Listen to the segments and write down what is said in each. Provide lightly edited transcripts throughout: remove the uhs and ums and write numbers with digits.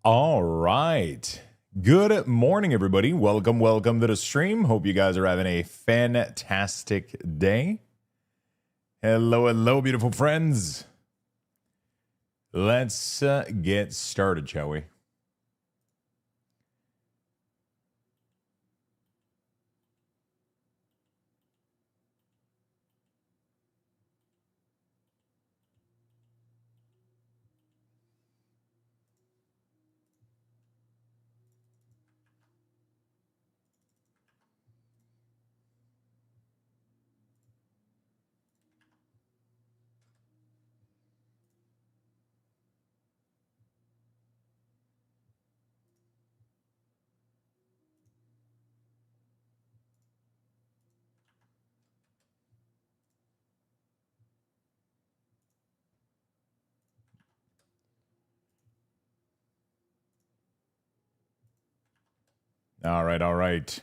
All right. Good morning, everybody. Welcome to the stream. Hope you guys are having a fantastic day. Hello, beautiful friends. Let's get started, shall we? All right.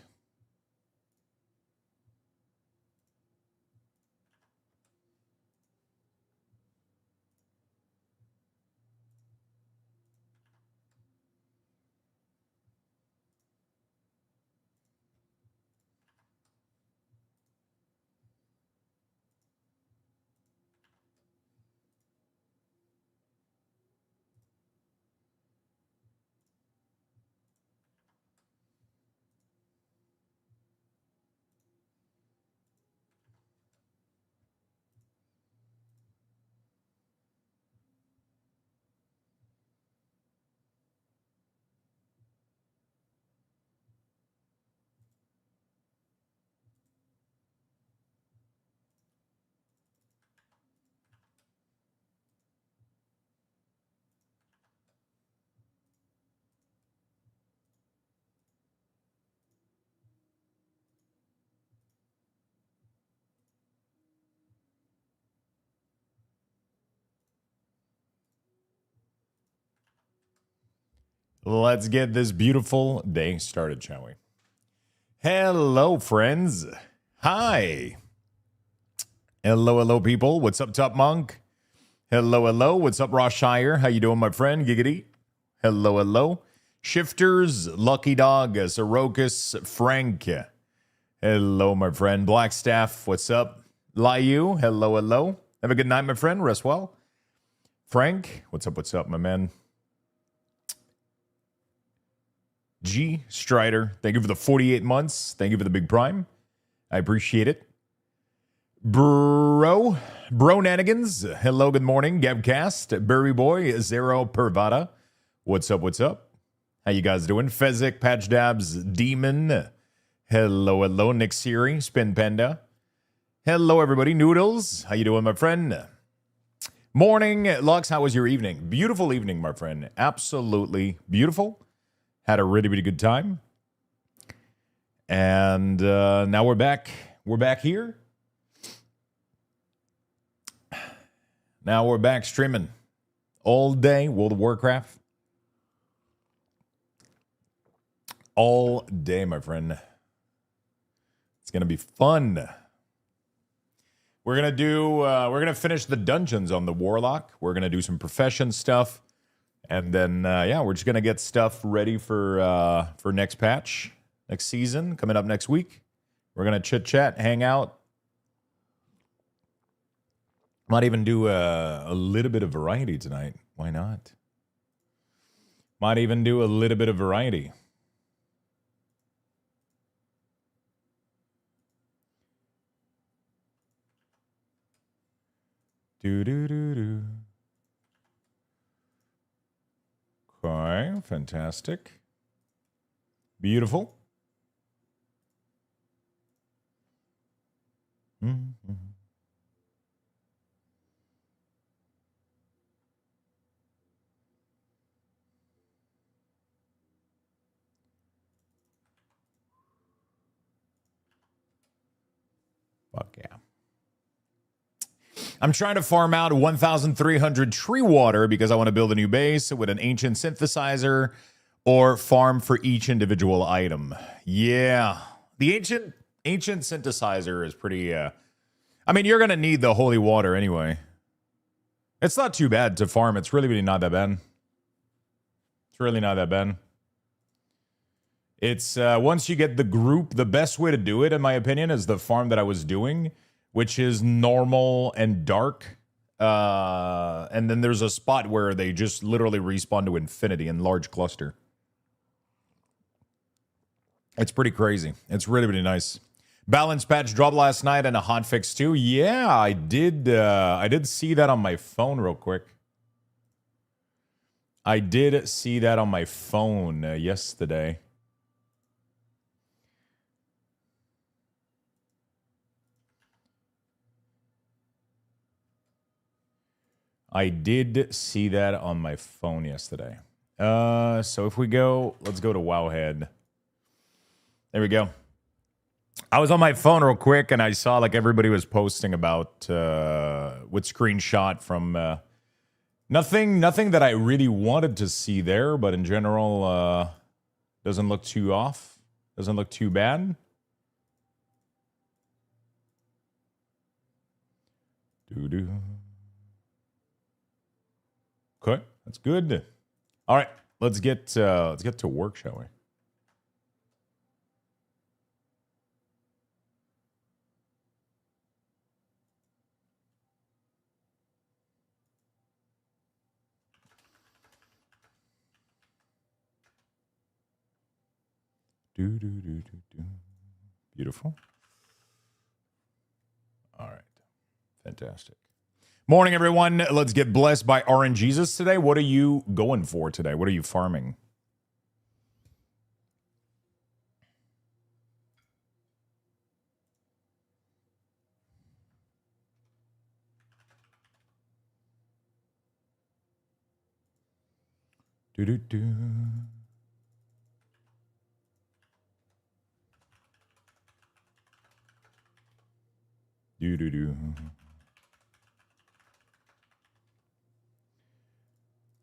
Let's get this beautiful day started, shall we? Hello, friends. Hi. Hello, people. What's up, Top Monk? Hello. What's up, Roshire? How you doing, my friend? Giggity. Hello. Shifters, Lucky Dog, Sorokas, Frank. Hello, my friend. Blackstaff, what's up? Liu, hello. Have a good night, my friend. Rest well. Frank, what's up, my man? G. Strider, thank you for the 48 months. Thank you for the big prime. I appreciate it. Bro Nanigans, hello, good morning. Gabcast, Berry Boy, Zero Pervada, what's up? How you guys doing? Fezzik, Patch Dabs, Demon, hello. Nick Siri, Spin Panda, hello, everybody. Noodles, how you doing, my friend? Morning, Lux, how was your evening? Beautiful evening, my friend. Absolutely beautiful. Had a really good time. And now we're back. We're back here. Now we're back streaming all day World of Warcraft. All day, my friend. It's going to be fun. We're going to finish the dungeons on the Warlock. We're going to do some profession stuff. And then, we're just going to get stuff ready for next patch, next season, coming up next week. We're going to chit-chat, hang out. Might even do a little bit of variety tonight. Why not? Might even do a little bit of variety. Do. Okay, fantastic. Beautiful. Mm-hmm. Fuck yeah. I'm trying to farm out 1,300 tree water because I want to build a new base with an ancient synthesizer or farm for each individual item. Yeah. The ancient synthesizer is pretty... I mean, you're going to need the holy water anyway. It's not too bad to farm. It's really not that bad. It's really not that bad. It's once you get the group, the best way to do it, in my opinion, is the farm that I was doing, which is normal and dark. And then there's a spot where they just literally respawn to infinity in large cluster. It's pretty crazy. It's really, really nice. Balance patch dropped last night and a hotfix too. Yeah, I did see that on my phone real quick. I did see that on my phone yesterday. I did see that on my phone yesterday. So if we go, let's go to Wowhead. There we go. I was on my phone real quick and I saw like everybody was posting about with screenshot from nothing that I really wanted to see there, but in general doesn't look too off. Doesn't look too bad. Doo-doo. Okay, that's good. All right, let's get to work, shall we? Beautiful. All right, fantastic. Morning, everyone. Let's get blessed by RNGesus today. What are you going for today? What are you farming? Do-do-do. Do-do-do.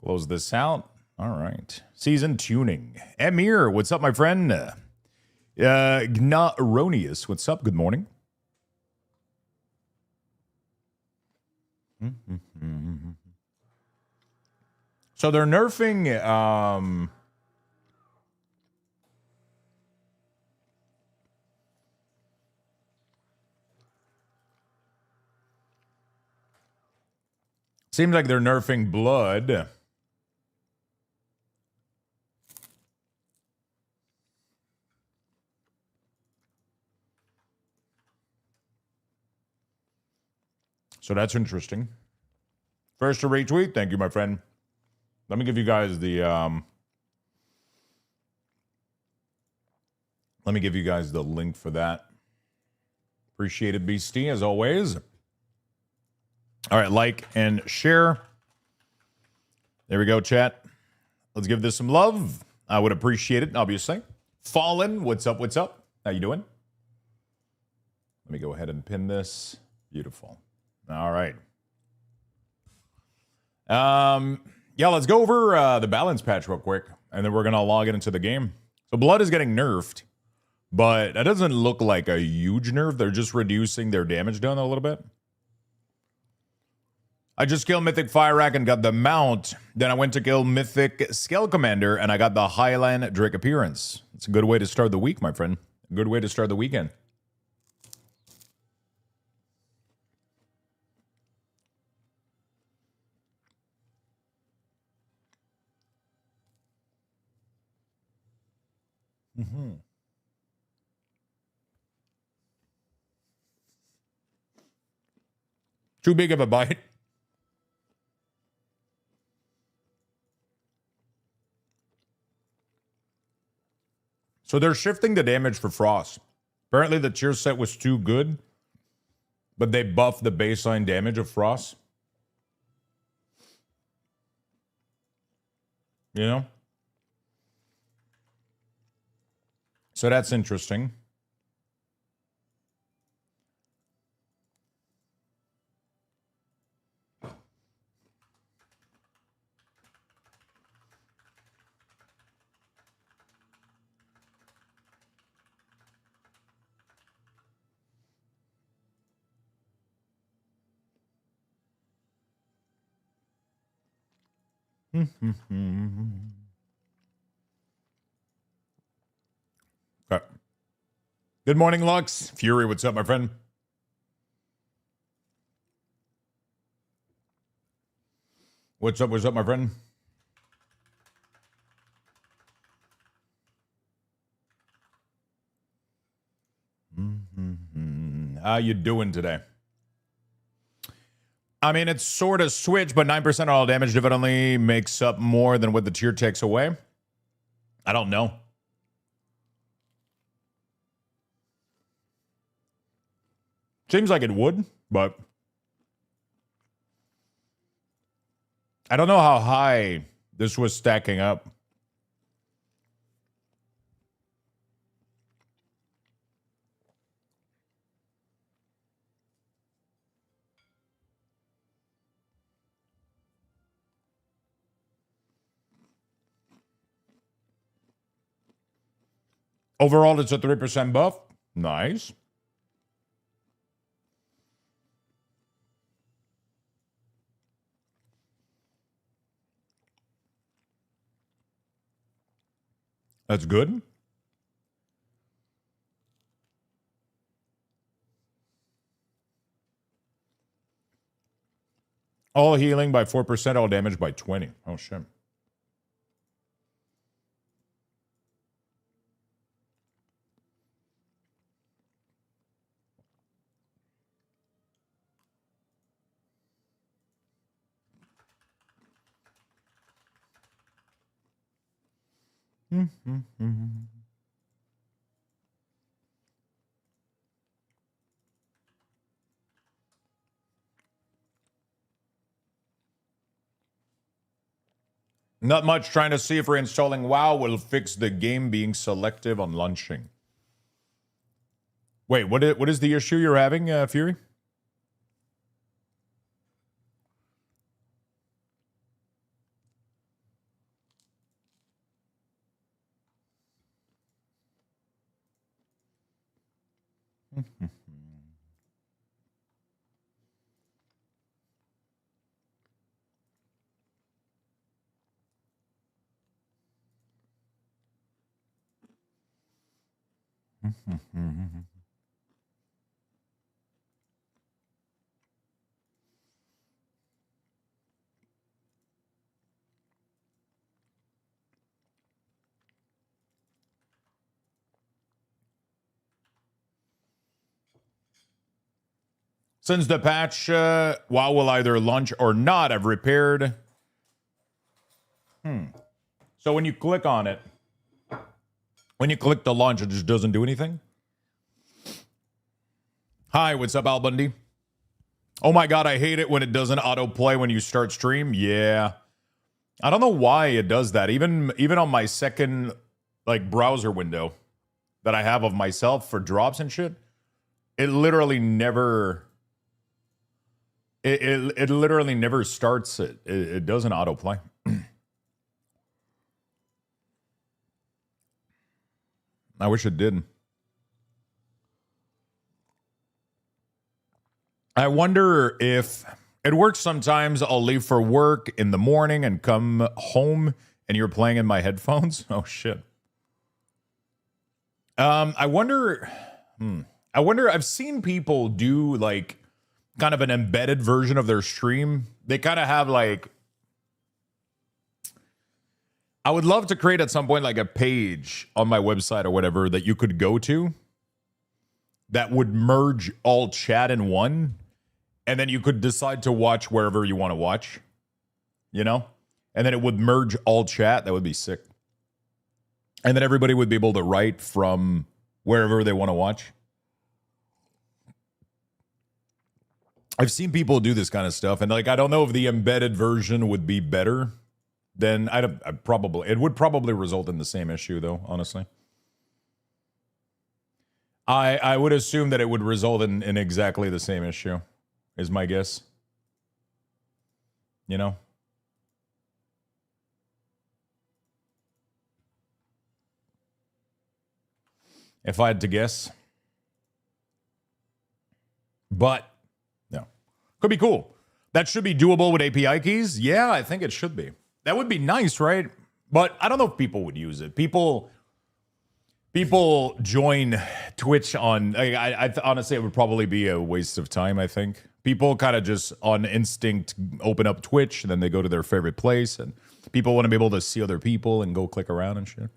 Close this out. All right. Season tuning. Emir, what's up, my friend? Gnaronius, what's up? Good morning. So they're nerfing seems like they're nerfing blood. So that's interesting. First to retweet, thank you, my friend. Let me give you guys the link for that. Appreciate it, Beastie, as always. All right, like and share. There we go, chat. Let's give this some love. I would appreciate it, obviously. Fallen, what's up, what's up? How you doing? Let me go ahead and pin this. Beautiful. All right. Yeah, let's go over the balance patch real quick, and then we're going to log into the game. So blood is getting nerfed, but that doesn't look like a huge nerf. They're just reducing their damage down a little bit. I just killed Mythic Fire Rack and got the mount. Then I went to kill Mythic Scale Commander, and I got the Highland Drake Appearance. It's a good way to start the week, my friend. A good way to start the weekend. Too big of a bite. So they're shifting the damage for Frost. Apparently the tier set was too good, but they buffed the baseline damage of Frost. You know? So that's interesting. Good morning, Lux. Fury, what's up, my friend? What's up, my friend? How you doing today? I mean, it's sort of switch, but 9% all damage definitely makes up more than what the tier takes away. I don't know. Seems like it would, but I don't know how high this was stacking up. Overall, it's a 3% buff. Nice. That's good. All healing by 4%, all damage by 20. Oh, shit. Not much. Trying to see if reinstalling WoW will fix the game being selective on launching. Wait, what is the issue you're having, Fury? Since the patch, WoW will either launch or not. I've repaired. So when you click on it, when you click the launch, it just doesn't do anything. Hi, what's up, Al Bundy? Oh my god, I hate it when it doesn't autoplay when you start stream. Yeah. I don't know why it does that. Even on my second browser window that I have of myself for drops and shit, it literally never it literally never starts it. It doesn't autoplay. I wish it did. I wonder if it works sometimes. I'll leave for work in the morning and come home and you're playing in my headphones. Oh, shit. I wonder, I've seen people do kind of an embedded version of their stream. They kind of have I would love to create at some point a page on my website or whatever that you could go to that would merge all chat in one. And then you could decide to watch wherever you want to watch, And then it would merge all chat. That would be sick. And then everybody would be able to write from wherever they want to watch. I've seen people do this kind of stuff. And I don't know if the embedded version would be better. Then it would probably result in the same issue, though, honestly. I would assume that it would result in exactly the same issue. Is my guess. If I had to guess. But, no. Could be cool. That should be doable with API keys. Yeah, I think it should be. That would be nice, right? But I don't know if people would use it. People People join Twitch on. I honestly, it would probably be a waste of time. I think people kind of just on instinct open up Twitch and then they go to their favorite place, and people want to be able to see other people and go click around and shit.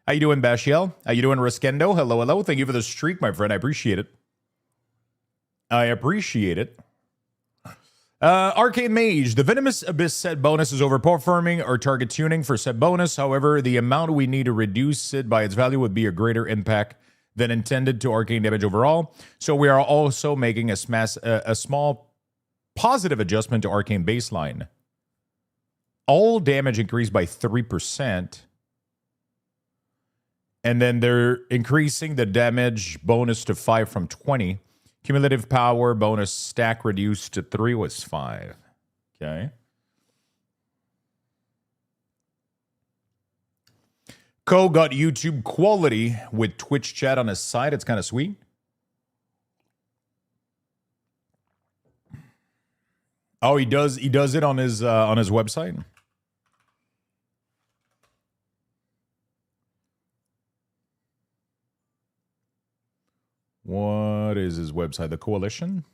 How you doing, Bashiel? How you doing, Riskendo? Hello, hello. Thank you for the streak, my friend. I appreciate it. I appreciate it. Arcane Mage, the Venomous Abyss set bonus is overperforming our target tuning for set bonus. However, the amount we need to reduce it by its value would be a greater impact than intended to arcane damage overall. So we are also making a small positive adjustment to arcane baseline. All damage increased by 3%. And then they're increasing the damage bonus to 5 from 20. Cumulative power bonus stack reduced to 3 was 5. Okay. Co got YouTube quality with Twitch chat on his side. It's kind of sweet. Oh, he does it on his website. What is his website? The Coalition?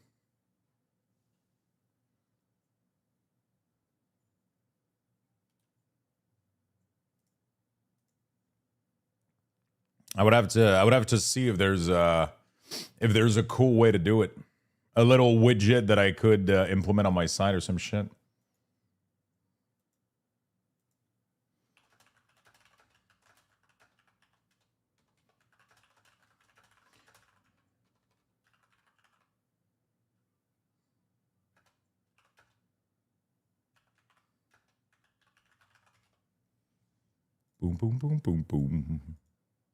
I would have to see if there's a cool way to do it. A little widget that I could implement on my site or some shit. Boom, boom, boom, boom, boom.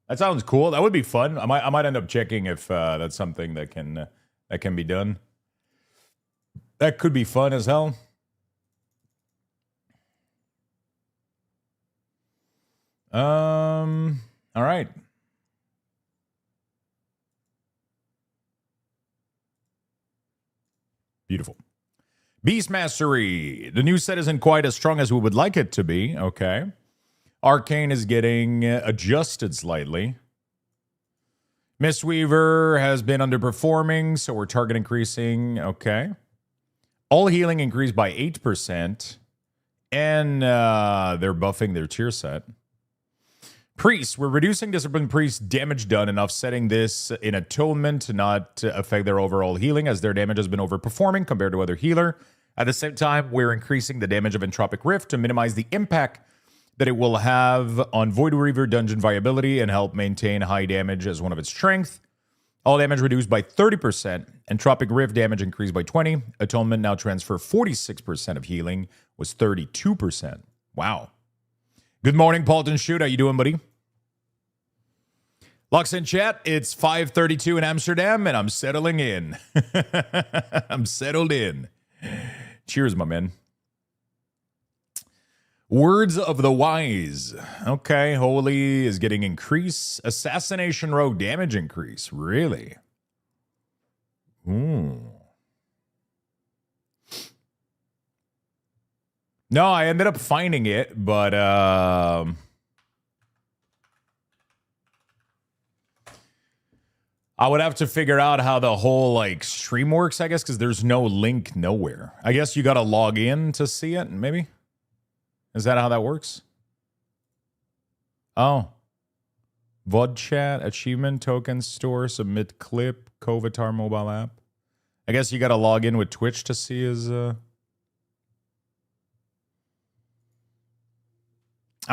That sounds cool. That would be fun. I might end up checking if that's something that can be done. That could be fun as hell. All right. Beautiful. Beast Mastery. The new set isn't quite as strong as we would like it to be. Okay. Arcane is getting adjusted slightly. Mistweaver has been underperforming, so we're target increasing. Okay. All healing increased by 8%. And they're buffing their tier set. Priest, we're reducing Discipline Priest damage done and offsetting this in Atonement to not affect their overall healing, as their damage has been overperforming compared to other healer. At the same time, we're increasing the damage of Entropic Rift to minimize the impact that it will have on Void Reaver dungeon viability and help maintain high damage as one of its strengths. All damage reduced by 30%. Entropic Rift damage increased by 20%. Atonement now transfer 46% of healing was 32%. Wow. Good morning, Paulton Shoot. How you doing, buddy? Lux in chat. It's 5:32 in Amsterdam, and I'm settling in. I'm settled in. Cheers, my man. Words of the Wise. Okay, Holy is getting increase. Assassination Rogue damage increase. Really? Ooh. No, I ended up finding it, but I would have to figure out how the whole like stream works, I guess, because there's no link nowhere. I guess you got to log in to see it, maybe? Is that how that works? Oh. VOD chat, achievement, token store, submit clip, Kovatar mobile app. I guess you got to log in with Twitch to see his... I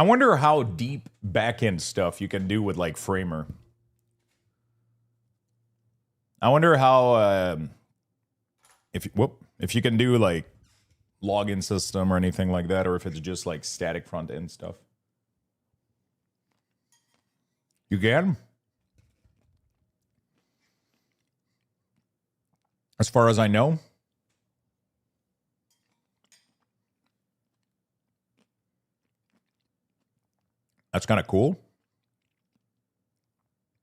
wonder how deep back-end stuff you can do with, like, Framer. I wonder how... if you can do, like, login system or anything like that, or if it's just like static front end stuff. You can? As far as I know. That's kind of cool.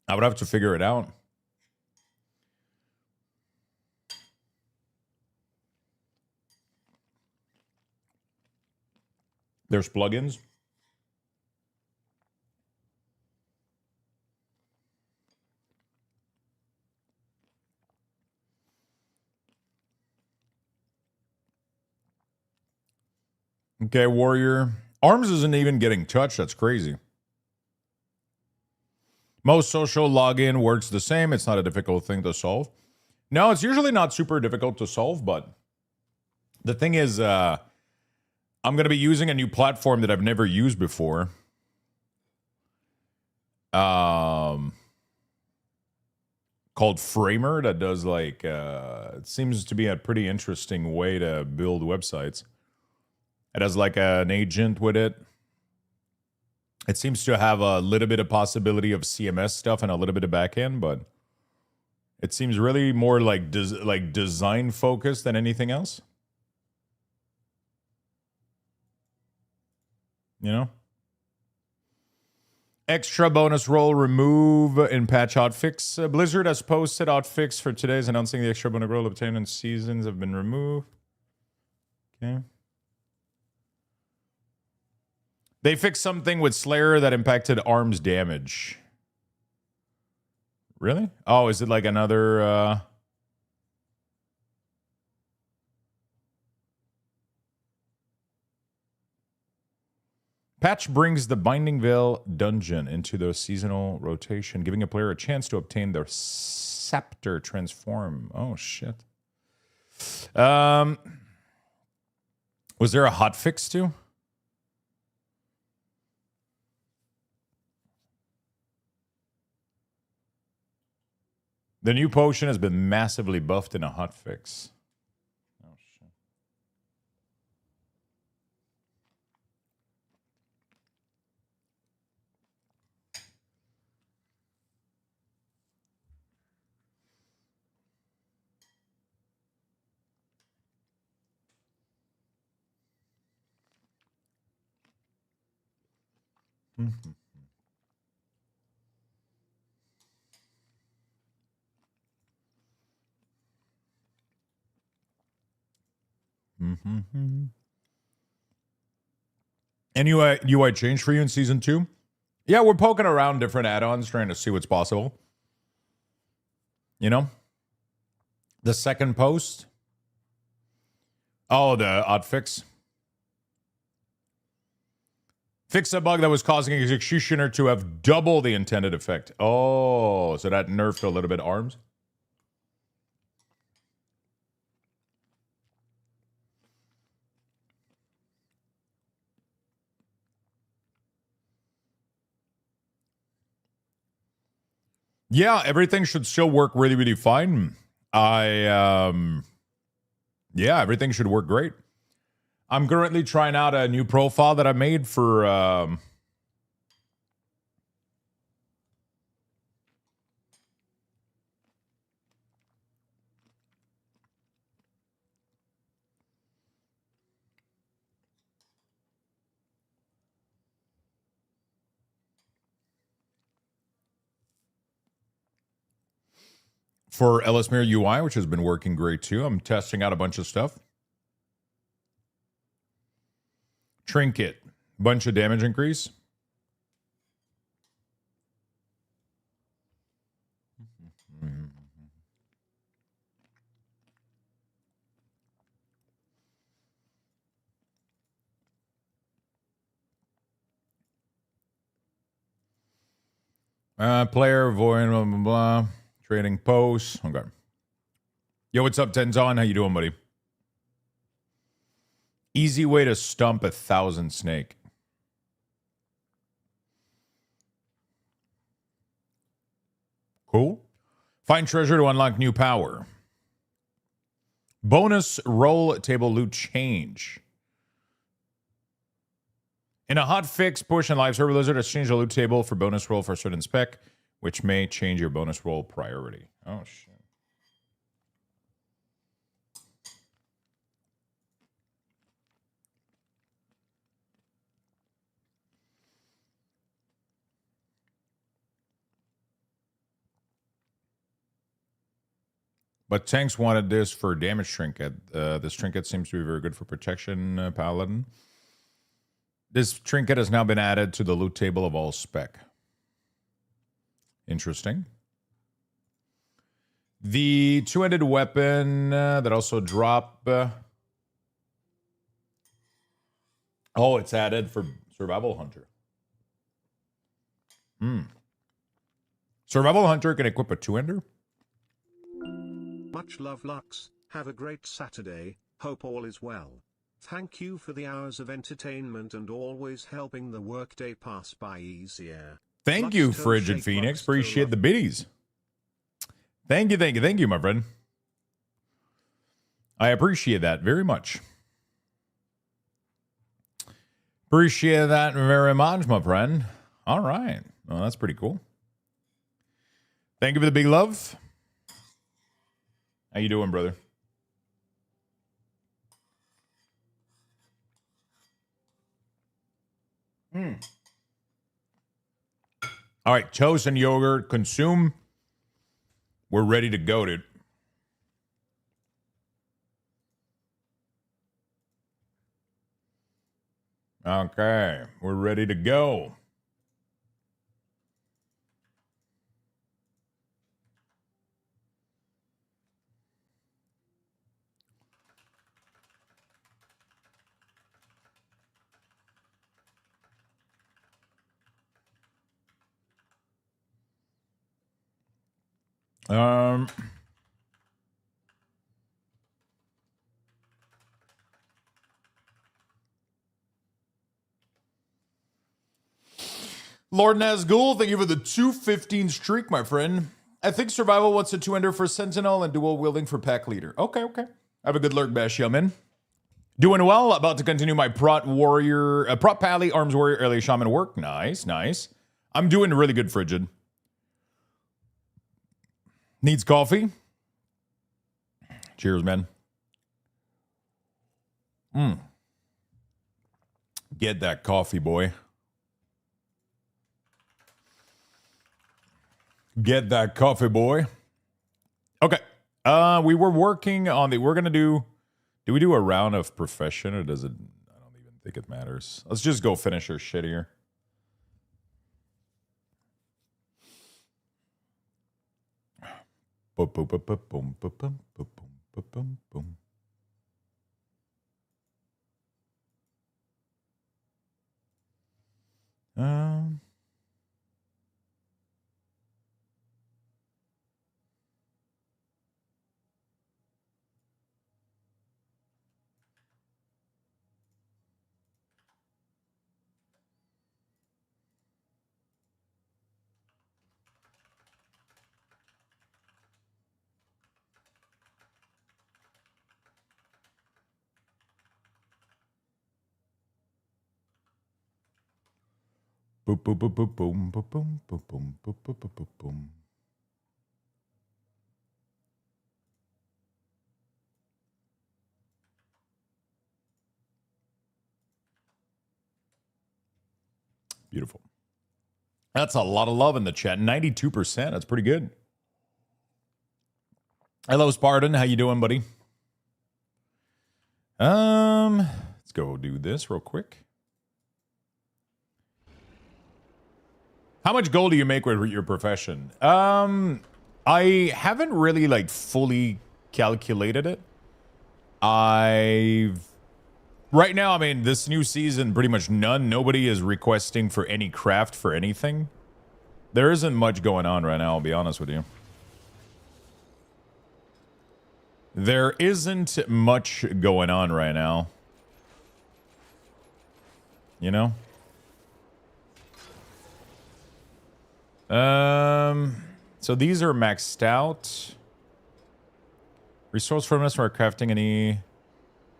I would have to figure it out. There's plugins. Okay, Warrior. Arms isn't even getting touched. That's crazy. Most social login works the same. It's not a difficult thing to solve. No, it's usually not super difficult to solve, but the thing is, I'm going to be using a new platform that I've never used before. Called Framer, that does like, it seems to be a pretty interesting way to build websites. It has like an agent with it. It seems to have a little bit of possibility of CMS stuff and a little bit of backend, but it seems really more like design focused than anything else. You know? Extra bonus roll remove in patch hotfix. Blizzard has posted hotfix for today's announcing the extra bonus roll obtained in seasons have been removed. Okay. They fixed something with Slayer that impacted arms damage. Really? Oh, is it like another... Patch brings the Binding Veil dungeon into the seasonal rotation, giving a player a chance to obtain their scepter transform. Oh, shit. Was there a hotfix too? The new potion has been massively buffed in a hotfix. Oh, shit. Mm-hmm. Mm-hmm. Any UI change for you in season 2? Yeah, we're poking around different add-ons, trying to see what's possible. You know? The second post. Oh, the hotfix. Fix a bug that was causing Executioner to have double the intended effect. Oh, so that nerfed a little bit arms. Yeah, everything should still work really, really fine. Yeah, everything should work great. I'm currently trying out a new profile that I made for Ellismere UI, which has been working great too. I'm testing out a bunch of stuff. Trinket, bunch of damage increase. Player, void, blah, blah, blah. Trading posts. Okay. Yo, what's up, Tenzon? How you doing, buddy? Easy way to stump 1,000 snake. Cool. Find treasure to unlock new power. Bonus roll table loot change. In a hot fix, push and live server Blizzard exchange the loot table for bonus roll for a certain spec, which may change your bonus roll priority. Oh, shit. But tanks wanted this for damage trinket. This trinket seems to be very good for protection, Paladin. This trinket has now been added to the loot table of all spec. Interesting. The two-handed weapon that also drop... Oh, it's added for Survival Hunter. Survival Hunter can equip a 2-ender? Much love, Lux. Have a great Saturday. Hope all is well. Thank you for the hours of entertainment and always helping the workday pass by easier. Thank Lux you, toe Frigid shake, Phoenix. Lux toe Appreciate love. the biddies. Thank you, my friend. I appreciate that very much. Appreciate that very much, my friend. All right. Well, that's pretty cool. Thank you for the big love. How you doing, brother? All right, toast and yogurt, consume. We're ready to go, dude. Okay, we're ready to go. Lord Nazgul, thank you for the 215 streak, my friend. I think Survival wants a 2-ender for Sentinel and dual wielding for Pack Leader. Okay. Have a good lurk, Bash, Shaman. Doing well. About to continue my Prot Pally, Arms Warrior, Early Shaman work. Nice. I'm doing really good, Frigid. Needs coffee. Cheers, man. Get that coffee, boy. Get that coffee, boy. Okay. We were working on we're gonna do we do a round of profession, or does it? I don't even think it matters. Let's just go finish our shit here. Boom, boom, boom, boom, boom, boom, boom, boom, boom, boom. Boom, boom, boom, boom, boom, boom, boom, boom, boom, boom, boom, boom, boom. Beautiful. That's a lot of love in the chat. 92%. That's pretty good. Hello, Spartan. How you doing, buddy? Let's go do this real quick. How much gold do you make with your profession? I haven't really like fully calculated it. Right now, I mean, this new season, pretty much nobody is requesting for any craft for anything. There isn't much going on right now, I'll be honest with you. There isn't much going on right now. You know? So these are maxed out. Resourcefulness for crafting any...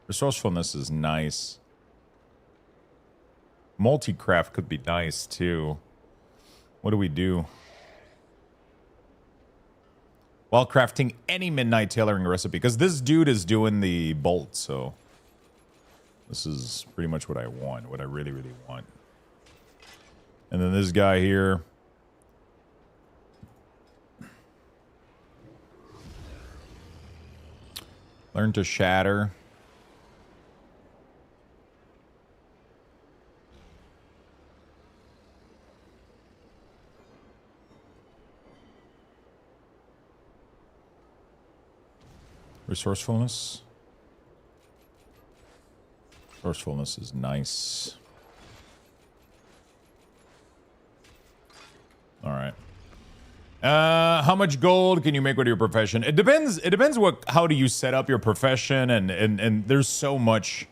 Resourcefulness is nice. Multi-craft could be nice, too. What do we do? While crafting any midnight tailoring recipe. Because this dude is doing the bolt, so... This is pretty much what I want. What I really, really want. And then this guy here... Learn to shatter. Resourcefulness. Forcefulness is nice. All right. How much gold can you make with your profession? It depends. It depends how do you set up your profession, and there's so much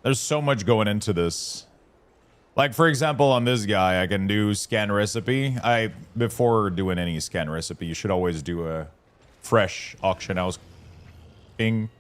going into this. Like for example, on this guy, I can do scan recipe. Before doing any scan recipe, you should always do a fresh auction house thing.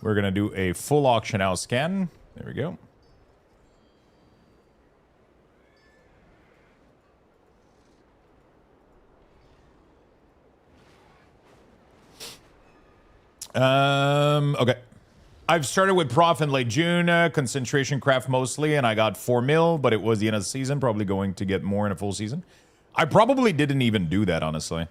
We're going to do a full auction house scan. There we go. Okay. I've started with Prof in late June, concentration craft mostly, and I got 4 mil, but it was the end of the season. Probably going to get more in a full season. I probably didn't even do that, honestly.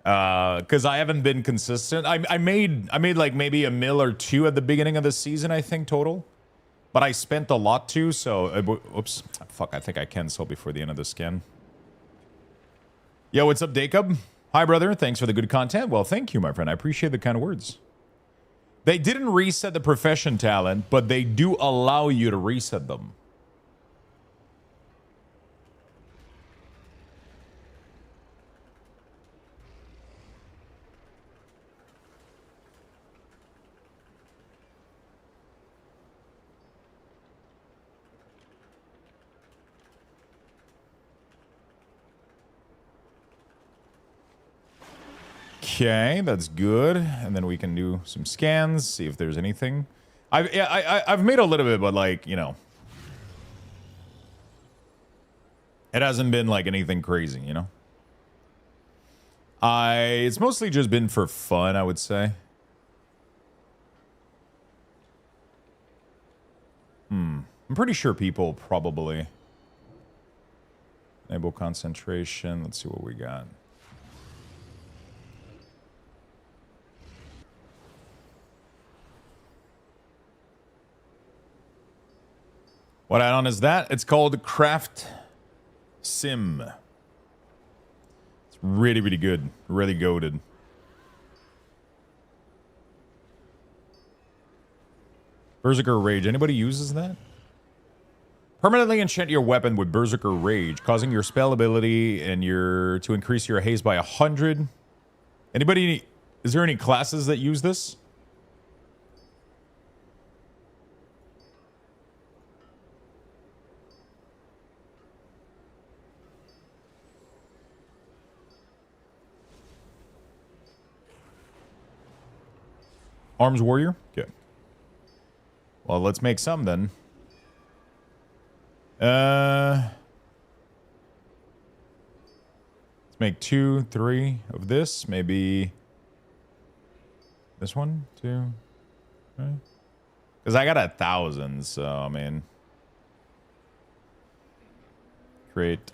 Because I haven't been consistent. I made like maybe 1 mil or 2 at the beginning of the season, I think, total. But I spent a lot too, so... oops. Fuck, I think I cancel before the end of the scan. Yo, what's up, Jacob? Hi, brother. Thanks for the good content. Well, thank you, my friend. I appreciate the kind of words. They didn't reset the profession talent, but they do allow you to reset them. Okay, that's good. And then we can do some scans, see if there's anything. I've made a little bit, but like, you know. It hasn't been like anything crazy, you know. It's mostly just been for fun, I would say. I'm pretty sure people probably enable concentration. Let's see what we got. What add-on is that? It's called Craft Sim. It's really, really good. Really goated. Berserker Rage. Anybody uses that? Permanently enchant your weapon with Berserker Rage, causing your spell ability and to increase your haste by 100. Anybody? Is there any classes that use this? Arms Warrior? Okay. Well, let's make some then. Let's make 2, 3 of this. Maybe this one, 2. Because I got 1,000, so I mean. Create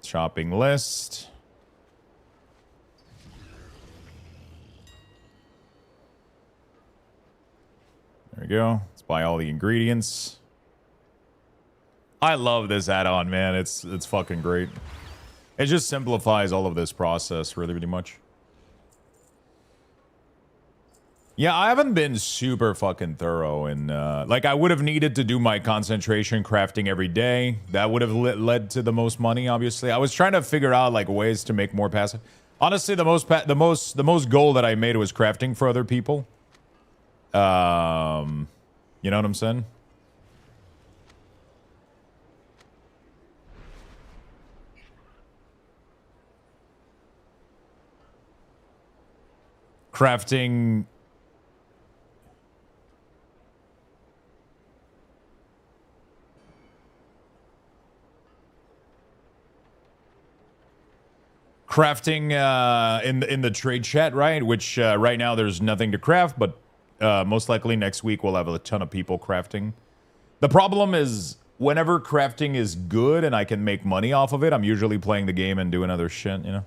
shopping list. There we go. Let's buy all the ingredients. I love this add-on, man. It's fucking great. It just simplifies all of this process really, really much. Yeah, I haven't been super fucking thorough in... like, I would have needed to do my concentration crafting every day. That would have led to the most money, obviously. I was trying to figure out, like, ways to make more passive. Honestly, the most gold that I made was crafting for other people. You know what I'm saying? Crafting. Crafting in the trade chat, right? Which right now there's nothing to craft, but most likely next week we'll have a ton of people crafting. The problem is whenever crafting is good and I can make money off of it, I'm usually playing the game and doing other shit, you know?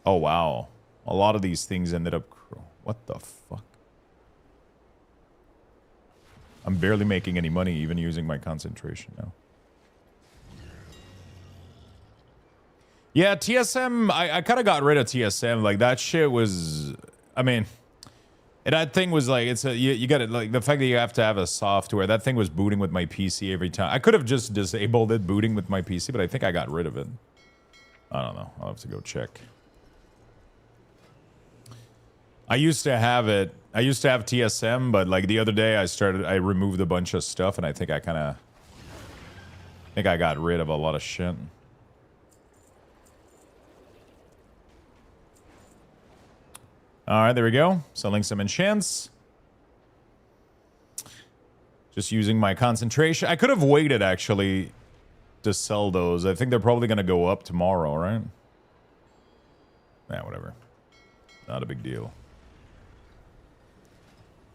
Oh, wow. A lot of these things ended up... What the fuck? I'm barely making any money even using my concentration now. Yeah, TSM, I kind of got rid of TSM. Like, that shit was, I mean, that thing was like, it's a, you got it, like, the fact that you have to have a software, that thing was booting with my PC every time. I could have just disabled it booting with my PC, but I think I got rid of it. I don't know. I'll have to go check. I used to have it. I used to have TSM, but like the other day I removed a bunch of stuff and I think I got rid of a lot of shit. All right, there we go. Selling some enchants. Just using my concentration. I could have waited actually to sell those. I think they're probably going to go up tomorrow, right? Yeah, whatever. Not a big deal.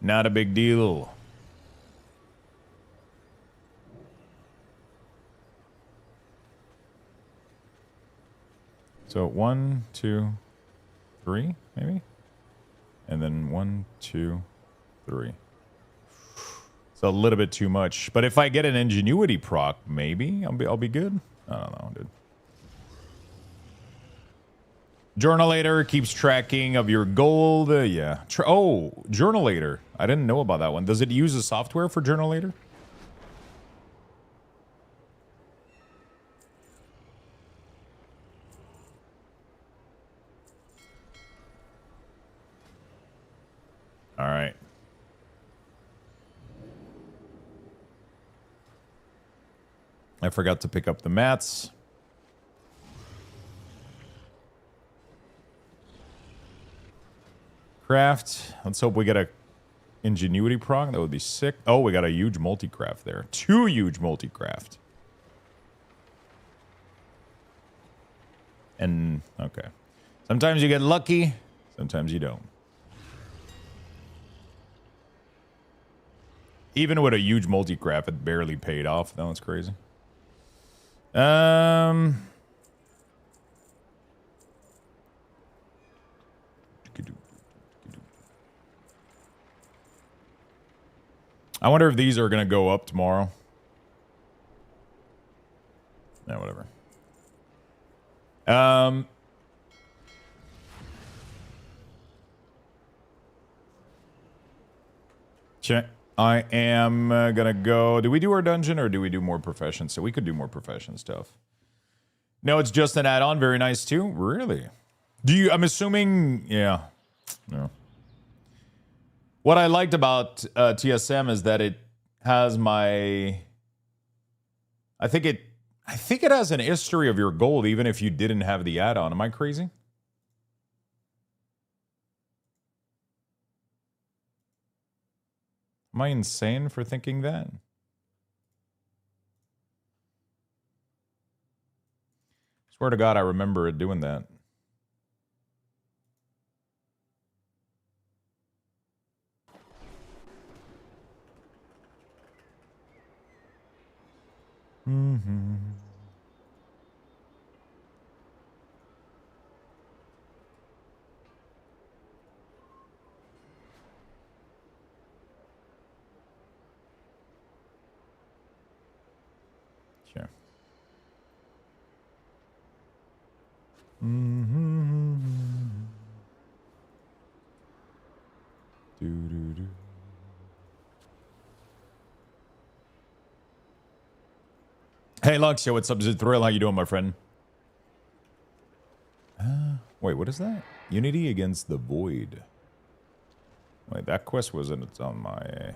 Not a big deal. So 1, 2, 3, maybe? And then 1, 2, 3. It's a little bit too much. But if I get an ingenuity proc, maybe I'll be good. I don't know, dude. Journalator keeps tracking of your gold. Yeah. Oh, Journalator. I didn't know about that one. Does it use a software for Journalator? All right. I forgot to pick up the mats. Craft. Let's hope we get a ingenuity prong. That would be sick. Oh, we got a huge multi-craft there. 2 huge multi-craft. And, okay. Sometimes you get lucky. Sometimes you don't. Even with a huge multi-craft, it barely paid off. That was crazy. I wonder if these are going to go up tomorrow. Yeah, whatever. Check. I am going to go... Do we do our dungeon or do we do more profession? So we could do more profession stuff. No, it's just an add-on. Very nice, too. Really? Do you... I'm assuming... Yeah. No. What I liked about TSM is that it has my... I think it has an history of your gold even if you didn't have the add-on. Am I crazy? Am I insane for thinking that? Swear to God, I remember it doing that. Mm-hmm. Sure. Mm-hmm. Do-do-do. Hey, Luxio, what's up? Thrill, how you doing, my friend? Wait, what is that? Unity against the Void. Wait, that quest wasn't on my...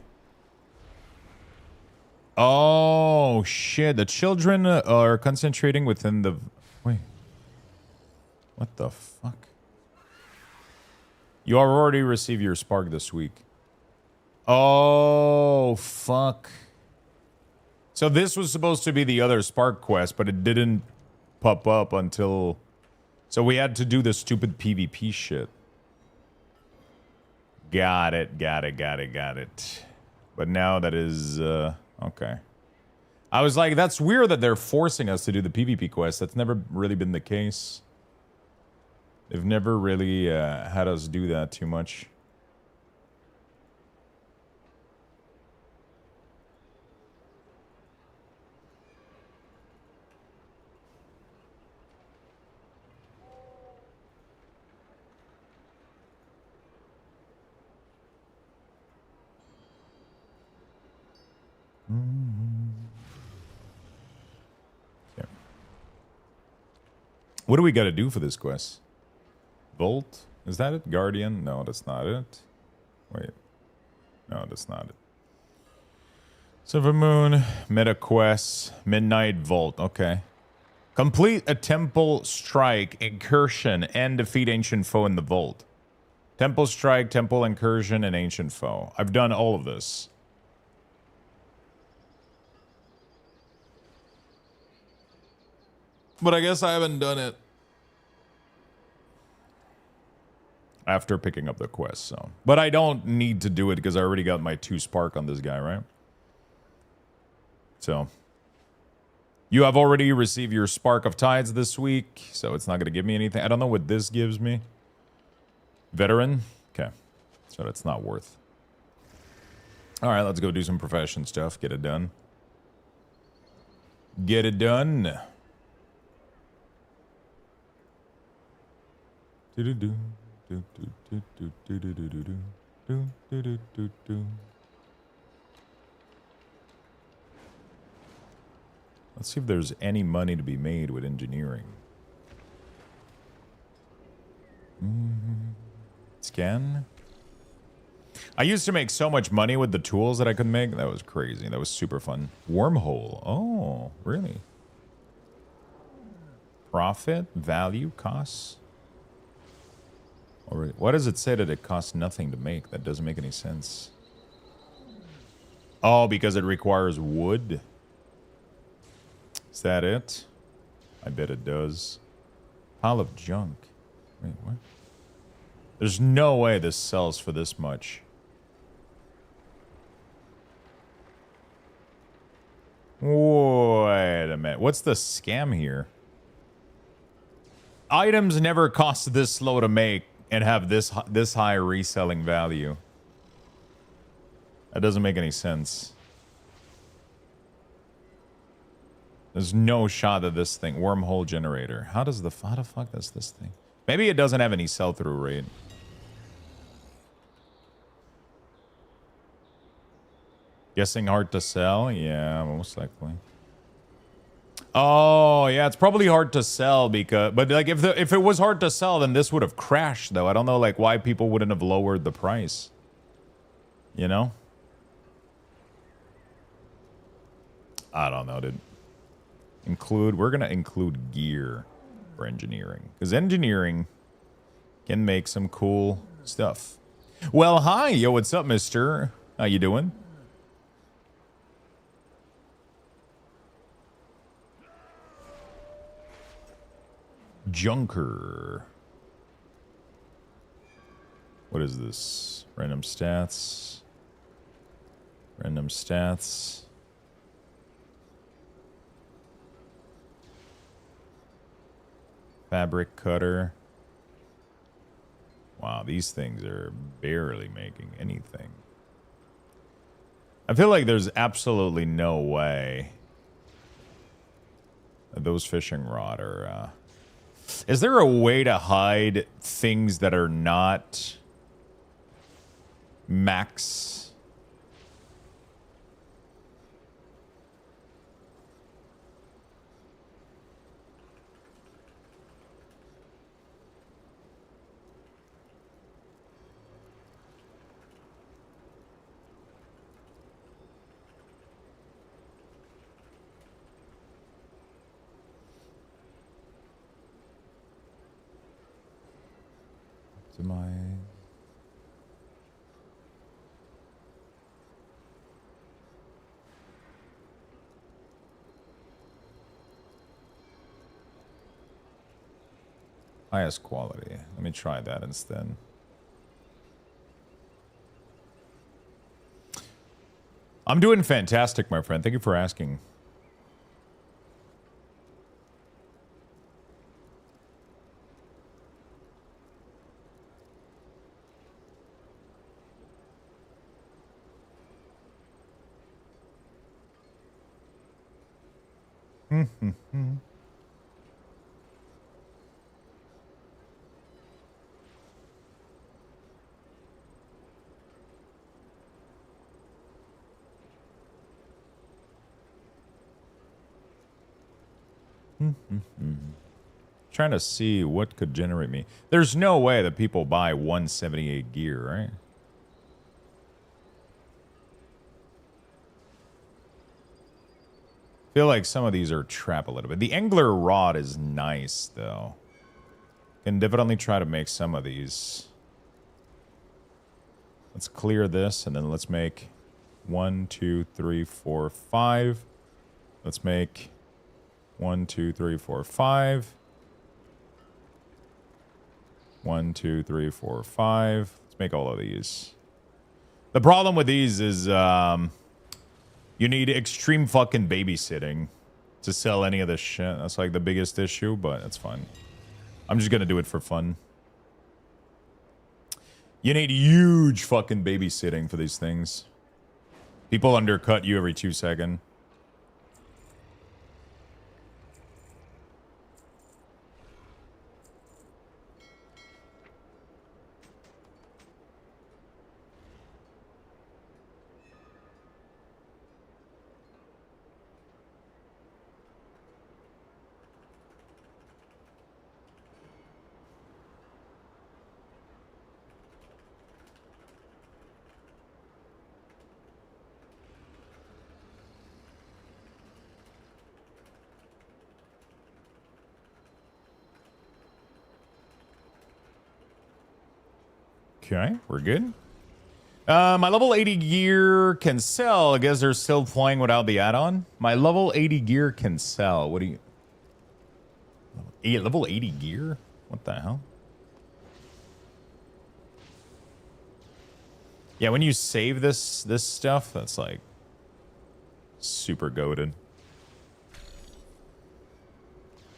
Oh, shit. The children are concentrating within the... Wait. What the fuck? You already received your spark this week. Oh, fuck. So this was supposed to be the other spark quest, but it didn't pop up until... So we had to do the stupid PvP shit. Got it. But now that is... okay. I was like, that's weird that they're forcing us to do the PvP quest. That's never really been the case. They've never really had us do that too much. What do we got to do for this quest? Volt? Is that it? Guardian? No, that's not it. Wait. No, that's not it. Silver Moon, Meta Quest, Midnight Vault. Okay. Complete a Temple Strike, Incursion, and defeat Ancient Foe in the Vault. Temple Strike, Temple Incursion, and Ancient Foe. I've done all of this. But I guess I haven't done it after picking up the quest, so. But I don't need to do it because I already got my 2 spark on this guy, right? So. You have already received your Spark of Tides this week, so it's not going to give me anything. I don't know what this gives me. Veteran? Okay. So that's not worth. All right, let's go do some profession stuff. Get it done. Get it done. Let's see if there's any money to be made with engineering. Scan. I used to make so much money with the tools that I could make. That was crazy. That was super fun. Wormhole. Oh, really? Profit, value, costs. Or what does it say that it costs nothing to make? That doesn't make any sense. Oh, because it requires wood. Is that it? I bet it does. Pile of junk. Wait, what? There's no way this sells for this much. Wait a minute. What's the scam here? Items never cost this low to make and have this high reselling value. That doesn't make any sense. There's no shot that this thing... Wormhole generator. How the fuck does this thing... Maybe it doesn't have any sell-through rate. Guessing hard to sell? Yeah, most likely. Oh, yeah, it's probably hard to sell because... But, like, if it was hard to sell, then this would have crashed, though. I don't know, like, why people wouldn't have lowered the price. You know? I don't know, dude. We're gonna include gear for engineering, because engineering can make some cool stuff. Well, hi, yo, what's up, mister? How you doing? Junker. What is this? Random stats. Random stats. Fabric cutter. Wow, these things are barely making anything. I feel like there's absolutely no way that those fishing rod are... Is there a way to hide things that are not max? My highest quality. Let me try that instead. I'm doing fantastic, my friend. Thank you for asking. trying to see what could generate me. There's no way that people buy 178 gear, right? Feel like some of these are trap a little bit. The angler rod is nice though. Can definitely try to make some of these. Let's clear this and then let's make 1, 2, 3, 4, 5. Let's make 1, 2, 3, 4, 5. 1, 2, 3, 4, 5. Let's make all of these. The problem with these is you need extreme fucking babysitting to sell any of this shit. That's like the biggest issue, but it's fine. I'm just gonna do it for fun. You need huge fucking babysitting for these things. People undercut you every 2 seconds. Okay, we're good. My level 80 gear can sell. I guess they're still playing without the add-on. My level 80 gear can sell. What do you... Level 80 gear? What the hell? Yeah, when you save this stuff, that's like super goated.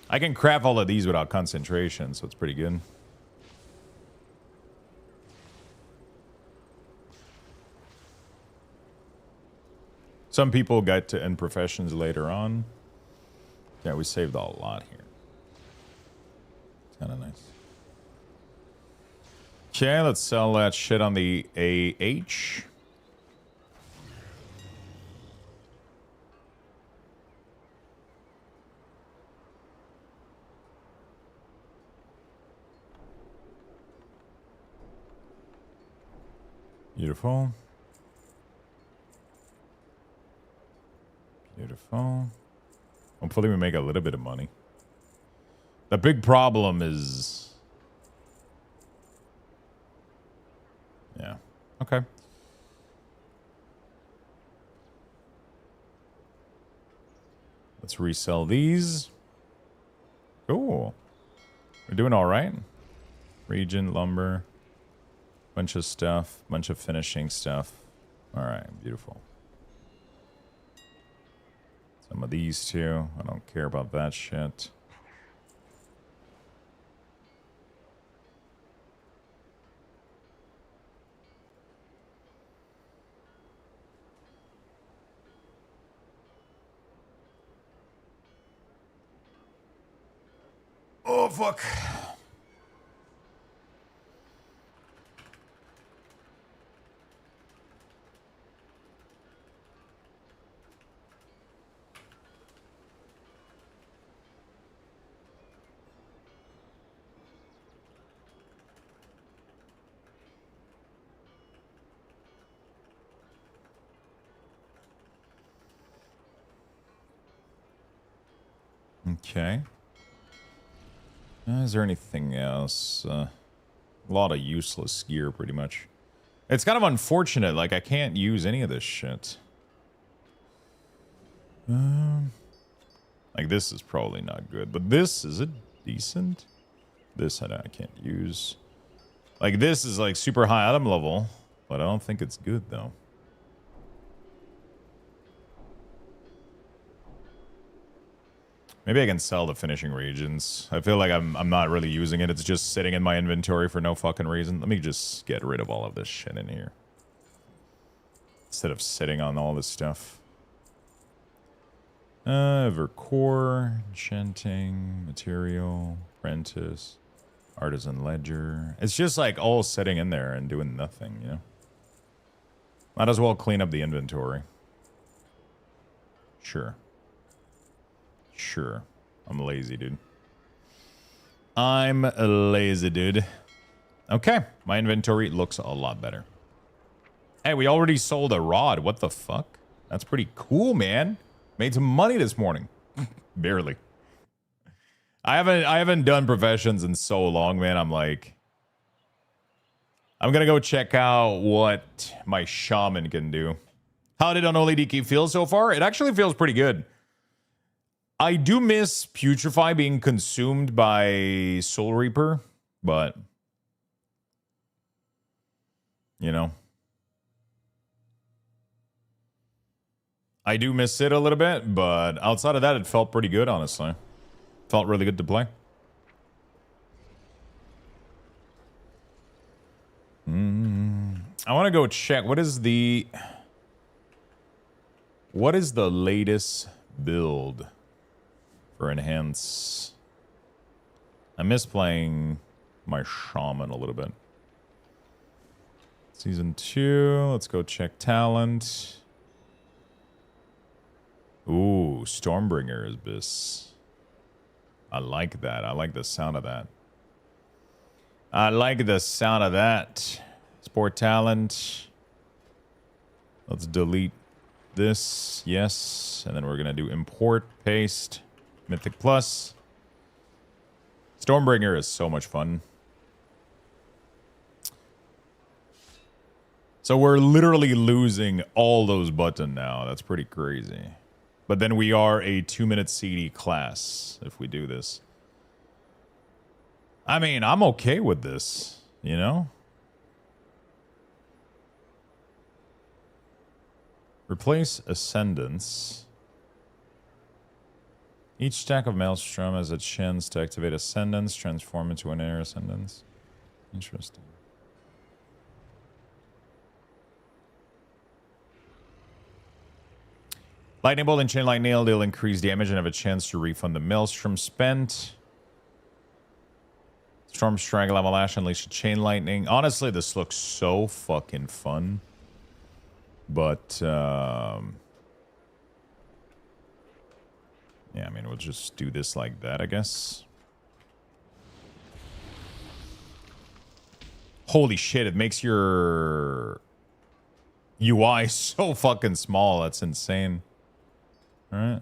I can craft all of these without concentration, so it's pretty good. Some people get to end professions later on. Yeah, we saved a lot here. It's kind of nice. Okay, let's sell that shit on the AH. Beautiful. Beautiful. Hopefully we make a little bit of money. The big problem is... Yeah. Okay. Let's resell these. Cool. We're doing all right. Region, lumber. Bunch of stuff. Bunch of finishing stuff. All right. Beautiful. Some of these too. I don't care about that shit. Oh, fuck. Okay. Is there anything else? A lot of useless gear, pretty much. It's kind of unfortunate. Like, I can't use any of this shit. Like, this is probably not good. But this, is it decent? This I can't use. Like, this is, like, super high item level. But I don't think it's good, though. Maybe I can sell the finishing regions. I feel like I'm not really using it. It's just sitting in my inventory for no fucking reason. Let me just get rid of all of this shit in here. Instead of sitting on all this stuff. Evercore, enchanting, material, apprentice, artisan ledger. It's just like all sitting in there and doing nothing, you know? Might as well clean up the inventory. Sure. Sure. I'm lazy, dude. I'm lazy, dude. Okay, my inventory looks a lot better. Hey, we already sold a rod. What the fuck? That's pretty cool, man. Made some money this morning. Barely. I haven't done professions in so long, man. I'm like, I'm gonna go check out what my shaman can do. How did Unholy DK feel so far? It actually feels pretty good. I do miss Putrefy being consumed by Soul Reaper, but you know, I do miss it a little bit, but outside of that, it felt pretty good, honestly. Felt really good to play. I want to go check what is the latest build for enhance. I miss playing my shaman a little bit. Season 2, let's go check talent. Ooh, Stormbringer is this. I like that. I like the sound of that. I like the sound of that. Sport talent. Let's delete this. Yes. And then we're going to do import, paste, Mythic Plus. Stormbringer is so much fun. So we're literally losing all those buttons now. That's pretty crazy. But then we are a 2-minute CD class if we do this. I mean, I'm okay with this, you know? Replace Ascendance. Each stack of Maelstrom has a chance to activate Ascendance, transform into an air Ascendance. Interesting. Lightning Bolt and Chain Light Nail, they'll increase damage and have a chance to refund the Maelstrom spent. Storm Strike, Lava Lash, Unleash a Chain Lightning. Honestly, this looks so fucking fun. But, yeah, I mean, we'll just do this like that, I guess. Holy shit, it makes your UI so fucking small. That's insane. All right.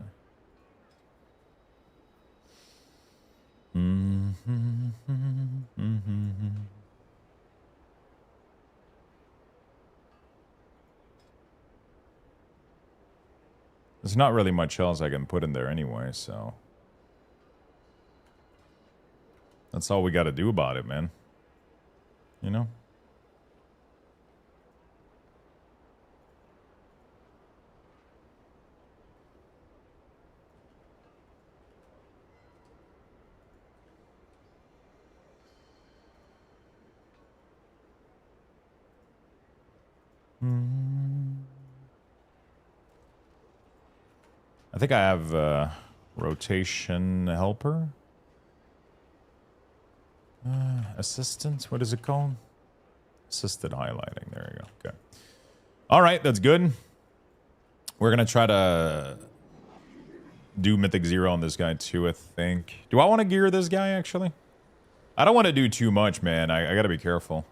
There's not really much else I can put in there anyway, so that's all we got to do about it, man. You know? I think I have rotation helper. Assistant, what is it called? Assisted highlighting. There you go. Okay. All right, that's good. We're going to try to do Mythic 0 on this guy too, I think. Do I want to gear this guy, actually? I don't want to do too much, man. I got to be careful.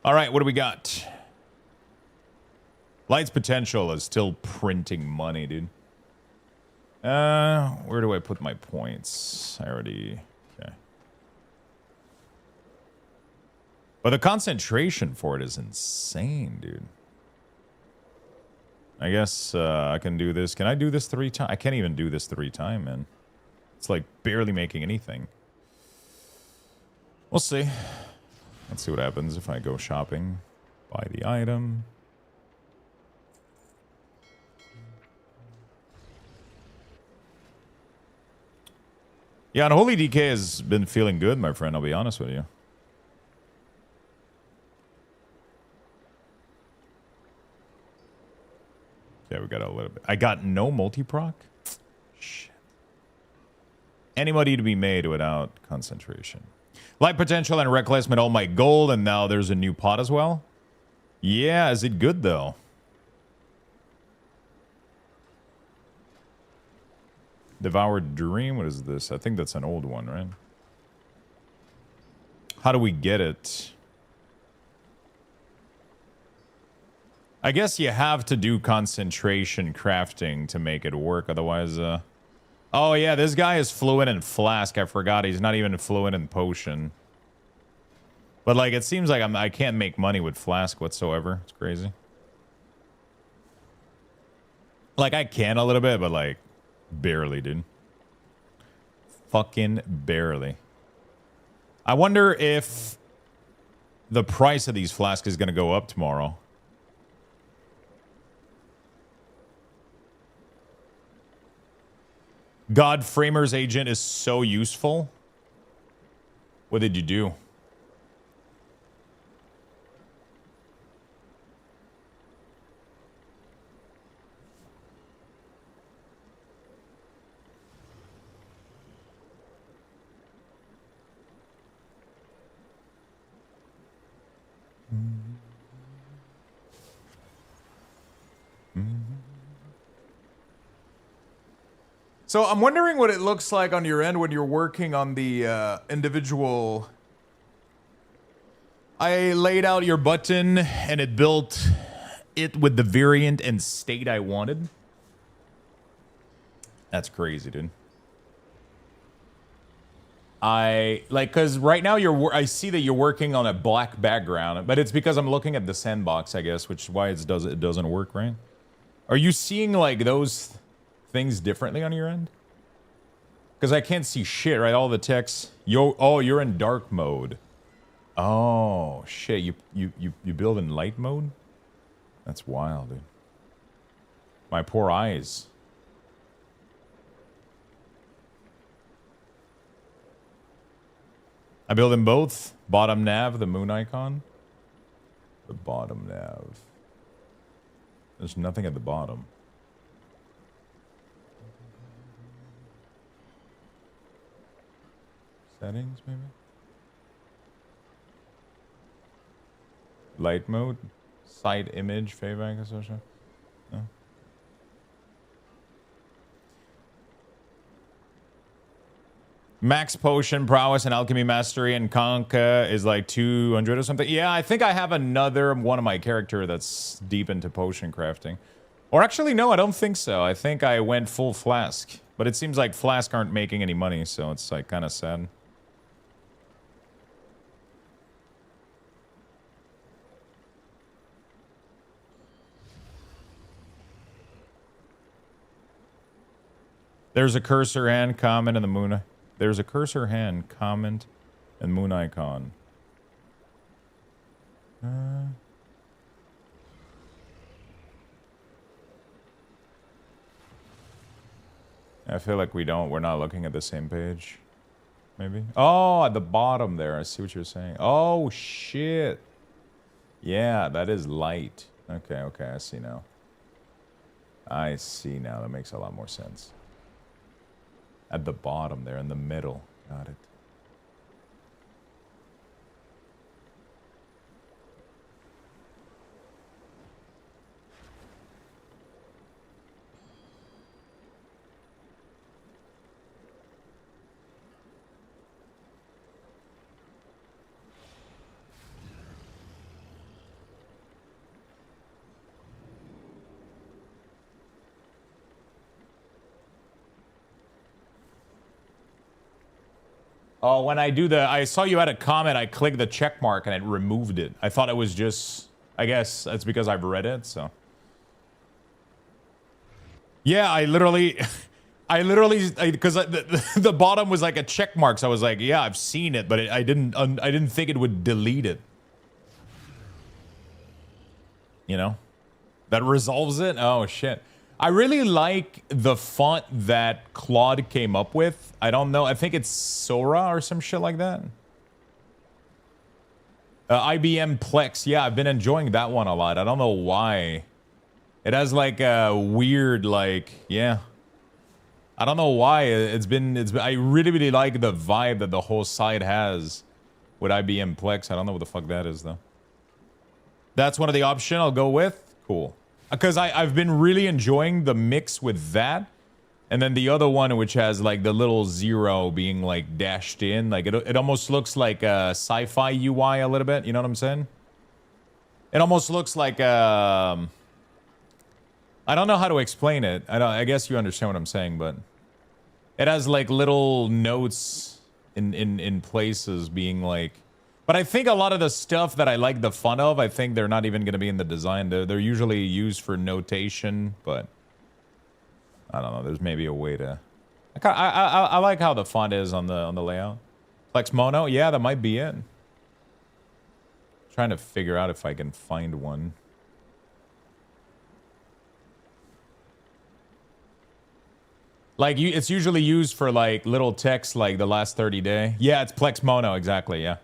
All right, what do we got? Light's Potential is still printing money, dude. Where do I put my points? I already... Okay. But the concentration for it is insane, dude. I guess I can do this. Can I do this 3 times? I can't even do this 3 times, man. It's like barely making anything. We'll see. Let's see what happens if I go shopping. Buy the item. Yeah, and Holy DK has been feeling good, my friend. I'll be honest with you. Okay, we got a little bit. I got no multi-proc? Shit. Anybody to be made without concentration. Light Potential and Reckless made all my gold, and now there's a new pot as well. Yeah, is it good, though? Devoured Dream? What is this? I think that's an old one, right? How do we get it? I guess you have to do concentration crafting to make it work. Otherwise, oh yeah, this guy is fluent in flask. I forgot he's not even fluent in potion. But like, it seems like I can't make money with flask whatsoever. It's crazy. Like, I can a little bit, but like, barely, dude. Fucking barely. I wonder if the price of these flasks is going to go up tomorrow. God Framer's agent is so useful. What did you do? So I'm wondering what it looks like on your end when you're working on the individual. I laid out your button and it built it with the variant and state I wanted. That's crazy, dude. Cause right now I see that you're working on a black background, but it's because I'm looking at the sandbox, I guess, which is why it doesn't work, right? Are you seeing like those things differently on your end? Because I can't see shit, right? All the text. You're in dark mode. Oh shit! You build in light mode? That's wild, dude. My poor eyes. I build in both. Bottom nav, the moon icon. The bottom nav. There's nothing at the bottom. Settings, maybe? Light mode? Side image, favor association? No. Max potion prowess and alchemy mastery and conca is like 200 or something. Yeah, I think I have another one of my character that's deep into potion crafting. Or actually, no, I don't think so. I think I went full flask. But it seems like flask aren't making any money, so it's like kind of sad. There's a cursor hand comment in the moon. There's a cursor hand comment and moon icon. I feel like we're not looking at the same page. Maybe. Oh, at the bottom there. I see what you're saying. Oh, shit. Yeah, that is light. Okay, I see now. I see now. That makes a lot more sense. At the bottom there, in the middle. Got it. Oh, when I do I saw you had a comment, I clicked the check mark and it removed it. I thought it was just, I guess that's because I've read it, so. Yeah, I literally, because the bottom was like a check mark, so I was like, yeah, I've seen it, but I didn't think it would delete it. You know? That resolves it? Oh, shit. I really like the font that Claude came up with. I don't know. I think it's Sora or some shit like that. IBM Plex. Yeah, I've been enjoying that one a lot. I don't know why. It has like a weird, like, yeah. I don't know why. I really like the vibe that the whole site has with IBM Plex. I don't know what the fuck that is, though. That's one of the options I'll go with. Cool. Because I've been really enjoying the mix with that And then the other one, which has like the little 0 being like dashed in, like it almost looks like a sci-fi UI a little bit. You know what I'm saying? It almost looks like I don't know how to explain it. I guess you understand what I'm saying, but it has like little notes in places being like. But I think a lot of the stuff that I like the fun of, I think they're not even going to be in the design. They're usually used for notation, but. I don't know. There's maybe a way to. I like how the font is on the layout. Flex mono, yeah, that might be it. Trying to figure out if I can find one. Like it's usually used for like little text, like the last 30 day. Yeah, it's Plex mono, exactly. Yeah.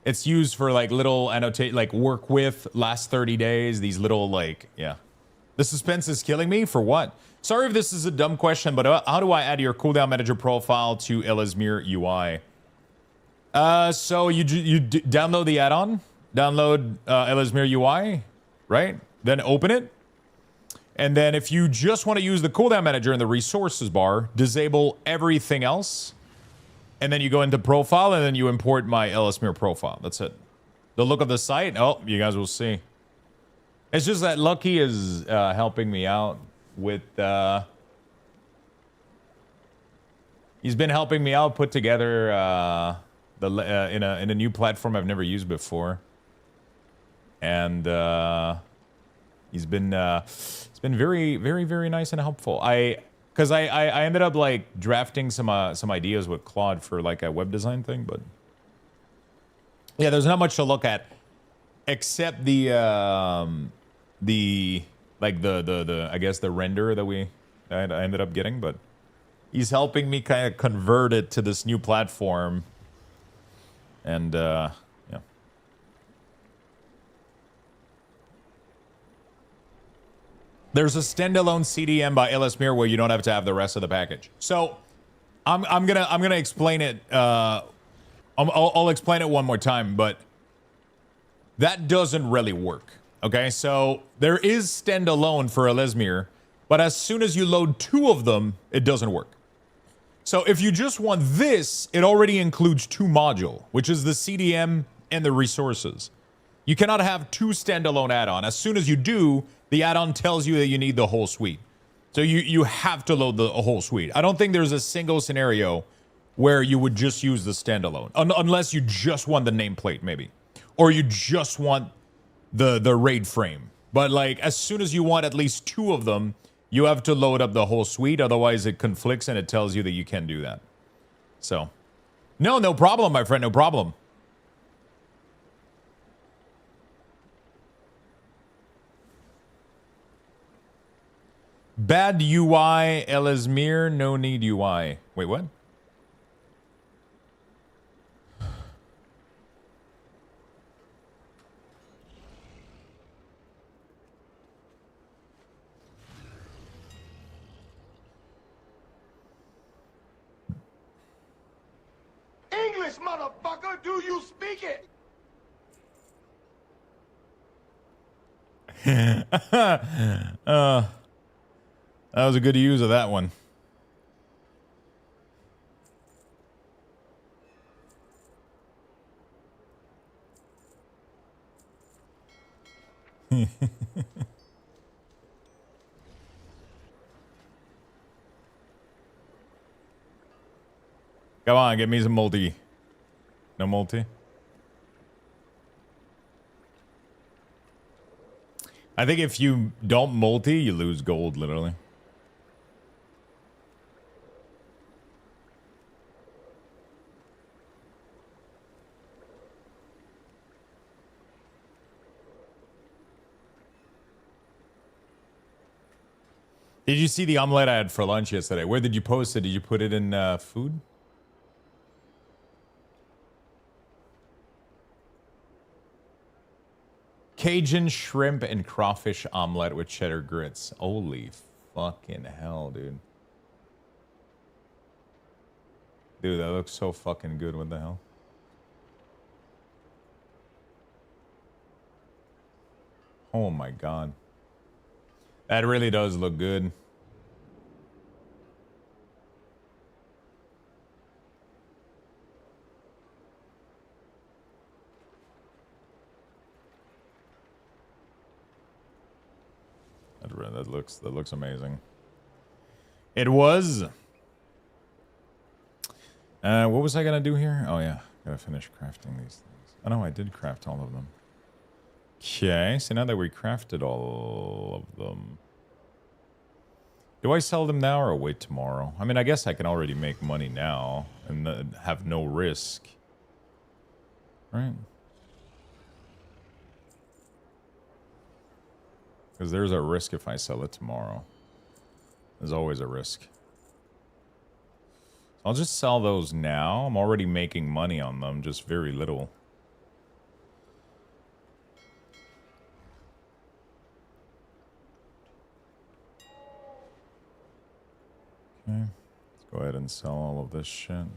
It's used for like little annotate, like work with last 30 days. These little like, yeah. The suspense is killing me. For what? Sorry if this is a dumb question, but how do I add your Cooldown Manager profile to Ellesmere UI? So you download the add-on, download Ellesmere UI, right? Then open it. And then if you just want to use the Cooldown Manager in the resources bar, disable everything else. And then you go into profile and then you import my Ellesmere profile. That's it. The look of the site, oh, you guys will see. It's just that Lucky is helping me out with. He's been helping me out put together in a new platform I've never used before, and it's been very very nice and helpful. Because I ended up like drafting some ideas with Claude for like a web design thing, but yeah, there's not much to look at except the I guess the render that I ended up getting, but he's helping me kind of convert it to this new platform, and yeah. There's a standalone CDM by Ellesmere where you don't have to have the rest of the package. So I'm gonna explain it. I'll explain it one more time, but that doesn't really work. Okay, so there is standalone for Ellesmere, but as soon as you load 2 of them, it doesn't work. So if you just want this, it already includes 2 modules, which is the CDM and the resources. You cannot have 2 standalone add-on. As soon as you do, the add-on tells you that you need the whole suite. So you have to load the whole suite. I don't think there's a single scenario where you would just use the standalone, unless you just want the nameplate, maybe, or you just want the raid frame. But like as soon as you want at least 2 of them, you have to load up the whole suite. Otherwise it conflicts and it tells you that you can't do that. So no problem, my friend, no problem. Bad UI, Ellesmere, no need UI. Wait, what? English, motherfucker, do you speak it? That was a good use of that one. Come on, get me some multi. No multi? I think if you don't multi, you lose gold, literally. Did you see the omelet I had for lunch yesterday? Where did you post it? Did you put it in food? Cajun shrimp and crawfish omelet with cheddar grits. Holy fucking hell, dude. Dude, that looks so fucking good. What the hell? Oh my god. That really does look good. That looks amazing. It was. What was I gonna do here? Oh yeah, gotta finish crafting these things. Oh no, I did craft all of them. Okay, so now that we crafted all of them, do I sell them now or wait tomorrow? I mean, I guess I can already make money now and have no risk, right? Because there's a risk if I sell it tomorrow. There's always a risk. I'll just sell those now. I'm already making money on them, just very little. Okay, let's go ahead and sell all of this shit.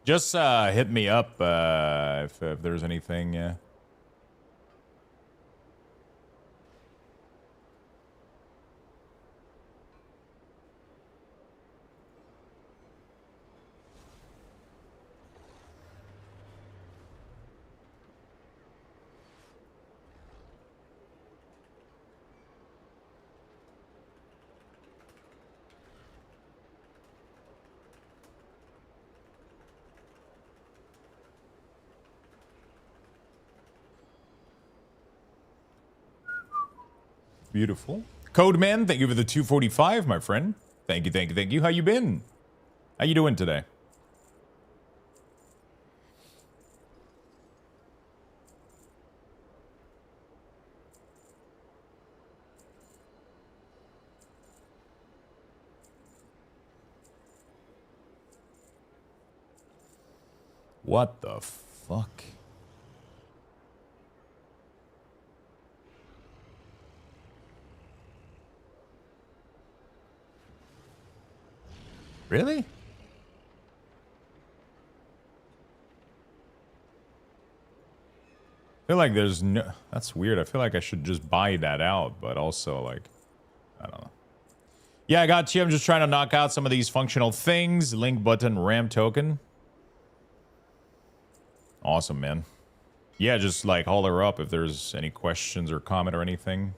Just hit me up if there's anything. Beautiful. Codeman, thank you for the 245, my friend. Thank you, thank you, thank you. How you been? How you doing today? What the fuck? Really? I feel like there's no... That's weird. I feel like I should just buy that out, but also, like... I don't know. Yeah, I got you. I'm just trying to knock out some of these functional things. Link button, RAM token. Awesome, man. Yeah, just, like, holler up if there's any questions or comment or anything.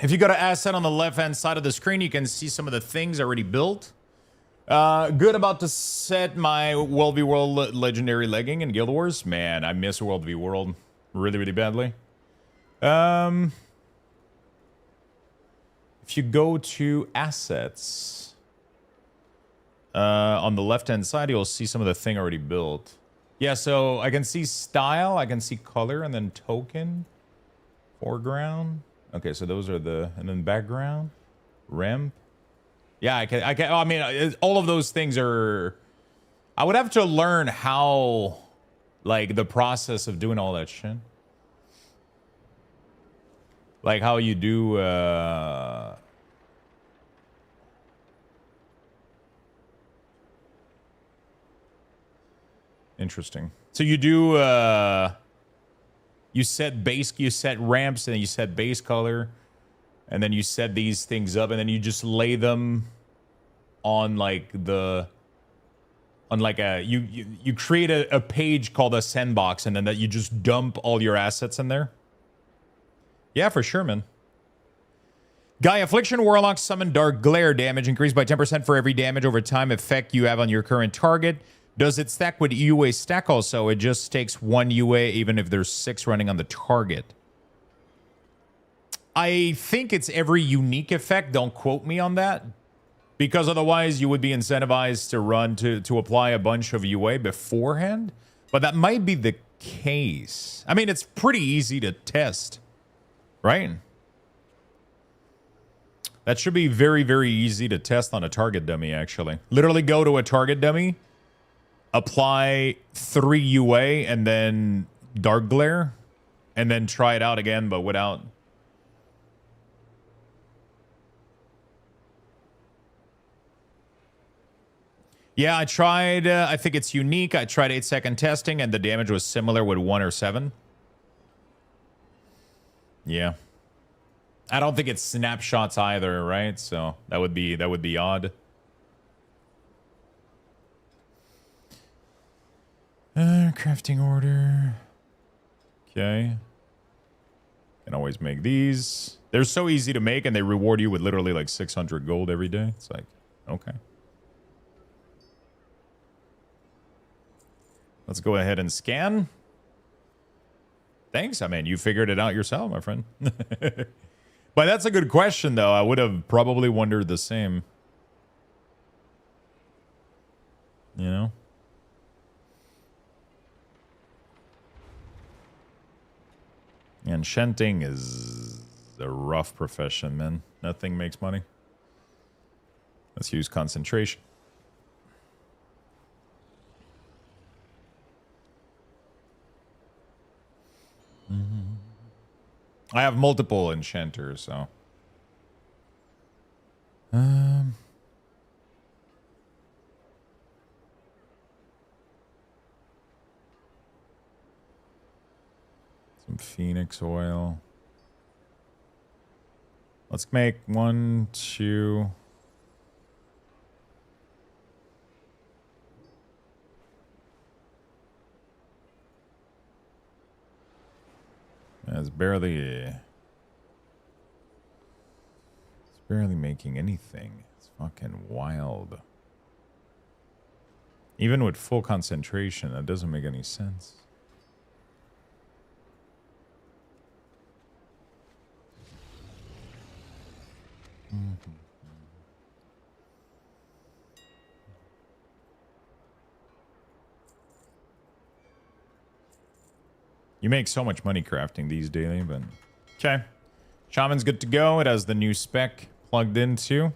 If you go to asset on the left-hand side of the screen, you can see some of the things already built. Good about to set my World v World Legendary Legging in Guild Wars. Man, I miss World v World really, really badly. If you go to assets, on the left-hand side, you'll see some of the thing already built. Yeah, so I can see style, I can see color, and then token, foreground. Okay, so those are the, and then background, ramp. Yeah, I mean, all of those things are, I would have to learn how, like, the process of doing all that shit. Like how you do, interesting. So you do, you set ramps, and then you set base color, and then you set these things up, and then you just lay them on like the, on like a, you create a page called a sandbox, and then that you just dump all your assets in there. Yeah, for sure, man. Guy, Affliction Warlock summon Dark Glare damage increased by 10% for every damage over time effect you have on your current target. Does it stack with UA stack also? It just takes 1 UA even if there's 6 running on the target. I think it's every unique effect. Don't quote me on that. Because otherwise you would be incentivized to run to apply a bunch of UA beforehand. But that might be the case. I mean, it's pretty easy to test. Right? That should be very, very easy to test on a target dummy, actually. Literally go to a target dummy, apply 3 UA, and then Dark Glare, and then try it out again, but without... Yeah, I tried, I think it's unique. I tried 8-second testing, and the damage was similar with 1 or 7. Yeah. I don't think it's snapshots either, right? So that would be odd. Crafting order. Okay. Can always make these. They're so easy to make, and they reward you with literally like 600 gold every day. It's like, okay. Let's go ahead and scan. Thanks. I mean, you figured it out yourself, my friend. But that's a good question, though. I would have probably wondered the same. You know? Enchanting is a rough profession, man. Nothing makes money. Let's use concentration. I have multiple enchanters, so. Some Phoenix oil. Let's make 1, 2. It's barely making anything. It's fucking wild. Even with full concentration, that doesn't make any sense. You make so much money crafting these daily, but... Okay. Shaman's good to go. It has the new spec plugged into.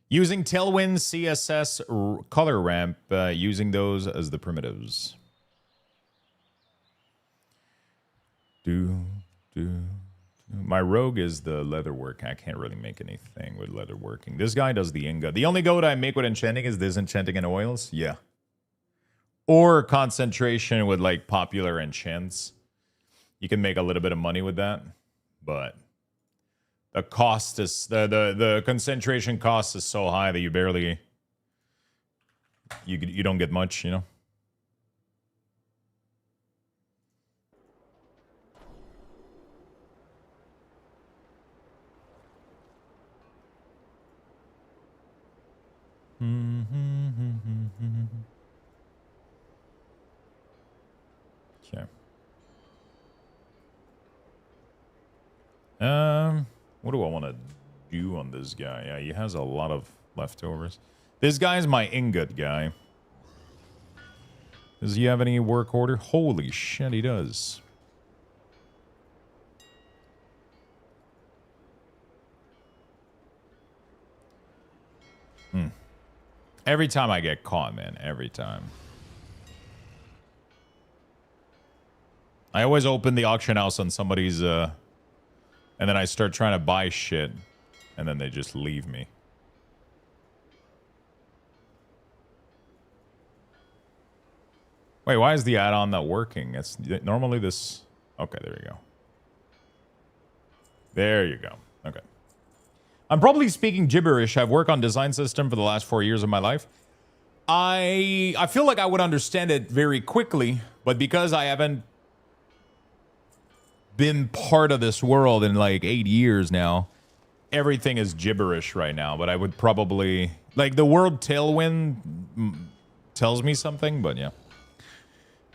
Using Tailwind CSS color ramp, using those as the primitives. My rogue is the leatherwork. I can't really make anything with leatherworking. This guy does the ingot. The only gold I make with enchanting is disenchanting and oils. Yeah. Or concentration with like popular enchants. You can make a little bit of money with that, but the cost is the concentration cost is so high that you barely you don't get much, you know. Okay. What do I want to do on this guy? Yeah, he has a lot of leftovers. This guy's my ingot guy. Does he have any work order? Holy shit, he does. Every time I get caught, man. Every time. I always open the auction house on somebody's, and then I start trying to buy shit, and then they just leave me. Wait, why is the add-on not working? It's normally this... Okay, there you go. There you go. Okay. I'm probably speaking gibberish. I've worked on design system for the last 4 years of my life. I feel like I would understand it very quickly, but because I haven't been part of this world in like 8 years now, everything is gibberish right now. But I would probably... Like, the word tailwind tells me something, but yeah.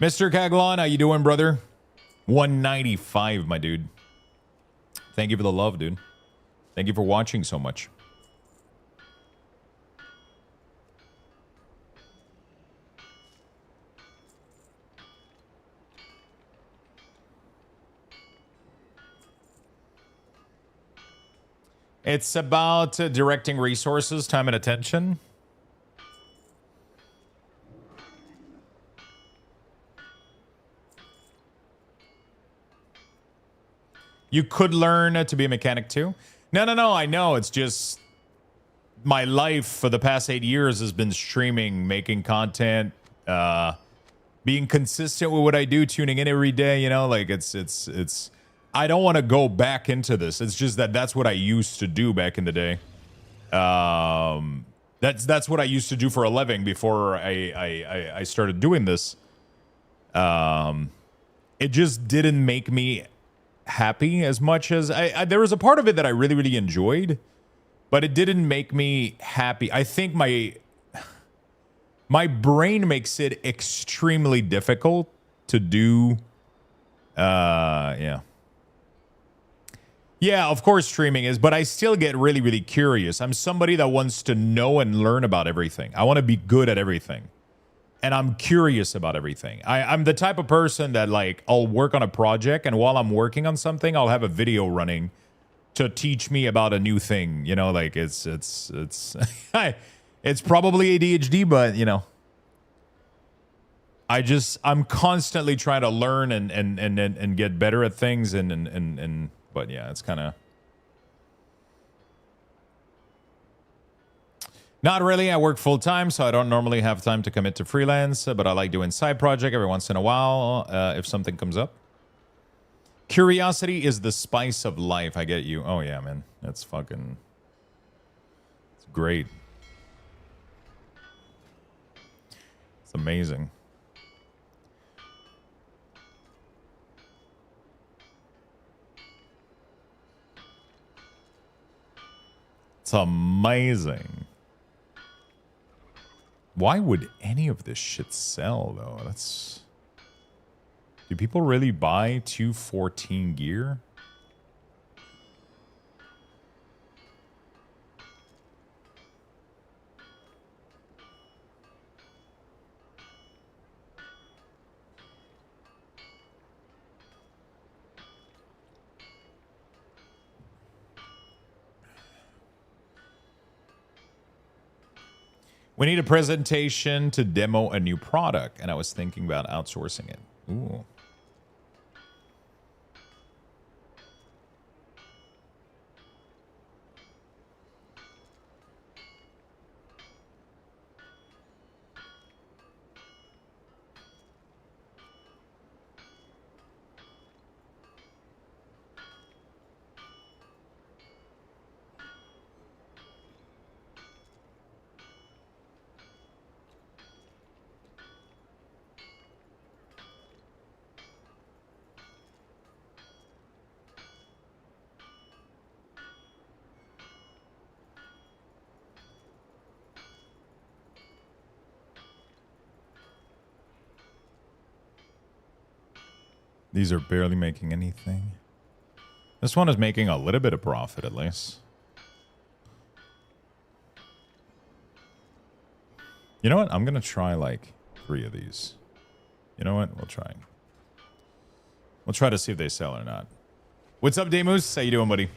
Mr. Kaglon, how you doing, brother? 195, my dude. Thank you for the love, dude. Thank you for watching so much. It's about directing resources, time, and attention. You could learn to be a mechanic too. No. I know. It's just my life for the past 8 years has been streaming, making content, being consistent with what I do, tuning in every day. You know, like it's. I don't want to go back into this. It's just that that's what I used to do back in the day. That's what I used to do for a living before I started doing this. It just didn't make me happy as much as there was a part of it that I really enjoyed, but it didn't make me happy. I think my brain makes it extremely difficult to do. Yeah, of course streaming is, but I still get really curious. I'm somebody that wants to know and learn about everything. I want to be good at everything. And I'm curious about everything. I'm the type of person that, like, I'll work on a project, and while I'm working on something, I'll have a video running to teach me about a new thing. You know, like it's it's probably ADHD, but you know, I'm constantly trying to learn and get better at things and but yeah, it's kind of not really. I work full time, so I don't normally have time to commit to freelance, but I like doing side project every once in a while if something comes up. Curiosity is the spice of life. I get you. Oh yeah, man. That's fucking... It's great. It's amazing. It's amazing. Why would any of this shit sell, though? That's... Do people really buy 214 gear? We need a presentation to demo a new product, and I was thinking about outsourcing it. Ooh. These are barely making anything. This one is making a little bit of profit, at least. You know what? I'm going to try, like, 3 of these. You know what? We'll try. We'll try to see if they sell or not. What's up, Damoose? How you doing, buddy?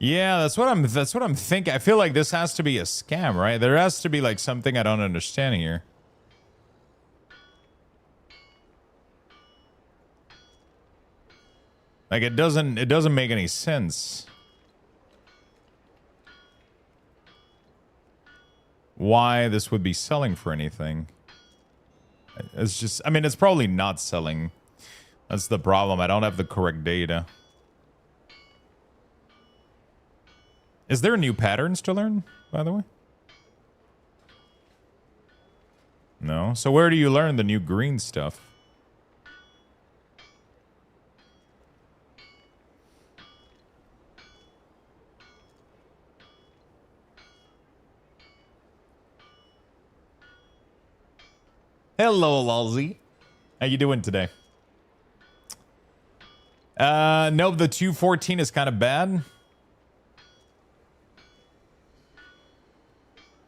Yeah, that's what I'm thinking. I feel like this has to be a scam, right? There has to be like something I don't understand here. Like it doesn't make any sense. Why this would be selling for anything? It's just, I mean, it's probably not selling. That's the problem. I don't have the correct data. Is there new patterns to learn, by the way? No. So where do you learn the new green stuff? Hello, Lalzi. How you doing today? No, the 214 is kind of bad.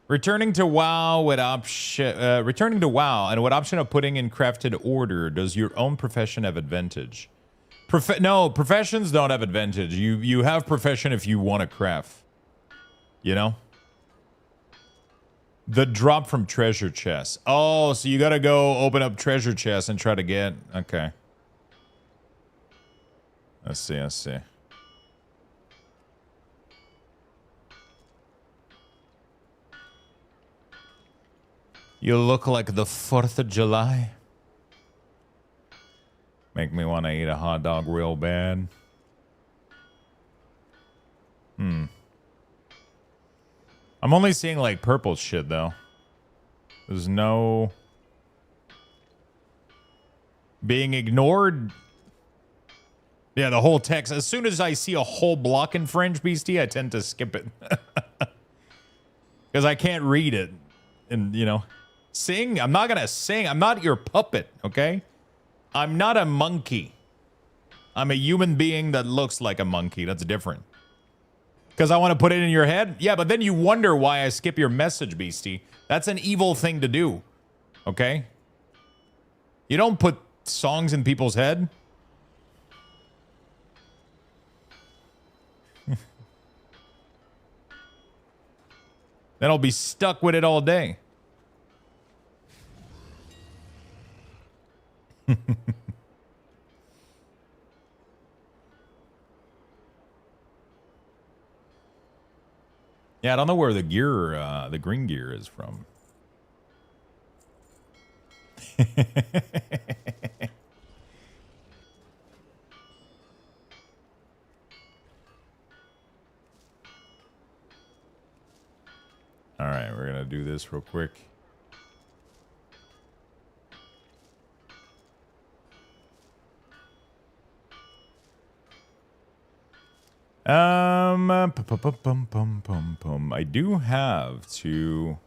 Returning to WoW with option. Returning to WoW and with option of putting in crafted order. Does your own profession have advantage? No, professions don't have advantage. You have profession if you want to craft. You know? The drop from treasure chest. Oh, so you gotta go open up treasure chest and try to get... Okay. Let's see, let's see. You look like the 4th of July. Make me want to eat a hot dog real bad. I'm only seeing like purple shit though. There's no being ignored. Yeah, the whole text. As soon as I see a whole block in French, Beastie, I tend to skip it. Because I can't read it. And, you know, sing. I'm not going to sing. I'm not your puppet, okay? I'm not a monkey. I'm a human being that looks like a monkey. That's different. Because I want to put it in your head? Yeah, but then you wonder why I skip your message, Beastie. That's an evil thing to do. Okay? You don't put songs in people's head. Then I'll be stuck with it all day. Yeah, I don't know where the gear, the green gear is from. All right, we're gonna do this real quick. I do have to.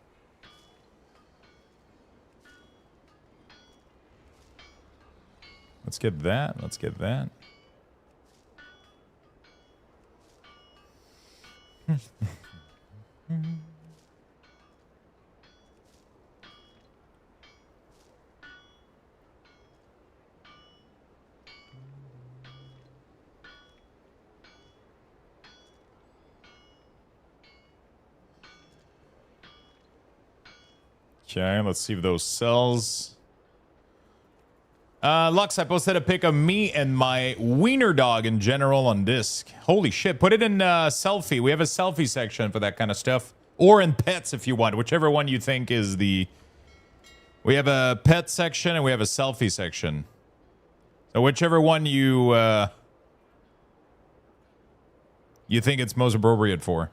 Let's get that. Let's get that. Okay, let's see if those sells. Lux, I posted a pic of me and my wiener dog in general on disc. Holy shit, put it in selfie. We have a selfie section for that kind of stuff. Or in pets if you want, whichever one you think is the... We have a pet section and we have a selfie section. So whichever one you think it's most appropriate for.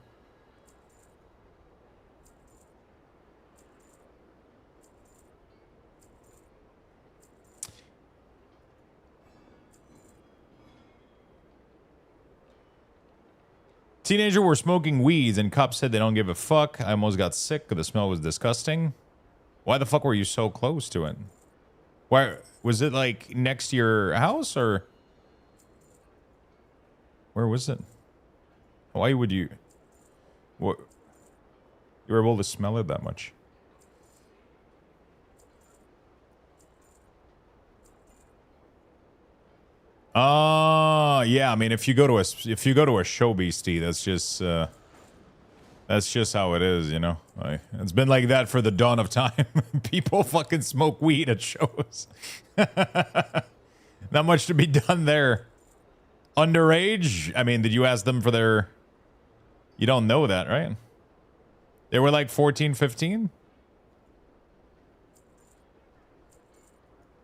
Teenager were smoking weeds and cops said they don't give a fuck. I almost got sick because the smell was disgusting. Why the fuck were you so close to it? Why was it like next to your house or where was it? Why would you? What? You were able to smell it that much? Yeah. I mean, if you go to a show, Beastie, that's just how it is, you know. Like, it's been like that for the dawn of time. People fucking smoke weed at shows. Not much to be done there. Underage? I mean, did you ask them for their... You don't know that, right? They were like 14, 15?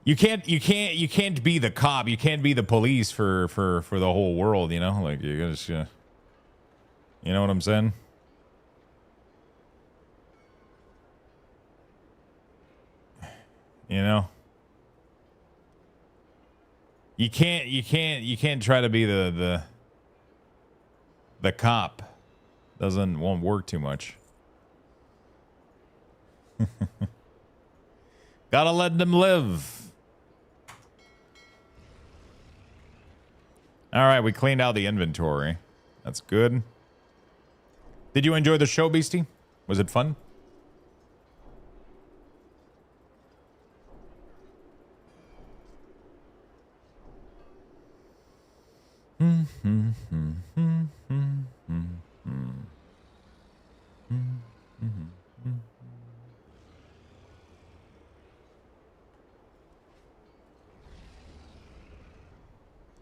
You can't be the cop. You can't be the police for the whole world, you know? Like, you just, you know what I'm saying? You know? You can't try to be the cop. Won't work too much. Gotta let them live. All right, we cleaned out the inventory. That's good. Did you enjoy the show, Beastie? Was it fun?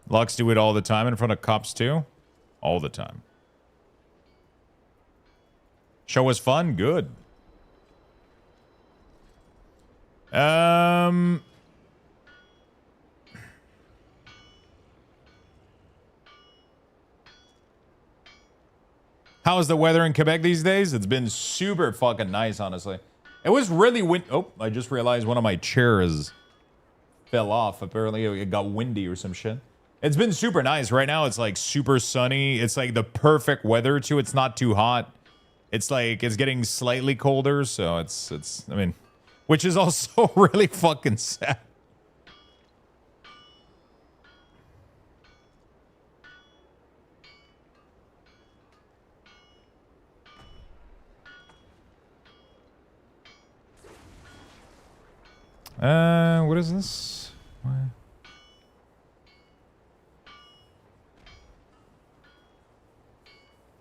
Locks do it all the time in front of cops too? All the time. Show was fun? Good. How is the weather in Quebec these days? It's been super fucking nice, honestly. It was really oh, I just realized one of my chairs fell off. Apparently it got windy or some shit. It's been super nice. Right now it's like super sunny. It's like the perfect weather too. It's not too hot. It's like it's getting slightly colder, so it's I mean, which is also really fucking sad. What is this? What?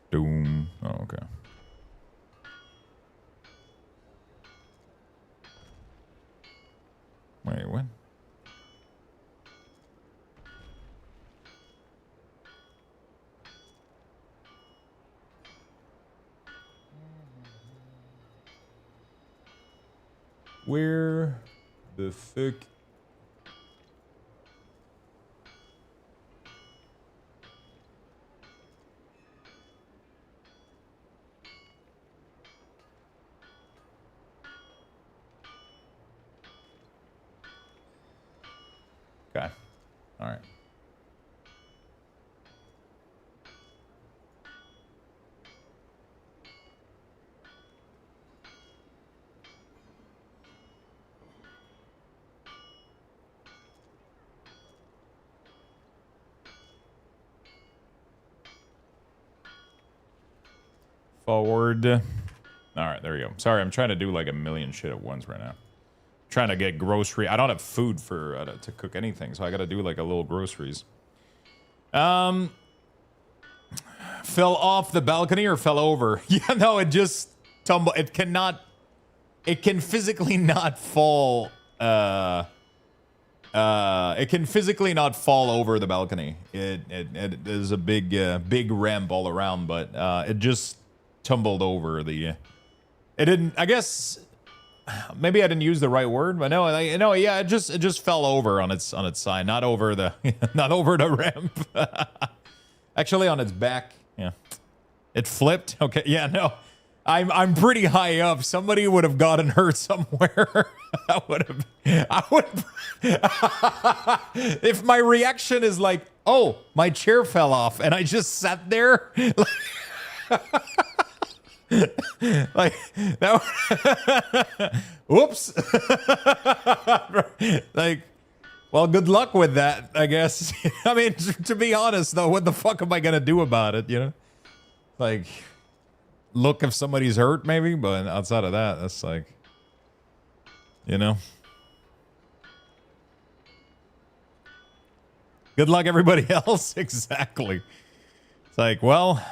Doom. Oh, okay. Wait, what? Where the fuck? Okay. All right. Forward. All right, there we go. Sorry, I'm trying to do like a million shit at once right now. Trying to get grocery. I don't have food for to cook anything, so I got to do like a little groceries. Fell off the balcony or fell over? Yeah, no, it just tumbled. It cannot. It can physically not fall. It can physically not fall over the balcony. It is a big ramp all around, but it just tumbled over the. It didn't. I guess. Maybe I didn't use the right word, but no, yeah, it just fell over on its side, not over the not over the ramp. Actually, on its back. Yeah, it flipped. Okay, yeah, no, I'm pretty high up. Somebody would have gotten hurt somewhere. I would. If my reaction is like, oh, my chair fell off, and I just sat there. Like that. Whoops. Like, well, good luck with that, I guess. I mean, to be honest, though, what the fuck am I gonna do about it? You know, like, look if somebody's hurt, maybe. But outside of that, that's like, you know. Good luck, everybody else. Exactly. It's like, well,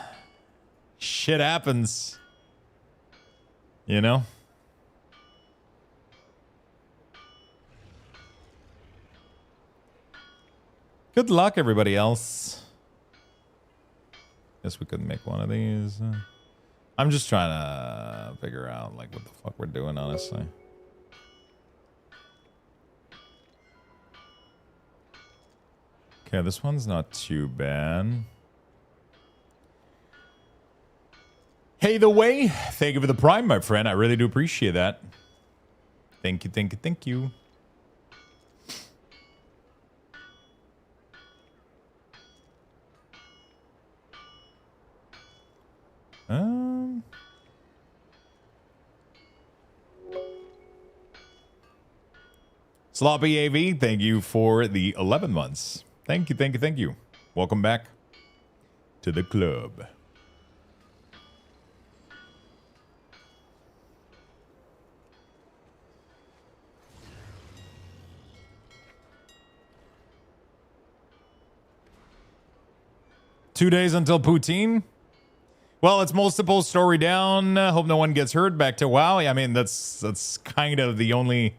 shit happens. You know? Good luck, everybody else. Guess we could make one of these. I'm just trying to figure out, like, what the fuck we're doing, honestly. Okay, this one's not too bad. Hey, the way. Thank you for the prime, my friend. I really do appreciate that. Thank you, thank you, thank you. Sloppy AV, thank you for the 11 months. Thank you, thank you, thank you. Welcome back to the club. 2 days until poutine. Well, it's multiple story down. Hope no one gets hurt. Back to WoW. I mean, that's kind of the only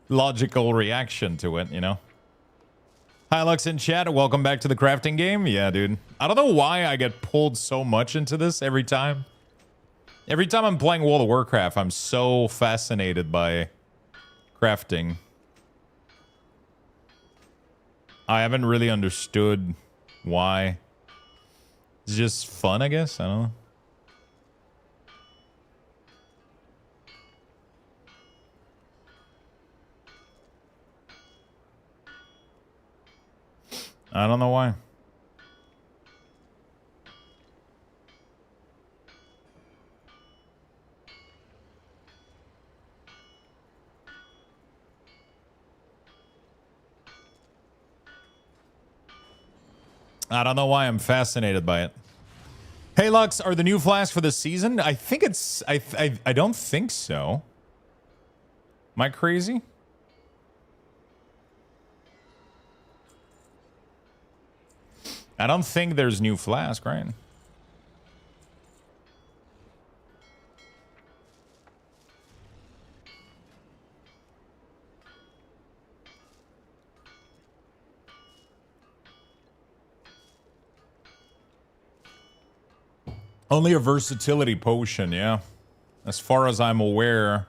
logical reaction to it, you know? Hi, Lux in chat. Welcome back to the crafting game. Yeah, dude. I don't know why I get pulled so much into this every time. Every time I'm playing World of Warcraft, I'm so fascinated by crafting. I haven't really understood why. It's just fun, I guess. I don't know. I don't know why. I don't know why I'm fascinated by it. Hey, Lux, are the new flasks for the season? I think it's... I don't think so. Am I crazy? I don't think there's new flask, right? Only a versatility potion, yeah. As far as I'm aware.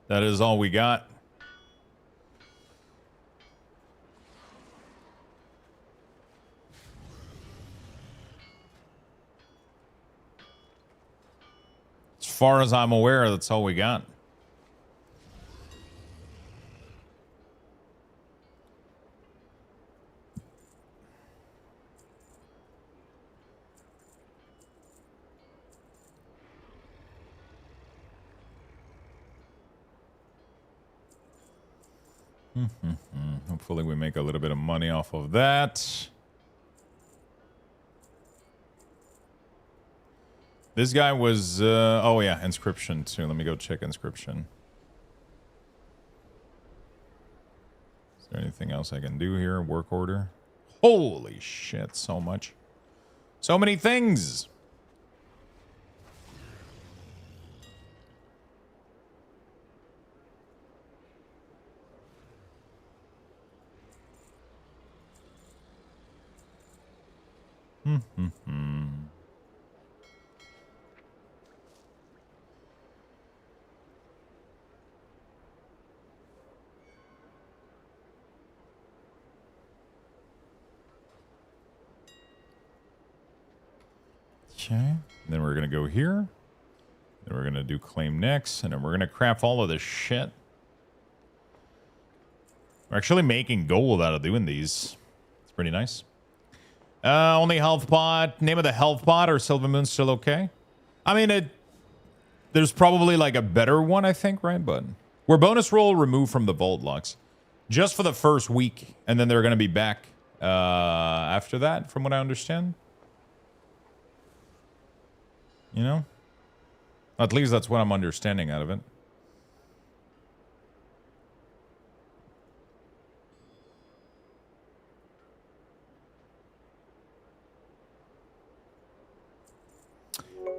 That is all we got. As far as I'm aware, that's all we got. Hopefully we make a little bit of money off of that. This guy was, oh yeah, inscription too. Let me go check inscription. Is there anything else I can do here? Work order. Holy shit, so much. So many things. Okay, then we're gonna go here. Then we're gonna do claim next, and then we're gonna craft all of this shit. We're actually making gold out of doing these. It's pretty nice. Only health pot. Name of the health pot or Silver Moon still okay? I mean, there's probably like a better one, I think, right? But we're bonus roll removed from the vault, Lux, just for the first week, and then they're gonna be back after that, from what I understand. You know? At least that's what I'm understanding out of it.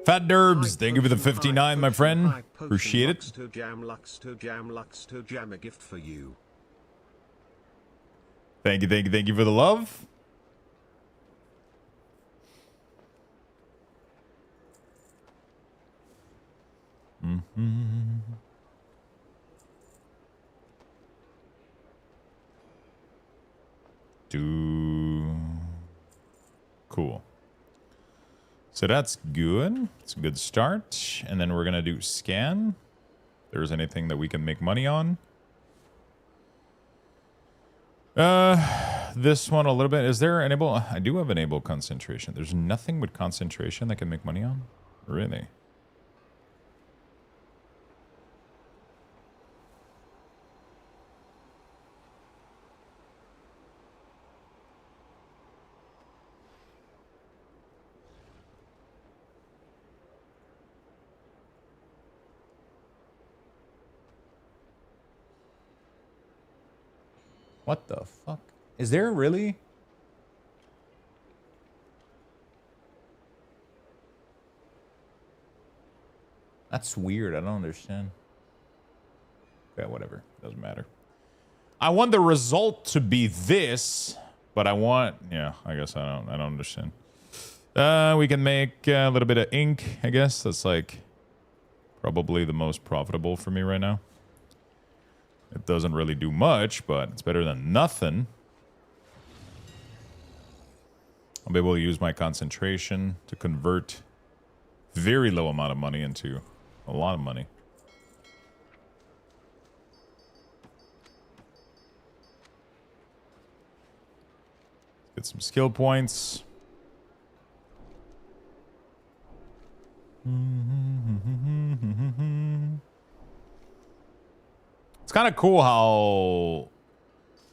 Fat Derbs, thank you for the 59, my friend. Appreciate it. Lux to jam, a gift for you. Thank you for the love. Cool. So that's good. It's a good start. And then we're gonna do scan. If there's anything that we can make money on. This one a little bit. Is there enable? I do have enable concentration. There's nothing with concentration that can make money on? Really? What the fuck? Is there really? That's weird. I don't understand. Okay, whatever. Doesn't matter. I want the result to be this, but I want... Yeah, I guess I don't understand. We can make a little bit of ink, I guess. That's like probably the most profitable for me right now. It doesn't really do much, but it's better than nothing. I'll be able to use my concentration to convert very low amount of money into a lot of money. Get some skill points. It's kind of cool how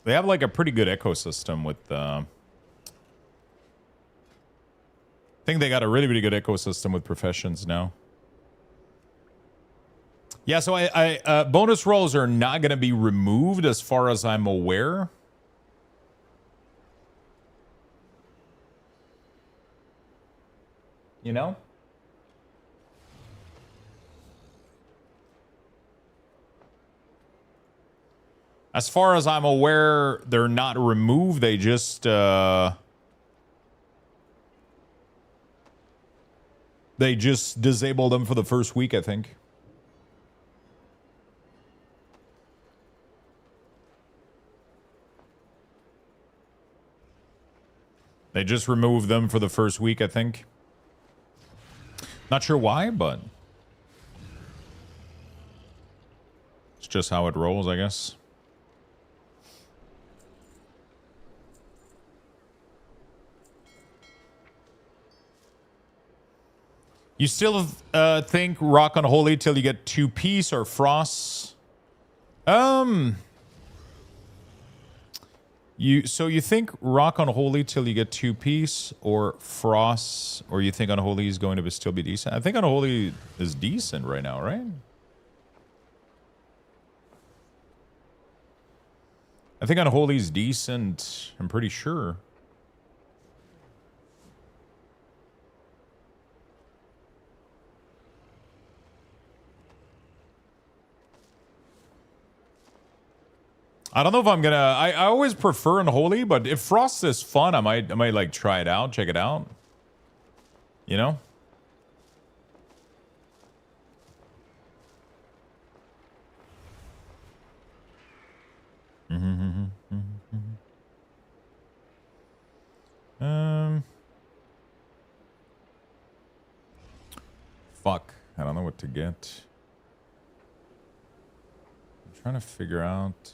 they have like a pretty good ecosystem with I think they got a really, really good ecosystem with professions now. Yeah, so bonus rolls are not going to be removed as far as I'm aware. You know? As far as I'm aware, they're not removed. They just disable them for the first week, I think. They just removed them for the first week, I think. Not sure why, but it's just how it rolls, I guess. You still think Rock Unholy till you get 2 Peace or Frost? You think Rock Unholy till you get 2 Peace or Frost, or you think Unholy is going to still be decent? I think Unholy is decent right now, right? I think Unholy is decent. I'm pretty sure. I don't know if I'm gonna... I always prefer Unholy, but if Frost is fun, I might like try it out, check it out. You know? Fuck. I don't know what to get. I'm trying to figure out...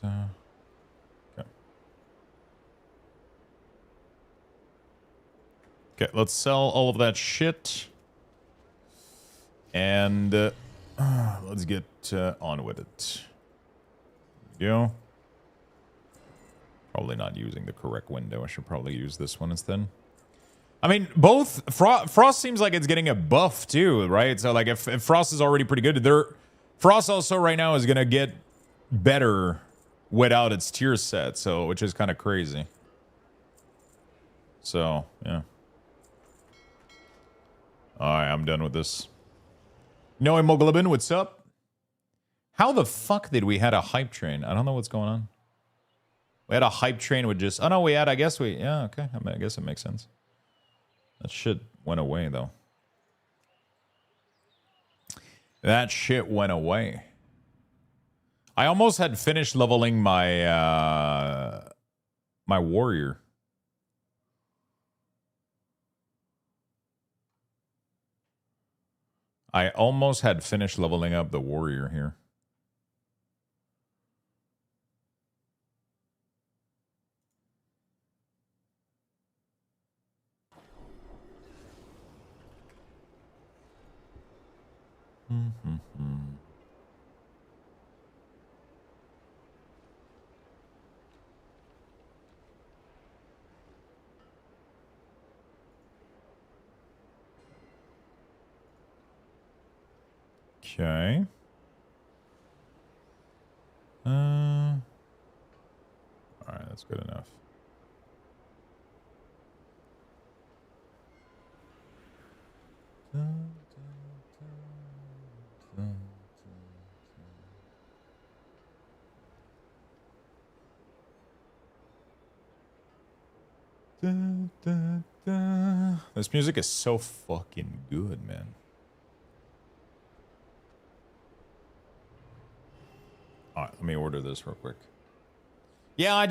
Okay, let's sell all of that shit. And let's get on with it. There we go. Probably not using the correct window. I should probably use this one instead. I mean, both... Frost seems like it's getting a buff too, right? So like if Frost is already pretty good, Frost also right now is going to get better without its tier set, so which is kind of crazy. So, yeah. Alright, I'm done with this. No hemoglobin, what's up? How the fuck did we had a hype train? I don't know what's going on. We had a hype train with just... Oh, no, we had... I guess we... Yeah, okay. I guess it makes sense. That shit went away, though. That shit went away. I almost had finished leveling my... my warrior. I almost had finished leveling up the warrior here. Okay. All right, that's That's good enough. This music is so fucking good, man. All right, let me order this real quick. Yeah, I'm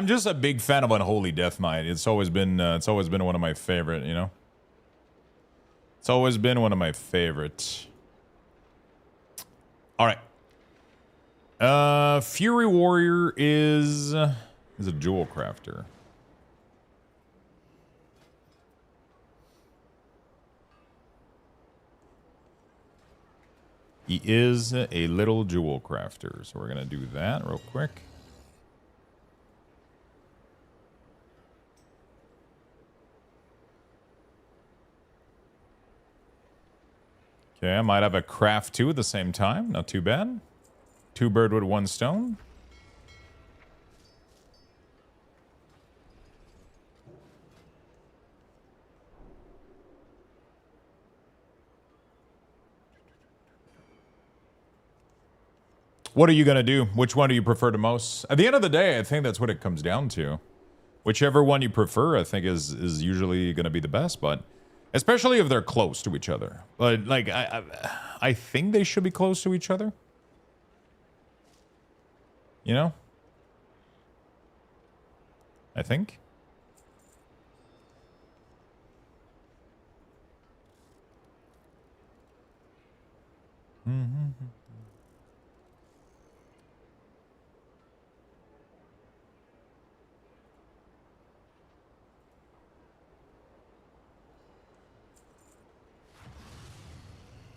just a big fan of Unholy Death Knight. It's always been one of my favorite, you know. It's always been one of my favorites. All right. Fury Warrior is a jewel crafter. He is a little jewel crafter, so we're gonna do that real quick. Okay, I might have a craft two at the same time. Not too bad. 2 birds with 1 stone. What are you going to do? Which one do you prefer the most? At the end of the day, I think that's what it comes down to. Whichever one you prefer, I think is usually going to be the best, but especially if they're close to each other. But like I think they should be close to each other. You know? I think.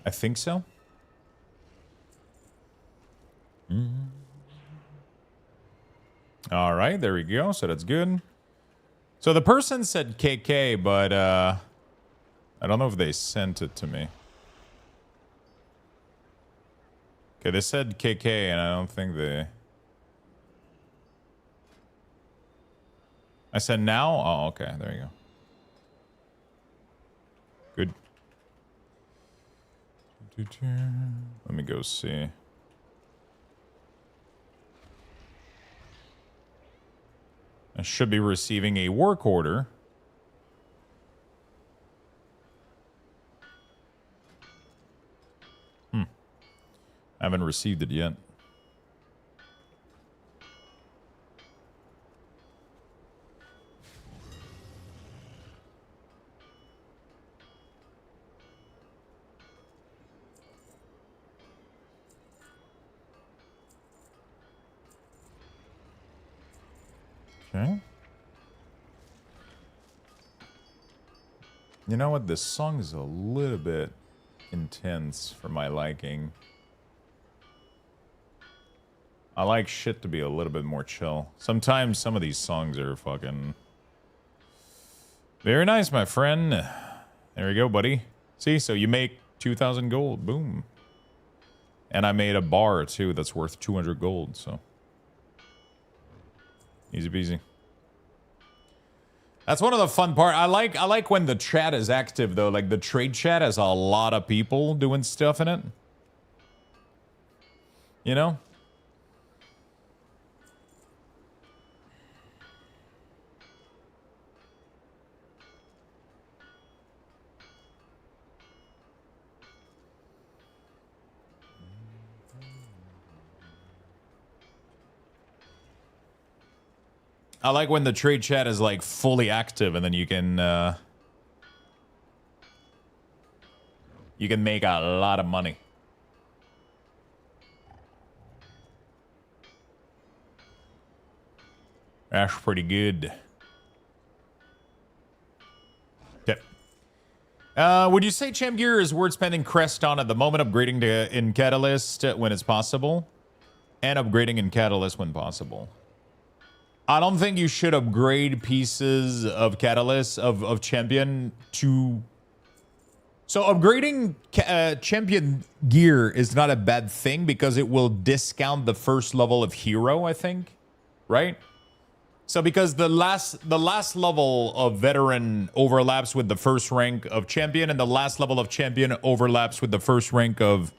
I think so. All right, there we go. So that's good. So the person said KK, but I don't know if they sent it to me. Okay, they said KK, and I don't think they... I said now? Oh, okay. There you go. Good. Let me go see. I should be receiving a work order. I haven't received it yet. Okay. You know what? This song is a little bit intense for my liking. I like shit to be a little bit more chill. Sometimes some of these songs are fucking... Very nice, my friend. There you go, buddy. See, so you make 2,000 gold. Boom. And I made a bar, too, that's worth 200 gold, so... Easy peasy. That's one of the fun part. I like when the chat is active, though. Like, the trade chat has a lot of people doing stuff in it. You know? I like when the trade chat is like fully active, and then you can make a lot of money. That's pretty good. Okay. Would you say Champ Gear is worth spending Crest on at the moment, upgrading to in Catalyst when it's possible, and upgrading in Catalyst when possible? I don't think you should upgrade pieces of Catalyst, of Champion to... So upgrading Champion gear is not a bad thing because it will discount the first level of Hero, I think. Right? So because the last level of veteran overlaps with the first rank of champion, and the last level of champion overlaps with the first rank of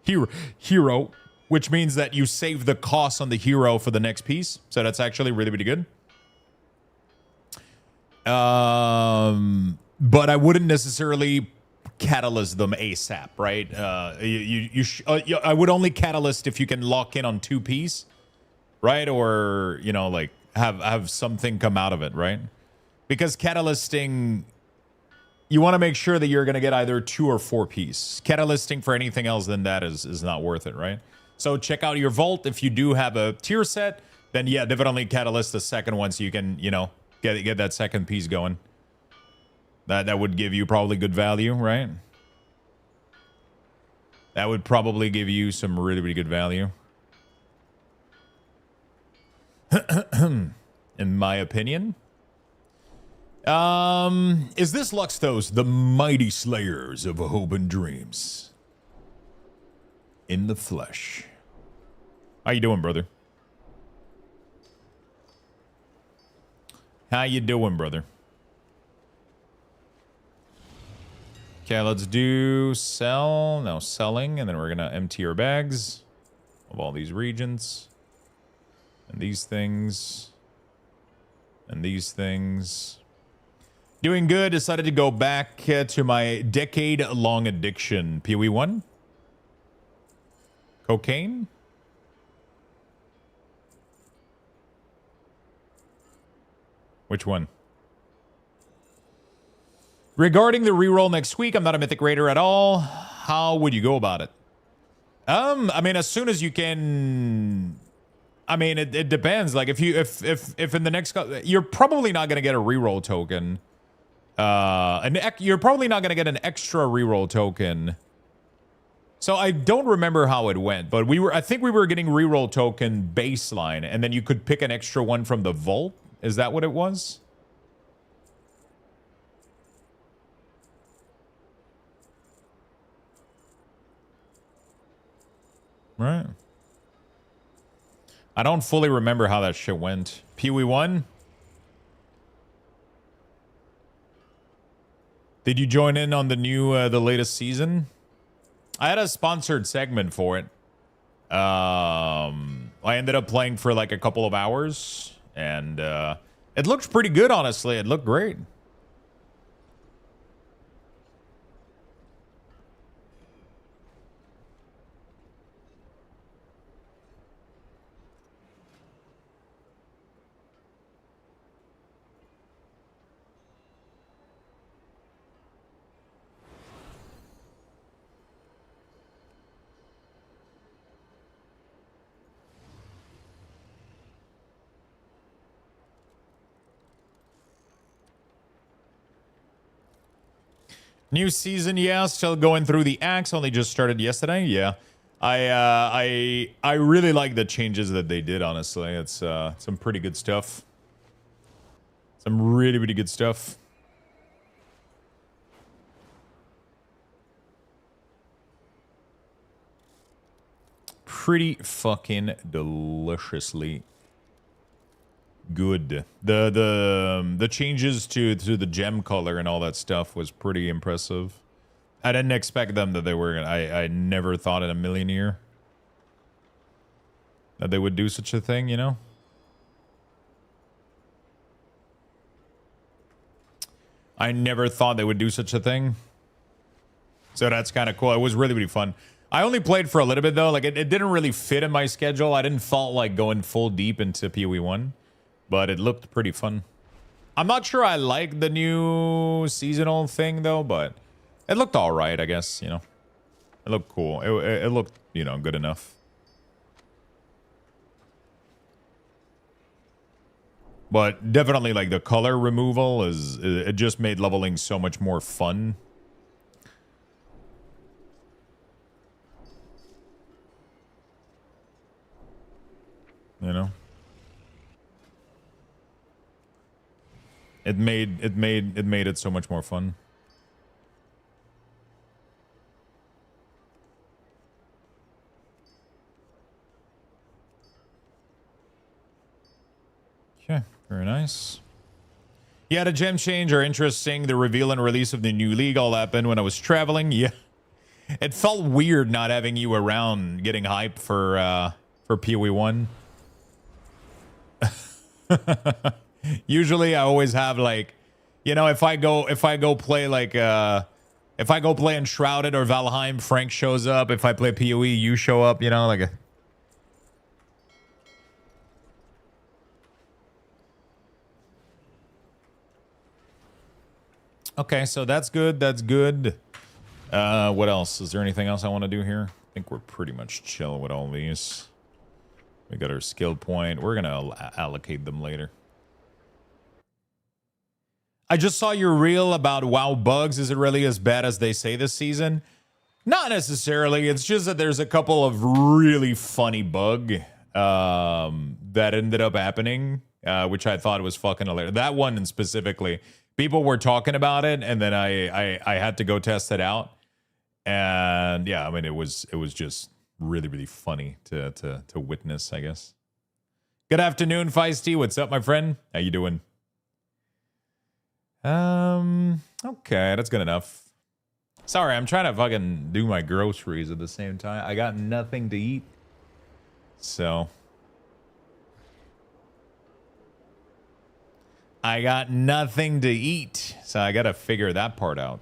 hero, which means that you save the cost on the hero for the next piece. So that's actually really, really good. But I wouldn't necessarily catalyst them ASAP, right? I would only catalyst if you can lock in on 2 piece, right? Or, you know, like have something come out of it, right? Because catalysting, you want to make sure that you're going to get either 2 or 4 piece. Catalysting for anything else than that is not worth it, right? So check out your vault. If you do have a tier set, then yeah, definitely catalyst the second one so you can, you know, get that second piece going. That would give you probably good value, right? That would probably give you some really, really good value. In my opinion. Is this Luxtos, the mighty slayers of hope and dreams? In the flesh. How you doing, brother? How you doing, brother? Okay, let's do sell. No, selling. And then we're going to empty our bags of all these regions. And these things. And these things. Doing good. Decided to go back to my decade-long addiction. PoE 1. Cocaine. Which one? Regarding the reroll next week, I'm not a Mythic Raider at all. How would you go about it? I mean, as soon as you can. I mean, it depends. Like if in the next, you're probably not gonna get a reroll token. You're probably not gonna get an extra reroll token. So I don't remember how it went, but I think we were getting reroll token baseline, and then you could pick an extra one from the vault. Is that what it was? Right. I don't fully remember how that shit went. PoE 1? Did you join in on the new, the latest season? I had a sponsored segment for it. I ended up playing for like a couple of hours, and it looked pretty good, honestly. It looked great. New season, yeah. Still going through the acts. Only just started yesterday. Yeah, I really like the changes that they did. Honestly, it's some pretty good stuff. Some really, really good stuff. Pretty fucking deliciously good. The changes to the gem color and all that stuff was pretty impressive. I didn't expect them that they were gonna, I never thought in a million year that they would do such a thing, you know? I never thought they would do such a thing. So that's kind of cool. It was really, really fun. I only played for a little bit though. Like it didn't really fit in my schedule. I didn't feel like going full deep into PoE 1. But it looked pretty fun. I'm not sure I like the new seasonal thing, though, but it looked all right, I guess, you know. It looked cool. It looked, you know, good enough. But definitely, like, the color removal it just made leveling so much more fun. You know? It made it so much more fun. Okay, Very nice. Yeah, the gem change are interesting. The reveal and release of the new league all happened when I was traveling. Yeah. It felt weird not having you around getting hype for PoE 1. Usually I always have like, you know, if I go play like if I go play Enshrouded or Valheim, Frank shows up. If I play PoE, you show up, you know, like a... Okay, so that's good. That's good. What else? Is there anything else I want to do here? I think we're pretty much chill with all these. We got our skill point. We're going to allocate them later. I just saw your reel about WoW bugs. Is it really as bad as they say this season? Not necessarily. It's just that there's a couple of really funny bug that ended up happening, which I thought was fucking hilarious. That one specifically. People were talking about it, and then I had to go test it out. And yeah, I mean, it was just really, really funny to witness, I guess. Good afternoon, Feisty. What's up, my friend? How you doing? Okay, that's good enough. Sorry, I'm trying to fucking do my groceries at the same time. I got nothing to eat. So I got nothing to eat. So I got to figure that part out.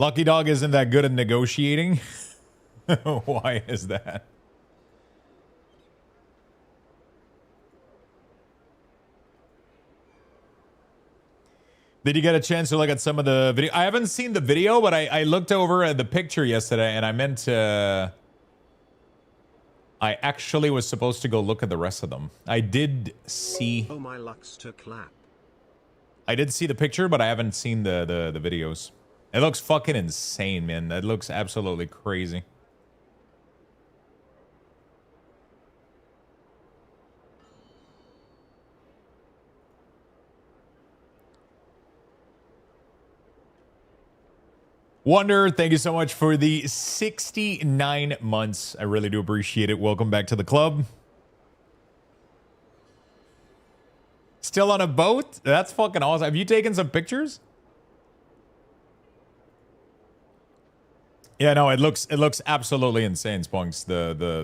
Lucky Dog isn't that good at negotiating. Why is that? Did you get a chance to look at some of the video? I haven't seen the video, but I looked over at the picture yesterday, and I meant to... I actually was supposed to go look at the rest of them. I did see... Oh, my lucks to clap. I did see the picture, but I haven't seen the videos. It looks fucking insane, man. That looks absolutely crazy. Wonder, thank you so much for the 69 months. I really do appreciate it. Welcome back to the club. Still on a boat? That's fucking awesome. Have you taken some pictures? Yeah, no, it looks absolutely insane, Spunks. It's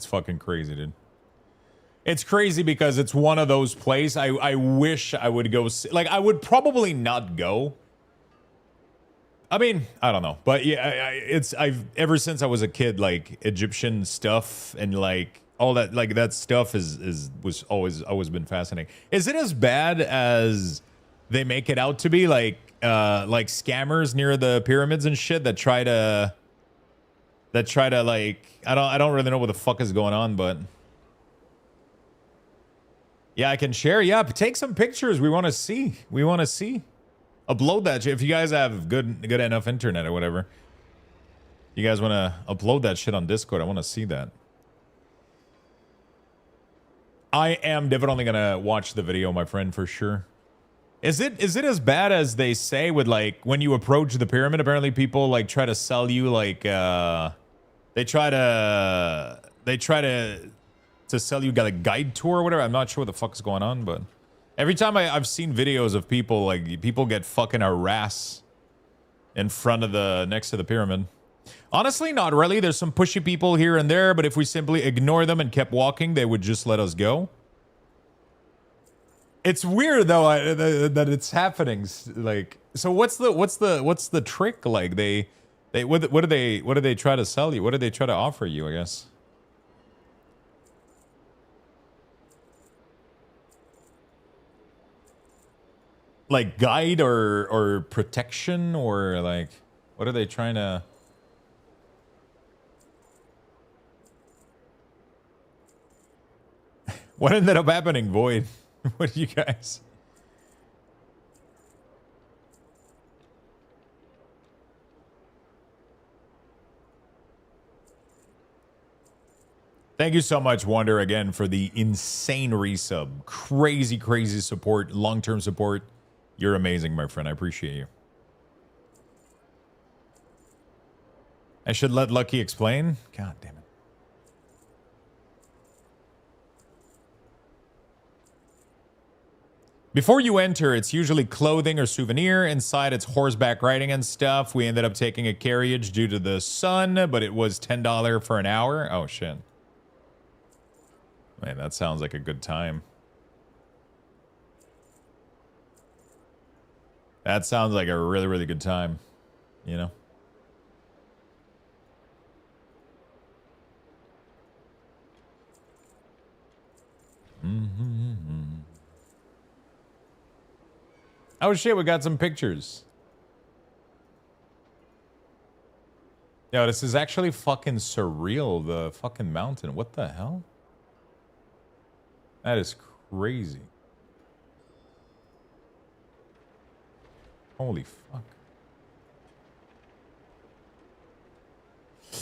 fucking crazy, dude. It's crazy because it's one of those places I wish I would go see. Like, I would probably not go. I mean, I don't know, but yeah, I've ever since I was a kid, like Egyptian stuff and like all that, like that stuff was always been fascinating. Is it as bad as they make it out to be? Like scammers near the pyramids and shit that try to like, I don't really know what the fuck is going on, but yeah, I can share. Yeah, take some pictures. We want to see. Upload that shit. If you guys have good enough internet or whatever, you guys want to upload that shit on Discord. I want to see that. I am definitely gonna watch the video, my friend, for sure. Is it as bad as they say with like when you approach the pyramid? Apparently people like try to sell you like they try to sell you a guide tour or whatever. I'm not sure what the fuck's going on, but every time I've seen videos of people, like people get fucking harassed in front of next to the pyramid. Honestly, not really. There's some pushy people here and there, but if we simply ignore them and kept walking, they would just let us go. It's weird though that it's happening. Like, so what's the trick? Like what do they try to sell you? What do they try to offer you? I guess. Like guide or protection or like what are they trying to? What ended up happening, Void? What do you guys? Thank you so much, Wonder, again, for the insane resub. Crazy, crazy support, long-term support. You're amazing, my friend. I appreciate you. I should let Lucky explain? God damn it. Before you enter, it's usually clothing or souvenir. Inside, it's horseback riding and stuff. We ended up taking a carriage due to the sun, but it was $10 for an hour. Oh, shit. Man, that sounds like a good time. That sounds like a really, really good time. You know? Oh shit, we got some pictures. Yo, this is actually fucking surreal, the fucking mountain. What the hell? That is crazy. Holy fuck.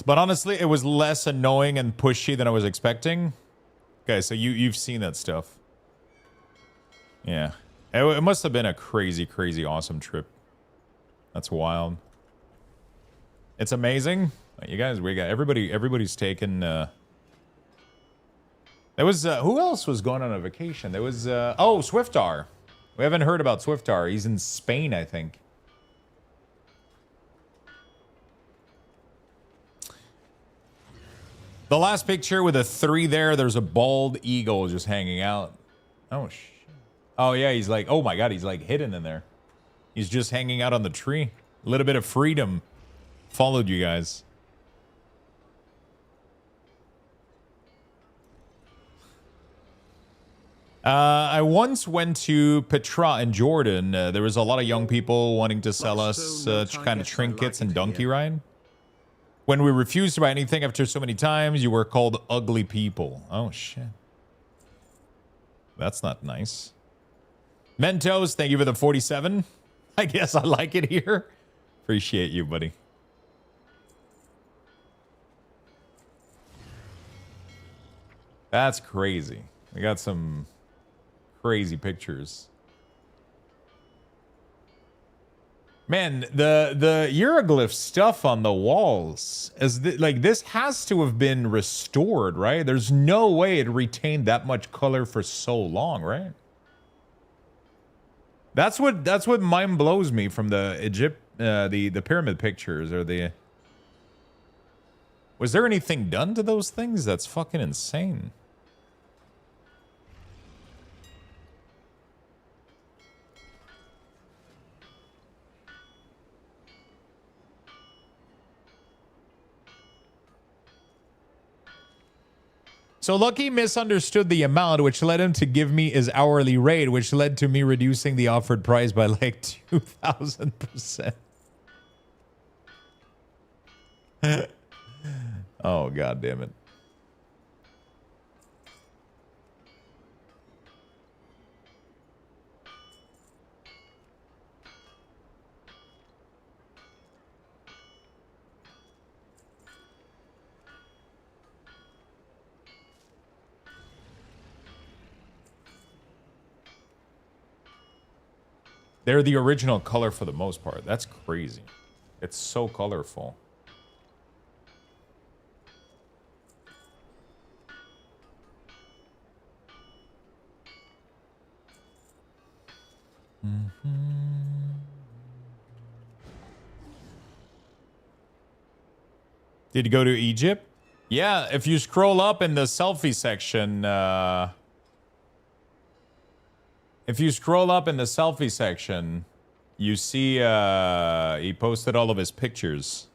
But honestly, it was less annoying and pushy than I was expecting. Okay, so you've seen that stuff. Yeah. It must have been a crazy, crazy awesome trip. That's wild. It's amazing. You guys, we got everybody's taken there was who else was going on a vacation? There was oh, Swiftar. We haven't heard about Swiftar. He's in Spain, I think. The last picture with a 3 there, there's a bald eagle just hanging out. Oh shit. Oh yeah, he's like, oh my god, he's like hidden in there. He's just hanging out on the tree. A little bit of freedom followed you guys. I once went to Petra in Jordan. There was a lot of young people wanting to sell us kind of trinkets and donkey ride. When we refused to buy anything after so many times, you were called ugly people. Oh shit. That's not nice. Mentos, thank you for the 47. I guess I like it here. Appreciate you, buddy. That's crazy. We got some crazy pictures. Man, the hieroglyph stuff on the walls is like this has to have been restored, right? There's no way it retained that much color for so long, right? That's what mind blows me from the the pyramid pictures or the. Was there anything done to those things? That's fucking insane. So Lucky misunderstood the amount, which led him to give me his hourly rate, which led to me reducing the offered price by like 2,000%. Oh, god damn it. They're the original color for the most part. That's crazy. It's so colorful. Did you go to Egypt? Yeah, if you scroll up in the selfie section, if you scroll up in the selfie section, you see he posted all of his pictures.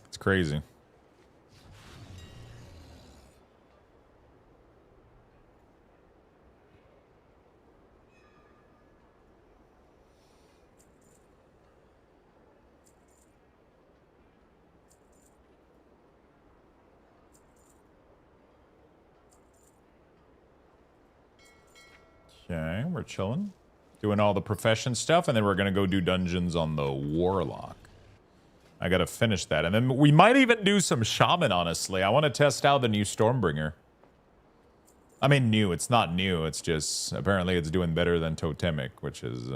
It's crazy. Okay, we're chilling. Doing all the profession stuff, and then we're gonna go do dungeons on the Warlock. I gotta finish that, and then we might even do some Shaman, honestly. I want to test out the new Stormbringer. I mean, new. It's not new. It's just, apparently it's doing better than Totemic, which is,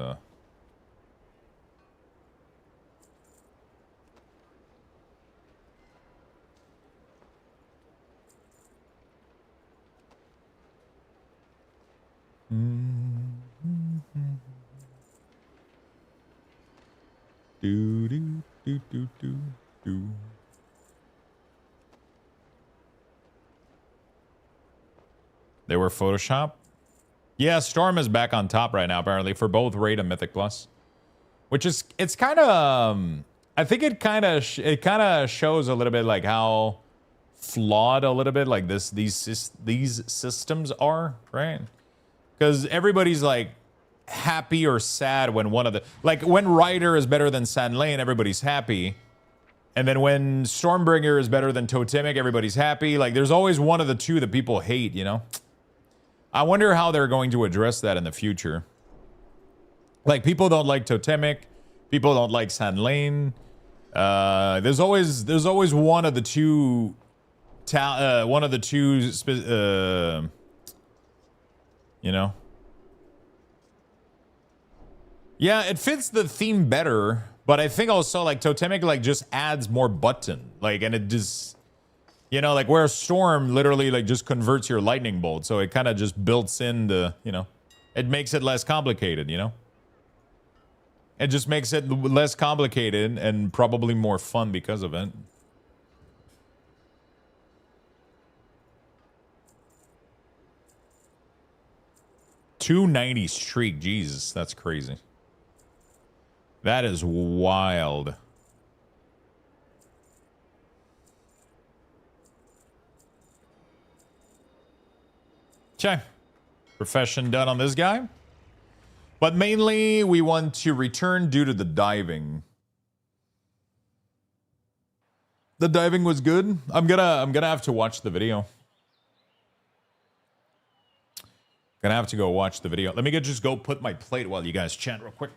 Do, do, do, do, do, do. They were Photoshop? Yeah, Storm is back on top right now, apparently, for both Raid and Mythic Plus. Which is, it's kind of, I think it kind of shows a little bit like how flawed a little bit like these systems are, right? Because everybody's like happy or sad when one of the, like when Rider is better than Sand Lane, everybody's happy. And then when Stormbringer is better than Totemic, everybody's happy. Like there's always one of the two that people hate, you know? I wonder how they're going to address that in the future. Like people don't like Totemic, people don't like Sand Lane. There's always one of the two you know. Yeah, it fits the theme better, but I think also like Totemic like just adds more button, like, and it just, you know, like where Storm literally like just converts your lightning bolt, so it kind of just builds in the, you know, it makes it less complicated, you know. It just makes it less complicated and probably more fun because of it. .290 streak, Jesus, that's crazy. That is wild. Okay. Profession done on this guy. But mainly we want to return due to the diving. The diving was good. I'm gonna have to watch the video. Gonna have to go watch the video. Let me just go put my plate while you guys chat real quick.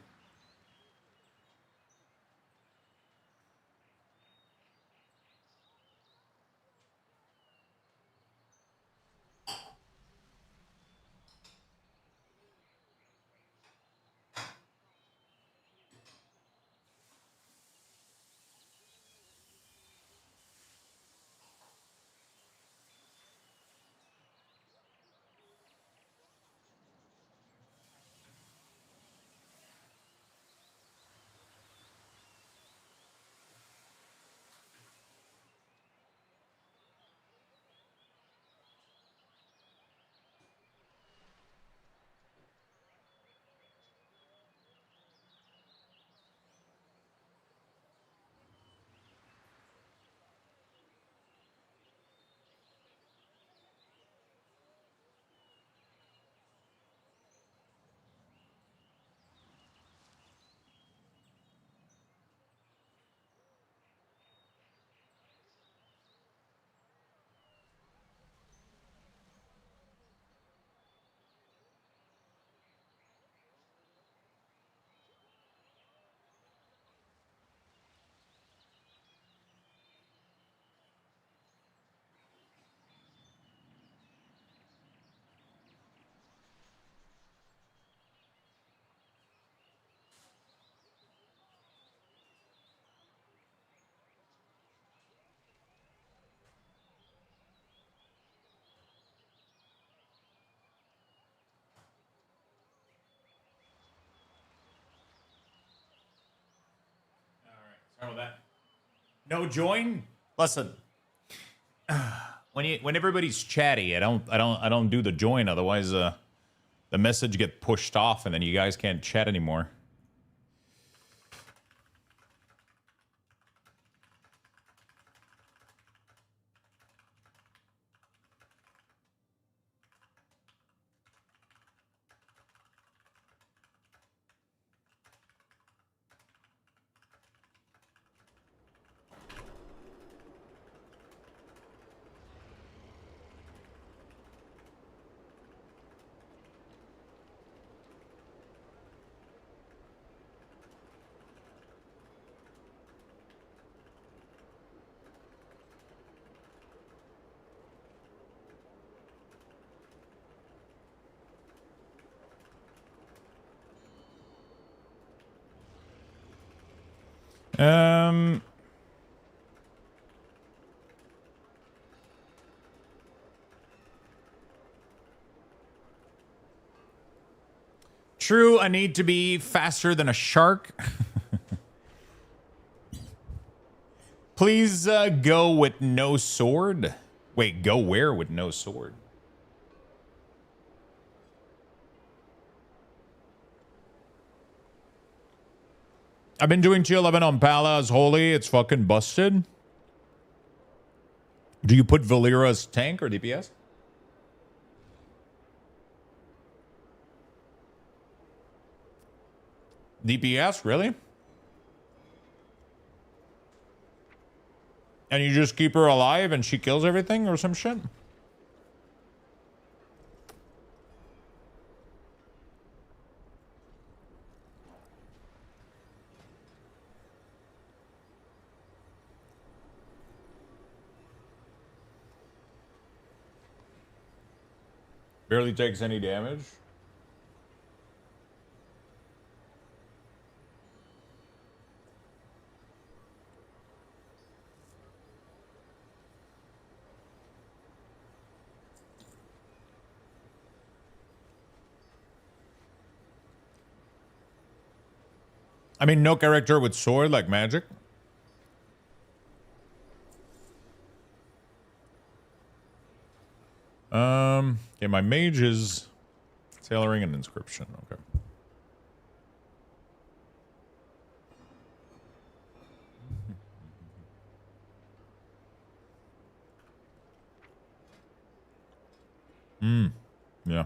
Sorry about that. No join? Listen. When everybody's chatty, I don't do the join, otherwise the message get pushed off and then you guys can't chat anymore. Um. True, I need to be faster than a shark. Please go with no sword. Wait, go where with no sword? I've been doing tier 11 on Pala's Holy. It's fucking busted. Do you put Valera's tank or DPS? DPS, really? And you just keep her alive and she kills everything or some shit? Barely takes any damage. I mean, no character with sword like magic. Okay, my mage is tailoring an inscription. Okay. Yeah.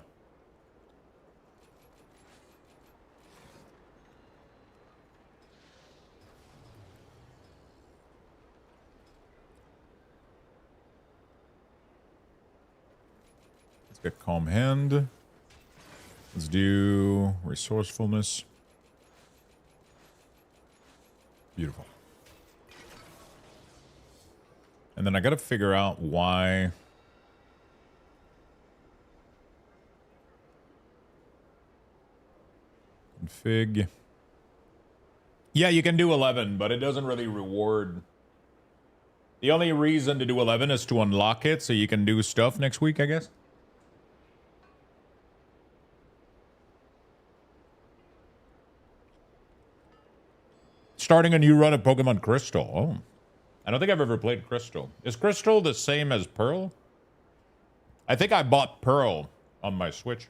Let's get calm hand. Let's do resourcefulness. Beautiful. And then I got to figure out why. Config. Yeah, you can do 11, but it doesn't really reward. The only reason to do 11 is to unlock it so you can do stuff next week, I guess. Starting a new run of Pokemon Crystal. Oh. I don't think I've ever played Crystal. Is Crystal the same as Pearl? I think I bought Pearl on my Switch.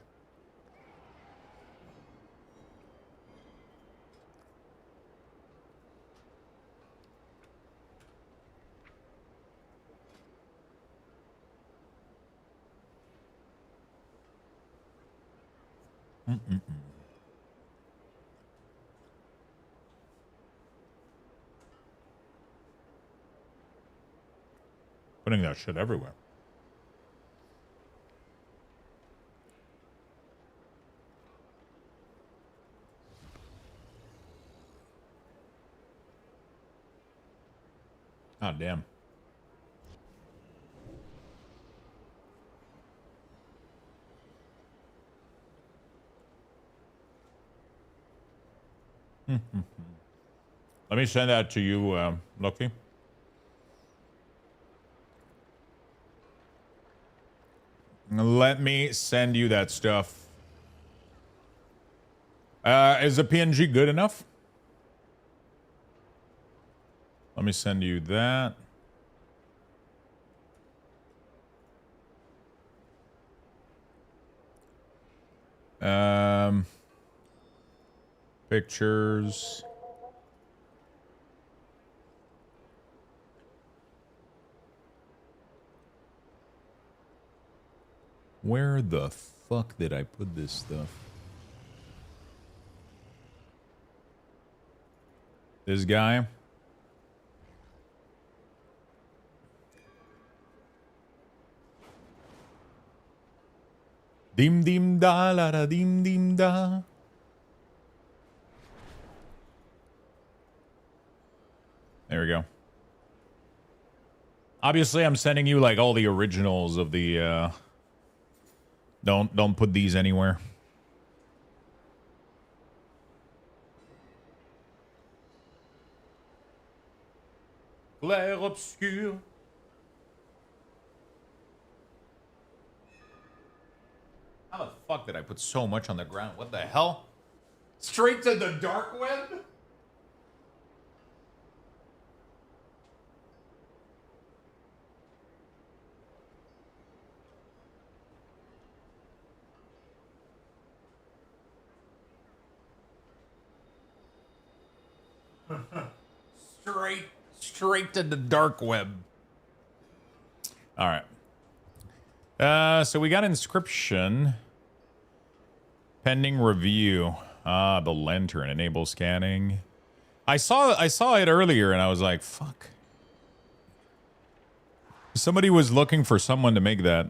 Putting that shit everywhere. Oh, damn. Let me send that to you, Lucky. Let me send you that stuff. Is a PNG good enough? Let me send you that. Pictures. Where the fuck did I put this stuff? This guy. Dim dim da la da dim dim da. There we go. Obviously, I'm sending you like all the originals of the Don't put these anywhere. Clair obscur. How the fuck did I put so much on the ground? What the hell? Straight to the dark web? Straight to the dark web. All right. So we got inscription. Pending review. Ah, the lantern. Enable scanning. I saw it earlier and I was like, fuck. Somebody was looking for someone to make that.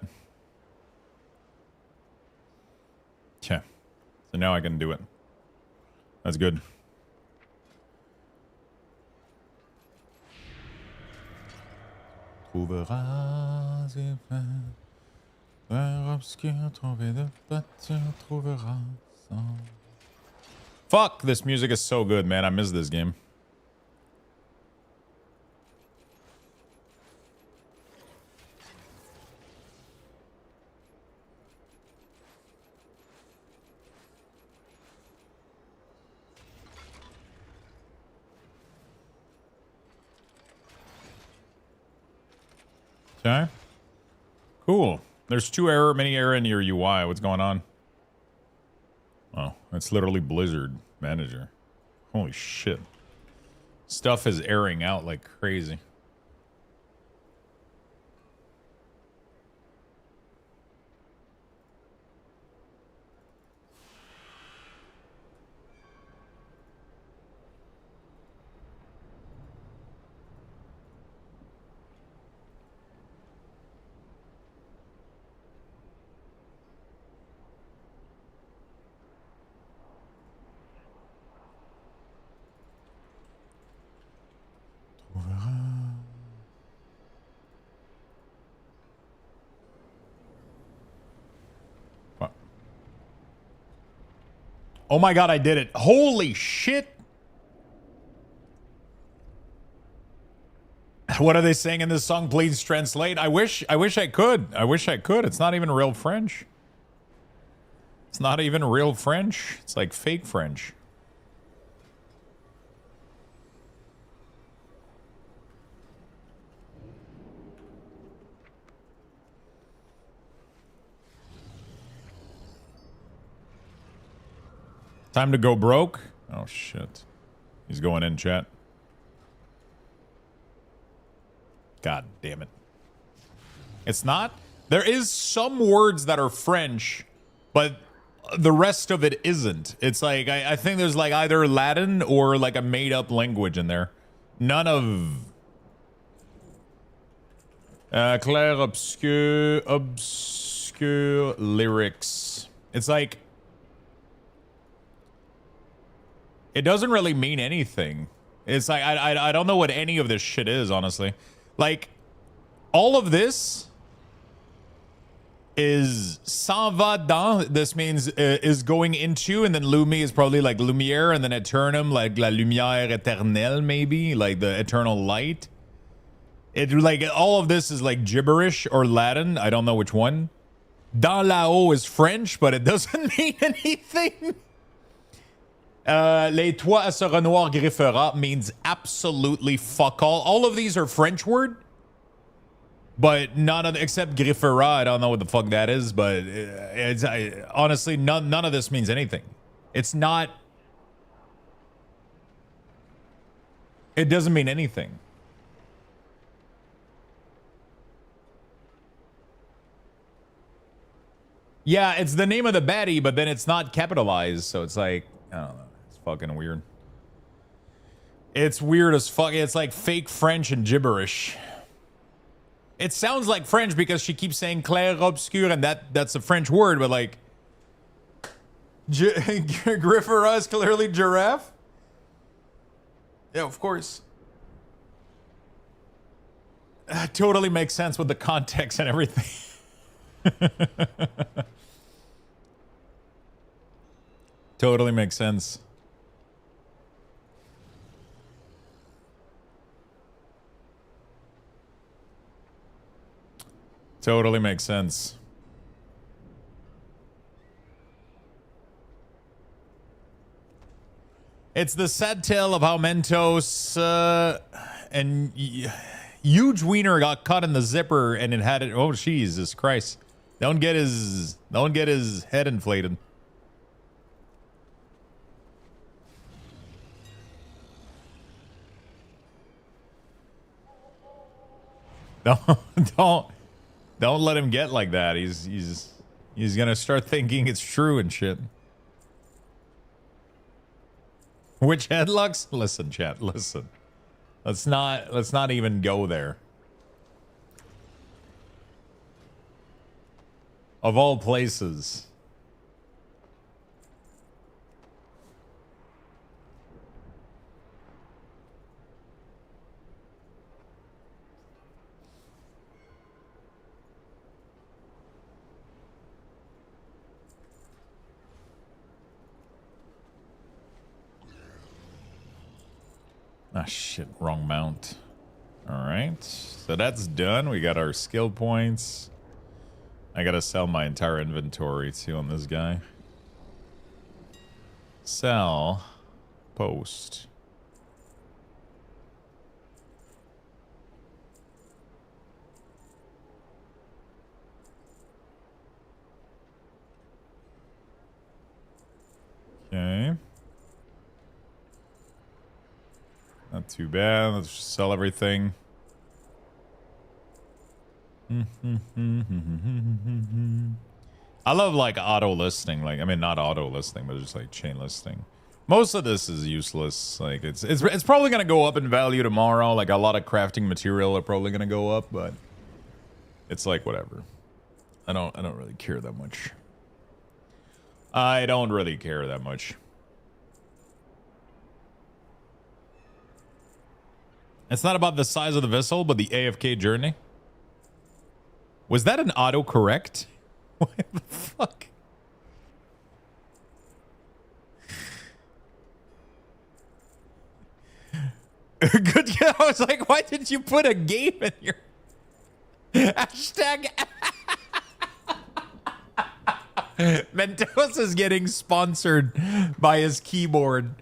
Yeah. So now I can do it. That's good. Trouveras obscur, trouver de pâture, trouveras. Fuck, this music is so good, man. I miss this game. Okay. Cool. There's many error in your UI. What's going on? Oh, it's literally Blizzard Manager. Holy shit. Stuff is airing out like crazy. Oh my god, I did it. Holy shit. What are they saying in this song? Please translate. I wish I could. I wish I could. It's not even real French. It's not even real French. It's like fake French. Time to go broke? Oh, shit. He's going in, chat. God damn it. It's not? There is some words that are French, but the rest of it isn't. It's like, I think there's like either Latin or like a made-up language in there. None of... Clair obscur lyrics. It's like... It doesn't really mean anything. It's like, I don't know what any of this shit is, honestly. Like, all of this is s'en va dans. This means is going into, and then lumi is probably like lumière, and then eternum, like la lumière éternelle, maybe, like the eternal light. It like all of this is like gibberish or Latin. I don't know which one. Dans là-haut is French, but it doesn't mean anything. Les toits à ce renoir griffera means absolutely fuck all. All of these are French word, but none of except griffera. I don't know what the fuck that is, but it's honestly none of this means anything. It's not. It doesn't mean anything. Yeah, it's the name of the baddie, but then it's not capitalized, so it's like I don't know. Fucking weird. It's weird as fuck. It's like fake French and gibberish. It sounds like French because she keeps saying clair obscur, and that's a French word, but like griffera is clearly giraffe. Yeah, of course. Totally makes sense with the context and everything. Totally makes sense. Totally makes sense. It's the sad tale of how Mentos and Huge Wiener got caught in the zipper and it had it. Oh, Jesus Christ. Don't get his head inflated. Don't let him get like that. He's gonna start thinking it's true and shit. Which headlocks? Listen, chat, listen. Let's not even go there. Of all places. Ah, shit, wrong mount. All right, so that's done. We got our skill points. I gotta sell my entire inventory too on this guy. Sell, post. Okay. Not too bad. Let's just sell everything. I love like auto listing. Like, I mean, not auto listing, but just like chain listing. Most of this is useless. Like, it's probably gonna go up in value tomorrow. Like, a lot of crafting material are probably gonna go up, but it's like whatever. I don't really care that much. I don't really care that much. It's not about the size of the vessel, but the AFK journey. Was that an autocorrect? What the fuck? Good. I was like, why did you put a game in your hashtag? Mentos is getting sponsored by his keyboard.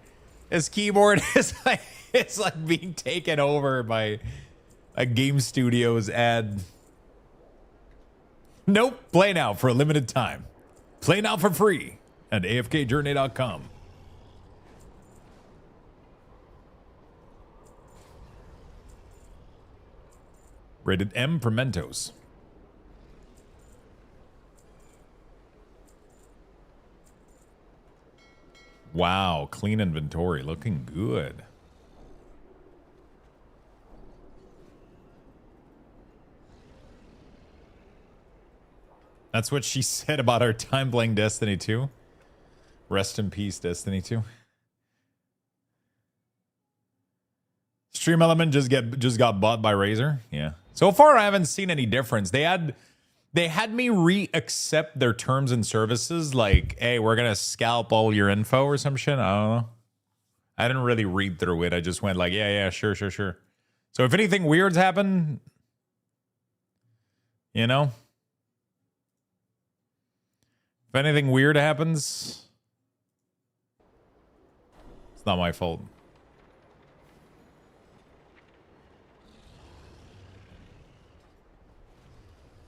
His keyboard is like, it's like being taken over by a game studio's ad. Nope. Play now for a limited time. Play now for free at afkjourney.com. Rated M for Mentos. Wow, clean inventory, looking good. That's what she said about our time playing Destiny 2. Rest in peace, Destiny 2. Stream Element just got bought by Razer. Yeah. So far, I haven't seen any difference. They had me re-accept their terms and services. Like, hey, we're gonna scalp all your info or some shit. I don't know. I didn't really read through it. I just went like, yeah, sure. So if anything weird's happened, you know. If anything weird happens, it's not my fault.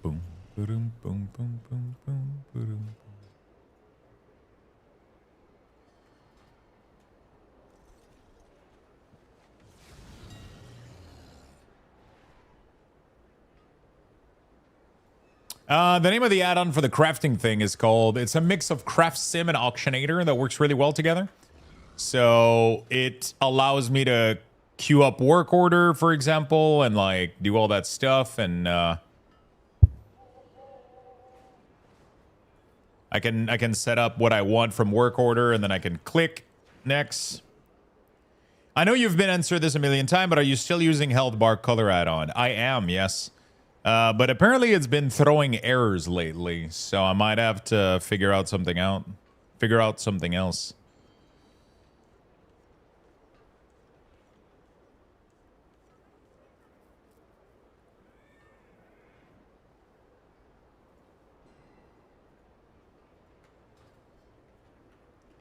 Boom, boom, boom, boom, boom, boom, boom. The name of the add-on for the crafting thing is called, it's a mix of Craft Sim and Auctionator that works really well together. So it allows me to queue up work order, for example, and like do all that stuff. And I can set up what I want from work order, and then I can click next. I know you've been answered this a million times, but are you still using health bar color add-on? I am, yes. But apparently it's been throwing errors lately, so I might have to figure out something else.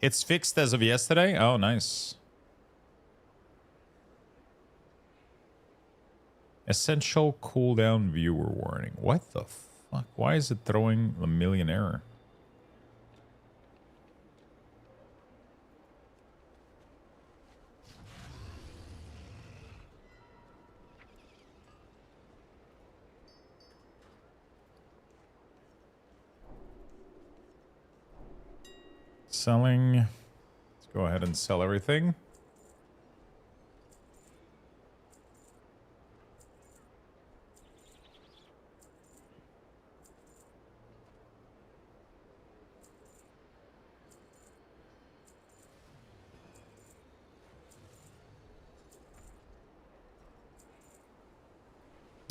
It's fixed as of yesterday? Oh, nice. Essential cooldown viewer warning. What the fuck? Why is it throwing a million error? Selling. Let's go ahead and sell everything.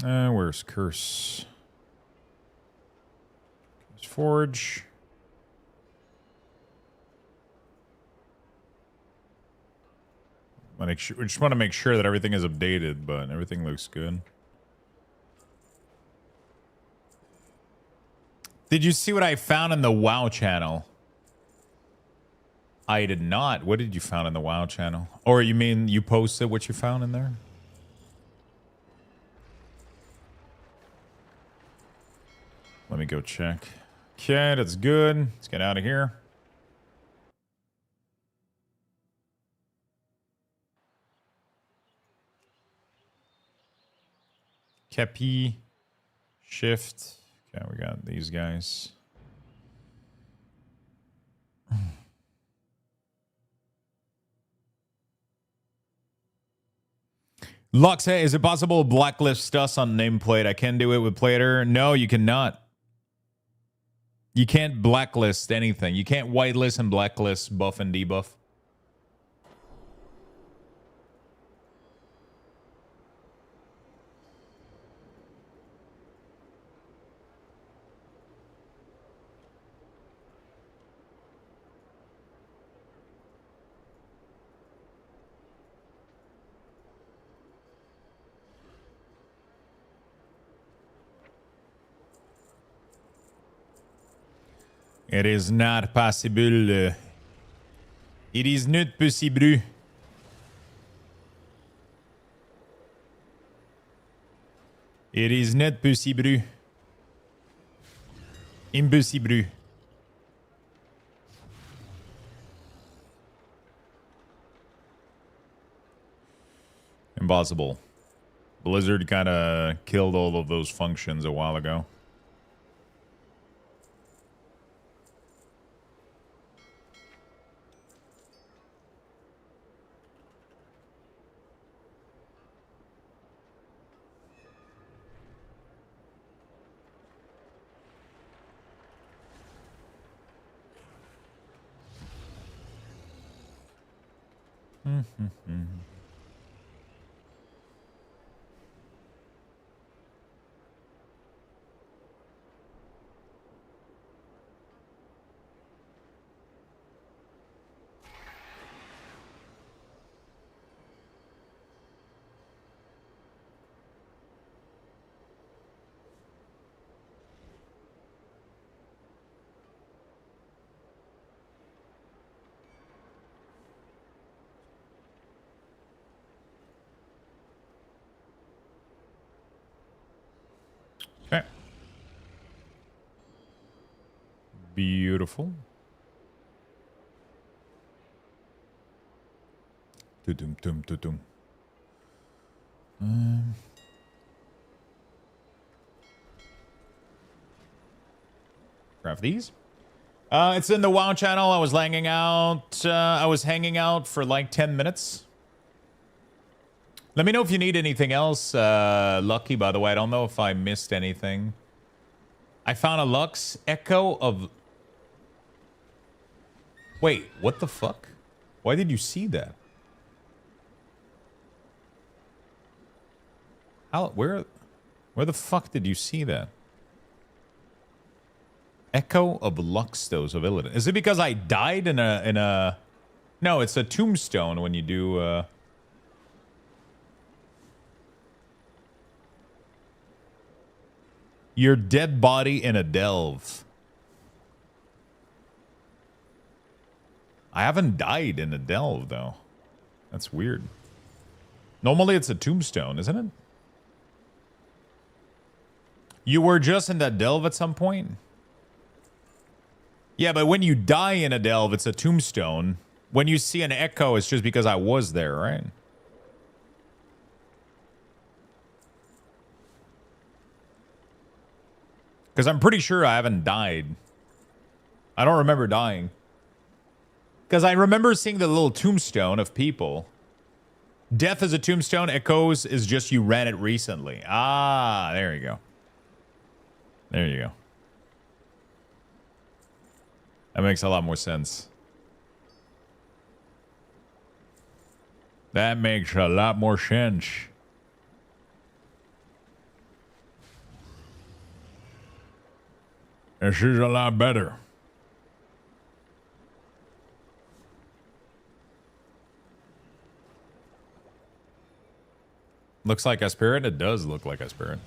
Where's Curse? Curse Forge. We just want to make sure that everything is updated, but everything looks good. Did you see what I found in the WoW channel? I did not. What did you found in the WoW channel? Or you mean you posted what you found in there? Let me go check. Okay, that's good. Let's get out of here. Kepi. Shift. Okay, we got these guys. Lux, hey, is it possible to blacklist us on nameplate? I can do it with Plater. No, you cannot. You can't blacklist anything. You can't whitelist and blacklist, buff and debuff. It is not possible. It is not possible. It is not possible. Impossible. Impossible. Blizzard kind of killed all of those functions a while ago. Okay. Beautiful. Tudum. Craft these. It's in the WoW channel. I was hanging out. I was hanging out for like 10 minutes. Let me know if you need anything else. Lucky, by the way. I don't know if I missed anything. I found a Lux Echo of... Wait, what the fuck? Why did you see that? How? Where the fuck did you see that? Echo of Luxtos of Illidan. Is it because I died in a... No, it's a tombstone when you do... Your dead body in a delve. I haven't died in a delve, though. That's weird. Normally it's a tombstone, isn't it? You were just in that delve at some point? Yeah, but when you die in a delve, it's a tombstone. When you see an echo, it's just because I was there, right? Because I'm pretty sure I haven't died. I don't remember dying. Because I remember seeing the little tombstone of people. Death is a tombstone. Echoes is just you ran it recently. Ah, there you go. There you go. That makes a lot more sense. That makes a lot more sense. This is a lot better. Looks like a spirit. It does look like a spirit.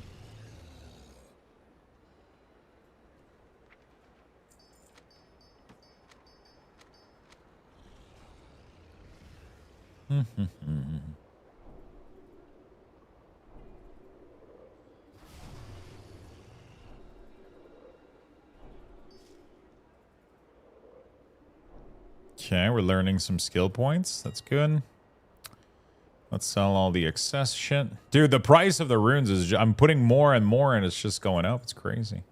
Okay, we're learning some skill points. That's good. Let's sell all the excess shit. Dude, the price of the runes is... I'm putting more and more and it's just going up. It's crazy.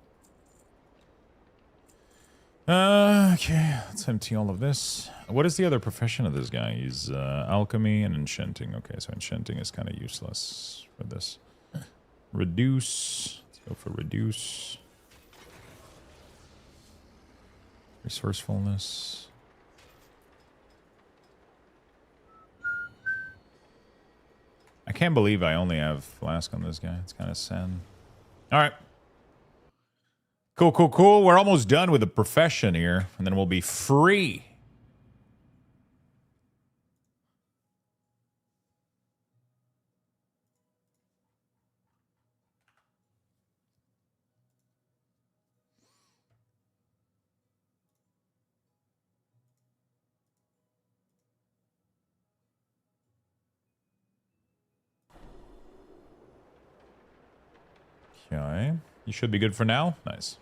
Okay, let's empty all of this. What is the other profession of this guy? He's alchemy and enchanting. Okay, so enchanting is kind of useless for this. Reduce. Let's go for reduce. Resourcefulness. I can't believe I only have flask on this guy. It's kind of sad. All right. Cool, cool, cool. We're almost done with the profession here, and then we'll be free. Okay. You should be good for now. Nice.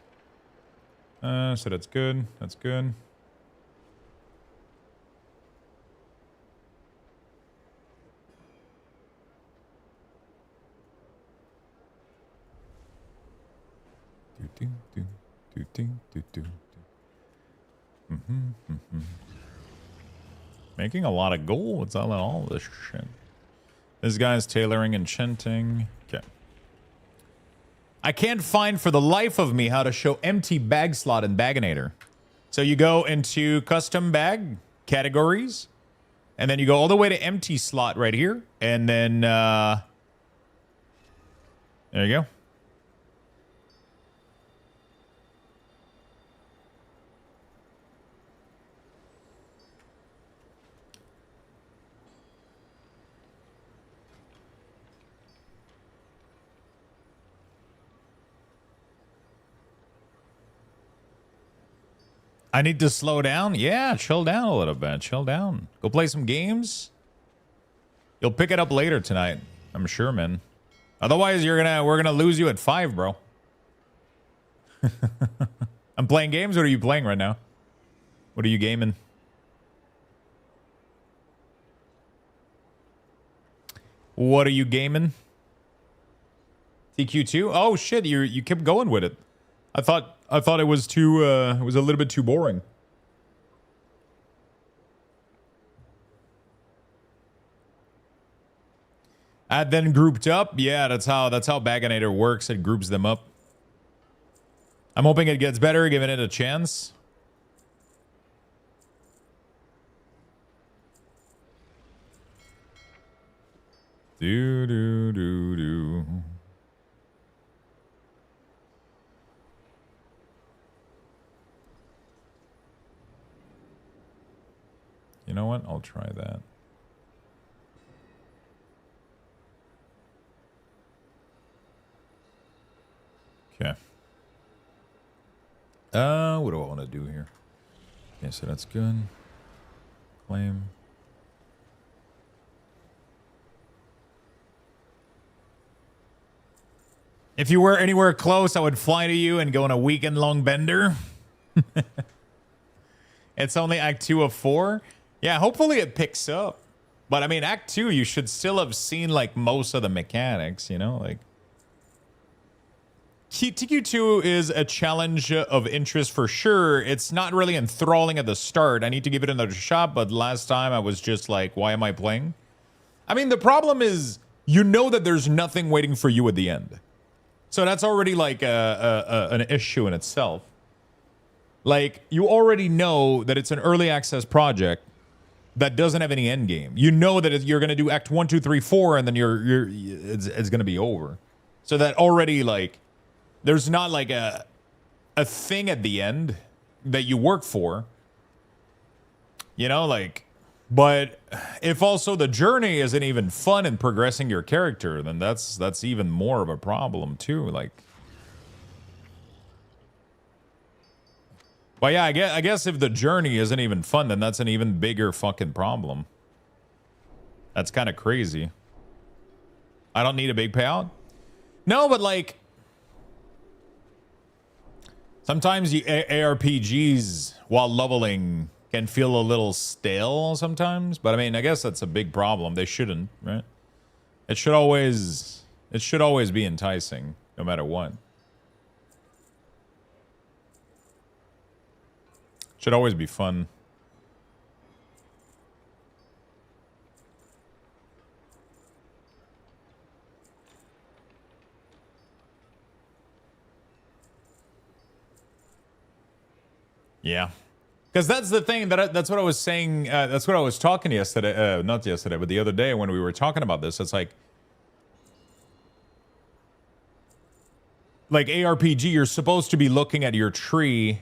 So that's good. That's good. Making a lot of gold. What's all this shit? This guy's tailoring, enchanting. Okay. I can't find for the life of me how to show empty bag slot in Baginator. So you go into custom bag categories, and then you go all the way to empty slot right here, and then there you go. I need to slow down? Yeah, chill down a little bit. Chill down. Go play some games. You'll pick it up later tonight. I'm sure, man. Otherwise, we're gonna lose you at 5, bro. I'm playing games. What are you playing right now? What are you gaming? What are you gaming? TQ2? Oh shit, you kept going with it. I thought it was too it was a little bit too boring. Add then grouped up. Yeah, that's how Baginator works. It groups them up. I'm hoping it gets better, giving it a chance. Do do do do. You know what? I'll try that. Okay. What do I want to do here? Okay, so that's good. Claim. If you were anywhere close, I would fly to you and go on a weekend-long bender. It's only Act 2 of 4. Yeah, hopefully it picks up. But I mean, Act 2, you should still have seen like most of the mechanics, you know? Like, TQ2 is a challenge of interest for sure. It's not really enthralling at the start. I need to give it another shot, but last time I was just like, why am I playing? I mean, the problem is, you know that there's nothing waiting for you at the end. So that's already like an issue in itself. Like, you already know that it's an early access project that doesn't have any end game. You know that you're going to do Act 1, 2, 3, 4, and then it's going to be over. So that already, like, there's not like a thing at the end that you work for. You know, like, but if also the journey isn't even fun in progressing your character, then that's even more of a problem too. Like, but yeah, I guess if the journey isn't even fun, then that's an even bigger fucking problem. That's kind of crazy. I don't need a big payout. No, but like, sometimes ARPGs while leveling can feel a little stale sometimes, but I mean, I guess that's a big problem. They shouldn't, right? It should always be enticing, no matter what. Should always be fun. Yeah. Because that's the thing, that's what I was saying, that's what I was talking yesterday, not yesterday, but the other day when we were talking about this. It's like ARPG, you're supposed to be looking at your tree.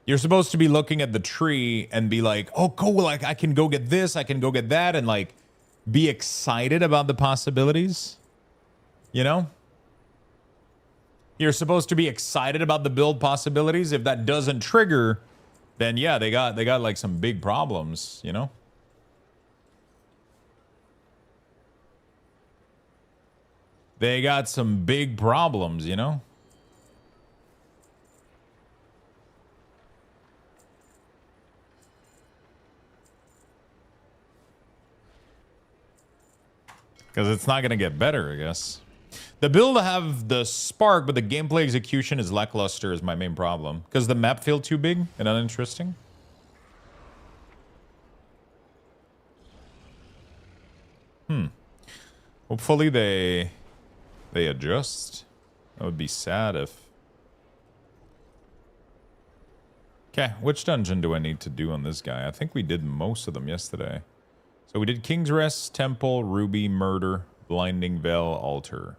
You're supposed to be looking at the tree and be like, oh, cool, like I can go get this, I can go get that, and like be excited about the possibilities, you know? You're supposed to be excited about the build possibilities. If that doesn't trigger, then yeah, they got like some big problems, you know? They got some big problems, you know? Because it's not going to get better, I guess. The build have the spark, but the gameplay execution is lackluster is my main problem. Because the map feel too big and uninteresting. Hopefully they adjust. That would be sad if... Okay, which dungeon do I need to do on this guy? I think we did most of them yesterday. So we did King's Rest, Temple, Ruby, Murder, Blinding Veil, Altar.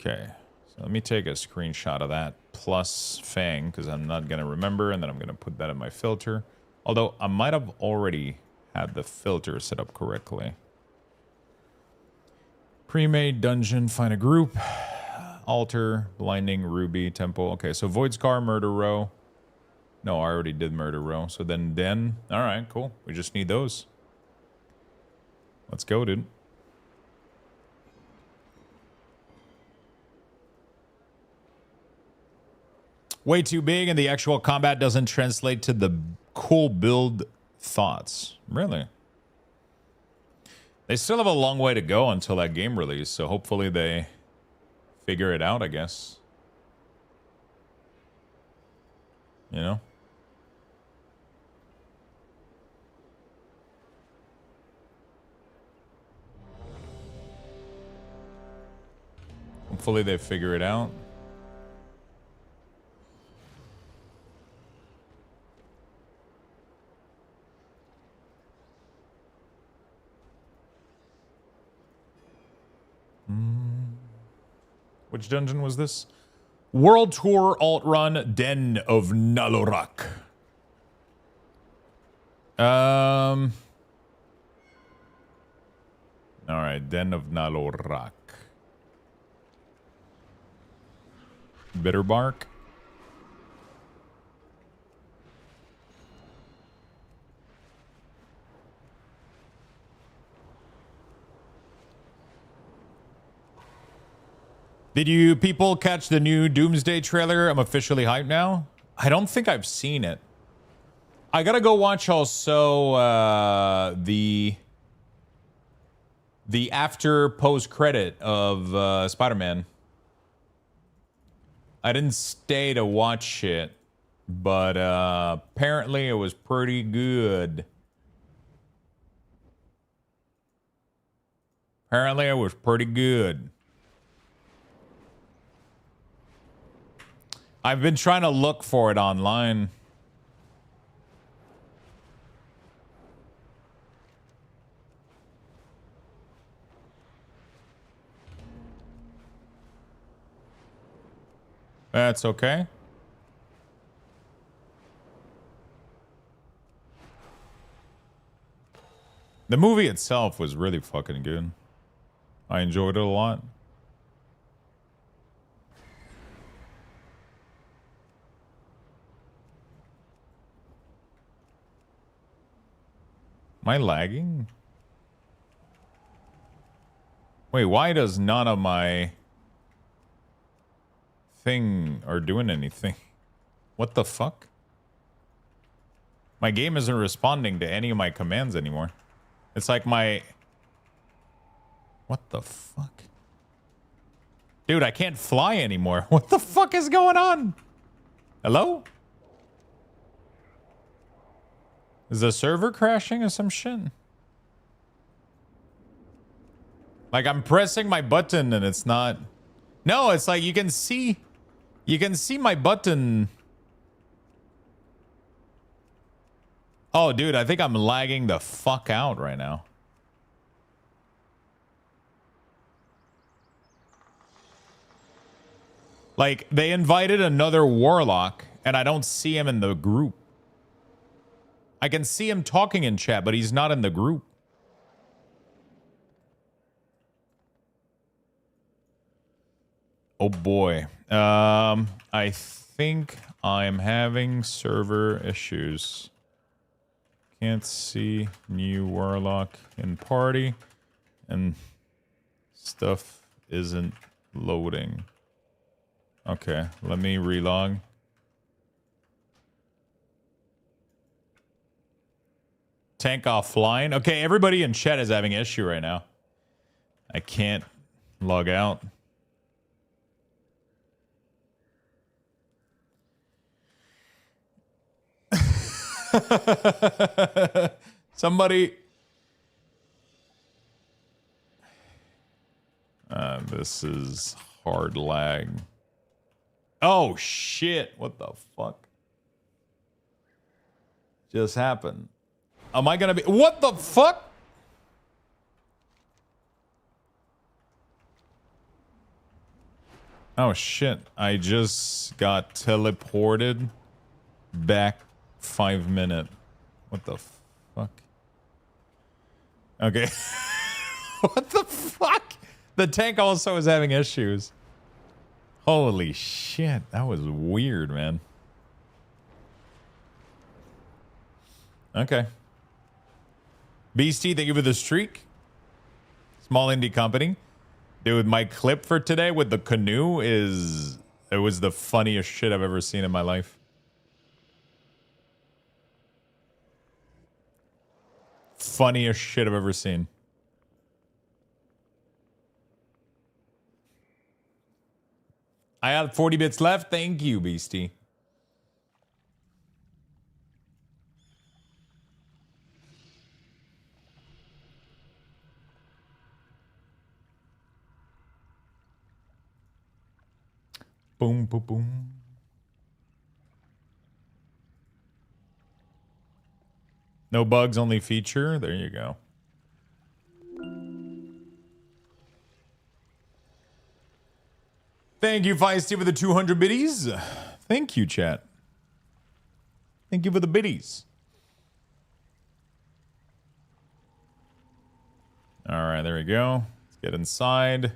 Okay, so let me take a screenshot of that plus Fang, because I'm not going to remember, and then I'm going to put that in my filter. Although, I might have already had the filter set up correctly. Pre-made dungeon, find a group. Altar, Blinding, Ruby, Temple. Okay, so Void Scar, Murder Row. No, I already did Murder Row. So then, all right, cool. We just need those. Let's go, dude. Way too big, and the actual combat doesn't translate to the cool build thoughts. Really? They still have a long way to go until that game release, so hopefully they figure it out, I guess. You know? Hopefully they figure it out. Which dungeon was this? World Tour Alt Run Den of Nalorak. All right, Den of Nalorak. Bitterbark. Did you people catch the new Doomsday trailer? I'm officially hyped now. I don't think I've seen it. I gotta go watch also the after post credit of Spider-Man. I didn't stay to watch it, but apparently it was pretty good. Apparently it was pretty good. I've been trying to look for it online. That's okay. The movie itself was really fucking good. I enjoyed it a lot. Am I lagging? Wait, why does none of my thing are doing anything? What the fuck? My game isn't responding to any of my commands anymore. It's like my... What the fuck? Dude, I can't fly anymore. What the fuck is going on? Hello? Is the server crashing or some shit? Like I'm pressing my button and it's not... No, it's like you can see my button. Oh, dude, I think I'm lagging the fuck out right now. Like, they invited another Warlock, and I don't see him in the group. I can see him talking in chat, but he's not in the group. Oh boy. I think I'm having server issues. Can't see new Warlock in party, and stuff isn't loading. Okay, let me relog. Tank offline. Okay, everybody in chat is having an issue right now. I can't log out. Somebody. This is hard lag. Oh shit! What the fuck just happened? Am I gonna be? What the fuck? Oh shit! I just got teleported back 5 minutes. What the fuck? Okay. What the fuck? The tank also is having issues. Holy shit, that was weird, man. Okay. Beastie, thank you for the streak. Small indie company. Dude, my clip for today with the canoe is... It was the funniest shit I've ever seen in my life. Funniest shit I've ever seen. I have 40 bits left. Thank you, Beastie. Boom, boom, boom. No bugs, only feature. There you go. Thank you, Feisty, for the 200 biddies. Thank you, chat. Thank you for the biddies. All right, there we go. Let's get inside.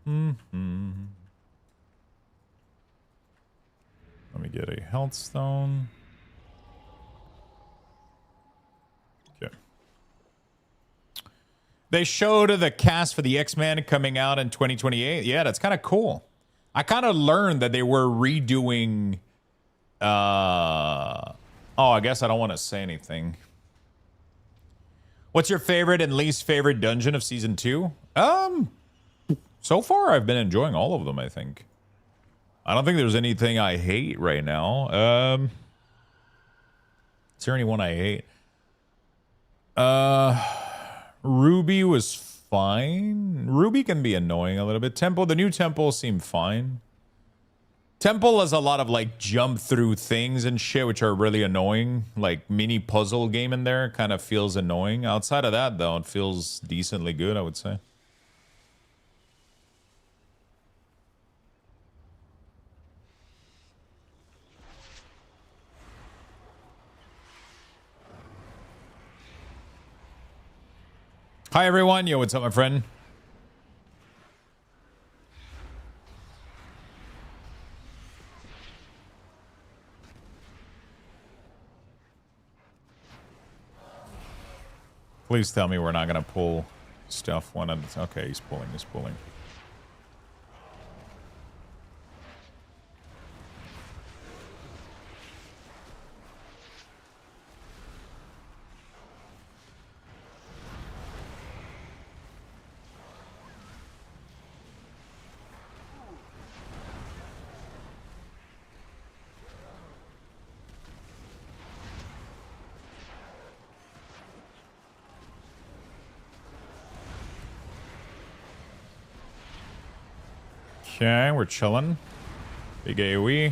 Let me get a health stone. Okay. They showed the cast for the X-Men coming out in 2028. Yeah, that's kind of cool. I kind of learned that they were redoing... Oh, I guess I don't want to say anything. What's your favorite and least favorite dungeon of Season 2? So far, I've been enjoying all of them, I think. I don't think there's anything I hate right now. Is there anyone I hate? Ruby was fine. Ruby can be annoying a little bit. Temple, the new temple seemed fine. Temple has a lot of like jump through things and shit, which are really annoying. Like mini puzzle game in there kind of feels annoying. Outside of that, though, it feels decently good, I would say. Hi, everyone. Yo, what's up, my friend? Please tell me we're not going to pull stuff one at a time. Okay, he's pulling. Okay, we're chilling. Big AoE.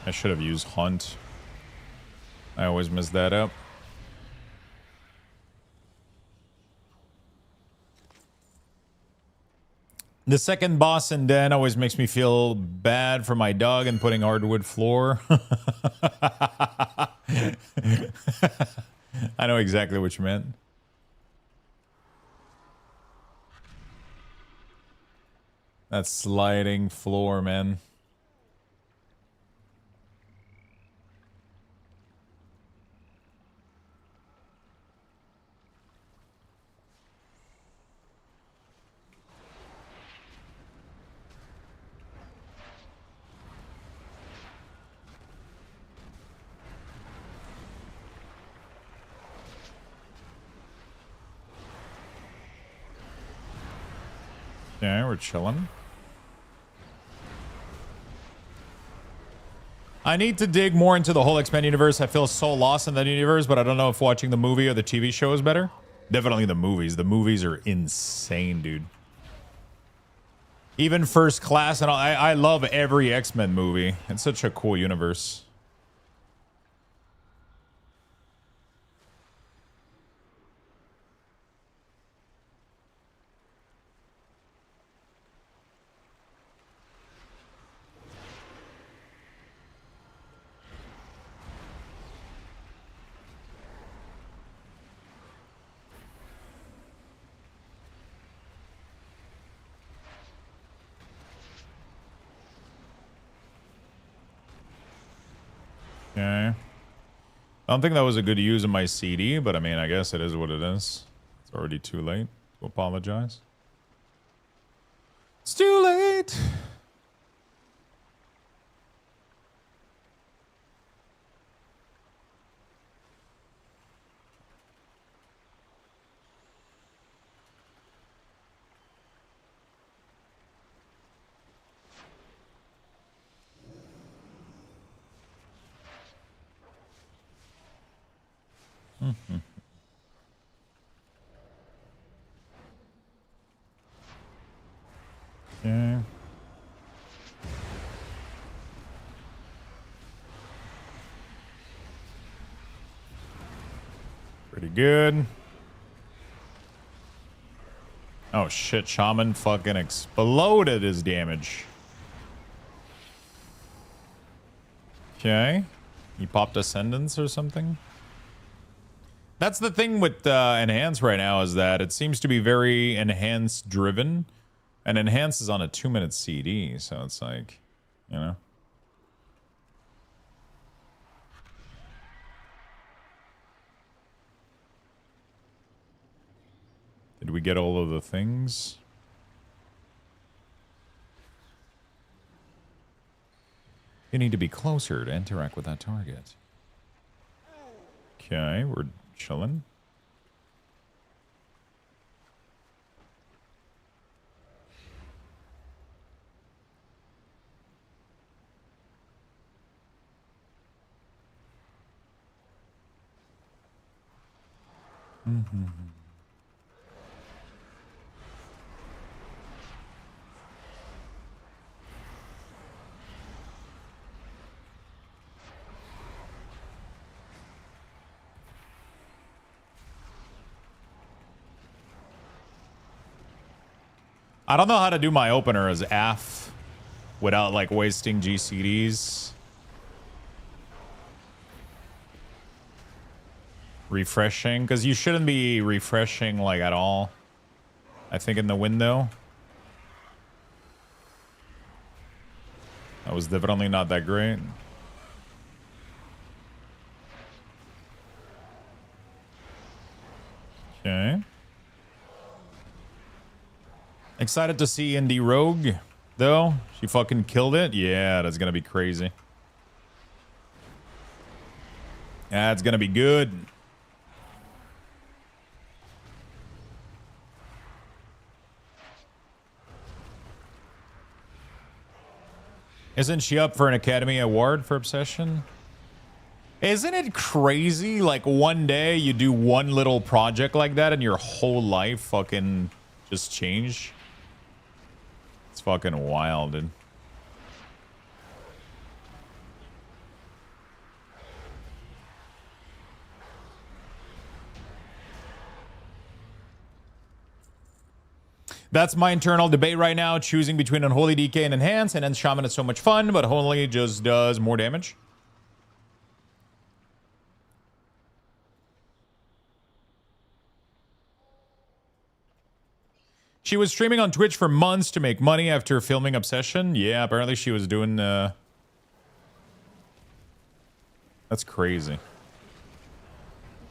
I should have used Hunt. I always mess that up. The second boss in Den always makes me feel bad for my dog and putting hardwood floor. I know exactly what you meant. That sliding floor, man. Yeah, we're chilling. I need to dig more into the whole X-Men universe. I feel so lost in that universe, but I don't know if watching the movie or the TV show is better. Definitely the movies. The movies are insane, dude. Even First Class, and all, I love every X-Men movie. It's such a cool universe. Okay. I don't think that was a good use of my CD, but I mean, I guess it is what it is. It's already too late to apologize. It's too late. Okay. Pretty good. Oh shit, Shaman fucking exploded his damage. Okay. He popped Ascendance or something. That's the thing with Enhance right now, is that it seems to be very Enhance driven. And Enhance is on a 2-minute CD, so it's like, you know. Did we get all of the things? You need to be closer to interact with that target. Okay, we're chilling. Mm-hmm. I don't know how to do my opener as AF without like wasting GCDs. Refreshing, because you shouldn't be refreshing like at all. I think in the window. That was definitely not that great. Okay. Excited to see Indie Rogue, though. She fucking killed it. Yeah, that's gonna be crazy. That's gonna be good. Isn't she up for an Academy Award for Obsession? Isn't it crazy? Like one day you do one little project like that and your whole life fucking just change. It's fucking wild, dude. That's my internal debate right now, choosing between Unholy DK and Enhance. And then Shaman is so much fun, but Holy just does more damage. She was streaming on Twitch for months to make money after filming Obsession. Yeah, apparently she was doing... That's crazy.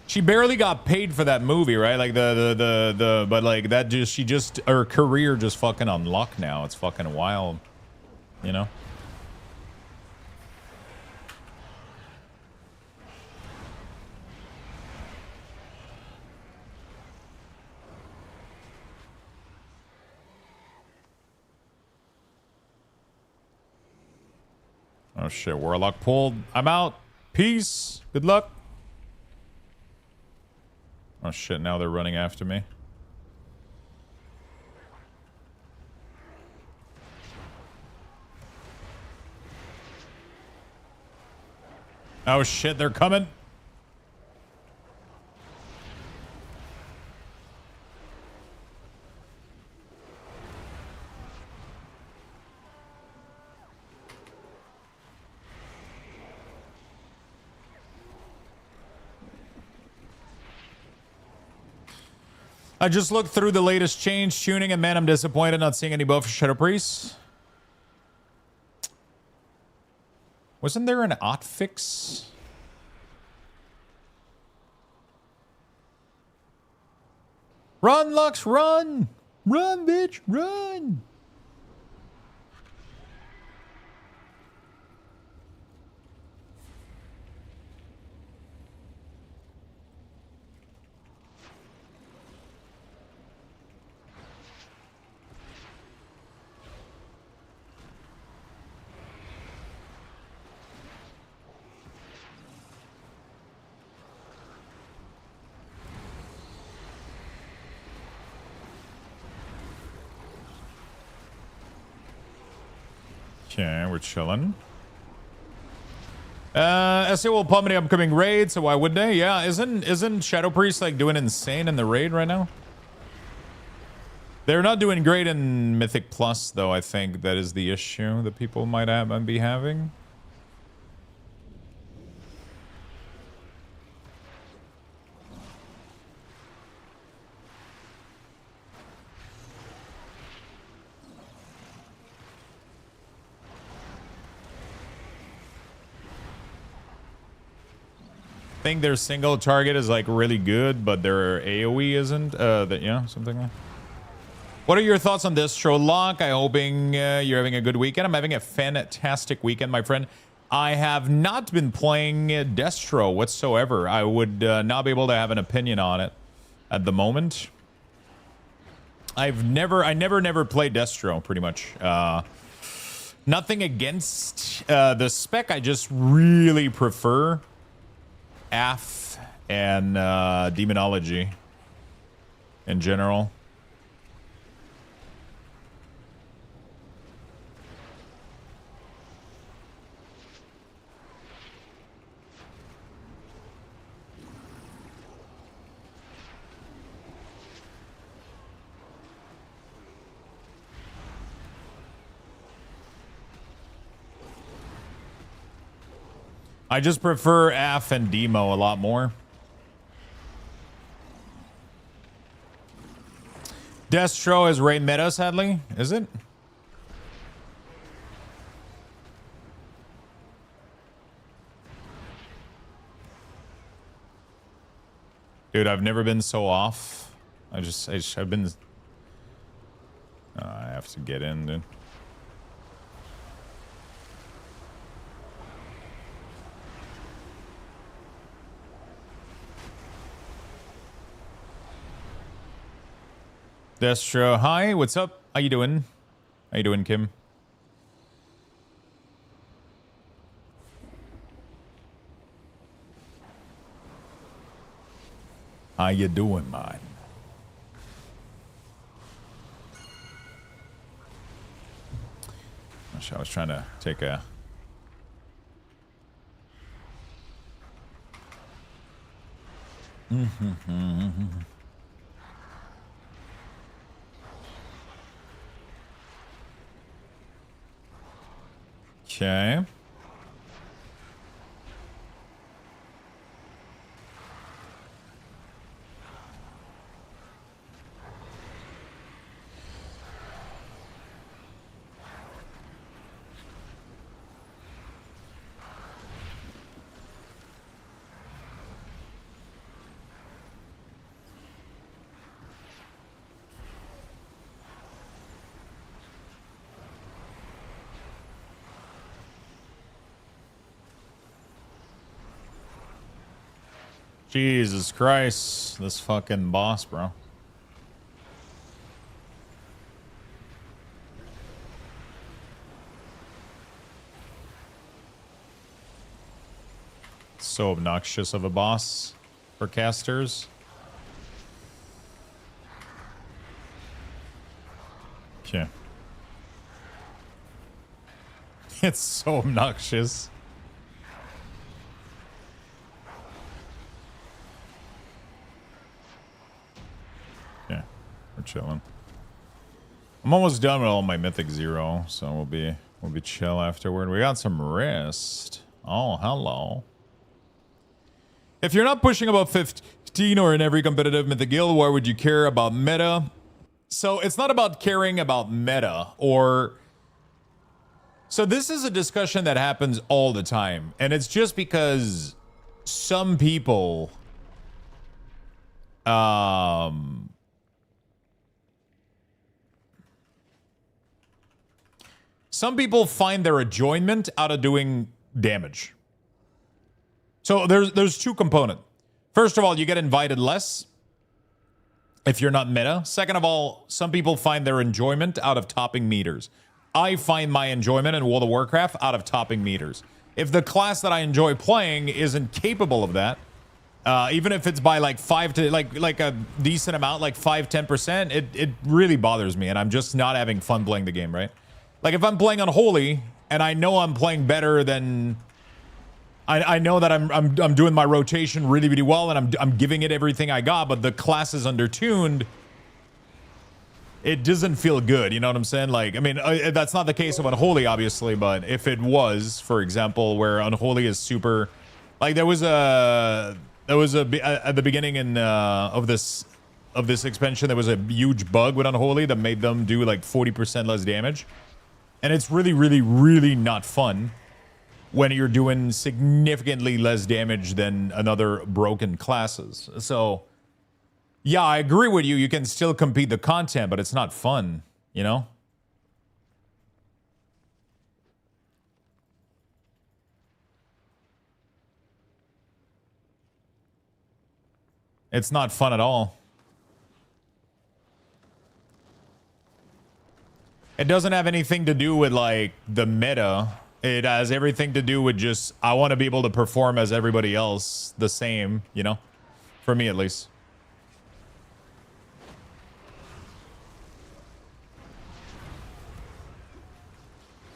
She barely got paid for that movie, right? Like but like that just, she just, her career just fucking unlocked now. It's fucking wild, you know? Oh shit, Warlock pulled. I'm out. Peace. Good luck. Oh shit, now they're running after me. Oh shit, they're coming. I just looked through the latest change tuning, and man, I'm disappointed not seeing any buff for Shadow Priest. Wasn't there an ot fix? Run, Lux, run! Run, bitch, run! Okay, we're chilling. SA will pump the upcoming raid, so why would they? Yeah, isn't Shadow Priest like doing insane in the raid right now? They're not doing great in Mythic Plus, though. I think that is the issue that people might have be having. think their single target is like really good, but their AoE isn't. Something like. What are your thoughts on this, Warlock? I'm hoping you're having a good weekend. I'm having a fantastic weekend, my friend. I have not been playing Destro whatsoever. I would not be able to have an opinion on it at the moment. I never played Destro, pretty much. Nothing against the spec. I just really prefer AF and Demonology in general. I just prefer AF and Demo a lot more. Destro is Ray meta, sadly. Is it? Dude, I've never been so off. I've been... I have to get in, dude. Destro, hi, what's up? How you doing? How you doing, Kim? How you doing, man? I was trying to take a... Okay. Jesus Christ, this fucking boss, bro. So obnoxious of a boss for casters. Okay. It's so obnoxious. We're chilling. I'm almost done with all my Mythic 0, so we'll be chill afterward. We got some rest. Oh, hello. If you're not pushing above 15 or in every competitive Mythic guild, why would you care about meta? So it's not about caring about meta or... So this is a discussion that happens all the time, and it's just because some people some people find their enjoyment out of doing damage. So there's two components. First of all, you get invited less if you're not meta. Second of all, some people find their enjoyment out of topping meters. I find my enjoyment in World of Warcraft out of topping meters. If the class that I enjoy playing isn't capable of that, even if it's by like 5 to like a decent amount, like 5-10%, it really bothers me, and I'm just not having fun playing the game, right? Like if I'm playing Unholy and I know I'm playing better than I know that I'm doing my rotation really, really well, and I'm giving it everything I got, but the class is undertuned, it doesn't feel good, you know what I'm saying? Like, I mean, that's not the case of Unholy, obviously, but if it was, for example, where Unholy is super, like there was a at the beginning of this expansion, there was a huge bug with Unholy that made them do like 40% less damage. And it's really, really, really not fun. when you're doing significantly less damage than another broken classes. So, yeah, I agree with you. You can still compete the content, but it's not fun, you know? It's not fun at all. It doesn't have anything to do with, like, the meta. It has everything to do with just, I want to be able to perform as everybody else the same, you know? For me, at least.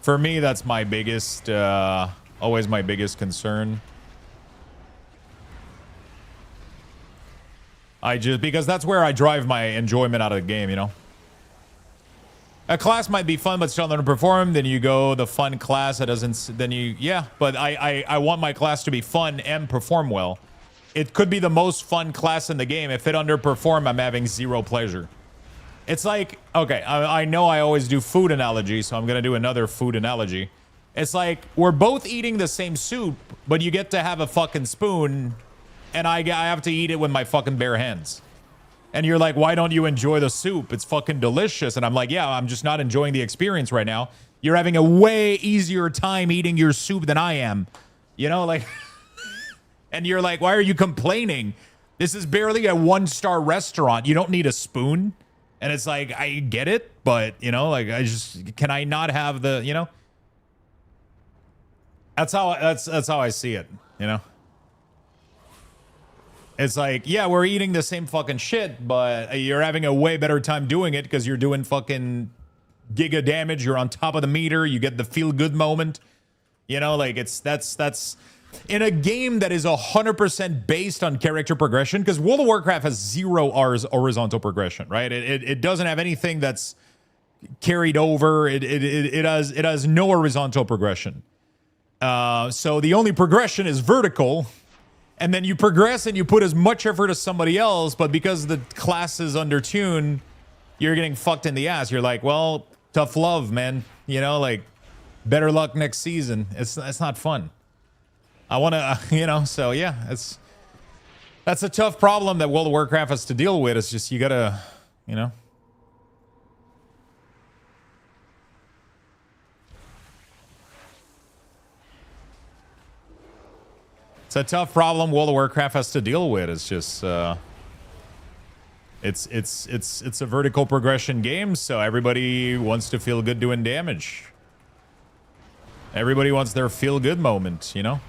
For me, that's my biggest, always my biggest concern. Because that's where I drive my enjoyment out of the game, you know? A class might be fun, but still underperform. Then you go the fun class that doesn't. Then you, yeah. But I want my class to be fun and perform well. It could be the most fun class in the game. If it underperform, I'm having zero pleasure. It's like, okay, I know I always do food analogy, so I'm gonna do another food analogy. It's like we're both eating the same soup, but you get to have a fucking spoon, and I have to eat it with my fucking bare hands. And you're like, why don't you enjoy the soup? It's fucking delicious. And I'm like, yeah, I'm just not enjoying the experience right now. You're having a way easier time eating your soup than I am. You know, like, and you're like, why are you complaining? This is barely a 1-star restaurant. You don't need a spoon. And it's like, I get it, but, you know, like, can I not have the, you know? That's how I see it, you know? It's like, yeah, we're eating the same fucking shit, but you're having a way better time doing it because you're doing fucking giga damage. You're on top of the meter. You get the feel good moment. You know, like that's in a game that is 100% based on character progression, because World of Warcraft has 0 horizontal progression, right? It doesn't have anything that's carried over. It has no horizontal progression. So the only progression is vertical. And then you progress and you put as much effort as somebody else, but because the class is under tune, you're getting fucked in the ass. You're like, well, tough love, man. You know, like, better luck next season. It's not fun. I want to, you know, so yeah, that's a tough problem that World of Warcraft has to deal with. It's just, you gotta, you know. It's a tough problem World of Warcraft has to deal with. It's just it's a vertical progression game, so everybody wants to feel good doing damage. Everybody wants their feel good moment, you know?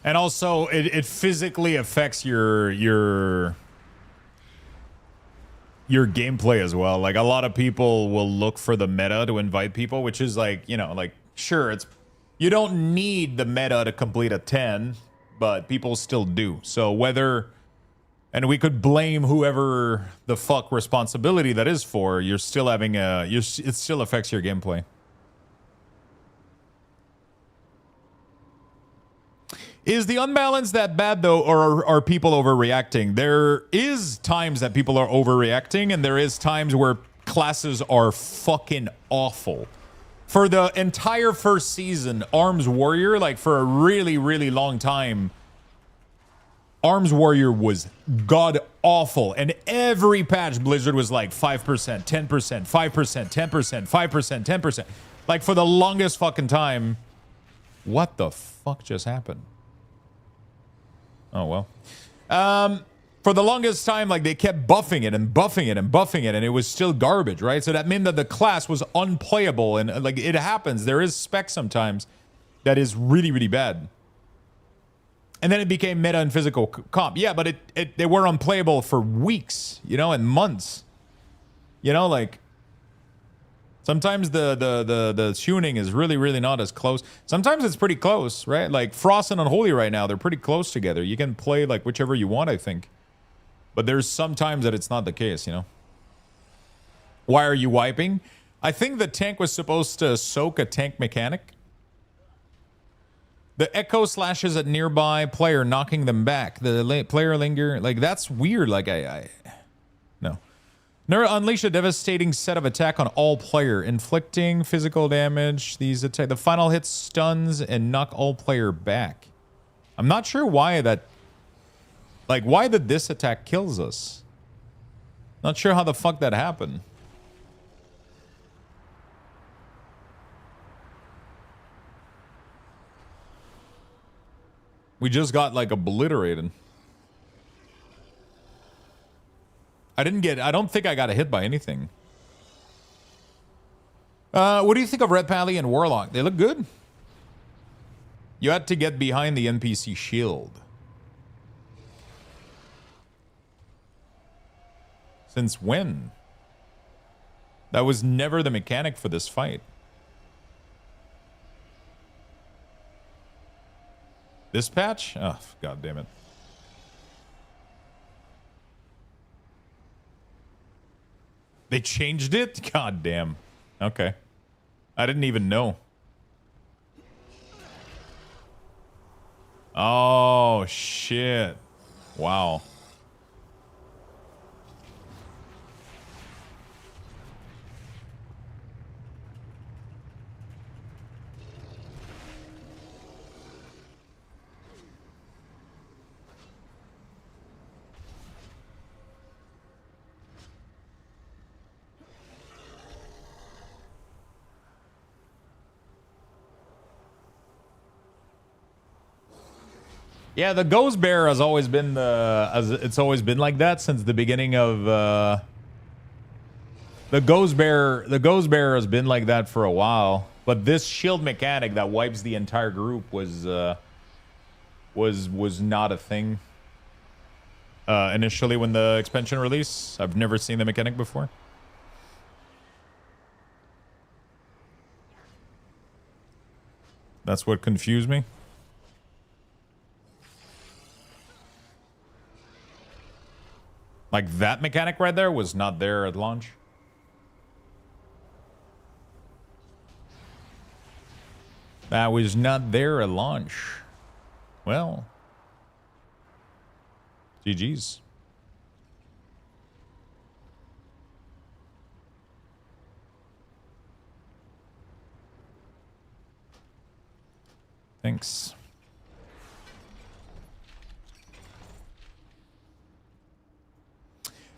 And also, it physically affects your gameplay as well. Like, a lot of people will look for the meta to invite people, which is like, you know, like, sure, you don't need the meta to complete a 10, but people still do. So whether, and we could blame whoever the fuck responsibility that is for, you're still having it still affects your gameplay. Is the unbalance that bad, though, or are people overreacting? There is times that people are overreacting, and there is times where classes are fucking awful. For the entire first season, Arms Warrior, like, for a really, really long time, Arms Warrior was god-awful. And every patch, Blizzard was like 5%, 10%, 5%, 10%, 5%, 10%. Like, for the longest fucking time. What the fuck just happened? Oh, well. For the longest time, like, they kept buffing it and buffing it and buffing it, and it was still garbage, right? So that meant that the class was unplayable, and, like, it happens. There is spec sometimes that is really, really bad. And then it became meta and physical comp. Yeah, but they were unplayable for weeks, you know, and months. You know, like sometimes the tuning is really, really not as close. Sometimes it's pretty close, right? Like Frost and Unholy right now, they're pretty close together. You can play like whichever you want, I think. But there's sometimes that it's not the case, you know. Why are you wiping? I think the tank was supposed to soak a tank mechanic. The echo slashes at nearby player, knocking them back. The player linger, like that's weird. Like no. Unleash a devastating set of attack on all player, inflicting physical damage. These attack, the final hit stuns and knock all player back. I'm not sure why that. Like, why did this attack kills us? Not sure how the fuck that happened. We just got like obliterated. I don't think I got a hit by anything. What do you think of Red Pally and Warlock? They look good. You had to get behind the NPC shield. Since when? That was never the mechanic for this fight. This patch? Oh, god damn it. They changed it? God damn. Okay. I didn't even know. Oh, shit. Wow. Yeah, the Ghost Bear has always been it's always been like that since the beginning of the Ghost Bear has been like that for a while. But this shield mechanic that wipes the entire group was not a thing initially when the expansion released. I've never seen the mechanic before. That's what confused me. Like, that mechanic right there was not there at launch. That was not there at launch. Well. GG's. Thanks.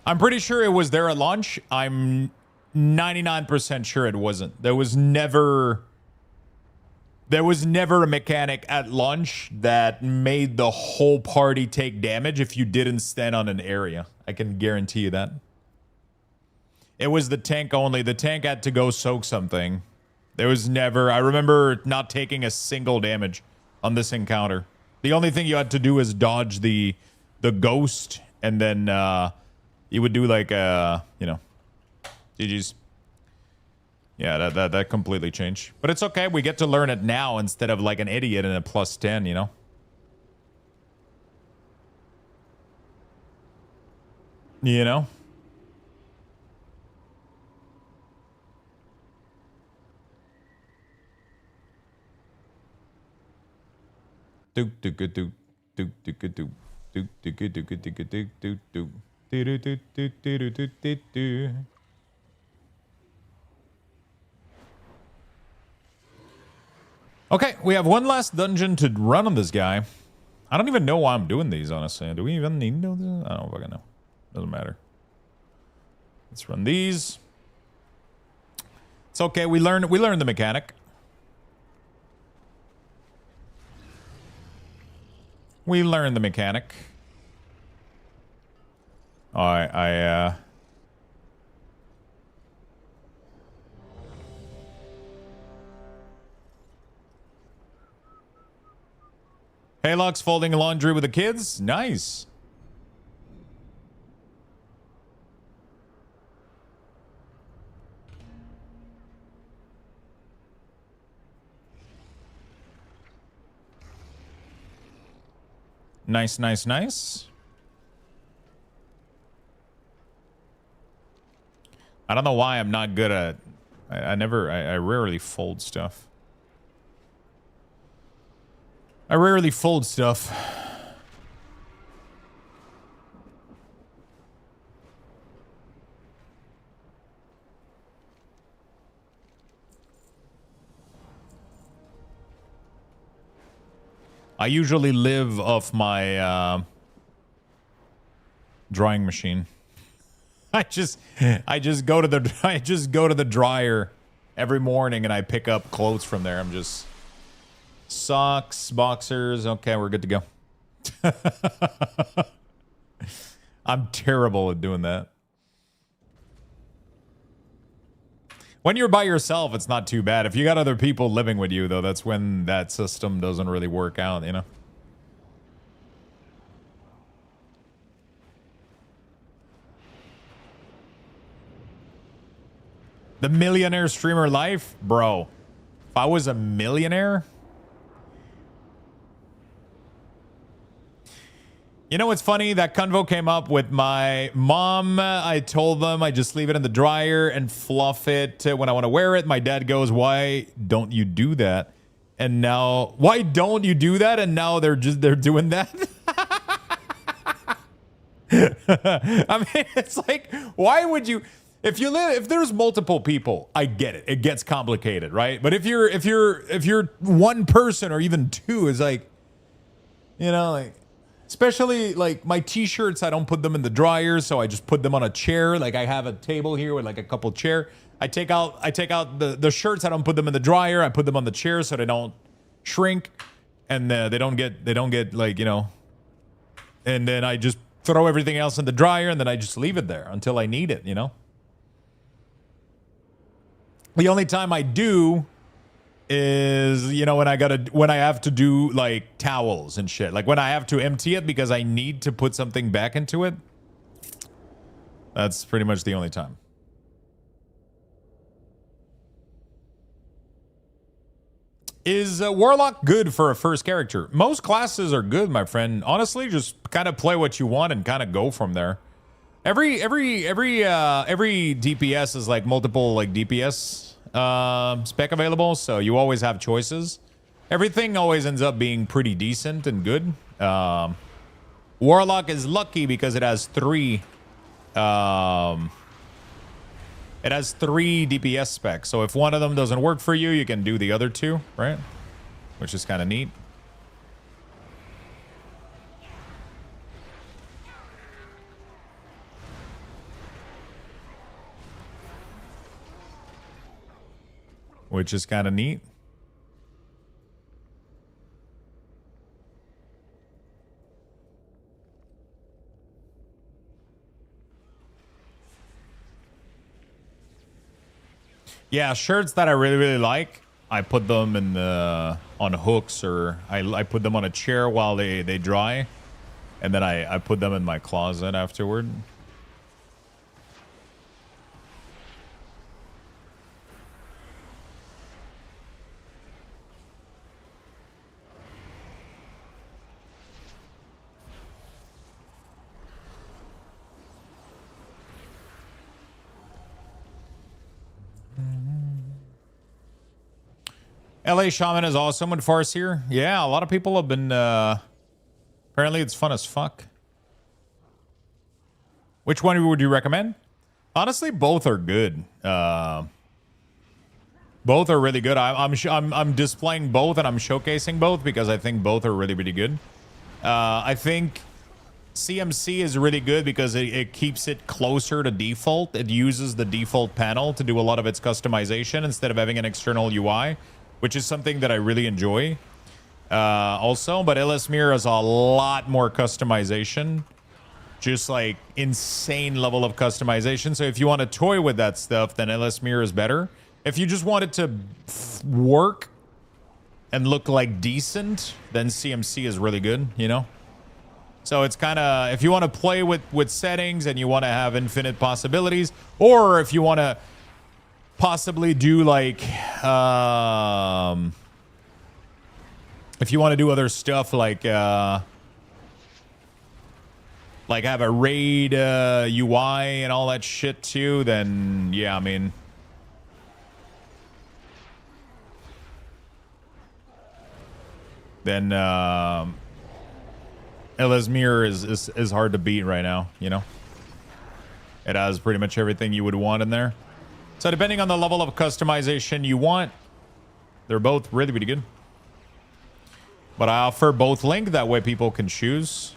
I'm pretty sure it was there at launch. I'm 99% sure it wasn't. There was never a mechanic at launch that made the whole party take damage if you didn't stand on an area. I can guarantee you that. It was the tank only. The tank had to go soak something. There was never... I remember not taking a single damage on this encounter. The only thing you had to do is dodge the ghost, and then... you would do like, you know, GG's. Yeah, that completely changed. But it's okay. We get to learn it now instead of like an idiot in a +10, you know? You know? Do do do do do do do do do do do do do do do do. Okay, we have one last dungeon to run on this guy. I don't even know why I'm doing these, honestly. Do we even need to do this? I don't fucking know. Doesn't matter. Let's run these. It's okay. We learned the mechanic. We learned the mechanic. Hey, Paylocks folding laundry with the kids. Nice. Nice, nice, nice. I don't know why I'm not good at... I rarely fold stuff. I rarely fold stuff. I usually live off my drying machine. I just go to the dryer every morning and I pick up clothes from there. I'm just socks, boxers. Okay, we're good to go. I'm terrible at doing that. When you're by yourself, it's not too bad. If you got other people living with you, though, that's when that system doesn't really work out, you know? The millionaire streamer life? Bro, if I was a millionaire... You know what's funny? That convo came up with my mom. I told them I just leave it in the dryer and fluff it when I want to wear it. My dad goes, "Why don't you do that?" And now, why don't you do that? And now they're doing that. I mean, it's like, why would you? If there's multiple people, I get it. It gets complicated, right? But if you're one person or even two, it's like, you know, like. Especially like my t-shirts, I don't put them in the dryer, so I just put them on a chair. Like I have a table here with like a couple chair. I take out the shirts, I don't put them in the dryer. I put them on the chair so they don't shrink and they don't get like, you know. And then I just throw everything else in the dryer and then I just leave it there until I need it, you know. The only time I do is, you know, when I have to do like towels and shit, like when I have to empty it because I need to put something back into it. That's pretty much the only time. Is Warlock good for a first character? Most classes are good, my friend. Honestly, just kind of play what you want and kind of go from there. Every DPS is like multiple like DPS spec available, so you always have choices. Everything always ends up being pretty decent and good. Warlock is lucky because it has three DPS specs, so if one of them doesn't work for you, you can do the other two, right? Which is kind of neat. Which is kind of neat. Yeah, shirts that I really like, I put them in the on hooks, or I put them on a chair while they dry, and then I put them in my closet afterward. LA Shaman is awesome with Farseer. Yeah, a lot of people have been... apparently it's fun as fuck. Which one would you recommend? Honestly, both are good. Both are really good. I'm displaying both and I'm showcasing both because I think both are really, really good. I think CMC is really good because it keeps it closer to default. It uses the default panel to do a lot of its customization instead of having an external UI, which is something that I really enjoy also. But LS Mirror has a lot more customization, just like insane level of customization. So if you want to toy with that stuff, then LS Mirror is better. If you just want it to work and look like decent, then CMC is really good, you know? So it's kind of, if you want to play with settings and you want to have infinite possibilities, or if you want to possibly do like, if you want to do other stuff like have a raid UI and all that shit too, then yeah, I mean, then Ellesmere is hard to beat right now, you know? It has pretty much everything you would want in there. So depending on the level of customization you want, they're both really, really good. But I offer both link, that way people can choose.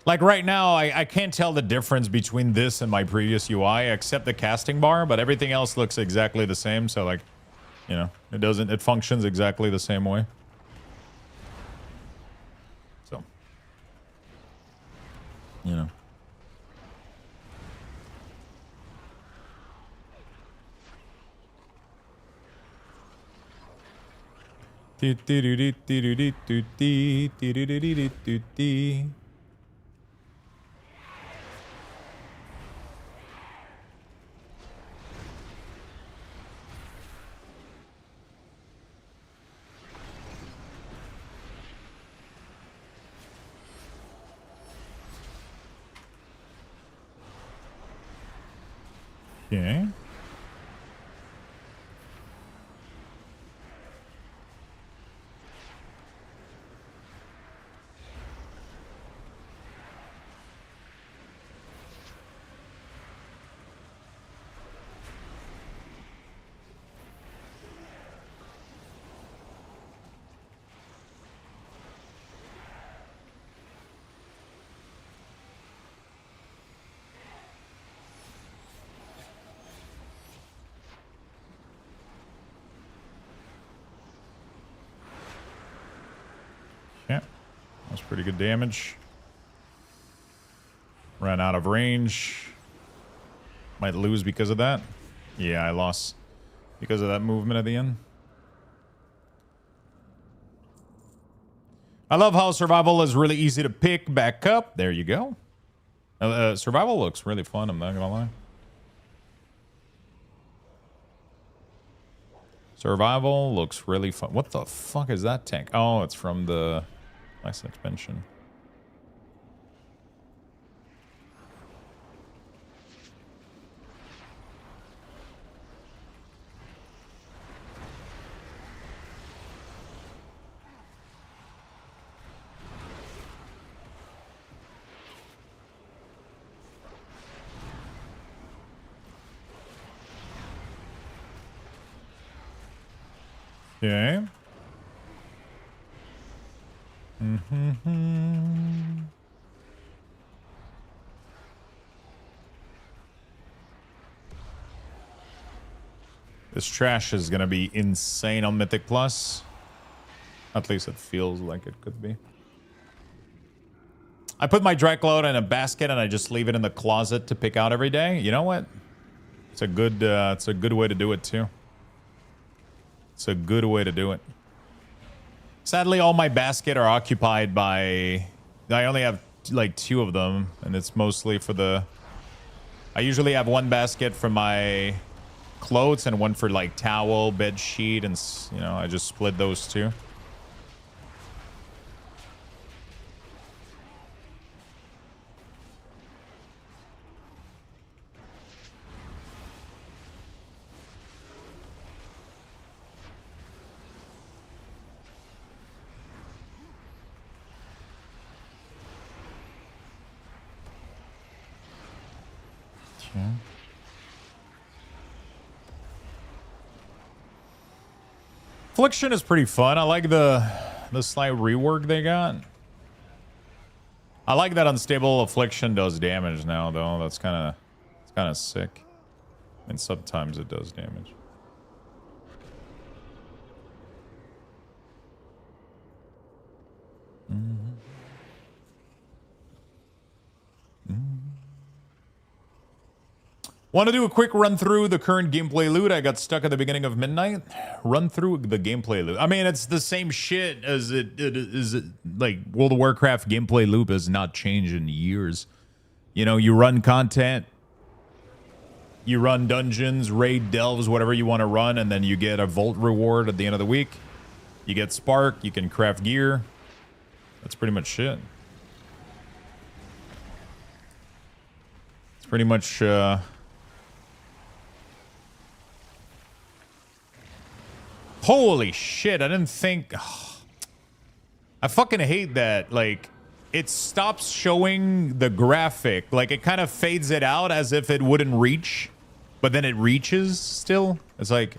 Like right now, I can't tell the difference between this and my previous UI, except the casting bar, but everything else looks exactly the same. So like, you know, it functions exactly the same way. So, you know. Okay. Yeah, that's pretty good damage. Ran out of range. Might lose because of that. Yeah, I lost because of that movement at the end. I love how survival is really easy to pick back up. There you go. Survival looks really fun, I'm not gonna lie. Survival looks really fun. What the fuck is that tank? Oh, it's from the last expansion. Okay. This trash is gonna be insane on Mythic Plus. At least it feels like it could be. I put my Dracload in a basket and I just leave it in the closet to pick out every day. You know what? It's a good way to do it too. It's a good way to do it. Sadly, all my basket are occupied by... I only have like 2 of them, and it's mostly for the... I usually have one basket for my clothes and one for like towel, bed sheet, and you know, I just split those 2. Affliction is pretty fun. I like the slight rework they got. I like that Unstable Affliction does damage now, though. That's kind of sick. And sometimes it does damage. Want to do a quick run through the current gameplay loot? I got stuck at the beginning of midnight. Run through the gameplay loot. I mean, it's the same shit as it is. Like World of Warcraft gameplay loop has not changed in years. You know, you run content, you run dungeons, raid, delves, whatever you want to run, and then you get a vault reward at the end of the week. You get spark, you can craft gear. That's pretty much shit. It's pretty much holy shit, I didn't think... I fucking hate that. Like, it stops showing the graphic. Like, it kind of fades it out as if it wouldn't reach, but then it reaches still. It's like...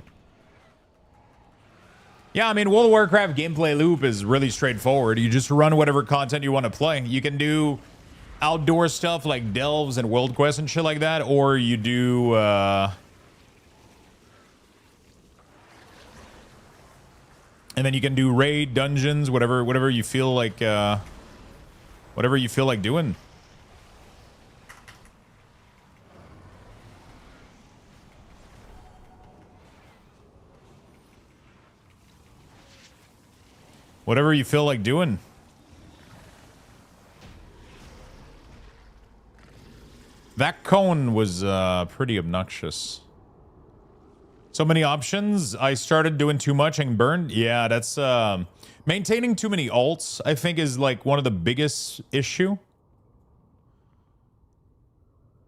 Yeah, I mean, World of Warcraft gameplay loop is really straightforward. You just run whatever content you want to play. You can do outdoor stuff like delves and world quests and shit like that, or you do... And then you can do raid, dungeons, whatever you feel like, whatever you feel like doing. Whatever you feel like doing. That cone was pretty obnoxious. So many options. I started doing too much and burned. Yeah, that's maintaining too many alts, I think, is like one of the biggest issue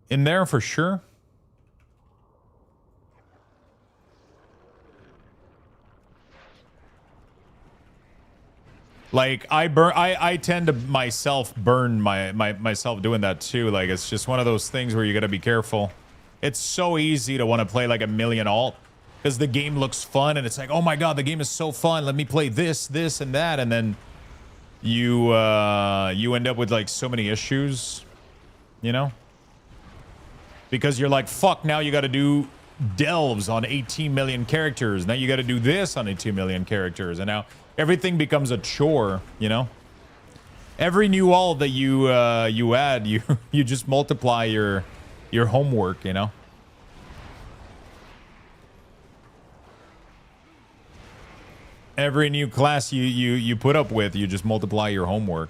in there for sure. Like I tend to myself burn myself doing that too. Like it's just one of those things where you gotta be careful. It's so easy to want to play like a million alt because the game looks fun and it's like, oh my god, the game is so fun. Let me play this, and that, and then you end up with like so many issues, you know? Because you're like, fuck, now you got to do delves on 18 million characters. Now you got to do this on 18 million characters, and now everything becomes a chore, you know? Every new alt that you add, you just multiply your homework, you know? Every new class you put up with, you just multiply your homework.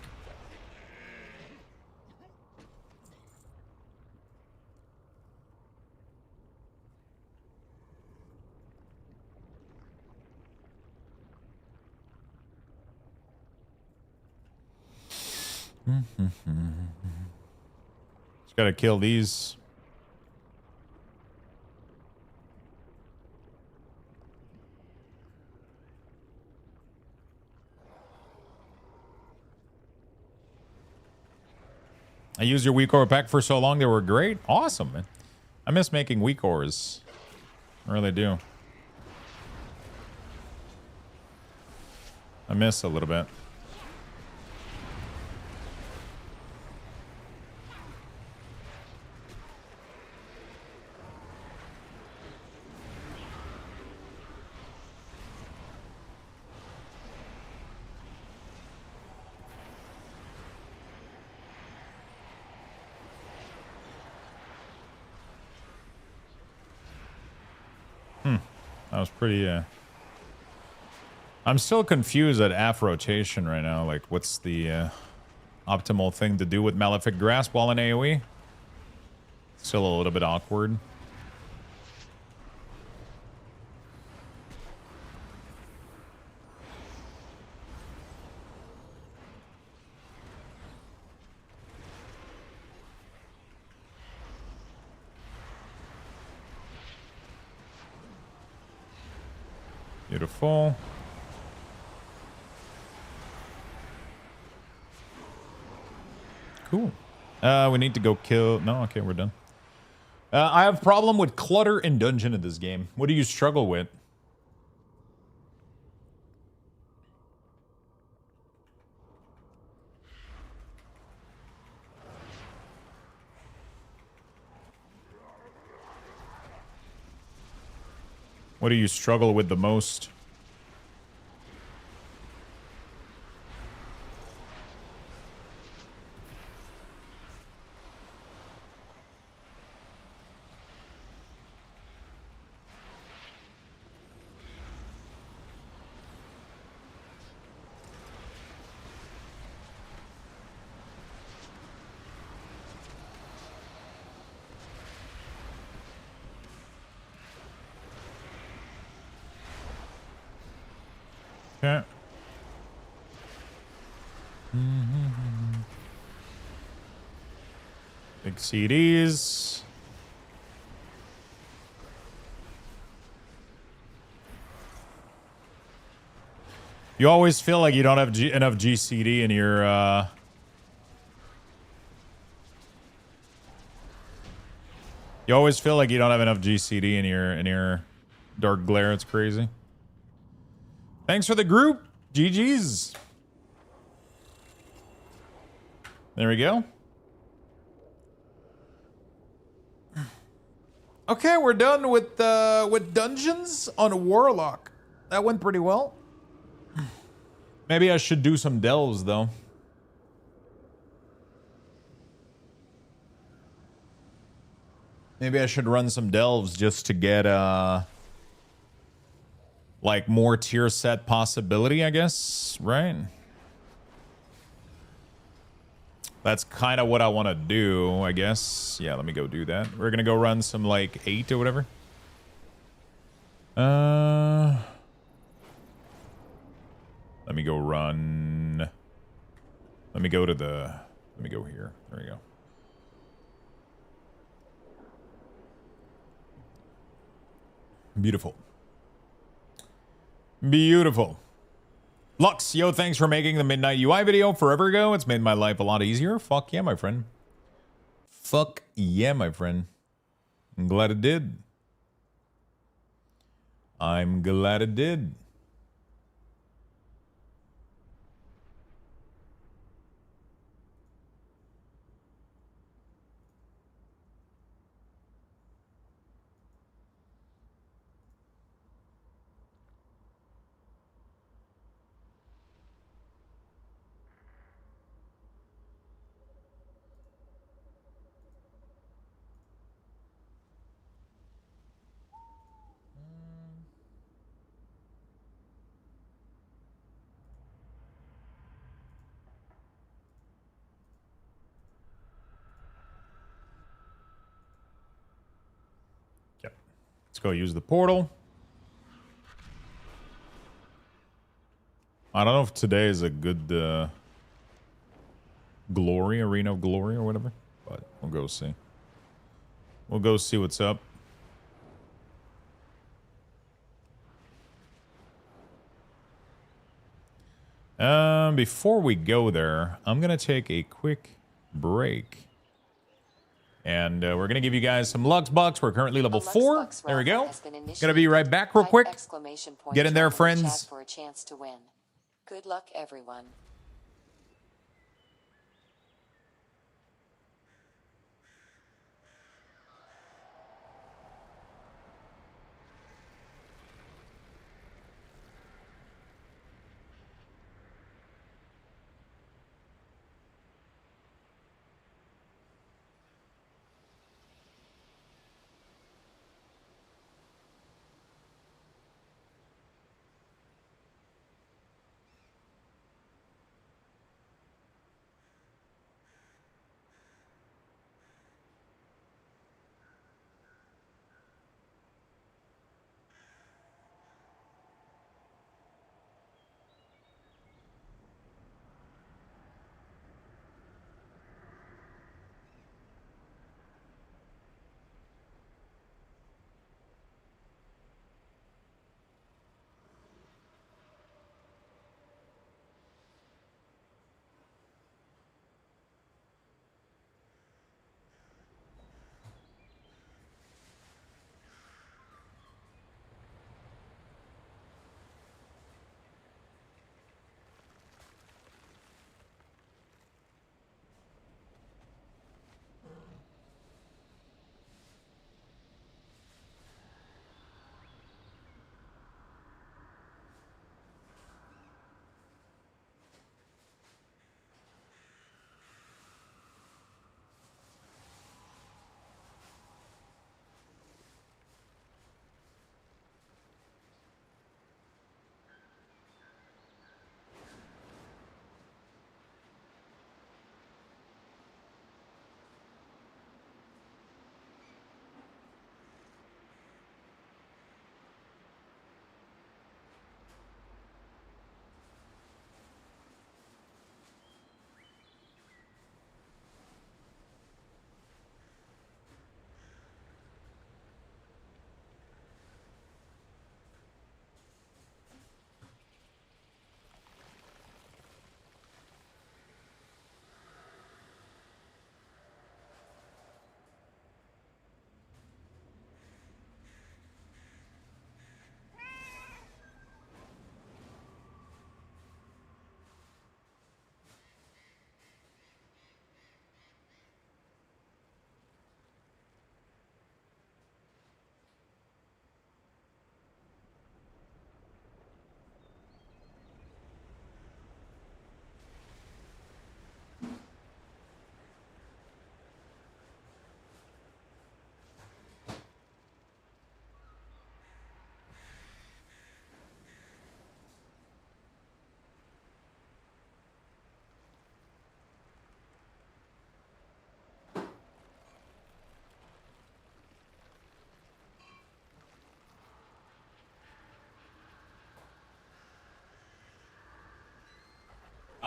Just gotta kill these. I used your weak ore pack for so long, they were great. Awesome, man. I miss making weak ores. I really do. I miss a little bit. That was pretty, I'm still confused at AF rotation right now. Like, what's the optimal thing to do with Malefic Grasp while in AoE? Still a little bit awkward. Beautiful. Cool. We need to go kill... No, okay, we're done. I have a problem with clutter and dungeon in this game. What do you struggle with? What do you struggle with the most? Okay. Big CDs. You always feel like you don't have enough GCD in your you always feel like you don't have enough GCD in your Dark Glare. It's crazy. Thanks for the group. GG's. There we go. Okay, we're done with dungeons on Warlock. That went pretty well. Maybe I should do some delves though. Maybe I should run some delves just to get like more tier set possibility, I guess, right? That's kind of what I want to do, I guess. Yeah, let me go do that. We're gonna go run some like 8 or whatever. Let me go run. Let me go to the. Let me go here. There we go. Beautiful. Beautiful. Lux, yo, thanks for making the Midnight UI video forever ago. It's made my life a lot easier. Fuck yeah, my friend. Fuck yeah, my friend. I'm glad it did. I'm glad it did. Let's go use the portal. I don't know if today is a good glory, arena of glory or whatever, but we'll go see. We'll go see what's up. Before we go there, I'm gonna take a quick break. And we're going to give you guys some Lux Bucks. We're currently level 4. There we go. Gonna be right back real quick. Get in there, friends. For a chance to win. Good luck, everyone.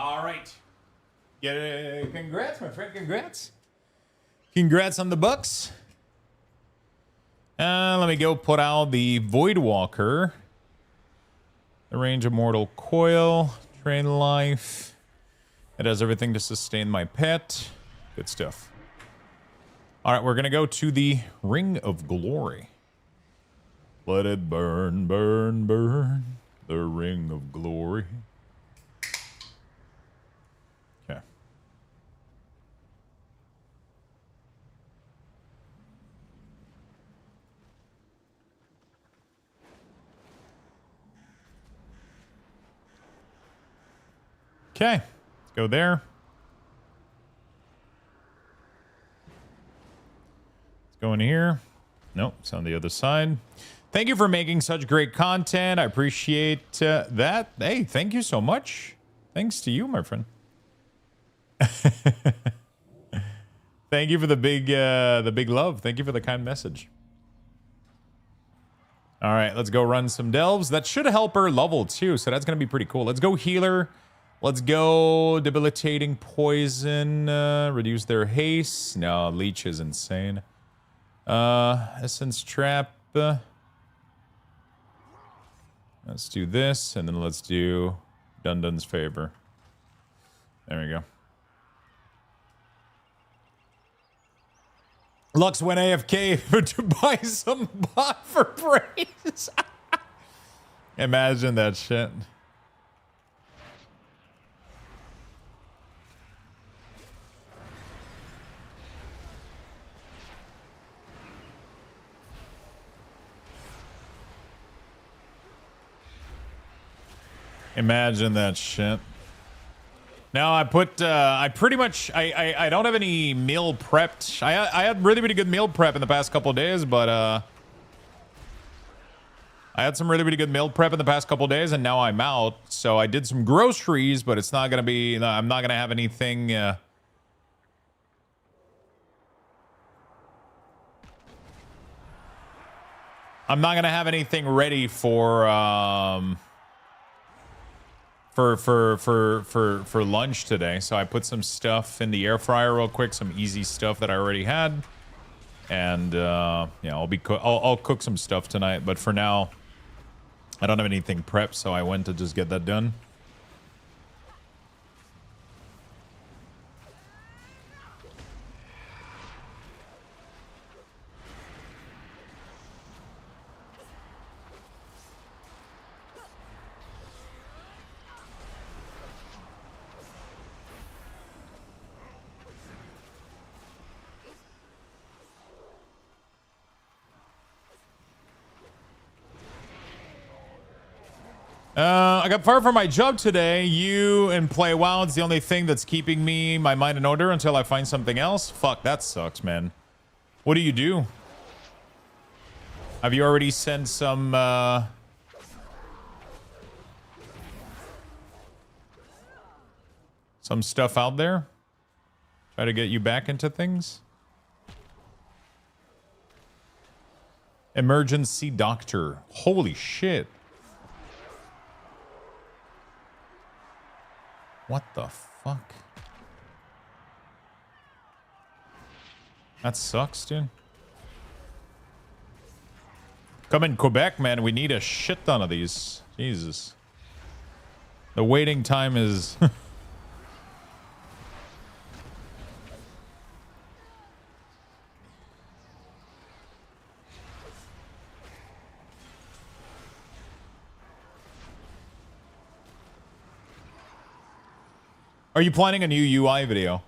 All right. Congrats, my friend. Congrats. Congrats on the bucks. Let me go put out the Voidwalker. The range of Mortal Coil. Train life. It has everything to sustain my pet. Good stuff. All right, we're going to go to the Ring of Glory. Let it burn, burn, burn. The Ring of Glory. Okay. Okay, let's go there. Let's go in here. Nope, it's on the other side. Thank you for making such great content. I appreciate that. Hey, thank you so much. Thanks to you, my friend. Thank you for the big love. Thank you for the kind message. All right, let's go run some delves. That should help her level too, so that's gonna be pretty cool. Let's go healer. Let's go debilitating poison. Reduce their haste. No, leech is insane. Essence trap. Let's do this, and then let's do Dundun's favor. There we go. Lux went AFK to buy some bot for praise. Imagine that shit. Imagine that shit. Now I put, I pretty much, I don't have any meal prepped. I had really good meal prep in the past couple of days, but I had some really good meal prep in the past couple of days, and now I'm out. So I did some groceries, but it's not gonna be, I'm not gonna have anything. I'm not gonna have anything ready for lunch today, so I put some stuff in the air fryer real quick, some easy stuff that I already had, and yeah, I'll cook some stuff tonight. But for now, I don't have anything prepped, so I went to just get that done. I got fired from my job today. You and play WoW. It's the only thing that's keeping my mind in order until I find something else. Fuck, that sucks, man. What do you do? Have you already sent some stuff out there? Try to get you back into things? Emergency doctor. Holy shit. What the fuck? That sucks, dude. Come in Quebec, man. We need a shit ton of these. Jesus. The waiting time is... Are you planning a new UI video?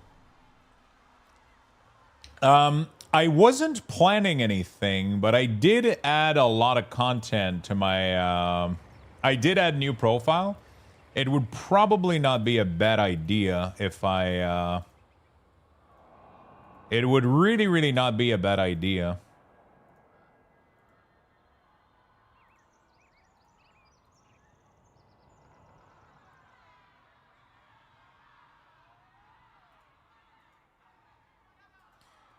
I wasn't planning anything, but I did add a lot of content to my... I did add new profile. It would probably not be a bad idea if I... It would really not be a bad idea.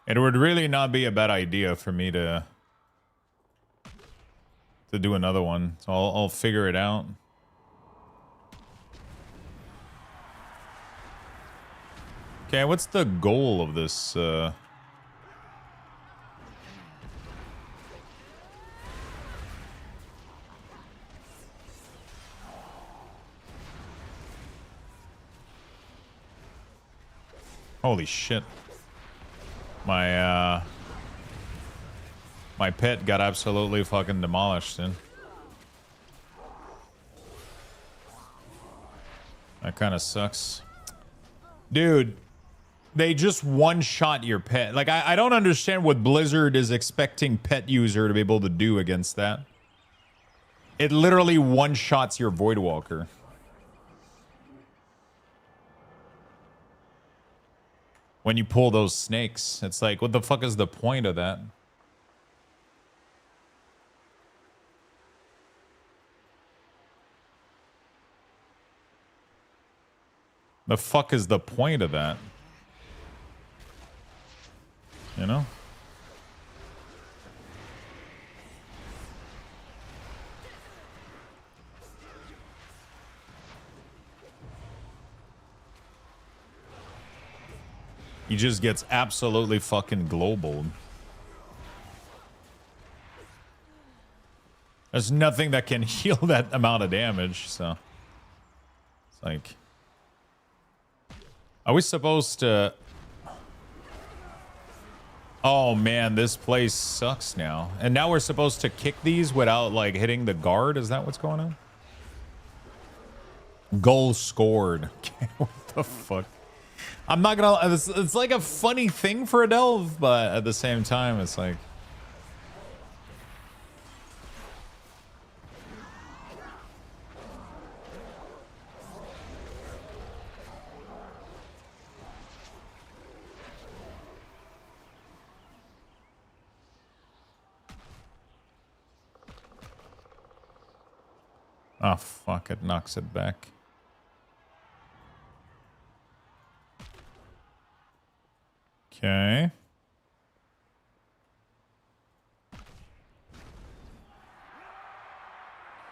It would really not be a bad idea for me to do another one. So I'll figure it out. Okay, what's the goal of this? Holy shit. My pet got absolutely fucking demolished, dude. That kind of sucks. Dude, they just one-shot your pet. Like, I don't understand what Blizzard is expecting pet user to be able to do against that. It literally one-shots your Voidwalker. When you pull those snakes, it's like, what the fuck is the point of that? The fuck is the point of that? You know? He just gets absolutely fucking global. There's nothing that can heal that amount of damage, so it's like, are we supposed to? Oh man, this place sucks now. And now we're supposed to kick these without like hitting the guard? Is that what's going on? Goal scored. What the fuck? I'm not gonna, it's like a funny thing for a delve, but at the same time, it's like, oh fuck, it knocks it back. Okay.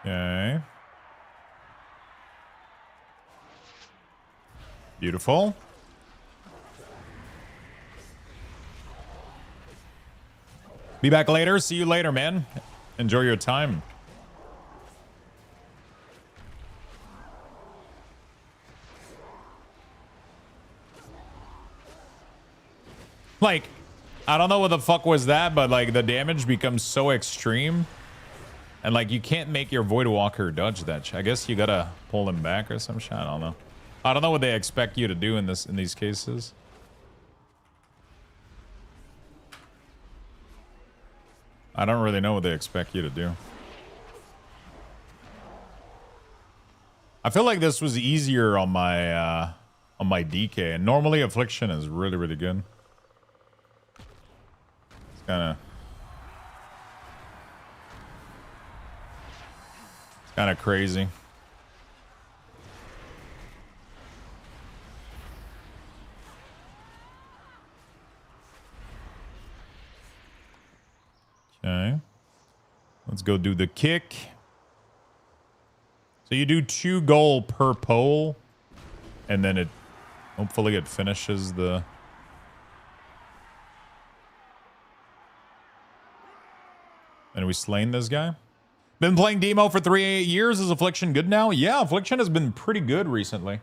Okay. Beautiful. Be back later. See you later, man. Enjoy your time. Like, I don't know what the fuck was that, but like the damage becomes so extreme. And like you can't make your Voidwalker dodge that. I guess you gotta pull him back or some shit. I don't know. I don't know what they expect you to do in these cases. I don't really know what they expect you to do. I feel like this was easier on my DK, and normally Affliction is really, really good. It's kind of crazy. Okay. Let's go do the kick. So you do 2 gold per pole, and then it hopefully it finishes the. And we slain this guy. Been playing demo for 3 years. Is Affliction good now? Yeah, Affliction has been pretty good recently.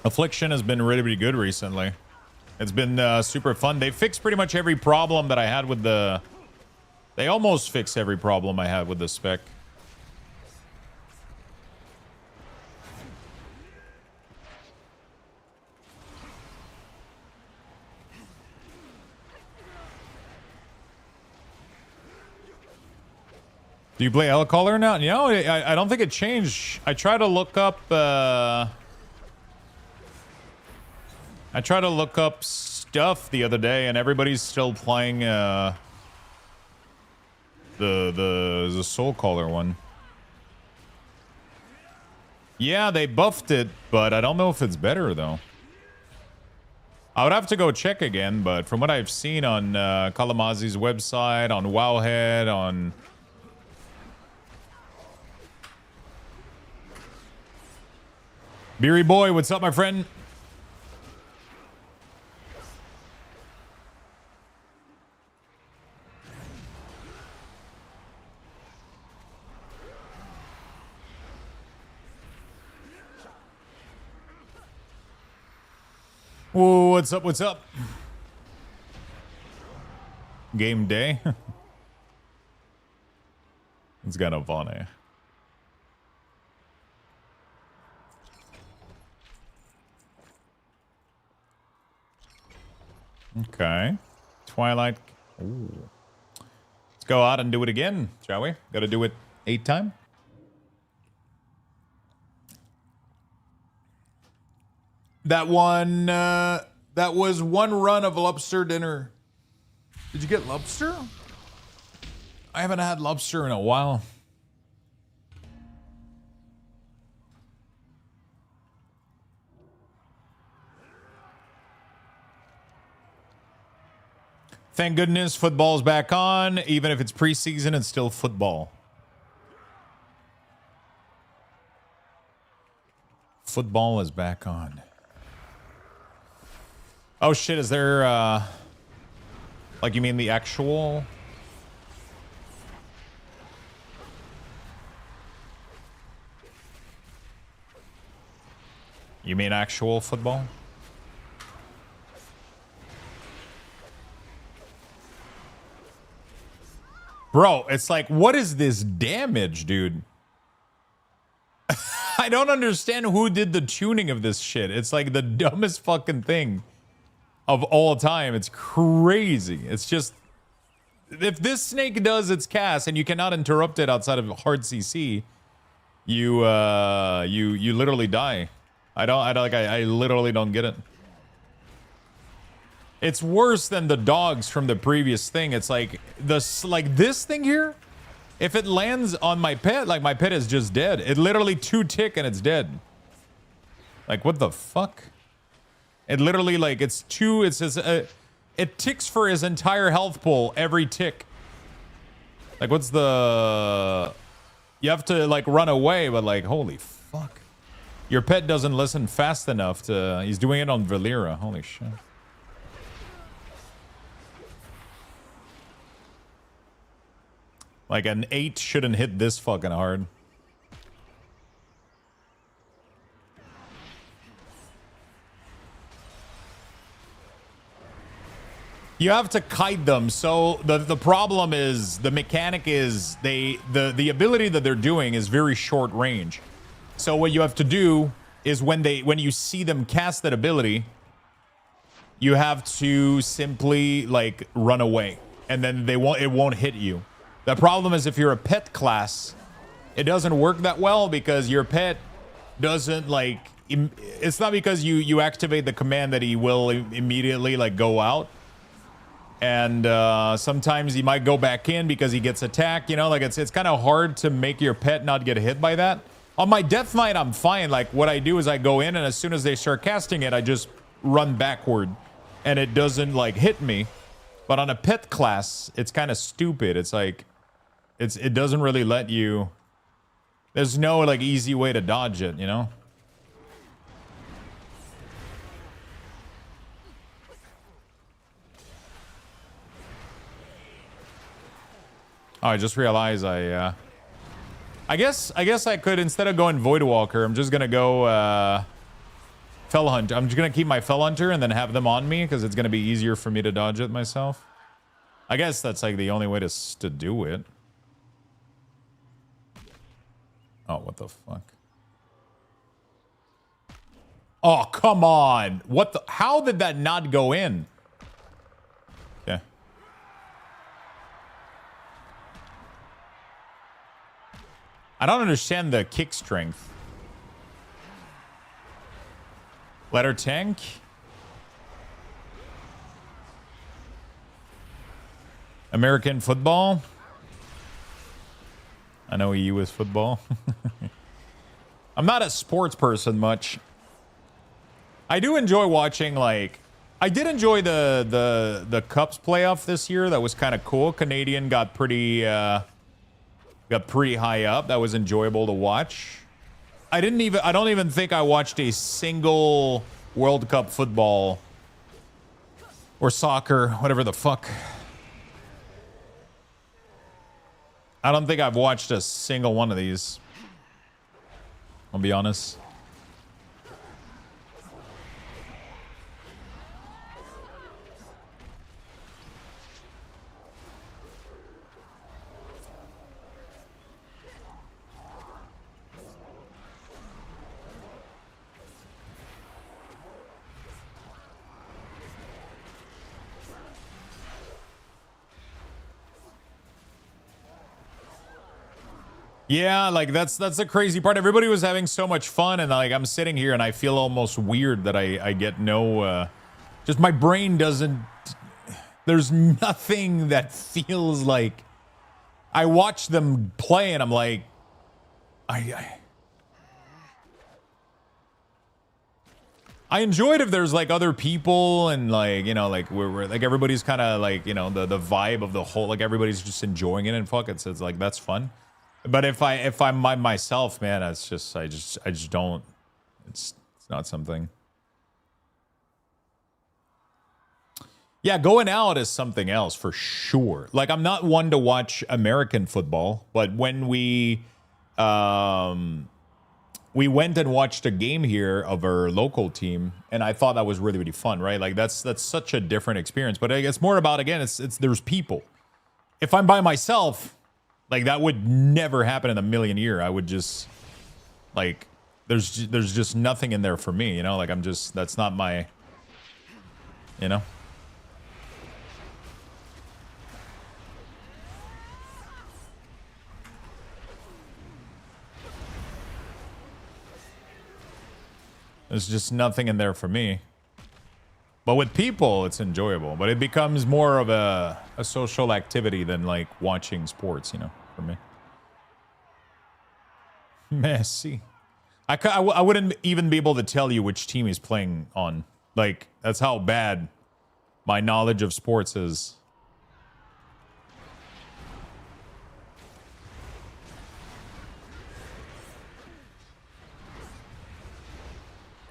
Affliction has been really, really good recently. It's been super fun. They fixed pretty much every problem that I had with the. They almost fixed every problem I had with the spec. Do you play L-Caller now? You know, I don't think it changed. I try to look up stuff the other day, and everybody's still playing the Soul Caller one. Yeah, they buffed it, but I don't know if it's better though. I would have to go check again, but from what I've seen on Kalamazi's website, on Wowhead, on... Beery Boy, what's up, my friend? Whoa, what's up? What's up? Game day. It's kind of funny. Okay. Twilight. Ooh. Let's go out and do it again, shall we? Gotta do it 8 times. That one, that was one run of lobster dinner. Did you get lobster? I haven't had lobster in a while. Thank goodness football's back on. Even if it's preseason, it's still football. Football is back on. Oh shit, is there like you mean the actual? You mean actual football? Bro, it's like, what is this damage, dude? I don't understand who did the tuning of this shit. It's like the dumbest fucking thing of all time. It's crazy. It's just, if this snake does its cast and you cannot interrupt it outside of hard CC, you literally die. I literally don't get it. It's worse than the dogs from the previous thing. It's like this thing here. If it lands on my pet, like my pet is just dead. It literally 2 tick and it's dead. Like what the fuck? It literally like it's 2. It says it ticks for his entire health pool every tick. Like what's the? You have to like run away, but like holy fuck, your pet doesn't listen fast enough to. He's doing it on Valera. Holy shit. Like an 8 shouldn't hit this fucking hard. You have to kite them. So the problem is, the mechanic is the ability that they're doing is very short range. So what you have to do is when you see them cast that ability, you have to simply like run away, and then it won't hit you. The problem is if you're a pet class, it doesn't work that well because your pet doesn't like. It's not because you activate the command that he will immediately like go out. And sometimes he might go back in because he gets attacked, you know, like it's kind of hard to make your pet not get hit by that. On my Death Knight, I'm fine. Like what I do is I go in and as soon as they start casting it, I just run backward and it doesn't like hit me. But on a pet class, it's kind of stupid. It's like, it doesn't really let you, there's no like easy way to dodge it, you know? Oh, I just realized I guess I could, instead of going Voidwalker, I'm just gonna go Fell Hunter. I'm just gonna keep my Fell Hunter and then have them on me because it's gonna be easier for me to dodge it myself. I guess that's like the only way to do it. Oh, what the fuck? Oh, come on. What the? How did that not go in? Okay. I don't understand the kick strength. Let her tank. American football. I know EU is football. I'm not a sports person much. I do enjoy watching, like, I did enjoy the Cups playoff this year. That was kind of cool. Canadian got pretty high up. That was enjoyable to watch. I don't even think I watched a single World Cup football or soccer, whatever the fuck. I don't think I've watched a single one of these. I'll be honest. Yeah, like that's the crazy part. Everybody was having so much fun, and like I'm sitting here and I feel almost weird that I get no just my brain doesn't, there's nothing that feels like I watch them play and I'm like I enjoy it if there's like other people and like, you know, like we're like everybody's kind of like, you know, the vibe of the whole, like everybody's just enjoying it and fuck it, so it's like that's fun. But if I'm by myself, man, it's just I just don't. It's not something. Yeah, going out is something else for sure. Like I'm not one to watch American football, but when we went and watched a game here of our local team, and I thought that was really, really fun, right? Like that's such a different experience. But it's more about, again, it's there's people. If I'm by myself, like that would never happen in a million years. I would just like there's just nothing in there for me, you know? Like I'm just, that's not my, you know? There's just nothing in there for me. But with people, it's enjoyable. But it becomes more of a social activity than like watching sports, you know, for me. Messi. I wouldn't even be able to tell you which team he's playing on. Like, that's how bad my knowledge of sports is.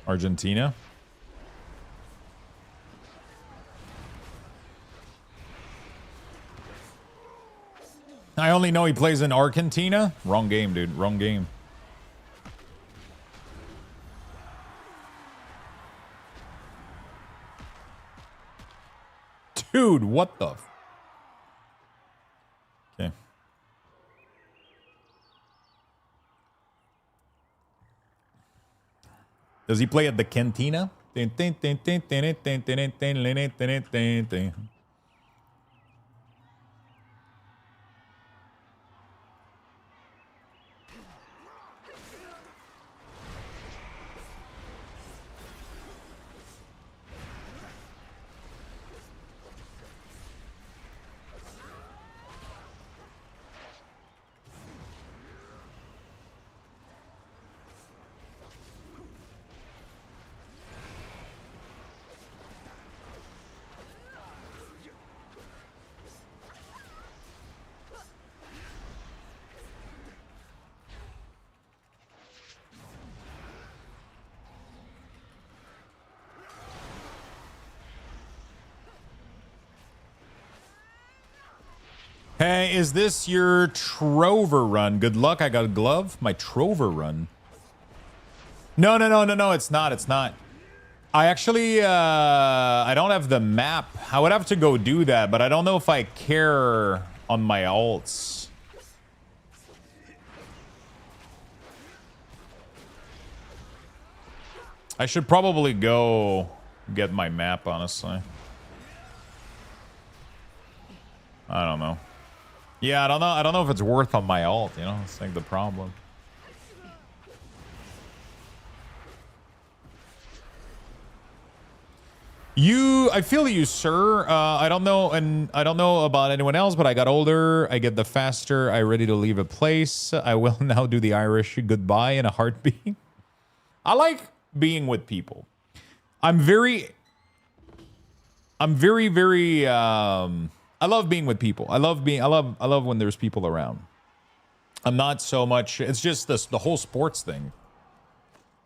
Argentina. I only know he plays in Argentina. Wrong game, dude. Wrong game. Dude, what the? Okay. Does he play at the Cantina? Hey, is this your Trover run? Good luck. I got a glove. My Trover run. No, it's not. It's not. I actually, I don't have the map. I would have to go do that, but I don't know if I care on my alts. I should probably go get my map, honestly. I don't know. Yeah, I don't know. I don't know if it's worth on my alt, you know? It's like the problem. I feel you, sir. I don't know, and I don't know about anyone else, but I got older. I get the faster. I ready to leave a place. I will now do the Irish goodbye in a heartbeat. I like being with people. I'm very I'm very, very. I love being with people. I love when there's people around. I'm not so much. It's just the whole sports thing.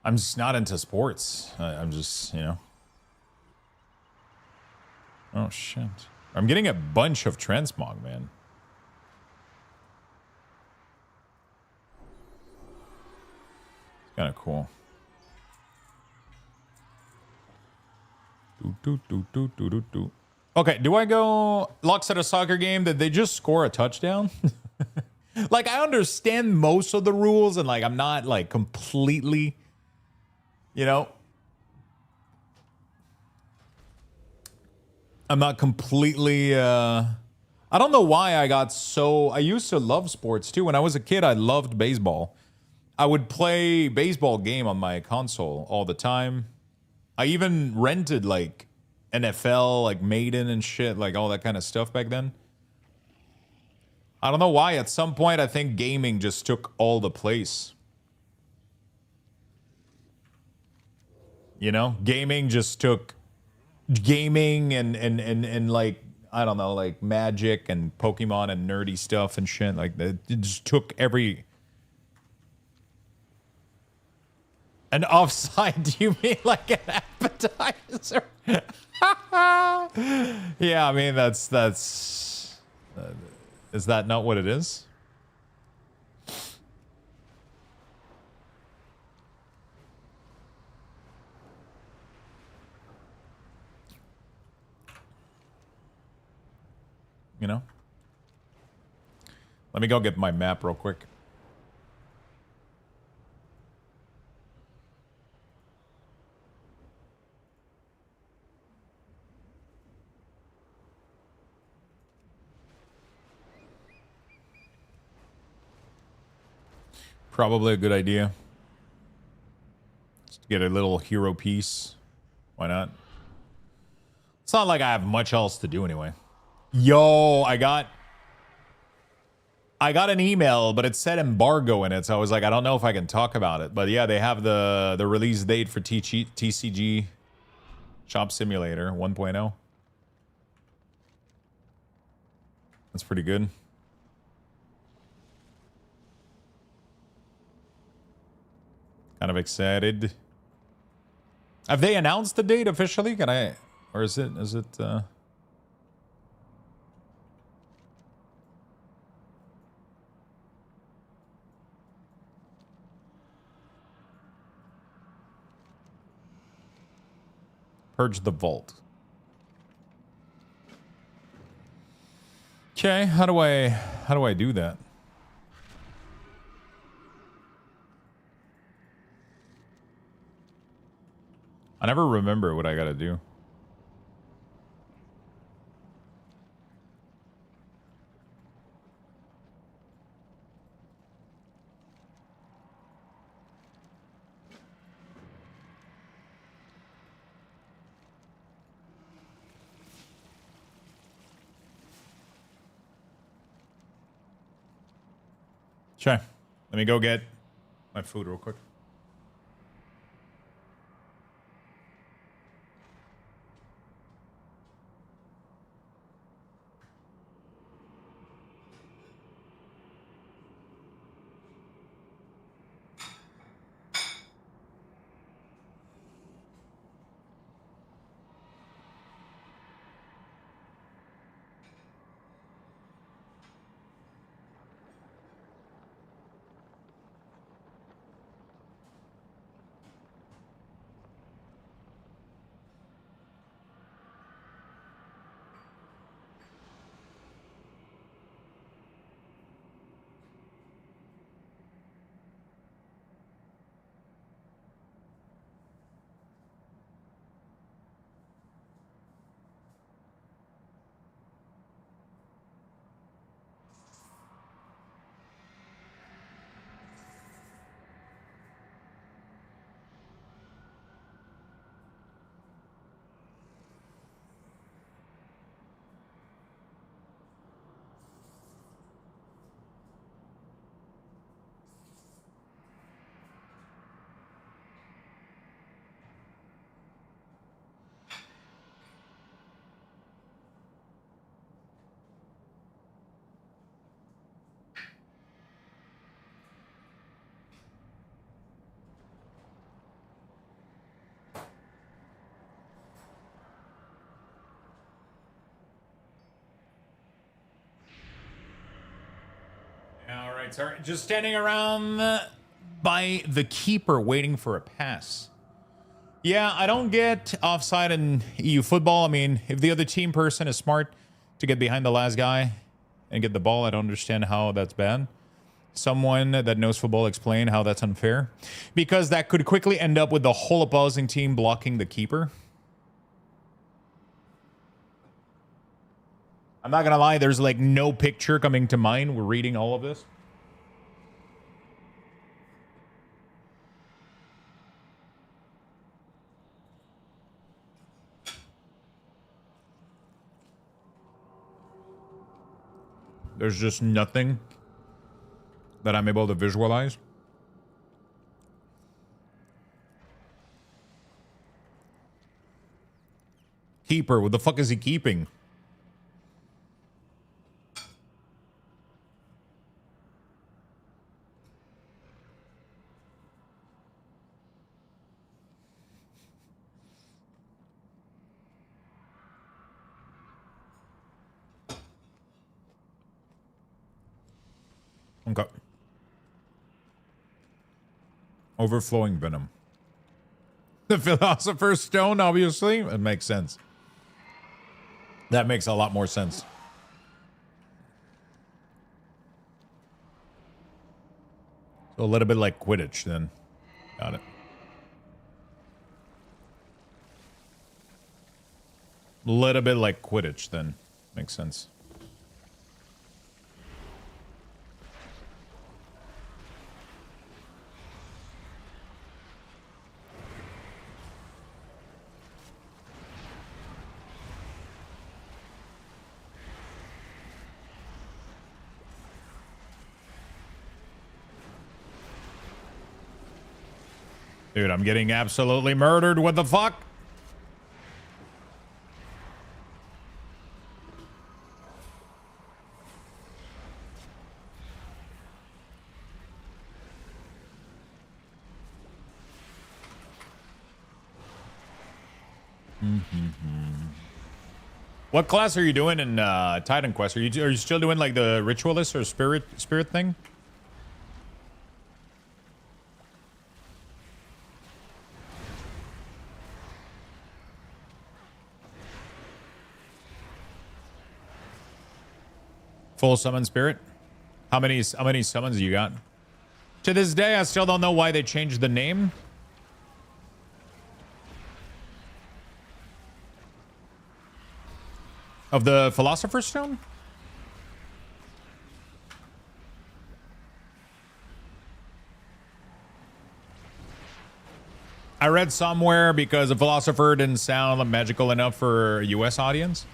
I'm just not into sports. I'm just, you know. Oh shit! I'm getting a bunch of transmog, man. It's kind of cool. Okay, do I go Lux at a soccer game? Did they just score a touchdown? Like, I understand most of the rules, and like I'm not like completely, you know, I'm not completely I don't know why I got so. I used to love sports too. When I was a kid, I loved baseball. I would play baseball game on my console all the time. I even rented like NFL, like Maiden and shit, like all that kind of stuff back then. I don't know why. At some point, I think gaming just took all the place. You know, gaming just took gaming and like, I don't know, like Magic and Pokemon and nerdy stuff and shit like that. It just took every. An offside? You mean like an appetizer? Yeah, I mean that's. Is that not what it is? You know? Let me go get my map real quick. Probably a good idea. Just get a little hero piece. Why not? It's not like I have much else to do anyway. Yo, I got an email, but it said embargo in it, so I was like, I don't know if I can talk about it. But yeah, they have the release date for TCG Shop Simulator 1.0. That's pretty good. Kind of excited. Have they announced the date officially? Can I, or is it Purge the vault. Okay, how do I do that? I never remember what I gotta do. Sure. Let me go get my food real quick. right, sir. Just standing around by the keeper waiting for a pass. Yeah, I don't get offside in EU football. I mean, if the other team person is smart to get behind the last guy and get the ball, I don't understand how that's bad. Someone that knows football explain how that's unfair. Because that could quickly end up with the whole opposing team blocking the keeper. I'm not gonna lie, there's like no picture coming to mind. We're reading all of this. There's just nothing that I'm able to visualize. Keeper, what the fuck is he keeping? Okay. Overflowing venom. The Philosopher's Stone, obviously. It makes sense. That makes a lot more sense. So a little bit like Quidditch then. Got it. A little bit like Quidditch then. Makes sense. Dude, I'm getting absolutely murdered. What the fuck? What class are you doing in Titan Quest? Are you still doing like the ritualist or spirit thing? Full summon spirit? How many summons you got? To this day, I still don't know why they changed the name. Of the Philosopher's Stone? I read somewhere because a philosopher didn't sound magical enough for a US audience.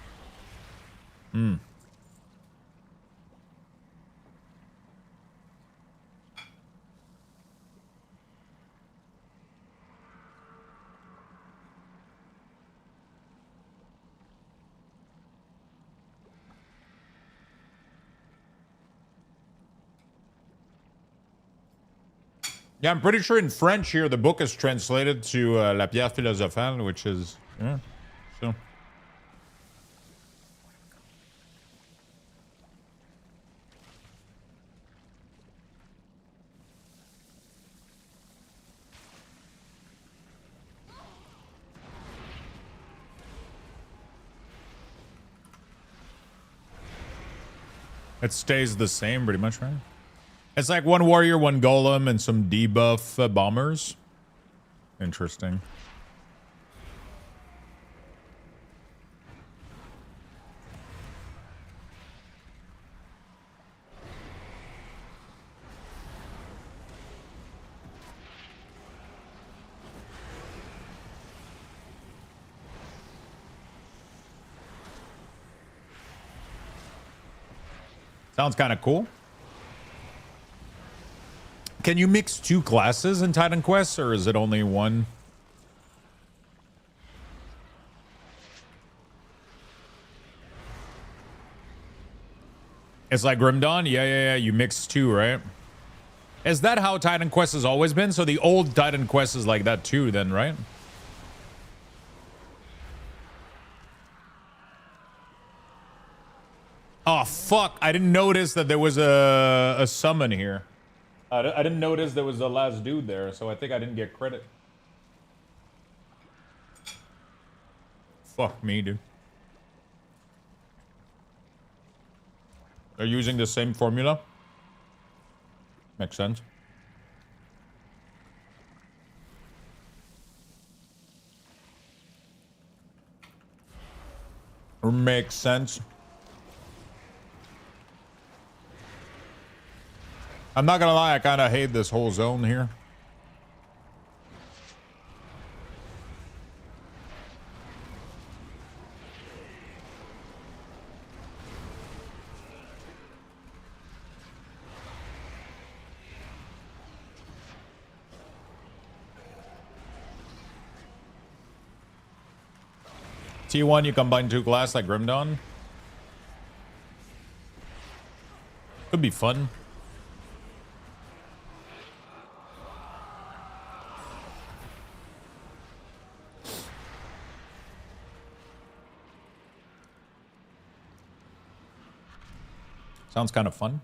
Yeah, I'm pretty sure in French here, the book is translated to La Pierre Philosophale, which is, yeah, so. It stays the same pretty much, right? It's like one warrior, one golem, and some debuff bombers. Interesting. Sounds kind of cool. Can you mix two classes in Titan Quest, or is it only one? It's like Grim Dawn? Yeah. You mix two, right? Is that how Titan Quest has always been? So the old Titan Quest is like that too, then, right? Oh, fuck. I didn't notice that there was a summon here. I didn't notice there was the last dude there, so I think I didn't get credit. Fuck me, dude. They're using the same formula. Makes sense. Makes sense. I'm not gonna lie, I kind of hate this whole zone here. T1, you combine 2 class like Grimdawn. Could be fun. Sounds kind of fun.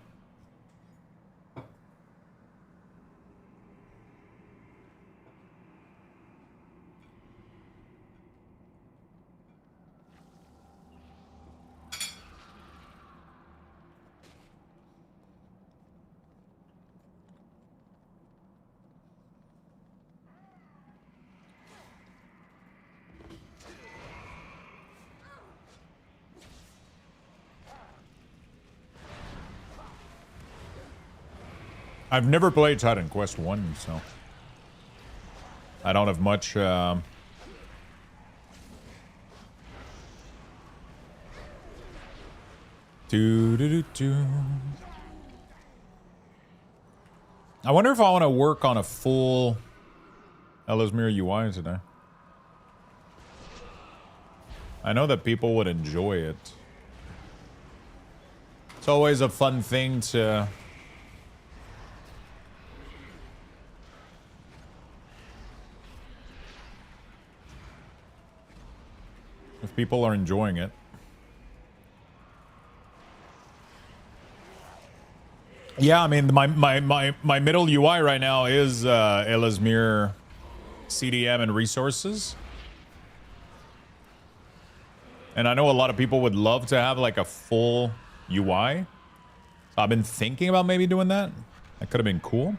I've never played Titan Quest 1, so I don't have much I wonder if I want to work on a full Ellesmere UI today. I know that people would enjoy it. It's always a fun thing to... if people are enjoying it. Yeah, I mean, my middle UI right now is Ellesmere CDM and resources. And I know a lot of people would love to have like a full UI. I've been thinking about maybe doing that. That could have been cool.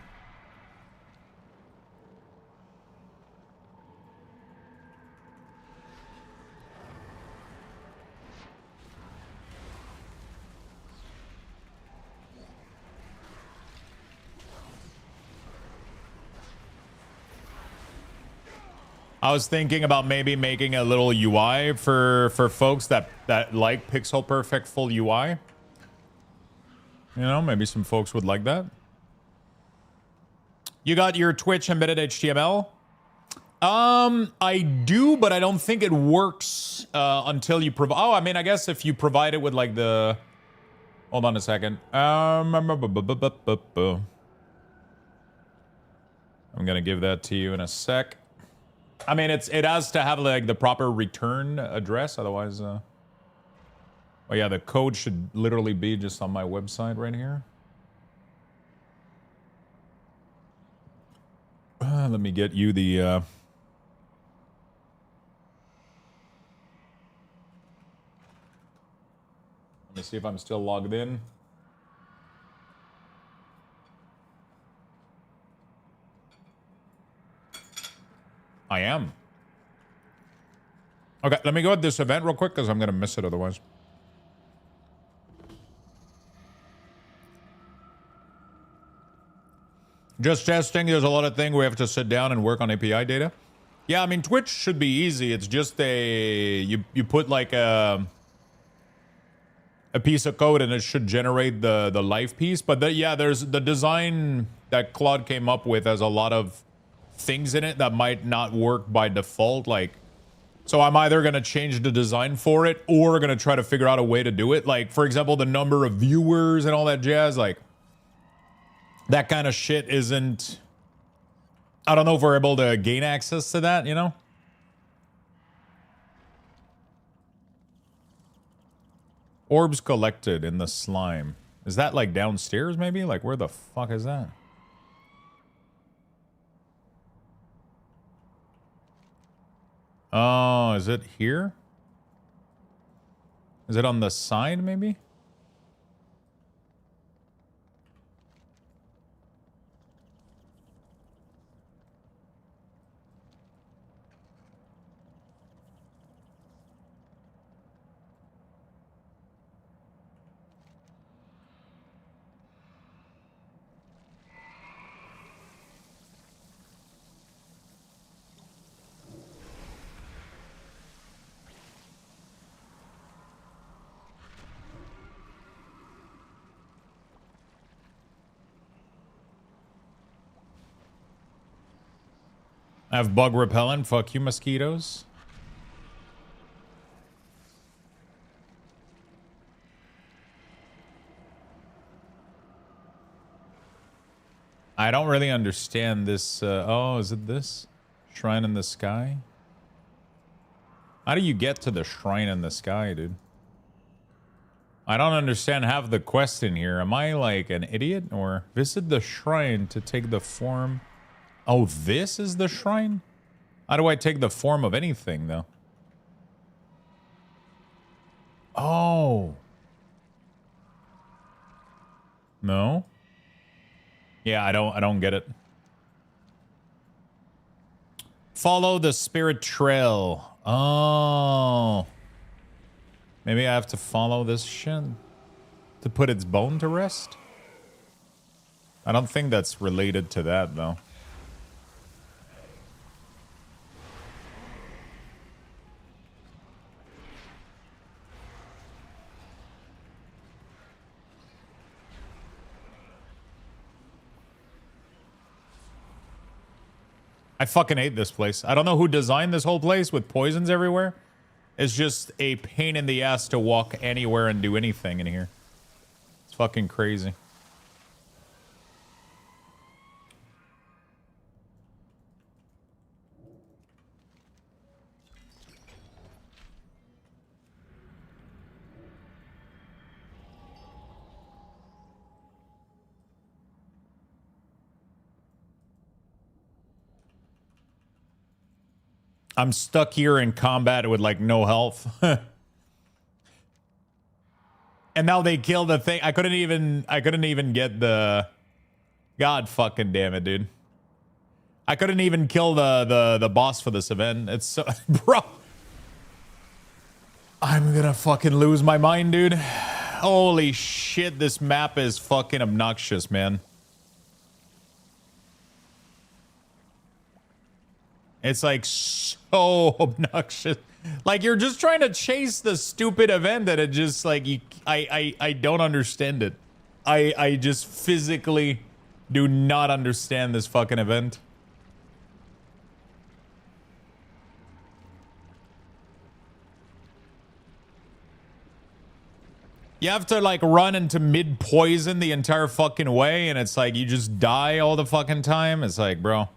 I was thinking about maybe making a little UI for folks that like pixel perfect full UI. You know, maybe some folks would like that. You got your Twitch embedded HTML? I do, but I don't think it works until you provide. Oh, I mean, I guess if you provide it with like the. Hold on a second. I'm gonna give that to you in a sec. I mean, it has to have like the proper return address, otherwise. Oh yeah, the code should literally be just on my website right here. Let me get you the. Let me see if I'm still logged in. I am. Okay, let me go at this event real quick because I'm going to miss it otherwise. Just testing. There's a lot of things we have to sit down and work on API data. Yeah, I mean, Twitch should be easy. It's just you put like a piece of code and it should generate the live piece. But yeah, there's the design that Claude came up with has a lot of things in it that might not work by default. Like, so I'm either going to change the design for it or going to try to figure out a way to do it. Like, for example, the number of viewers and all that jazz, like that kind of shit isn't, I don't know if we're able to gain access to that, you know? Orbs collected in the slime. Is that like downstairs maybe? Like where the fuck is that? Oh, is it here? Is it on the side maybe? I have bug repellent. Fuck you, mosquitoes. I don't really understand this. Oh, is it this? Shrine in the sky? How do you get to the shrine in the sky, dude? I don't understand half the quest in here. Am I like an idiot? Or visit the shrine to take the form... Oh, this is the shrine? How do I take the form of anything, though? Oh. No? Yeah, I don't get it. Follow the spirit trail. Oh. Maybe I have to follow this shit to put its bone to rest? I don't think that's related to that, though. I fucking hate this place. I don't know who designed this whole place with poisons everywhere. It's just a pain in the ass to walk anywhere and do anything in here. It's fucking crazy. I'm stuck here in combat with like no health. And now they killed the thing. I couldn't even get the... God fucking damn it, dude. I couldn't even kill the boss for this event. It's so... Bro. I'm gonna fucking lose my mind, dude. Holy shit, this map is fucking obnoxious, man. It's like so obnoxious. Like you're just trying to chase the stupid event that it just like I don't understand it. I just physically do not understand this fucking event. You have to like run into mid poison the entire fucking way and it's like you just die all the fucking time. It's like, bro.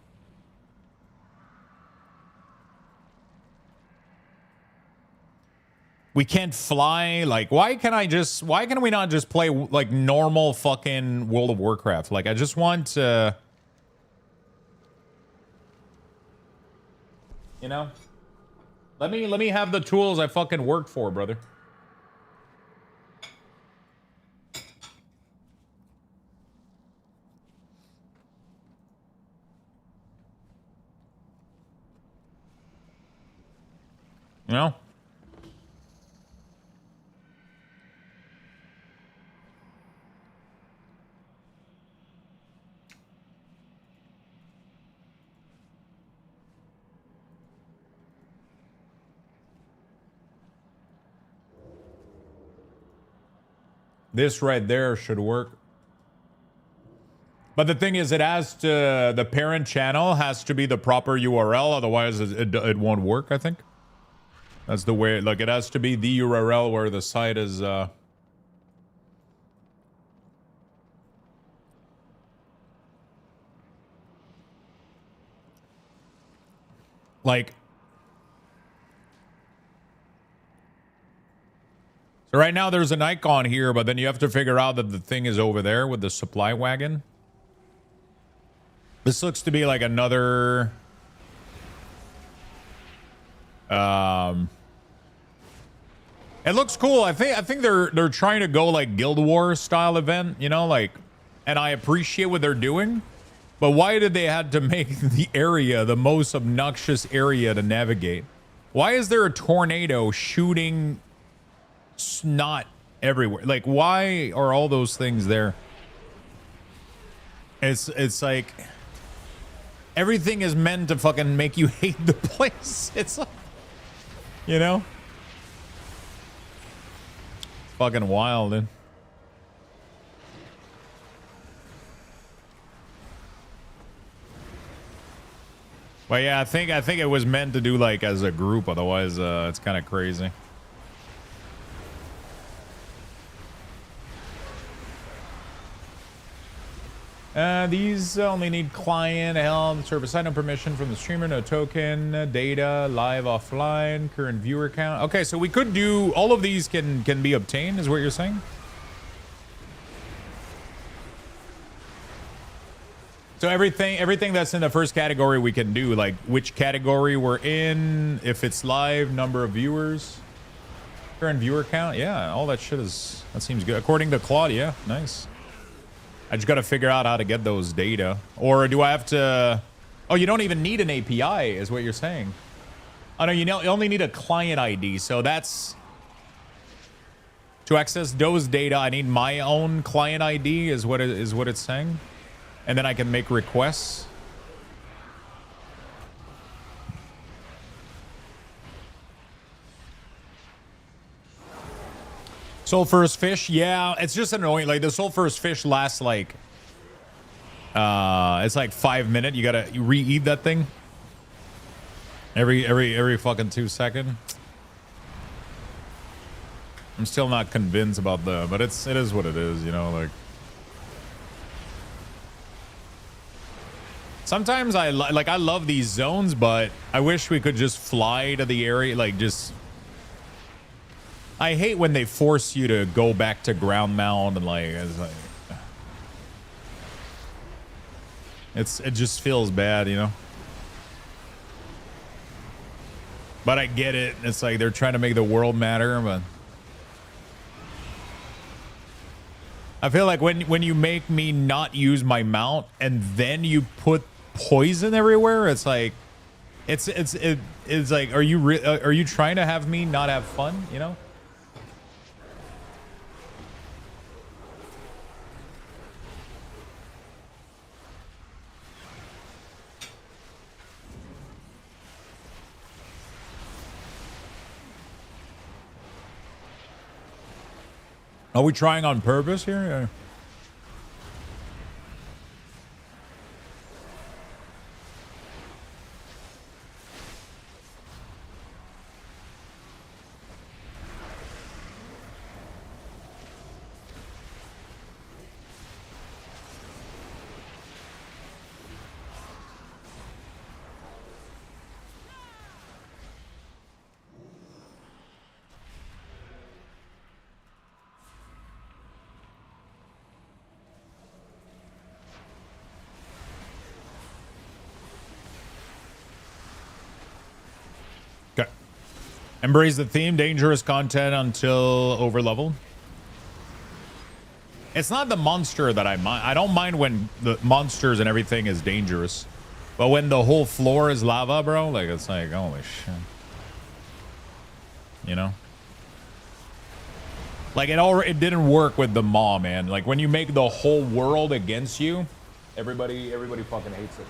We can't fly. Like, why can we not just play like normal fucking World of Warcraft? Like, I just want to, you know, let me have the tools I fucking worked for, brother. You know? This right there should work. But the thing is, it has to, the parent channel has to be the proper URL, otherwise it won't work, I think. That's the way, like, it has to be the URL where the site is, like, So right now there's an icon here, but then you have to figure out that the thing is over there with the supply wagon. This looks to be like another it looks cool. I think they're trying to go like Guild Wars style event, you know, like, and I appreciate what they're doing. But why did they have to make the area the most obnoxious area to navigate? Why is there a tornado shooting snot everywhere? Like, why are all those things there? It's like everything is meant to fucking make you hate the place. It's like, you know, fucking wild, dude. But yeah, I think it was meant to do like as a group. Otherwise, it's kind of crazy. These only need client, helm, service item permission from the streamer, no token, data, live, offline, current viewer count. Okay, so we could do all of these can be obtained, is what you're saying? So everything that's in the first category we can do, like which category we're in, if it's live, number of viewers, current viewer count. Yeah, all that shit that seems good. According to Claude, yeah, nice. I just got to figure out how to get those data. Or do I have to... Oh, you don't even need an API, is what you're saying. Oh, no, you only need a client ID. So that's... To access those data, I need my own client ID, is what it's saying. And then I can make requests. Sulfurous fish, yeah, it's just annoying. Like the sulfurous fish lasts like it's like 5 minutes. You gotta re-eat that thing every fucking 2 seconds. I'm still not convinced about but it is what it is, you know, like sometimes I love these zones, but I wish we could just fly to the area, like just I hate when they force you to go back to ground mount and it just feels bad, you know. But I get it. It's like they're trying to make the world matter, but I feel like when you make me not use my mount and then you put poison everywhere, it's like it's like are you trying to have me not have fun, you know? Are we trying on purpose here? Yeah. Embrace the theme, dangerous content until over level. It's not the monster that I mind. I don't mind when the monsters and everything is dangerous. But when the whole floor is lava, bro, like it's like, holy shit. You know? Like it didn't work with the maw, man. Like when you make the whole world against you, everybody fucking hates it.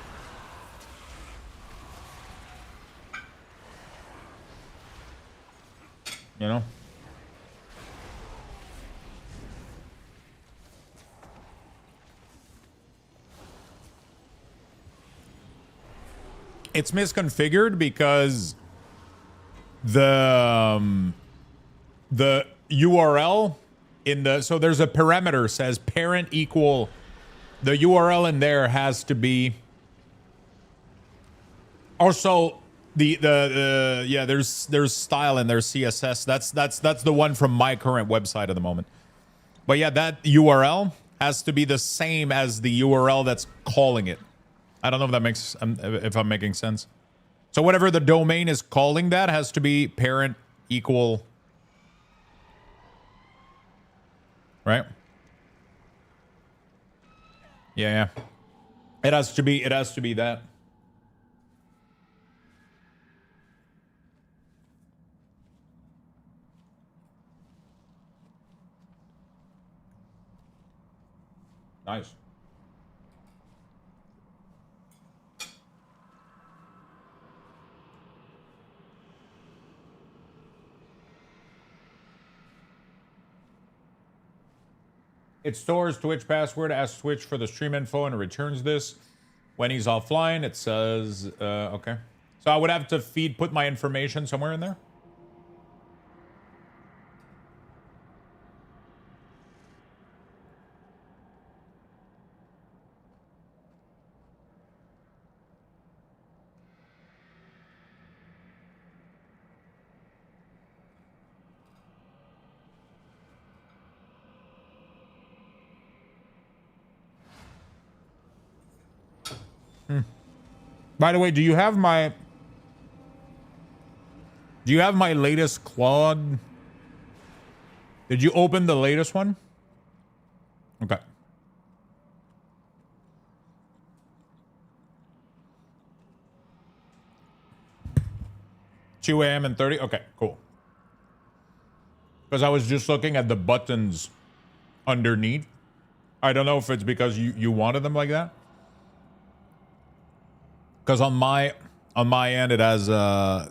You know? It's misconfigured because the URL in the, so there's a parameter says parent equal, the URL in there has to be also Yeah, there's style and there's CSS. That's the one from my current website at the moment. But yeah, that URL has to be the same as the URL that's calling it. I don't know if that makes if I'm making sense. So whatever the domain is calling that has to be parent equal, right? Yeah. It has to be that. Nice. It stores Twitch password, asks Twitch for the stream info, and it returns this. When he's offline, it says, okay. So I would have to put my information somewhere in there? By the way, do you have my latest Claude? Did you open the latest one? Okay. $2 a.m. and 30? Okay, cool. Because I was just looking at the buttons underneath. I don't know if it's because you wanted them like that. Because on my end it has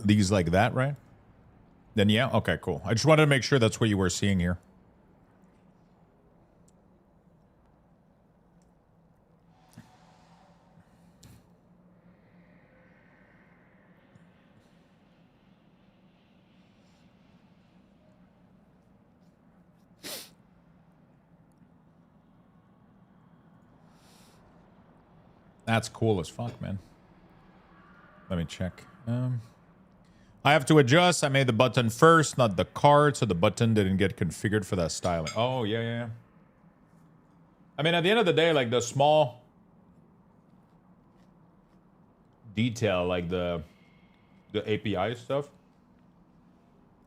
these like that, right? Then yeah, okay, cool. I just wanted to make sure that's what you were seeing here. That's cool as fuck, man. Let me check. I have to adjust. I made the button first, not the card, so the button didn't get configured for that styling. Oh, yeah. I mean, at the end of the day, like the small detail, like the API stuff.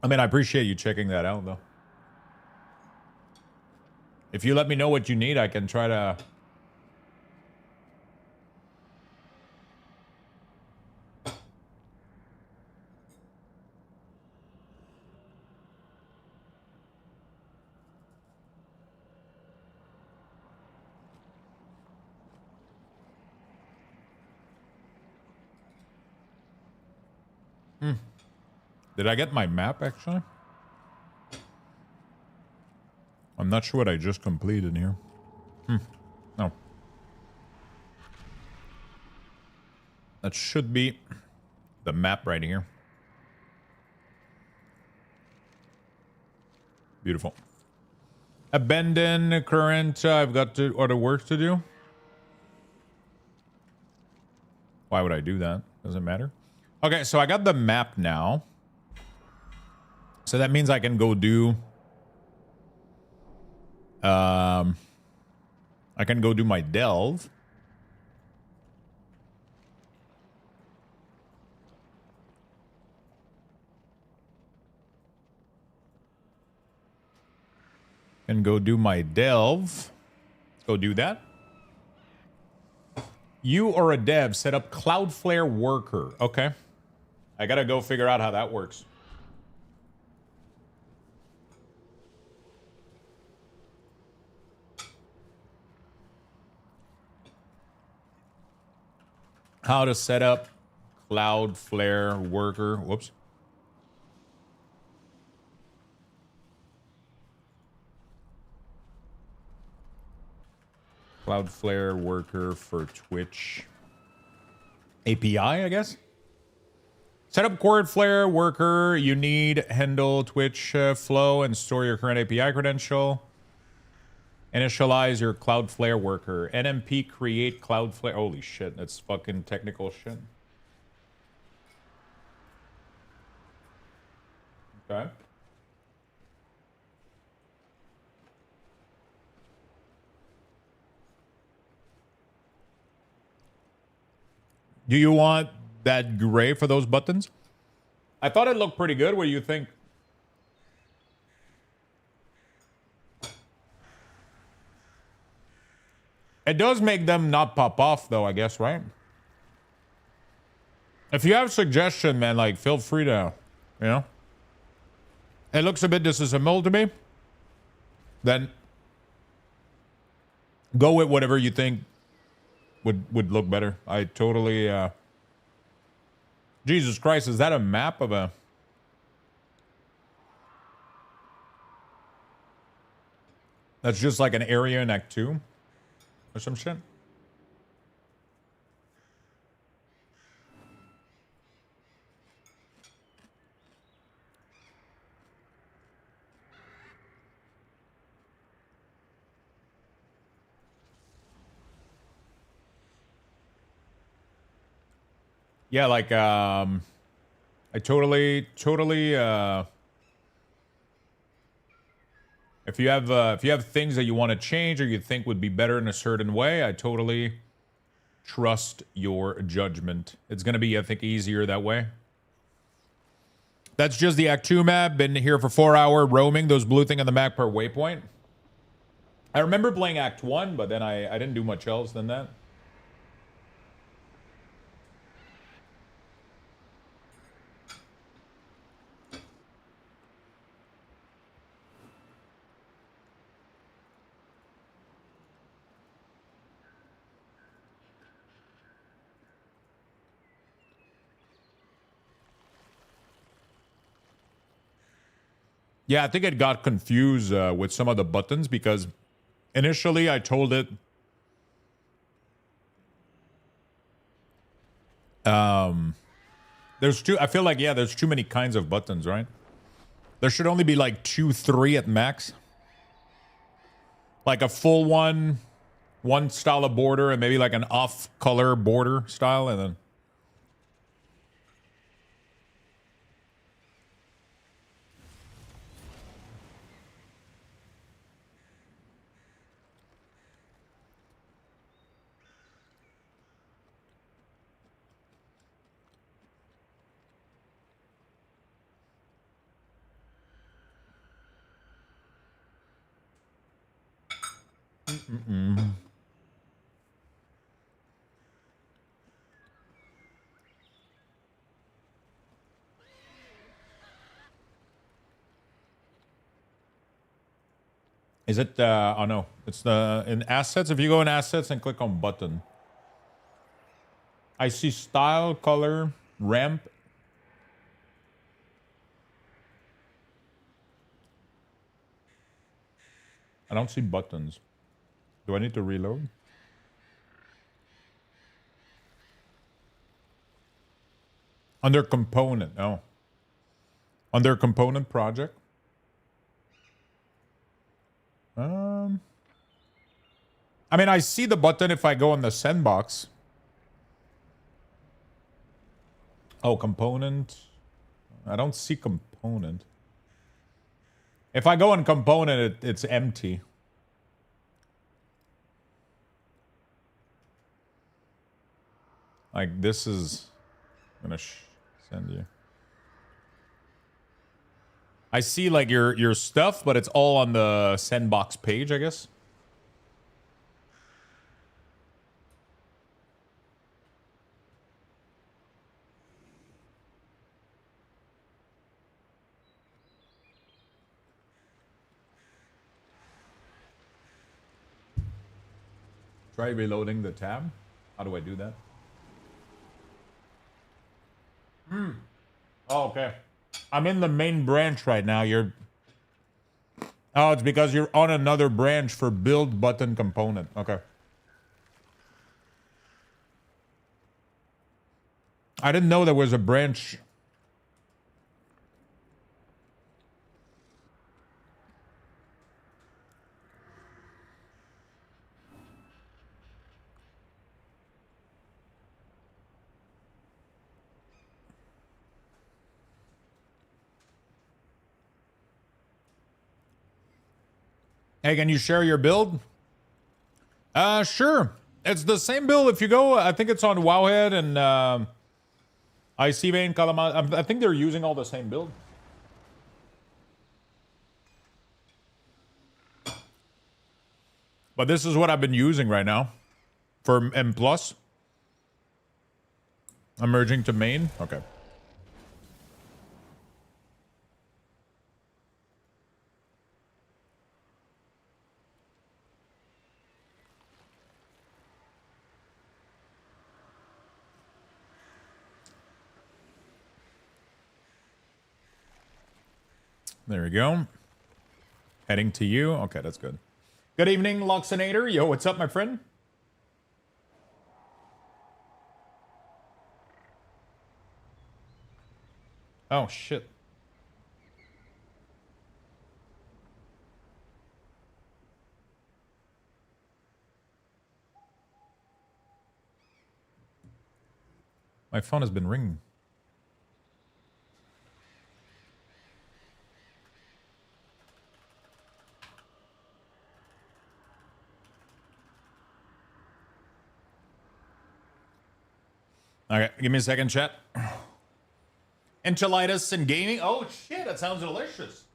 I mean, I appreciate you checking that out, though. If you let me know what you need, I can try to... Did I get my map, actually? I'm not sure what I just completed here. No. That should be the map right here. Beautiful. Abandon current. I've got other work to do. Why would I do that? Doesn't matter. Okay, so I got the map now. So that means I can go do... I can go do my delve. And go do my delve. Go do that. You or a dev set up Cloudflare worker. Okay. I gotta go figure out how that works. How to set up Cloudflare worker. Whoops. Cloudflare worker for Twitch API, I guess. Set up Cloudflare worker. You need handle Twitch flow and store your current API credential. Initialize your Cloudflare worker. NMP create Cloudflare. Holy shit, that's fucking technical shit. Okay. Do you want that gray for those buttons? I thought it looked pretty good. What do you think? It does make them not pop off, though, I guess, right? If you have a suggestion, man, like, feel free to, you know? It looks a bit disassembled to me. Then go with whatever you think would look better. I totally, Jesus Christ, is that a map of a... That's just like an area in Act 2? Or some shit? Yeah, like, I totally, if you have things that you want to change or you think would be better in a certain way, I totally trust your judgment. It's going to be, I think, easier that way. That's just the Act 2 map. Been here for 4 hours roaming. Those blue thing on the map per waypoint. I remember playing Act 1, but then I didn't do much else than that. Yeah, I think it got confused with some of the buttons because initially I told it there's two. I feel like, yeah, there's too many kinds of buttons, right? There should only be like 2, 3 at max. Like a full one style of border, and maybe like an off color border style, and then is it, oh no, it's the, in assets. If you go in assets and click on button, I see style, color, ramp. I don't see buttons. Do I need to reload? Under component, oh. Under component project. I mean, I see the button if I go in the sandbox. Oh, component. I don't see component. If I go in component, it's empty. Like, this is... I'm gonna send you. I see, like, your stuff, but it's all on the sandbox page, I guess. Try reloading the tab. How do I do that? Oh, okay. I'm in the main branch right now. Oh, it's because you're on another branch for build button component. Okay. I didn't know there was a branch. Hey, can you share your build? Sure. It's the same build. If you go, I think it's on Wowhead and IC Vein, Calamar. I think they're using all the same build. But this is what I've been using right now for M+. I'm merging to main. Okay. There we go. Heading to you. Okay, that's good. Good evening, Luxinator. Yo, what's up, my friend? Oh, shit. My phone has been ringing. Okay, give me a second, chat. Enchiladas and gaming. Oh, shit, that sounds delicious.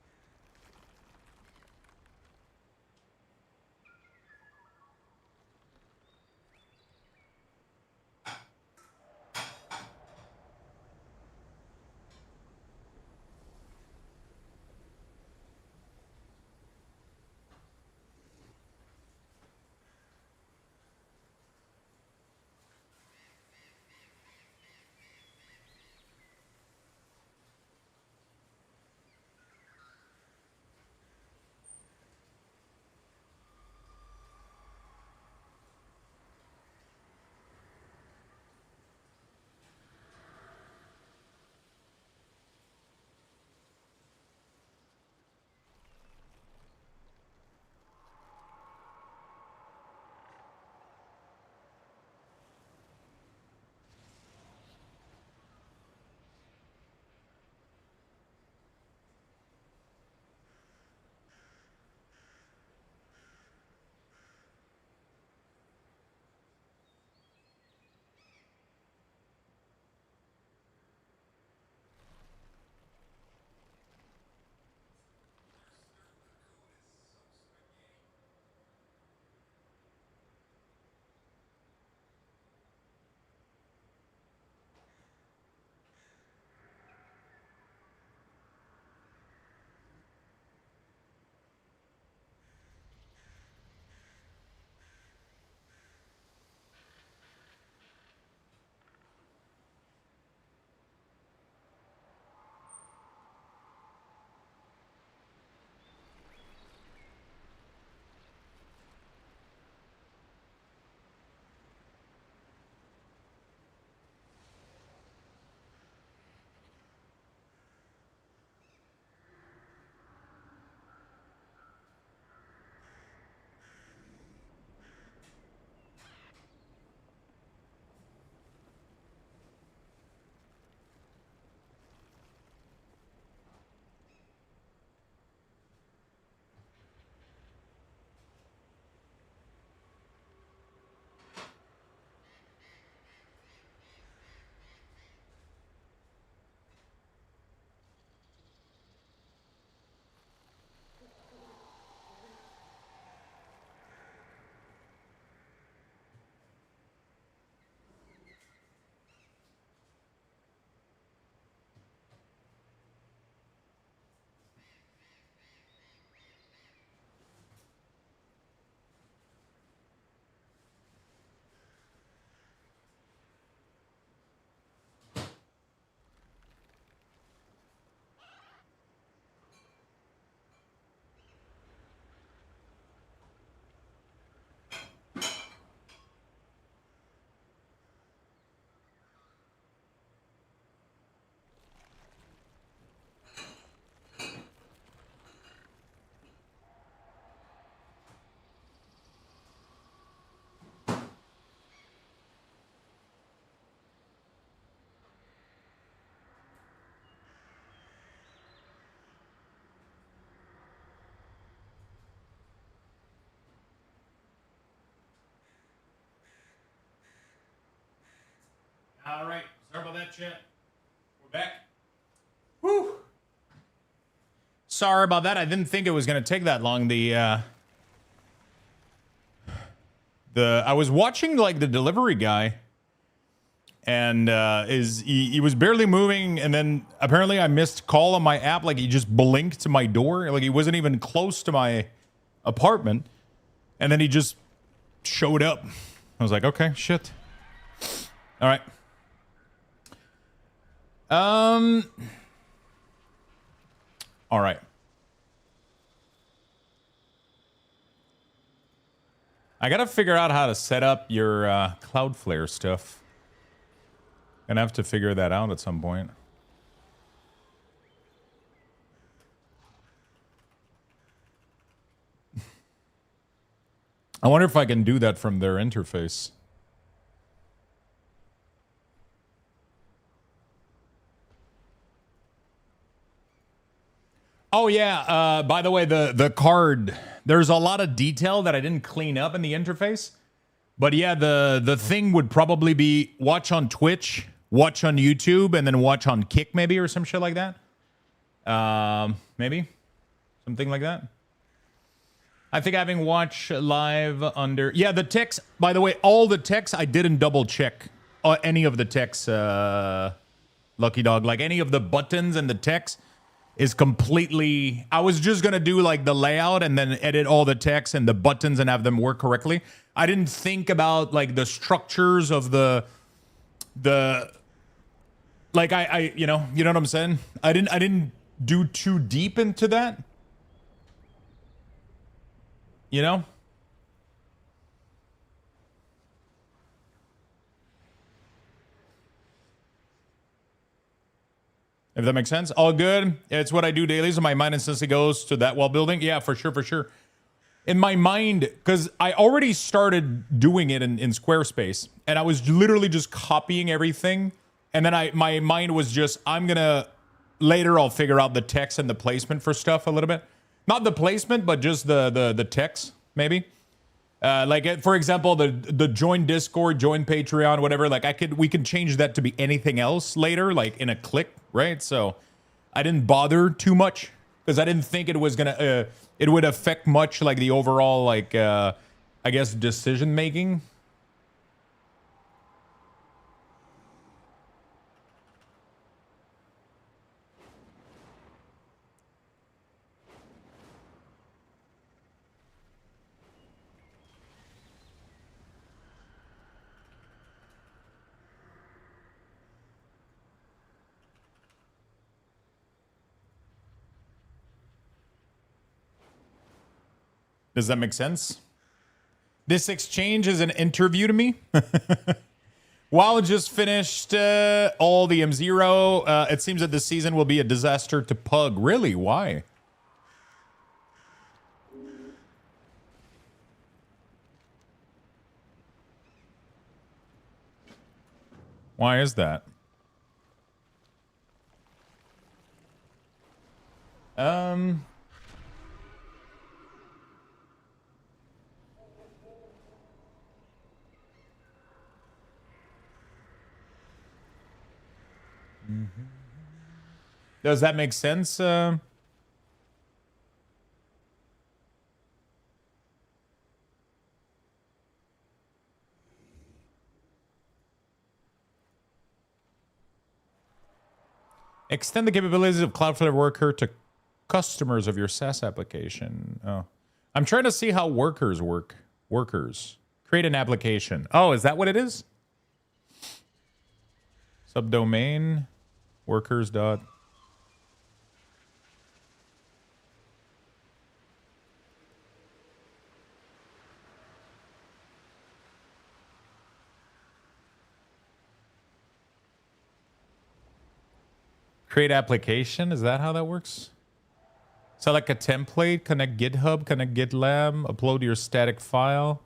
All right. Sorry about that, chat. We're back. Woo. Sorry about that. I didn't think it was going to take that long. I was watching like the delivery guy, and he was barely moving, and then apparently I missed call on my app. Like he just blinked to my door, like he wasn't even close to my apartment, and then he just showed up. I was like, okay, shit. All right. All right. I gotta figure out how to set up your Cloudflare stuff. Gonna have to figure that out at some point. I wonder if I can do that from their interface. Oh yeah, by the way, the card, there's a lot of detail that I didn't clean up in the interface. But yeah, the thing would probably be watch on Twitch, watch on YouTube, and then watch on Kick maybe, or some shit like that. Maybe something like that. I think having watch live under... Yeah, the text, by the way, all the text, I didn't double check any of the text, Lucky Dog. Like any of the buttons and the text is completely... I was just going to do like the layout and then edit all the text and the buttons and have them work correctly. I didn't think about like the structures of the like I you know what I'm saying? I didn't do too deep into that. You know? If that makes sense. All good. It's what I do daily, so my mind instantly goes to that while building. Yeah, for sure, for sure. In my mind, because I already started doing it in Squarespace, and I was literally just copying everything, and then my mind was just, later I'll figure out the text and the placement for stuff a little bit. Not the placement, but just the text, maybe. Like, for example, the join Discord, join Patreon, whatever, like we can change that to be anything else later, like in a click, right? So I didn't bother too much because I didn't think it was gonna, it would affect much like the overall, like, I guess, decision making. Does that make sense? This exchange is an interview to me. WoW just finished all the M0. It seems that this season will be a disaster to Pug. Really? Why? Why is that? Does that make sense? Extend the capabilities of Cloudflare Worker to customers of your SaaS application. Oh, I'm trying to see how workers work. Workers. Create an application. Oh, is that what it is? Subdomain. Workers dot. Create application. Is that how that works? Select a template. Connect GitHub. Connect GitLab. Upload your static file.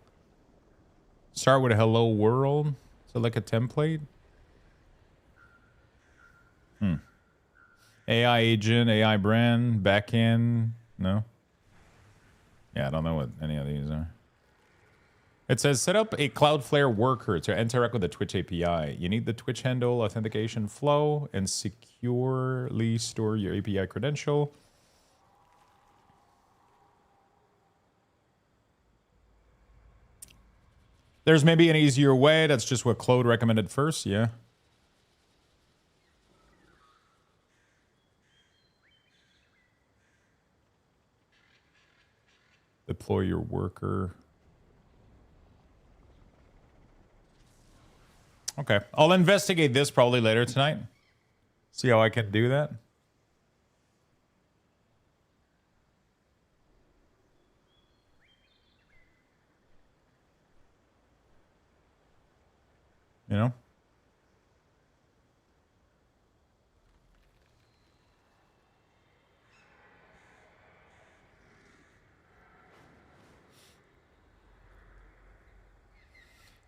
Start with a hello world. Select a template. AI agent, AI brand, backend. No. Yeah, I don't know what any of these are. It says set up a Cloudflare worker to interact with the Twitch API. You need the Twitch handle authentication flow and securely store your API credential. There's maybe an easier way. That's just what Claude recommended first. Yeah. Deploy your worker. Okay. I'll investigate this probably later tonight. See how I can do that. You know?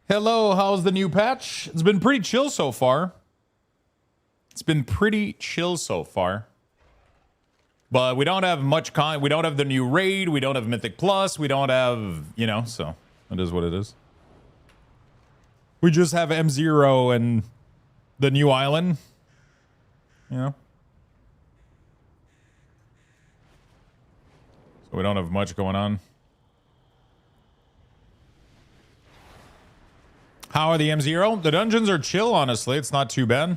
Hello, how's the new patch? It's been pretty chill so far. It's been pretty chill so far. But we don't have much we don't have the new raid, we don't have Mythic Plus, we don't have, you know, so it is what it is. We just have M0 and the new island. You know? So we don't have much going on. How are the M0? The dungeons are chill, honestly. It's not too bad.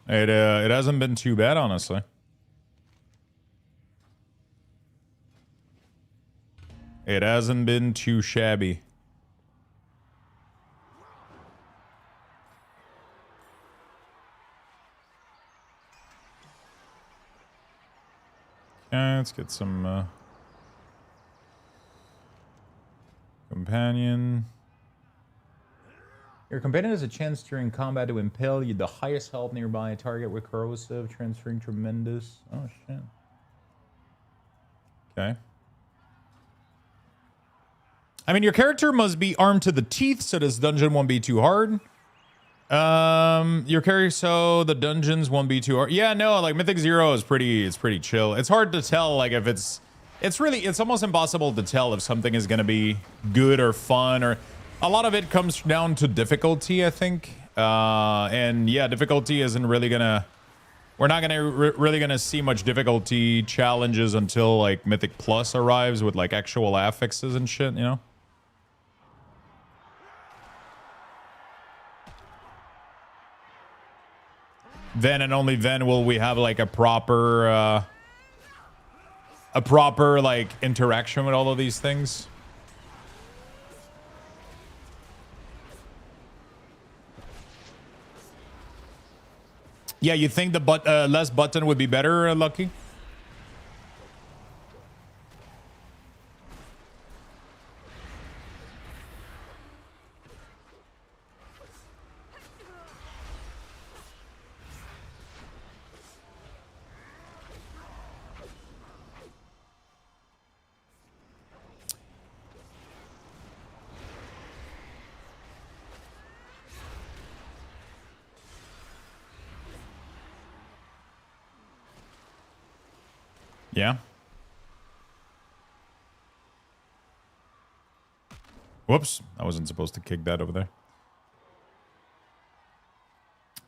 It hasn't been too bad, honestly. It hasn't been too shabby. Okay, let's get some companion. Your companion has a chance during combat to impale you the highest health nearby target with corrosive, transferring tremendous. Oh shit. Okay. I mean, your character must be armed to the teeth, so this dungeon won't be too hard. Your character, so the dungeons won't be too hard. Yeah, no, like Mythic Zero is pretty chill. It's hard to tell, like, if it's almost impossible to tell if something is gonna be good or fun, or a lot of it comes down to difficulty, I think. And yeah, difficulty isn't really gonna, we're not gonna really gonna see much difficulty challenges until like Mythic Plus arrives with like actual affixes and shit, you know? Then and only then will we have like a proper like interaction with all of these things. Yeah, you think the less button would be better, Lucky? Yeah. Whoops. I wasn't supposed to kick that over there.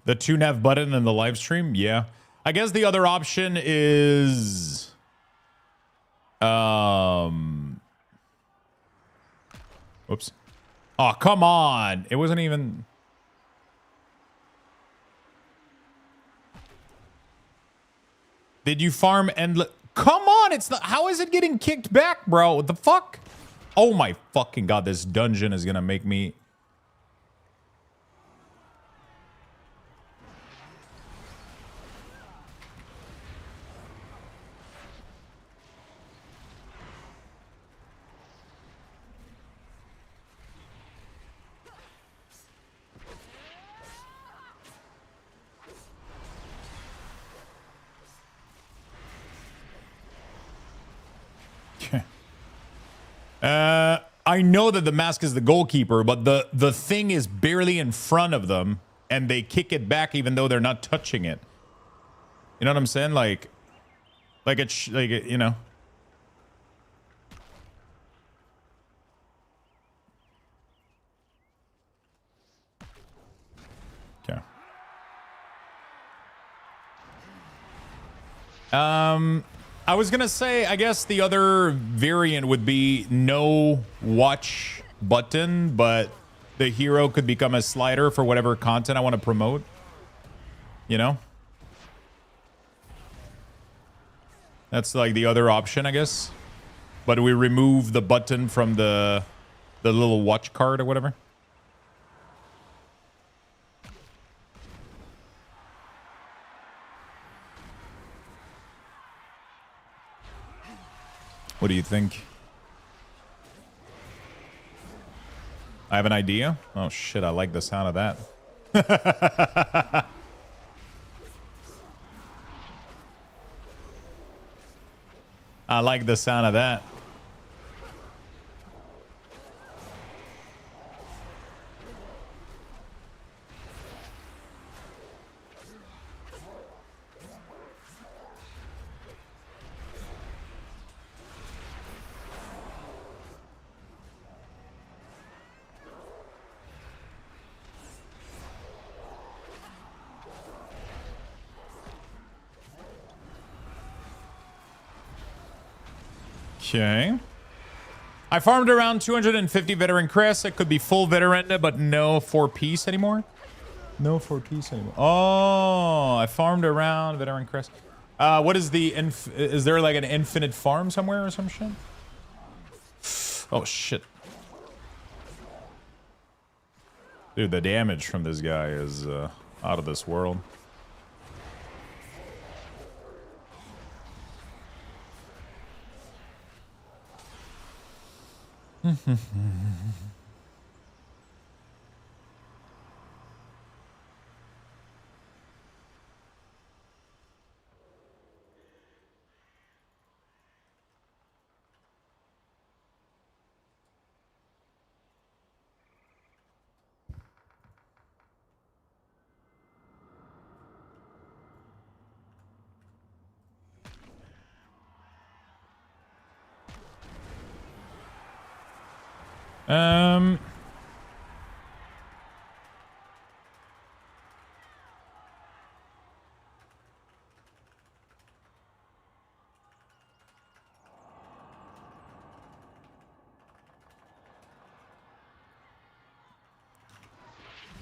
The 2nav button in the live stream? Yeah. I guess the other option is... Whoops. Oh, come on. It wasn't even... Did you farm endless... Come on, it's not... How is it getting kicked back, bro? What the fuck? Oh my fucking god, this dungeon is gonna make me... I know that the mask is the goalkeeper, but the thing is barely in front of them, and they kick it back even though they're not touching it. You know what I'm saying? Like it's like you know. Okay. I was gonna say, I guess the other variant would be no watch button, but the hero could become a slider for whatever content I want to promote. You know? That's like the other option, I guess. But we remove the button from the little watch card or whatever. What do you think? I have an idea. Oh shit, I like the sound of that. I like the sound of that. Okay. I farmed around 250 veteran crests. It could be full veteran, but no 4-piece anymore. No 4-piece anymore. Oh, I farmed around veteran crest. What is the is there like an infinite farm somewhere or some shit? Oh shit. Dude, the damage from this guy is out of this world.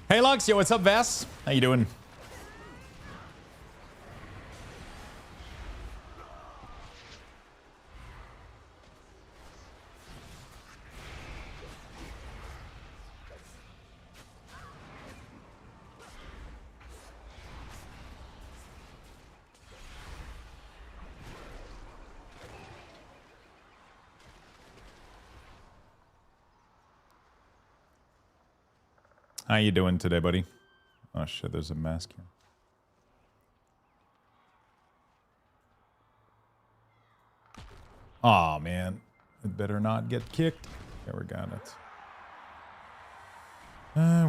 Hey Lux, yo, what's up, Vass? How you doing? How you doing today, buddy? Oh shit, there's a mask here. Aw, man. It better not get kicked. There we got it.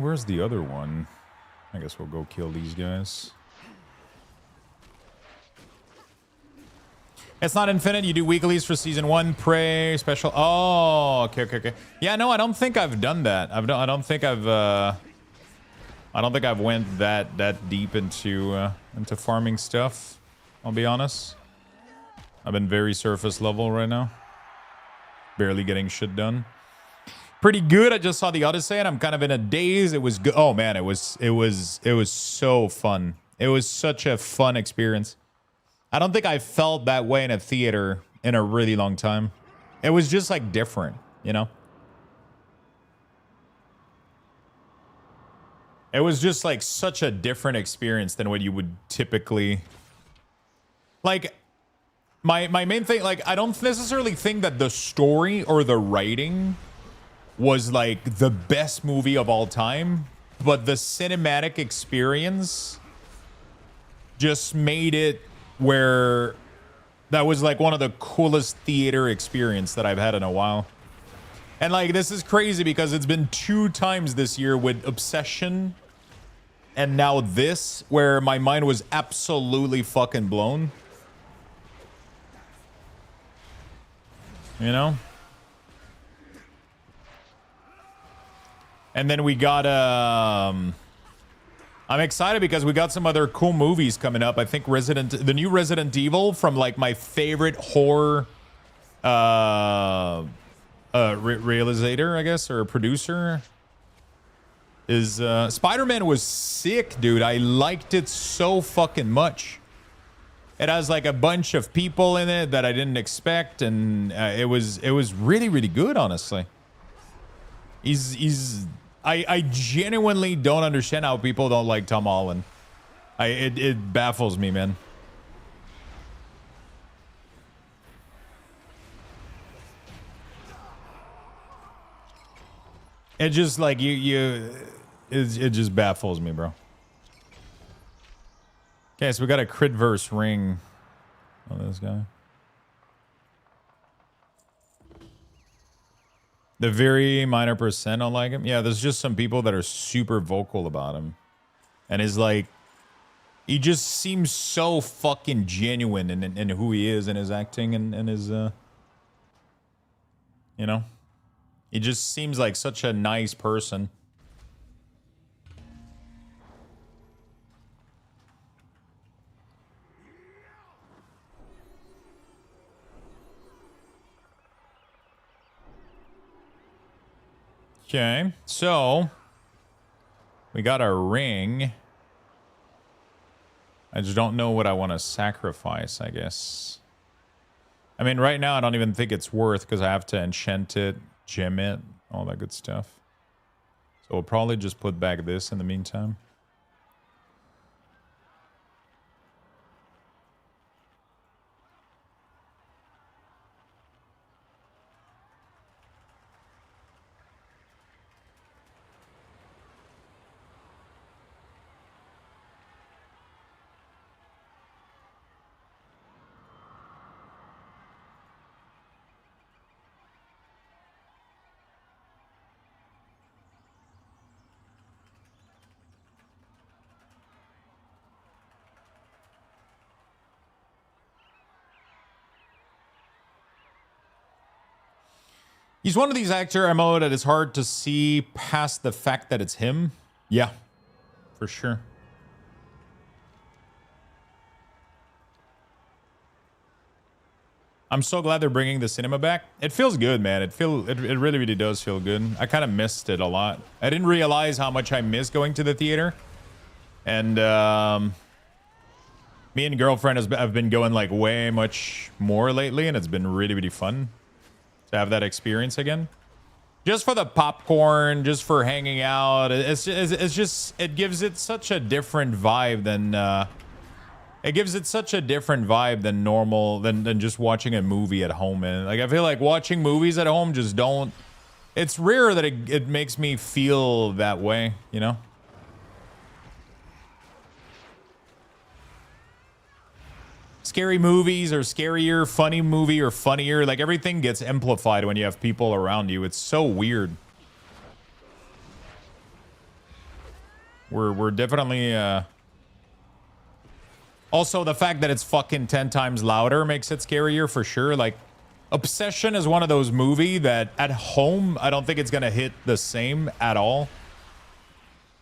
Where's the other one? I guess we'll go kill these guys. It's not infinite. You do weeklies for season 1. Prey special. Oh, okay. Yeah, no, I don't think I've done that. I don't think I've went that deep into farming stuff. I'll be honest. I've been very surface level right now. Barely getting shit done. Pretty good. I just saw the Odyssey and I'm kind of in a daze. It was good. Oh man, it was so fun. It was such a fun experience. I don't think I felt that way in a theater in a really long time. It was just like different, you know? It was just like such a different experience than what you would typically... Like, my main thing, like, I don't necessarily think that the story or the writing was like the best movie of all time, but the cinematic experience just made it where that was like one of the coolest theater experience that I've had in a while. And like, this is crazy because it's been 2 times this year with Obsession and now this, where my mind was absolutely fucking blown. You know? And then we got I'm excited because we got some other cool movies coming up. I think the new Resident Evil from like my favorite horror realizator, I guess, or producer is Spider-Man was sick, dude. I liked it so fucking much. It has like a bunch of people in it that I didn't expect, and it was really, really good, honestly. I genuinely don't understand how people don't like Tom Holland. It baffles me, man. It just like it just baffles me, bro. Okay, so we got a crit verse ring on this guy. The very minor percent don't like him. Yeah, there's just some people that are super vocal about him. And is like, he just seems so fucking genuine in who he is and his acting and his, you know? He just seems like such a nice person. Okay, so we got a ring. I just don't know what I want to sacrifice, I guess. I mean, right now I don't even think it's worth because I have to enchant it, gem it, all that good stuff. So we'll probably just put back this in the meantime. He's one of these actor MO that is hard to see past the fact that it's him. Yeah, for sure. I'm so glad they're bringing the cinema back. It feels good, man. It really, really does feel good. I kind of missed it a lot. I didn't realize how much I missed going to the theater. And me and girlfriend have been going like way much more lately, and it's been really, really fun to have that experience again. Just for the popcorn, just for hanging out. It's just it gives it such a different vibe than normal than just watching a movie at home. And like I feel like watching movies at home just don't. It's rare that it makes me feel that way, you know. Scary movies or scarier, funny movie or funnier, like everything gets amplified when you have people around you. It's so weird. We're definitely also the fact that it's fucking 10 times louder makes it scarier for sure. Like Obsession is one of those movies that at home I don't think it's gonna hit the same at all.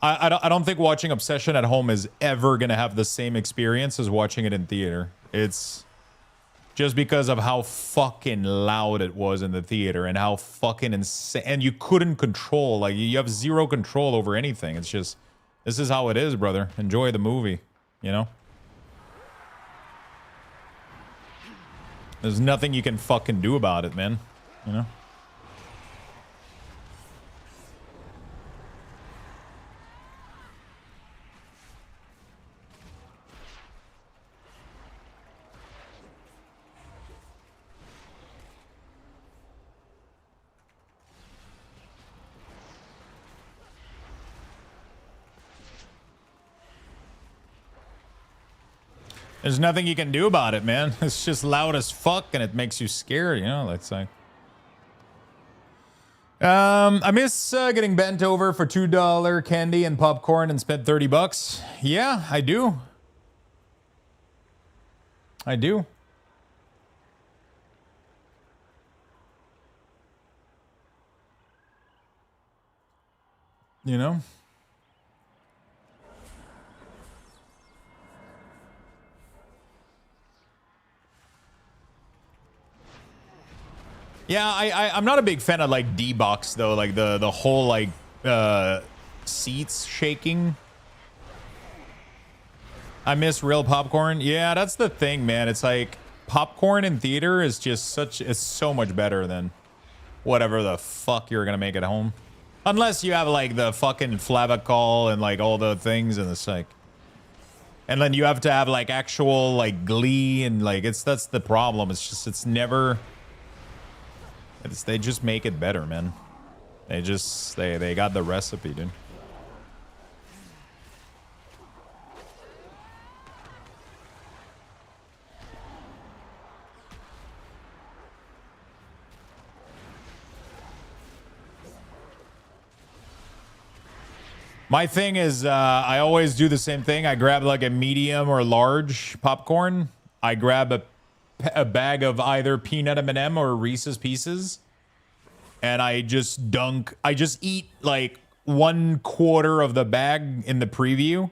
I don't think watching Obsession at home is ever gonna have the same experience as watching it in theater. It's just because of how fucking loud it was in the theater and how fucking insane, and you couldn't control, like you have zero control over anything. It's just, this is how it is, brother. Enjoy the movie, you know? There's nothing you can fucking do about it, man, you know? There's nothing you can do about it, man. It's just loud as fuck and it makes you scared, you know? That's like... I miss getting bent over for $2 candy and popcorn and spent 30 bucks. Yeah, I do. I do. You know? Yeah, I'm not a big fan of like D-Box though, like the whole like seats shaking. I miss real popcorn. Yeah, that's the thing, man. It's like popcorn in theater is just it's so much better than whatever the fuck you're gonna make at home. Unless you have like the fucking flavacol and like all the things and it's like, and then you have to have like actual like glee and like that's the problem. It's just they just make it better, man. They got the recipe, dude. My thing is, I always do the same thing. I grab like a medium or large popcorn. I grab a bag of either peanut M&M or Reese's Pieces. And I just eat like 1/4 of the bag in the preview.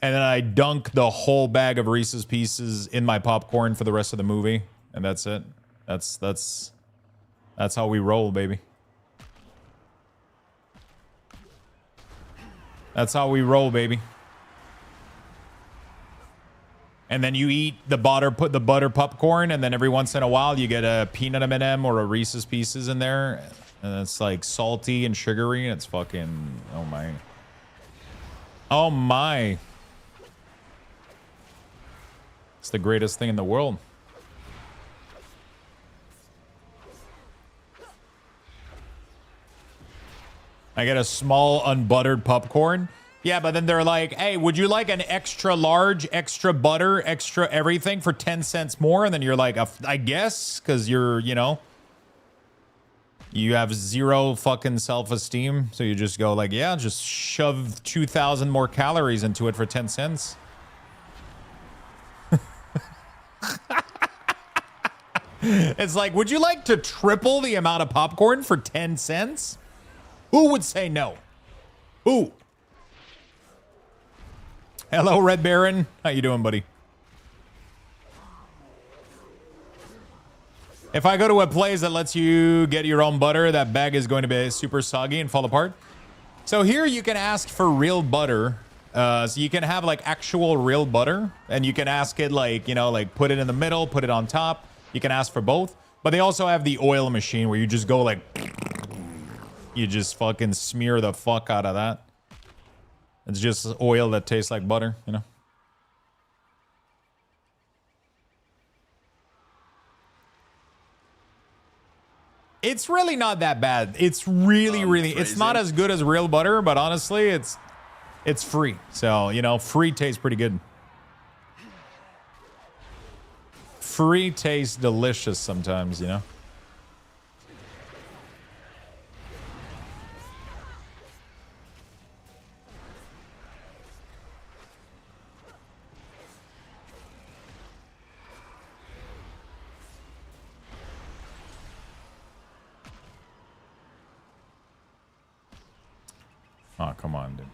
And then I dunk the whole bag of Reese's Pieces in my popcorn for the rest of the movie. And that's it. That's how we roll, baby. That's how we roll, baby. And then you eat the butter, put the butter popcorn, and then every once in a while you get a peanut M&M or a Reese's Pieces in there. And it's like salty and sugary, and it's fucking, oh my. Oh my. It's the greatest thing in the world. I get a small unbuttered popcorn. Yeah, but then they're like, hey, would you like an extra large, extra butter, extra everything for 10 cents more? And then you're like, I guess, because you're, you know, you have zero fucking self-esteem. So you just go like, yeah, just shove 2,000 more calories into it for 10 cents. It's like, would you like to triple the amount of popcorn for 10 cents? Who would say no? Who? Hello, Red Baron. How you doing, buddy? If I go to a place that lets you get your own butter, that bag is going to be super soggy and fall apart. So here you can ask for real butter. So you can have like actual real butter, and you can ask it like, you know, like put it in the middle, put it on top. You can ask for both. But they also have the oil machine where you just go like... You just fucking smear the fuck out of that. It's just oil that tastes like butter, you know? It's really not that bad. It's really, it's not as good as real butter, but honestly, it's free. So, you know, free tastes pretty good. Free tastes delicious sometimes, you know? Oh, come on, dude.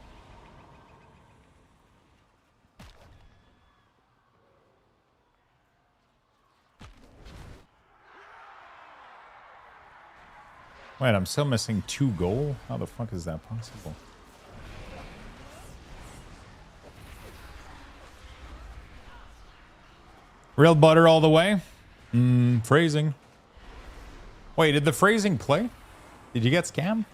Wait, I'm still missing 2 gold? How the fuck is that possible? Real butter all the way? Phrasing. Wait, did the phrasing play? Did you get scammed?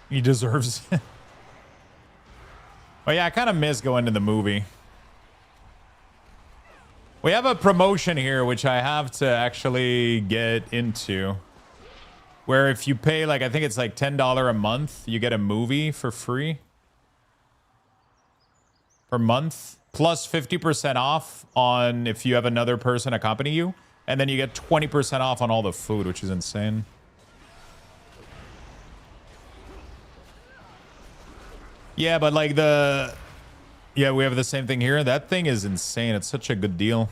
He deserves it. Well, yeah, I kind of miss going to the movie. We have a promotion here, which I have to actually get into. Where if you pay, like, I think it's like $10 a month, you get a movie for free. Per month. plus 50% off on if you have another person accompany you. And then you get 20% off on all the food, which is insane. Yeah, but like yeah, we have the same thing here. That thing is insane. It's such a good deal.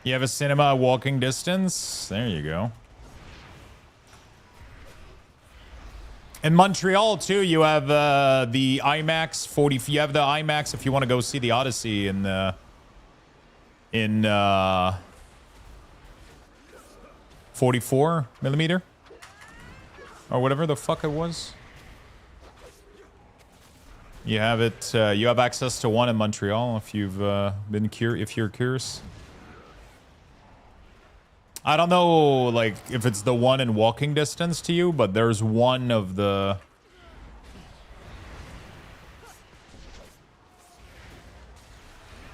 You have a cinema walking distance? There you go. In Montreal, too, you have the IMAX 40. You have the IMAX if you want to go see the Odyssey in 44 millimeter or whatever the fuck it was. You have it. You have access to one in Montreal if you've if you're curious. I don't know, like, if it's the one in walking distance to you, but there's one of the...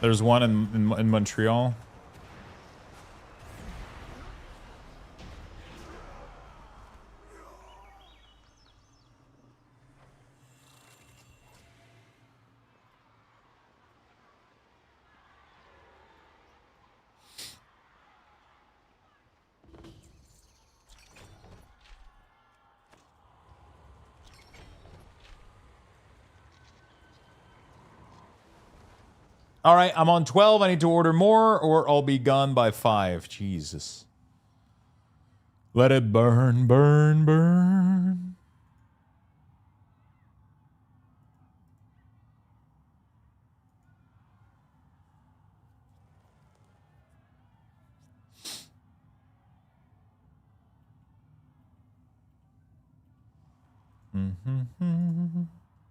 There's one in Montreal. All right, I'm on 12. I need to order more or I'll be gone by 5. Jesus. Let it burn, burn, burn.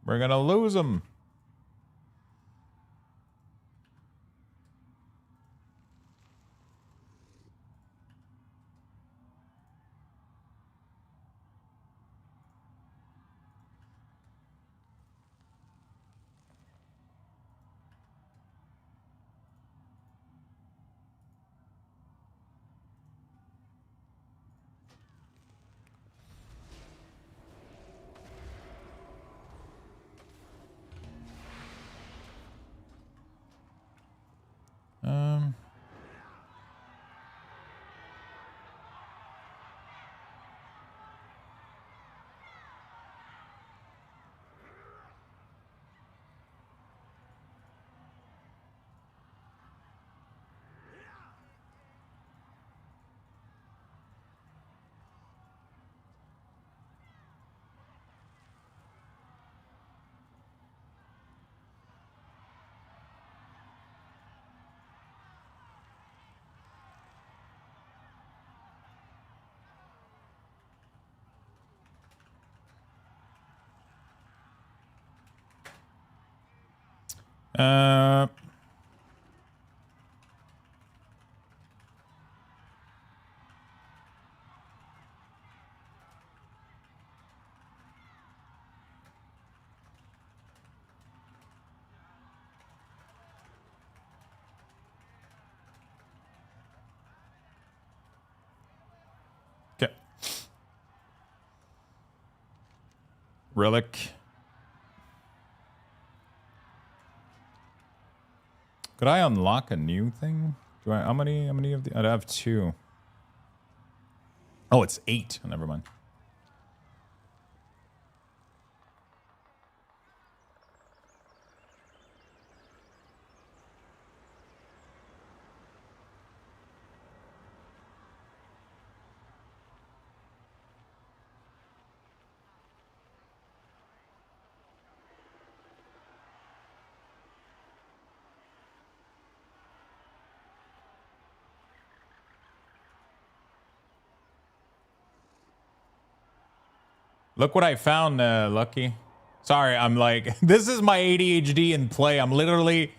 We're going to lose them. Okay. Relic. Could I unlock a new thing? Do I? How many of the? I'd have 2. Oh, it's 8. Never mind. Look what I found, Lucky. Sorry, I'm like, this is my ADHD in play. I'm literally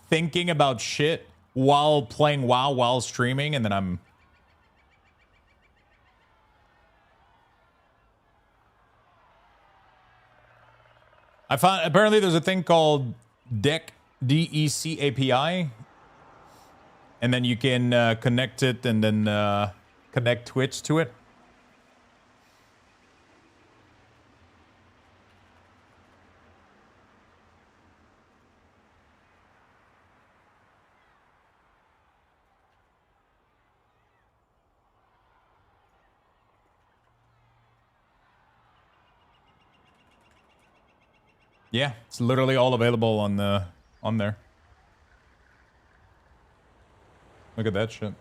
thinking about shit while playing WoW, while streaming, and then I'm I found apparently there's a thing called DEC API, and then you can connect it and then connect Twitch to it. Yeah, it's literally all available on there. Look at that shit.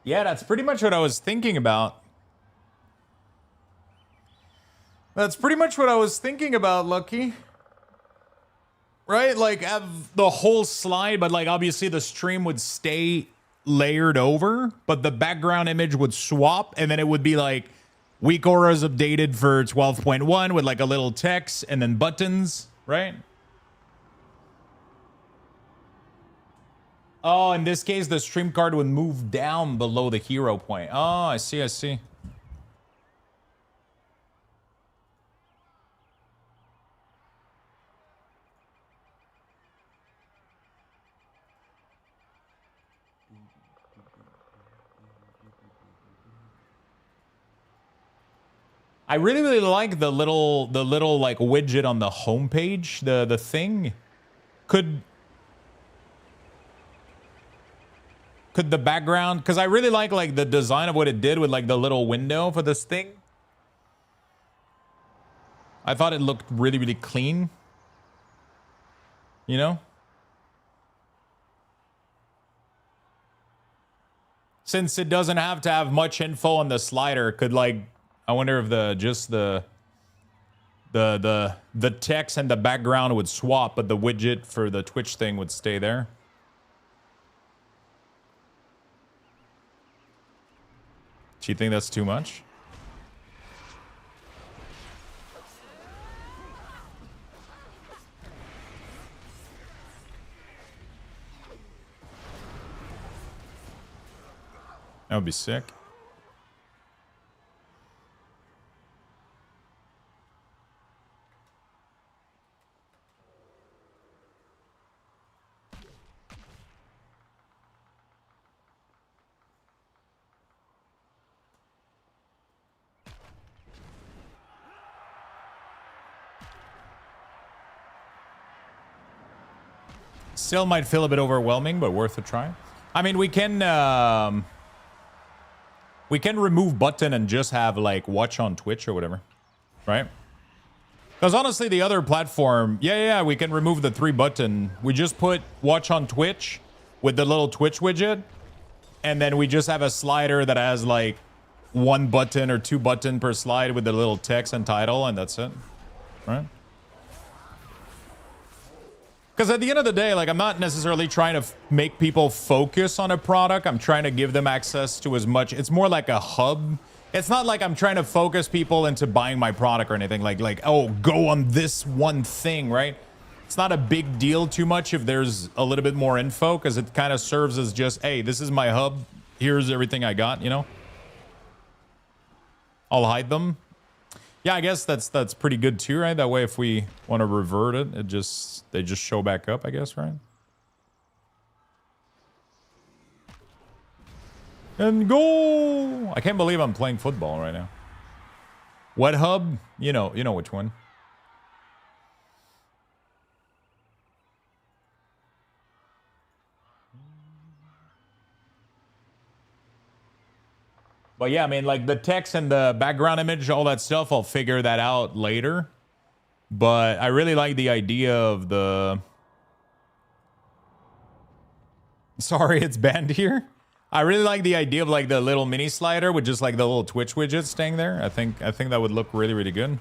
Yeah, that's pretty much what I was thinking about. That's pretty much what I was thinking about, Lucky. Right? Like, have the whole slide, but like, obviously the stream would stay layered over, but the background image would swap, and then it would be like, weak auras updated for 12.1 with like a little text and then buttons, right? Oh, in this case, the stream card would move down below the hero point. Oh, I see, I see. I really, really like the little like widget on the homepage, the thing. Could the background, because I really like the design of what it did with like the little window for this thing. I thought it looked really, really clean. You know? Since it doesn't have to have much info on the slider, could like, I wonder if the text and the background would swap, but the widget for the Twitch thing would stay there. Do you think that's too much? That would be sick. Still might feel a bit overwhelming, but worth a try. I mean, we can remove button and just have like watch on Twitch or whatever, right? Because honestly, the other platform, yeah, we can remove the 3 button. We just put watch on Twitch with the little Twitch widget, and then we just have a slider that has like 1 button or 2 button per slide with the little text and title, and that's it, right? Because at the end of the day, like, I'm not necessarily trying to make people focus on a product. I'm trying to give them access to as much. It's more like a hub. It's not like I'm trying to focus people into buying my product or anything. Like, oh, go on this one thing, right? It's not a big deal too much if there's a little bit more info, because it kind of serves as just, hey, this is my hub. Here's everything I got, you know? I'll hide them. Yeah, I guess that's pretty good too, right? That way, if we want to revert it, they just show back up, I guess, right? And goal! I can't believe I'm playing football right now. What hub? You know which one. But yeah, I mean, like the text and the background image, all that stuff, I'll figure that out later. But I really like the idea of the... Sorry, it's banned here. I really like the idea of like the little mini slider with just like the little Twitch widget staying there. I think that would look really, really good.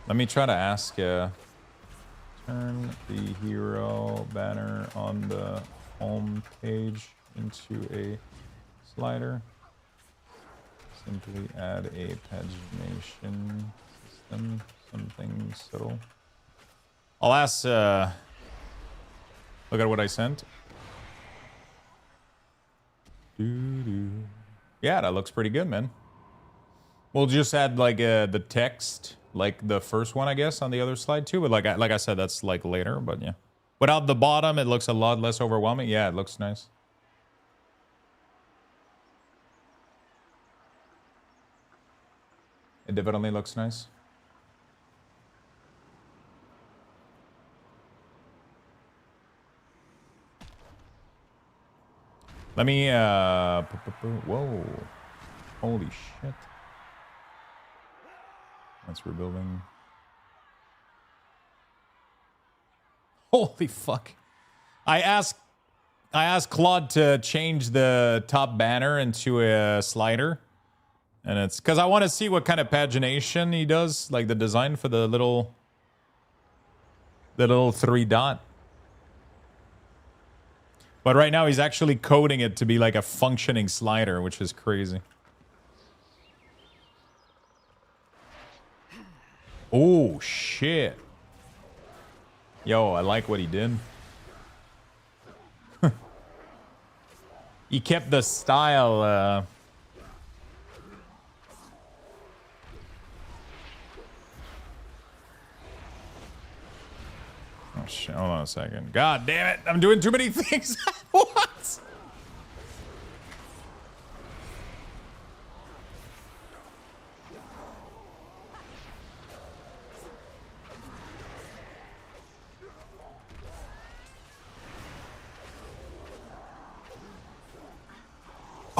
Let me try to ask... turn the hero banner on the home page into a slider. Simply add a pagination system, something subtle. I'll ask, look at what I sent. Yeah, that looks pretty good, man. We'll just add like the text, like the first one, I guess, on the other slide too. But like I said, that's like later. But yeah, without the bottom, it looks a lot less overwhelming. Yeah, it looks nice. It definitely looks nice. Let me whoa, holy shit. That's rebuilding. Holy fuck. I asked Claude to change the top banner into a slider. And it's because I want to see what kind of pagination he does, like the design for the little 3-dot. But right now he's actually coding it to be like a functioning slider, which is crazy. Oh, shit. Yo, I like what he did. He kept the style. Oh, shit. Hold on a second. God damn it. I'm doing too many things. What?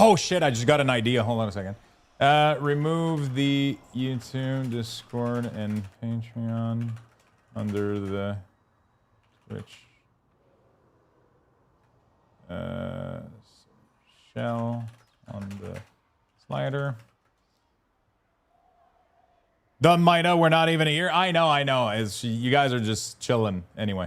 Oh shit, I just got an idea. Hold on a second. Remove the YouTube, Discord, and Patreon under the Twitch shell on the slider. Done, Mina, we're not even here. I know. It's, you guys are just chilling anyway.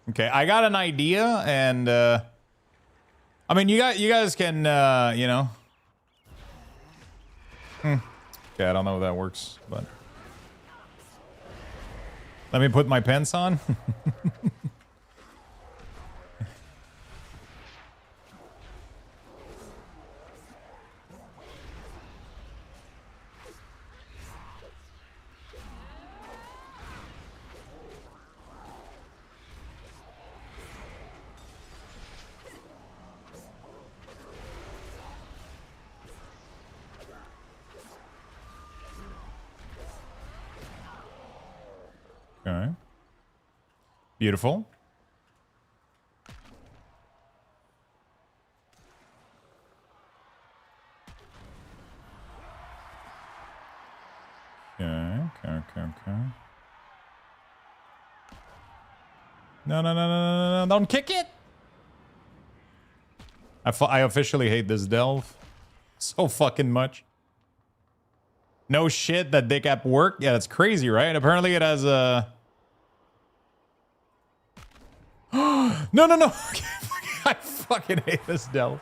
Okay, I got an idea, and I mean, you guys can, you know. Okay, I don't know if that works, but let me put my pants on. Okay. Beautiful. Okay. No, don't kick it! I officially hate this delve so fucking much. No shit, that dick app worked? Yeah, that's crazy, right? Apparently it has a... No. I fucking hate this delve.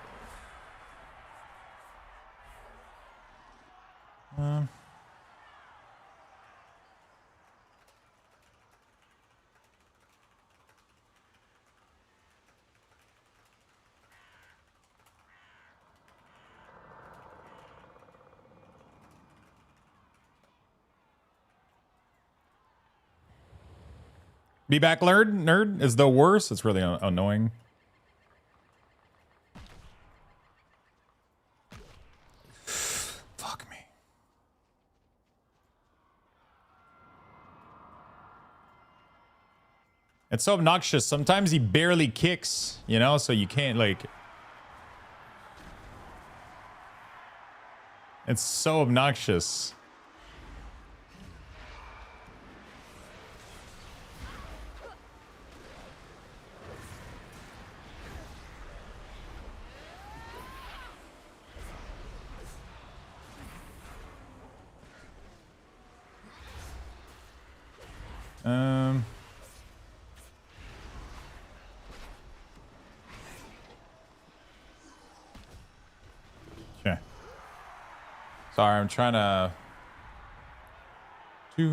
Be back, nerd is the worst. It's really annoying. Fuck me. It's so obnoxious. Sometimes he barely kicks, you know, so you can't, like... It's so obnoxious. Sorry, I'm trying to... Two.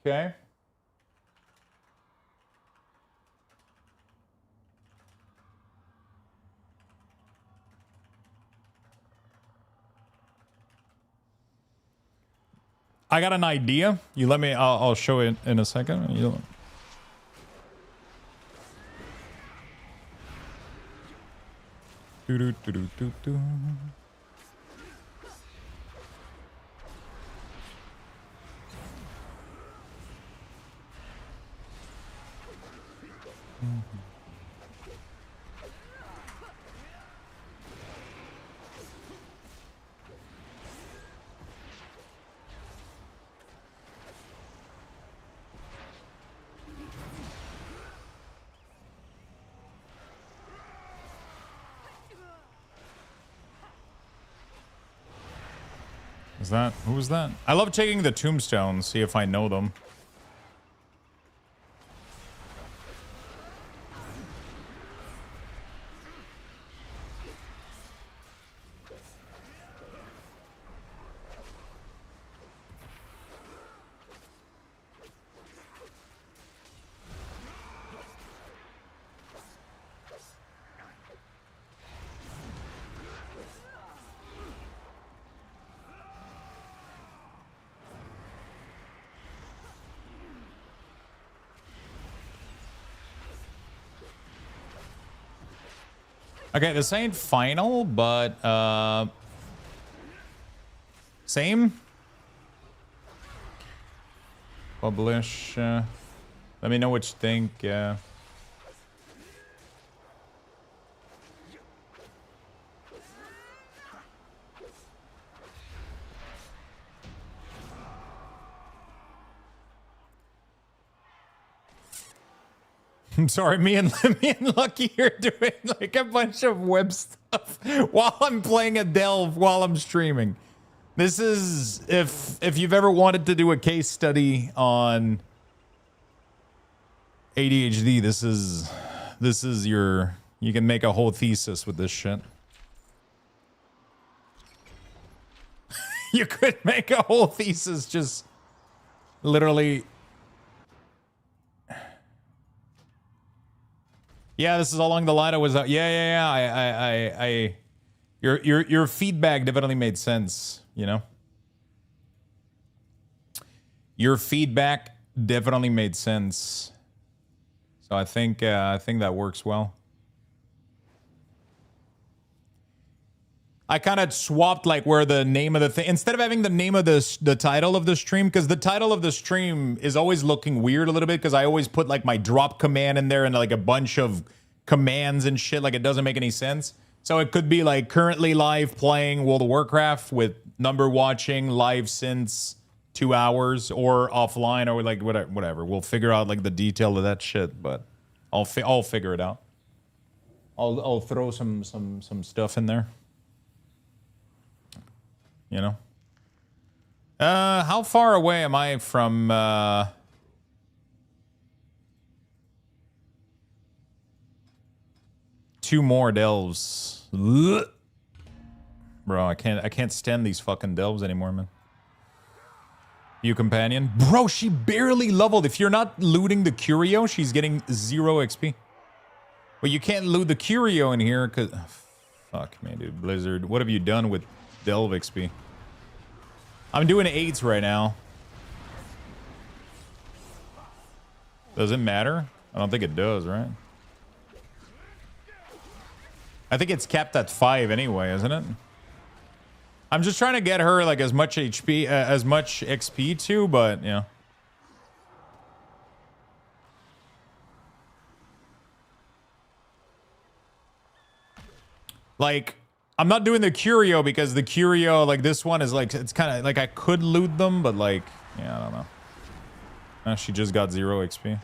Okay. I got an idea. You let me. I'll show it in a second. You. Do. Is that? Who was that? I love taking the tombstones, see if I know them. Okay, this ain't final, but same. Publish. Let me know what you think. I'm sorry, me and Lucky are doing like a bunch of web stuff while I'm playing a delve while I'm streaming. This is if you've ever wanted to do a case study on ADHD, this is your, you can make a whole thesis with this shit. You could make a whole thesis just literally. Yeah, this is along the line I was out. Yeah. Your feedback definitely made sense, you know? Your feedback definitely made sense. So I think that works well. I kind of swapped like where the name of the thing, instead of having the name of the title of the stream, because the title of the stream is always looking weird a little bit, because I always put like my drop command in there and like a bunch of commands and shit, like it doesn't make any sense. So it could be like currently live playing World of Warcraft with number watching live since 2 hours, or offline, or like whatever. We'll figure out like the detail of that shit, but I'll figure it out. I'll throw some stuff in there. You know? How far away am I from, 2 more delves? Ugh. Bro, I can't stand these fucking delves anymore, man. You companion? Bro, she barely leveled. If you're not looting the curio, she's getting 0 XP. But you can't loot the curio in here, cause... fuck me, dude. Blizzard, what have you done with delve XP? I'm doing 8s right now. Does it matter? I don't think it does, right? I think it's capped at 5 anyway, isn't it? I'm just trying to get her like as much HP, as much XP too, but yeah. Like, I'm not doing the curio because the curio, like this one is like, it's kind of like I could loot them, but like, yeah, I don't know. She just got 0 XP.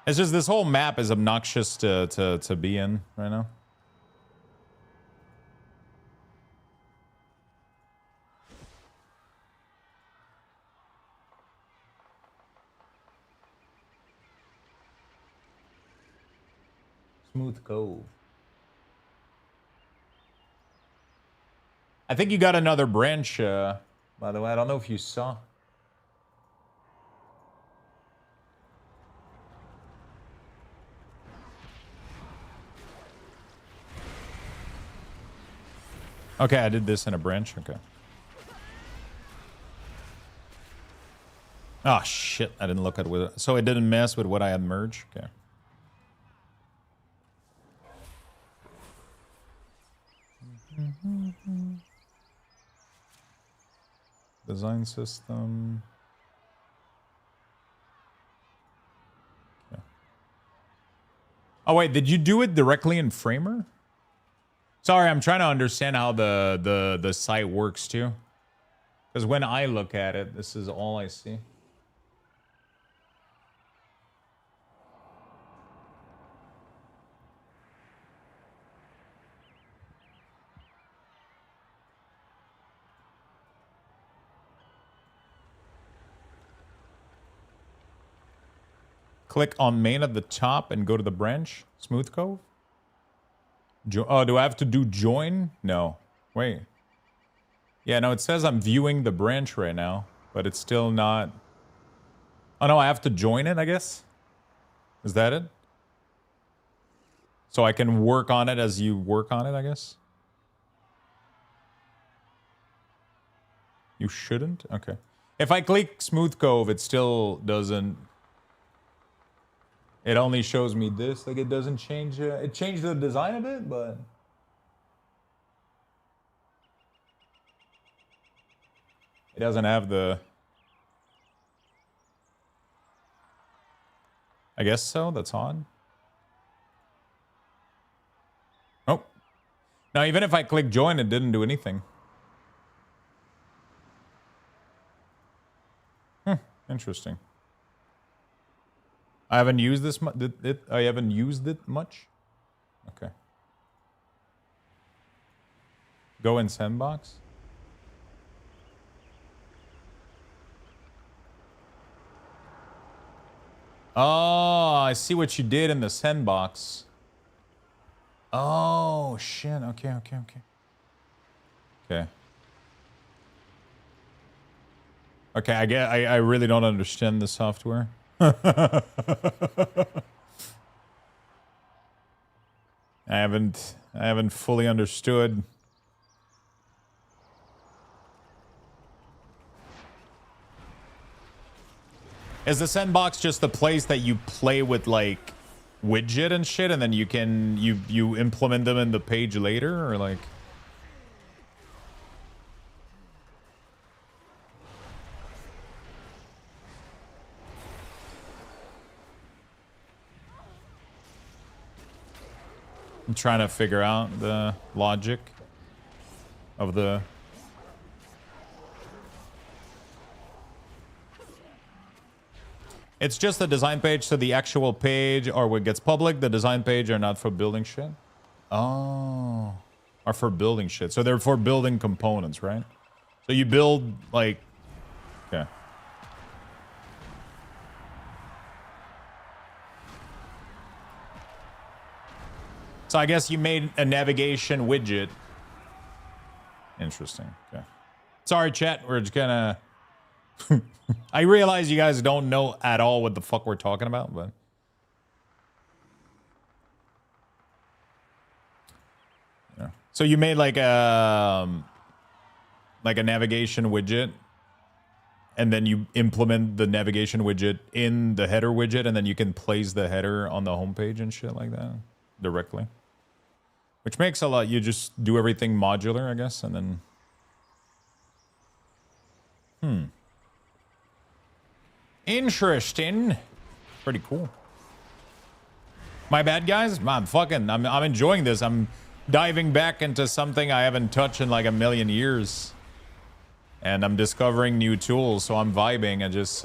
It's just this whole map is obnoxious to be in right now. Smooth Cove. I think you got another branch, by the way. I don't know if you saw. Okay, I did this in a branch. Okay. Oh, shit. I didn't look at it. So it didn't mess with what I had merged? Okay. Design system. Okay. Oh, wait. Did you do it directly in Framer? Sorry, I'm trying to understand how the site works too. Because when I look at it, this is all I see. Click on main at the top and go to the branch. Smooth Cove. Oh, do I have to do join? No. Wait. Yeah, no, it says I'm viewing the branch right now, but it's still not. Oh, no, I have to join it, I guess. Is that it? So I can work on it as you work on it, I guess. You shouldn't? Okay. If I click Smooth Cove, it still doesn't. It only shows me this, like it doesn't change. It changed the design a bit, but it doesn't have the. I guess so. That's on. Oh, now even if I click join, it didn't do anything. Interesting. I haven't used this much. I haven't used it much. Okay. Go in sandbox. Oh, I see what you did in the sandbox. Oh shit. Okay. Okay. Okay, I really don't understand the software. I haven't fully understood. Is the sandbox just the place that you play with like widget and shit, and then you can you implement them in the page later, or like? I'm trying to figure out the logic of the. It's just the design page, so the actual page or what gets public, the design page are not for building shit. Oh, are for building shit. So they're for building components, right? So you build like, okay. So I guess you made a navigation widget. Interesting. Okay. Sorry, chat. We're just gonna. I realize you guys don't know at all what the fuck we're talking about, but. Yeah. So you made like a navigation widget, and then you implement the navigation widget in the header widget, and then you can place the header on the homepage and shit like that directly. Which makes a lot. You just do everything modular, I guess, and then. Interesting. Pretty cool. My bad, guys. I'm enjoying this. I'm diving back into something I haven't touched in like a million years. And I'm discovering new tools, so I'm vibing. I just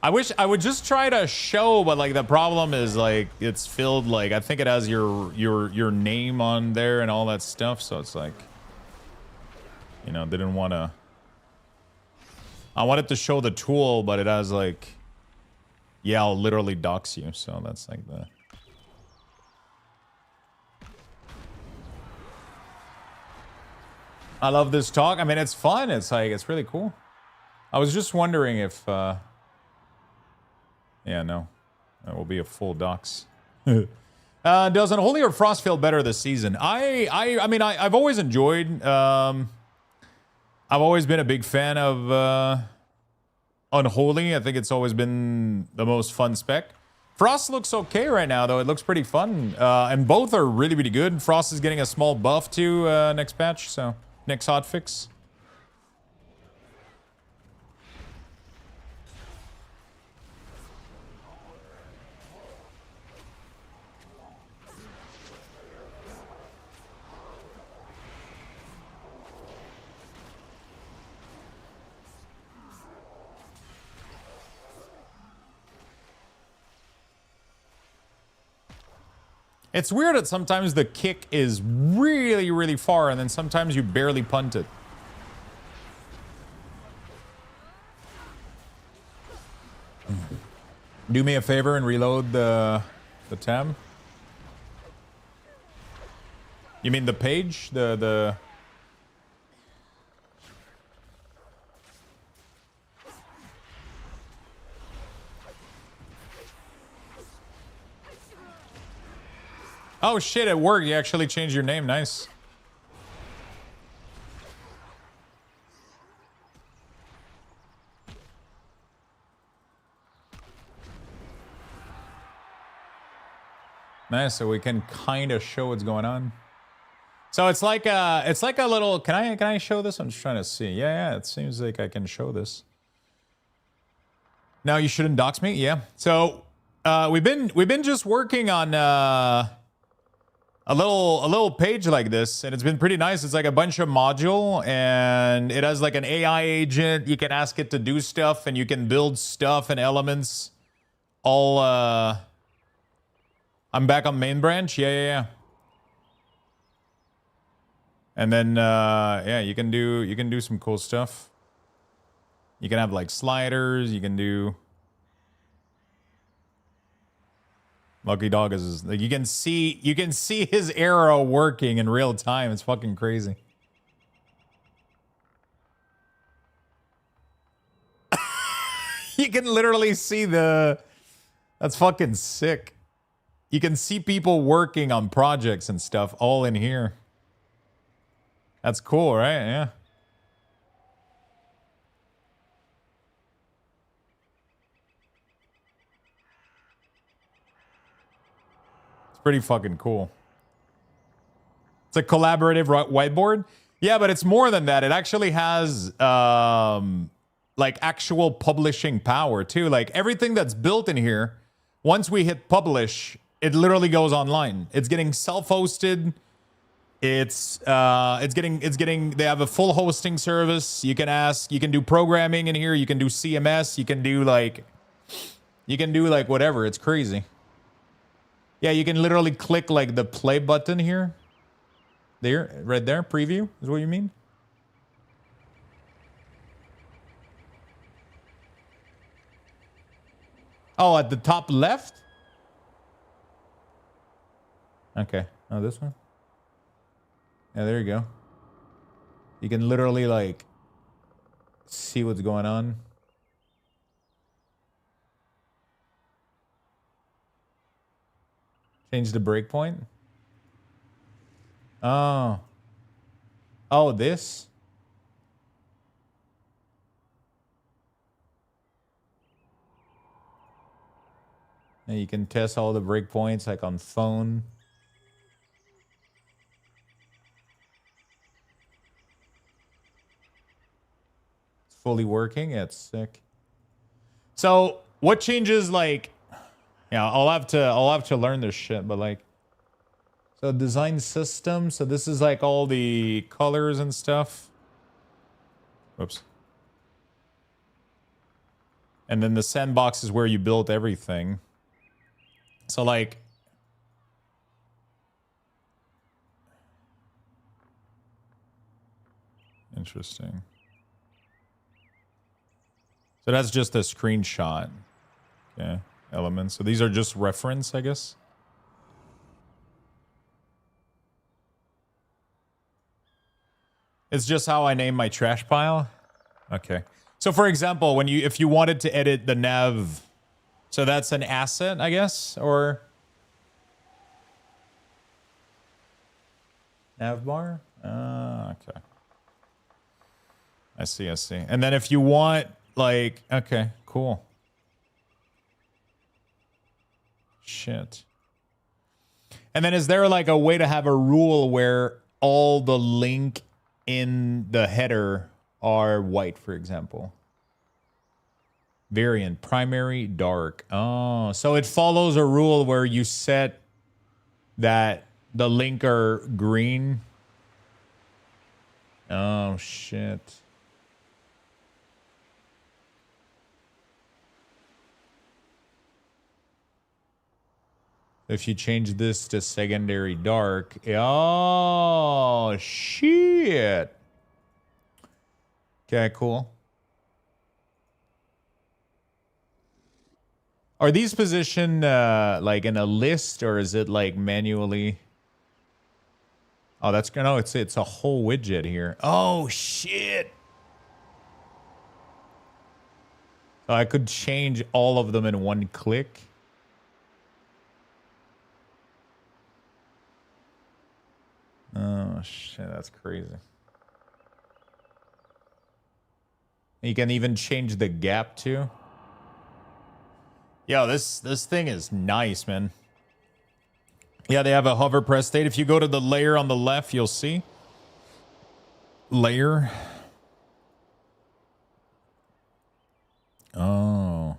I wish I would just try to show, but like the problem is like it's filled, like I think it has your name on there and all that stuff, so it's like, you know, didn't want to. I wanted to show the tool, but it has like, yeah, I'll literally dox you, so that's like the. I love this talk. I mean, it's fun. It's like, it's really cool. I was just wondering if, yeah, no, it will be a full dox. Does Unholy or Frost feel better this season? I mean, I've always enjoyed, I've always been a big fan of, Unholy. I think it's always been the most fun spec. Frost looks okay right now, though. It looks pretty fun. And both are really, really good. Frost is getting a small buff too, next patch, so. Next hotfix. It's weird that sometimes the kick is really, really far, and then sometimes you barely punt it. Do me a favor and reload the tab. You mean the page? The... Oh shit, it worked. You actually changed your name. Nice. Nice, so we can kind of show what's going on. So it's like a little, can I show this? I'm just trying to see. Yeah, it seems like I can show this. No, you shouldn't dox me. Yeah. So we've been just working on a little page like this, and it's been pretty nice. It's like a bunch of module, and it has like an AI agent. You can ask it to do stuff, and you can build stuff and elements. All I'm back on main branch. Yeah. And then yeah, you can do some cool stuff. You can have like sliders. You can do. Lucky Dog is like you can see his arrow working in real time. It's fucking crazy. You can literally see the. That's fucking sick. You can see people working on projects and stuff all in here. That's cool, right? Yeah. It's pretty fucking cool. It's a collaborative whiteboard. Yeah, but it's more than that. It actually has like actual publishing power too. Like everything that's built in here, once we hit publish, it literally goes online. It's getting self-hosted. It's getting they have a full hosting service. You can do programming in here, you can do CMS, you can do like whatever. It's crazy. Yeah, you can literally click like the play button here. There, right there, preview is what you mean? Oh, at the top left? Okay. Oh, this one? Yeah, there you go. You can literally like see what's going on. Change the breakpoint. Oh. Oh, this? And you can test all the breakpoints like on phone. It's fully working. Yeah, it's sick. So what changes? Like, yeah, I'll have to learn this shit. But like, so design system. So this is like all the colors and stuff. Whoops. And then the sandbox is where you build everything. So like, interesting. So that's just a screenshot. Okay, elements. So these are just reference, I guess. It's just how I name my trash pile. Okay. So for example, when if you wanted to edit the nav, so that's an asset, I guess, or nav bar. Okay. I see. And then if you want, like, okay, cool. Shit. And then is there like a way to have a rule where all the link in the header are white, for example? Variant, primary, dark. Oh, so it follows a rule where you set that the link are green. Oh, shit. If you change this to secondary dark. Oh, shit. Okay, cool. Are these positioned like in a list, or is it like manually? Oh, that's gonna. No, it's a whole widget here. Oh shit! So I could change all of them in one click. Oh shit, that's crazy. You can even change the gap too. Yo, this thing is nice, man. Yeah, they have a hover press state. If you go to the layer on the left, you'll see. Layer. Oh.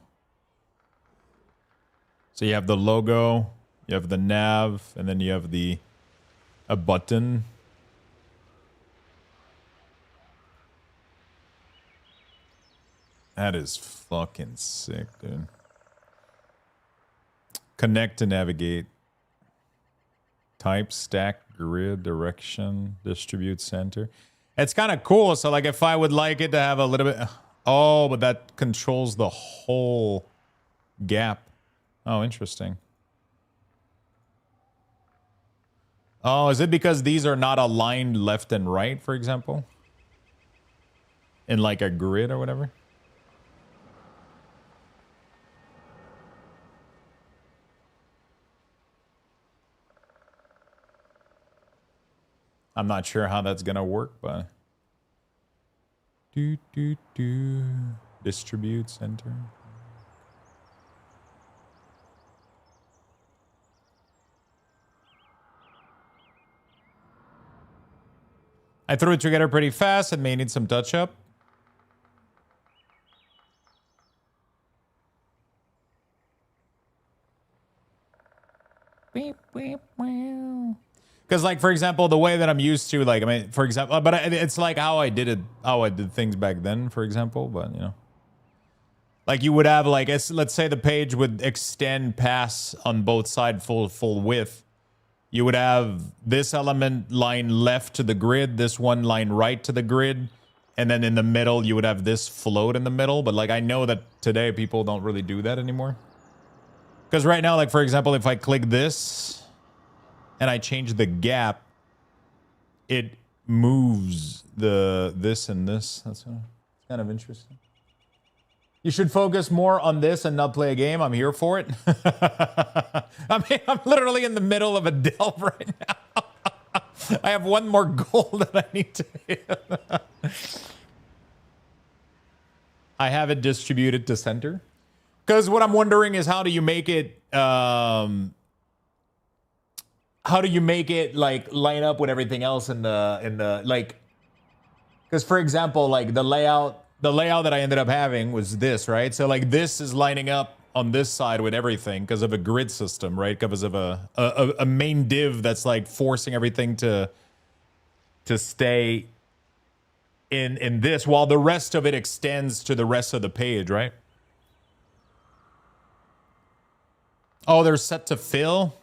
So you have the logo, you have the nav, and then you have a button. That is fucking sick, dude. Connect to navigate. Type, stack, grid, direction, distribute, center. It's kind of cool. So like if I would like it to have a little bit... Oh, but that controls the whole gap. Oh, interesting. Oh, is it because these are not aligned left and right, for example? In like a grid or whatever? I'm not sure how that's gonna work, but distribute center. I threw it together pretty fast. It may need some touch up. Beep, beep, wow. Because, like, for example, the way that I'm used to, like, I mean, for example, but it's like how I did things back then, for example, but, you know. Like, you would have, like, let's say the page would extend past on both sides full width. You would have this element line left to the grid, this one line right to the grid, and then in the middle, you would have this float in the middle. But, like, I know that today people don't really do that anymore. Because right now, like, for example, if I click this... and I change the gap, it moves this and this. That's kind of interesting. You should focus more on this and not play a game. I'm here for it. I mean, I'm literally in the middle of a delve right now. I have one more goal that I need to hit. I have it distributed to center. Because what I'm wondering is how do you make it like line up with everything else in the like, because for example, like the layout that I ended up having was this, right? So like this is lining up on this side with everything because of a grid system, right? Because of a main div that's like forcing everything to stay in this, while the rest of it extends to the rest of the page, right? Oh, they're set to fill.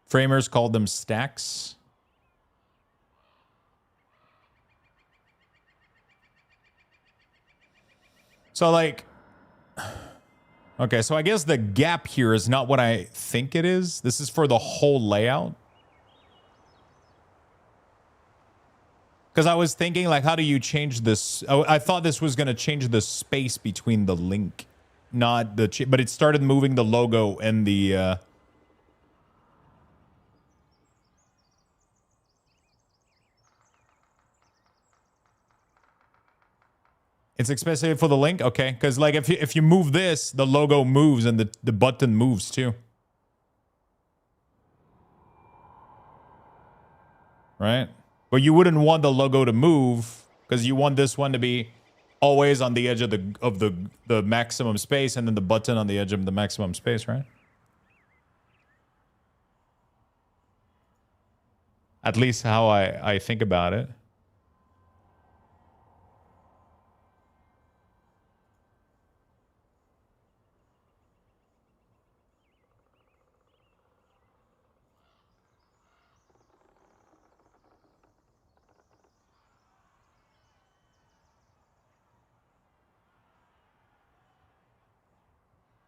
Framers called them stacks. So like, okay, so I guess the gap here is not what I think it is. This is for the whole layout. Because I was thinking, like, how do you change this? Oh, I thought this was going to change the space between the link, not the... But it started moving the logo and the... It's especially for the link? Okay, because, like, if you move this, the logo moves and the button moves, too. Right? But you wouldn't want the logo to move because you want this one to be always on the edge of the maximum space, and then the button on the edge of the maximum space, right? At least how I think about it.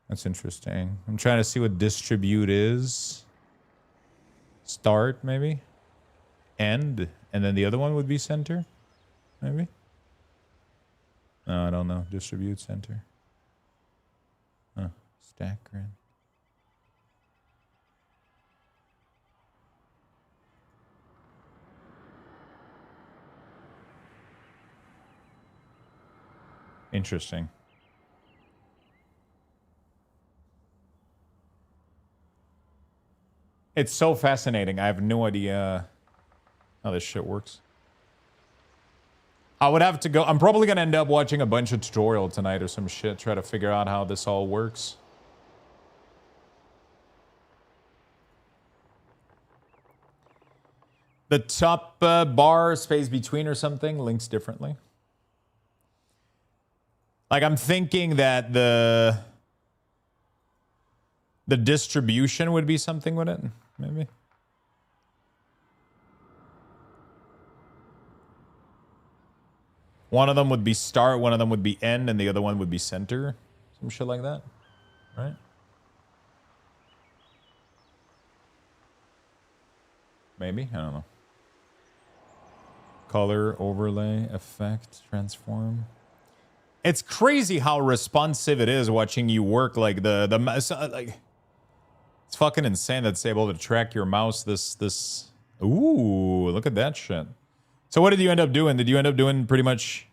That's interesting. I'm trying to see what distribute is. Start, maybe? End. And then the other one would be center? Maybe? No, I don't know. Distribute, center. Huh. Stack, grand. Interesting. It's so fascinating. I have no idea how this shit works. I would have to go. I'm probably going to end up watching a bunch of tutorial tonight or some shit. Try to figure out how this all works. The top bar, space between or something, links differently. Like, I'm thinking that the distribution would be something with it. Maybe. One of them would be start, one of them would be end, and the other one would be center. Some shit like that. Right? Maybe? I don't know. Color, overlay, effect, transform. It's crazy how responsive it is watching you work. Like like, it's fucking insane that it's able to track your mouse. This. Ooh, look at that shit. So what did you end up doing? Did you end up doing pretty much?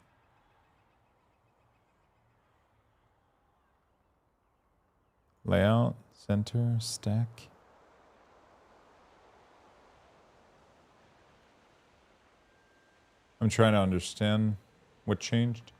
Layout, center, stack. I'm trying to understand what changed.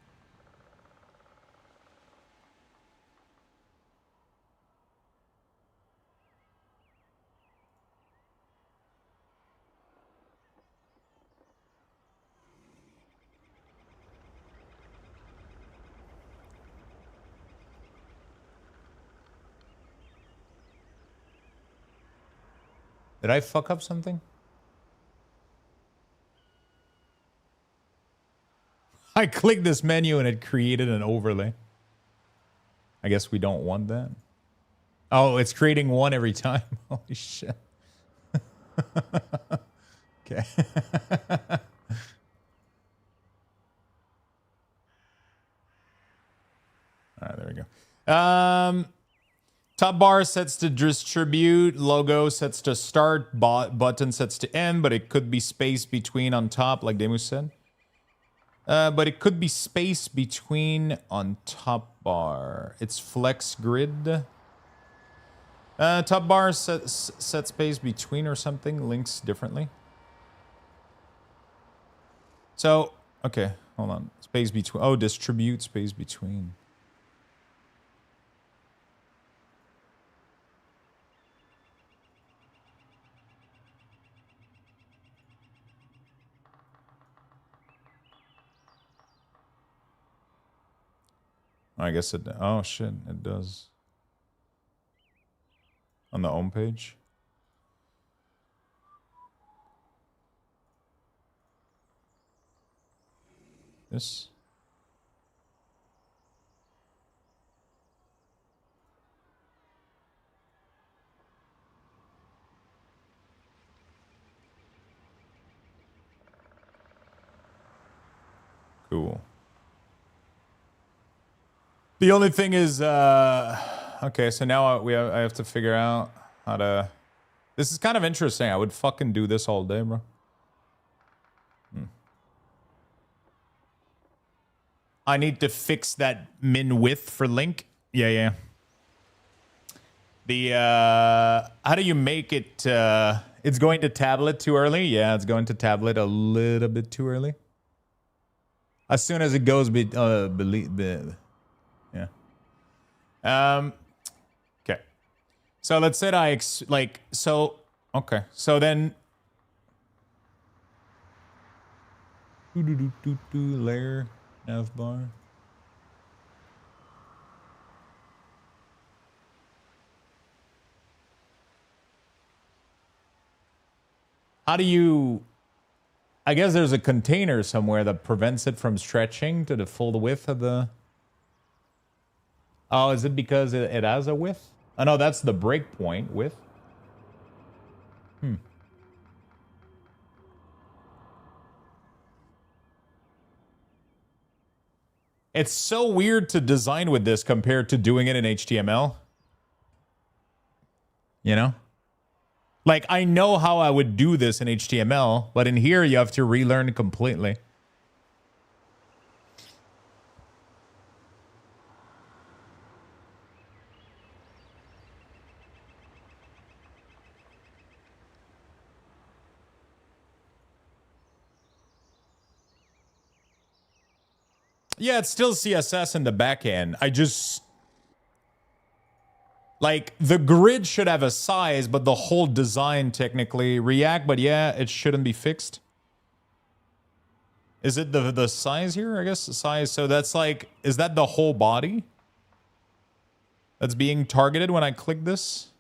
Did I fuck up something? I clicked this menu and it created an overlay. I guess we don't want that. Oh, it's creating one every time. Holy shit. Okay. All right, there we go. Top bar sets to distribute, logo sets to start, button sets to end, but it could be space between on top, like Demus said. But it could be space between on top bar. It's flex grid. Top bar set space between or something. Links differently. So, okay, hold on. Space between. Oh, distribute space between. I guess it. Oh shit! It does. On the home page. This. Cool. The only thing is, okay, so now I have to figure out how to. This is kind of interesting. I would fucking do this all day, bro. I need to fix that min width for Link. Yeah. The how do you make it? It's going to tablet too early. Yeah, it's going to tablet a little bit too early. As soon as it goes, yeah. Okay. So let's say okay. So then layer nav bar. How do you I guess there's a container somewhere that prevents it from stretching to the full width of the. Oh, is it because it has a width? Oh, no, that's the breakpoint width. It's so weird to design with this compared to doing it in HTML. You know? Like, I know how I would do this in HTML, but in here you have to relearn completely. Yeah, it's still CSS in the back end. I just... Like, the grid should have a size, but the whole design technically React, but yeah, it shouldn't be fixed. Is it the size here? I guess the size. So that's like, is that the whole body that's being targeted when I click this?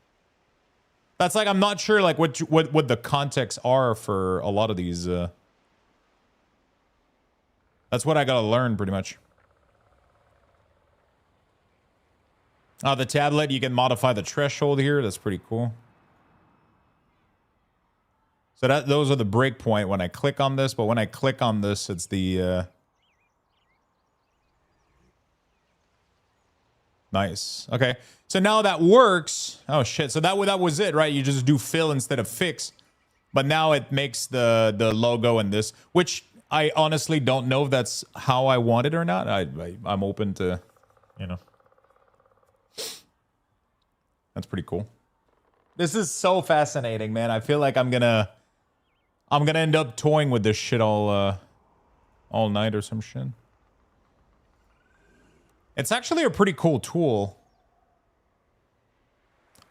That's like, I'm not sure like what the contexts are for a lot of these. That's what I gotta learn pretty much. The tablet, you can modify the threshold here. That's pretty cool. So those are the breakpoint when I click on this, but when I click on this, it's the nice. Okay. So now that works. Oh shit. So that was it, right? You just do fill instead of fix. But now it makes the logo and this, which I honestly don't know if that's how I want it or not. I'm open to, you know. That's pretty cool. This is so fascinating, man. I feel like I'm gonna end up toying with this shit all night or some shit. It's actually a pretty cool tool.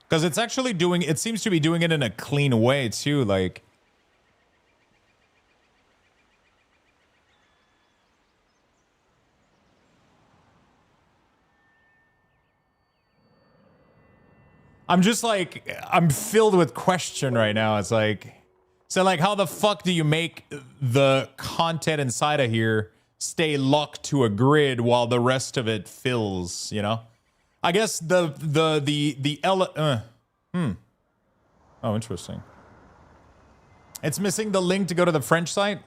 Because it's actually doing, it seems to be doing it in a clean way too, like. I'm just like, I'm filled with question right now. It's like, so like, how the fuck do you make the content inside of here stay locked to a grid while the rest of it fills, you know? I guess oh, interesting. It's missing the link to go to the French site?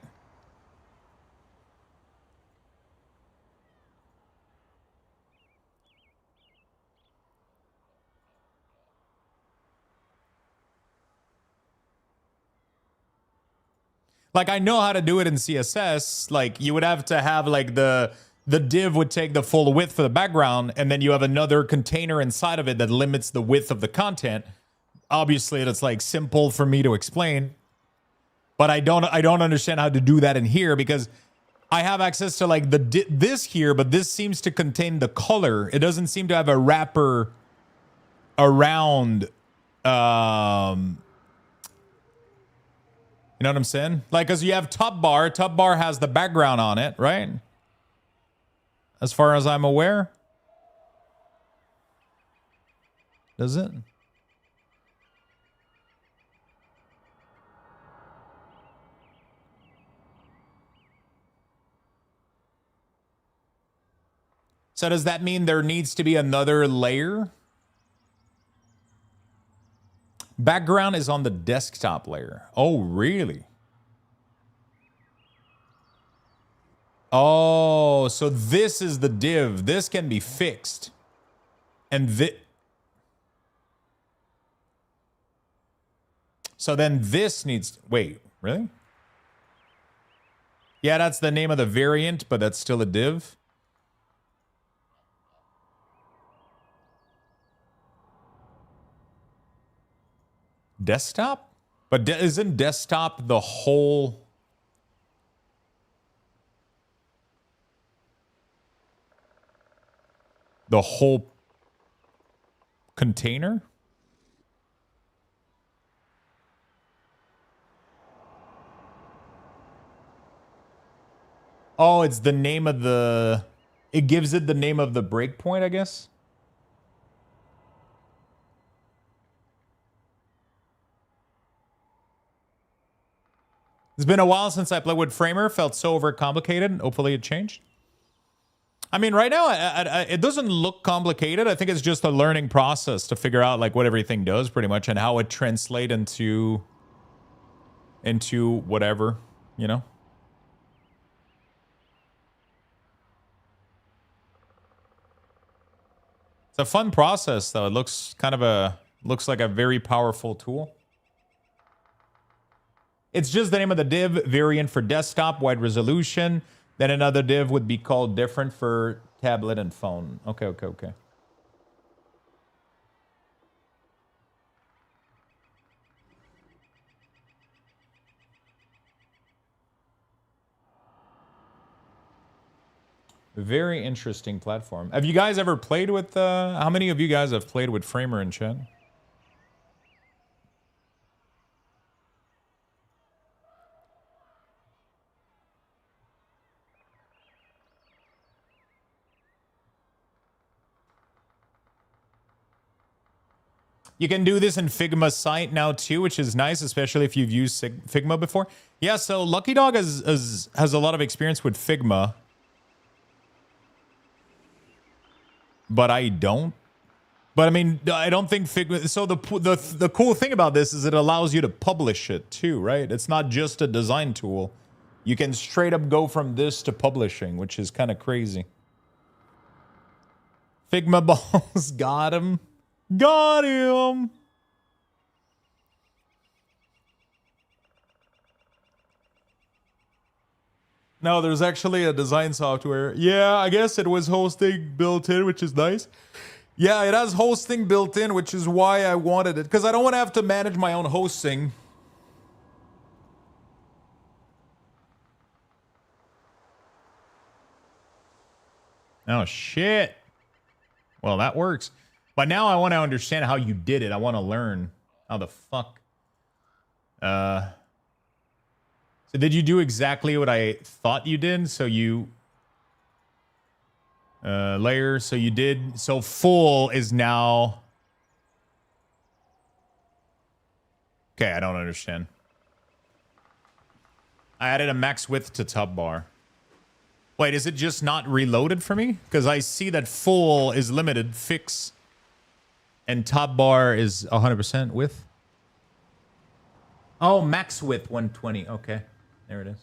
Like, I know how to do it in CSS. Like, you would have to have, like, the div would take the full width for the background, and then you have another container inside of it that limits the width of the content. Obviously, it's, like, simple for me to explain. But I don't understand how to do that in here, because I have access to, like, this here, but this seems to contain the color. It doesn't seem to have a wrapper around... You know what I'm saying? Like, because you have top bar has the background on it, right? As far as I'm aware. Does it? So does that mean there needs to be another layer? Background is on the desktop layer. Oh, really? Oh, so this is the div. This can be fixed. And so then this needs... Wait, really? Yeah, that's the name of the variant, but that's still a div. Desktop? But isn't desktop the whole... The whole container? Oh, it's the name of the... It gives it the name of the breakpoint, I guess? It's been a while since I played with Framer. Felt so overcomplicated. Hopefully it changed. I mean, right now, it doesn't look complicated. I think it's just a learning process to figure out like what everything does pretty much and how it translates into whatever, you know? It's a fun process, though. It looks like a very powerful tool. It's just the name of the div, variant for desktop, wide resolution. Then another div would be called different for tablet and phone. Okay. Very interesting platform. Have you guys ever played with, how many of you guys have played with Framer in chat? You can do this in Figma site now too, which is nice, especially if you've used Figma before. Yeah, so Lucky Dog has a lot of experience with Figma. But I don't. But I mean, I don't think Figma... So the cool thing about this is it allows you to publish it too, right? It's not just a design tool. You can straight up go from this to publishing, which is kind of crazy. Figma balls, got him. Got him. No, there's actually a design software. Yeah, I guess it was hosting built in, which is nice. Yeah, it has hosting built in, which is why I wanted it. Because I don't want to have to manage my own hosting. Oh, shit. Well, that works. But now I want to understand how you did it. I want to learn how the fuck. So did you do exactly what I thought you did? So you layer. So you did. So full is now. Okay, I don't understand. I added a max width to top bar. Wait, is it just not reloaded for me? Because I see that full is limited, fix. And top bar is 100% width. Oh, max width 120. Okay, there it is.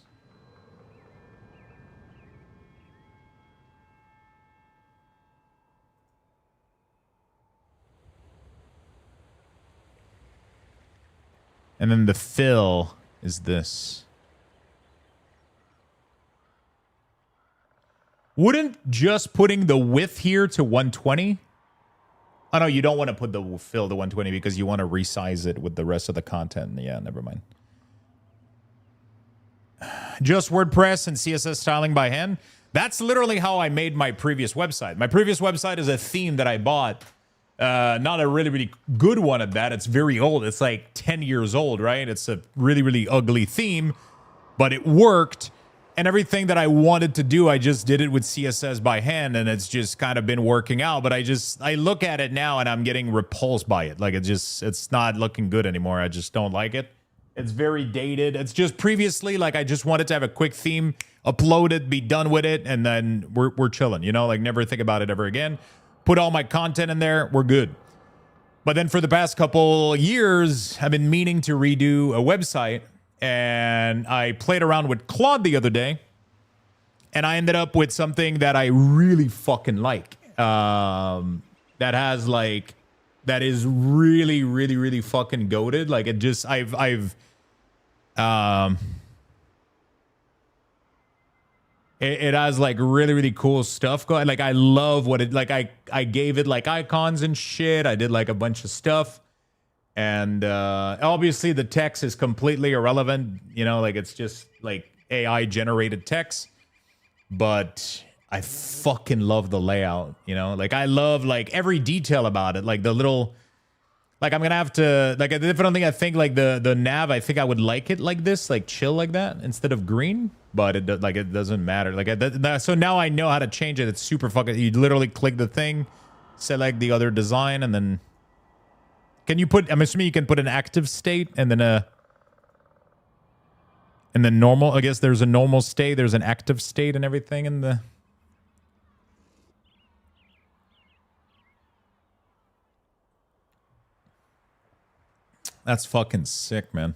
And then the fill is this. Wouldn't just putting the width here to 120? Oh, no, you don't want to put the fill to 120 because you want to resize it with the rest of the content. Yeah, never mind. Just WordPress and CSS styling by hand. That's literally how I made my previous website. My previous website is a theme that I bought. Not a really, really good one at that. It's very old. It's like 10 years old, right? It's a really, really ugly theme, but it worked. And everything that I wanted to do, I just did it with CSS by hand, and it's just kind of been working out. But I look at it now and I'm getting repulsed by it. Like it's not looking good anymore. I just don't like it. It's very dated. It's just previously, like, I just wanted to have a quick theme, upload it, be done with it, and then we're chilling, you know, like never think about it ever again. Put all my content in there, we're good. But then for the past couple years, I've been meaning to redo a website, and I played around with Claude the other day, and I ended up with something that I really fucking like. That is really, really, really fucking goated. Like, it just, it has like really, really cool stuff going. Like, I love what it, like, I gave it like icons and shit. I did like a bunch of stuff. And obviously the text is completely irrelevant. You know, like, it's just like AI generated text. But I fucking love the layout, you know? Like, I love, like, every detail about it. Like, the little... Like, I'm going to have to... Like, if I don't think I think, like, the nav, I think I would like it like this. Like, chill like that instead of green. But, it doesn't matter. Like, so now I know how to change it. It's super fucking... You literally click the thing, select the other design, and then... Can you put... I'm assuming you can put an active state and then a... And then normal... I guess there's a normal state. There's an active state and everything in the... That's fucking sick, man.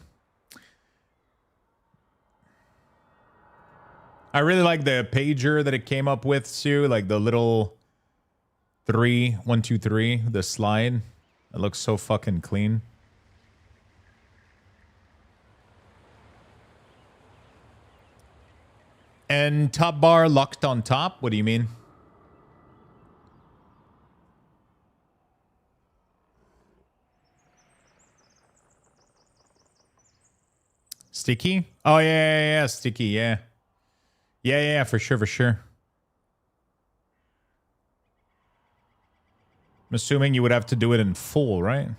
I really like the pager that it came up with too, like the little 1, 2, 3, the slide. It looks so fucking clean. And top bar locked on top. What do you mean? Sticky? Oh, yeah, sticky, yeah. Yeah, for sure. I'm assuming you would have to do it in full, right?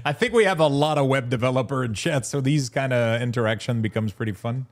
I think we have a lot of web developer in chat, so these kind of interaction becomes pretty fun.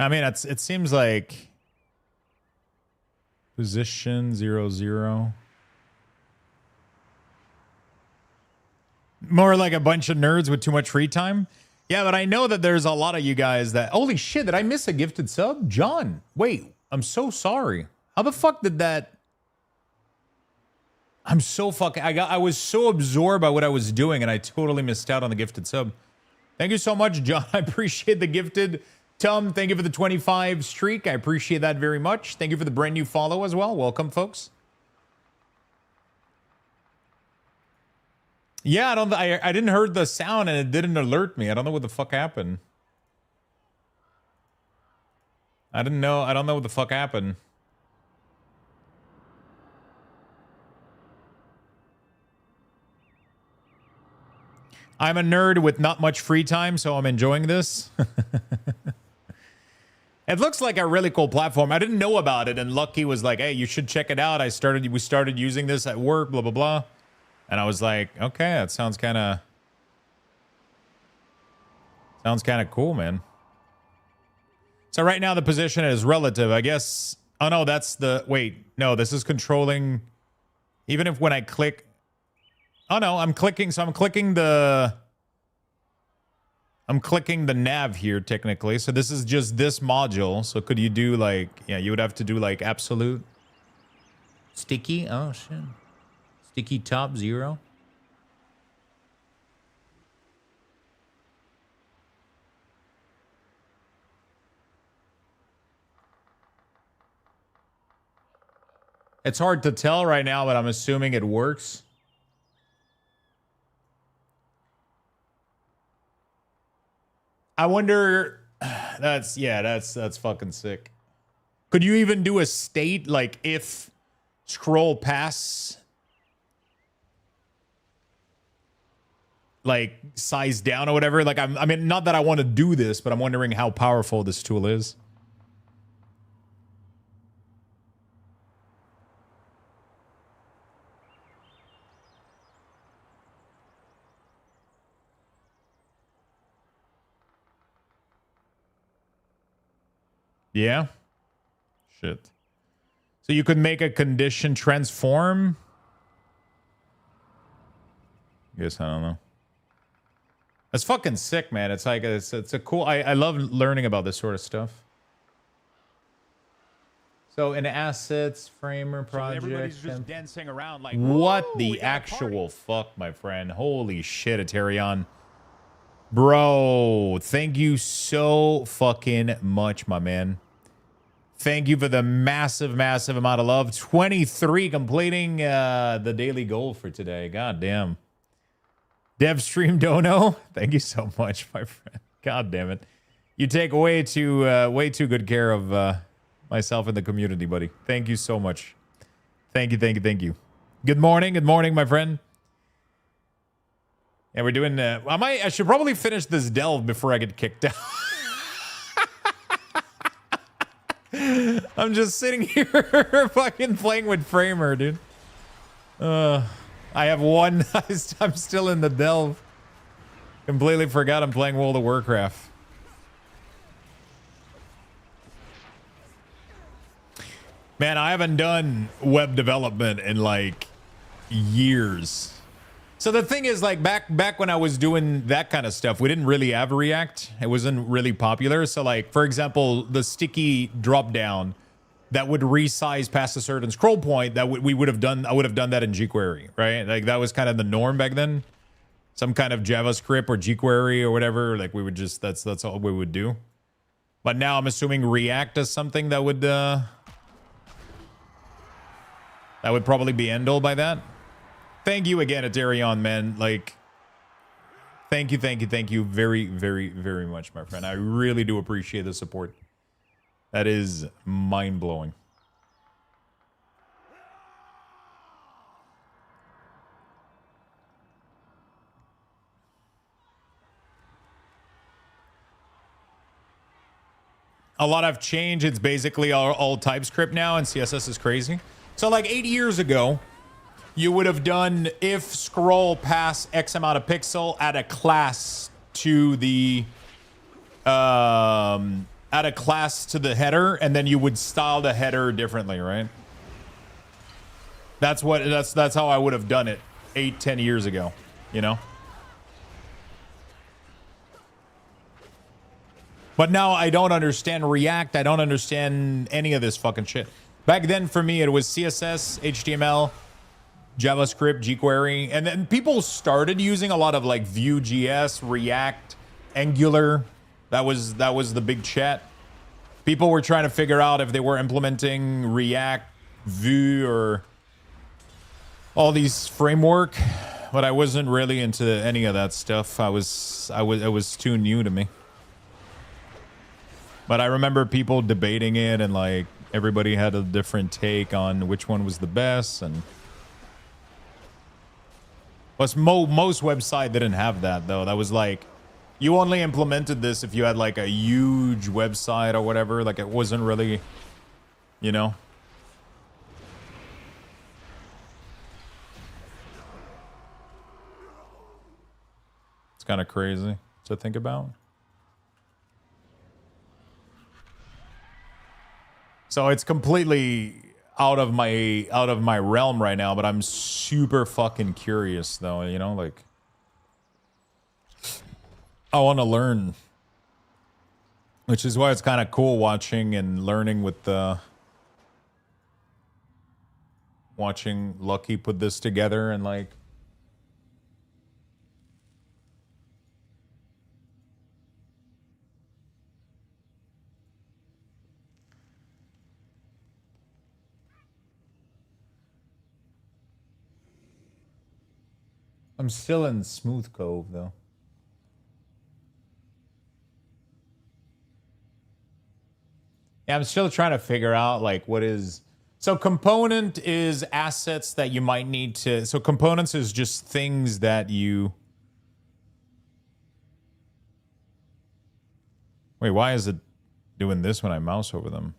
I mean, it seems like position 0, 0. More like a bunch of nerds with too much free time. Yeah, but I know that there's a lot of you guys that... Holy shit, did I miss a gifted sub? John, wait, I'm so sorry. How the fuck did that... I'm so fucking... I was so absorbed by what I was doing, and I totally missed out on the gifted sub. Thank you so much, John. I appreciate the gifted... Tom, thank you for the 25 streak. I appreciate that very much. Thank you for the brand new follow as well. Welcome, folks. Yeah, I didn't heard the sound and it didn't alert me. I don't know what the fuck happened. I don't know what the fuck happened. I'm a nerd with not much free time, so I'm enjoying this. It looks like a really cool platform. I didn't know about it, and Lucky was like, hey, you should check it out. We started using this at work, blah, blah, blah. And I was like, okay, that sounds kind of cool, man. So right now the position is relative. I guess Oh no, that's the, wait, no, this is controlling, even if when I click, oh no, I'm clicking the nav here technically. So this is just this module. So could you do like, yeah, you would have to do like absolute sticky. Oh shit. Sticky top 0. It's hard to tell right now, but I'm assuming it works. I wonder, that's fucking sick. Could you even do a state like if scroll pass like size down or whatever? Like I mean, not that I want to do this, but I'm wondering how powerful this tool is. Yeah. Shit. So you could make a condition transform. Guess I don't know. That's fucking sick, man. It's like it's a cool. I love learning about this sort of stuff. So in assets, framer project. So everybody's just dancing around like what the actual fuck, my friend? Holy shit, Aterion. Bro, thank you so fucking much, my man. Thank you for the massive, massive amount of love. 23 completing the daily goal for today. God damn. DevStream Dono, thank you so much, my friend. God damn it. You take way too good care of myself and the community, buddy. Thank you so much. Thank you, thank you, thank you. Good morning, my friend. Yeah, we're doing. I should probably finish this delve before I get kicked out. I'm just sitting here fucking playing with Framer, dude. I have one. I'm still in the delve. Completely forgot I'm playing World of Warcraft. Man, I haven't done web development in like years. So the thing is, like back when I was doing that kind of stuff, we didn't really have React. It wasn't really popular. So like, for example, the sticky drop down that would resize past a certain scroll point, that we would have done. I would have done that in jQuery, right? Like that was kind of the norm back then. Some kind of JavaScript or jQuery or whatever. Like we would just that's all we would do. But now I'm assuming React is something that would probably be end-all by that. Thank you again, Aterion, man. Like, thank you very, very, very much, my friend. I really do appreciate the support. That is mind-blowing. A lot have changed. It's basically all TypeScript now, and CSS is crazy. So, like 8 years ago, you would have done if scroll past X amount of pixel, add a class to the header, and then you would style the header differently, right? That's how I would have done it 8-10 years ago, you know? But now I don't understand React. I don't understand any of this fucking shit. Back then for me it was CSS, HTML, JavaScript, jQuery, and then people started using a lot of like Vue.js, React, Angular. That was the big chat. People were trying to figure out if they were implementing React, Vue, or all these framework, but I wasn't really into any of that stuff. It was too new to me. But I remember people debating it, and like everybody had a different take on which one was the best, and most website didn't have that though. That was like, you only implemented this if you had like a huge website or whatever. Like it wasn't really, you know. It's kind of crazy to think about. So it's completely out of my realm right now, but I'm super fucking curious though, you know, like I want to learn, which is why it's kind of cool watching and learning with the watching Lucky put this together and like I'm still in Smooth Cove though. Yeah, I'm still trying to figure out like what is so component is assets that you might need to so components is just things that you wait, why is it doing this when I mouse over them?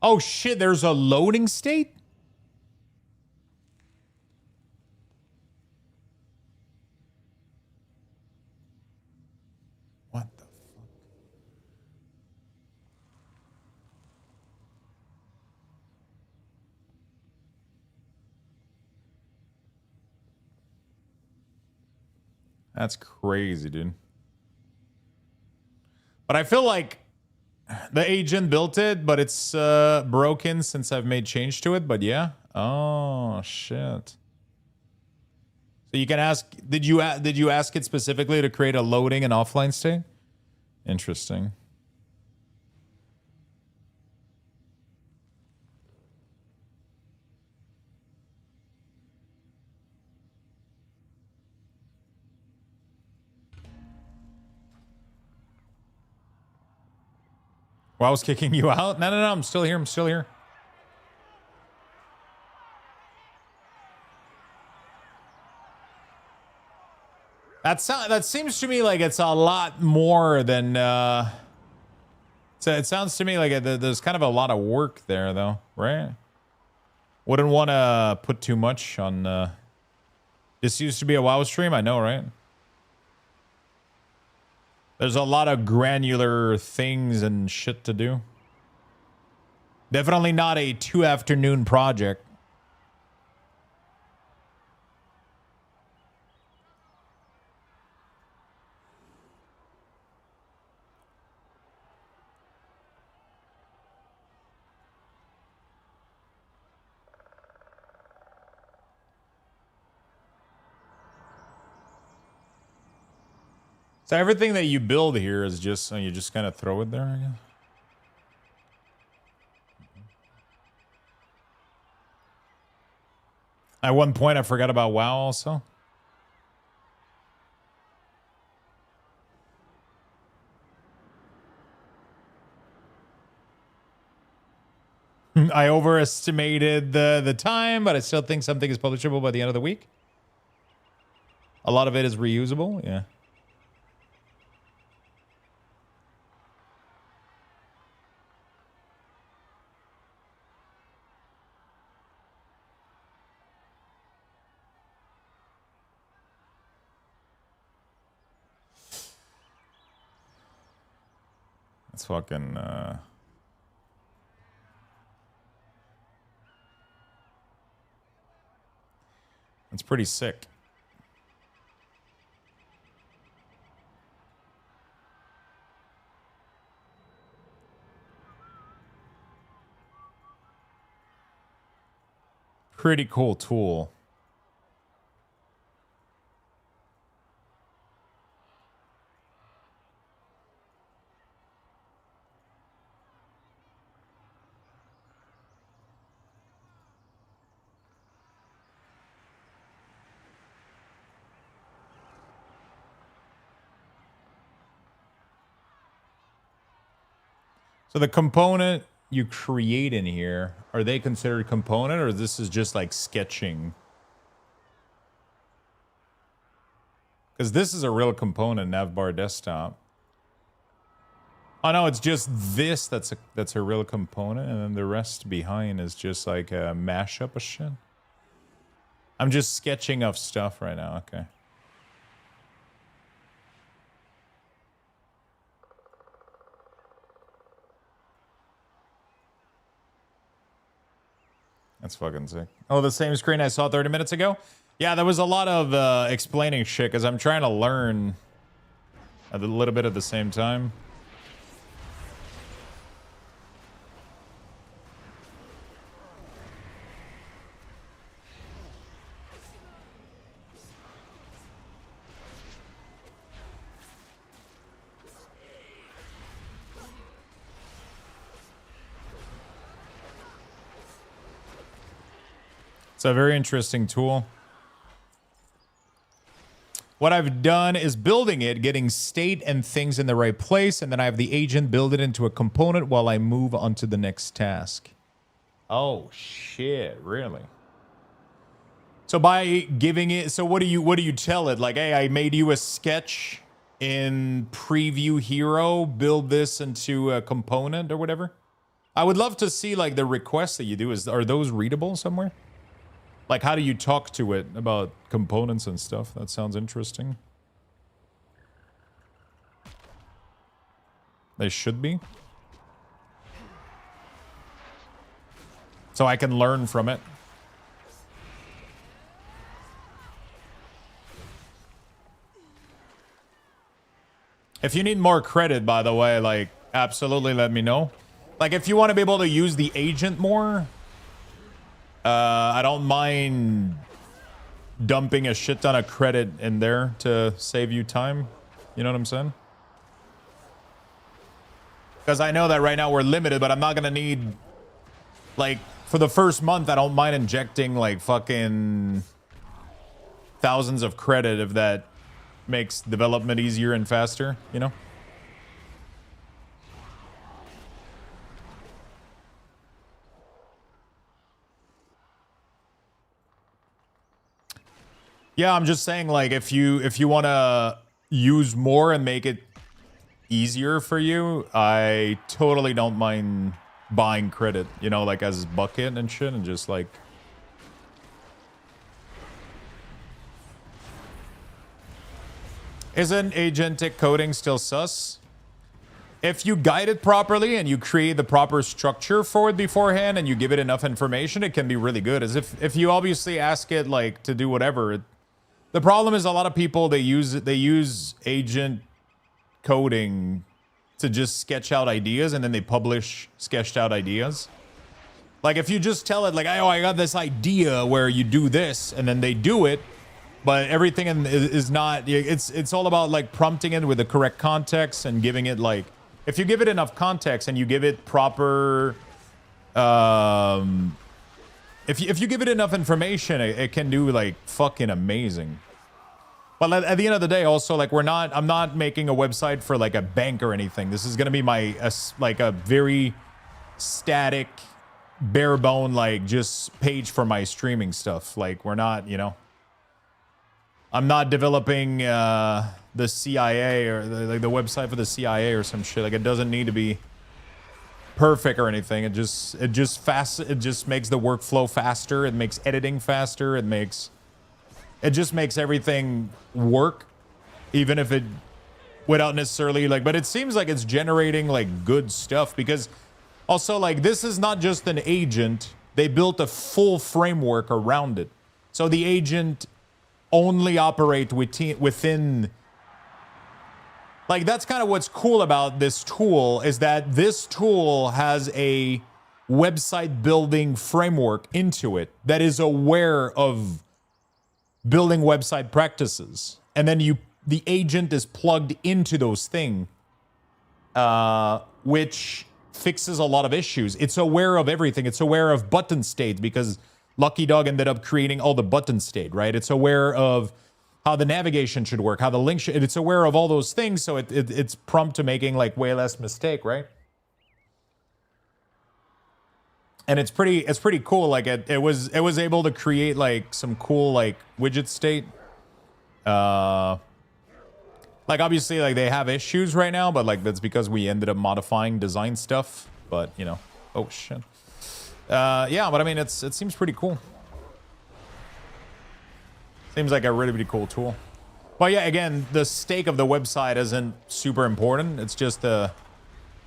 Oh shit, there's a loading state? What the fuck? That's crazy, dude. But I feel like the agent built it, but it's broken since I've made change to it. But yeah. Oh shit. So you can ask. Did you ask it specifically to create a loading and offline state? Interesting. Well, I was kicking you out. No, I'm still here. I'm still here. That seems to me like it's a lot more than. So it sounds to me like there's kind of a lot of work there, though, right? Wouldn't want to put too much on. This used to be a WoW stream, I know, right? There's a lot of granular things and shit to do. Definitely not a 2-afternoon project. So everything that you build here is just, you just kind of throw it there, I guess? At one point, I forgot about WoW also. I overestimated the time, but I still think something is publishable by the end of the week. A lot of it is reusable, yeah. It's fucking, it's pretty sick. Pretty cool tool. So the component you create in here, are they considered component, or this is just like sketching? Because this is a real component, navbar desktop. Oh no, it's just this that's a real component, and then the rest behind is just like a mashup of shit. I'm just sketching up stuff right now, okay. That's fucking sick. Oh, the same screen I saw 30 minutes ago? Yeah, there was a lot of explaining shit because I'm trying to learn a little bit at the same time. It's a very interesting tool. What I've done is building it, getting state and things in the right place, and then I have the agent build it into a component while I move on to the next task. Oh shit, really? So by giving it, so what do you tell it? Like, hey, I made you a sketch in preview hero, build this into a component or whatever? I would love to see like the requests that you do. Are those readable somewhere? Like, how do you talk to it about components and stuff? That sounds interesting. They should be. So I can learn from it. If you need more credit, by the way, like, absolutely let me know. Like, if you want to be able to use the agent more... I don't mind dumping a shit ton of credit in there to save you time. You know what I'm saying? Because I know that right now we're limited, but I'm not going to need... Like, for the first month, I don't mind injecting, like, fucking thousands of credit if that makes development easier and faster, you know? Yeah, I'm just saying, like, if you want to use more and make it easier for you, I totally don't mind buying credit, you know, like as bucket and shit, and just like... Isn't agentic coding still sus? If you guide it properly and you create the proper structure for it beforehand and you give it enough information, it can be really good. As if you obviously ask it, like, to do whatever... The problem is a lot of people, they use agent coding to just sketch out ideas, and then they publish sketched out ideas. Like, if you just tell it, like, oh, I got this idea where you do this, and then they do it, but everything is not... It's all about, like, prompting it with the correct context and giving it, like... If you give it enough context and you give it proper... If you give it enough information, it can do, like, fucking amazing. But at the end of the day, also, like, I'm not making a website for, like, a bank or anything. This is gonna be like a very static, bare bone, like, just page for my streaming stuff. Like, we're not, you know... I'm not developing the CIA or the website for the CIA or some shit. Like, it doesn't need to be perfect or anything. It just makes the workflow faster. It makes editing faster. It just makes everything work, even if it without necessarily like... But it seems like it's generating like good stuff, because also, like, this is not just an agent. They built a full framework around it, so the agent only operate within... Like, that's kind of what's cool about this tool, is that this tool has a website building framework into it that is aware of building website practices. And then the agent is plugged into those things, which fixes a lot of issues. It's aware of everything. It's aware of button state, because Lucky Dog ended up creating all the button state, right? It's aware of how the navigation should work, how the link should... It's aware of all those things, so it's prompt to making, like, way less mistake, right? And it's pretty cool. Like, it was able to create, like, some cool, like, widget state. Like, obviously, like, they have issues right now, but, like, that's because we ended up modifying design stuff. But, you know. Oh, shit. Yeah, but, I mean, it seems pretty cool. Seems like a really, really cool tool. But, yeah, again, the stake of the website isn't super important. It's just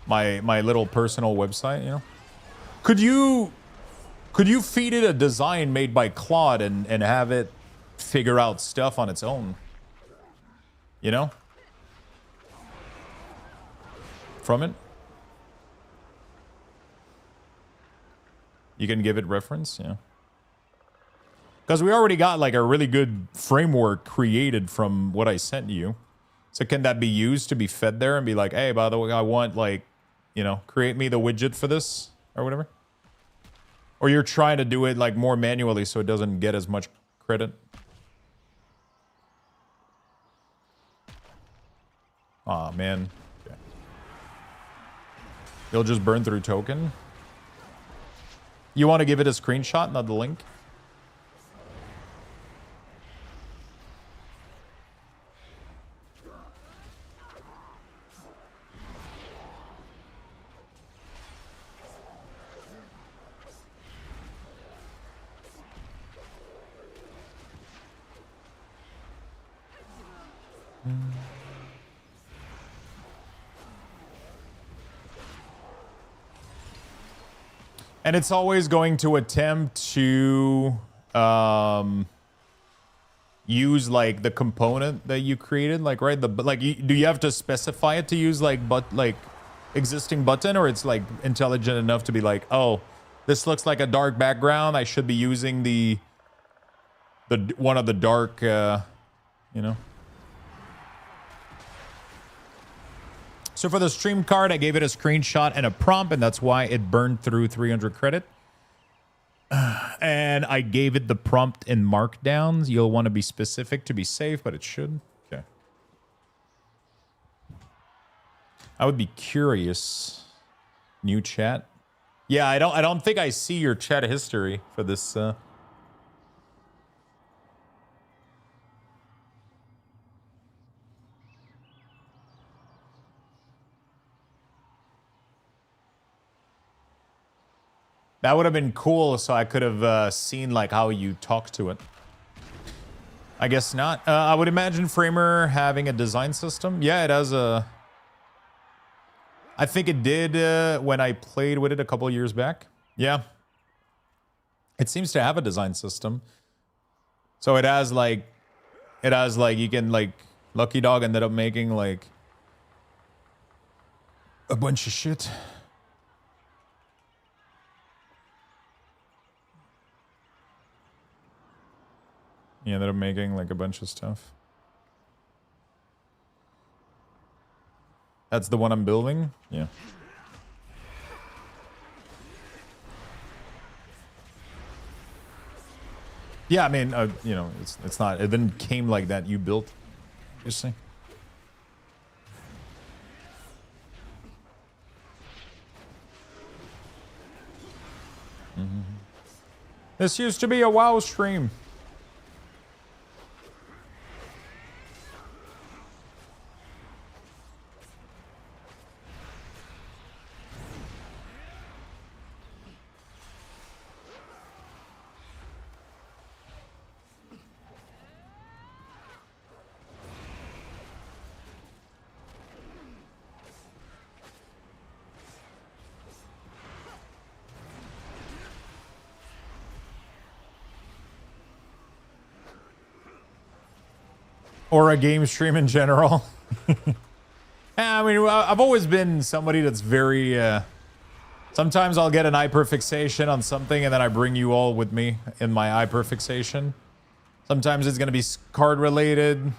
my little personal website, you know? Could you feed it a design made by Claude and have it figure out stuff on its own? You know? From it? You can give it reference, yeah. Because we already got like a really good framework created from what I sent you. So can that be used to be fed there and be like, hey, by the way, I want like, you know, create me the widget for this or whatever? Or you're trying to do it like more manually so it doesn't get as much credit? Aw, man. Okay. You'll just burn through token? You want to give it a screenshot, not the link? And it's always going to attempt to use like the component that you created, like right? Do you have to specify it to use like existing button, or it's like intelligent enough to be like, oh, this looks like a dark background. I should be using the one of the dark, you know. So for the stream card, I gave it a screenshot and a prompt, and that's why it burned through 300 credit. And I gave it the prompt in markdowns. You'll want to be specific to be safe, but it should. Okay. I would be curious. New chat. Yeah, I don't think I see your chat history for this. That would have been cool, so I could have seen like how you talk to it. I guess not. I would imagine Framer having a design system. Yeah, it has a... I think it did when I played with it a couple years back. Yeah. It seems to have a design system. So it has like... you can like... Lucky Dog ended up making like... a bunch of shit. He ended up making like a bunch of stuff. That's the one I'm building? Yeah. Yeah, I mean, you know, it's not, it didn't came like that. You built, you see. Mm-hmm. This used to be a WoW stream. Or a game stream in general. I mean, I've always been somebody that's very... sometimes I'll get an hyperfixation on something and then I bring you all with me in my hyperfixation. Sometimes it's going to be card related.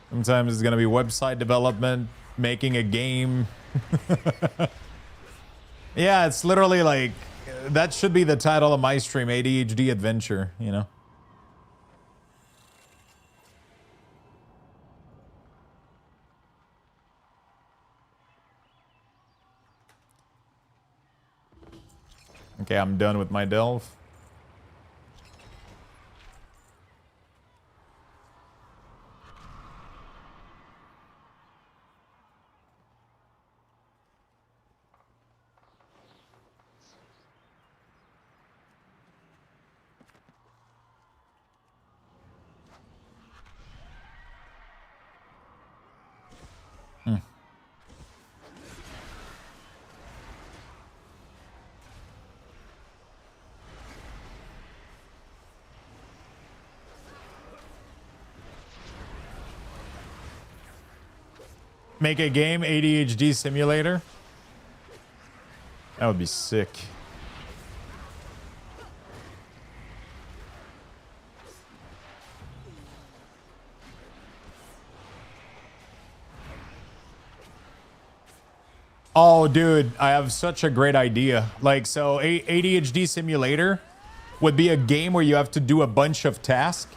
Sometimes it's going to be website development, making a game. Yeah, it's literally like... that should be the title of my stream, ADHD Adventure, you know? Okay, I'm done with my delve. Make a game ADHD simulator. That would be sick. Oh, dude, I have such a great idea. Like, so ADHD simulator would be a game where you have to do a bunch of tasks.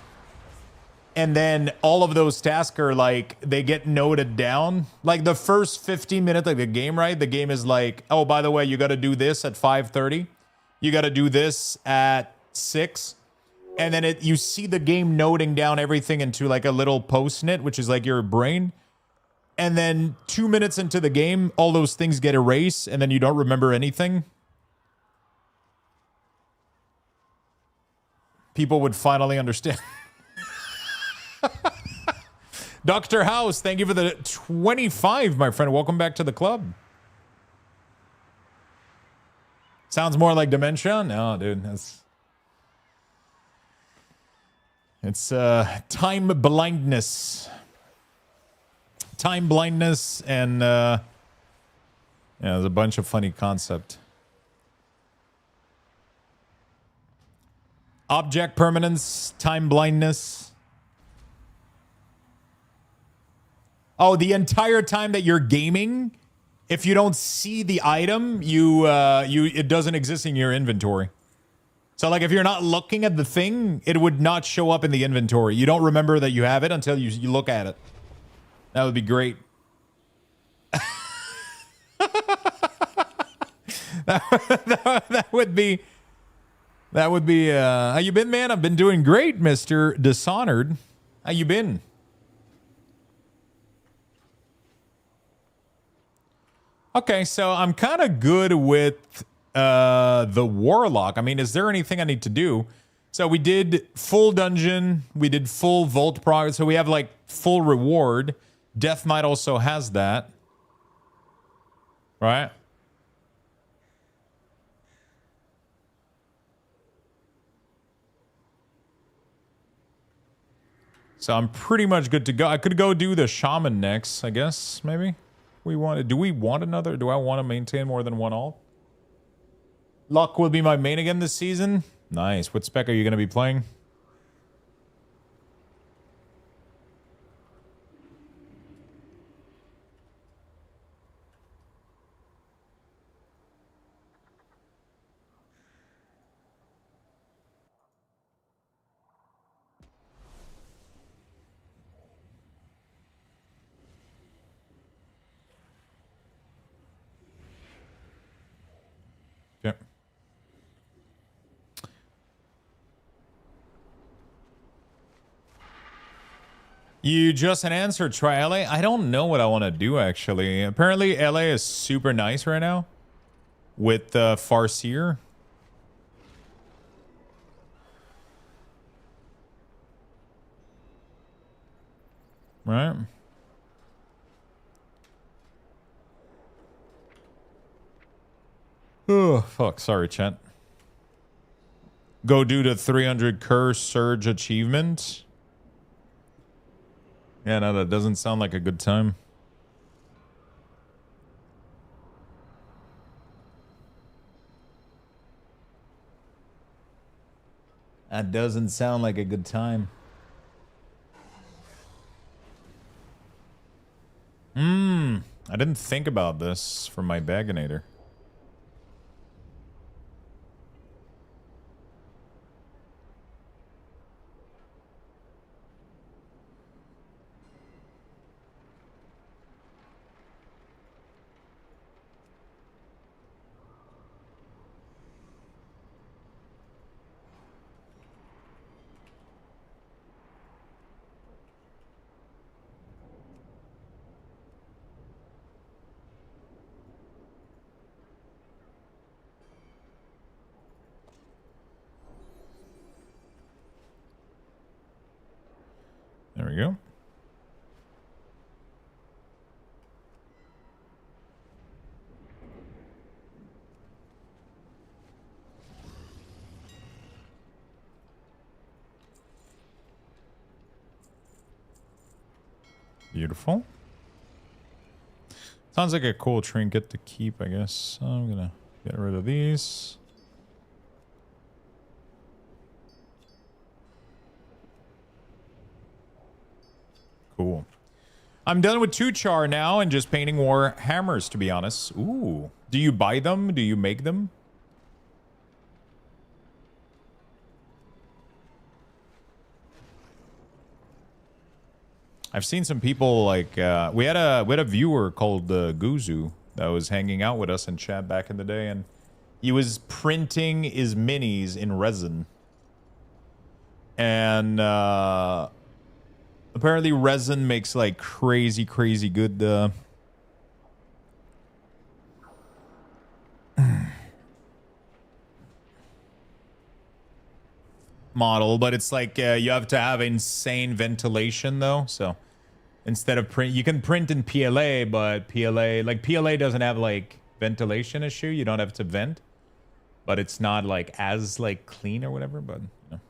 And then all of those tasks are like, they get noted down. Like the first 15 minutes of the game, right? The game is like, oh, by the way, you got to do this at 5:30. You got to do this at 6. And then you see the game noting down everything into like a little post-it, which is like your brain. And then 2 minutes into the game, all those things get erased, and then you don't remember anything. People would finally understand. Dr. House, thank you for the 25, my friend. Welcome back to the club. Sounds more like dementia. No, dude. It's time blindness. Time blindness and yeah, there's a bunch of funny concept. Object permanence, time blindness. Oh, the entire time that you're gaming, if you don't see the item, it doesn't exist in your inventory. So like if you're not looking at the thing, it would not show up in the inventory. You don't remember that you have it until you look at it. That would be great. that would be. How you been, man? I've been doing great, Mr. Dishonored. How you been? Okay, so I'm kind of good with the Warlock. I mean, is there anything I need to do? So we did full dungeon. We did full vault progress. So we have like full reward. Death Knight also has that. Right? So I'm pretty much good to go. I could go do the shaman next, I guess, maybe. Do we want another? Do I want to maintain more than one alt? Luck will be my main again this season. Nice. What spec are you going to be playing? Okay. You just an answer, try LA? I don't know what I want to do, actually. Apparently, LA is super nice right now with Farseer. Right? Oh, fuck. Sorry, chat. Go do the 300 curse surge achievement. Yeah, no, that doesn't sound like a good time. That doesn't sound like a good time. I didn't think about this for my Baginator. There we go. Beautiful. Sounds like a cool trinket to keep, I guess. So I'm gonna get rid of these. Cool. I'm done with 2 char now and just painting war hammers, to be honest. Ooh. Do you buy them? Do you make them? I've seen some people like we had a viewer called Guzu that was hanging out with us in chat back in the day, and he was printing his minis in resin. And apparently resin makes like crazy good model, but it's like you have to have insane ventilation though. So instead of print, you can print in PLA, but PLA doesn't have like ventilation issue. You don't have to vent, but it's not like as like clean or whatever. But you know.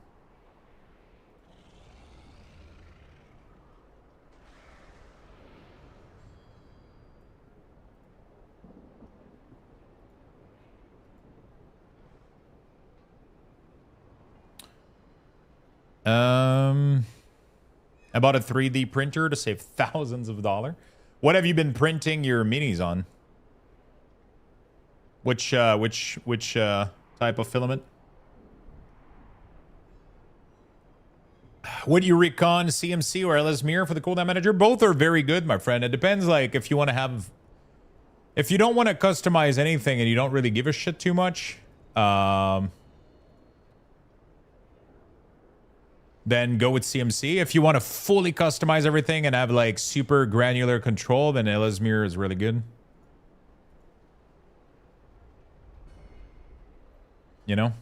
I bought a 3D printer to save thousands of dollars. What have you been printing your minis on? Which type of filament? Would you recon CMC or LS Mirror for the Cooldown Manager? Both are very good, my friend. It depends, like, if you want to have... If you don't want to customize anything and you don't really give a shit too much, then go with CMC. If you want to fully customize everything and have like super granular control, then LS Mirror is really good. You know?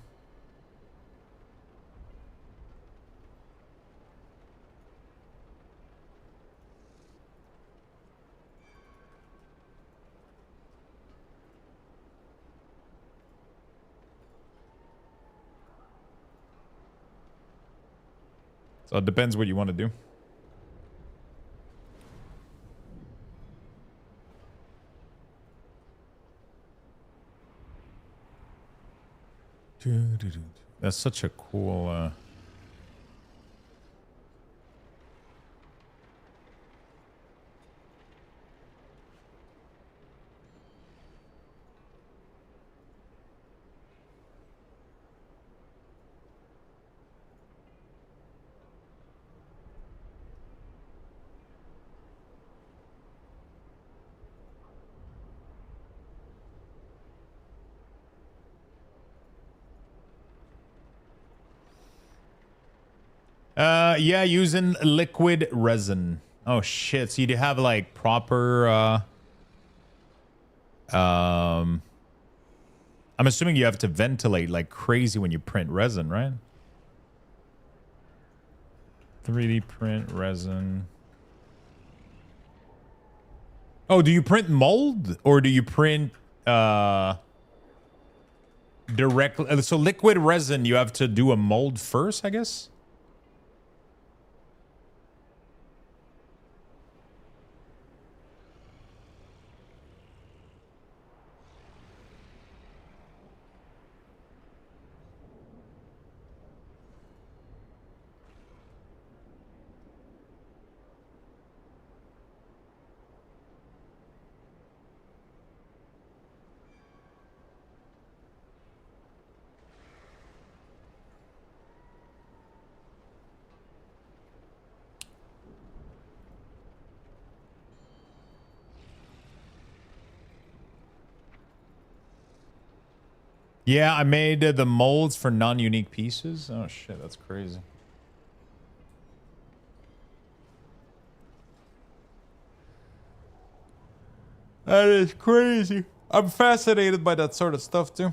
So it depends what you want to do. That's such a cool... yeah, using liquid resin. Oh shit, so you have like proper I'm assuming you have to ventilate like crazy when you print resin, right? 3D print resin. Oh, do you print mold or do you print directly? So liquid resin, you have to do a mold first, I guess. Yeah, I made the molds for non-unique pieces. Oh shit, that's crazy. That is crazy. I'm fascinated by that sort of stuff too.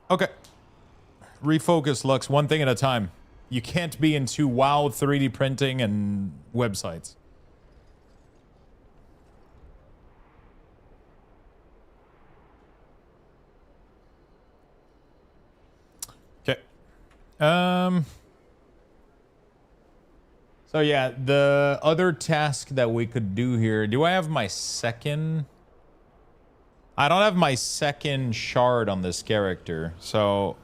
Okay. Refocus, Lux, one thing at a time. You can't be into WoW 3D printing and websites. Okay. So yeah, the other task that we could do here. Do I have my second I don't have my second shard on this character, so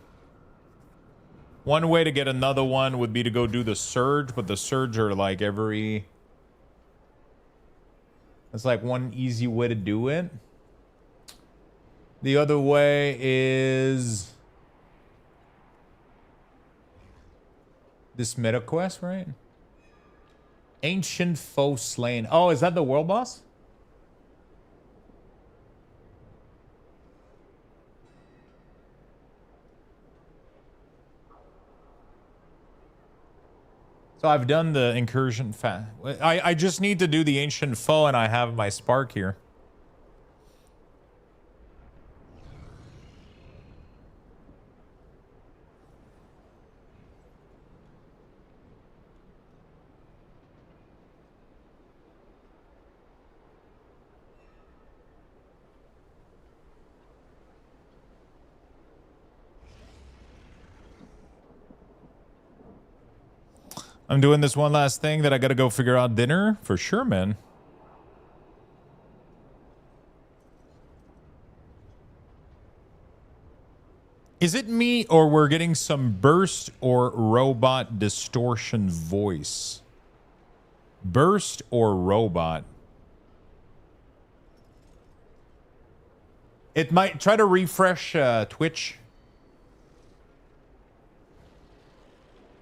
one way to get another one would be to go do the surge, but the surge are like every... That's like one easy way to do it. The other way is this meta quest, right? Ancient foe slain. Oh, is that the world boss? So I've done the incursion I just need to do the ancient foe and I have my spark here. I'm doing this one last thing that I gotta go figure out dinner. For sure, man. Is it me or we're getting some burst or robot distortion voice? Burst or robot? It might try to refresh Twitch.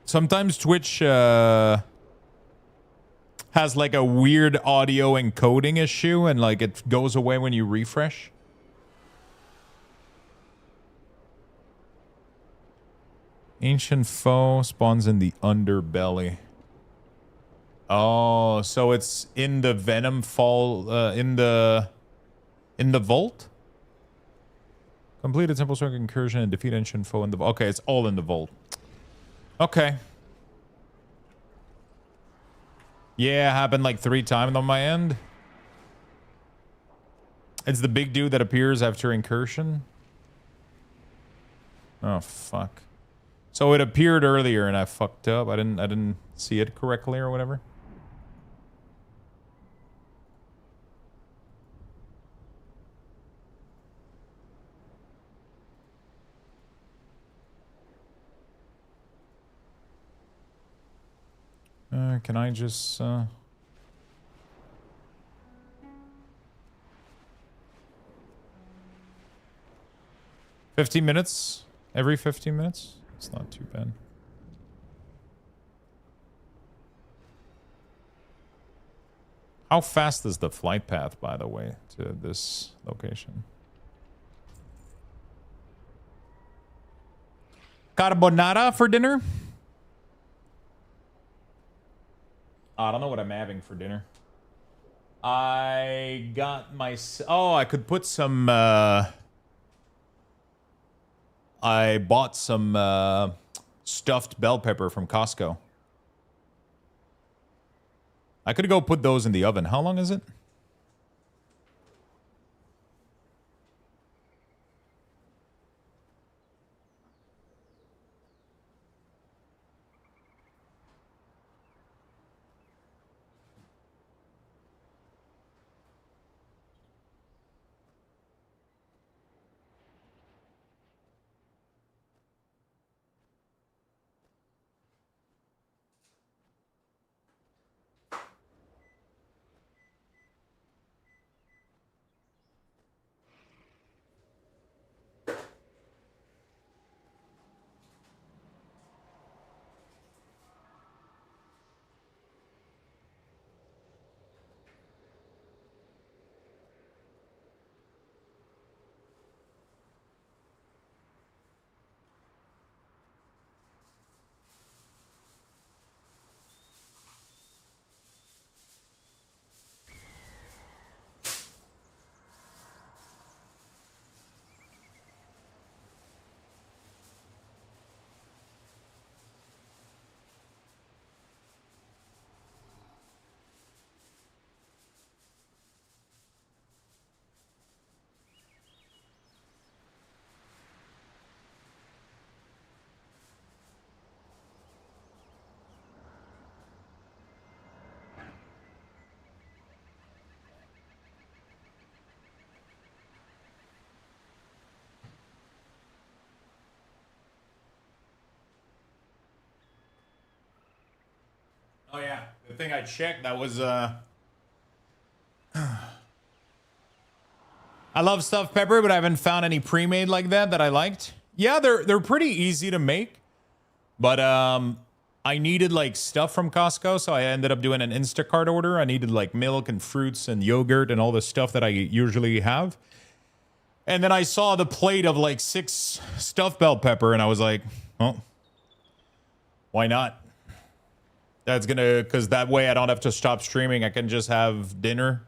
Sometimes Twitch has like a weird audio encoding issue and like it goes away when you refresh. Ancient foe spawns in the underbelly. Oh, so it's in the venom fall in the vault? Complete a temple circle incursion and defeat ancient foe in the vault. Okay, it's all in the vault. Okay. Yeah, happened like 3 times on my end. It's the big dude that appears after incursion. Oh fuck. So it appeared earlier and I fucked up. I didn't see it correctly or whatever. Can I just 15 minutes? Every 15 minutes? It's not too bad. How fast is the flight path, by the way, to this location? Carbonara for dinner? I don't know what I'm having for dinner. I got my... Oh, I could put some... I bought some stuffed bell pepper from Costco. I could go put those in the oven. How long is it? Oh yeah, the thing I checked that was I love stuffed pepper, but I haven't found any pre-made like that I liked. Yeah, they're pretty easy to make, but I needed like stuff from Costco, so I ended up doing an Instacart order. I needed like milk and fruits and yogurt and all the stuff that I usually have. And then I saw the plate of like 6 stuffed bell pepper, and I was like, oh, why not? That's gonna, because that way I don't have to stop streaming. I can just have dinner,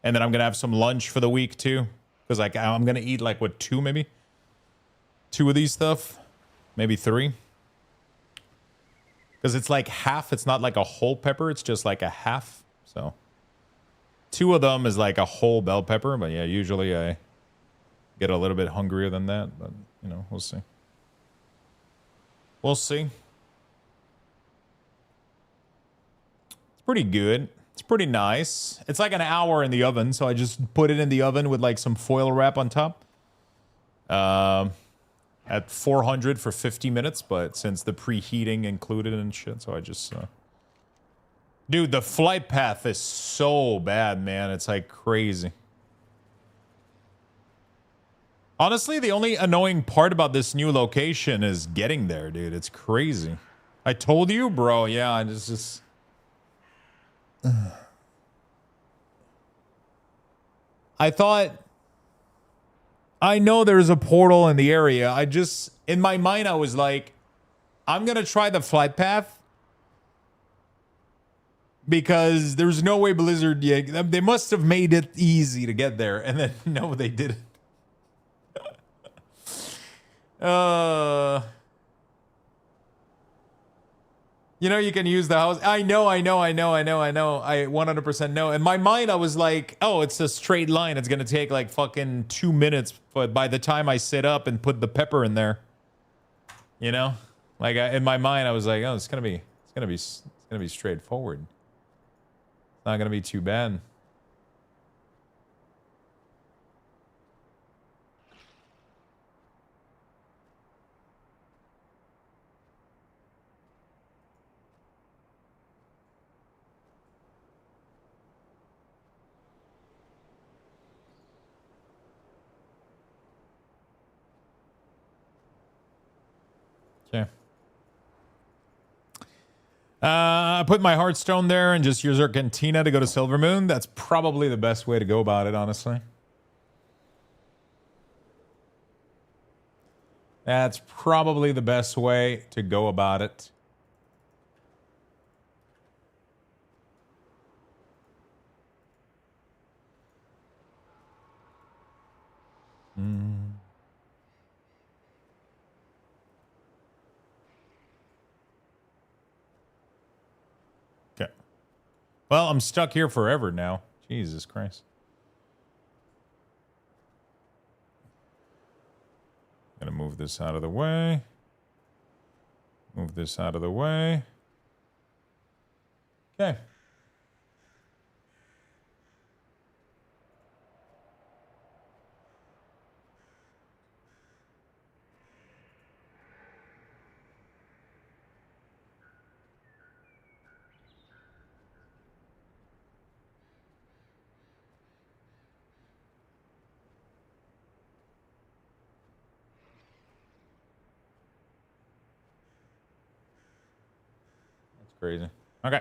and then I'm gonna have some lunch for the week too. Because like I'm gonna eat like what, 2 maybe? 2 of these stuff, maybe 3. Because it's like half. It's not like a whole pepper. It's just like a half. So 2 of them is like a whole bell pepper. But yeah, usually I get a little bit hungrier than that. But you know, we'll see. We'll see. It's pretty good. It's pretty nice. It's like an hour in the oven, so I just put it in the oven with like some foil wrap on top. At 400 for 50 minutes, but since the preheating included and shit, so I just... Dude, the flight path is so bad, man. It's like crazy. Honestly, the only annoying part about this new location is getting there, dude. It's crazy. I told you, bro. Yeah, it's just... I thought... I know there's a portal in the area. I just... In my mind, I was like, I'm going to try the flight path. Because there's no way Blizzard... Yeah, they must have made it easy to get there. And then, no, they didn't. You know, you can use the house. I know. I 100% know. In my mind, I was like, oh, it's a straight line. It's going to take like fucking 2 minutes. But by the time I sit up and put the pepper in there, you know, like in my mind, I was like, oh, it's going to be straightforward. It's not going to be too bad. Okay. I put my Hearthstone there and just use our cantina to go to Silver Moon. That's probably the best way to go about it, honestly. That's probably the best way to go about it. Okay. Well, I'm stuck here forever now. Jesus Christ. Gonna move this out of the way. Move this out of the way. Okay. Crazy. Okay.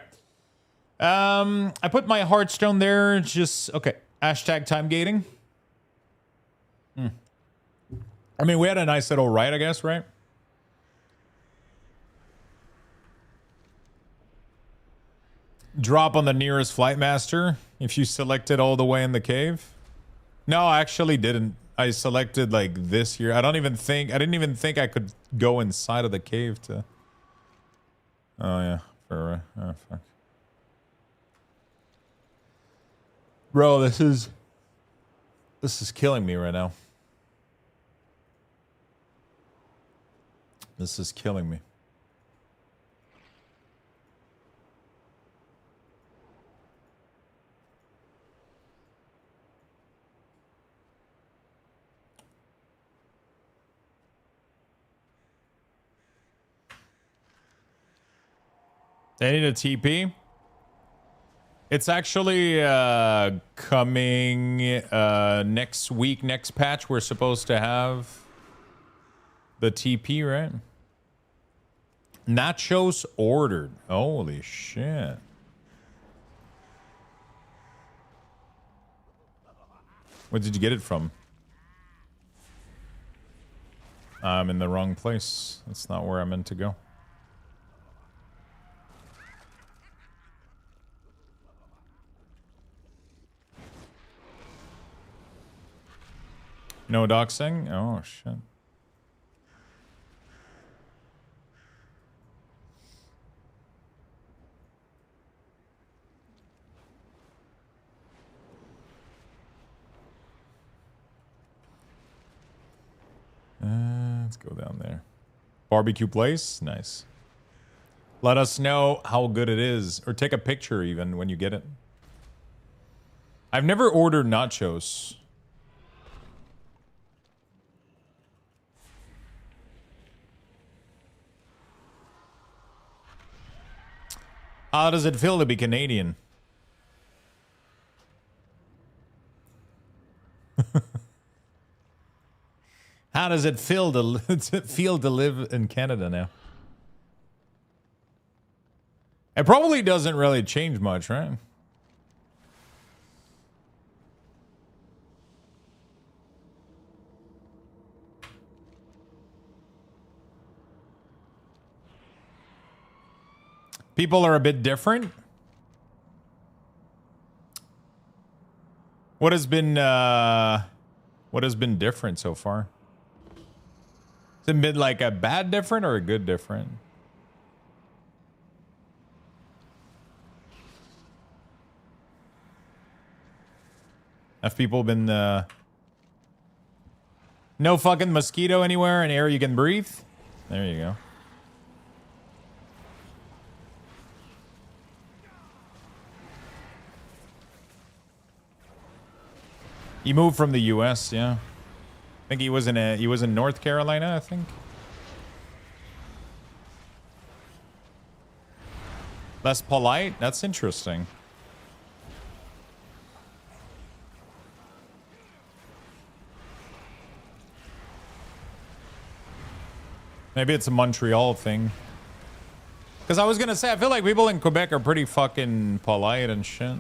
I put my Hearthstone there. Just okay. Hashtag time gating. I mean, we had a nice little ride, I guess, right? Drop on the nearest flight master if you selected all the way in the cave. No, I actually didn't. I selected like this here. I didn't even think I could go inside of the cave to. Oh yeah. Oh, fuck. Bro, this is killing me right now. This is killing me. They need a TP. It's actually coming next week, next patch. We're supposed to have the TP, right? Nachos ordered. Holy shit. Where did you get it from? I'm in the wrong place. That's not where I meant to go. No doxing? Oh, shit. Let's go down there. Barbecue place? Nice. Let us know how good it is. Or take a picture even when you get it. I've never ordered nachos. How does it feel to be Canadian? How does it feel to live in Canada now? It probably doesn't really change much, right? People are a bit different. What has been different so far? Has it been like a bad different or a good different? Have people been no fucking mosquito anywhere and air you can breathe? There you go. He moved from the US, yeah. I think he was in North Carolina, I think. Less polite? That's interesting. Maybe it's a Montreal thing. Because I was going to say, I feel like people in Quebec are pretty fucking polite and shit.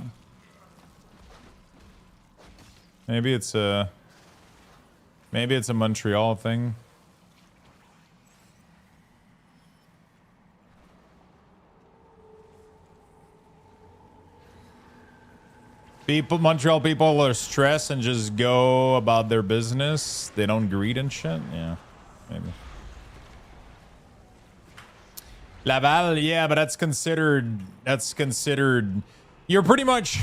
Maybe it's a Montreal thing. Montreal people are stressed and just go about their business. They don't greet and shit. Yeah, maybe. Laval, yeah, but that's considered. You're pretty much.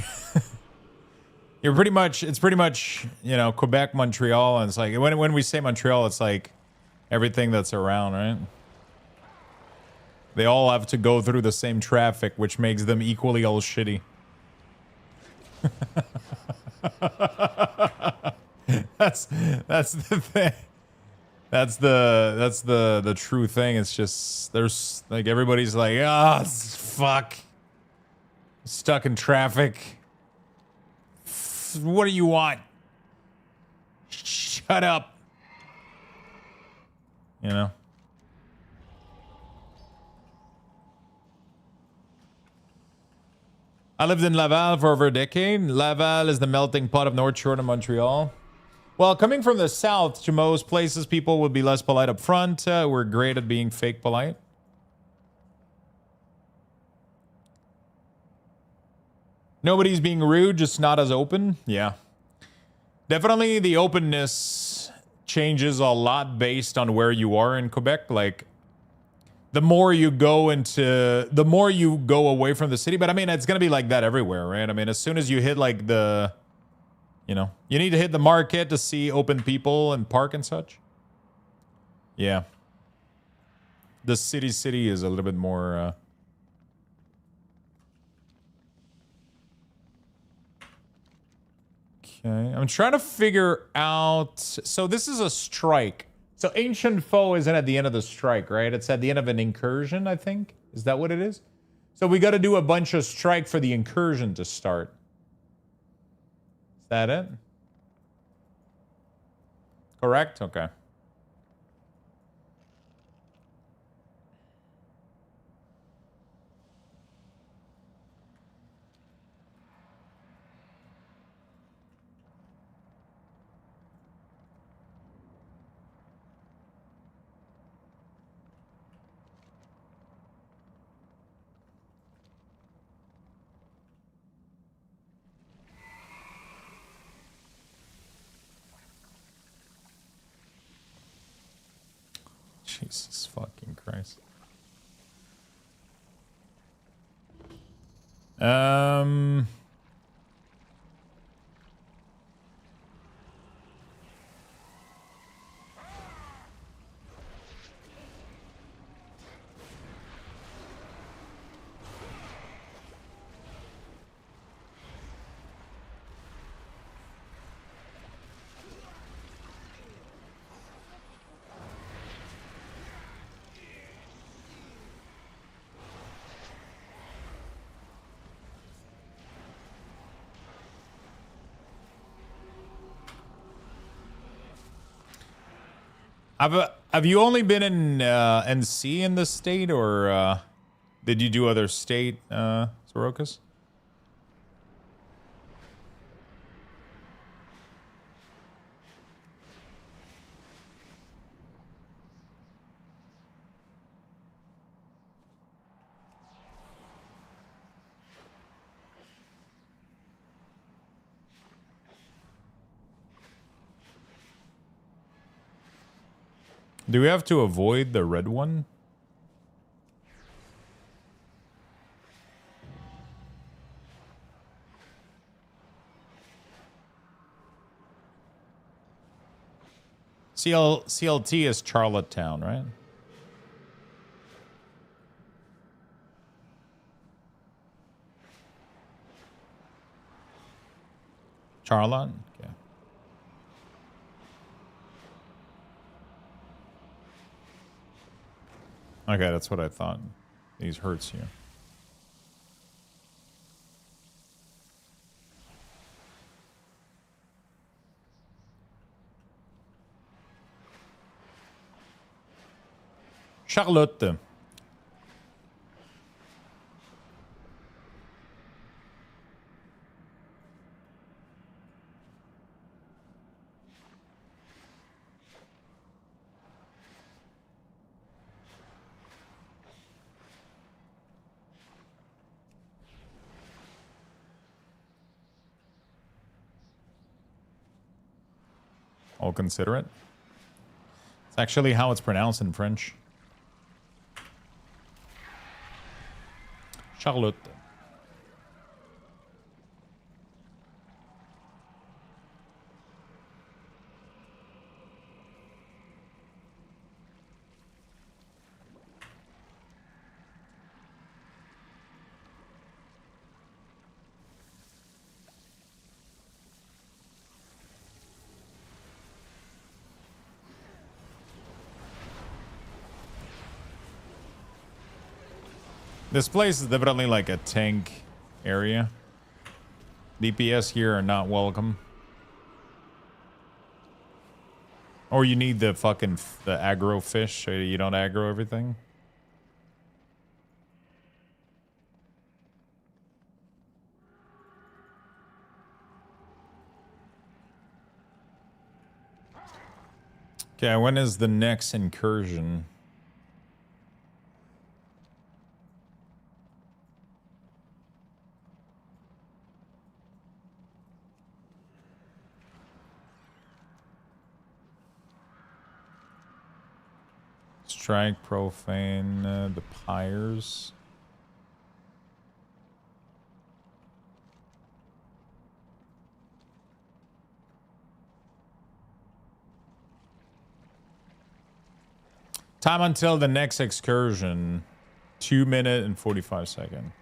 It's pretty much, you know, Quebec, Montreal, and it's like when we say Montreal, it's like everything that's around, right? They all have to go through the same traffic, which makes them equally all shitty. That's the thing. That's the true thing. It's just there's like everybody's like, ah, oh, fuck, stuck in traffic. What do you want? Shut up. You know? I lived in Laval for over a decade. Laval is the melting pot of North Shore to Montreal. Well, coming from the south, to most places, people would be less polite up front. We're great at being fake polite. Nobody's being rude, just not as open. Yeah. Definitely the openness changes a lot based on where you are in Quebec. Like, the more you go away from the city. But I mean, it's going to be like that everywhere, right? I mean, as soon as you hit like you need to hit the market to see open people and park and such. Yeah. The city is a little bit more... Okay, I'm trying to figure out... So this is a strike. So Ancient Foe isn't at the end of the strike, right? It's at the end of an incursion, I think. Is that what it is? So we got to do a bunch of strike for the incursion to start. Is that it? Correct? Okay. Jesus fucking Christ. Have you only been in NC in this state, or did you do other state, Sorokas? Do we have to avoid the red one? CLT is Charlottetown, right? Charlotte? Okay. Okay, that's what I thought. These hurts you. Charlotte. I'll consider it. It's actually how it's pronounced in French. Charlotte. This place is definitely like a tank area. DPS here are not welcome. Or you need the fucking the aggro fish so you don't aggro everything. Okay, when is the next incursion? Strike, profane, the pyres. Time until the next excursion, 2 minutes and 45 seconds.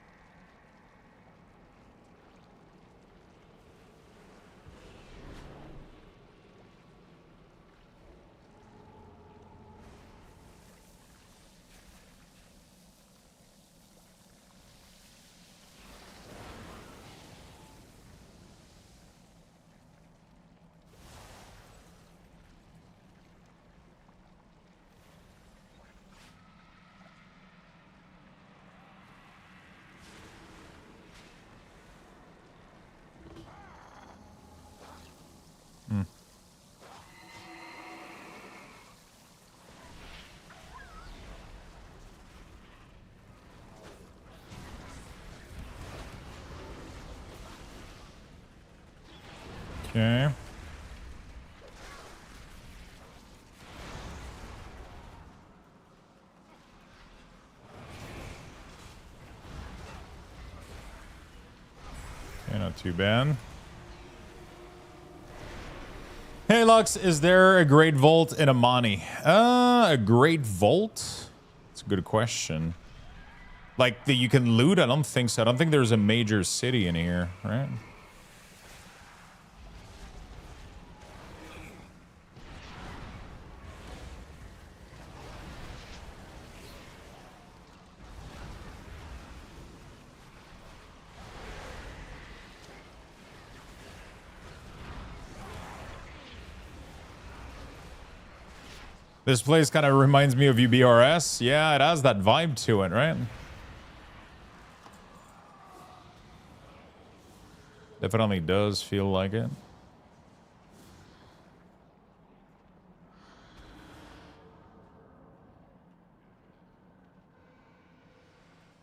Okay. Okay, not too bad. Hey Lux, is there a great vault in Amani? A great vault? That's a good question. Like that you can loot? I don't think so. I don't think there's a major city in here, right? This place kind of reminds me of UBRS. Yeah, it has that vibe to it, right? Definitely does feel like it.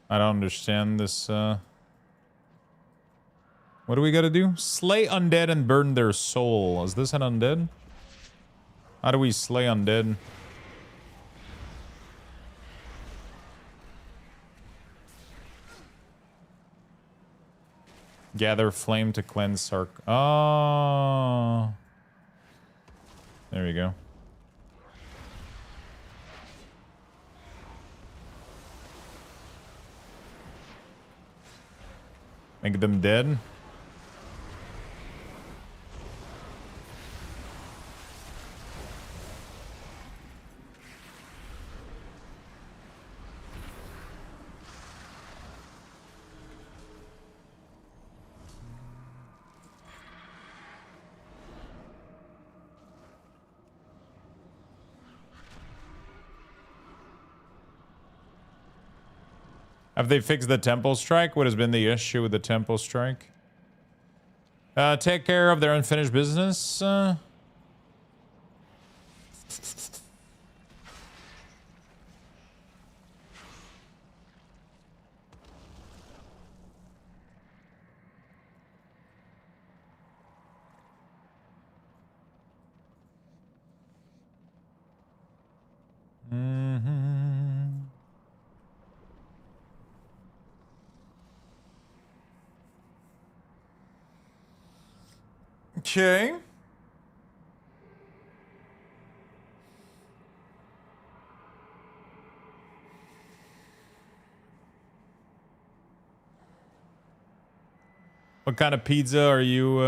I don't understand this. What do we gotta do? Slay undead and burn their soul. Is this an undead? How do we slay undead? Gather flame to cleanse Sark. Oh. There we go. Make them dead. Have they fixed the temple strike? What has been the issue with the temple strike? Take care of their unfinished business. Okay. What kind of pizza are you,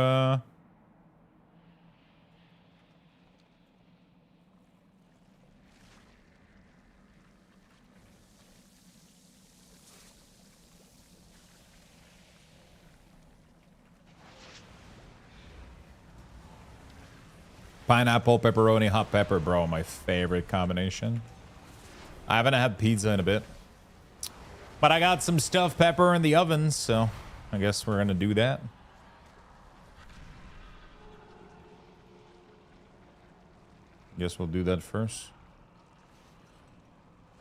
Pineapple, pepperoni, hot pepper, bro. My favorite combination. I haven't had pizza in a bit. But I got some stuffed pepper in the oven, so I guess we're gonna do that. Guess we'll do that first.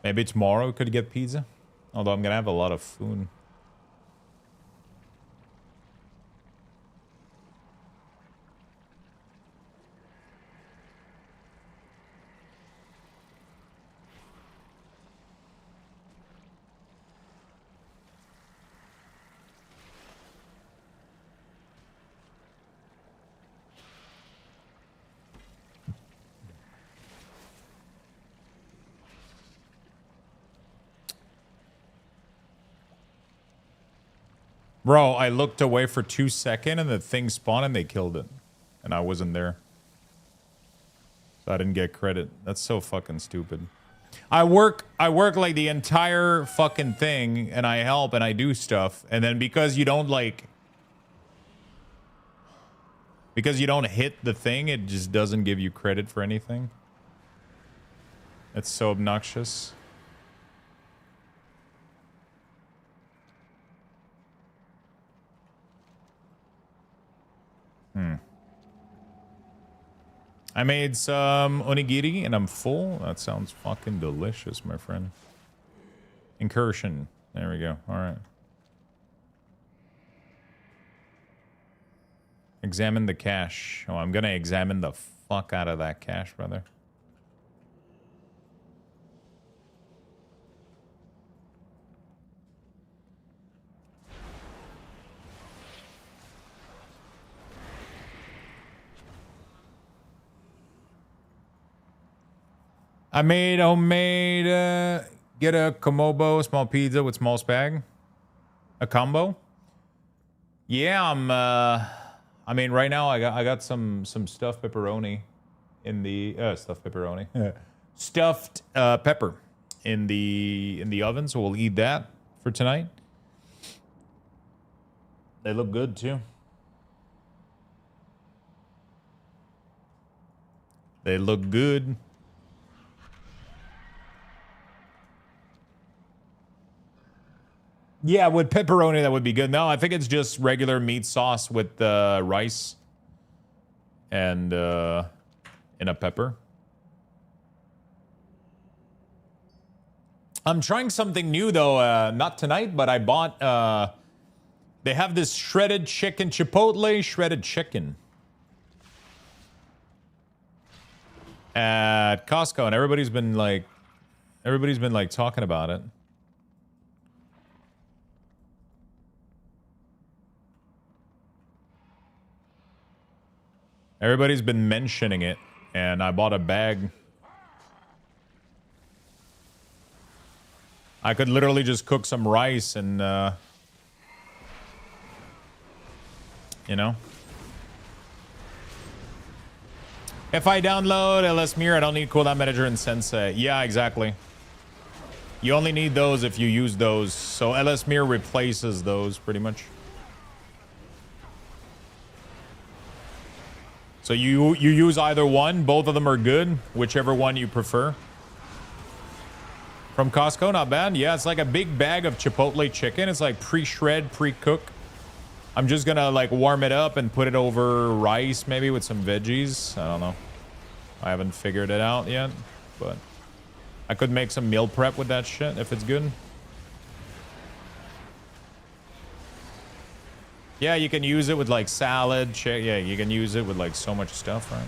Maybe tomorrow we could get pizza. Although I'm gonna have a lot of food. Bro, I looked away for 2 seconds and the thing spawned and they killed it. And I wasn't there. So I didn't get credit. That's so fucking stupid. I work like the entire fucking thing and I help and I do stuff. And then because you don't hit the thing, it just doesn't give you credit for anything. It's so obnoxious. I made some onigiri and I'm full. That sounds fucking delicious, my friend. Incursion. There we go. All right. Examine the cache. Oh, I'm gonna examine the fuck out of that cache, brother. I made homemade, get a Komobo small pizza with small spag. A combo? Yeah, I mean, right now I got some stuffed pepperoni in the stuffed pepperoni. Stuffed pepper in the oven, so we'll eat that for tonight. They look good too. They look good. Yeah, with pepperoni, that would be good. No, I think it's just regular meat sauce with rice and a pepper. I'm trying something new, though. Not tonight, but I bought... they have this shredded chicken, Chipotle shredded chicken at Costco, and everybody's been like talking about it. Everybody's been mentioning it, and I bought a bag. I could literally just cook some rice and, you know. If I download LS Mirror, I don't need Cooldown Manager and Sensei. Yeah, exactly. You only need those if you use those. So LS Mirror replaces those, pretty much. So you use either one. Both of them are good. Whichever one you prefer. From Costco, not bad. Yeah, it's like a big bag of Chipotle chicken. It's like pre-shred, pre-cook. I'm just gonna like warm it up and put it over rice, maybe with some veggies. I don't know. I haven't figured it out yet, but I could make some meal prep with that shit if it's good. Yeah, you can use it with like salad. Yeah, you can use it with like so much stuff, right?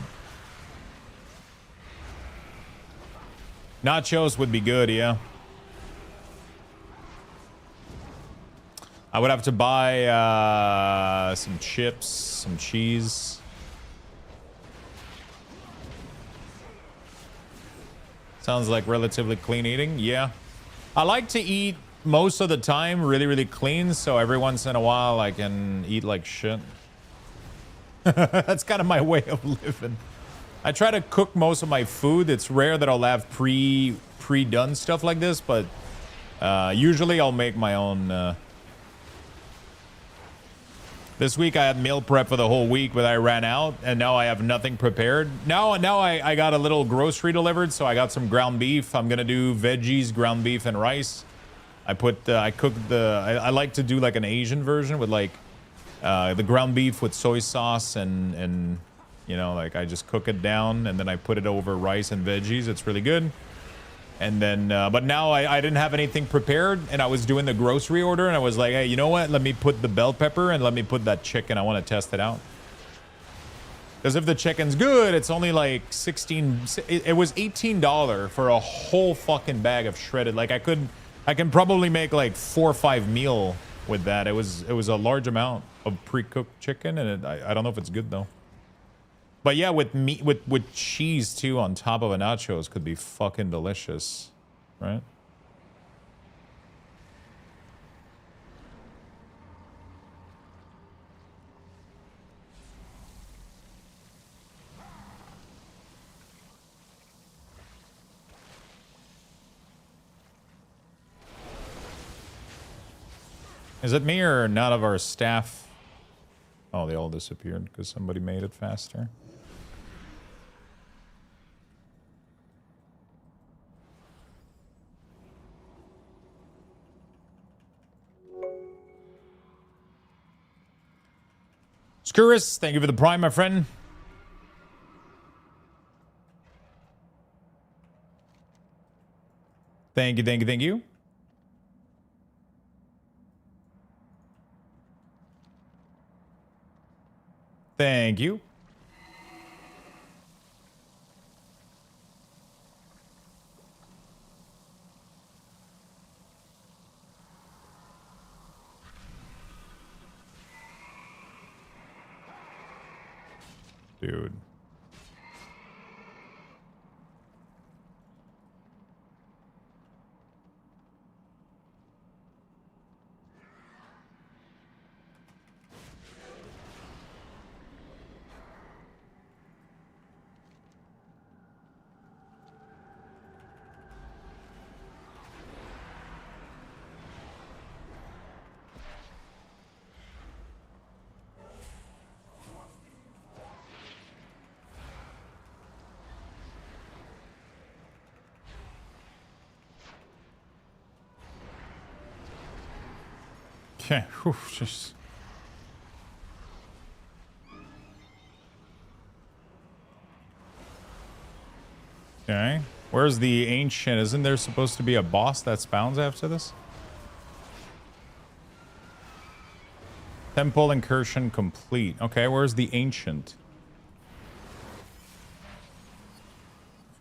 Nachos would be good, yeah. I would have to buy some chips, some cheese. Sounds like relatively clean eating, yeah. I like to eat most of the time really, really clean, so every once in a while I can eat like shit. That's kind of my way of living. I try to cook most of my food. It's rare that I'll have pre-done stuff like this, but usually I'll make my own. This week I had meal prep for the whole week, but I ran out, and now I have nothing prepared. Now I got a little grocery delivered, so I got some ground beef. I'm gonna do veggies, ground beef, and rice. I like to do like an Asian version with like the ground beef with soy sauce and you know, like I just cook it down and then I put it over rice and veggies. It's really good. And then, but now I didn't have anything prepared, and I was doing the grocery order, and I was like, hey, you know what? Let me put the bell pepper and let me put that chicken. I want to test it out. Because if the chicken's good, it's only like it was $18 for a whole fucking bag of shredded. Like I can probably make like 4 or 5 meal with that. It was a large amount of pre-cooked chicken, and I don't know if it's good though. But yeah, with meat, with cheese too on top of a nachos could be fucking delicious, right? Is it me or none of our staff? Oh, they all disappeared because somebody made it faster. Skurrus, thank you for the prime, my friend. Thank you, thank you, thank you. Thank you. Dude. Okay, whew, just... Okay. Where's the ancient? Isn't there supposed to be a boss that spawns after this? Temple incursion complete. Okay, where's the ancient?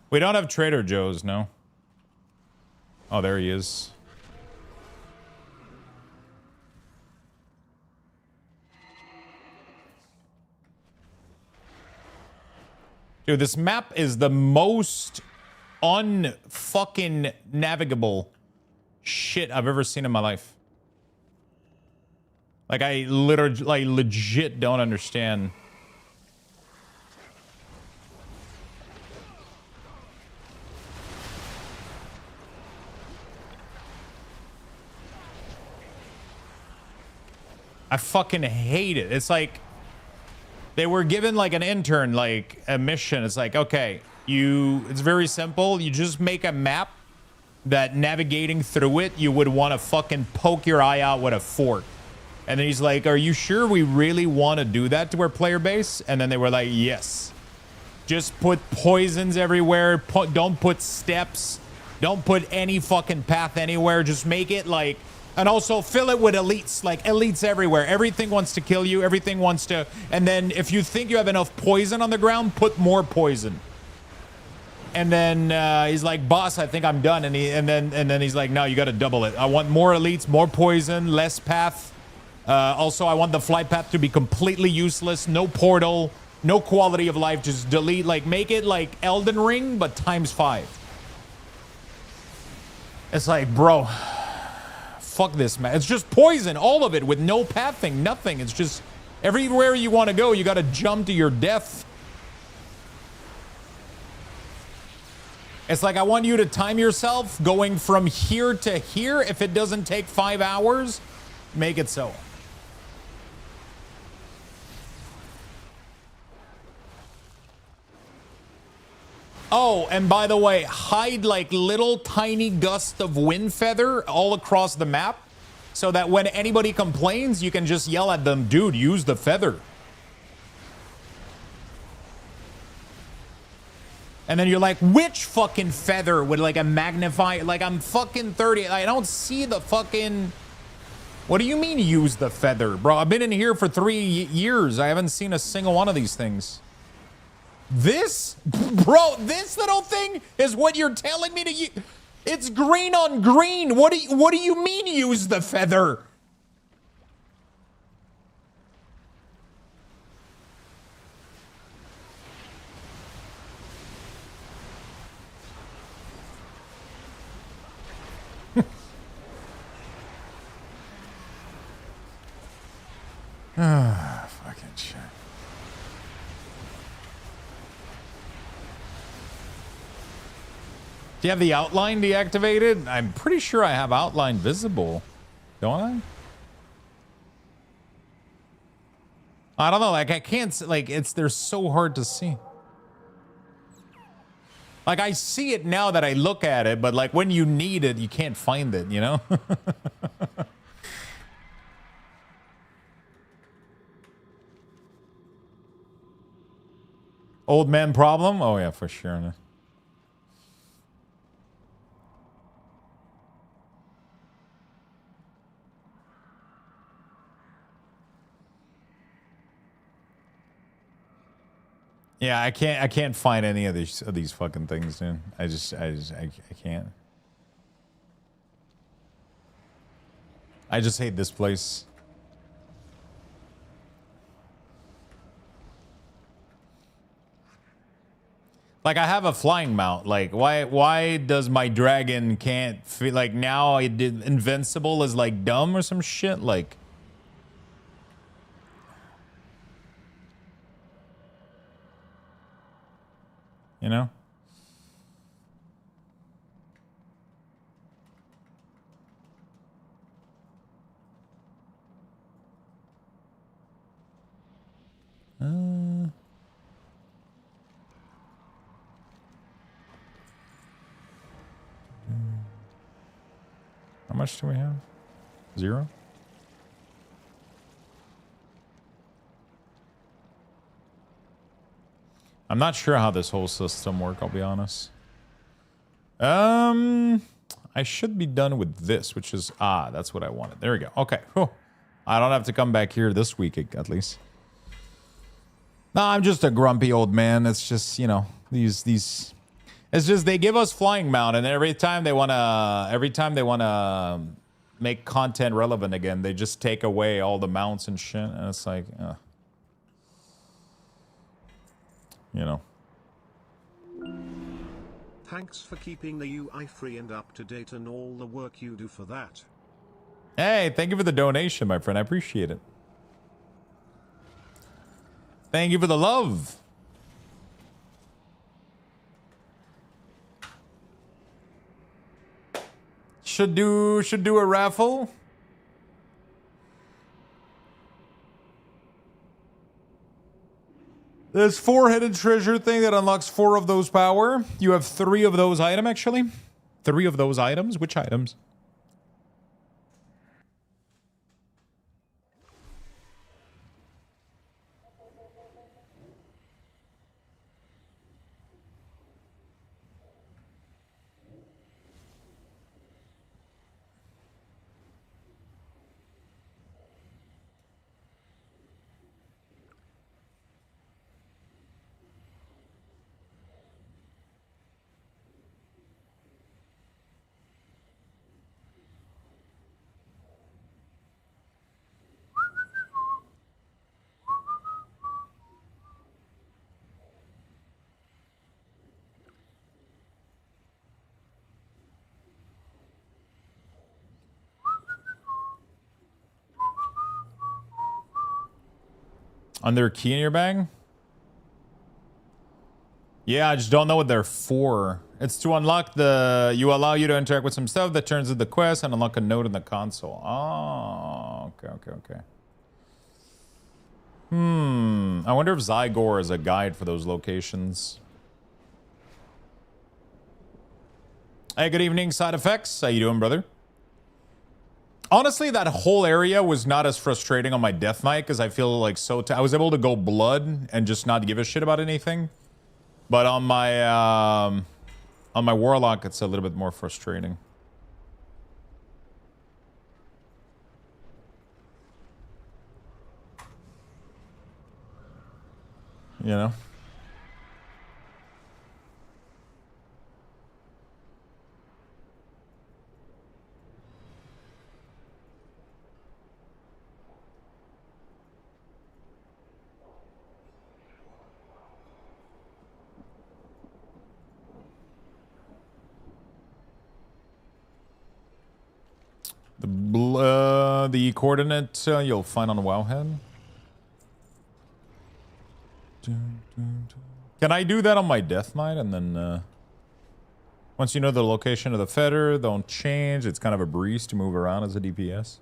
We don't have Trader Joe's, no. Oh, there he is. Dude, this map is the most unfucking navigable shit I've ever seen in my life. Like, I literally, like, legit don't understand. I fucking hate it. It's like they were given like an intern, like a mission. It's like, okay, it's very simple. You just make a map that navigating through it, you would want to fucking poke your eye out with a fork. And then he's like, are you sure we really want to do that to our player base? And then they were like, yes. Just put poisons everywhere. Don't put steps. Don't put any fucking path anywhere. Just make it like... And also fill it with elites, like elites everywhere. Everything wants to kill you. Everything wants to... And then if you think you have enough poison on the ground, put more poison. And then he's like, boss, I think I'm done. And then he's like, no, you got to double it. I want more elites, more poison, less path. Also, I want the flight path to be completely useless. No portal, no quality of life. Just delete, like make it like Elden Ring, but ×5. It's like, bro... Fuck this, man. It's just poison, all of it, with no pathing, nothing. It's just everywhere you want to go, you got to jump to your death. It's like I want you to time yourself going from here to here. If it doesn't take 5 hours, make it so. Oh, and by the way, hide like little tiny gusts of wind feather all across the map so that when anybody complains, you can just yell at them, dude, use the feather. And then you're like, which fucking feather would like a magnify? Like, I'm fucking 30. I don't see the fucking... What do you mean use the feather, bro? I've been in here for 3 years. I haven't seen a single one of these things. This, bro, this little thing is what you're telling me to use. It's green on green. What do you mean use the feather? Ah, fucking shit. Do you have the outline deactivated? I'm pretty sure I have outline visible. Don't I? I don't know. Like, I can't, like, they're so hard to see. Like, I see it now that I look at it, but like when you need it, you can't find it, you know? Old man problem? Oh yeah, for sure. Yeah, I can't find any of these fucking things, dude. I can't. I just hate this place. Like, I have a flying mount. Like, why does my dragon can't feel like now it did invincible is like dumb or some shit? Like, you know? How much do we have? 0? I'm not sure how this whole system works, I'll be honest. I should be done with this, which is that's what I wanted. There we go. Okay. Whew. I don't have to come back here this week at least. No, I'm just a grumpy old man. It's just, you know, these it's just they give us flying mount, and every time they wanna make content relevant again, they just take away all the mounts and shit, and it's like you know. Thanks for keeping the UI free and up to date and all the work you do for that. Hey, thank you for the donation, my friend. I appreciate it. Thank you for the love. Should do a raffle. There's 4 hidden treasure thing that unlocks 4 of those power. You have 3 of those items, actually. 3 of those items. Which items? Under key in your bag? Yeah, I just don't know what they're for. It's to unlock allow you to interact with some stuff that turns into the quest and unlock a note in the console. Oh, okay. I wonder if Zygor is a guide for those locations. Hey, good evening, Side Effects. How you doing, brother? Honestly, that whole area was not as frustrating on my Death Knight because I feel like I was able to go blood and just not give a shit about anything. But on my Warlock, it's a little bit more frustrating. You know? The coordinate you'll find on Wowhead. Can I do that on my Death Knight and then once you know the location of the fetter, don't change. It's kind of a breeze to move around as a DPS.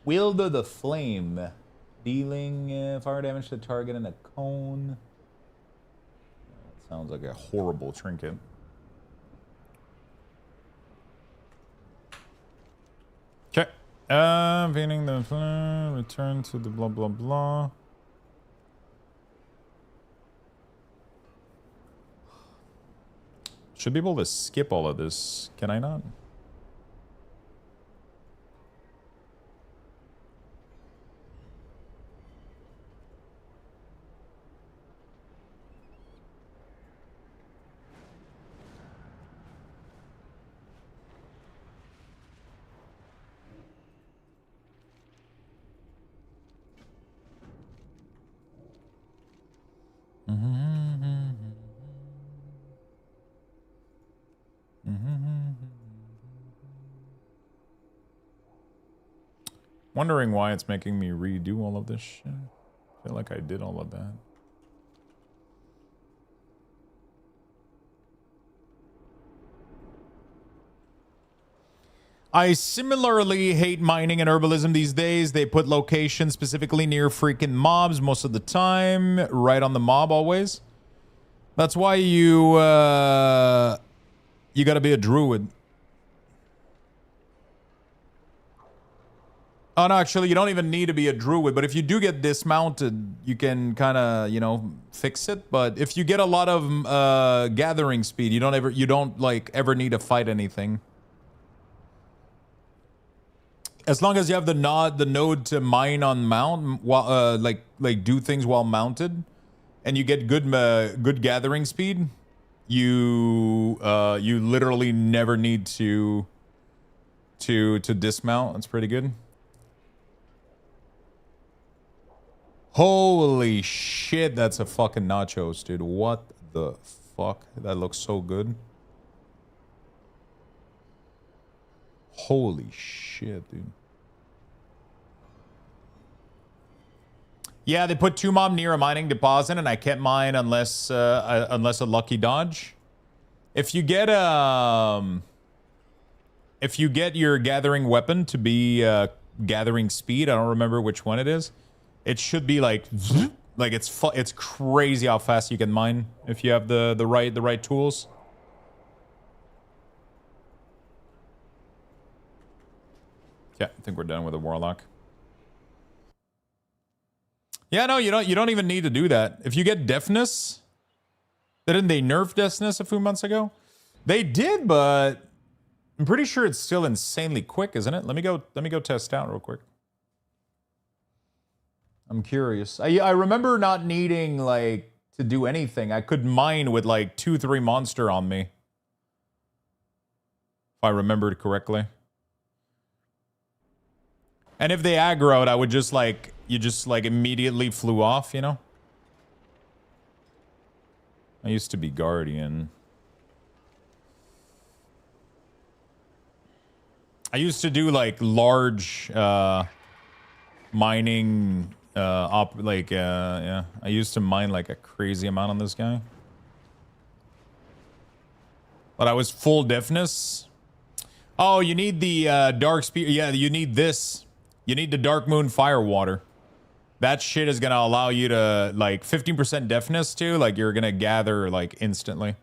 Wield of the Flame. Dealing fire damage to target in a cone. That sounds like a horrible trinket. Okay. Feeding the flame. Return to the blah blah blah. Should be able to skip all of this. Can I not? Wondering why it's making me redo all of this shit. I feel like I did all of that. I similarly hate mining and herbalism these days. They put locations specifically near freaking mobs most of the time. Right on the mob always. That's why you gotta be a druid. Oh, no, actually, you don't even need to be a druid. But if you do get dismounted, you can kind of, you know, fix it. But if you get a lot of gathering speed, you don't ever need to fight anything. As long as you have the node to mine on mount, while like do things while mounted, and you get good gathering speed, you literally never need to dismount. That's pretty good. Holy shit, that's a fucking nachos, dude. What the fuck? That looks so good. Holy shit, dude. Yeah, they put 2 mob near a mining deposit, and I can't mine unless a lucky dodge. If you get your gathering weapon to be gathering speed, I don't remember which one it is. It should be like it's crazy how fast you can mine if you have the right tools. Yeah, I think we're done with the Warlock. Yeah, no, you don't even need to do that. If you get deafness, didn't they nerf deafness a few months ago? They did, but I'm pretty sure it's still insanely quick, isn't it? Let me go test out real quick. I'm curious. I remember not needing like to do anything. I could mine with like 2-3 monster on me. If I remembered correctly. And if they aggroed, I would just like immediately flew off, you know? I used to be Guardian. I used to do like large mining yeah. I used to mine like a crazy amount on this guy. But I was full deafness. Oh, you need the dark spear. Yeah, you need this. You need the Dark Moon Firewater. That shit is gonna allow you to like 15% deafness too. Like you're gonna gather like instantly.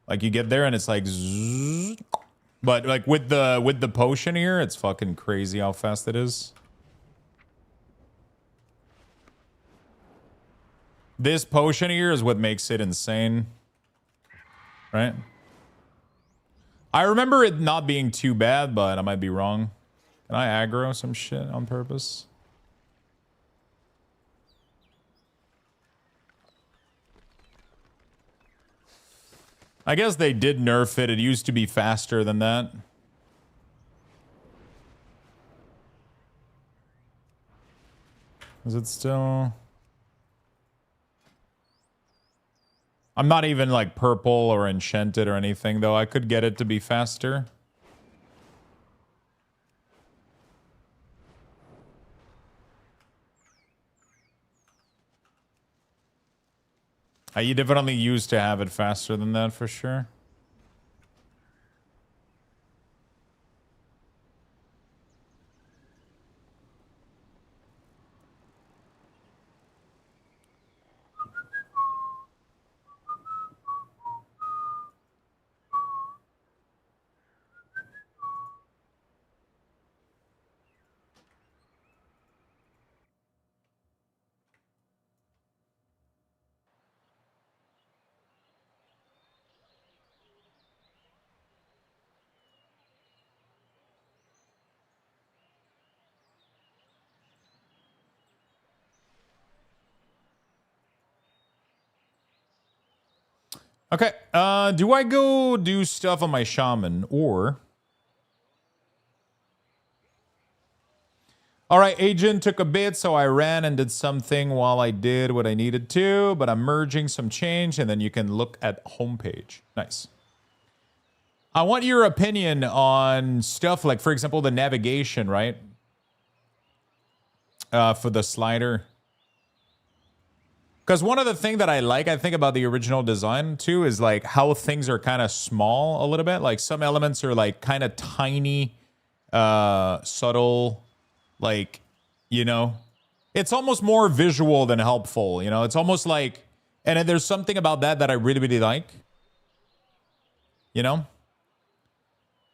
Like you get there and it's like zzz. But like with the potion here, it's fucking crazy how fast it is. This potion here is what makes it insane. Right? I remember it not being too bad, but I might be wrong. Can I aggro some shit on purpose? I guess they did nerf it. It used to be faster than that. Is it still... I'm not even like purple or enchanted or anything, though. I could get it to be faster. You definitely used to have it faster than that for sure. Okay. Do I go do stuff on my shaman or? All right, agent took a bit, so I ran and did something while I did what I needed to, but I'm merging some change, and then you can look at homepage. Nice. I want your opinion on stuff like, for example, the navigation, right? For the slider. Because one of the things that I think about the original design too, is like how things are kind of small a little bit. Like some elements are like kind of tiny, subtle. Like, you know, it's almost more visual than helpful, you know? It's almost like, and then there's something about that that I really, really like. You know?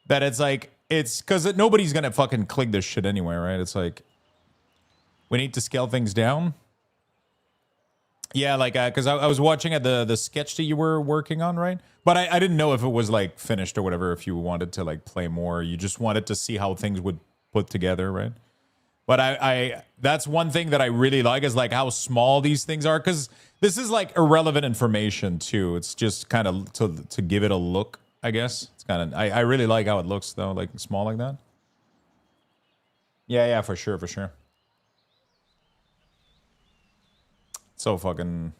That it's like, it's, because nobody's going to fucking click this shit anyway, right? It's like, we need to scale things down. Yeah, like, because I was watching at the sketch that you were working on, right? But I didn't know if it was, like, finished or whatever, if you wanted to, like, play more. You just wanted to see how things would put together, right? But I that's one thing that I really like is like how small these things are, because this is like irrelevant information too. It's just kind of to give it a look, I guess. It's kind of I really like how it looks though, like small like that. Yeah, for sure, for sure. So fucking.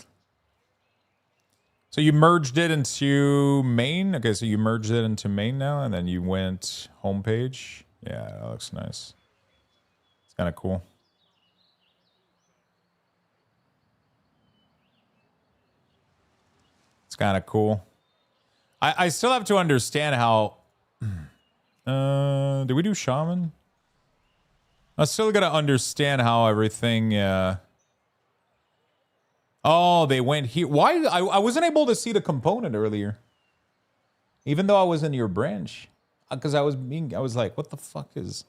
So you merged it into main. Okay, so you merged it into main now, and then you went homepage. Yeah, that looks nice. Kind of cool. It's kind of cool. I still have to understand how. Did we do shaman? I still gotta understand how everything. Oh, they went here. Why? I wasn't able to see the component earlier, even though I was in your branch, because I was like, what the fuck is.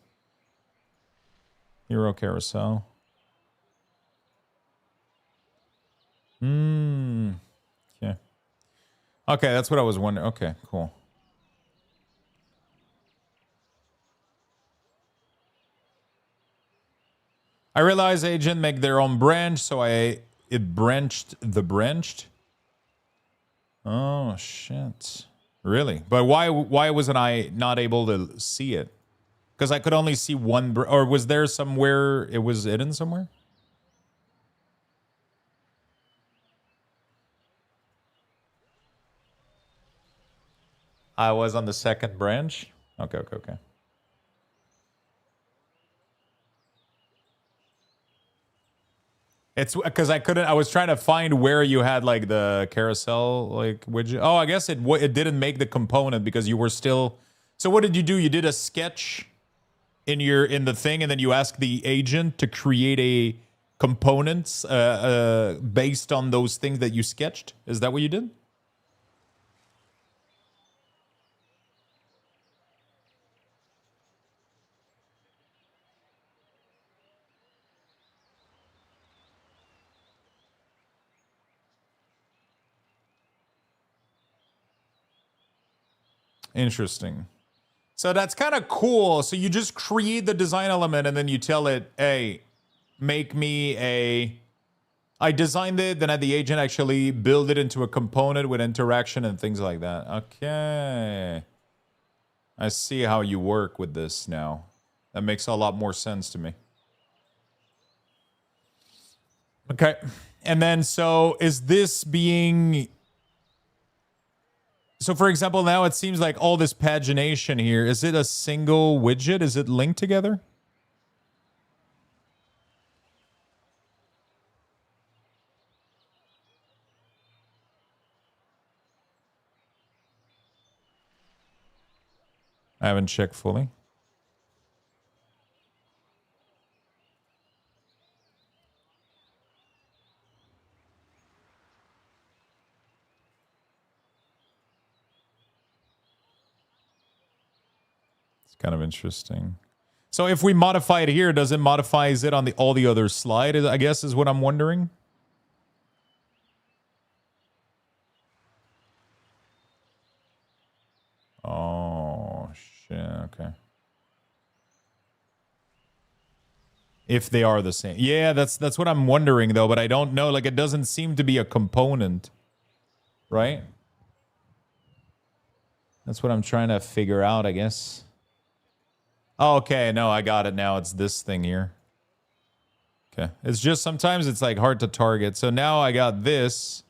Hero carousel. Okay. Okay, that's what I was wondering. Okay, cool. I realize agent make their own branch, so it branched the branched. Oh shit. Really? But why wasn't I not able to see it? Because I could only see one, or was there somewhere it was hidden somewhere? I was on the second branch. Okay. It's because I was trying to find where you had like the carousel like widget. Oh, I guess it didn't make the component because you were still. So what did you do? You did a sketch in the thing, and then you ask the agent to create a components based on those things that you sketched. Is that what you did? Interesting. So that's kind of cool. So you just create the design element and then you tell it, hey, make me a. I designed it, then had the agent actually build it into a component with interaction and things like that. Okay. I see how you work with this now. That makes a lot more sense to me. Okay. And then, so is this being. So, for example, now it seems like all this pagination here, is it a single widget? Is it linked together? I haven't checked fully. Kind of interesting. So if we modify it here, does it modifies it on all the other slide? I guess is what I'm wondering. Oh shit! Okay. If they are the same, yeah, that's what I'm wondering though. But I don't know. Like, it doesn't seem to be a component, right? That's what I'm trying to figure out, I guess. Oh, okay, no, I got it now. It's this thing here. Okay. It's just sometimes it's like hard to target. So now I got this.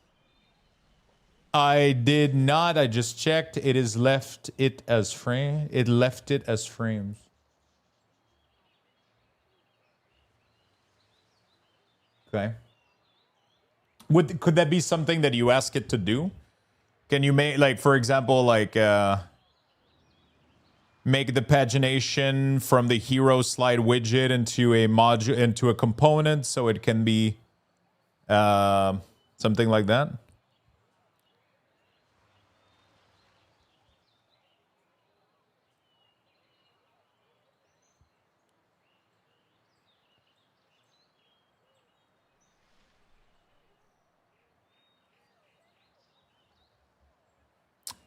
I did not. I just checked. It is left it as frame. It left it as frames. Okay. Could that be something that you ask it to do? Can you make, like, for example, like make the pagination from the hero slide widget into a module, into a component, so it can be something like that?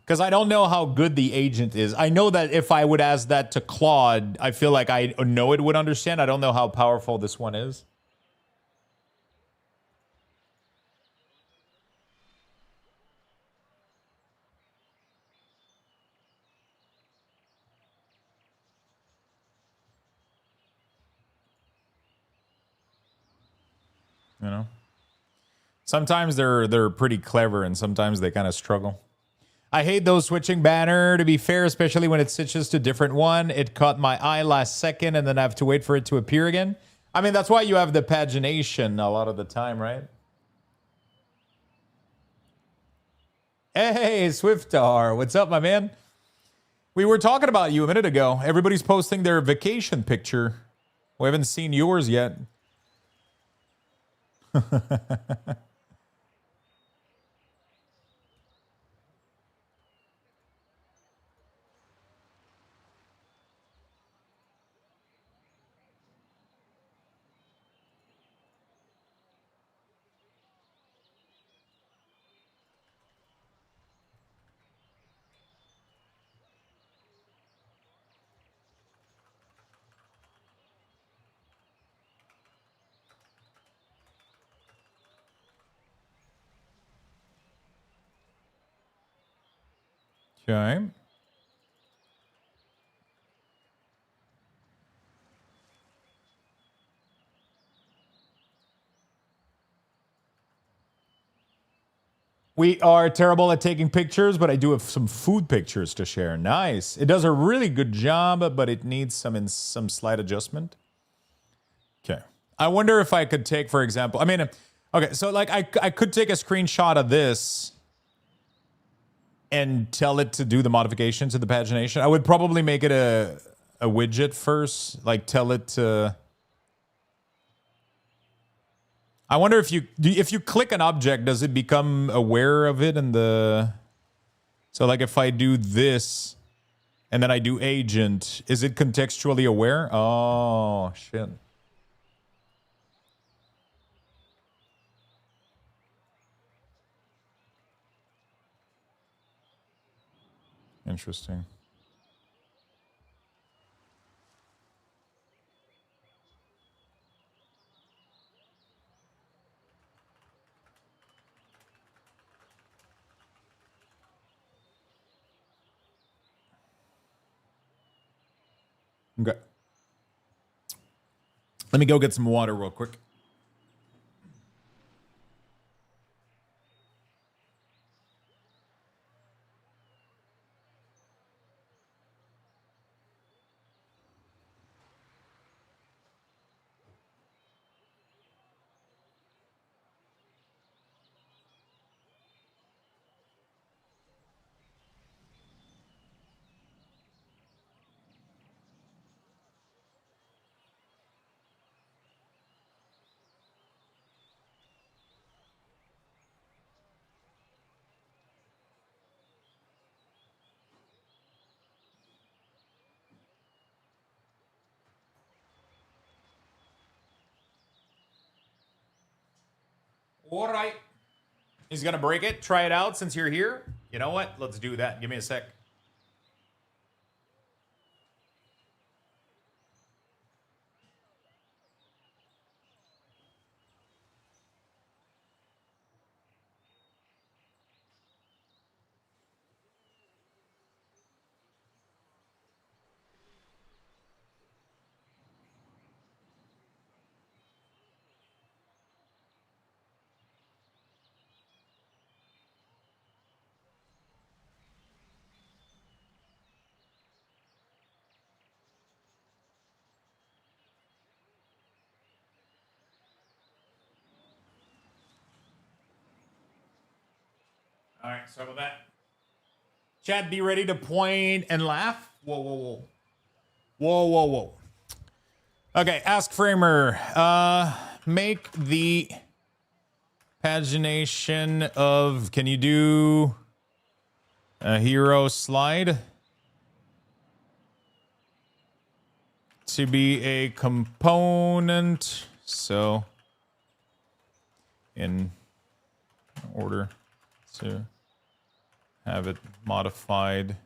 Because I don't know how good the agent is. I know that if I would ask that to Claude, I feel like I know it would understand. I don't know how powerful this one is. You know? Sometimes they're pretty clever, and sometimes they kind of struggle. I hate those switching banner, to be fair, especially when it switches to different one. It caught my eye last second, and then I have to wait for it to appear again. I mean, that's why you have the pagination a lot of the time, right? Hey, Swiftar, what's up, my man? We were talking about you a minute ago. Everybody's posting their vacation picture. We haven't seen yours yet. Okay. We are terrible at taking pictures, but I do have some food pictures to share. Nice. It does a really good job, but it needs some slight adjustment. Okay. I wonder if I could take, for example, I mean, okay, so like I could take a screenshot of this and tell it to do the modification to the pagination. I would probably make it a widget first, like tell it to. I wonder if you click an object, does it become aware of it in the? So like if I do this and then I do agent, is it contextually aware? Oh shit. Interesting. Okay. Let me go get some water real quick. All right. He's going to break it. Try it out since you're here. You know what? Let's do that. Give me a sec. All right, sorry about that. Chad, be ready to point and laugh. Whoa, whoa, whoa. Whoa, whoa, whoa. Okay, ask Framer. Make the pagination of... Can you do a hero slide to be a component? So, in order to have it modified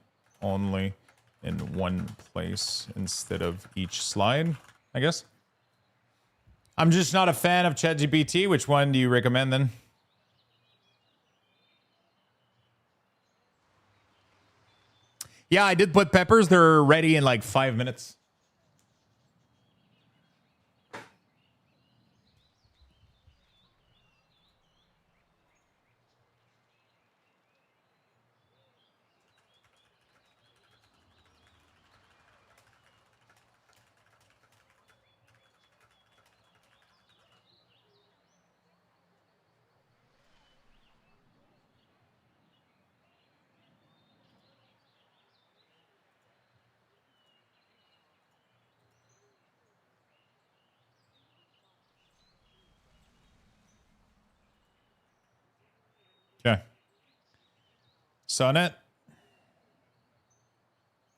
only in one place instead of each slide, I guess. I'm just not a fan of ChatGPT. Which one do you recommend then? Yeah, I did put peppers. They're ready in like 5 minutes. Okay. Sonnet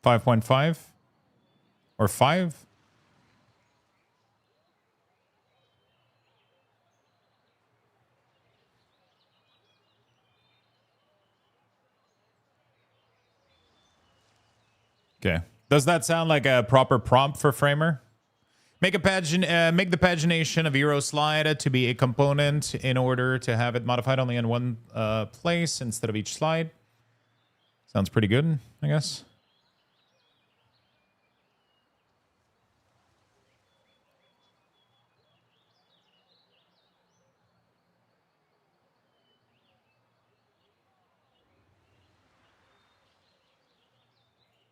5.5 or 5. Okay. Does that sound like a proper prompt for Framer? Make the pagination of hero slide to be a component in order to have it modified only in one place instead of each slide. Sounds pretty good, I guess.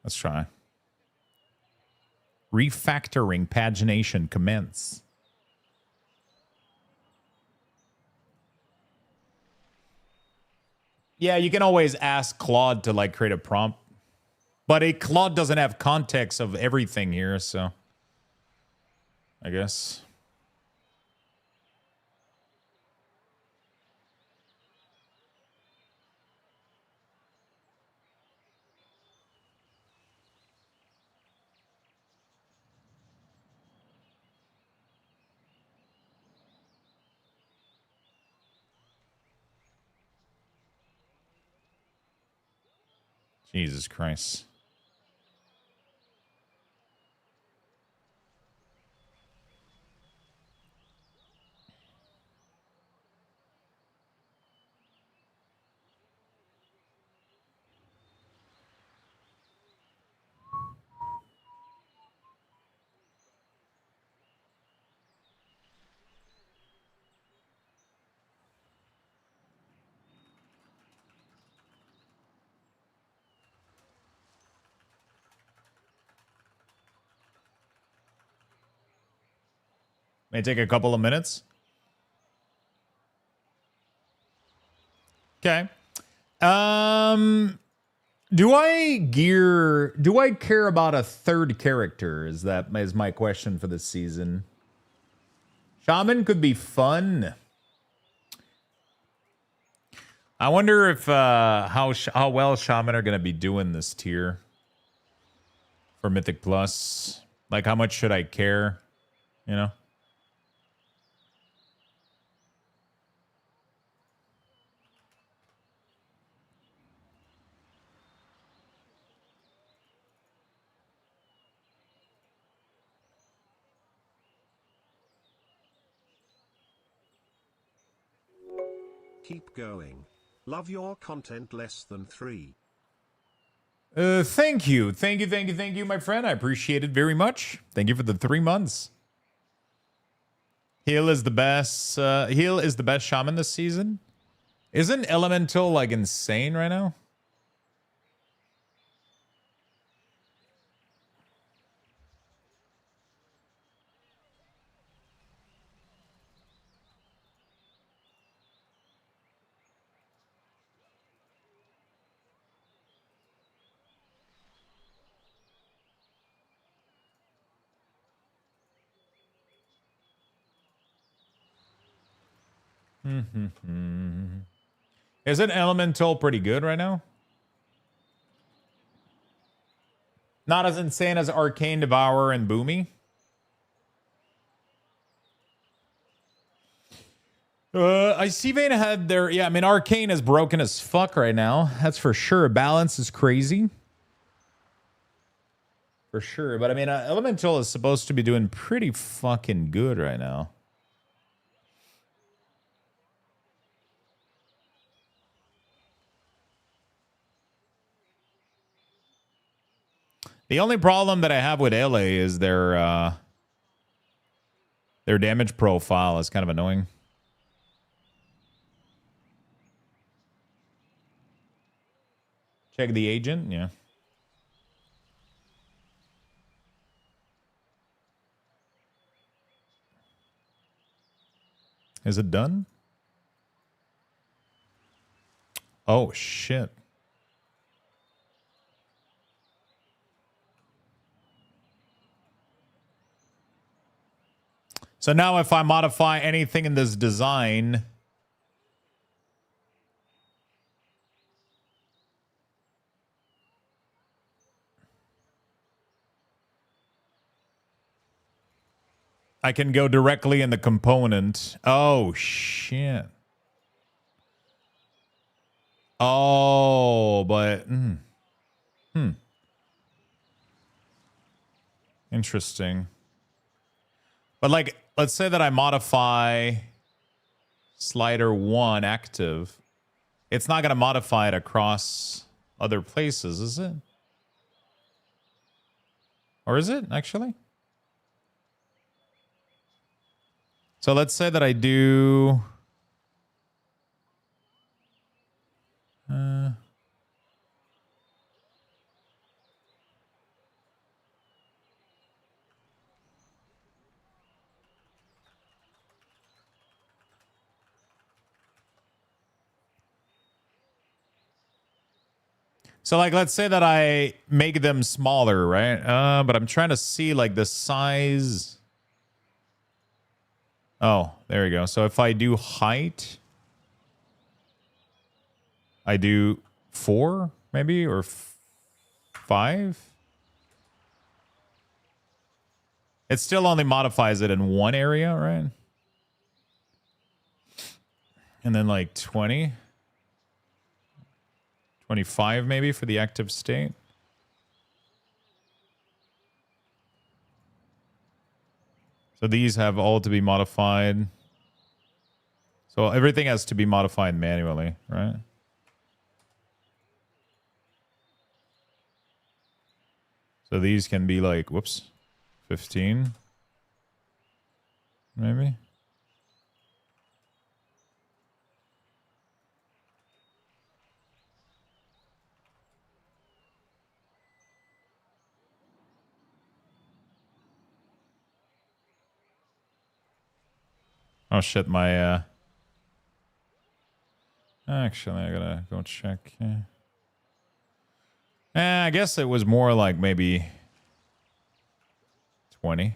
Let's try. Refactoring pagination commence. Yeah, you can always ask Claude to like create a prompt. But Claude doesn't have context of everything here, so I guess. Jesus Christ. May take a couple of minutes. Okay. Do I care about a third character? Is my question for this season. Shaman could be fun. I wonder if how well Shaman are gonna be doing this tier for Mythic Plus. Like, how much should I care? You know? Keep going. Love your content less than 3. Thank you. Thank you, my friend. I appreciate it very much. Thank you for the 3 months. Heal is the best. Heal is the best shaman this season. Isn't Elemental like insane right now? Isn't Elemental pretty good right now? Not as insane as Arcane Devourer and Boomy. I see Vayne had their... Yeah, I mean, Arcane is broken as fuck right now. That's for sure. Balance is crazy. For sure. But I mean, Elemental is supposed to be doing pretty fucking good right now. The only problem that I have with LA is their damage profile is kind of annoying. Check the agent, yeah. Is it done? Oh, shit. So now if I modify anything in this design... I can go directly in the component. Oh, shit. Oh, but... Interesting. But, like, let's say that I modify slider 1 active. It's not going to modify it across other places, is it? Or is it, actually? So let's say that I do... So, like, let's say that I make them smaller, right? But I'm trying to see, like, the size... Oh, there we go. So if I do height, I do 4, maybe, or 5. It still only modifies it in one area, right? And then like 20, 25 maybe for the active state. So these have all to be modified. So everything has to be modified manually, right? So these can be like, whoops, 15, maybe. Oh shit, my actually I gotta go check. I guess it was more like maybe 20.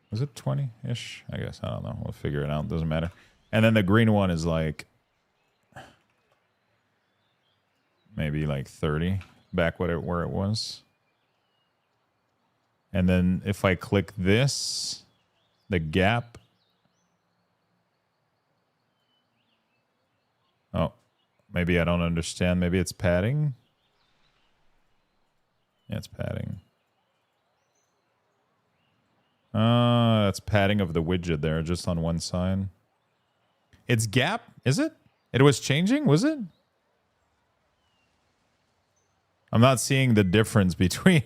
Was it 20-ish? I guess. I don't know. We'll figure it out. Doesn't matter. And then the green one is like maybe like 30 back where it was. And then if I click this, the gap. Oh, maybe I don't understand. Maybe it's padding. Yeah, it's padding. That's padding of the widget there, just on one side. It's gap, is it? It was changing, was it? I'm not seeing the difference between...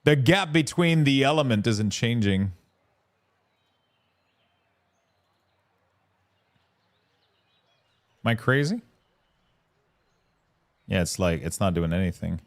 The gap between the element isn't changing. Am I crazy? Yeah, it's like, it's not doing anything.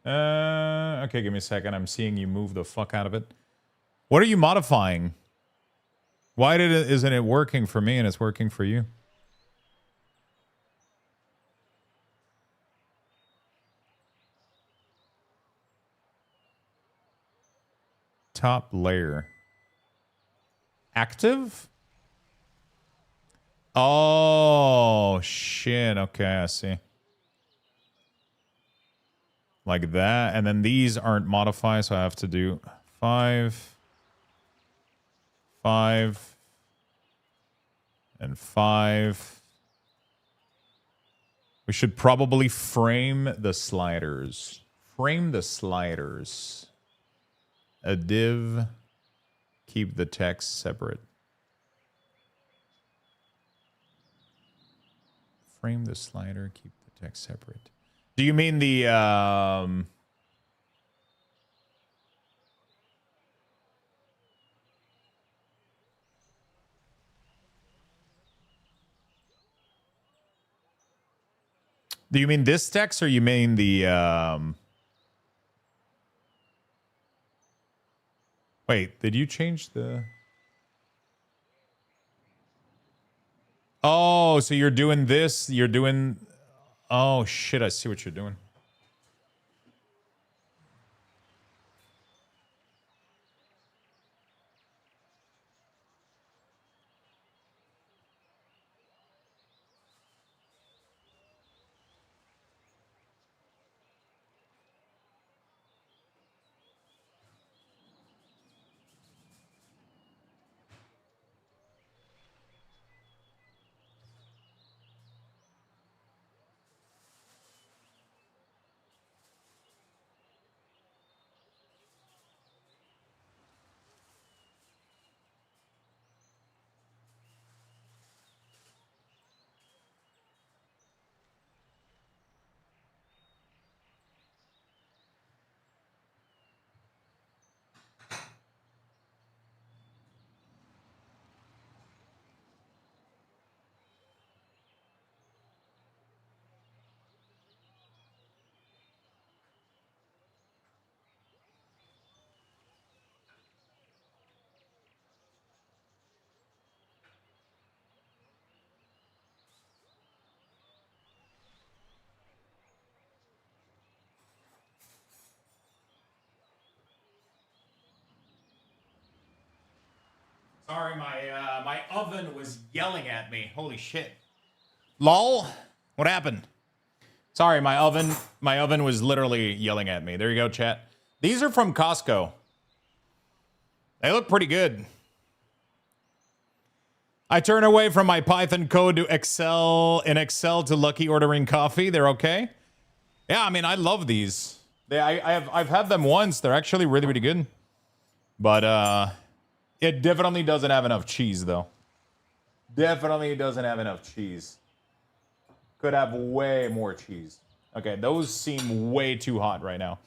Okay, give me a second. I'm seeing you move the fuck out of it. What are you modifying? Why isn't it working for me and it's working for you? Top layer. Active? Oh, shit. Okay, I see. Like that. And then these aren't modified, so I have to do 5, 5, and 5. We should probably frame the sliders. Frame the sliders. A div. Keep the text separate. Frame the slider. Keep the text separate. Do you mean the... Do you mean this text or you mean the... Wait, did you change the... Oh, so you're doing this. You're doing... Oh, shit, I see what you're doing. Sorry, my oven was yelling at me. Holy shit. Lol. What happened? Sorry, my oven was literally yelling at me. There you go, chat. These are from Costco. They look pretty good. I turn away from my Python code to Excel to Lucky ordering coffee. They're okay. Yeah, I mean, I love these. I've had them once. They're actually really, really good. But it definitely doesn't have enough cheese, though. Definitely doesn't have enough cheese. Could have way more cheese. Okay, those seem way too hot right now.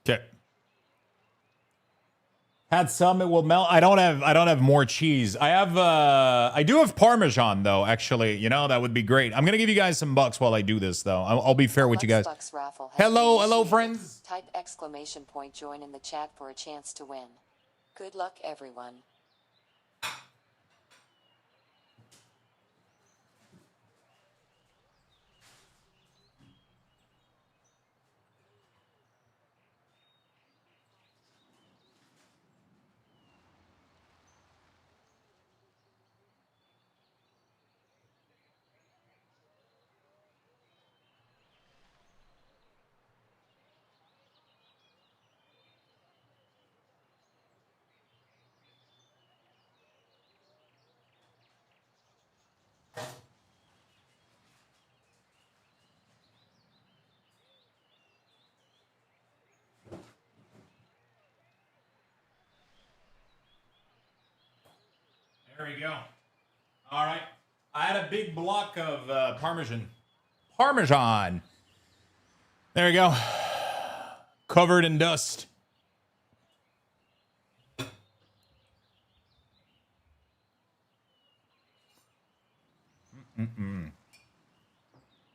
Okay. Had some, it will melt. I don't have more cheese. I do have Parmesan though, actually. You know, that would be great. I'm gonna give you guys some bucks while I do this though. I'll be fair with you guys. Bucks raffle has Hello, been hello initiated. friends. Type exclamation point join in the chat for a chance to win. Good luck, everyone. There we go. All right. I had a big block of Parmesan. Parmesan. There we go. Covered in dust.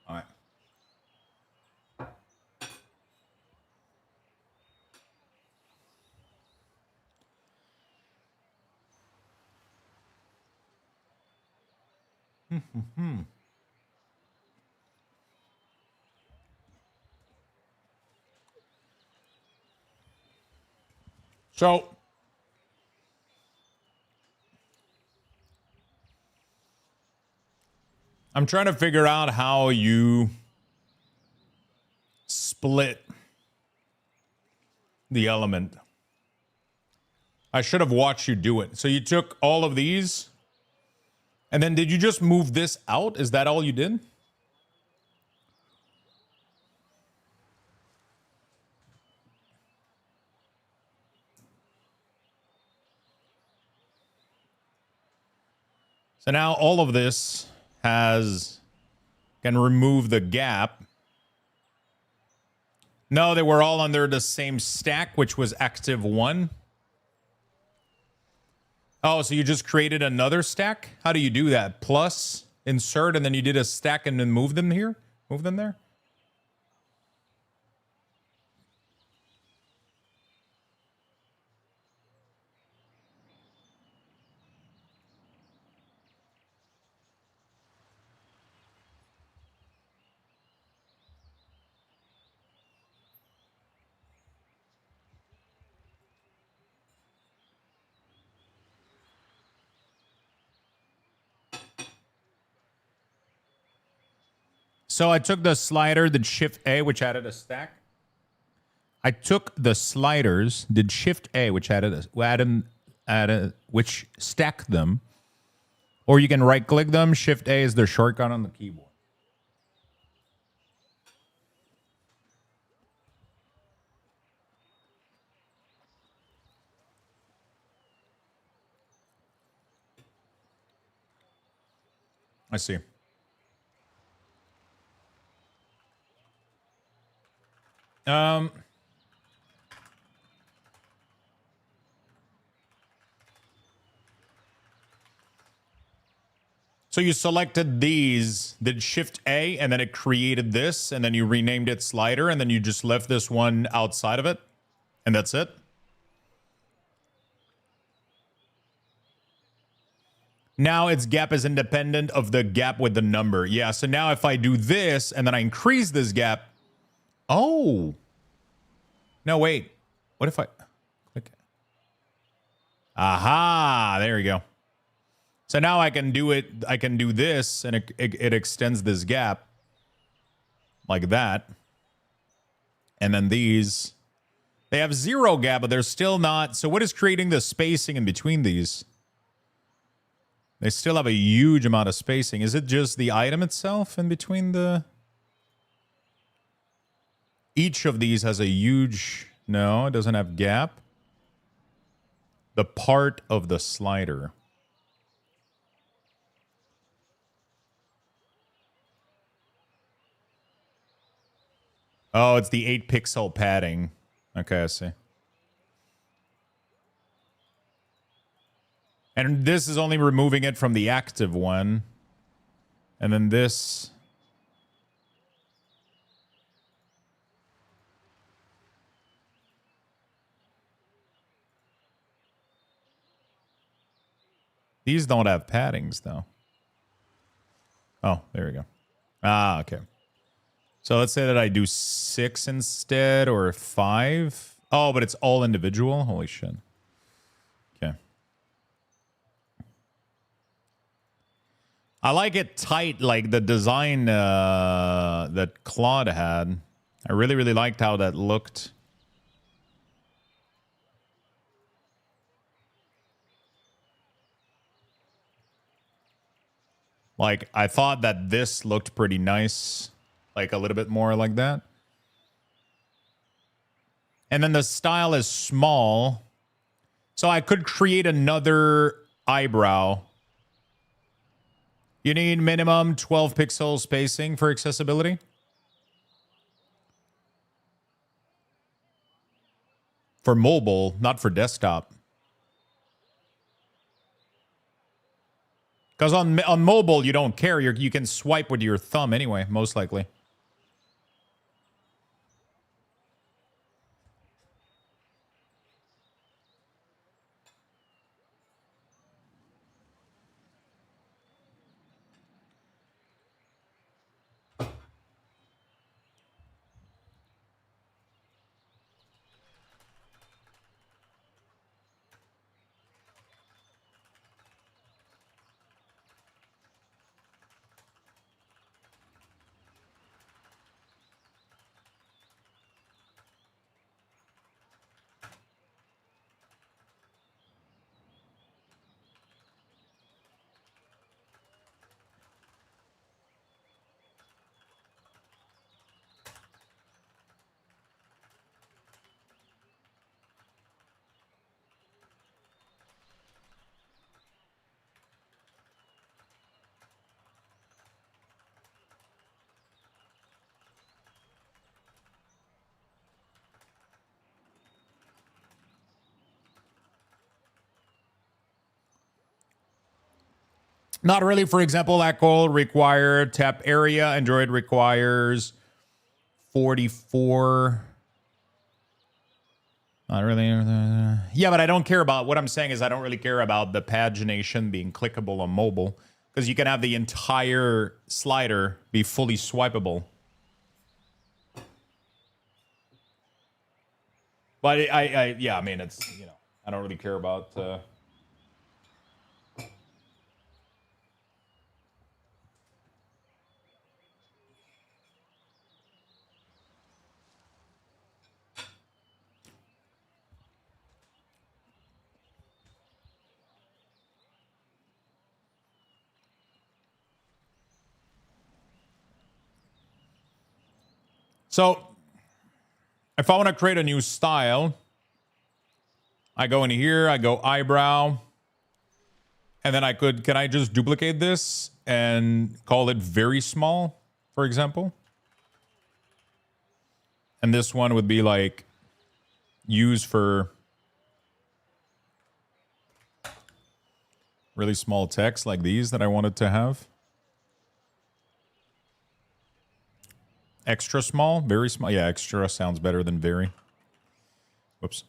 All right. So, I'm trying to figure out how you split the element. I should have watched you do it. So you took all of these, and then did you just move this out? Is that all you did? So now all of this can remove the gap. No, they were all under the same stack, which was active 1. Oh, so you just created another stack? How do you do that? Plus, insert, and then you did a stack and then move them here? Move them there? So I took the slider, did Shift A, which added a stack. I took the sliders, did Shift A, which which stacked them. Or you can right click them. Shift A is the shortcut on the keyboard. I see. So you selected these, did Shift A, and then it created this, and then you renamed it slider, and then you just left this one outside of it, and that's it? Now its gap is independent of the gap with the number. Yeah, so now if I do this, and then I increase this gap... Oh! No, wait. What if I... click? Aha! There we go. So now I can do it, I can do this, and it extends this gap like that. And then these, they have 0 gap, but they're still not. So what is creating the spacing in between these? They still have a huge amount of spacing. Is it just the item itself in between the... Each of these has a huge... No, it doesn't have gap. The part of the slider. Oh, it's the 8 pixel padding. Okay, I see. And this is only removing it from the active one. And then this. These don't have paddings, though. Oh, there we go. Ah, okay. So let's say that I do 6 instead, or 5. Oh, but it's all individual? Holy shit. Okay. I like it tight, like the design that Claude had. I really, really liked how that looked. Like, I thought that this looked pretty nice. Like, a little bit more like that. And then the style is small. So I could create another eyebrow. You need minimum 12 pixel spacing for accessibility. For mobile, not for desktop. Because on mobile, you don't care. You can swipe with your thumb anyway, most likely. Not really. For example, Echo require tap area. Android requires 44. Not really. Yeah, but I don't care about, what I'm saying is I don't really care about the pagination being clickable on mobile, because you can have the entire slider be fully swipeable. But yeah, I mean, it's, you know, I don't really care about. So, if I want to create a new style, I go in here, I go eyebrow, and then can I just duplicate this and call it very small, for example? And this one would be like, used for really small text like these that I wanted to have. Extra small, very small. Yeah, extra sounds better than very. Whoops.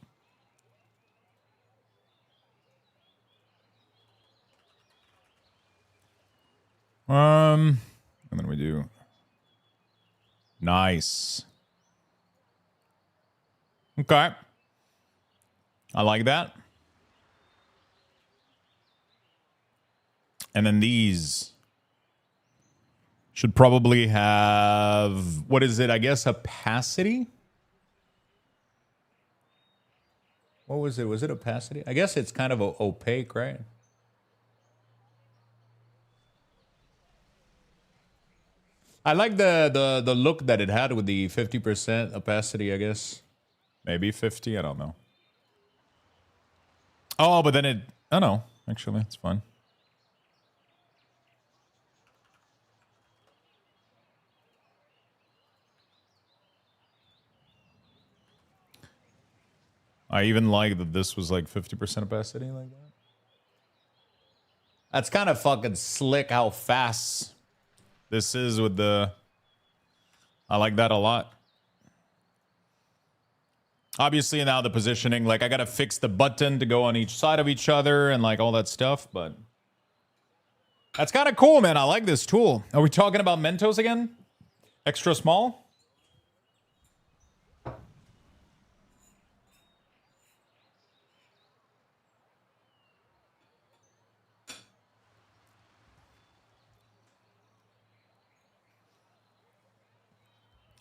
And then we do nice. Okay. I like that. And then these should probably have, what is it? I guess opacity? What was it? Was it opacity? I guess it's kind of opaque, right? I like the look that it had with the 50% opacity, I guess. Maybe 50, I don't know. Oh, but then oh no, actually, it's fine. I even like that this was like 50% opacity like that. That's kind of fucking slick how fast this is with the... I like that a lot. Obviously now the positioning, like I gotta fix the button to go on each side of each other and like all that stuff, but that's kind of cool, man. I like this tool. Are we talking about Mentos again? Extra small?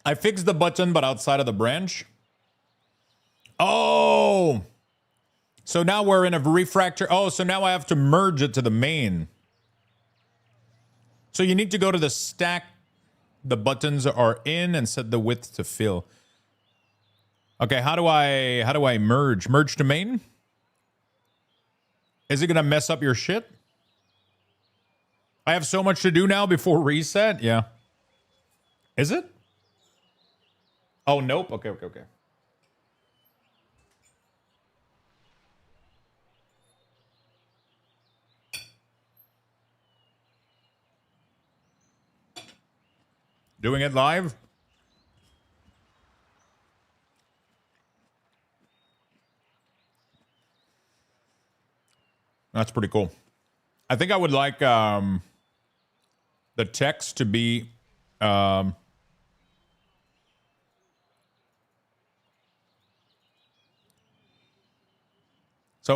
I fixed the button, but outside of the branch. Oh, so now we're in a refractor. Oh, so now I have to merge it to the main. So you need to go to the stack. The buttons are in and set the width to fill. Okay, how do I merge? Merge to main? Is it gonna mess up your shit? I have so much to do now before reset. Yeah. Is it? Oh, nope. Okay. Doing it live? That's pretty cool. I think I would like the text to be so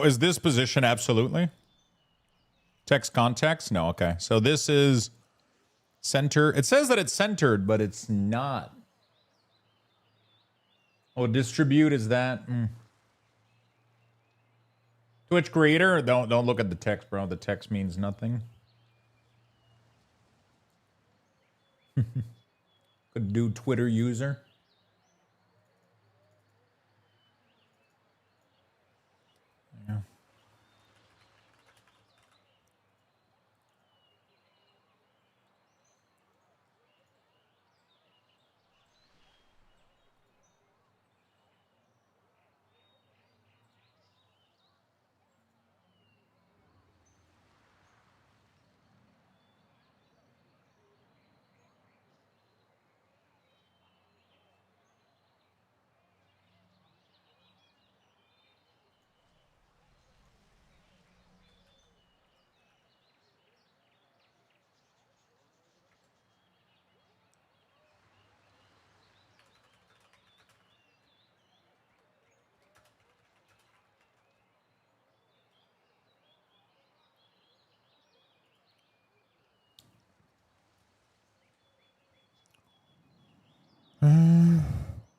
is this position absolutely? Text context? No, okay. So this is center. It says that it's centered, but it's not. Oh, distribute is that? Twitch creator? Don't look at the text, bro. The text means nothing. Could do Twitter user. Yeah.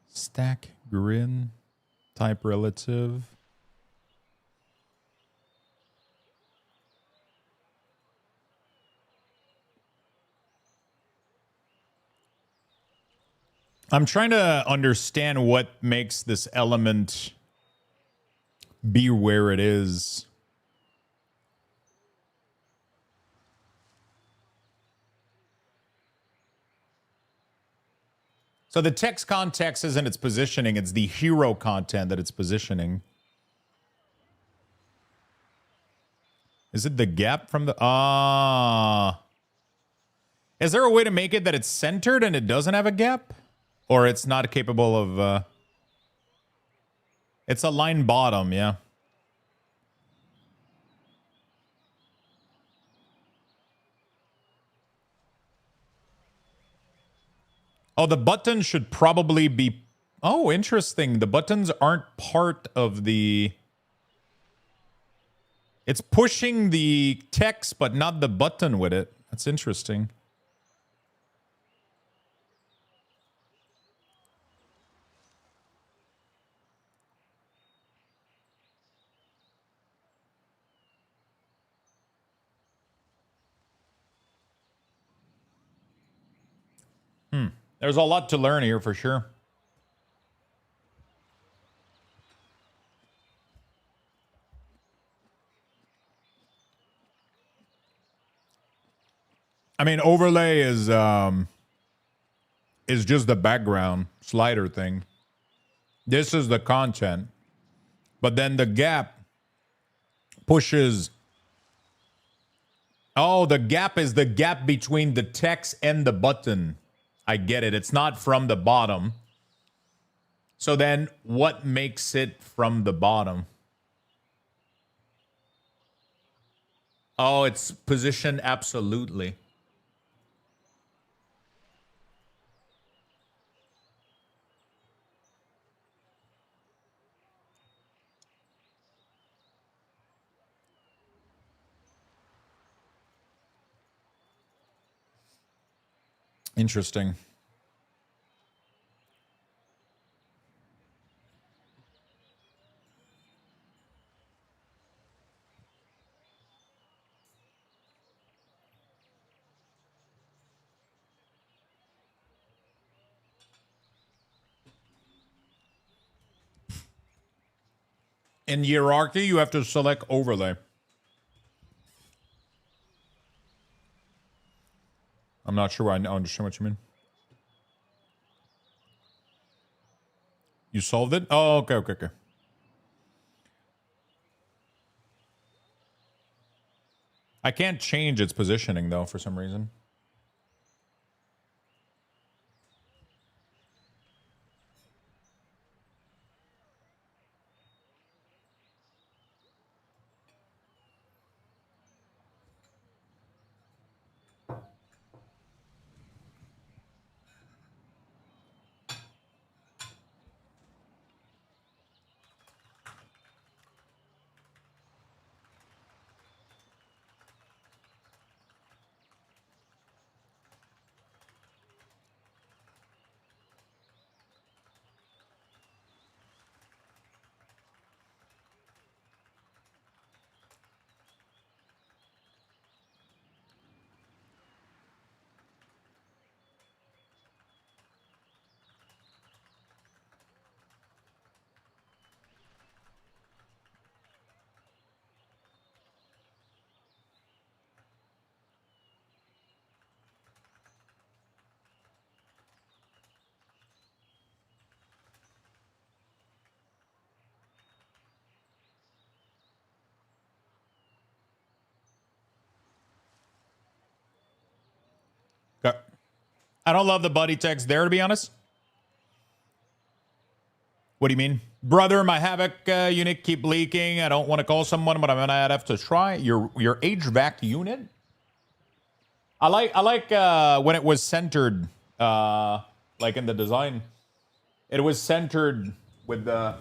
Stack grid type relative. I'm trying to understand what makes this element be where it is. So the text context isn't its positioning, it's the hero content that it's positioning. Is it the gap from the... Is there a way to make it that it's centered and it doesn't have a gap? Or it's not capable of... It's a line bottom, yeah. Oh, the buttons should probably be... Oh, interesting. The buttons aren't part of the... It's pushing the text, but not the button with it. That's interesting. There's a lot to learn here for sure. I mean, overlay is just the background slider thing. This is the content. But then the gap pushes Oh, the gap is the gap between the text and the button. I get it. It's not from the bottom. So then what makes it from the bottom? Oh, it's positioned absolutely. Interesting. In hierarchy, you have to select overlay. I'm not sure I understand what you mean. You solved it? Oh, okay, okay, okay. I can't change its positioning, though, for some reason. Okay. I don't love the buddy text there, to be honest. What do you mean? Brother, my Havoc unit keep leaking. I don't want to call someone, but I'm gonna have to try. Your HVAC unit? I like when it was centered, like in the design. It was centered with the...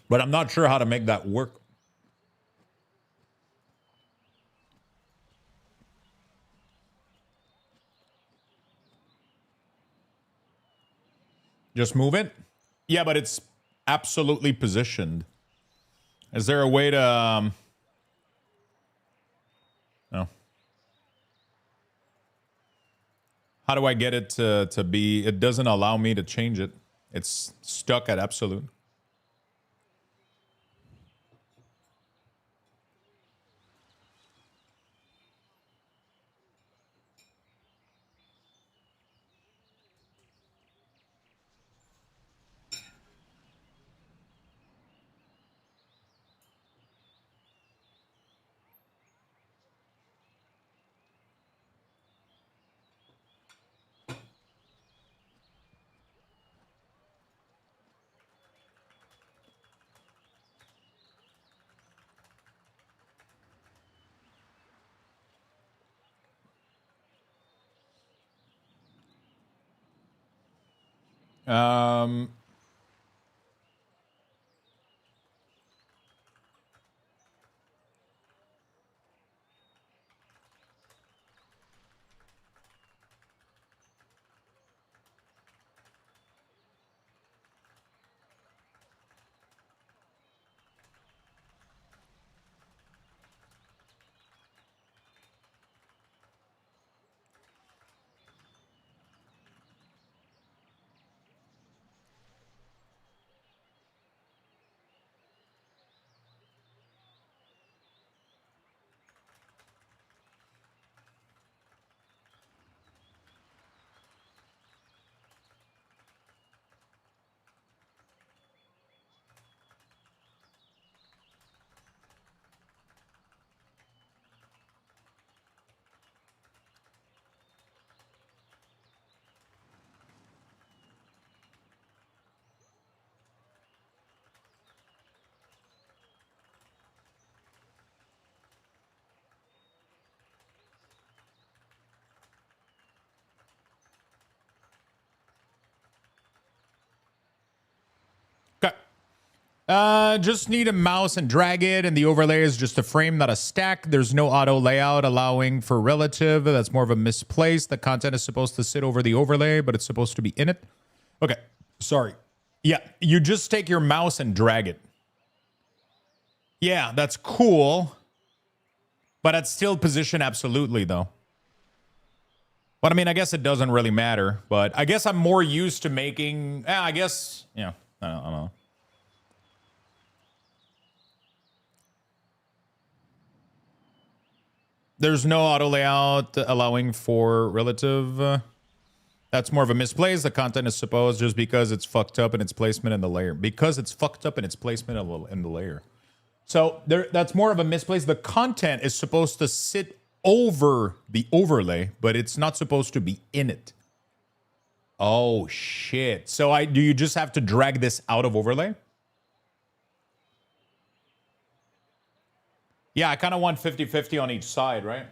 But I'm not sure how to make that work. Just move it? Yeah, but it's absolutely positioned. Is there a way to... No. How do I get it to be... It doesn't allow me to change it. It's stuck at absolute. Um... Just need a mouse and drag it, and the overlay is just a frame, not a stack. There's no auto layout allowing for relative. That's more of a misplaced. The content is supposed to sit over the overlay, but it's supposed to be in it. Okay, sorry. Yeah, you just take your mouse and drag it. Yeah, that's cool. But at still position, absolutely, though. But I mean, I guess it doesn't really matter. But I guess I'm more used to making... I guess... Yeah, I don't know. There's no auto layout allowing for relative. That's more of a misplace. The content is supposed just because it's fucked up in its placement in the layer. Because it's fucked up in its placement in the layer. So that's more of a misplace. The content is supposed to sit over the overlay, but it's not supposed to be in it. Oh, shit. So do you just have to drag this out of overlay? Yeah, I kind of want 50-50 on each side, right?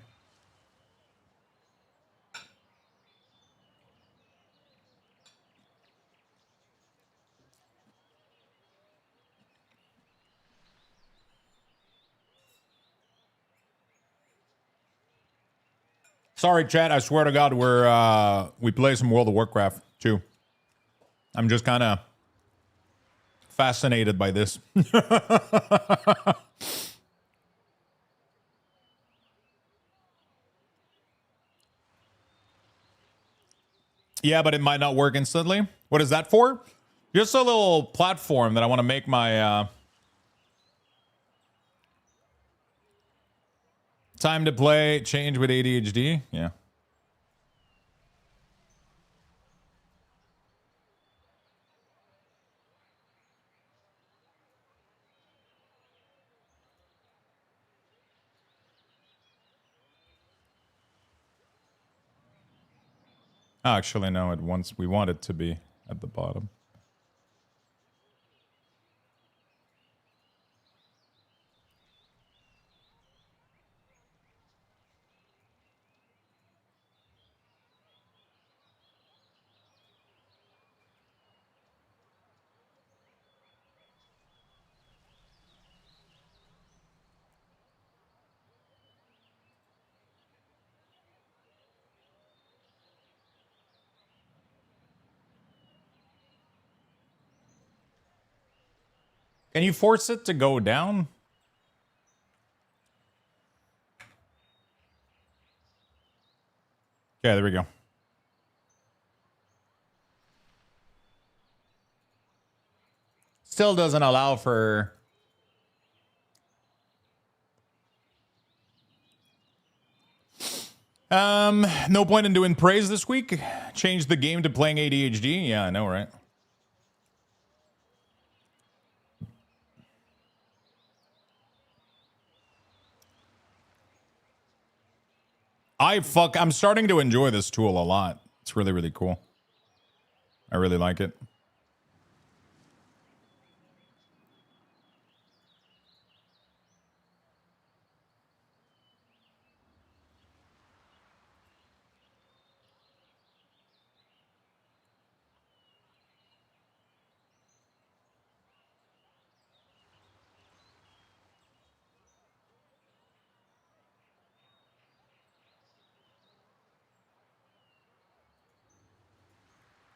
Sorry, chat. I swear to God, we play some World of Warcraft too. I'm just kind of fascinated by this. Yeah, but it might not work instantly. What is that for? Just a little platform that I want to make my time to play change with ADHD. Yeah. Actually, no, we want it to be at the bottom. Can you force it to go down? Yeah, there we go. Still doesn't allow for... No point in doing praise this week. Change the game to playing ADHD. Yeah, I know, right? I'm starting to enjoy this tool a lot. It's really, really cool. I really like it.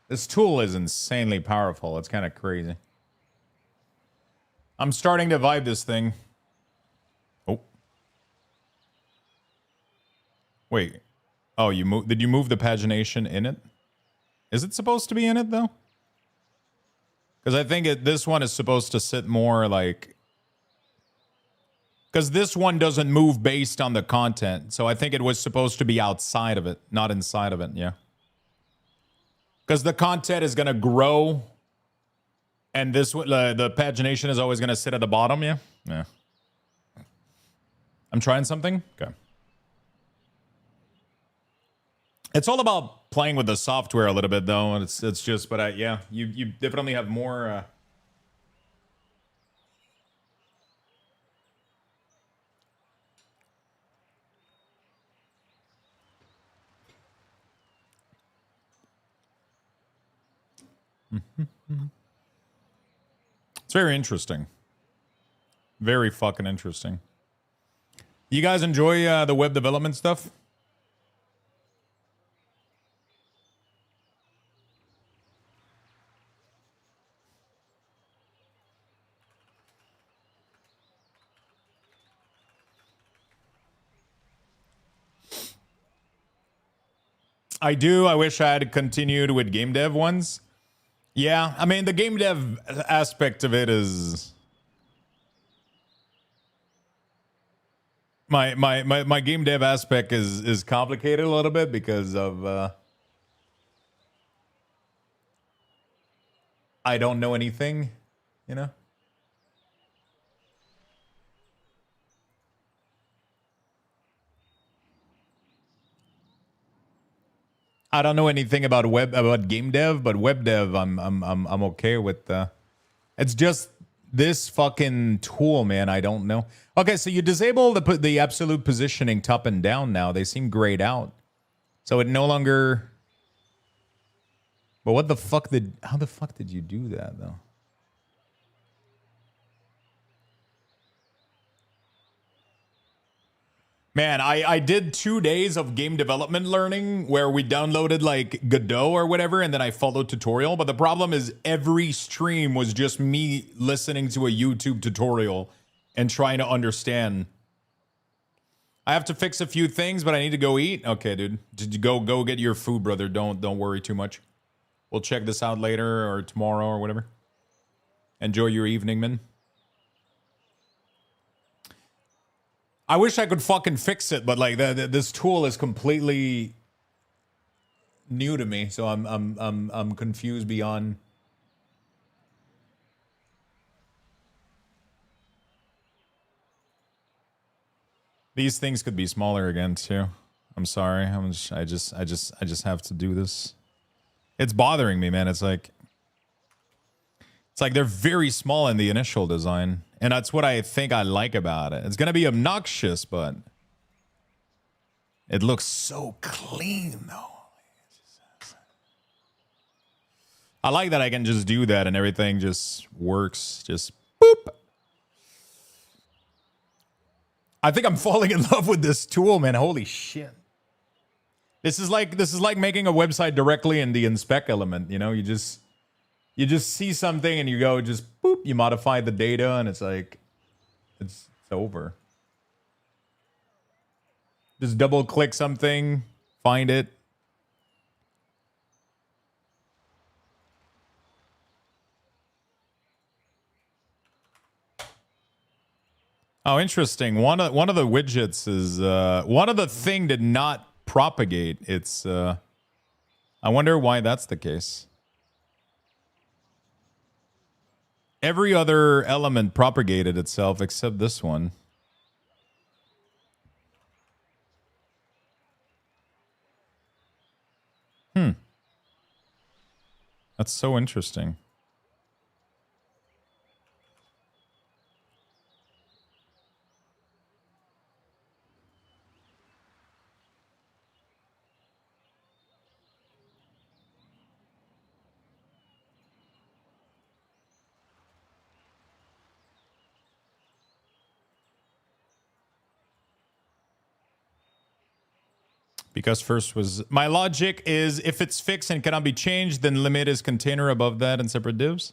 This tool is insanely powerful. It's kind of crazy. I'm starting to vibe this thing. Oh. Wait. Oh, did you move the pagination in it? Is it supposed to be in it, though? Because I think this one is supposed to sit more like... Because this one doesn't move based on the content. So I think it was supposed to be outside of it, not inside of it, yeah. Because the content is going to grow. And this the pagination is always going to sit at the bottom, yeah? Yeah. I'm trying something? Okay. It's all about playing with the software a little bit, though. And it's just, but yeah, you definitely have more... It's very interesting. Very fucking interesting. You guys enjoy the web development stuff? I do. I wish I had continued with game dev ones. Yeah, I mean, the game dev aspect of it is... My game dev aspect is complicated a little bit because of... I don't know anything, you know? I don't know anything about game dev, but web dev I'm okay with. It's just this fucking tool, man. I don't know. Okay, so you disable the absolute positioning top and down now. They seem grayed out, so it no longer. But what the fuck how the fuck did you do that though? Man, I did 2 days of game development learning where we downloaded like Godot or whatever, and then I followed tutorial. But the problem is every stream was just me listening to a YouTube tutorial and trying to understand. I have to fix a few things, but I need to go eat. Okay, dude. Did you go get your food, brother? Don't worry too much. We'll check this out later or tomorrow or whatever. Enjoy your evening, man. I wish I could fucking fix it, but like this tool is completely new to me, so I'm confused beyond. These things could be smaller again too. I'm sorry. I just have to do this. It's bothering me, man. It's like they're very small in the initial design. And that's what I think I like about it. It's going to be obnoxious, but it looks so clean, though. I like that I can just do that and everything just works. Just boop. I think I'm falling in love with this tool, man. Holy shit. This is like making a website directly in the inspect element, you know? You just see something and you go just boop, you modify the data and it's like, it's over. Just double click something, find it. Oh, interesting. One of the widgets is, one of the thing did not propagate. It's, I wonder why that's the case. Every other element propagated itself except this one. That's so interesting. Because first was... My logic is if it's fixed and cannot be changed, then limit is container above that and separate divs.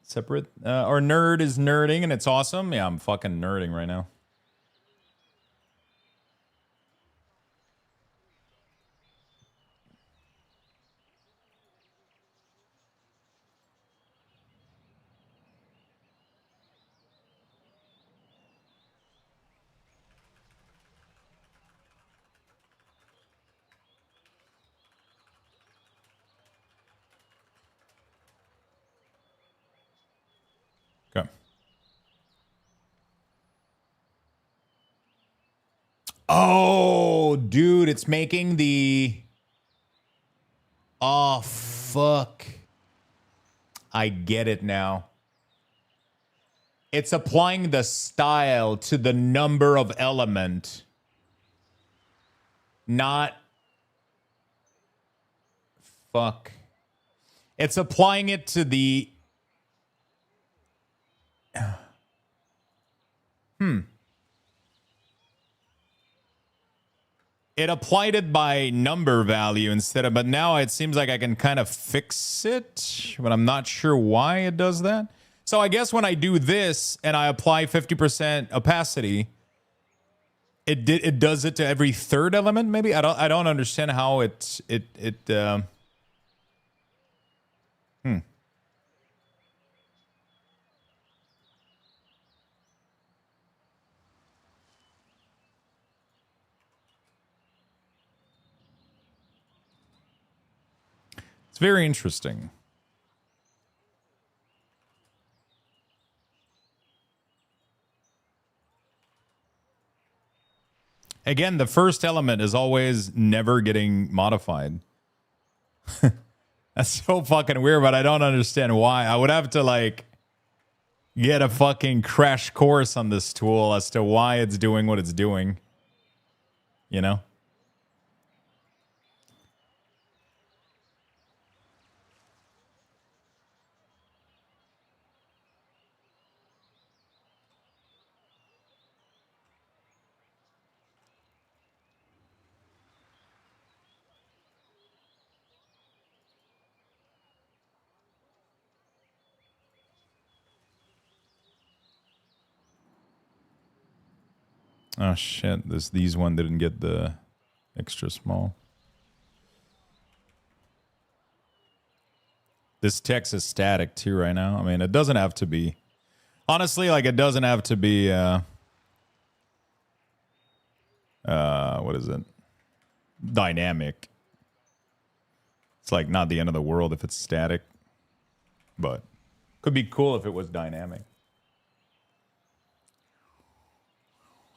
Separate. Or nerd is nerding and it's awesome. Yeah, I'm fucking nerding right now. Okay. Oh, dude, it's making the... Oh, fuck. I get it now. It's applying the style to the number of element. Not... Fuck. It's applying it to the it applied it by number value instead of, but now it seems like I can kind of fix it, but I'm not sure why it does that. So I guess when I do this and I apply 50% opacity, it does it to every third element. Maybe I don't understand how it's very interesting. Again, the first element is always never getting modified. That's so fucking weird, but I don't understand why. I would have to like get a fucking crash course on this tool as to why it's doing what it's doing. You know? Oh shit, these one didn't get the extra small. This text is static too right now. I mean, it doesn't have to be. Honestly, like it doesn't have to be what is it? Dynamic. It's like not the end of the world if it's static. But could be cool if it was dynamic.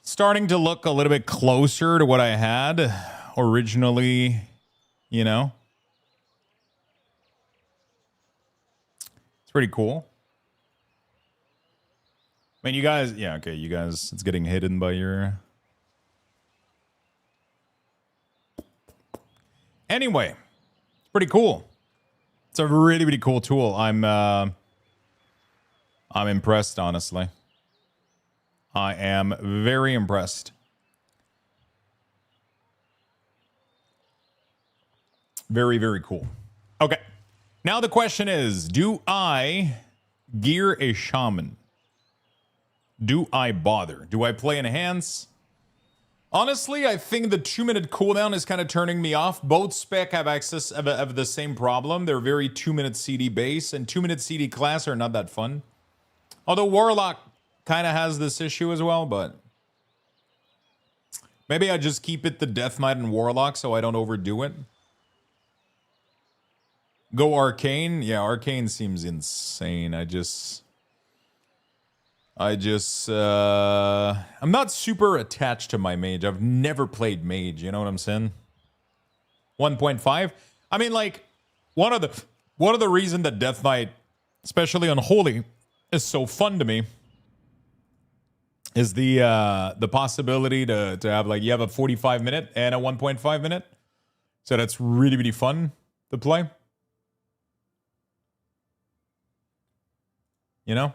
Starting to look a little bit closer to what I had originally, you know. It's pretty cool. I mean, you guys, yeah, okay, you guys, it's getting hidden by your... Anyway, it's pretty cool. It's a really, really cool tool. I'm impressed, honestly. I am very impressed. Very, very cool. Okay. Now the question is, do I gear a shaman? Do I bother? Do I play enhance? Honestly, I think the 2-minute cooldown is kind of turning me off. Both spec have have the same problem. They're very 2-minute CD base, and 2-minute CD class are not that fun. Although Warlock kind of has this issue as well, but maybe I just keep it the Death Knight and Warlock so I don't overdo it. Go Arcane. Yeah, Arcane seems insane. I'm not super attached to my mage. I've never played mage, you know what I'm saying? 1.5. I mean, like, one of the reason that Death Knight, especially Unholy, is so fun to me is the possibility to have, like, you have a 45-minute and a 1.5 minute. So that's really, really fun to play. You know?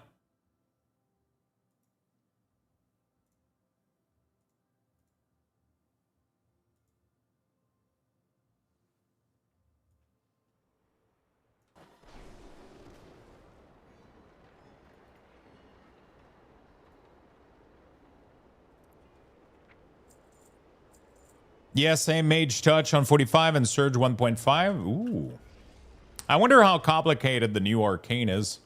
Yeah, same mage touch on 45 and surge 1.5. Ooh. I wonder how complicated the new arcane is.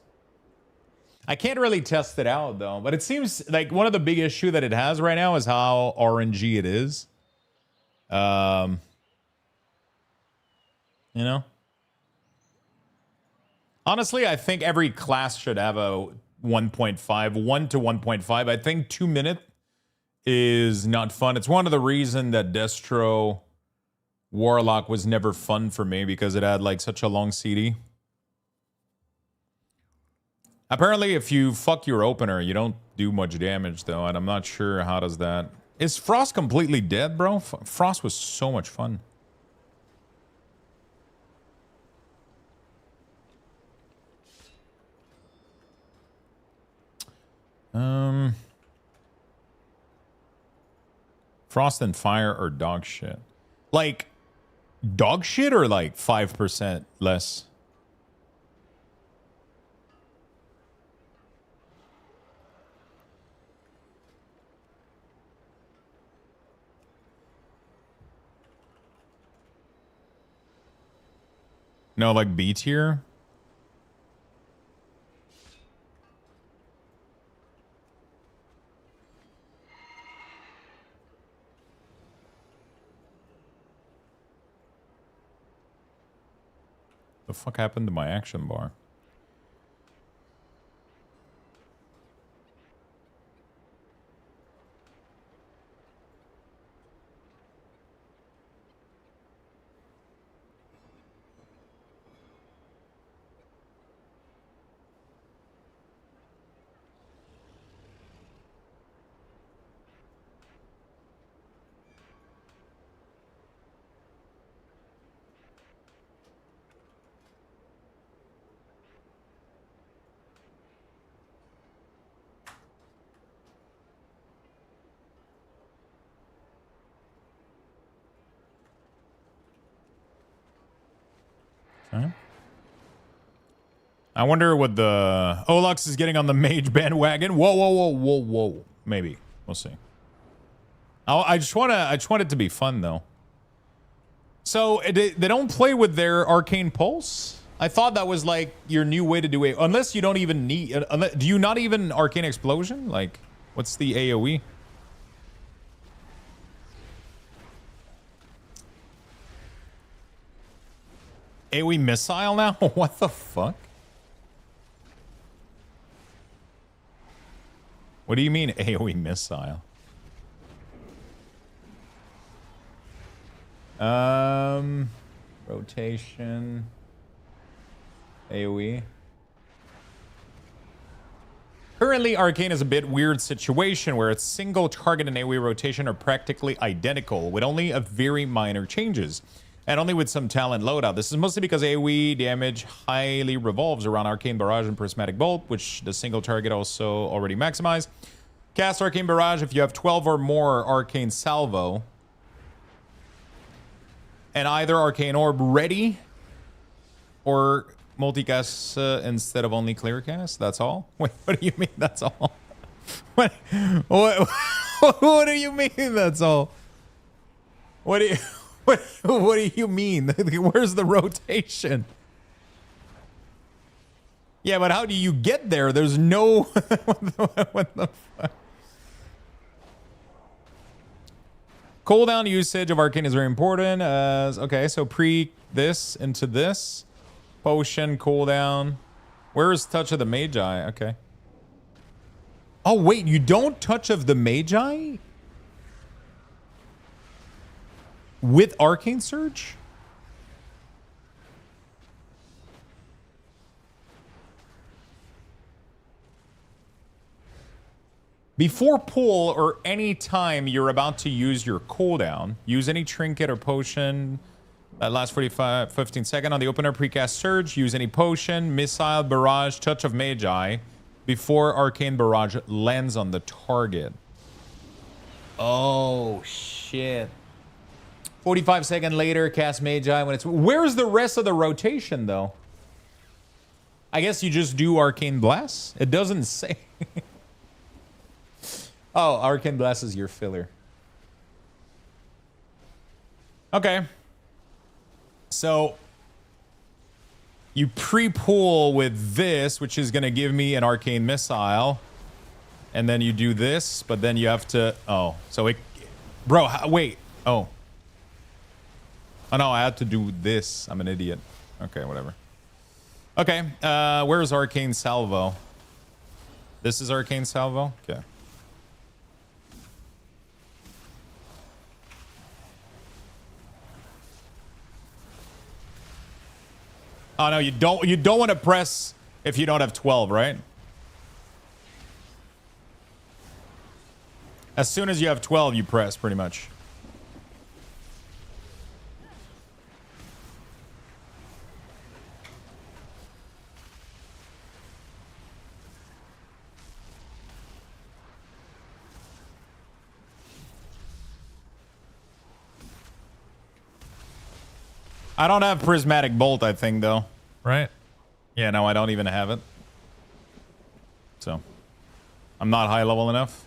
I can't really test it out though, but it seems like one of the big issue that it has right now is how RNG it is. You know? Honestly, I think every class should have a 1.5, 1 to 1.5. I think 2-minute is not fun. It's one of the reasons that Destro Warlock was never fun for me because it had like such a long CD. Apparently, if you fuck your opener, you don't do much damage though, and I'm not sure how does that. Is Frost completely dead, bro? Frost was so much fun. Frost and fire are dog shit. Like dog shit or like 5% less? No, like B tier. The fuck happened to my action bar? Okay. I wonder what the Olux is getting on the mage bandwagon. Whoa, whoa, whoa, whoa, whoa. Maybe we'll see. I just want it to be fun though. So they don't play with their arcane pulse. I thought that was like your new way to do it. Unless you don't even need. Do you not even arcane explosion? Like, what's the AOE? AoE missile now? What the fuck? What do you mean AoE missile? Rotation. AoE. Currently, Arcane is a bit weird situation where its single target and AoE rotation are practically identical with only a very minor changes. And only with some talent loadout. This is mostly because AoE damage highly revolves around Arcane Barrage and Prismatic Bolt, which the single target also already maximized. Cast Arcane Barrage if you have 12 or more Arcane Salvo. And either Arcane Orb ready or multicast instead of only clear cast. That's all? Wait, what do you mean that's all? What do you mean that's all? What do you mean? Where's the rotation? Yeah, but how do you get there? There's no... what the fuck? Cooldown usage of Arcane is very important. Okay, so pre this into this. Potion, cooldown. Where is Touch of the Magi? Okay. Oh, wait, you don't Touch of the Magi? With Arcane Surge? Before pull or any time you're about to use your cooldown, use any trinket or potion that lasts 15 seconds on the opener precast surge. Use any potion, missile, barrage, touch of magi before arcane barrage lands on the target. Oh shit. 45 seconds later, cast magi when it's... Where's the rest of the rotation though? I guess you just do arcane blast. It doesn't say. Oh, Arcane Blast is your filler. Okay. So, you pre-pull with this, which is going to give me an Arcane Missile. And then you do this, but then you have to... Oh, so it... Bro, wait. Oh. Oh, no, I had to do this. I'm an idiot. Okay, whatever. Okay, where's Arcane Salvo? This is Arcane Salvo? Okay. Oh no, you don't want to press if you don't have 12, right? As soon as you have 12, you press pretty much. I don't have Prismatic Bolt, I think, though. Right? Yeah, no, I don't even have it. So, I'm not high level enough.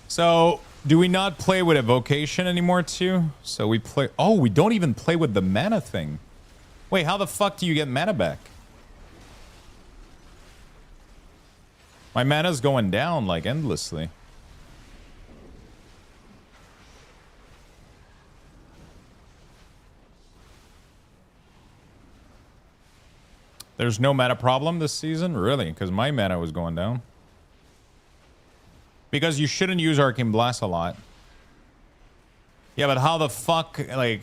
So, do we not play with Evocation anymore, too? So we play... Oh, we don't even play with the mana thing. Wait, how the fuck do you get mana back? My mana's going down, like, endlessly. There's no mana problem this season? Really? Because my mana was going down. Because you shouldn't use Arcane Blast a lot. Yeah, but how the fuck, like...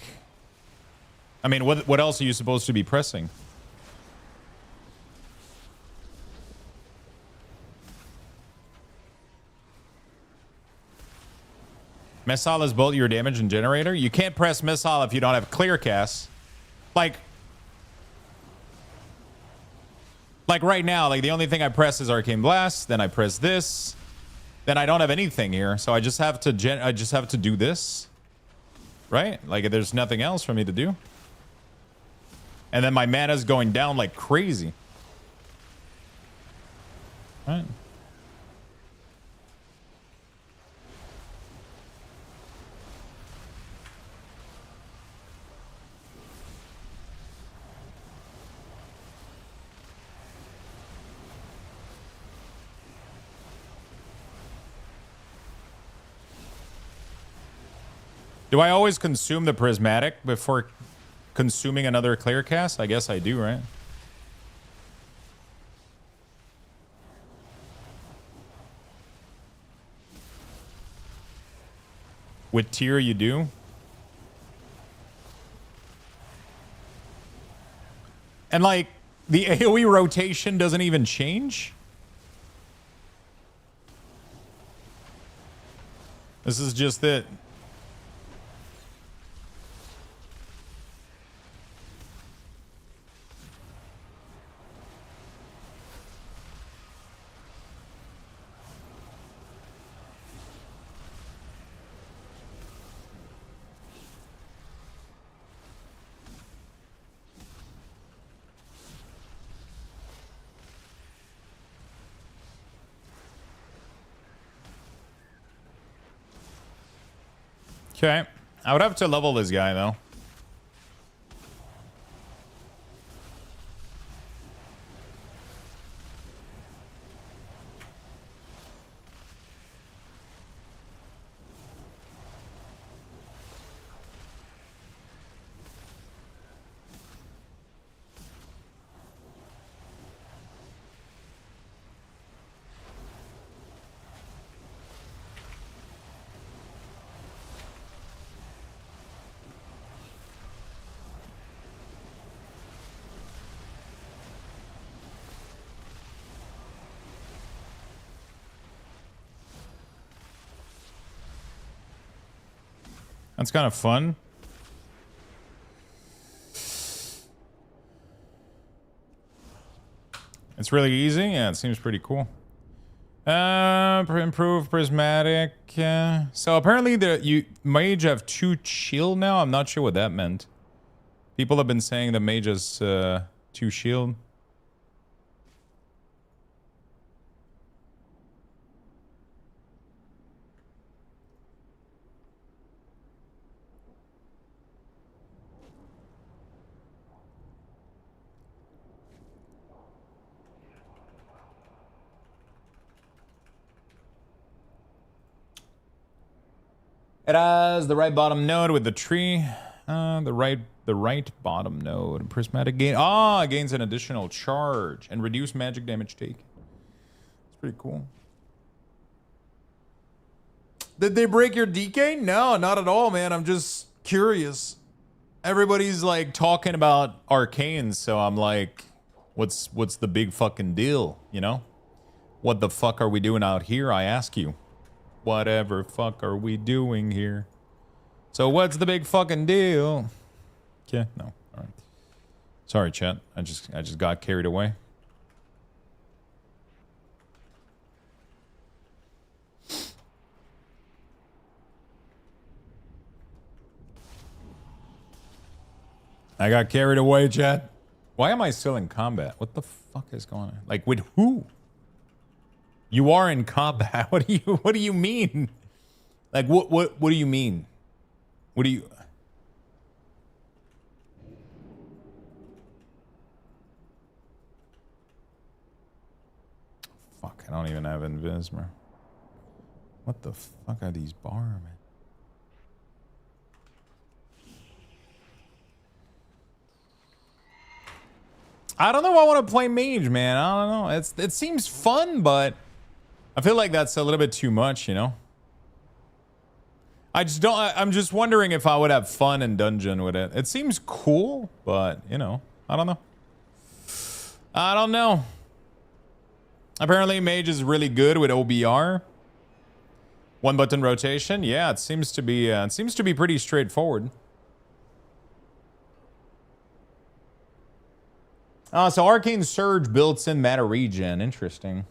I mean, what else are you supposed to be pressing? Missile is both your damage and generator? You can't press Missile if you don't have Clear Cast. Like right now, like the only thing I press is Arcane Blast, then I press this. Then I don't have anything here, so I just have to do this, right? Like there's nothing else for me to do, and then my mana's going down like crazy, right? Do I always consume the Prismatic before consuming another Clear Cast? I guess I do, right? With Tier, you do? And like, the AoE rotation doesn't even change? This is just it. Okay. I would have to level this guy, though. That's kind of fun. It's really easy. Yeah, it seems pretty cool. Improve Prismatic. So apparently you mage have 2 shield now. I'm not sure what that meant. People have been saying the mage has 2 shield. It has the right bottom node with the tree. The right bottom node. Prismatic gain. Ah, gains an additional charge and reduce magic damage taken. It's pretty cool. Did they break your DK? No, not at all, man. I'm just curious. Everybody's like talking about arcanes, so I'm like, what's the big fucking deal, you know? What the fuck are we doing out here, I ask you? Whatever fuck are we doing here? So what's the big fucking deal? Okay, no. All right. Sorry, chat. I just got carried away. I got carried away, chat. Why am I still in combat? What the fuck is going on? Like, with who? You are in combat. What do you mean? Like, what do you mean? What do you... Fuck, I don't even have invis, bro. What the fuck are these bar, man? I don't know if I want to play mage, man. I don't know. It seems fun, but I feel like that's a little bit too much, you know? I'm just wondering if I would have fun in dungeon with it. It seems cool, but, you know, I don't know. I don't know. Apparently mage is really good with OBR. One button rotation. Yeah, it seems to be pretty straightforward. So Arcane Surge built in mana regen. Interesting.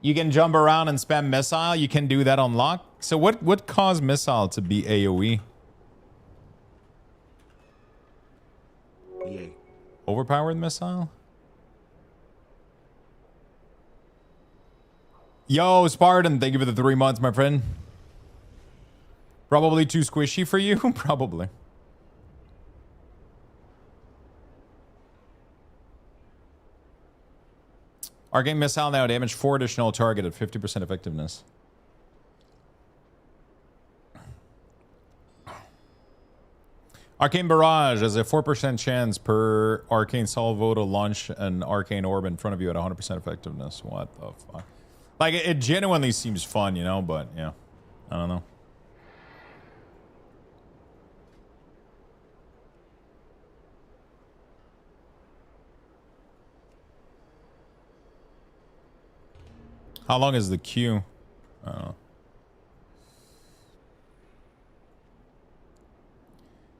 You can jump around and spam missile. You can do that on lock. So what caused missile to be AoE? Yay. Overpowered missile? Yo, Spartan, thank you for the 3 months, my friend. Probably too squishy for you? Probably. Arcane Missile now damage 4 additional target at 50% effectiveness. Arcane Barrage has a 4% chance per Arcane Salvo to launch an Arcane Orb in front of you at 100% effectiveness. What the fuck? Like, it genuinely seems fun, you know, but, yeah. I don't know. How long is the queue? I don't know.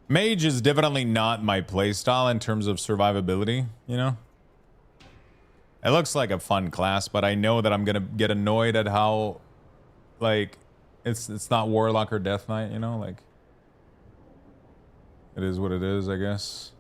Mage is definitely not my playstyle in terms of survivability, you know? It looks like a fun class, but I know that I'm gonna get annoyed at how, like, it's not Warlock or Death Knight, you know? Like, it is what it is, I guess.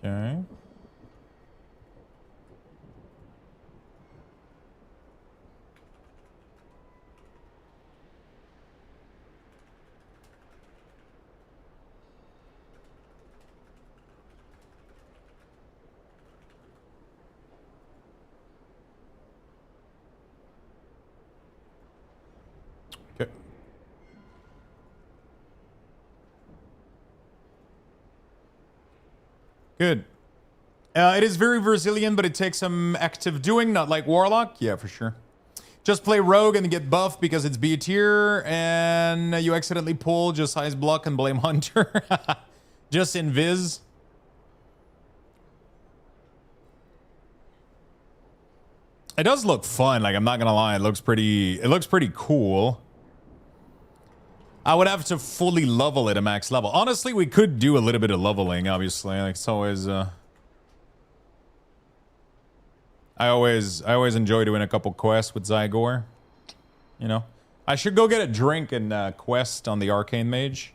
Okay. Okay. Good. It is very resilient, but it takes some active doing, not like Warlock. Yeah, for sure. Just play Rogue and get buffed because it's B tier, and you accidentally pull just size block and blame Hunter. Just invis. It does look fun, like I'm not gonna lie, it looks pretty cool. I would have to fully level it at max level. Honestly, we could do a little bit of leveling, obviously. Like, it's always I always enjoy doing a couple quests with Zygor. You know? I should go get a drink and quest on the Arcane Mage.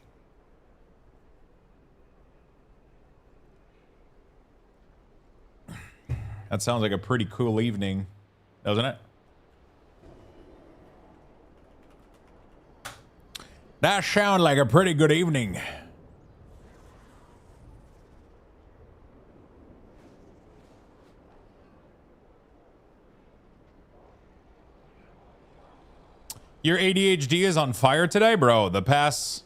That sounds like a pretty cool evening, doesn't it? That sounds like a pretty good evening. Your ADHD is on fire today, bro. The past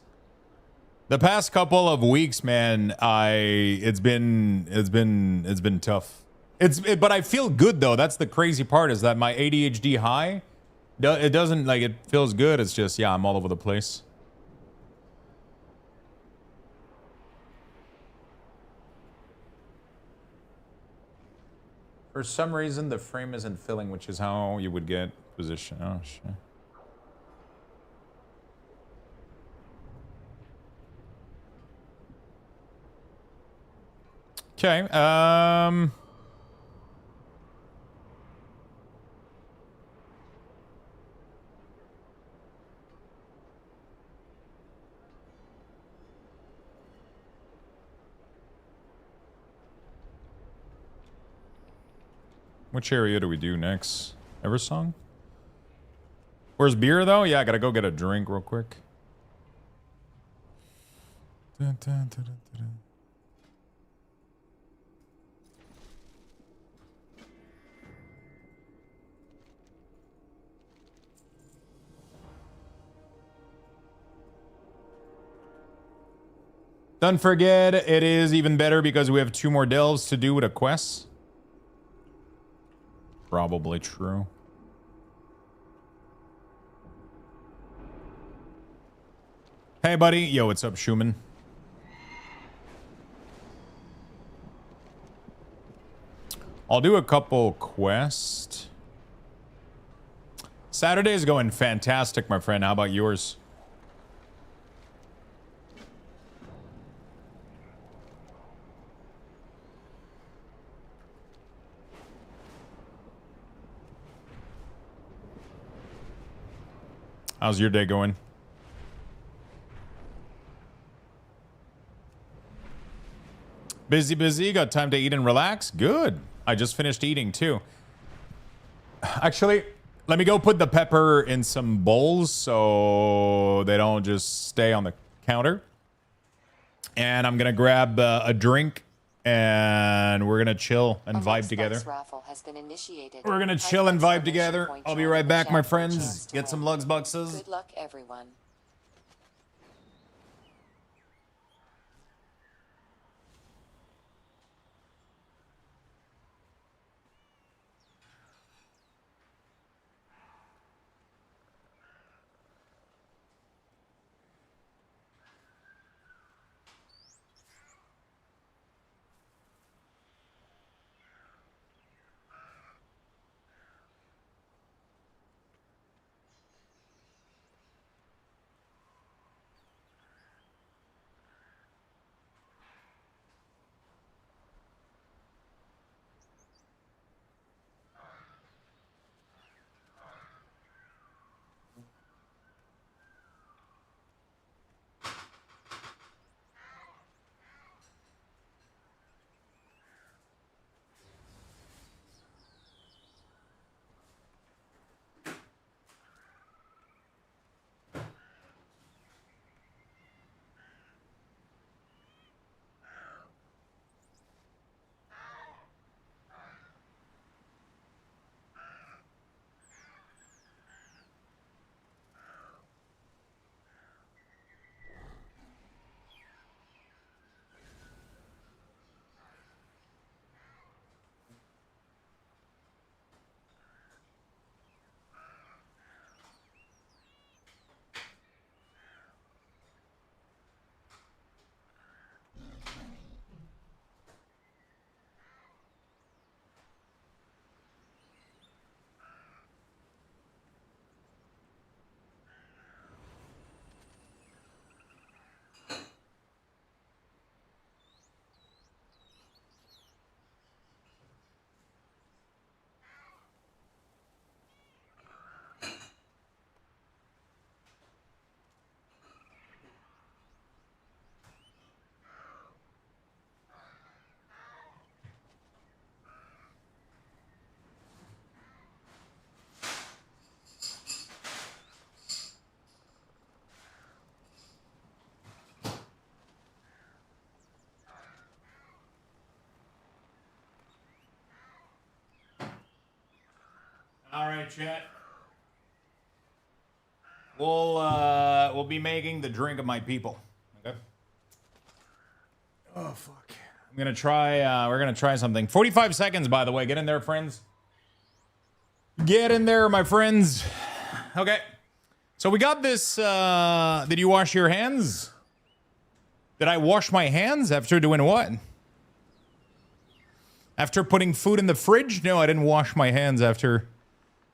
couple of weeks, man, it's been tough. But I feel good though. That's the crazy part, is that my ADHD high, it doesn't, like, it feels good. It's just, yeah, I'm all over the place. For some reason, the frame isn't filling, which is how you would get position. Oh shit. Okay, which area do we do next? Eversong? Where's beer, though? Yeah, I gotta go get a drink real quick. Dun, dun, dun, dun, dun. Don't forget, it is even better because we have 2 more delves to do with a quest. Probably true. Hey, buddy. Yo, what's up, Schumann? I'll do a couple quests. Saturday is going fantastic, my friend. How about yours? How's your day going? Busy. Got time to eat and relax? Good. I just finished eating too. Actually, let me go put the pepper in some bowls so they don't just stay on the counter. And I'm going to grab a drink and we're going to chill and vibe together. We're going to chill and vibe together. I'll be right back, my friends. Get some lugs boxes. Good luck, everyone. right, chat. We'll be making the drink of my people. Okay. Oh fuck. I'm gonna try. We're gonna try something. 45 seconds, by the way. Get in there, friends. Get in there, my friends. Okay. So we got this. Did you wash your hands? Did I wash my hands after doing what? After putting food in the fridge? No, I didn't wash my hands after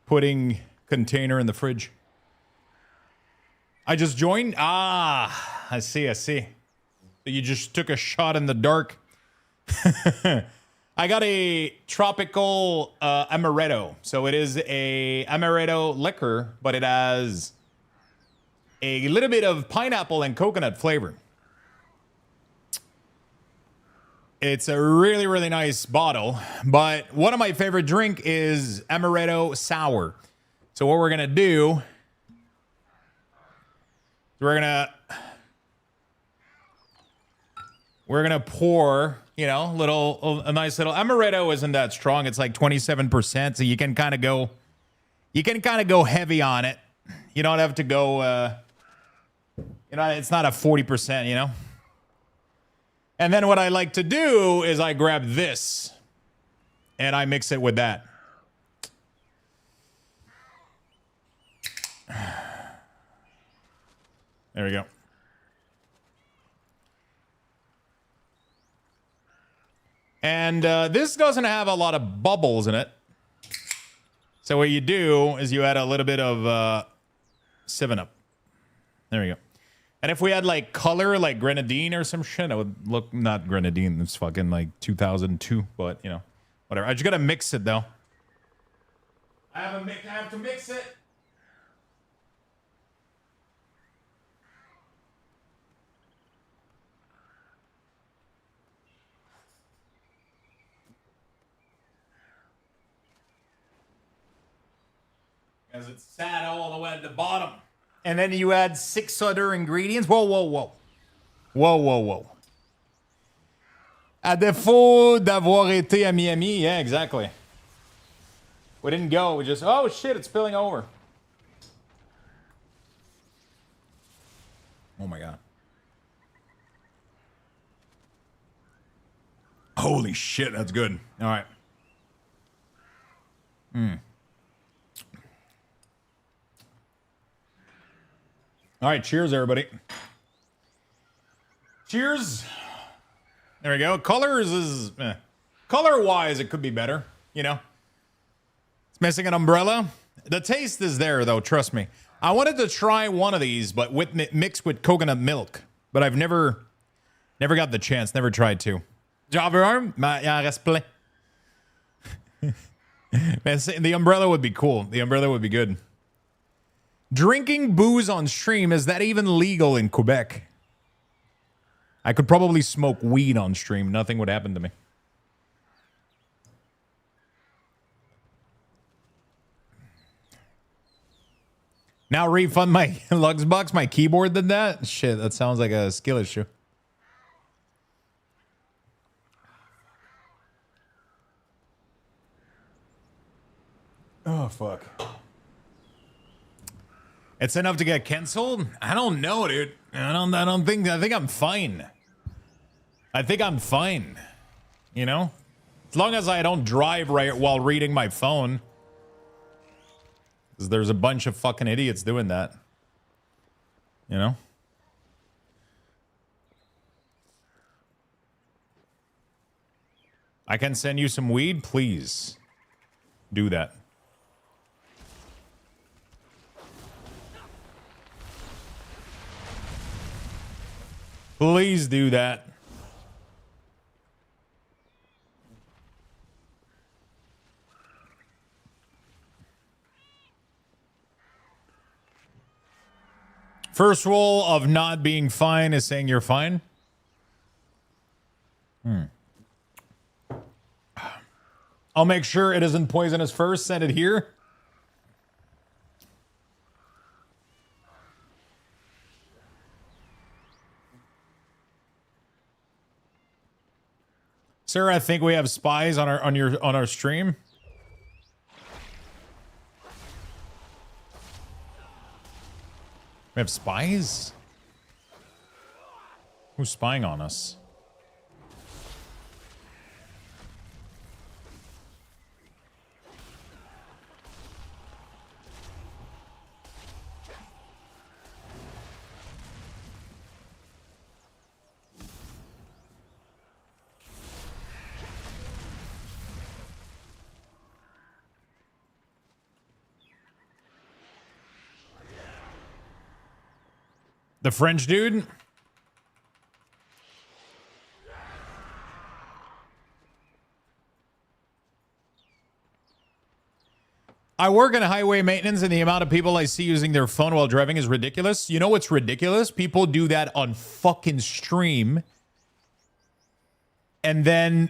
putting container in the fridge. I just joined? Ah, I see, I see. You just took a shot in the dark. I got a tropical amaretto. So it is a amaretto liquor, but it has a little bit of pineapple and coconut flavor. It's a really, really nice bottle, but one of my favorite drink is amaretto sour. So what we're gonna do, we're gonna pour, you know, a nice little amaretto isn't that strong. It's like 27%, so you can kind of go heavy on it. You don't have to go, you know, it's not a 40%, you know. And then what I like to do is I grab this and I mix it with that. There we go. And this doesn't have a lot of bubbles in it. So what you do is you add a little bit of 7-Up. There we go. And if we had like color, like grenadine or some shit, it would look not grenadine. It's fucking like 2002, but you know, whatever. I just gotta mix it though. I have to mix it. Because it's sat all the way at the bottom. And then you add 6 other ingredients. Whoa, whoa, whoa. Whoa, whoa, whoa. À défaut d'avoir été à Miami. Yeah, exactly. We didn't go. We just, oh shit, it's spilling over. Oh my God. Holy shit, that's good. All right. All right, cheers, everybody. Cheers. There we go. Colors is... Color-wise, it could be better, you know. It's missing an umbrella. The taste is there, though, trust me. I wanted to try one of these, but mixed with coconut milk. But I've never got the chance, never tried to. Javier, il en reste plein. The umbrella would be cool. The umbrella would be good. Drinking booze on stream, is that even legal in Quebec? I could probably smoke weed on stream. Nothing would happen to me. Now refund my Luxbox. My keyboard did that? Shit, that sounds like a skill issue. Oh, fuck. It's enough to get canceled? I don't know, dude. I think I'm fine. I think I'm fine. You know? As long as I don't drive right while reading my phone. Because there's a bunch of fucking idiots doing that. You know? I can send you some weed? Please. Do that. Please do that. First rule of not being fine is saying you're fine. I'll make sure it isn't poisonous first. Send it here. Sir, I think we have spies on our stream. We have spies? Who's spying on us? The French dude? I work in highway maintenance and the amount of people I see using their phone while driving is ridiculous. You know what's ridiculous? People do that on fucking stream. And then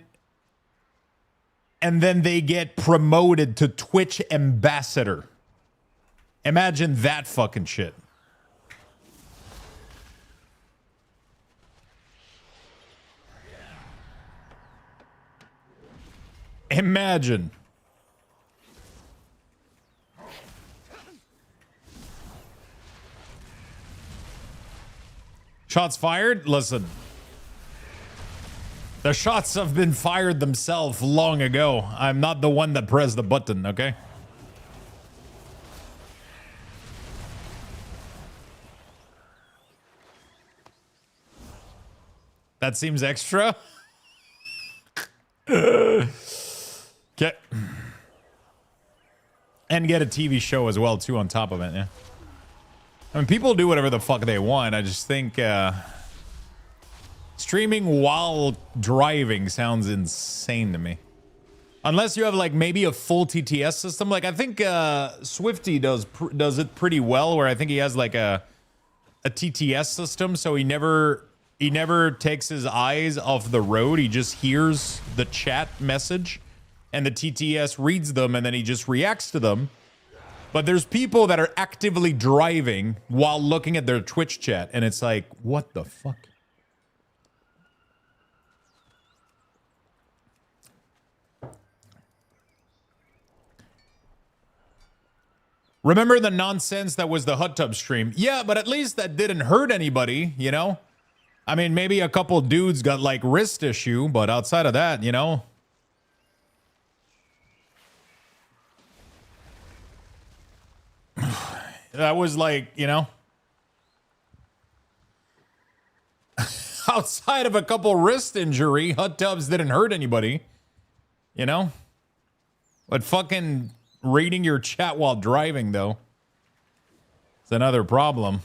they get promoted to Twitch ambassador. Imagine that fucking shit. Imagine. Shots fired? Listen. The shots have been fired themselves long ago. I'm not the one that pressed the button, okay? That seems extra. Okay. And get a TV show as well, too, on top of it, yeah. I mean, people do whatever the fuck they want. I just think streaming while driving sounds insane to me. Unless you have, like, maybe a full TTS system. Like, I think Swifty does it pretty well, where I think he has, like, a TTS system, so he never takes his eyes off the road. He just hears the chat message, and the TTS reads them, and then he just reacts to them. But there's people that are actively driving while looking at their Twitch chat, and it's like, what the fuck? Remember the nonsense that was the hot tub stream? Yeah, but at least that didn't hurt anybody, you know? I mean, maybe a couple dudes got, like, wrist issue, but outside of that, you know? That was like, you know? Outside of a couple wrist injury, hot tubs didn't hurt anybody. You know? But fucking reading your chat while driving, though, it's another problem.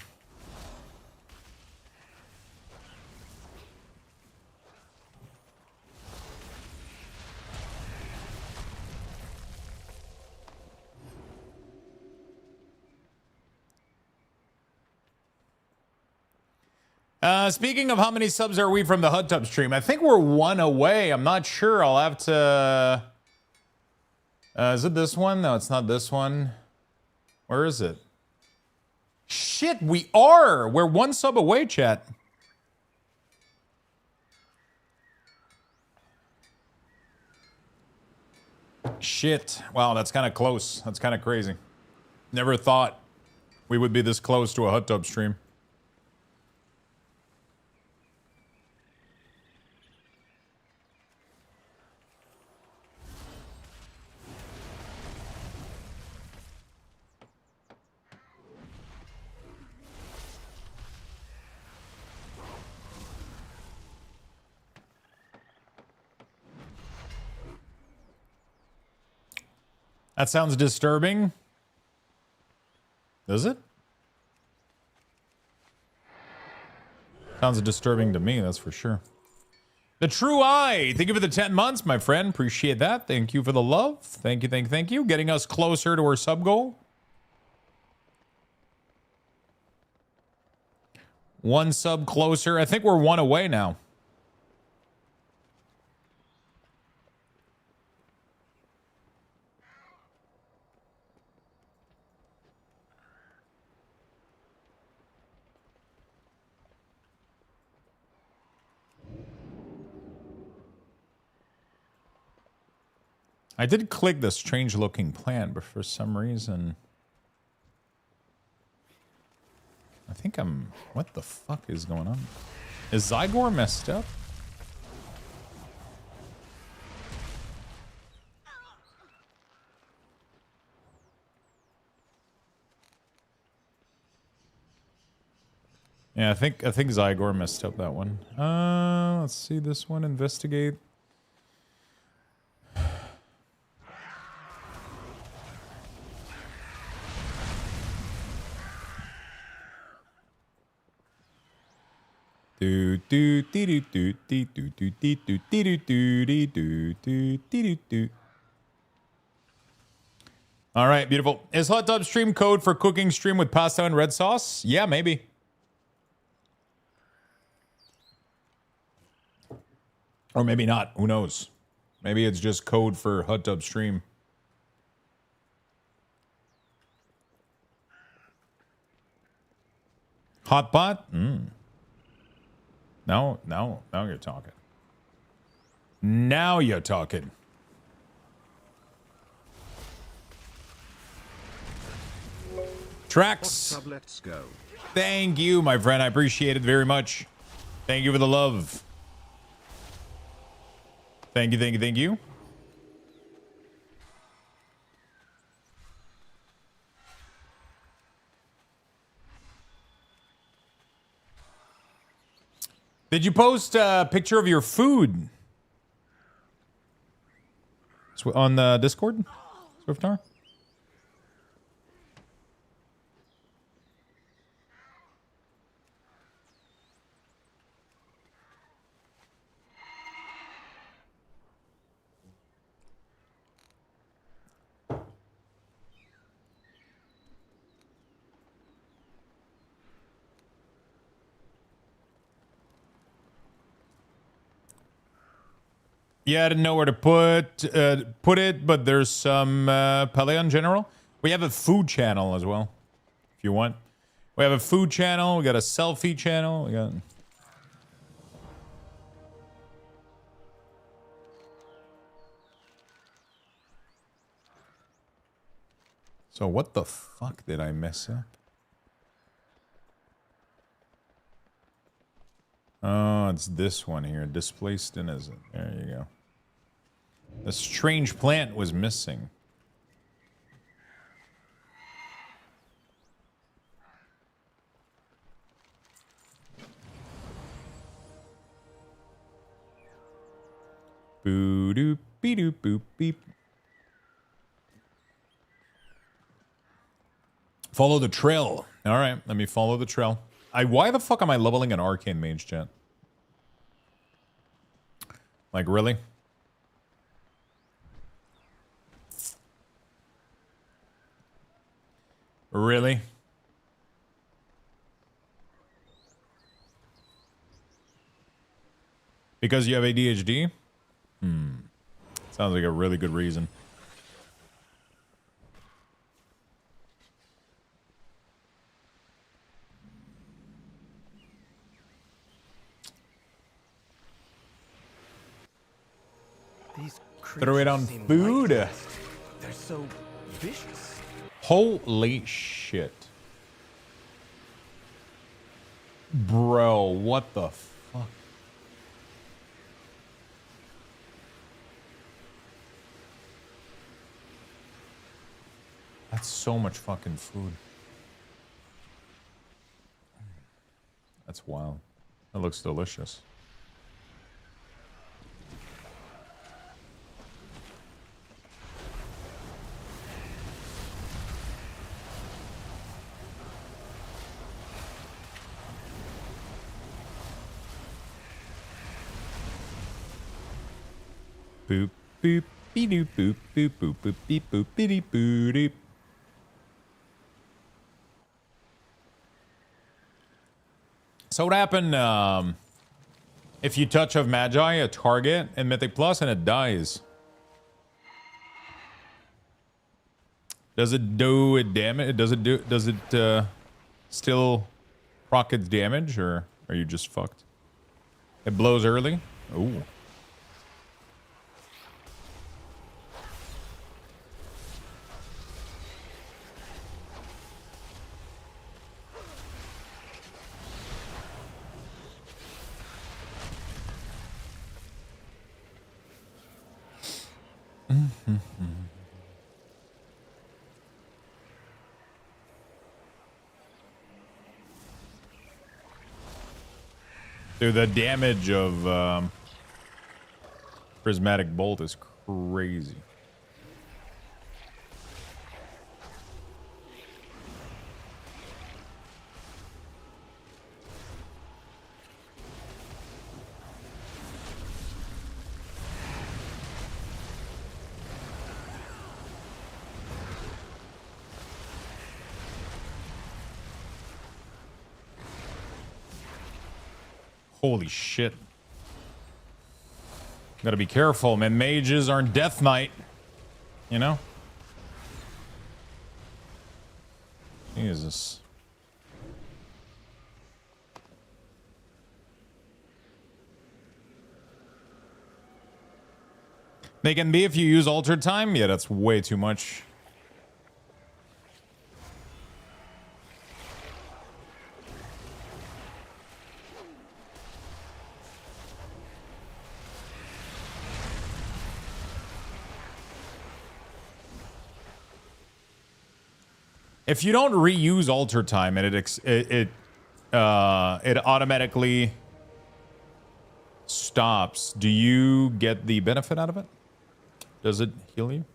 Speaking of how many subs are we from the hot tub stream, I think we're one away. I'm not sure. I'll have to... is it this one? No, it's not this one. Where is it? Shit, we are! We're one sub away, chat. Shit. Wow, that's kind of close. That's kind of crazy. Never thought we would be this close to a hot tub stream. That sounds disturbing. Does it? Sounds disturbing to me, that's for sure. The True Eye, thank you for the 10 months, my friend. Appreciate that. Thank you for the love. Thank you, thank you. Getting us closer to our sub goal. One sub closer. I think we're one away now. I did click the strange looking plant, but for some reason I think I'm... What the fuck is going on? Is Zygor messed up? Yeah, I think Zygor messed up that one. Let's see this one. Investigate. All right, beautiful. Is hot tub stream code for cooking stream with pasta and red sauce? Yeah, maybe. Or maybe not. Who knows? Maybe it's just code for hot tub stream. Hot pot? Now you're talking. Now you're talking. Tracks. Hot tub, let's go. Thank you, my friend. I appreciate it very much. Thank you for the love. Thank you, thank you, thank you. Did you post a picture of your food on the Discord, Swiftar? Yeah, I didn't know where to put it, but there's some Paleon General. We have a food channel as well, if you want. We have a food channel. We got a selfie channel. We got. So what the fuck did I mess up? Oh, it's this one here. Displaced in as it. There you go. The strange plant was missing. Boo doop be doop boop beep. Follow the trail. All right, let me follow the trail. Why the fuck am I leveling an arcane mage, chat? Like, really? Really? Because you have ADHD? Sounds like a really good reason. These Throw it on creatures seem food. lifeless. They're so vicious. Holy shit. Bro, what the fuck? That's so much fucking food. That's wild. That looks delicious. Boop boop be doop boop boop boop boop beep boop biddy boo doop. So what happened if you touch of Magi a target in Mythic Plus and it dies? Does it do it damage? Does it still proc its damage, or are you just fucked? It blows early. Ooh. Dude, the damage of Prismatic Bolt is crazy. Holy shit. Gotta be careful, man. Mages aren't Death Knight. You know? Jesus. They can be if you use altered time? Yeah, that's way too much. If you don't reuse alter time and it automatically stops, do you get the benefit out of it? Does it heal you?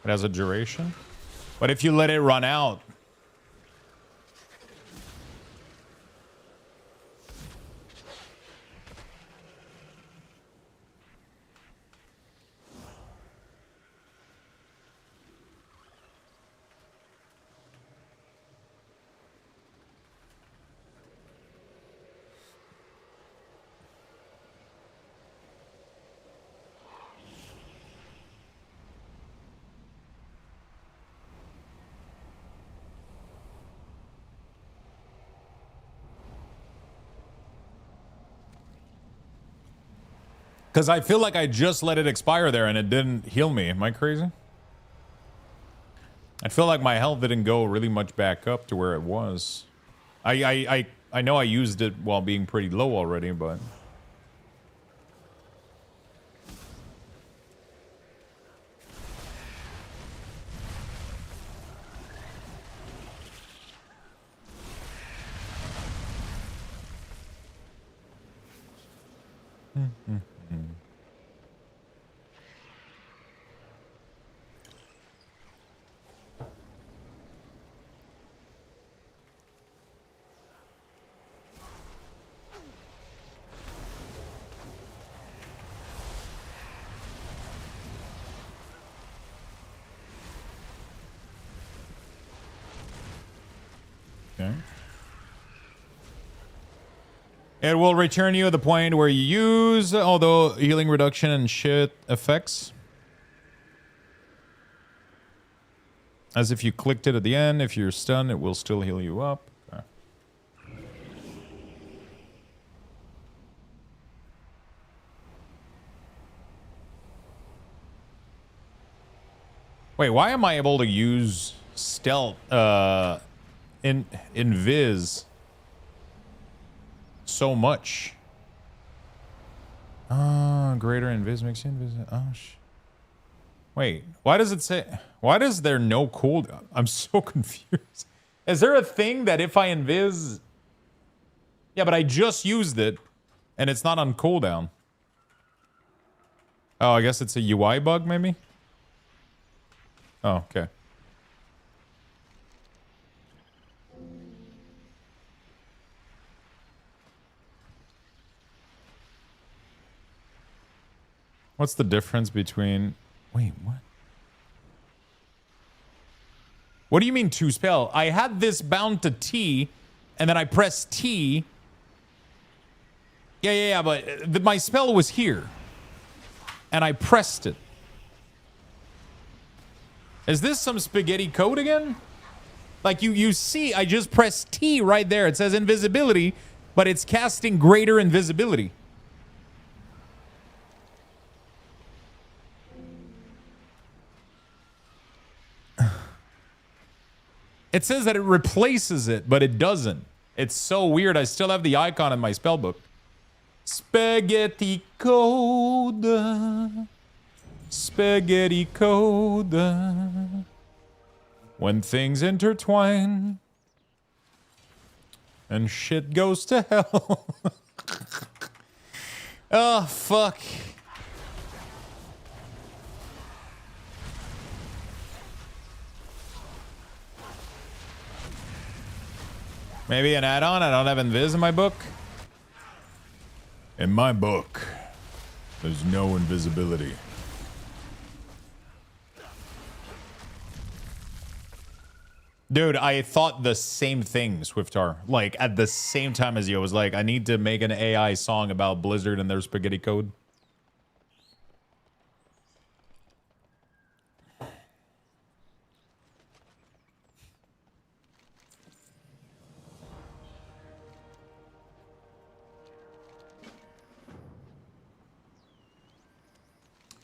It has a duration. But if you let it run out, because I feel like I just let it expire there and it didn't heal me. Am I crazy? I feel like my health didn't go really much back up to where it was. I know I used it while being pretty low already, but... It will return you at the point where you use, although healing reduction and shit effects. As if you clicked it at the end. If you're stunned, it will still heal you up. Okay. Wait, why am I able to use stealth in Viz so much? Greater invis makes you invisible. Oh, wait, why does it say... Why does there no cooldown? I'm so confused. Is there a thing that if I invis... Yeah, but I just used it, and it's not on cooldown. Oh, I guess it's a UI bug, maybe? Oh, okay. What's the difference between... Wait, what? What do you mean to spell? I had this bound to T, and then I pressed T. Yeah, but my spell was here. And I pressed it. Is this some spaghetti code again? Like you see, I just pressed T right there. It says invisibility, but it's casting greater invisibility. It says that it replaces it, but it doesn't. It's so weird. I still have the icon in my spellbook. Spaghetti code. Spaghetti code. When things intertwine and shit goes to hell. Oh, fuck. Maybe an add-on? I don't have invis in my book. In my book, there's no invisibility. Dude, I thought the same thing, Swiftar. Like, at the same time as you, I was like, I need to make an AI song about Blizzard and their spaghetti code.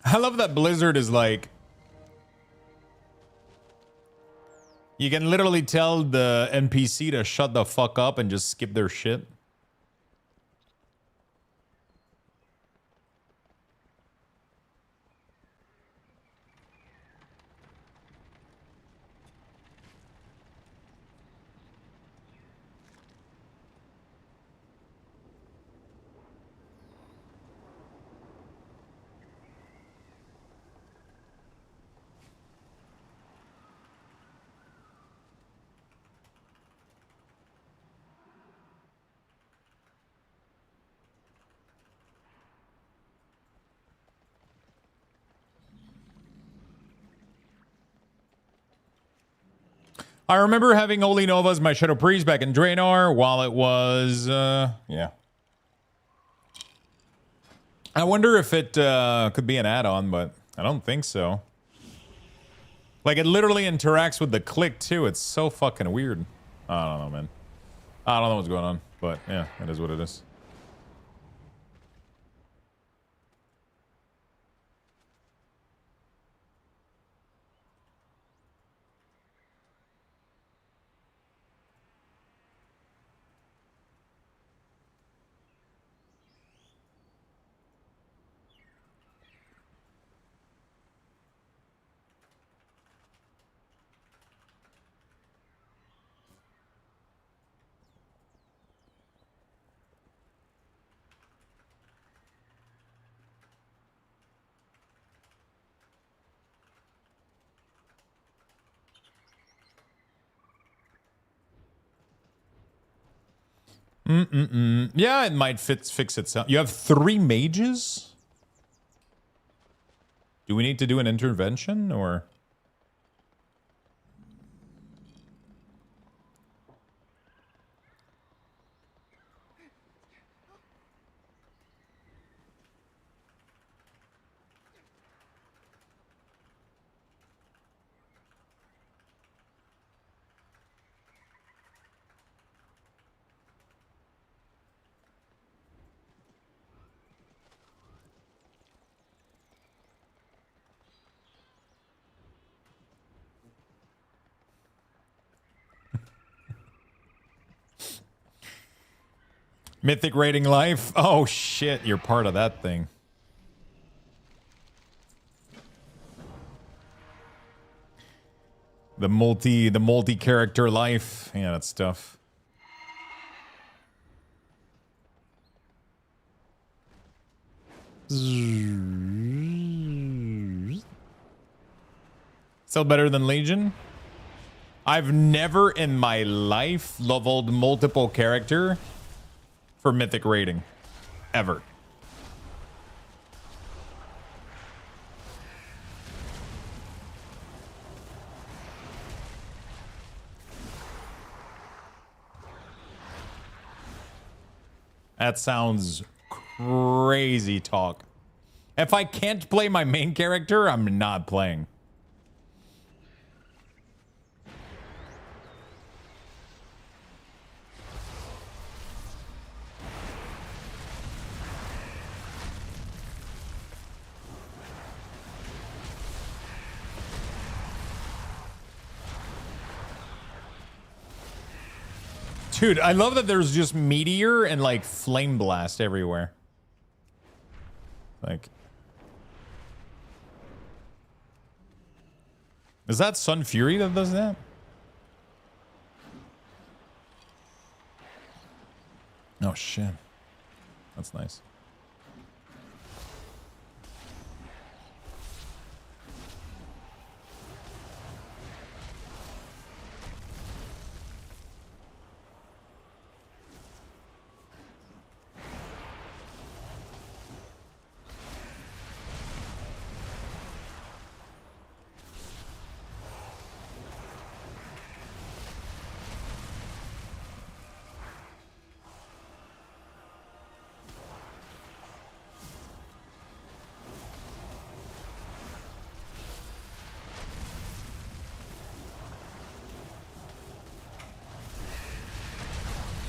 I love that Blizzard is like... You can literally tell the NPC to shut the fuck up and just skip their shit. I remember having Holy Nova as my Shadow Priest back in Draenor while it was, yeah. I wonder if it could be an add-on, but I don't think so. Like, it literally interacts with the click, too. It's so fucking weird. I don't know, man. I don't know what's going on, but yeah, it is what it is. Yeah, it might fix itself. You have 3 mages? Do we need to do an intervention, or...? Mythic rating life? Oh shit, you're part of that thing. The multi-character life. Yeah, that's tough. Still better than Legion? I've never in my life leveled multiple character for mythic rating. Ever. That sounds crazy talk. If I can't play my main character, I'm not playing. Dude, I love that there's just meteor and like flame blast everywhere. Like, is that Sun Fury that does that? Oh shit. That's nice.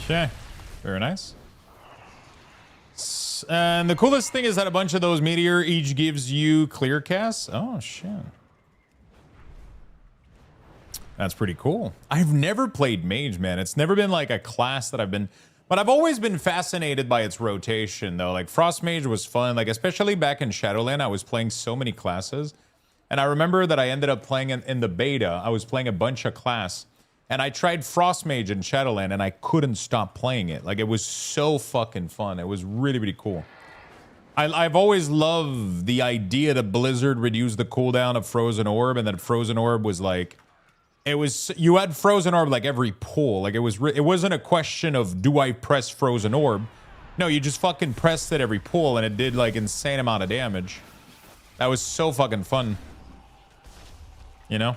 Okay, very nice. And the coolest thing is that a bunch of those meteor each gives you clear casts. Oh shit, that's pretty cool. I've never played mage, man. It's never been like a class that I've been, but I've always been fascinated by its rotation though. Like Frost Mage was fun, like especially back in Shadowland. I was playing so many classes, and I remember that I ended up playing in the beta. I was playing a bunch of class. And I tried Frost Mage in Shadowland, and I couldn't stop playing it. Like, it was so fucking fun. It was really, really cool. I've always loved the idea that Blizzard reduced the cooldown of Frozen Orb, and that Frozen Orb was like... It was... You had Frozen Orb, like, every pull. Like, it wasn't a question of, do I press Frozen Orb? No, you just fucking pressed it every pull, and it did, like, insane amount of damage. That was so fucking fun. You know?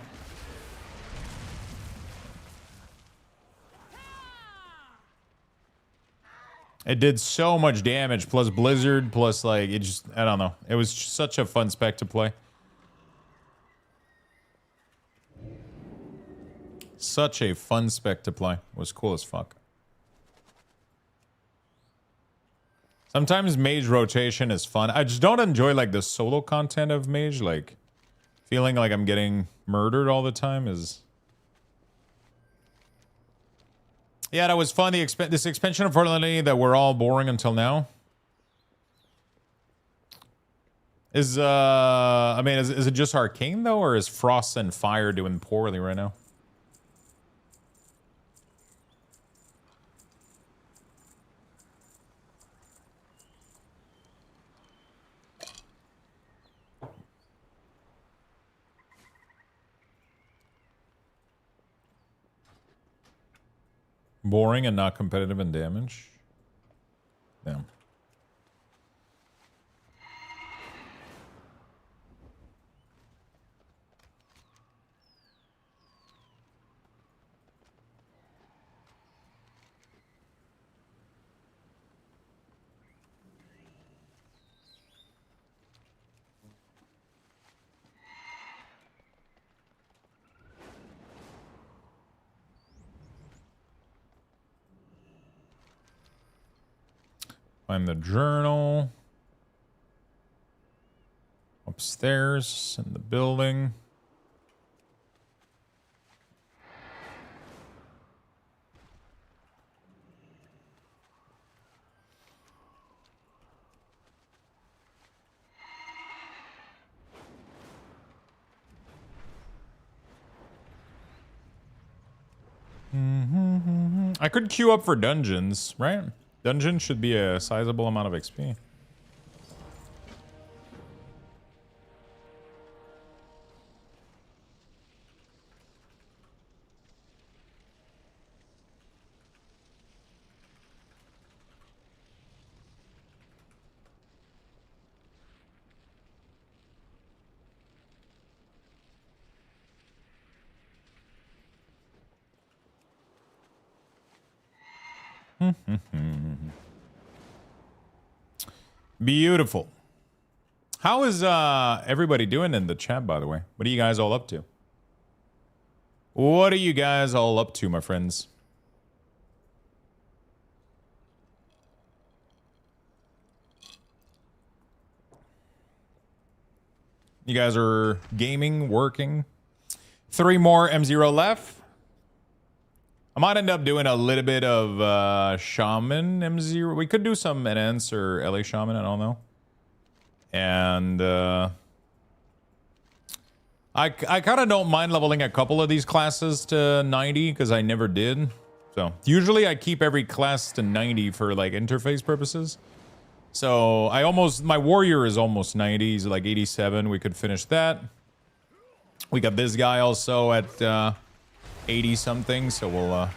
It did so much damage, plus Blizzard, plus like, it just, I don't know. It was such a fun spec to play. Such a fun spec to play. It was cool as fuck. Sometimes mage rotation is fun. I just don't enjoy like the solo content of mage. Like, feeling like I'm getting murdered all the time is... Yeah, that was fun. This expansion, unfortunately, that we're all boring until now. Is I mean, is it just Arcane though, or is Frost and Fire doing poorly right now? Boring and not competitive in damage. Damn. Find the journal. Upstairs in the building. I could queue up for dungeons, right? Dungeon should be a sizable amount of XP. Beautiful. How is everybody doing in the chat, by the way? What are you guys all up to? What are you guys all up to, my friends? You guys are gaming, working. 3 more M0 left. I might end up doing a little bit of Shaman M0. We could do some NNs or LA Shaman, I don't know. And I kind of don't mind leveling a couple of these classes to 90 because I never did. So usually I keep every class to 90 for like interface purposes. So my warrior is almost 90. He's like 87. We could finish that. We got this guy also at 80 something. So we'll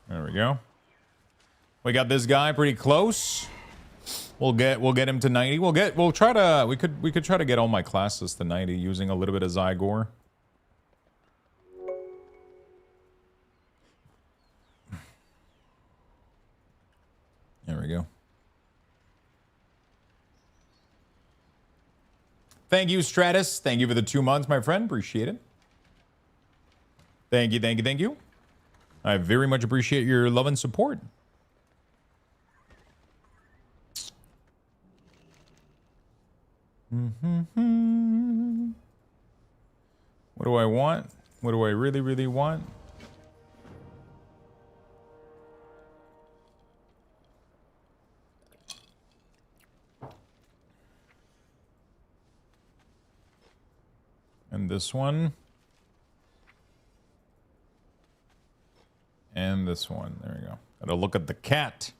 there we go. We got this guy pretty close. We'll get him to 90. We could try to get all my classes to 90 using a little bit of Zygor. There we go. Thank you, Stratus. Thank you for the 2 months, my friend. Appreciate it. Thank you, thank you, thank you. I very much appreciate your love and support. What do I want? What do I really, really want? And this one. And this one. There we go. Gotta look at the cat.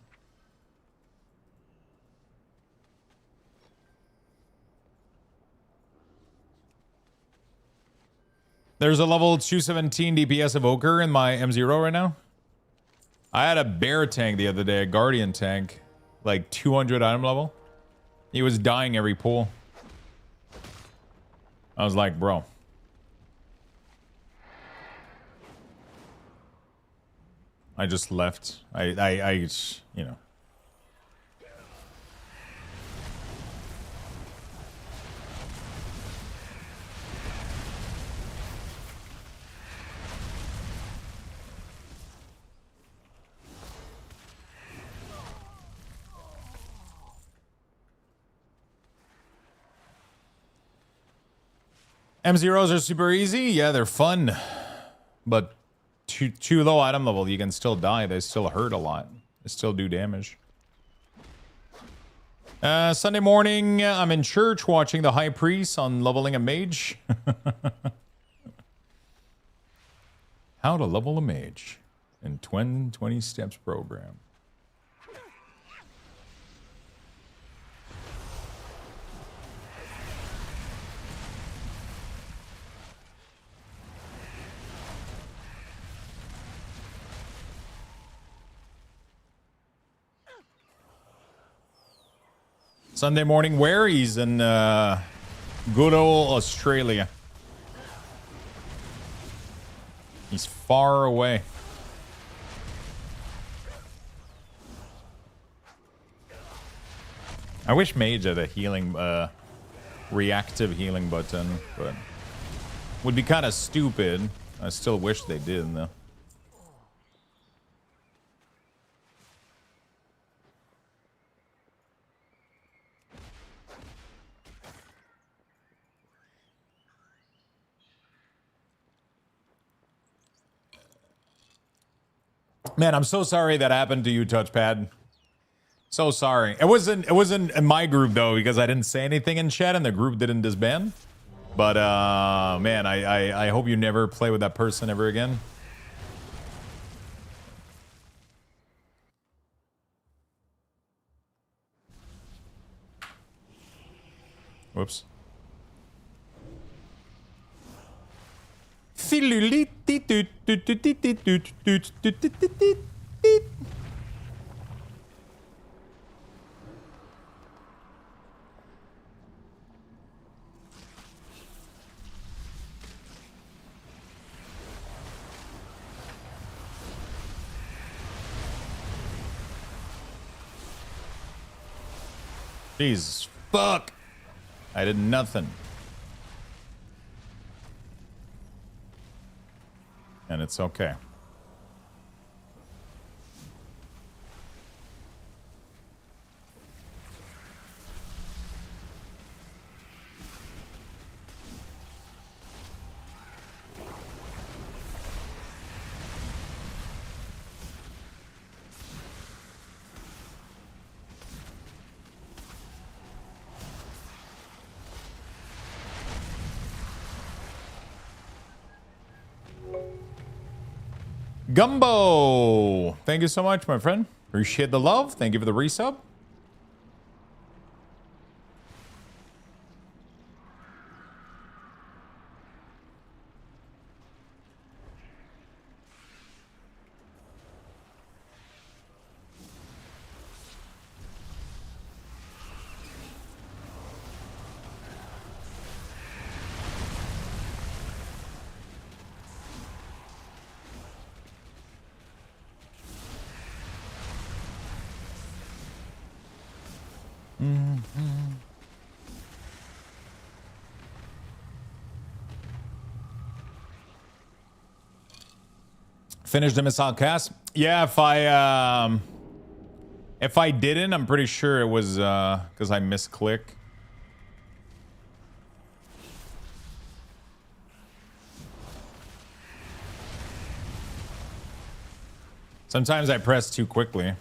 There's a level 217 DPS evoker in my M0 right now. I had a bear tank the other day, a guardian tank, like 200 item level. He was dying every pull. I was like, bro. I just left. I you know. M0s are super easy. Yeah, they're fun. But too low item level, you can still die. They still hurt a lot. They still do damage. Sunday morning, I'm in church watching the High Priest on leveling a mage. How to level a mage in 20 steps program. Sunday morning where? He's in good old Australia. He's far away. I wish Mage had a healing, reactive healing button, but would be kind of stupid. I still wish they did, though. Man, I'm so sorry that happened to you, Touchpad. So sorry. It wasn't in my group though, because I didn't say anything in chat and the group didn't disband. But man, I hope you never play with that person ever again. Whoops. Jesus fuck. I did nothing. And it's okay. Gumbo, thank you so much, my friend. Appreciate the love. Thank you for the resub. Finished the missile cast. Yeah, if I didn't, I'm pretty sure it was because I misclick. Sometimes I press too quickly.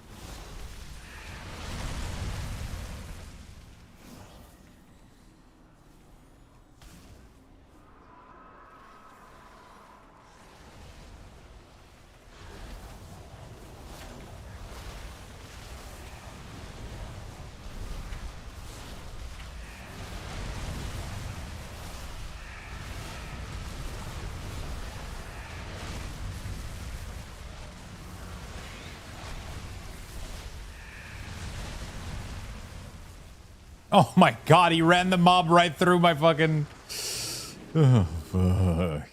Oh my god, he ran the mob right through my fucking... Oh, fuck.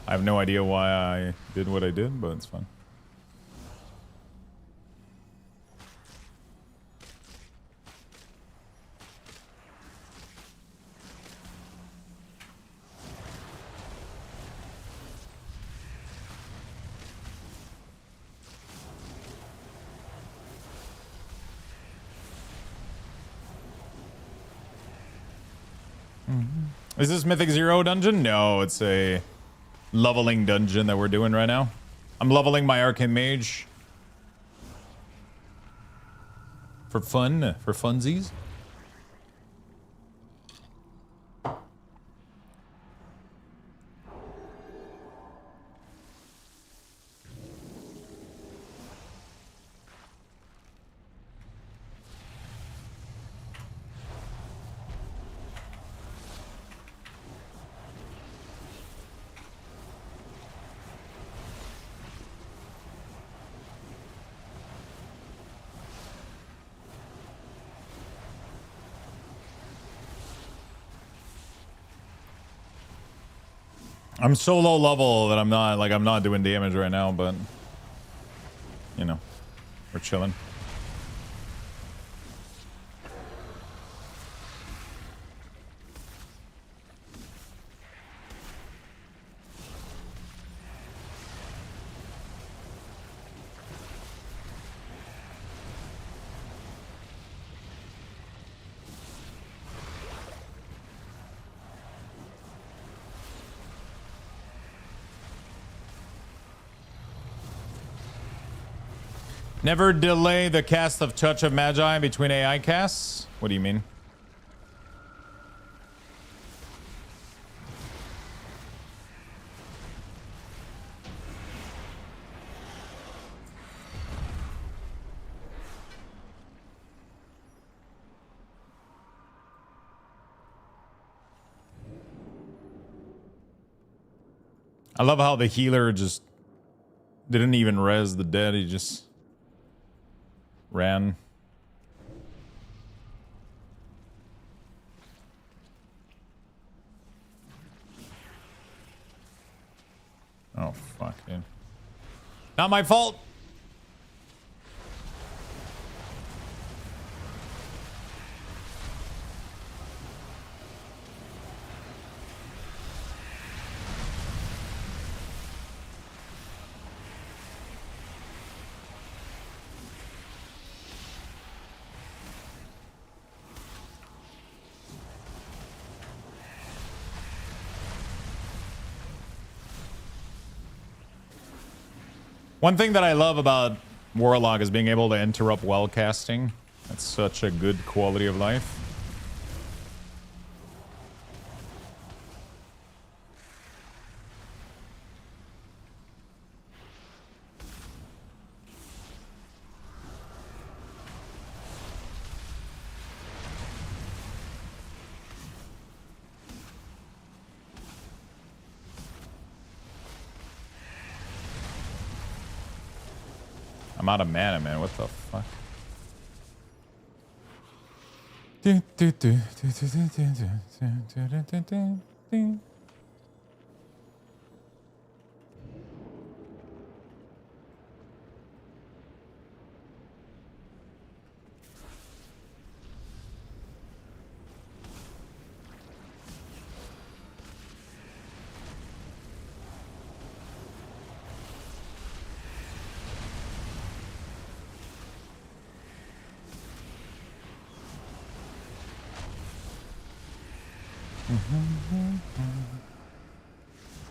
I have no idea why I did what I did, but it's fun. Is this Mythic Zero dungeon? No, it's a leveling dungeon that we're doing right now. I'm leveling my Arcane Mage. For fun, for funsies. I'm so low level that I'm not doing damage right now, but you know, we're chilling. Never delay the cast of Touch of Magi between AI casts? What do you mean? I love how the healer just didn't even res the dead, he just ran. Oh, fuck, dude. Not my fault. One thing that I love about Warlock is being able to interrupt well casting. That's such a good quality of life. I'm out of mana, man. What the fuck?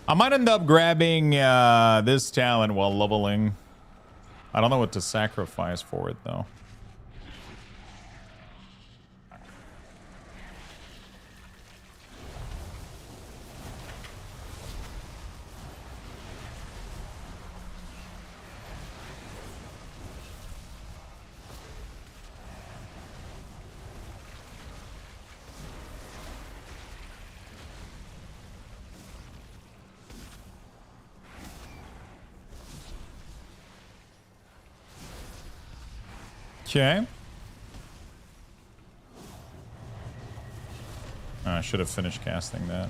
I might end up grabbing this talent while leveling. I don't know what to sacrifice for it, though. Okay. Oh, I should have finished casting that.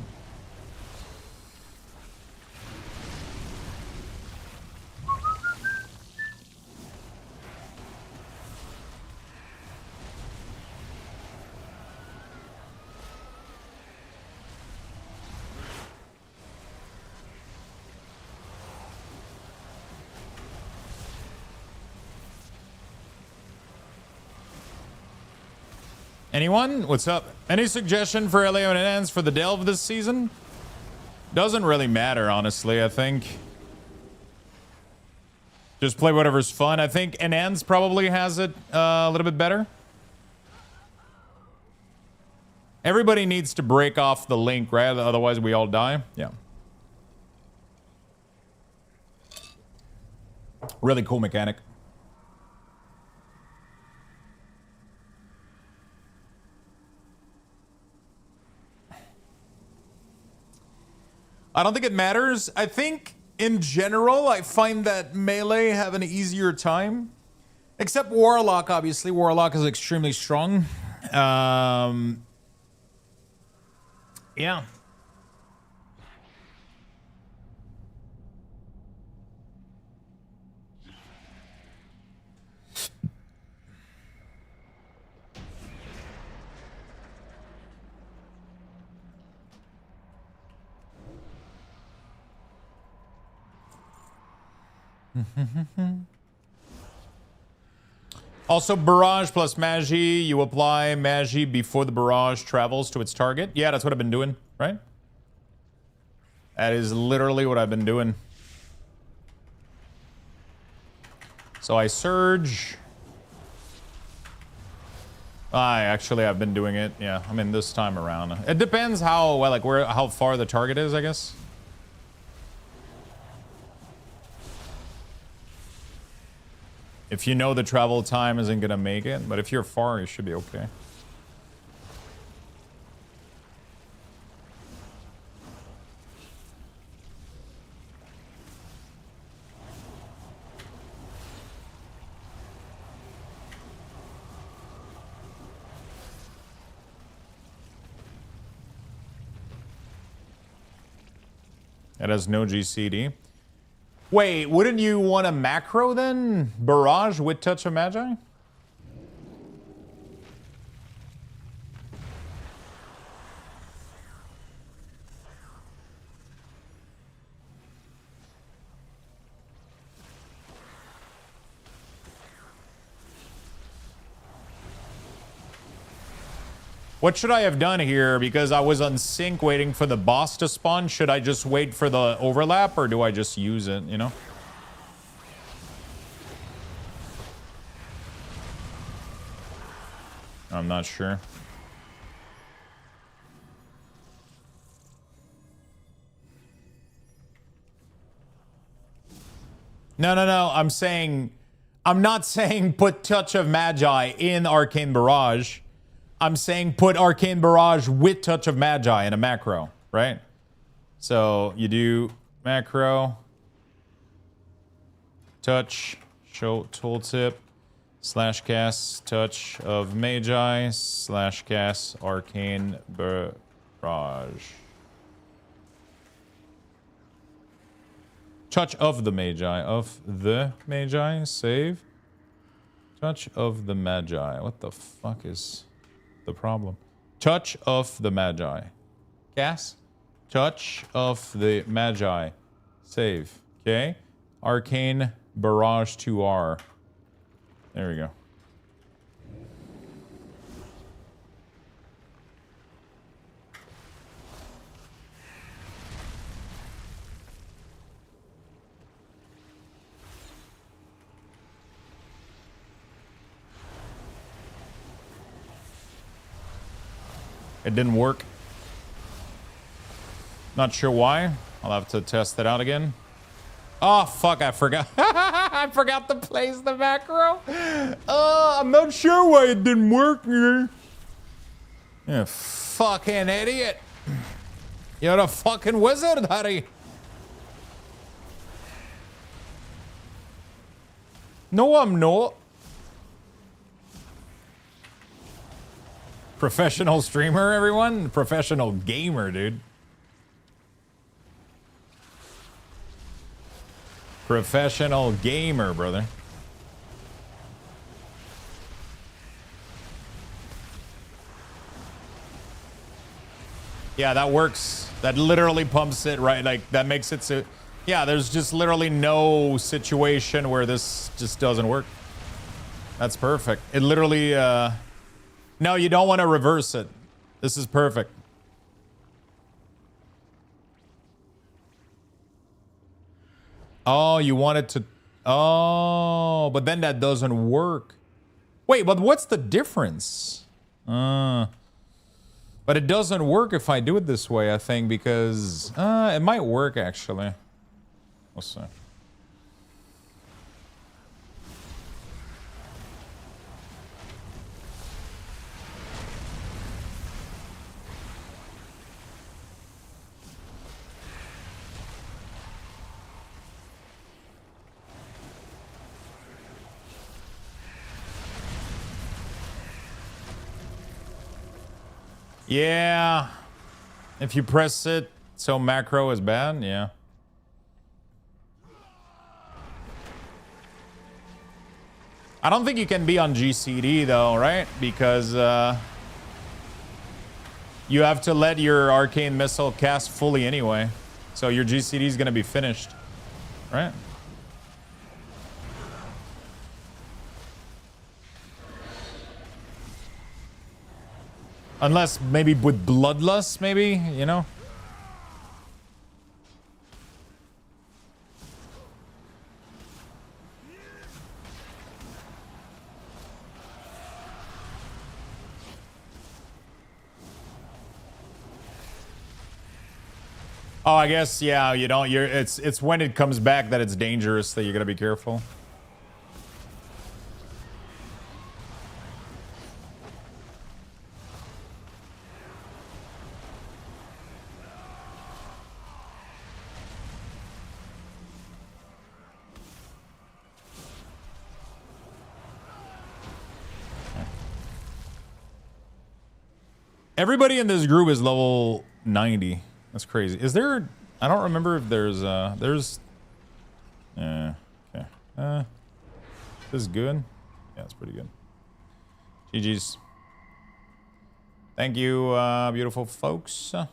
Anyone? What's up? Any suggestion for LAO and AddOns for the delve this season? Doesn't really matter, honestly, I think. Just play whatever's fun. I think AddOns probably has it a little bit better. Everybody needs to break off the link, right? Otherwise we all die. Yeah. Really cool mechanic. I don't think it matters. I think, in general, I find that melee have an easier time. Except Warlock, obviously. Warlock is extremely strong. Yeah. Also, barrage plus magi. You apply magi before the barrage travels to its target. Yeah, that's what I've been doing, right? That is literally what I've been doing. So I surge. I've been doing it. Yeah, I mean this time around. It depends how well, like how far the target is, I guess. If you know the travel time isn't gonna make it, but if you're far, you should be okay. It has no GCD. Wait, wouldn't you want a macro then? Barrage with Touch of Magi? What should I have done here? Because I was on sync waiting for the boss to spawn. Should I just wait for the overlap or do I just use it, you know? I'm not sure. No, no, no. I'm not saying put Touch of Magi in Arcane Barrage. I'm saying put Arcane Barrage with Touch of Magi in a macro, right? So you do macro, touch, show tooltip, slash cast Touch of Magi, slash cast Arcane Barrage. Touch of the Magi, save. Touch of the Magi. What the fuck is the problem? Touch of the Magi. Cast. Touch of the Magi. Save. Okay. Arcane Barrage 2R. There we go. It didn't work. Not sure why. I'll have to test it out again. Oh, fuck, I forgot. I forgot to place the macro. I'm not sure why it didn't work here. You fucking idiot. You're a fucking wizard, Harry. No, I'm not. Professional streamer, everyone? Professional gamer, dude. Professional gamer, brother. Yeah, that works. That literally pumps it, right? Like, that makes it so... Yeah, there's just literally no situation where this just doesn't work. That's perfect. It literally, No, you don't want to reverse it. This is perfect. Oh, you want it to... Oh, but then that doesn't work. Wait, but what's the difference? But it doesn't work if I do it this way, I think, because... it might work, actually. We'll see. Yeah. If you press it, so macro is bad, yeah. I don't think you can be on GCD though, right? Because you have to let your arcane missile cast fully anyway. So your GCD is gonna be finished, right? Unless maybe with Bloodlust, maybe, you know? Oh, I guess, yeah, you don't, it's when it comes back that it's dangerous that you gotta be careful. Everybody in this group is level 90. That's crazy. Is there... I don't remember if there's... Yeah, okay. This is good? Yeah, it's pretty good. GG's. Thank you, beautiful folks. Okay.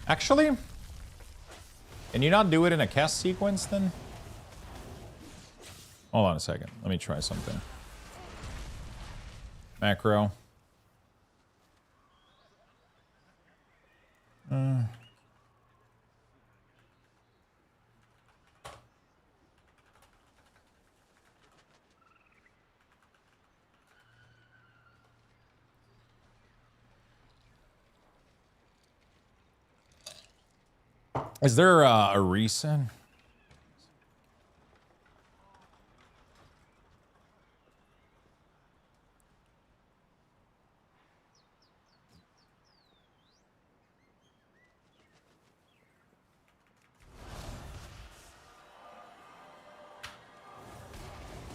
Actually, can you not do it in a cast sequence then? Hold on a second. Let me try something. Macro. Is there a reset?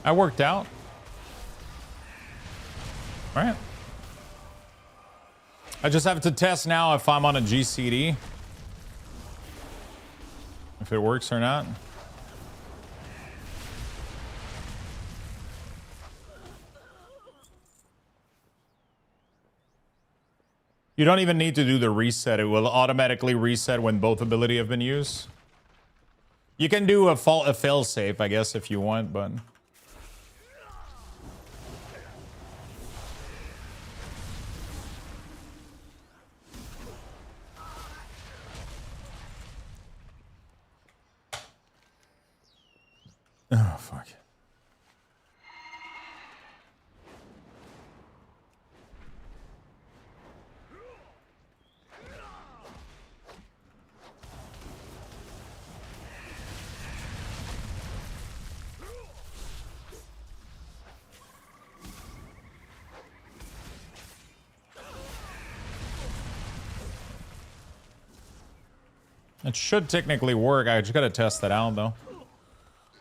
I worked out. All right. I just have to test now if I'm on a GCD. If it works or not. You don't even need to do the reset. It will automatically reset when both ability have been used. You can do a fail safe, I guess, if you want, but... Oh, fuck. It should technically work. I just gotta test that out, though.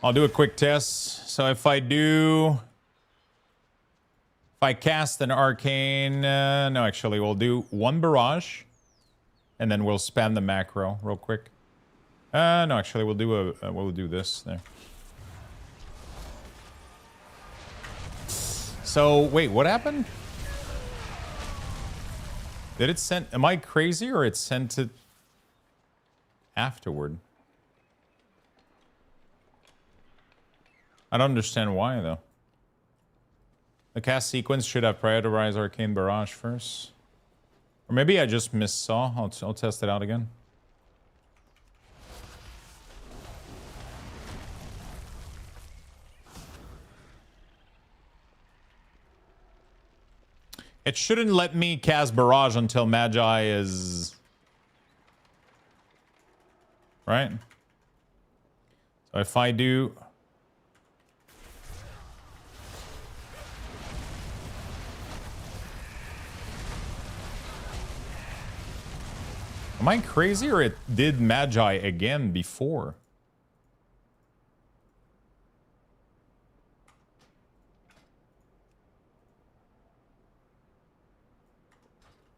I'll do a quick test. So if I cast an arcane, no, actually, we'll do one barrage, and then we'll spam the macro real quick. No, actually, we'll do this there. So wait, what happened? Did it send? Am I crazy, or it sent it afterward? I don't understand why, though. The cast sequence should have prioritized Arcane Barrage first. Or maybe I just missaw. I'll test it out again. It shouldn't let me cast Barrage until Magi is... Right? So if I do... Am I crazy, or it did Magi again before?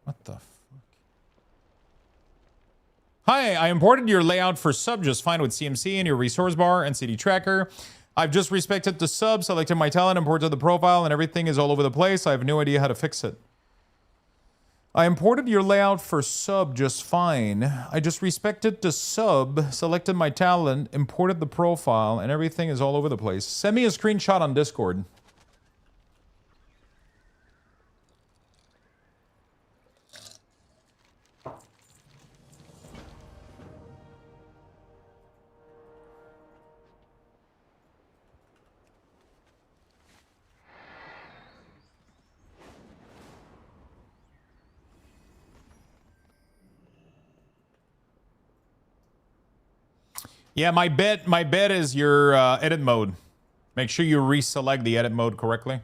What the fuck? Hi, I imported your layout for sub just fine with CMC and your resource bar and CD tracker. I've just respected the sub, selected my talent, imported the profile, and everything is all over the place. I have no idea how to fix it. I imported your layout for sub just fine. I just respected the sub, selected my talent, imported the profile, and everything is all over the place. Send me a screenshot on Discord. Yeah, my bet is your edit mode. Make sure you reselect the edit mode correctly.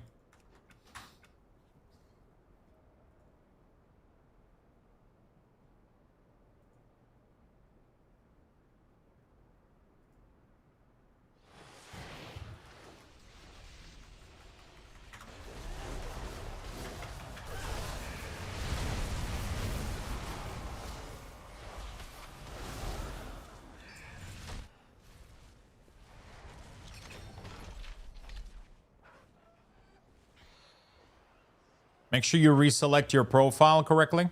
Make sure you reselect your profile correctly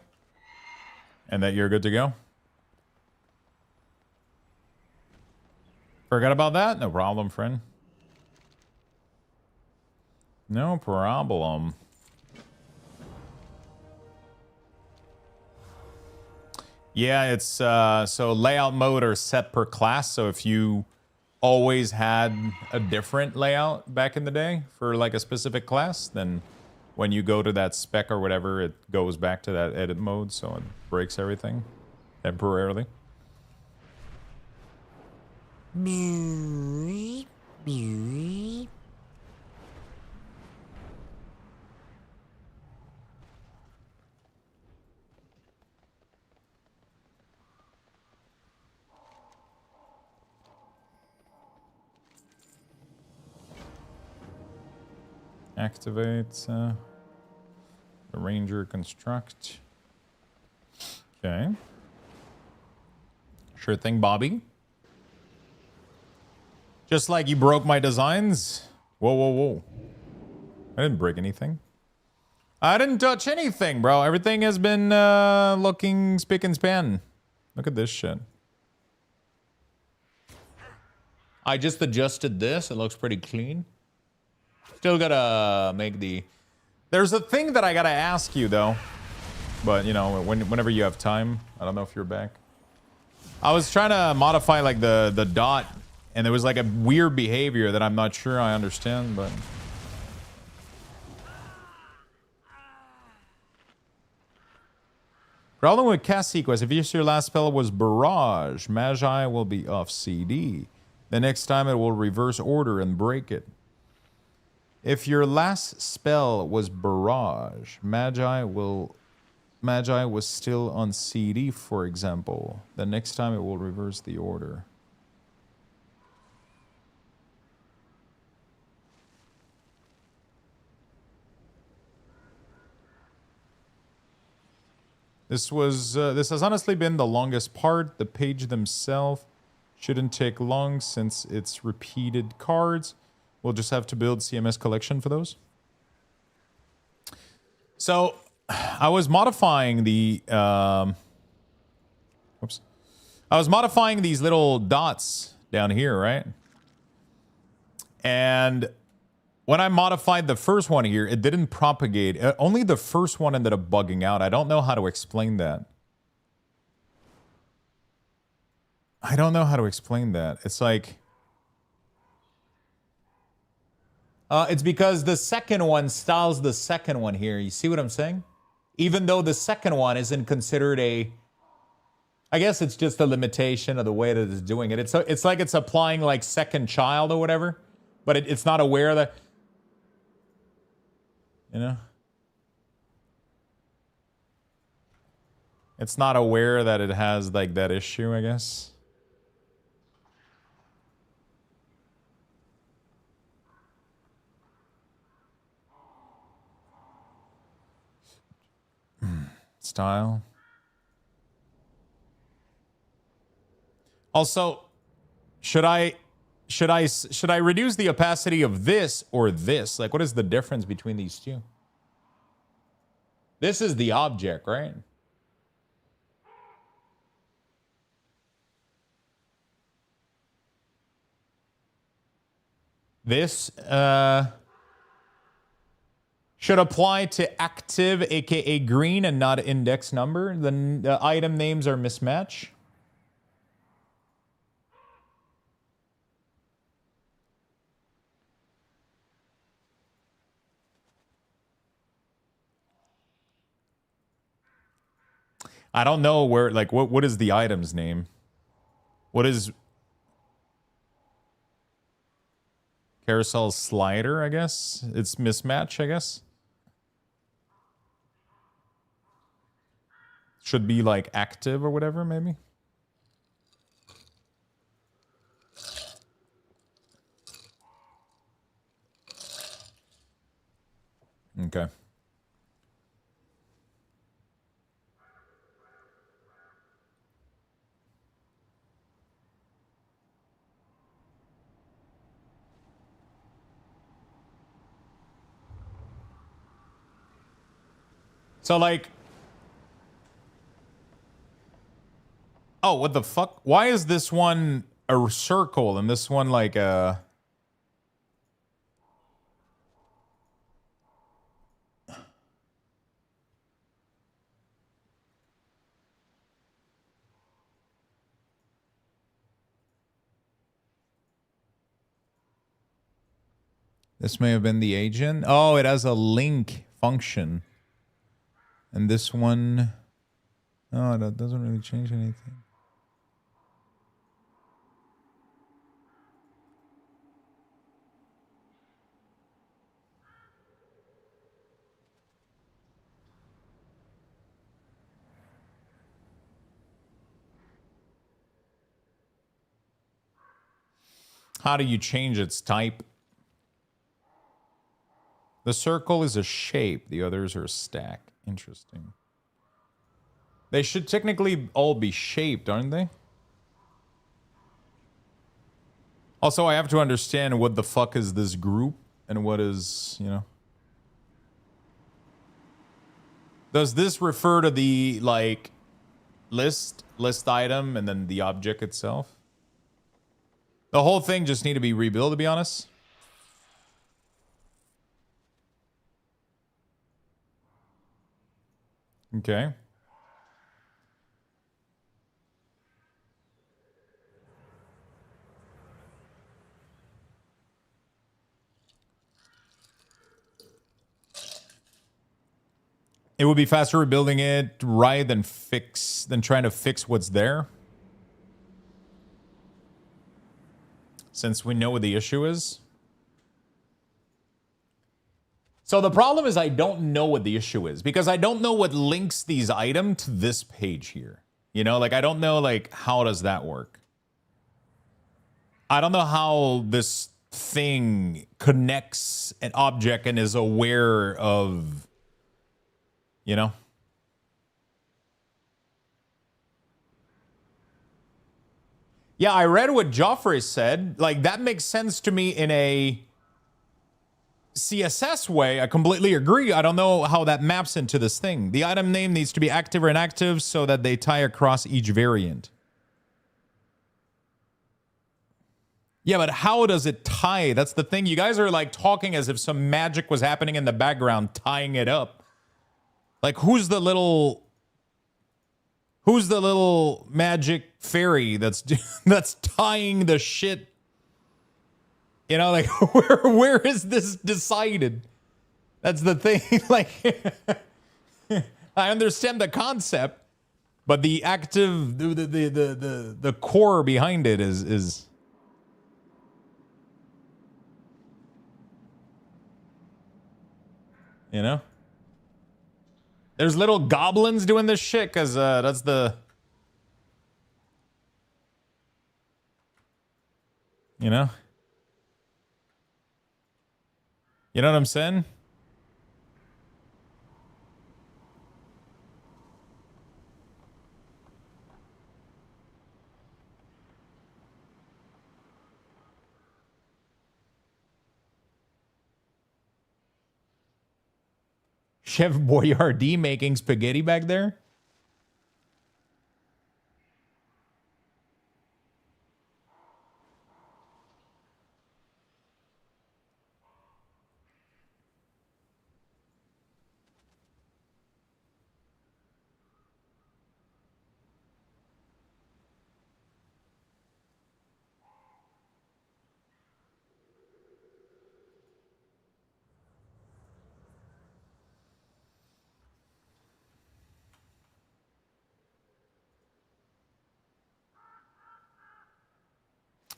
and that you're good to go. Forgot about that? No problem, friend. No problem. Yeah, it's so layout mode are set per class. So if you always had a different layout back in the day for like a specific class, then when you go to that spec or whatever, it goes back to that edit mode, so it breaks everything temporarily. Activate the Ranger construct. Okay. Sure thing, Bobby. Just like you broke my designs. Whoa, whoa, whoa. I didn't break anything. I didn't touch anything, bro. Everything has been looking spick and span. Look at this shit. I just adjusted this. It looks pretty clean. Still gotta make the... There's a thing that I gotta ask you, though. But, you know, whenever you have time. I don't know if you're back. I was trying to modify, like, the dot. And there was, like, a weird behavior that I'm not sure I understand, but... Problem with cast sequence. If your last spell was Barrage, Magi will be off CD. The next time it will reverse order and break it. If your last spell was Barrage, Magi was still on CD, for example. The next time it will reverse the order. This has honestly been the longest part. The page themselves shouldn't take long since it's repeated cards. We'll just have to build CMS collection for those. So I was modifying the I was modifying these little dots down here, right? And when I modified the first one here, it didn't propagate. Only the first one ended up bugging out. I don't know how to explain that. I don't know how to explain that. It's like... it's because the second one styles the second one here. You see what I'm saying? Even though the second one isn't considered a... I guess it's just a limitation of the way that it's doing it. It's like it's applying like second child or whatever. But it's not aware that... You know? It's not aware that it has like that issue, I guess. Style. Also, should I reduce the opacity of this or this? Like, what is the difference between these two? This is the object, right? This should apply to active, aka green, and not index number. The item names are mismatch. I don't know where, like, what is the item's name? What is... Carousel slider, I guess? It's mismatch, I guess? Should be, like, active or whatever, maybe? Okay. So, like... Oh, what the fuck? Why is this one a circle, and this one like a... This may have been the agent. Oh, it has a link function. And this one... Oh, that doesn't really change anything. How do you change its type? The circle is a shape. The others are a stack. Interesting. They should technically all be shaped, aren't they? Also, I have to understand what the fuck is this group and what is, you know. Does this refer to the, like, list item and then the object itself? The whole thing just need to be rebuilt, to be honest. Okay. It would be faster rebuilding it right than trying to fix what's there. Since we know what the issue is. So the problem is I don't know what the issue is because I don't know what links these items to this page here. You know, like I don't know like how does that work? I don't know how this thing connects an object and is aware of, you know? Yeah, I read what Joffrey said. Like, that makes sense to me in a CSS way. I completely agree. I don't know how that maps into this thing. The item name needs to be active or inactive so that they tie across each variant. Yeah, but how does it tie? That's the thing. You guys are, like, talking as if some magic was happening in the background, tying it up. Like, who's the little magic fairy that's tying the shit? You know, like where is this decided? That's the thing. Like, I understand the concept, but the active, the core behind it is. You know. There's little goblins doing this shit because that's the... You know? You know what I'm saying? Chef Boyardee making spaghetti back there?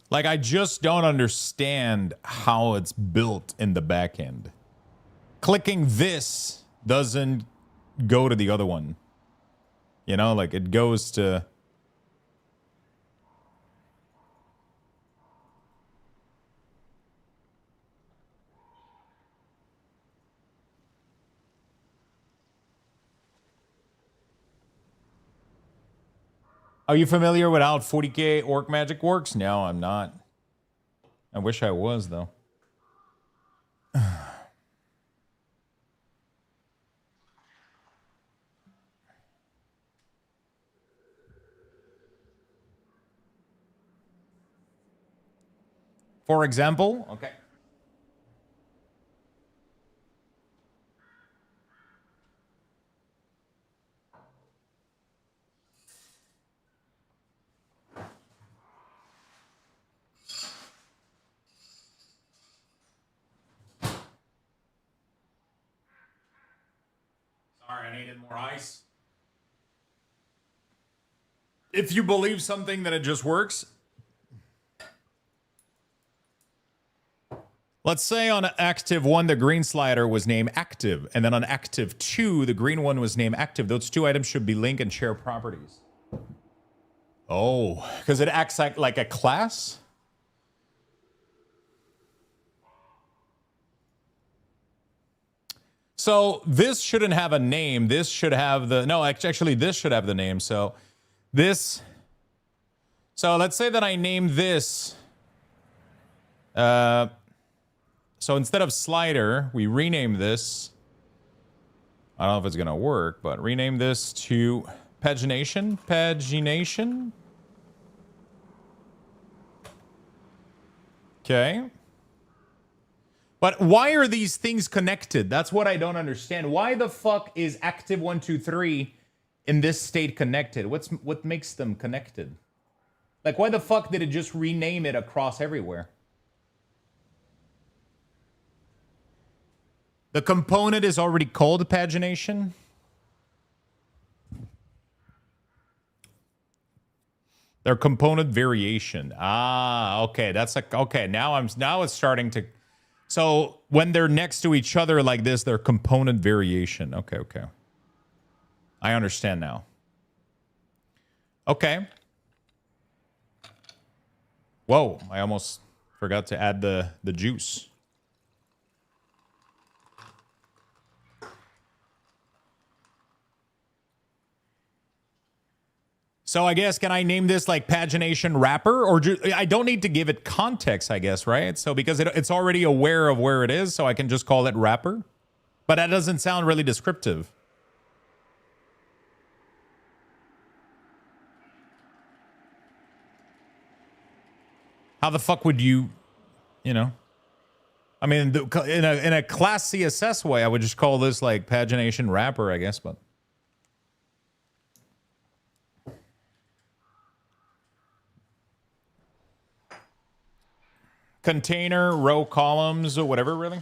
Like, I just don't understand how it's built in the back end. Clicking this doesn't go to the other one. You know, like it goes to... Are you familiar with how 40k orc magic works? No, I'm not. I wish I was, though. for example. Okay. Sorry, I needed more ice. If you believe something, then it just works. Let's say on active 1, the green slider was named active, and then on active 2, the green one was named active. Those two items should be linked and share properties. Oh, because it acts like a class? So this shouldn't have a name. This should have the, no, actually this should have the name. So this, so let's say that I name this, so instead of slider, we rename this. I don't know if it's going to work, but rename this to pagination. Pagination. Okay. But why are these things connected? That's what I don't understand. Why the fuck is active 1, 2, 3 in this state connected? What makes them connected? Like, why the fuck did it just rename it across everywhere? The component is already called pagination. Their component variation. Ah, okay. That's like, okay. Now it's starting to. So when they're next to each other like this, they're component variation. Okay, okay. I understand now. Okay. Whoa, I almost forgot to add the juice. So I guess, can I name this like pagination wrapper? Or I don't need to give it context, I guess, right? So because it's already aware of where it is, so I can just call it wrapper. But that doesn't sound really descriptive. How the fuck would you know? I mean, in a class CSS way, I would just call this like pagination wrapper, I guess, but. Container, row, columns, or whatever, really?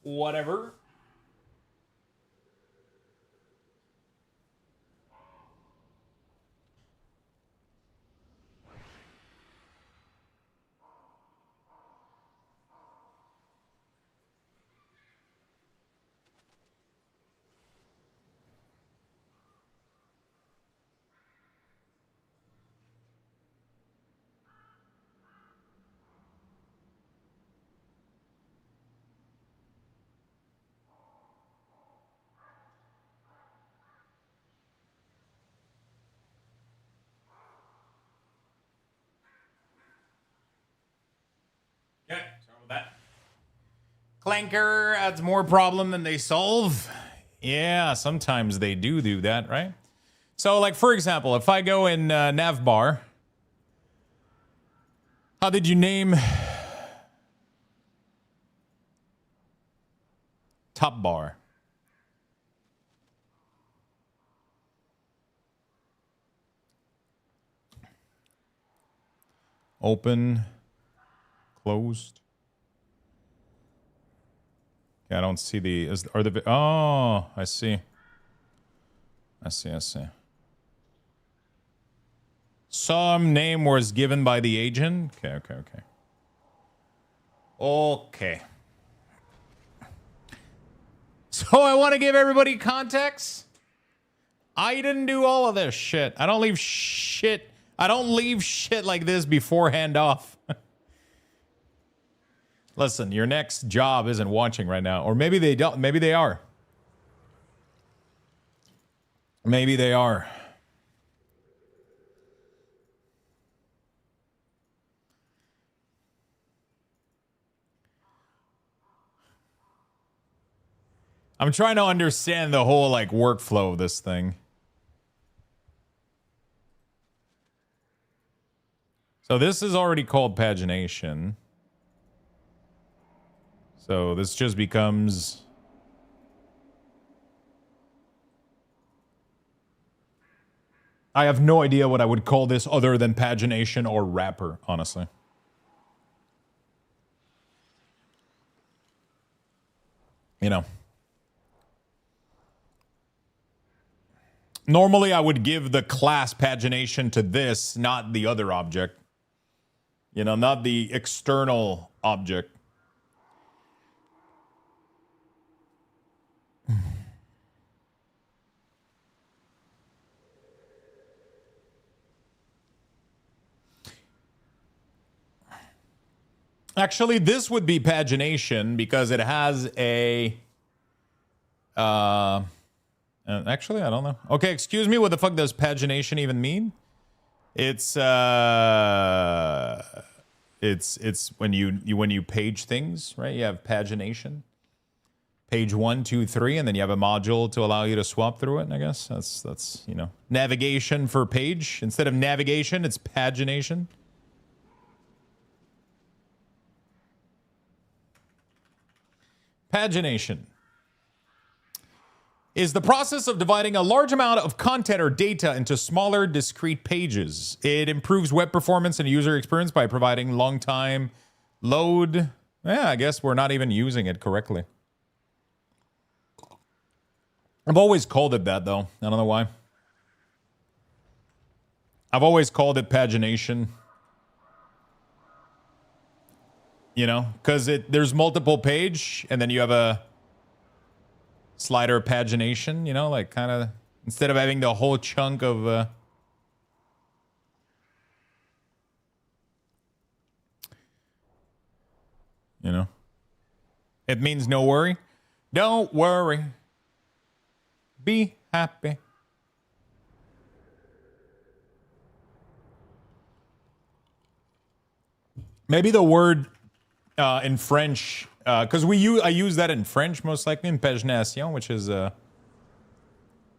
Whatever. Okay, sorry about that. Clanker adds more problem than they solve. Yeah, sometimes they do that, right? So, like, for example, if I go in navbar, how did you name top bar? Open, closed. Okay, I don't see the, oh, I see. I see. Some name was given by the agent. Okay. So I want to give everybody context. I didn't do all of this shit. I don't leave shit like this beforehand off. Listen, your next job isn't watching right now. Or maybe they don't. Maybe they are. Maybe they are. I'm trying to understand the whole like workflow of this thing. So this is already called pagination. So this just becomes... I have no idea what I would call this other than pagination or wrapper, honestly. You know. Normally I would give the class pagination to this, not the other object. You know, not the external object. Actually, this would be pagination because it has a... actually, I don't know. Okay, excuse me, what the fuck does pagination even mean? It's when you page things, right? You have pagination. Page 1, 2, 3, and then you have a module to allow you to swap through it, I guess. That's you know, navigation for page. Instead of navigation, it's pagination. Pagination is the process of dividing a large amount of content or data into smaller, discrete pages. It improves web performance and user experience by providing long time load. Yeah, I guess we're not even using it correctly. I've always called it that, though. I don't know why. I've always called it pagination. You know, because there's multiple page, and then you have a slider pagination, you know, like kind of instead of having the whole chunk of you know, it means no worry. Don't worry. Be happy. Maybe the word in French, because I use that in French most likely in pagination, which is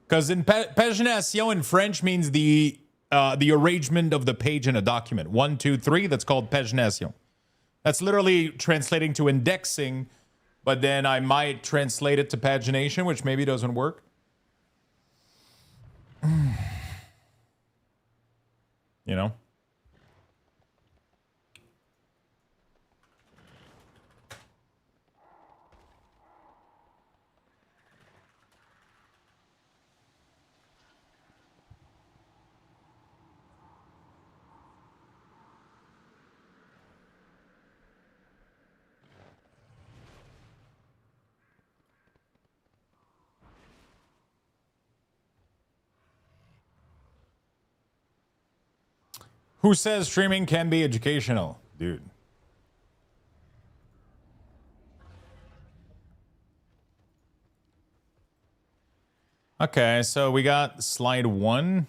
because in pagination in French means the arrangement of the page in a document. 1, 2, 3. That's called pagination. That's literally translating to indexing, but then I might translate it to pagination, which maybe doesn't work. You know. Who says streaming can be educational? Dude. Okay, so we got slide 1,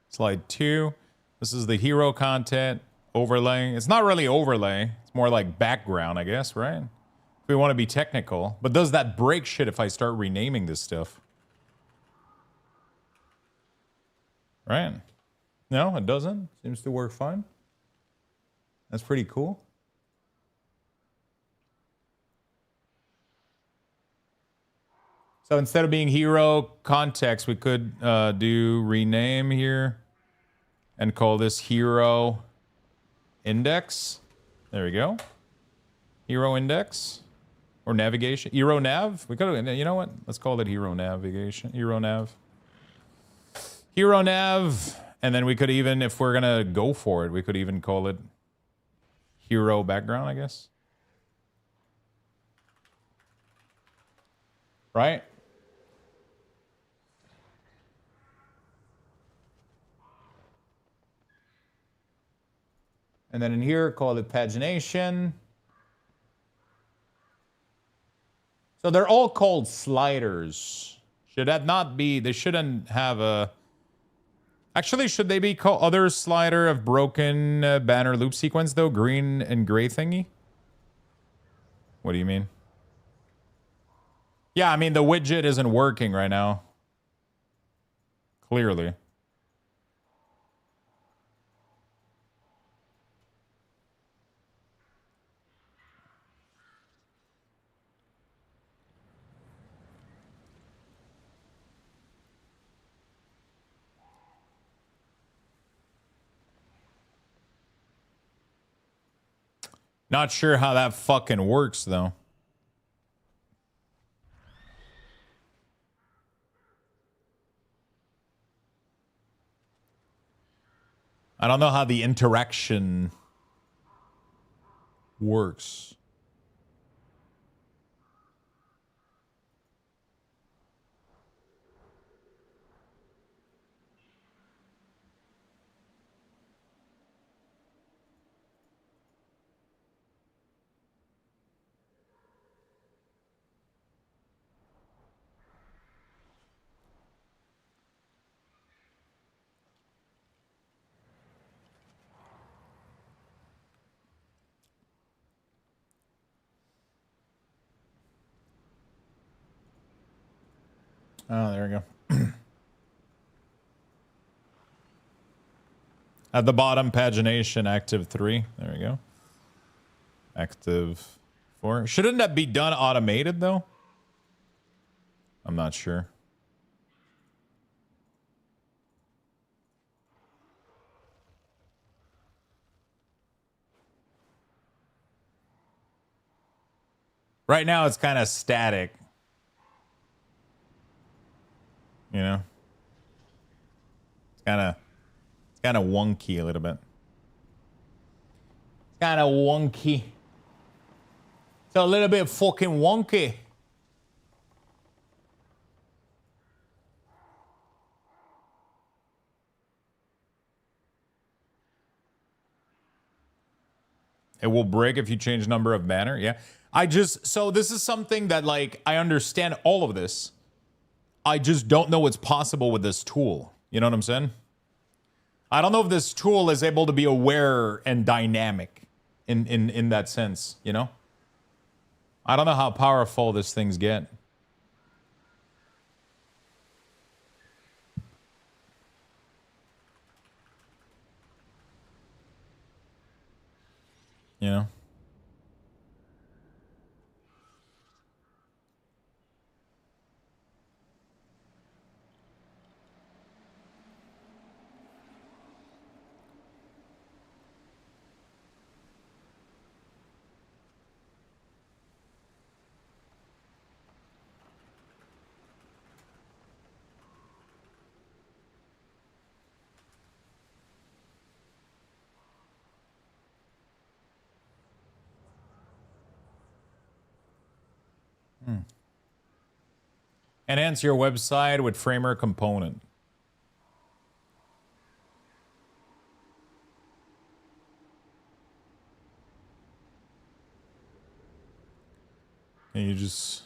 slide 2. This is the hero content overlay. It's not really overlay. It's more like background, I guess, right? If we want to be technical. But does that break shit if I start renaming this stuff? Right? No, it doesn't. Seems to work fine. That's pretty cool. So instead of being hero context, we could do rename here and call this hero index. There we go. Hero index or navigation. Hero nav. We could, you know what? Let's call it hero navigation. Hero nav. Hero nav. And then we could even, if we're going to go for it, we could even call it hero background, I guess. Right? And then in here, call it pagination. So they're all called sliders. Should that not be, they shouldn't have a... Actually, should they be called other slider of broken banner loop sequence, though? Green and gray thingy? What do you mean? Yeah, I mean, the widget isn't working right now. Clearly. Not sure how that fucking works, though. I don't know how the interaction works. Oh, there we go. At the bottom, pagination, active 3. There we go. Active 4. Shouldn't that be done automated, though? I'm not sure. Right now, it's kind of static. You know? It's kind of wonky a little bit. Kind of wonky. It's a little bit fucking wonky. It will break if you change number of banner. Yeah. So this is something that, like, I understand all of this. I just don't know what's possible with this tool. You know what I'm saying? I don't know if this tool is able to be aware and dynamic in that sense, you know? I don't know how powerful these things get. You know? Enhance your website with Framer component. And you just...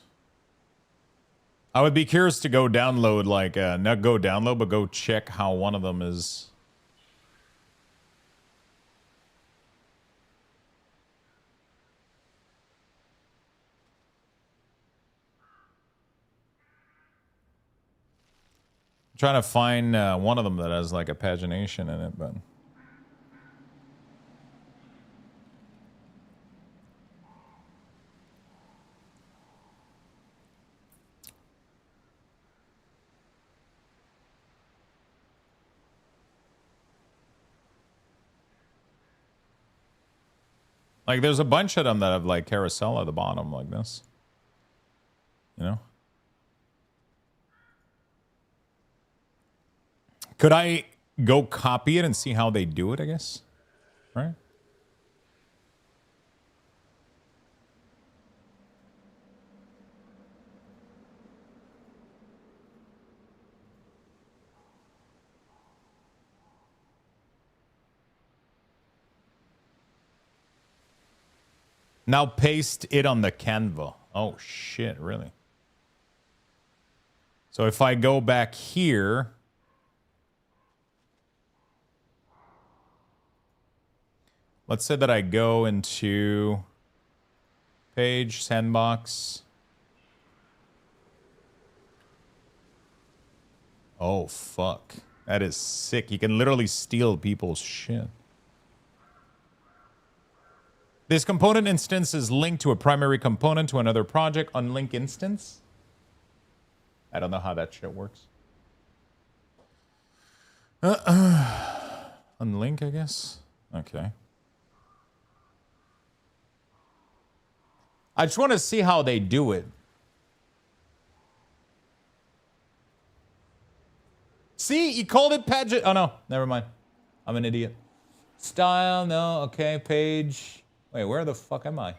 I would be curious to go download, like, not go download, but go check how one of them is. I'm trying to find one of them that has, like, a pagination in it, but... Like, there's a bunch of them that have, like, carousel at the bottom like this. You know? Could I go copy it and see how they do it, I guess? Right? Now paste it on the Canva. Oh, shit, really? So if I go back here... Let's say that I go into... Page, sandbox... Oh, fuck. That is sick. You can literally steal people's shit. This component instance is linked to a primary component to another project. Unlink instance? I don't know how that shit works. Unlink, I guess? Okay. I just want to see how they do it. See, you called it patch. Oh no, never mind. I'm an idiot. Style, no, okay, page. Wait, where the fuck am I?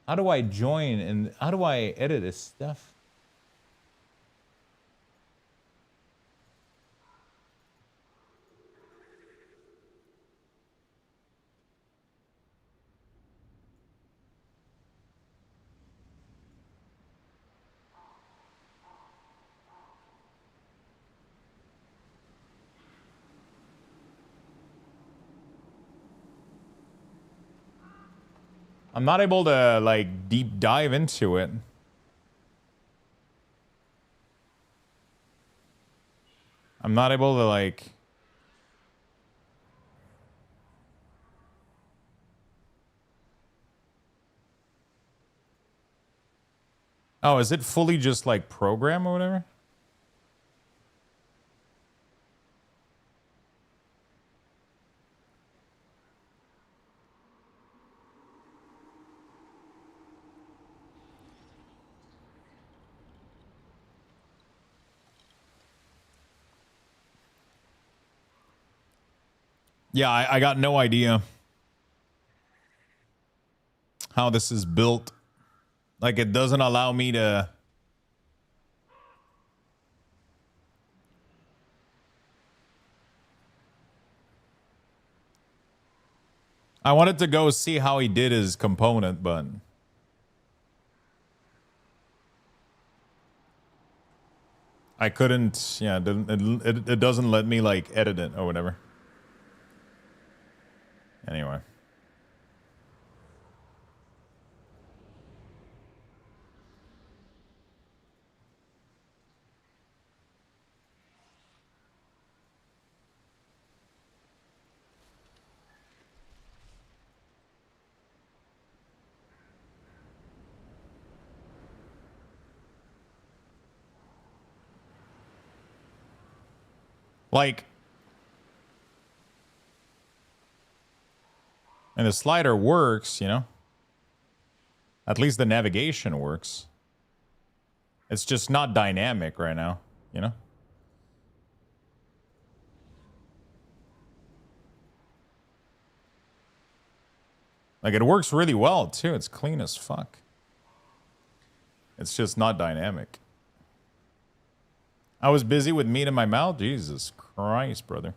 How do I join and how do I edit this stuff? I'm not able to, like, deep dive into it. I'm not able to, like... Oh, is it fully just, like, program or whatever? Yeah, I got no idea how this is built. Like, it doesn't allow me to... I wanted to go see how he did his component, but... I couldn't... Yeah, it doesn't let me, like, edit it or whatever. Anyway. Like... And the slider works, you know? At least the navigation works. It's just not dynamic right now, you know? Like, it works really well, too. It's clean as fuck. It's just not dynamic. I was busy with meat in my mouth? Jesus Christ, brother.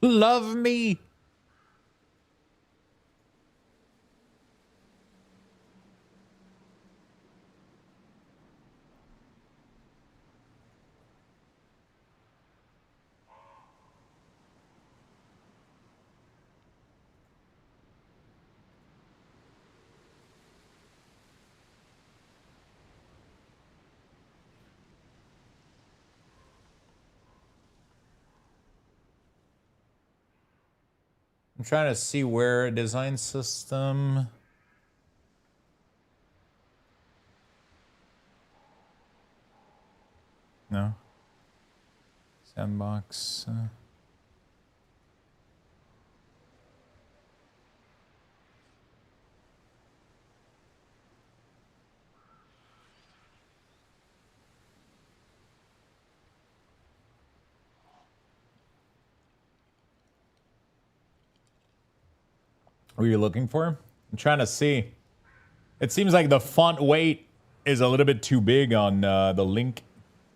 Love me. I'm trying to see where design system. No. Sandbox. What are you looking for? I'm trying to see. It seems like the font weight is a little bit too big on the link.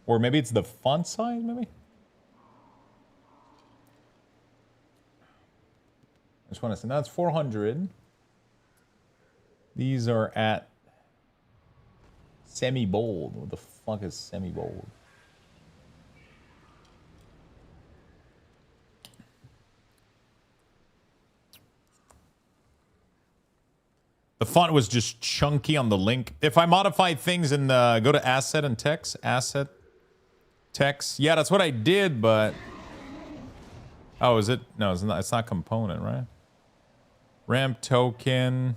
Or maybe it's the font size, maybe? I just want to say, now it's 400. These are at semi-bold. What the fuck is semi-bold? The font was just chunky on the link. If I modify things and go to asset and text, asset, text. Yeah, that's what I did, but... Oh, is it? No, it's not component, right? Ramp token.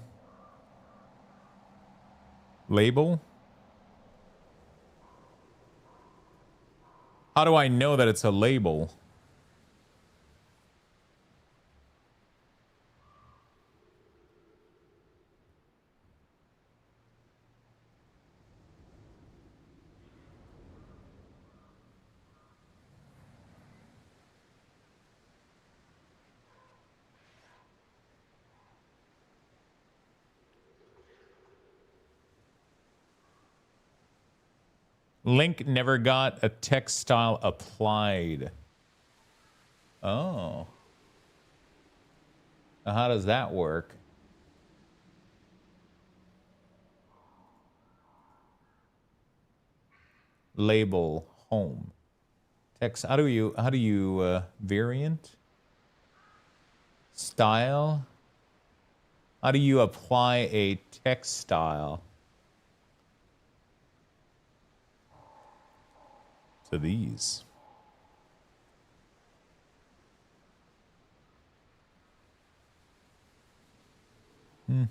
Label. How do I know that it's a label? Link never got a text style applied. Oh. Now how does that work? Label home. Text. How do you variant? Style. How do you apply a text style to these? You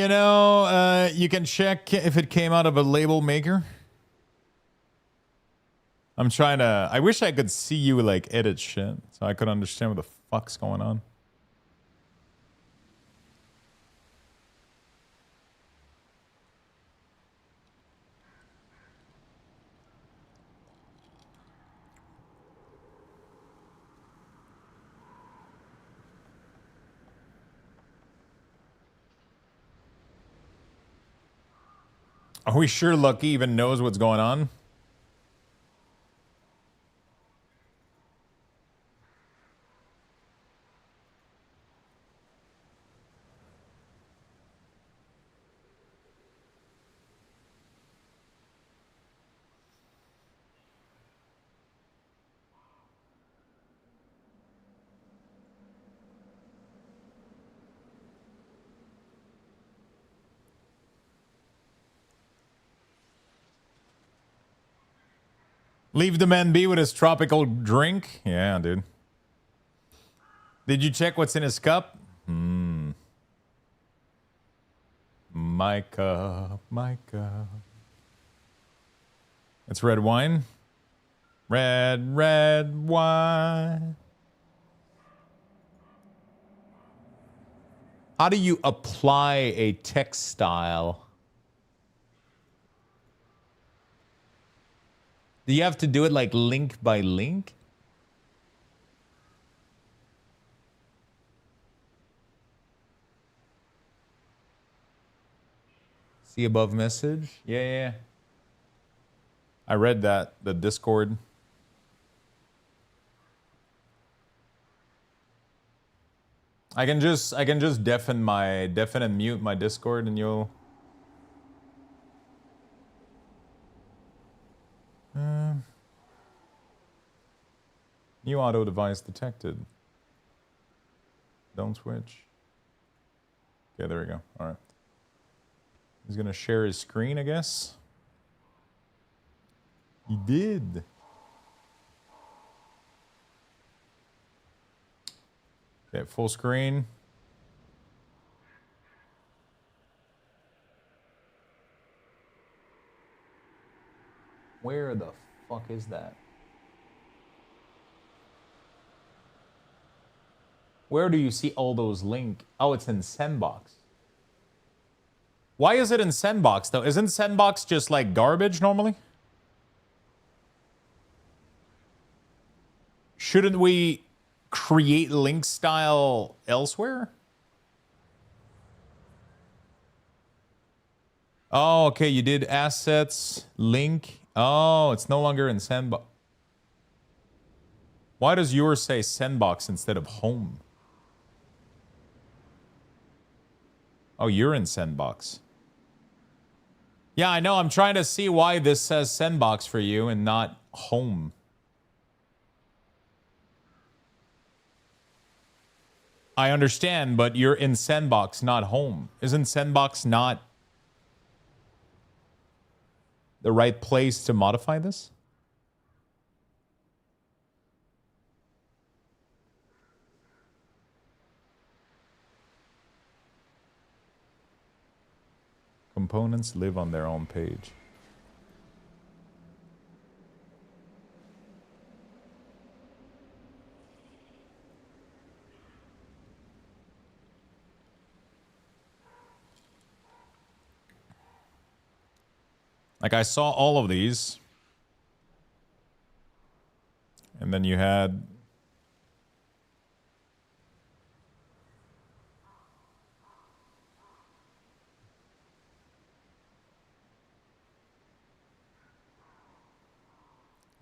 know, you can check if it came out of a label maker. I'm trying to... I wish I could see you, like, edit shit, so I could understand what the fuck's going on. Are we sure Lucky even knows what's going on? Leave the man be with his tropical drink? Yeah, dude. Did you check what's in his cup? My cup, my cup. It's red wine. Red wine. How do you apply a text style? Do you have to do it like link by link? See above message? Yeah. I read that, the Discord. I can just deafen and mute my Discord and you'll... New auto device detected. Don't switch. Okay, there we go. All right. He's gonna share his screen, I guess. He did. Okay, full screen. Where the fuck is that? Where do you see all those links? Oh, it's in Sandbox. Why is it in Sandbox though? Isn't Sandbox just like garbage normally? Shouldn't we create link style elsewhere? Oh, okay, you did assets, link. Oh, it's no longer in Sandbox. Why does yours say Sandbox instead of home? Oh, you're in Sandbox. Yeah, I know. I'm trying to see why this says Sandbox for you and not home. I understand, but you're in Sandbox, not home. Isn't Sandbox not the right place to modify this? Components live on their own page. Like I saw all of these. And then you had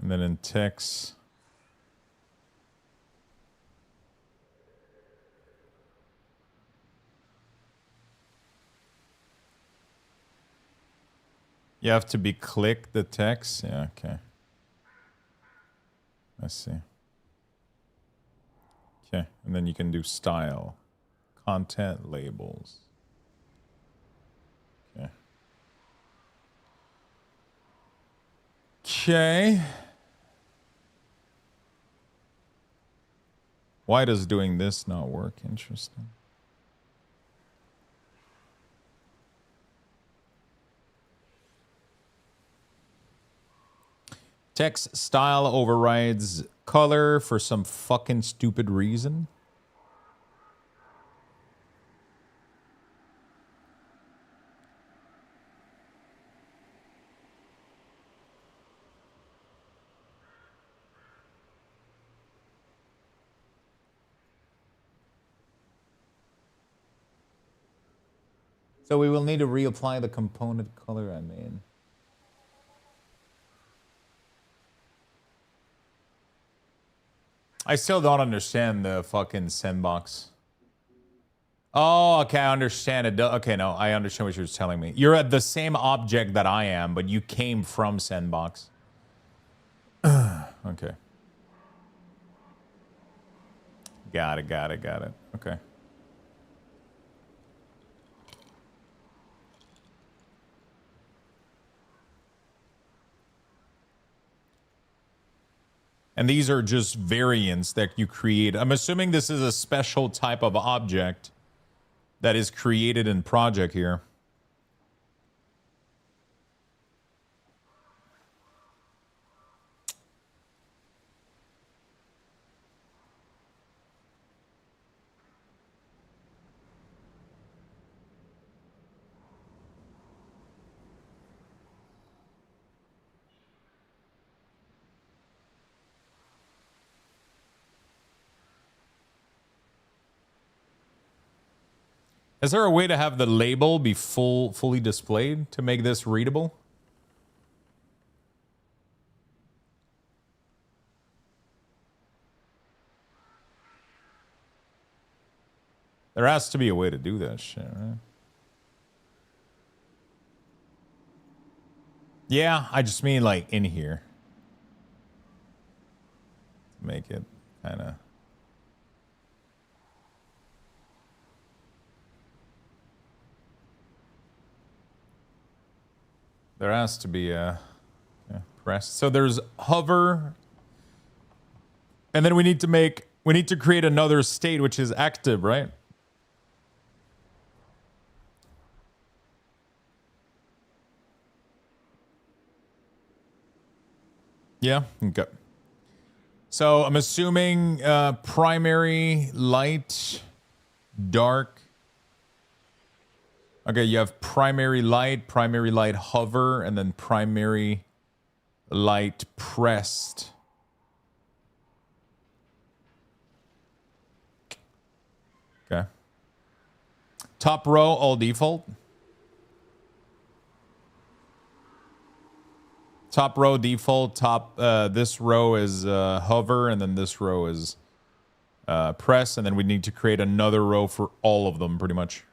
and then in text. You have to be click the text. Yeah, okay. I see. Okay, and then you can do style, content labels. Okay. Okay. Why does doing this not work? Interesting. Text style overrides color for some fucking stupid reason. So we will need to reapply the component color I made. I still don't understand the fucking Sandbox. Oh, okay, I understand it. Okay, no, I understand what you're telling me. You're at the same object that I am, but you came from Sandbox. Okay. Got it. Okay. And these are just variants that you create. I'm assuming this is a special type of object that is created in project here. Is there a way to have the label be fully displayed to make this readable? There has to be a way to do that shit, right? Yeah, I just mean like in here. To make it kind of... There has to be a press. So there's hover, and then we need to create another state which is active, right? Yeah. Okay. So I'm assuming primary light, dark. Okay, you have primary light hover, and then primary light pressed. Okay. Top row, all default. Top row default. Top this row is hover, and then this row is press, and then we need to create another row for all of them, pretty much.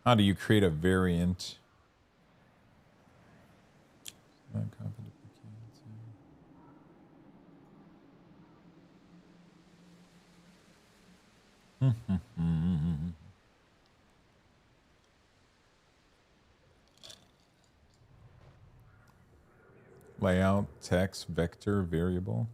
How do you create a variant? Layout, text, vector, variable.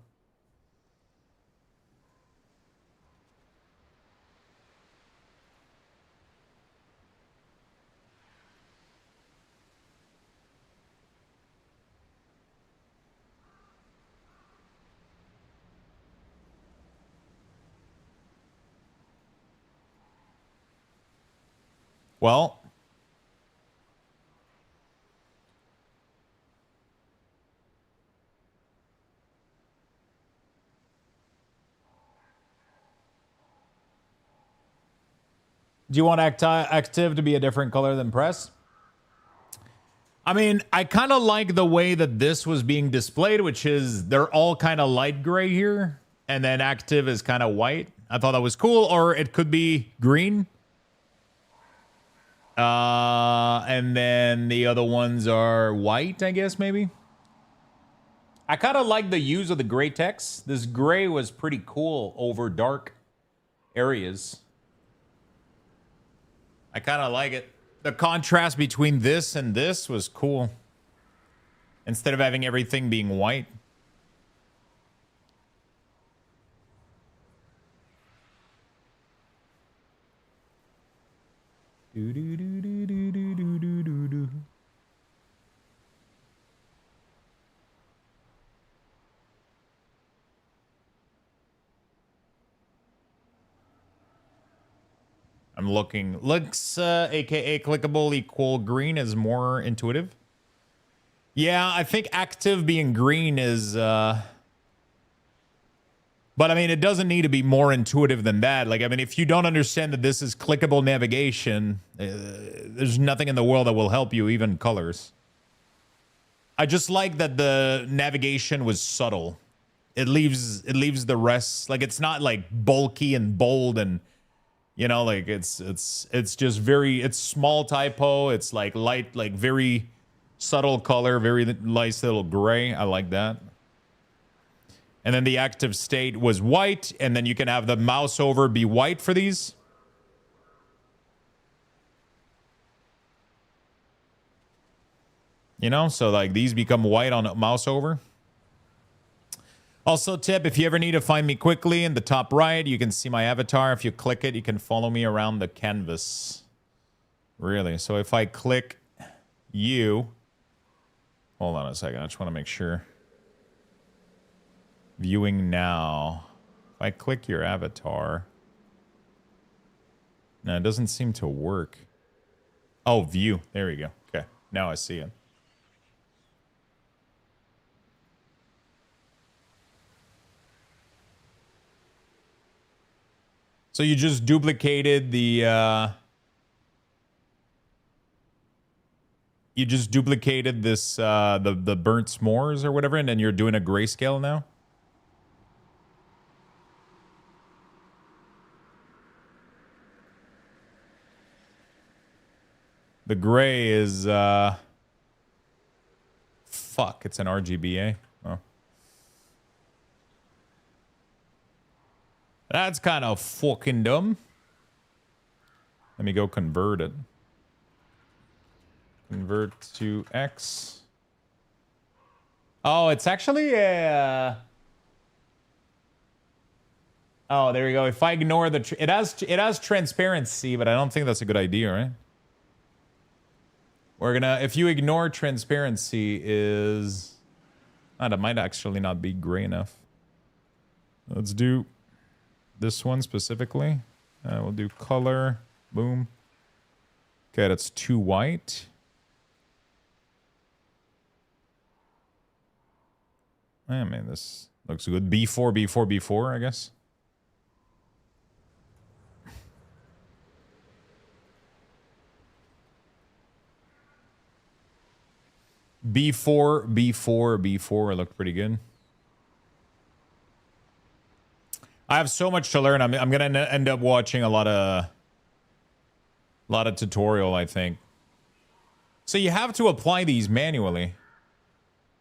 Well, do you want active to be a different color than press? I mean, I kind of like the way that this was being displayed, which is they're all kind of light gray here, and then active is kind of white. I thought that was cool, or it could be green. And then the other ones are white, I guess, maybe. I kind of like the use of the gray text. This gray was pretty cool over dark areas. I kind of like it. The contrast between this and this was cool. Instead of having everything being white. I'm looking. Looks, aka clickable equal green is more intuitive. Yeah, I think active being green is... But I mean, it doesn't need to be more intuitive than that. Like, I mean, if you don't understand that this is clickable navigation, there's nothing in the world that will help you, even colors. I just like that the navigation was subtle. It leaves the rest, like, it's not like bulky and bold and, you know, like it's just very, it's small typo. It's like light, like very subtle color, very nice little gray. I like that. And then the active state was white, and then you can have the mouse over be white for these. You know, so like these become white on a mouse over. Also, tip, if you ever need to find me quickly, in the top right, you can see my avatar. If you click it, you can follow me around the canvas. Really. So if I click you, hold on a second. I just want to make sure. Viewing now. If I click your avatar. No, it doesn't seem to work. Oh, view. There we go. Okay. Now I see it. So you just duplicated the you just duplicated this the burnt s'mores or whatever, and then you're doing a grayscale now? The gray is fuck, it's an RGBA. Oh. That's kind of fucking dumb. Let me go convert it. Convert to X. Oh, it's actually a oh, there you go. If I ignore the it has transparency, but I don't think that's a good idea, right? We're gonna, if you ignore transparency, is that might actually not be gray enough. Let's do this one specifically. We'll do color. Boom. Okay, that's too white. I mean, this looks good. B4, B4, B4, I guess. B4, B4, B4 looked pretty good. I have so much to learn. I'm gonna end up watching a lot of tutorial, I think. So you have to apply these manually,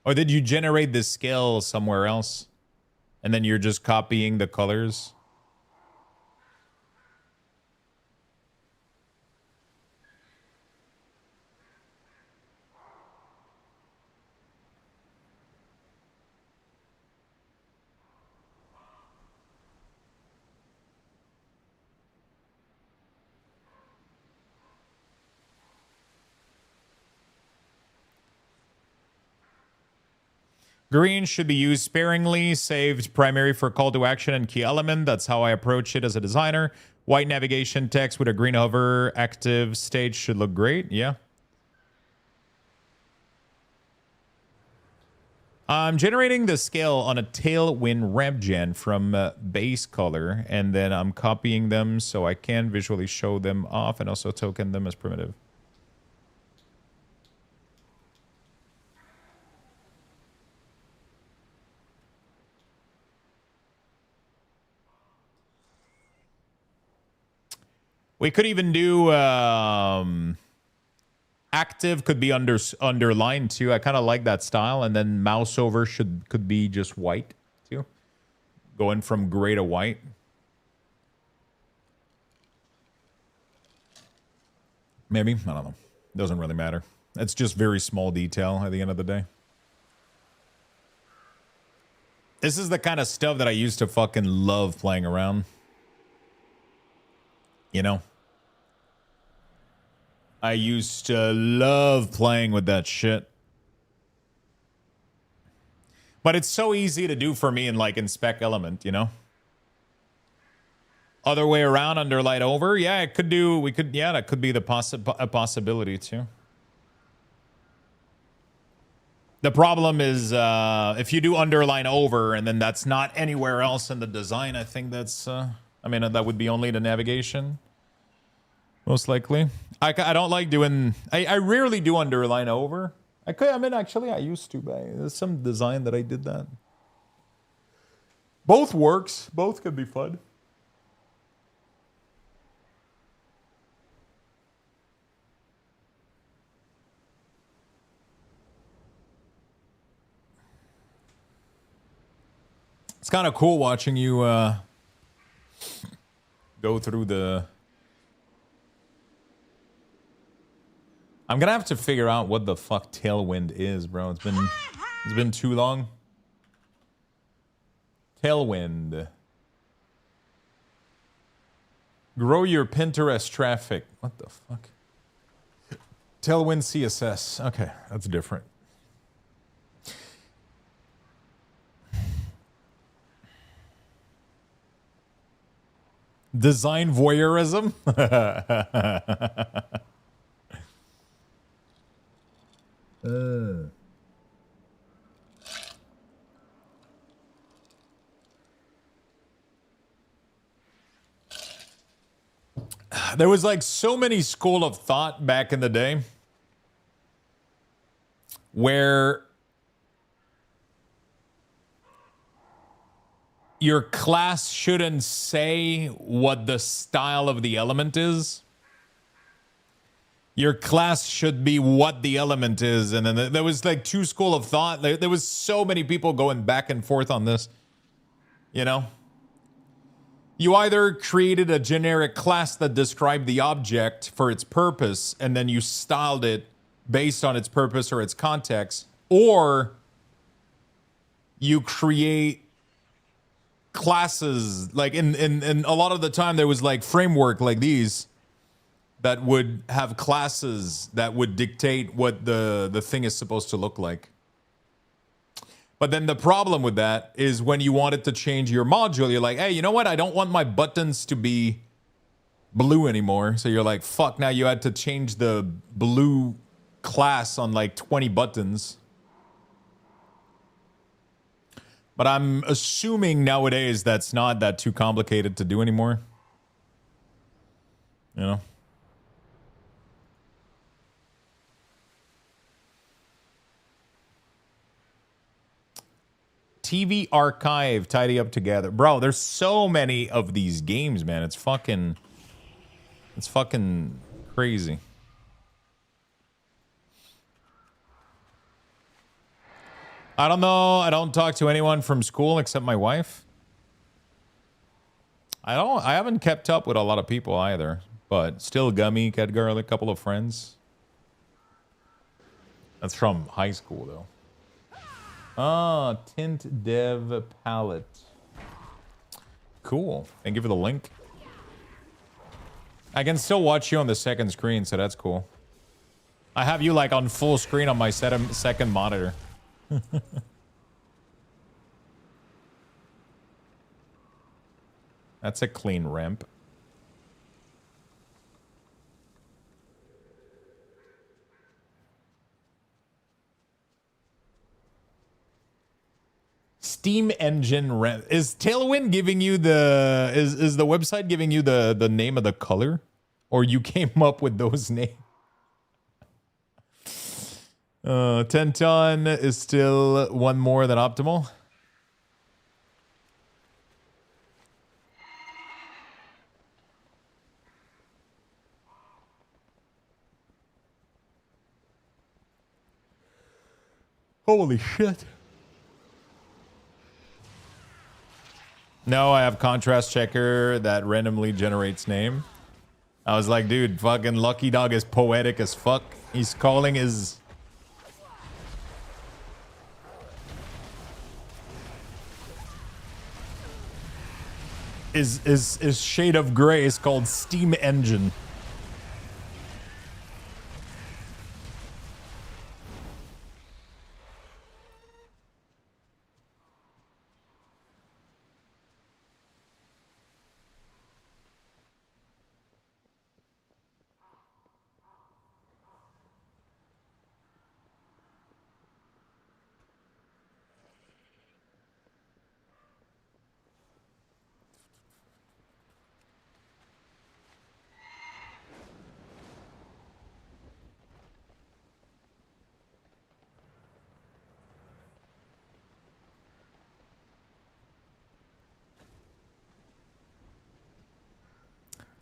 or did you generate this scale somewhere else, and then you're just copying the colors? Green should be used sparingly, saved primary for call to action and key element. That's how I approach it as a designer. White navigation text with a green hover active stage should look great. Yeah. I'm generating the scale on a Tailwind ramp gen from base color, and then I'm copying them so I can visually show them off and also token them as primitive. We could even do active could be underlined too. I kind of like that style, and then mouse over could be just white too, going from gray to white. Maybe, I don't know. Doesn't really matter. It's just very small detail at the end of the day. This is the kind of stuff that I used to fucking love playing around. You know, I used to love playing with that shit. But it's so easy to do for me in spec element, you know? Other way around, underlight over. Yeah, it could do, yeah, that could be a possibility too. The problem is if you do underline over and then that's not anywhere else in the design, I think that's, I mean, that would be only the navigation. Most likely. I don't like doing... I rarely do underline over. Actually, I used to, but there's some design that I did that. Both works. Both could be fun. It's kind of cool watching you go through the... I'm gonna have to figure out what the fuck Tailwind is, bro. It's been too long. Tailwind. Grow your Pinterest traffic. What the fuck? Tailwind CSS. Okay, that's different. Design voyeurism? There was so many school of thought back in the day where your class shouldn't say what the style of the element is. Your class should be what the element is. And then there was like two school of thought. There was so many people going back and forth on this. You know? You either created a generic class that described the object for its purpose, and then you styled it based on its purpose or its context, or you create classes, like in a lot of the time there was like framework like these that would have classes that would dictate what the thing is supposed to look like. But then the problem with that is when you wanted to change your module, you're like, hey, you know what? I don't want my buttons to be blue anymore. So you're like, fuck, now you had to change the blue class on like 20 buttons. But I'm assuming nowadays that's not that too complicated to do anymore. You know? TV archive, tidy up together. Bro, there's so many of these games, man. It's fucking crazy. I don't know. I don't talk to anyone from school except my wife. I haven't kept up with a lot of people either, but still Gummy, Kedgar, a couple of friends. That's from high school though. Ah, Tint Dev Palette. Cool. Thank you for the link. I can still watch you on the second screen, so that's cool. I have you like on full screen on my second monitor. That's a clean ramp. Steam engine ramp. Is Tailwind giving you the is the website giving you the name of the color, or you came up with those names? 10 ton is still one more than optimal. Holy shit. No, I have contrast checker that randomly generates name. I was like, dude, fucking Lucky Dog is poetic as fuck. He's calling his... His shade of gray is called Steam Engine.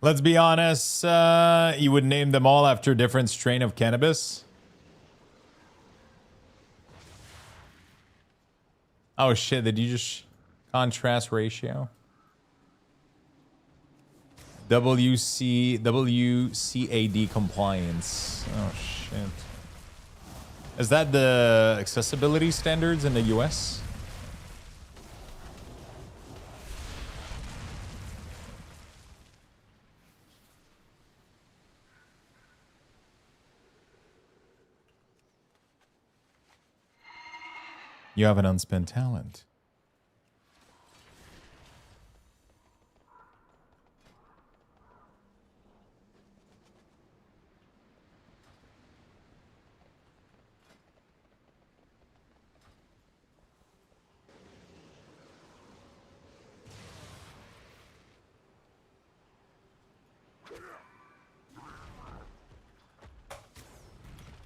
Let's be honest, you would name them all after a different strain of cannabis. Oh shit, did you just contrast ratio? WCAD compliance. Oh shit. Is that the accessibility standards in the US? You have an unspent talent.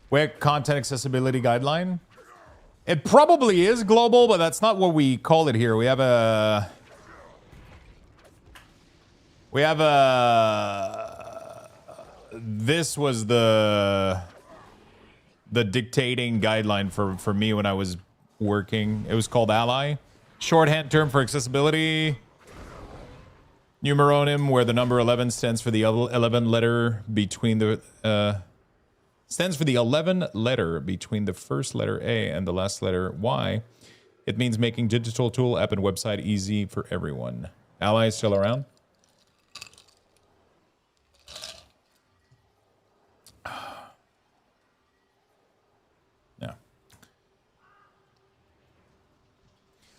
Where content accessibility guideline? It probably is global, but that's not what we call it here. We have a this was the dictating guideline for me when I was working. It was called Ally. Shorthand term for accessibility. Numeronym, where the number 11 stands for the 11 letter between the stands for the 11 letter between the first letter A and the last letter Y. It means making digital tool, app, and website easy for everyone. Ally is still around? Yeah.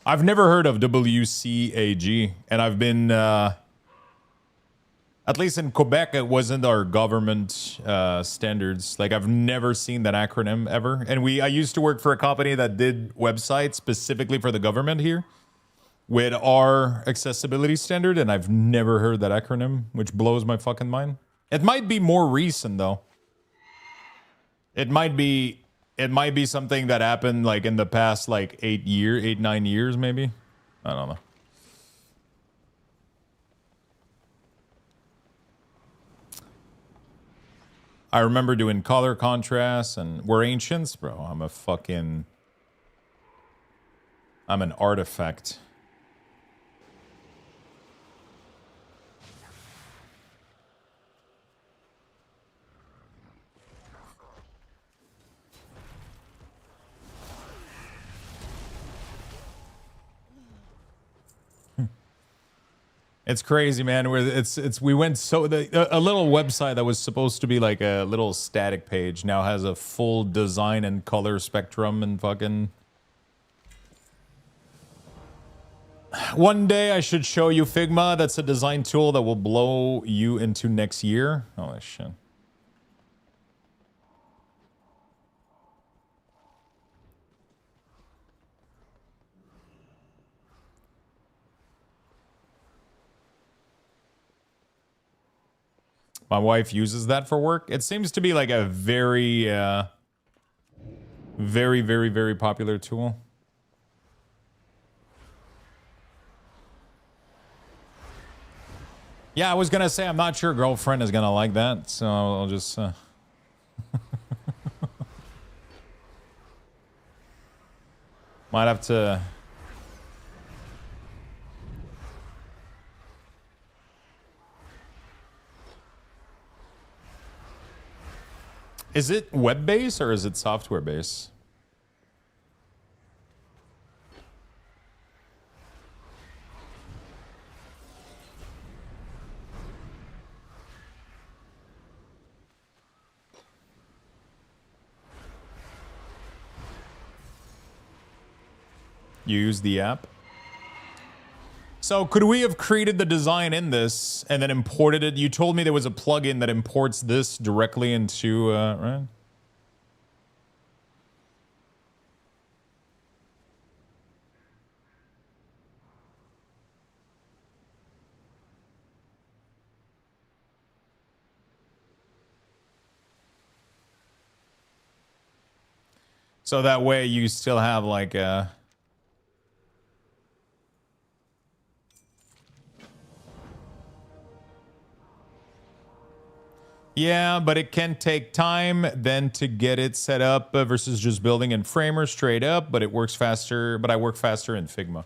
I've never heard of WCAG, and I've been, at least in Quebec, it wasn't our government standards. Like, I've never seen that acronym ever. And I used to work for a company that did websites specifically for the government here with our accessibility standard, and I've never heard that acronym, which blows my fucking mind. It might be more recent, though. It might be something that happened, like, in the past, like, 9 years, maybe. I don't know. I remember doing color contrast, and we're ancients, bro. I'm an artifact. It's crazy, man. We went so a little website that was supposed to be like a little static page now has a full design and color spectrum and fucking. One day I should show you Figma. That's a design tool that will blow you into next year. Holy shit. My wife uses that for work. It seems to be like a very, very, very, very popular tool. Yeah, I was gonna say I'm not sure girlfriend is gonna like that, so I'll just. Might have to. Is it web-based or is it software-based? You use the app? So could we have created the design in this and then imported it? You told me there was a plugin that imports this directly into, right? So that way you still have like a... Yeah, but it can take time then to get it set up versus just building in Framer straight up, but it works faster, but I work faster in Figma.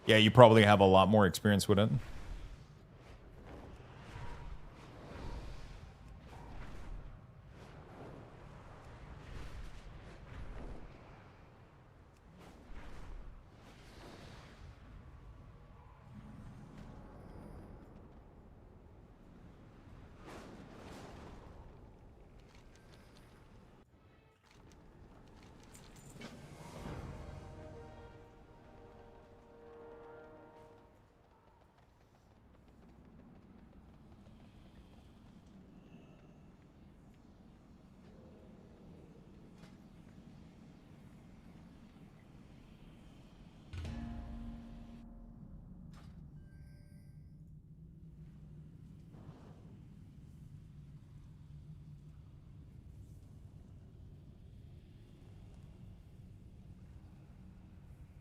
Yeah, you probably have a lot more experience with it.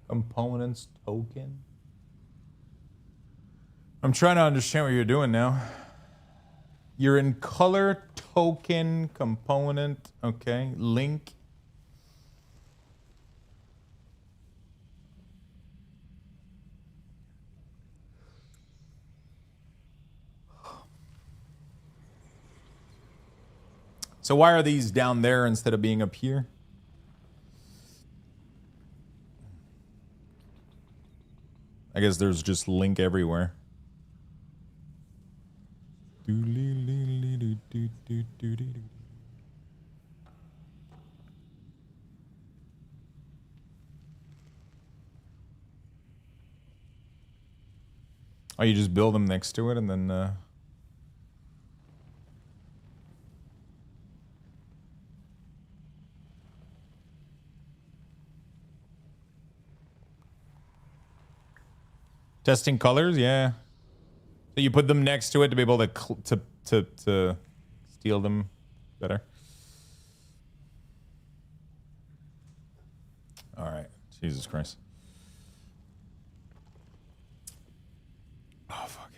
Components token. I'm trying to understand what you're doing now. You're in color token component. Okay, link. So why are these down there instead of being up here? I guess there's just link everywhere. Oh, you just build them next to it and then... Testing colors, yeah. So you put them next to it to be able to steal them better. All right, Jesus Christ. Oh fuck.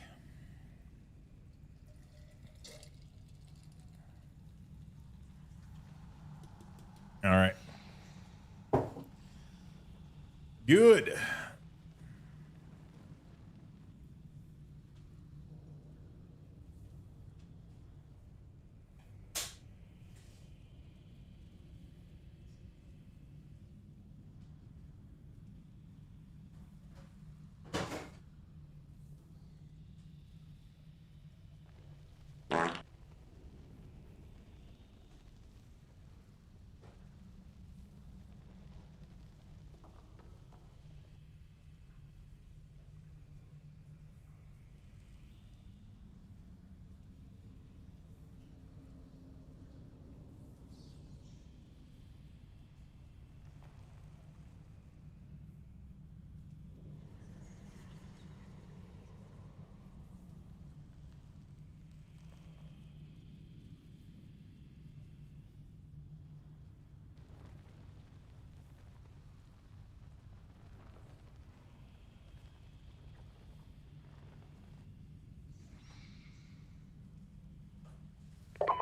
All right. Good.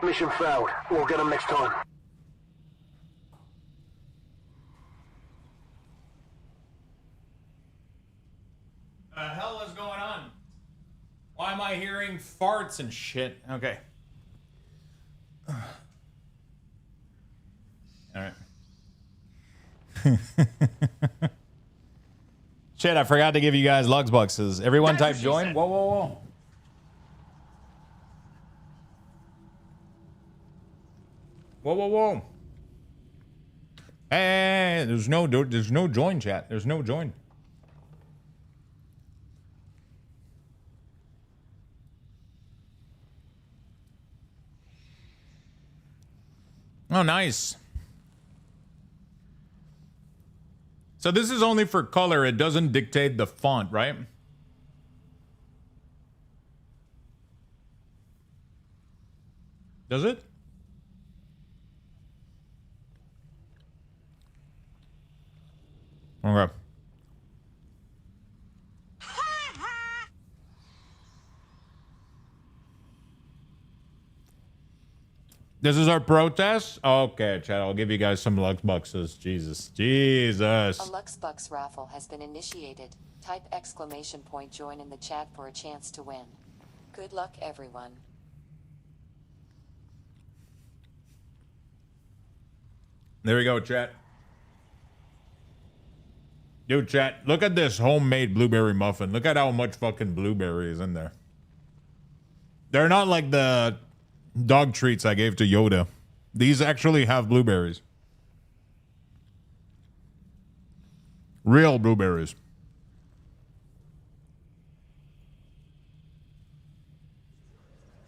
Mission failed. We'll get them next time. The hell is going on? Why am I hearing farts and shit? Okay. All right. Shit, I forgot to give you guys Lugs boxes. Everyone type join. Whoa, whoa, whoa. Whoa, whoa, whoa. Hey, there's no join chat. There's no join. Oh, nice. So this is only for color. It doesn't dictate the font, right? Does it? Okay. This is our protest? Okay, chat. I'll give you guys some Lux Bucks. Jesus. Jesus. A Lux Bucks raffle has been initiated. Type exclamation point join in the chat for a chance to win. Good luck, everyone. There we go, chat. Dude, chat, look at this homemade blueberry muffin. Look at how much fucking blueberry is in there. They're not like the dog treats I gave to Yoda. These actually have blueberries. Real blueberries.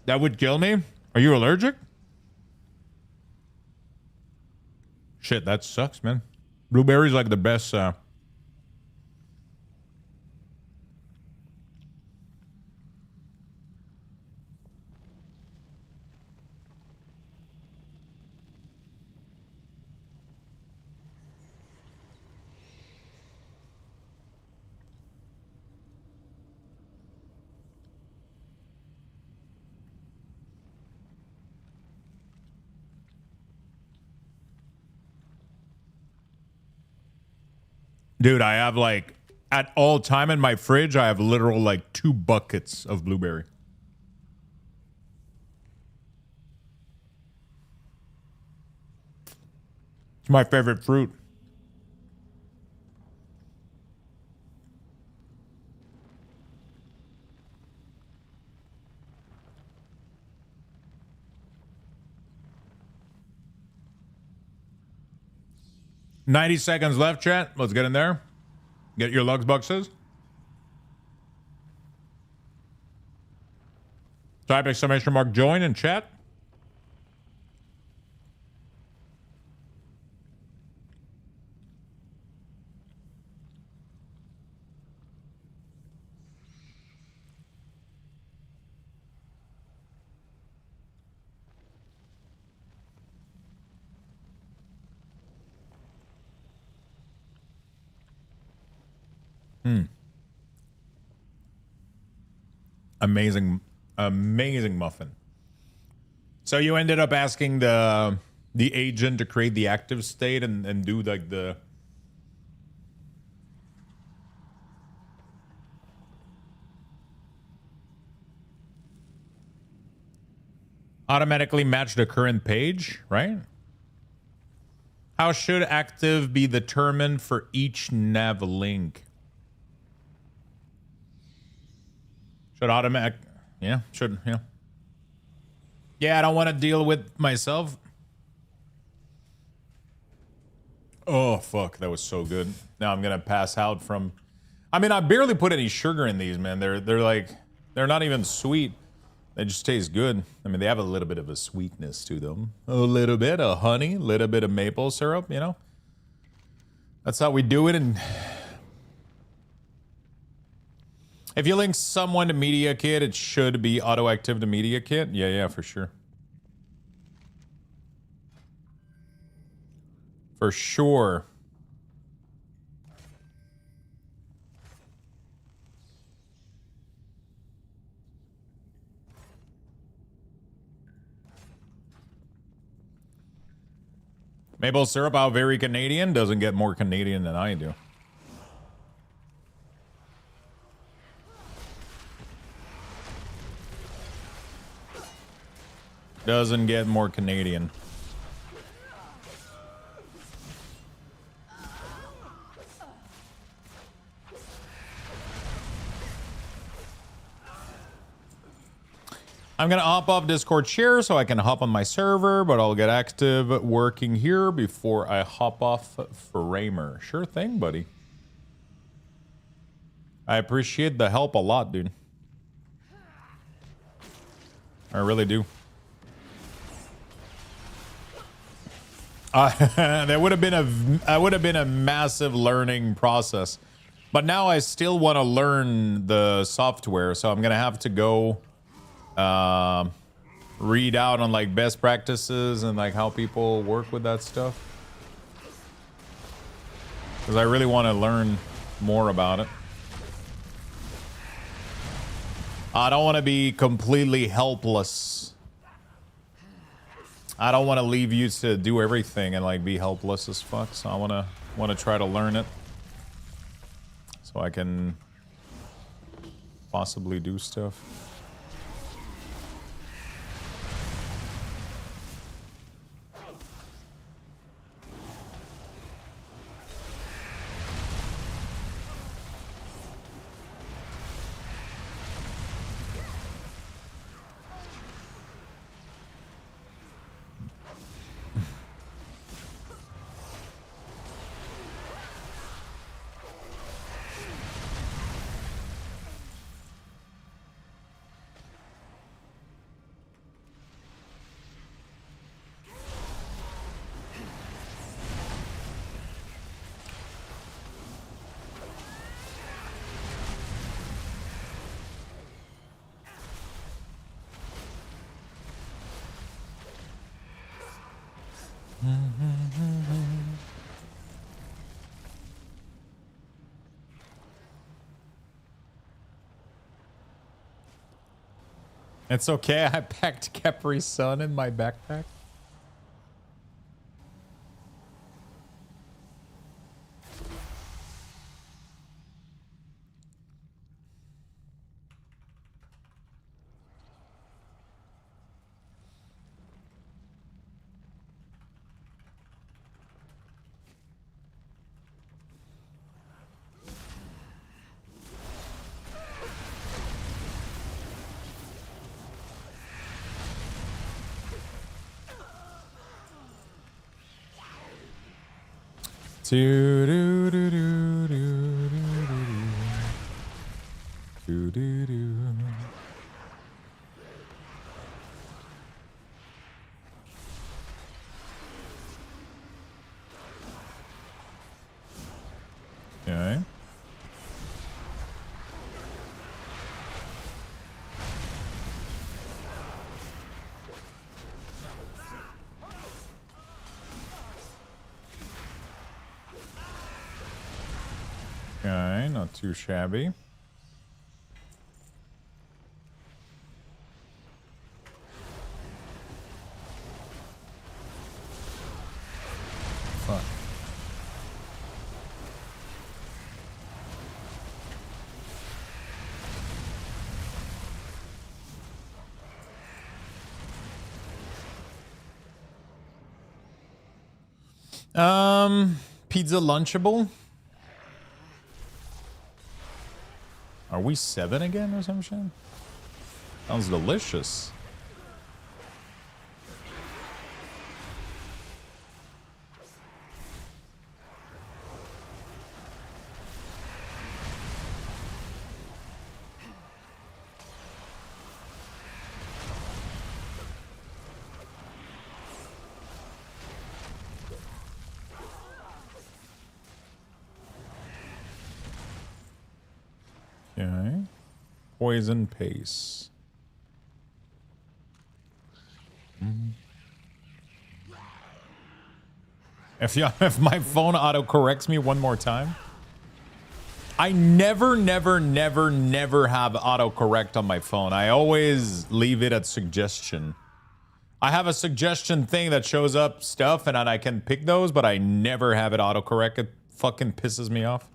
That would kill me? Are you allergic? Shit, that sucks, man. Blueberries like the best. Dude, I have like at all time in my fridge, I have literal like 2 buckets of blueberry. It's my favorite fruit. $90 seconds left, chat. Let's get in there. Get your lugs boxes. Type exclamation mark join in chat. Amazing muffin. So you ended up asking the agent to create the active state and do like the automatically match the current page, right? How should active be determined for each nav link? Should automatic, yeah, should, yeah. Yeah, I don't want to deal with myself. Oh, fuck, that was so good. Now I'm going to pass out from... I mean, I barely put any sugar in these, man. They're like, they're not even sweet. They just taste good. I mean, they have a little bit of a sweetness to them. A little bit of honey, a little bit of maple syrup, you know? That's how we do it, and... If you link someone to Media Kit, it should be auto-active to Media Kit. Yeah, for sure. For sure. Maple syrup, how very Canadian, doesn't get more Canadian than I do. Doesn't get more Canadian. I'm gonna hop off Discord share so I can hop on my server, but I'll get active working here before I hop off Framer. Sure thing, buddy. I appreciate the help a lot, dude. I really do. That would have been a massive learning process, but now I still want to learn the software, so I'm gonna have to go read out on like best practices and like how people work with that stuff, because I really want to learn more about it. I don't want to be completely helpless. I don't want to leave you to do everything and like be helpless as fuck. So I want to try to learn it so I can possibly do stuff. It's okay, I packed Capri Sun in my backpack. Do do do do do do do do. Okay. Okay, not too shabby. Fuck. Pizza Lunchable. Are we 7 again or some shit? Sounds delicious. Okay. Poison paste. If my phone auto corrects me one more time, I never have autocorrect on my phone. I always leave it at suggestion. I have a suggestion thing that shows up stuff and I can pick those, but I never have it autocorrect. It fucking pisses me off.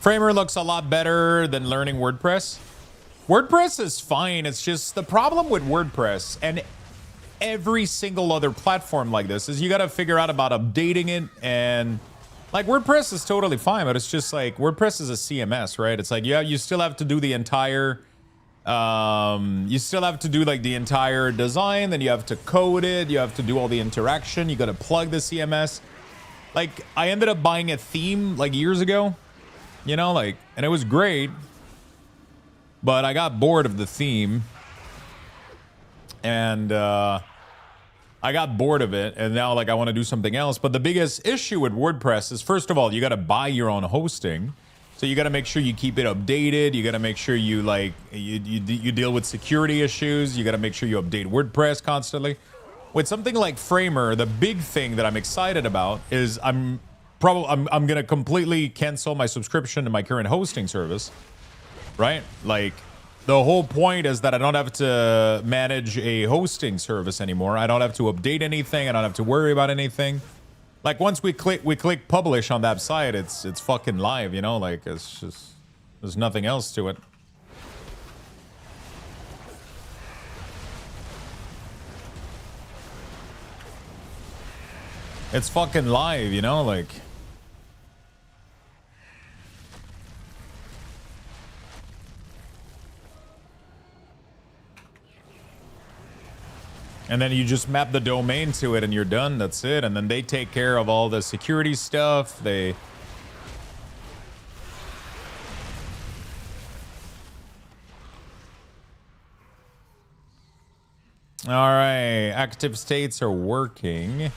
Framer looks a lot better than learning WordPress. WordPress is fine. It's just the problem with WordPress and every single other platform like this is you got to figure out about updating it. And like WordPress is totally fine, but it's just like WordPress is a CMS, right? It's like, yeah, you still have to do the entire, you still have to do like the entire design. Then you have to code it. You have to do all the interaction. You got to plug the CMS. Like I ended up buying a theme like years ago. You know, like, and it was great, but I got bored of the theme, and I got bored of it, and now, like, I want to do something else. But the biggest issue with WordPress is, first of all, you got to buy your own hosting, so you got to make sure you keep it updated. You got to make sure you, like, you deal with security issues. You got to make sure you update WordPress constantly. With something like Framer, the big thing that I'm excited about is I'm gonna completely cancel my subscription to my current hosting service, right? Like the whole point is that I don't have to manage a hosting service anymore. I don't have to update anything. I don't have to worry about anything. Like once we click publish on that site, it's fucking live, you know? Like it's just, there's nothing else to it. It's fucking live, you know? Like and then you just map the domain to it and you're done. That's it. And then they take care of all the security stuff. They... All right. Active states are working.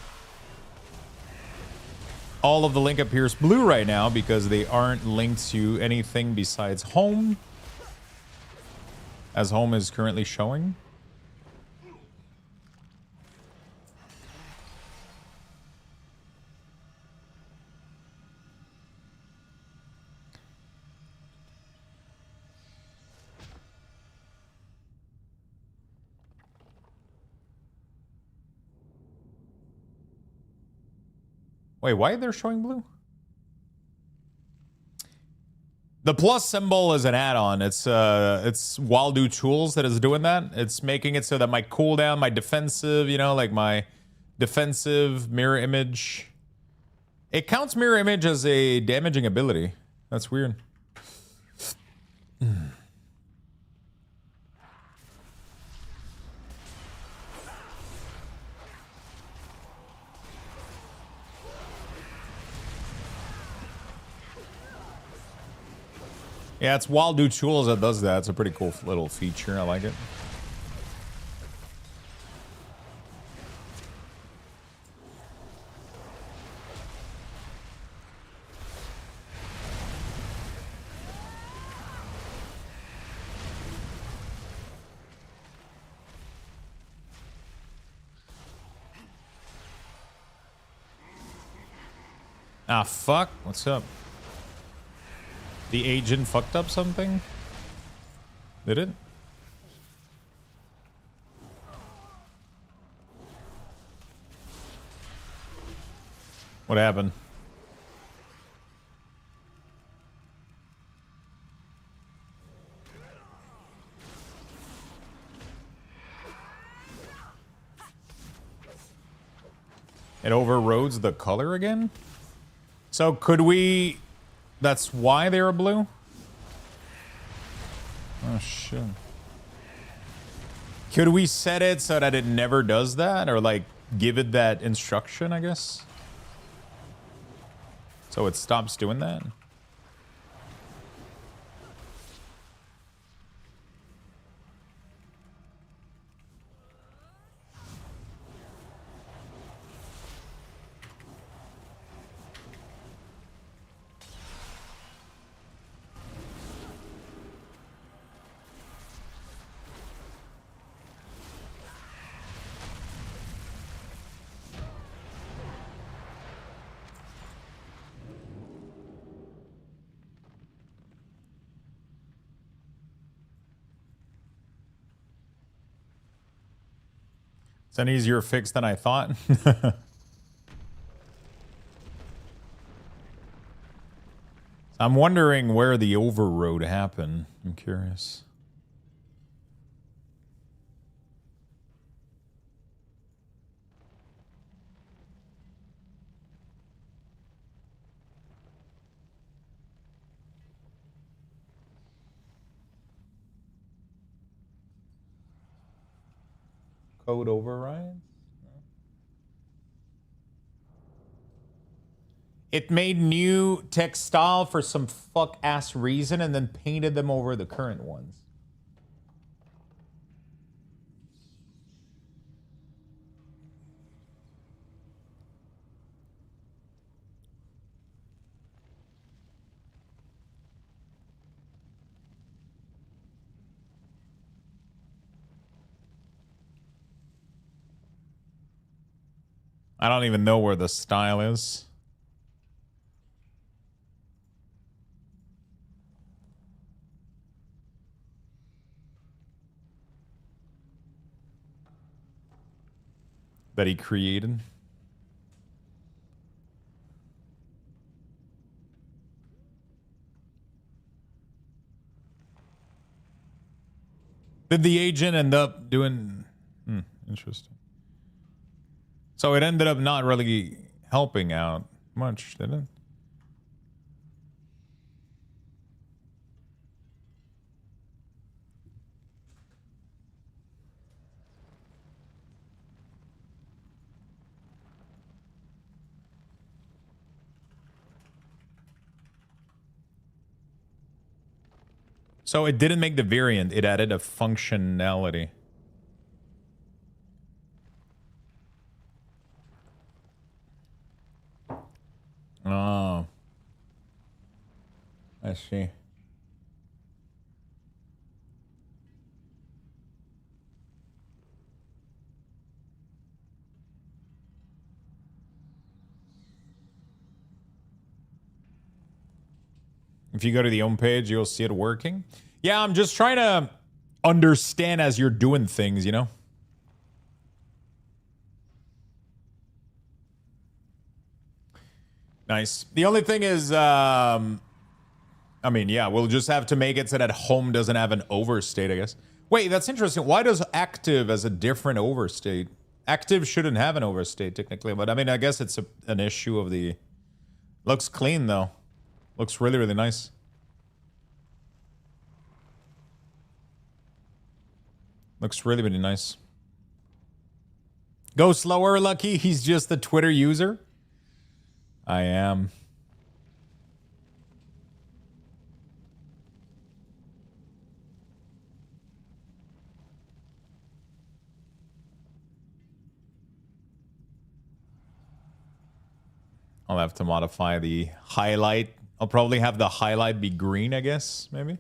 All of the link appears blue right now because they aren't linked to anything besides home, as home is currently showing. Wait, why they're showing blue? The plus symbol is an add-on. It's Waldo Tools that is doing that. It's making it so that my cooldown, my defensive, you know, like my defensive mirror image, it counts mirror image as a damaging ability. That's weird. Yeah, it's Wild Do Tools that does that. It's a pretty cool little feature. I like it. Ah, fuck. What's up? The agent fucked up something? Did it? What happened? It overrodes the color again? So could we... That's why they were blue? Oh, shit. Could we set it so that it never does that? Or, like, give it that instruction, I guess? So it stops doing that? It's an easier fix than I thought. I'm wondering where the overrode happened. I'm curious. Code overrides? It made new textile for some fuck-ass reason and then painted them over the current ones. I don't even know where the style is. That he created. Did the agent end up doing... interesting. So it ended up not really helping out much, did it? So it didn't make the variant, it added a functionality. Oh. I see. If you go to the home page, you'll see it working. Yeah, I'm just trying to understand as you're doing things, you know? Nice. The only thing is, I mean, yeah, we'll just have to make it so that home doesn't have an overstate, I guess. Wait, that's interesting. Why does active as a different overstate? Active shouldn't have an overstate, technically. But, I mean, I guess it's an issue of the... Looks clean, though. Looks really, really nice. Looks really, really nice. Go slower, Lucky. He's just a Twitter user. I am. I'll have to modify the highlight. I'll probably have the highlight be green, I guess, maybe.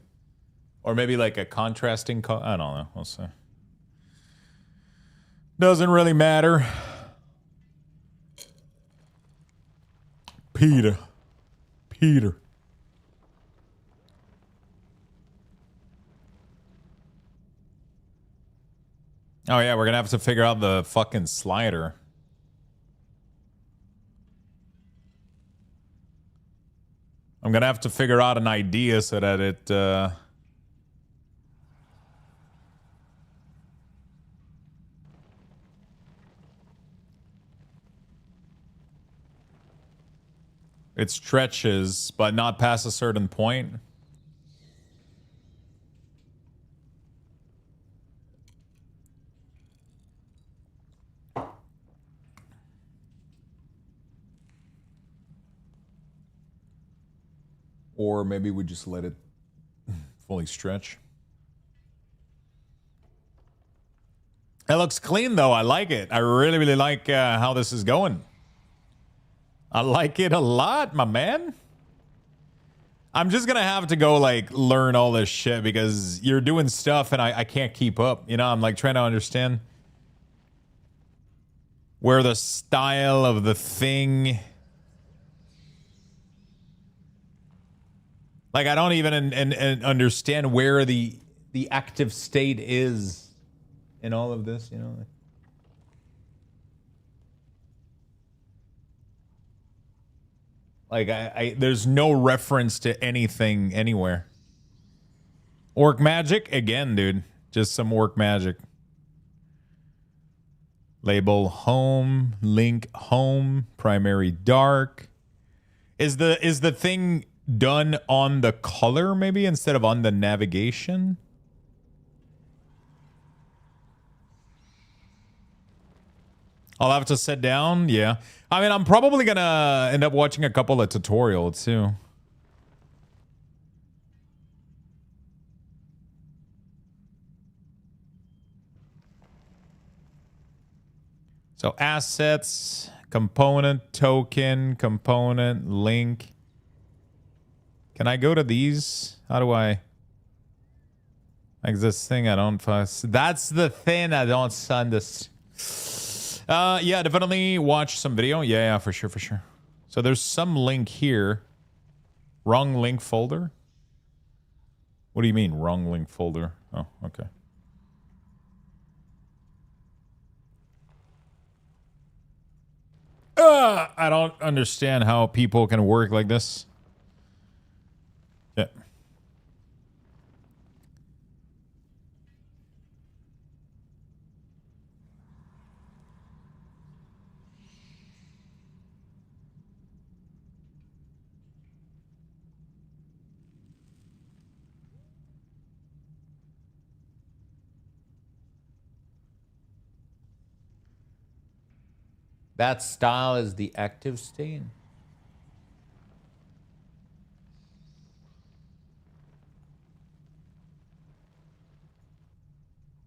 Or maybe like a contrasting color. I don't know. We'll see. Doesn't really matter. Peter. Oh yeah, we're gonna have to figure out the fucking slider. I'm gonna have to figure out an idea so that it stretches, but not past a certain point. Or maybe we just let it fully stretch. It looks clean, though. I like it. I really, really like how this is going. I like it a lot, my man. I'm just going to have to go, like, learn all this shit because you're doing stuff and I can't keep up. You know, I'm, like, trying to understand where the style of the thing... Like, I don't even understand where the active state is in all of this, you know? Like, there's no reference to anything anywhere. Orc magic? Again, dude. Just some orc magic. Label home. Link home. Primary dark. Is the thing... done on the color maybe instead of on the navigation? I'll have to sit down. Yeah. I mean, I'm probably gonna end up watching a couple of tutorials too. So assets, component, token, component, link. Can I go to these? How do I... Like this thing I don't... That's the thing I don't understand. Yeah, definitely watch some video. Yeah, for sure. So there's some link here. Wrong link folder? What do you mean, wrong link folder? Oh, okay. I don't understand how people can work like this. Yeah. That style is the active state.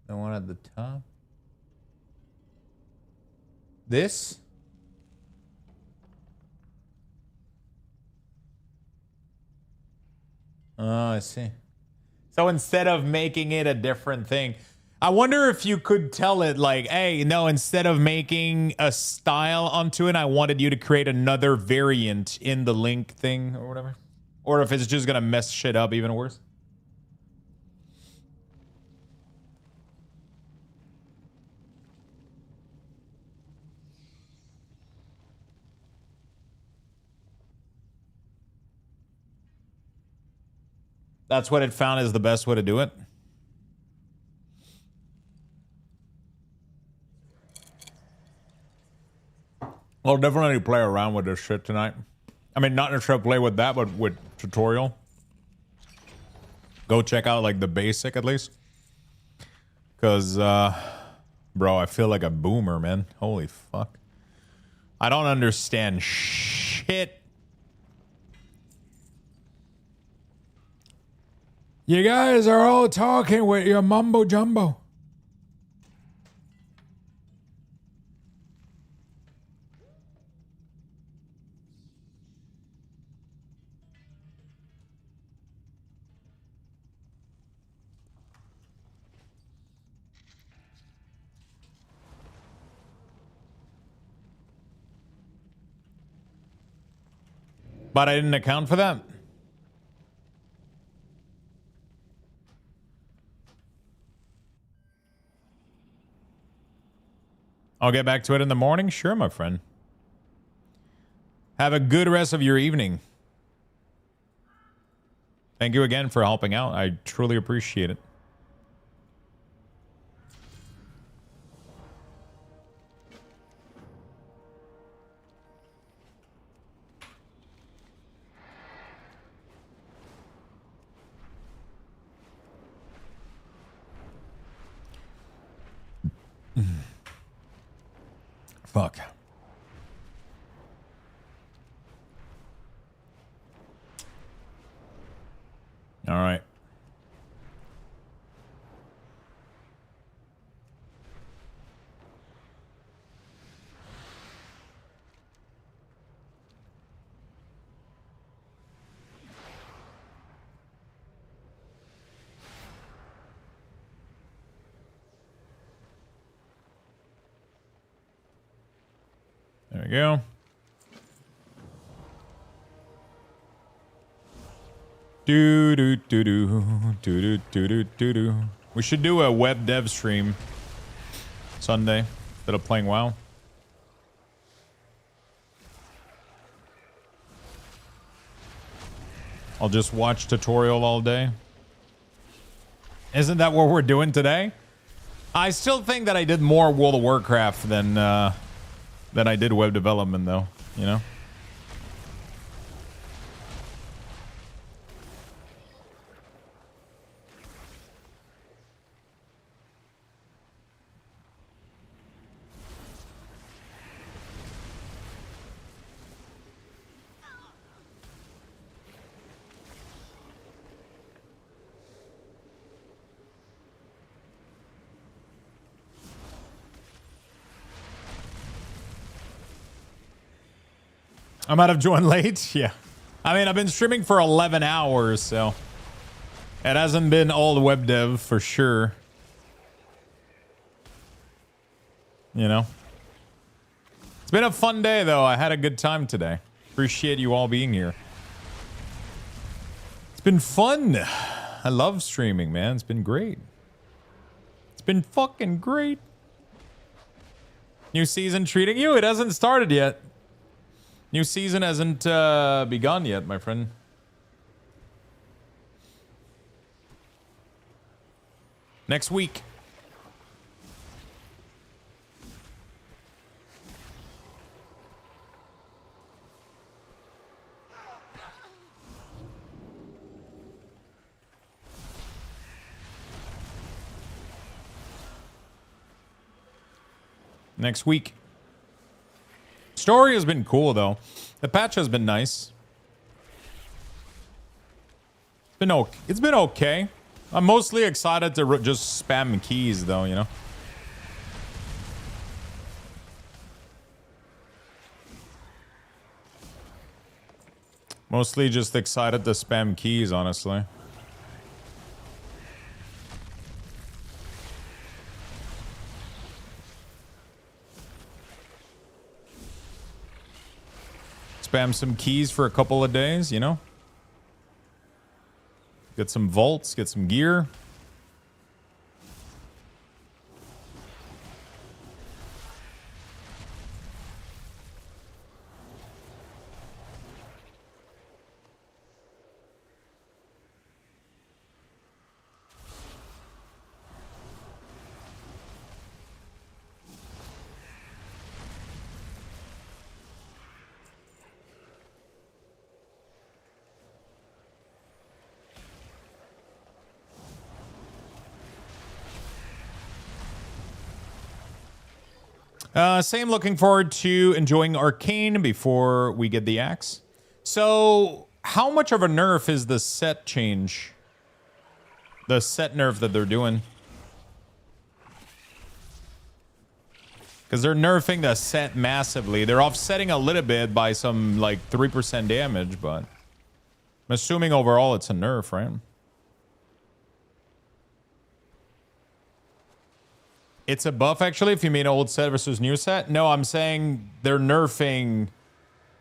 The one at the top. This? Oh, I see. So instead of making it a different thing, I wonder if you could tell it like, hey, no, instead of making a style onto it, I wanted you to create another variant in the link thing or whatever. Or if it's just going to mess shit up even worse. That's what it found is the best way to do it. I'll definitely play around with this shit tonight. I mean, not necessarily play with that, but with tutorial. Go check out, like, the basic, at least. Because, bro, I feel like a boomer, man. Holy fuck. I don't understand shit. You guys are all talking with your mumbo jumbo. But I didn't account for that. I'll get back to it in the morning. Sure, my friend. Have a good rest of your evening. Thank you again for helping out. I truly appreciate it. Fuck. All right. There we go. Do do do do do do do do do do. We should do a web dev stream Sunday instead of playing WoW. I'll just watch tutorial all day. Isn't that what we're doing today? I still think that I did more World of Warcraft than I did web development, though. You know. I might have joined late. Yeah. I mean, I've been streaming for 11 hours, so it hasn't been all the web dev for sure. You know? It's been a fun day, though. I had a good time today. Appreciate you all being here. It's been fun. I love streaming, man. It's been great. It's been fucking great. New season treating you? It hasn't started yet. New season hasn't begun yet, my friend. Next week. Next week. Story has been cool, though. The patch has been nice. It's been okay. I'm mostly excited to just spam keys, though, you know? Mostly just excited to spam keys, honestly. Spam some keys for a couple of days, you know? Get some vaults, get some gear. Same, looking forward to enjoying Arcane before we get the axe. So, how much of a nerf is the set change? The set nerf that they're doing? Because they're nerfing the set massively. They're offsetting a little bit by some, like, 3% damage, but I'm assuming overall it's a nerf, right? It's a buff, actually, if you mean old set versus new set. No, I'm saying they're nerfing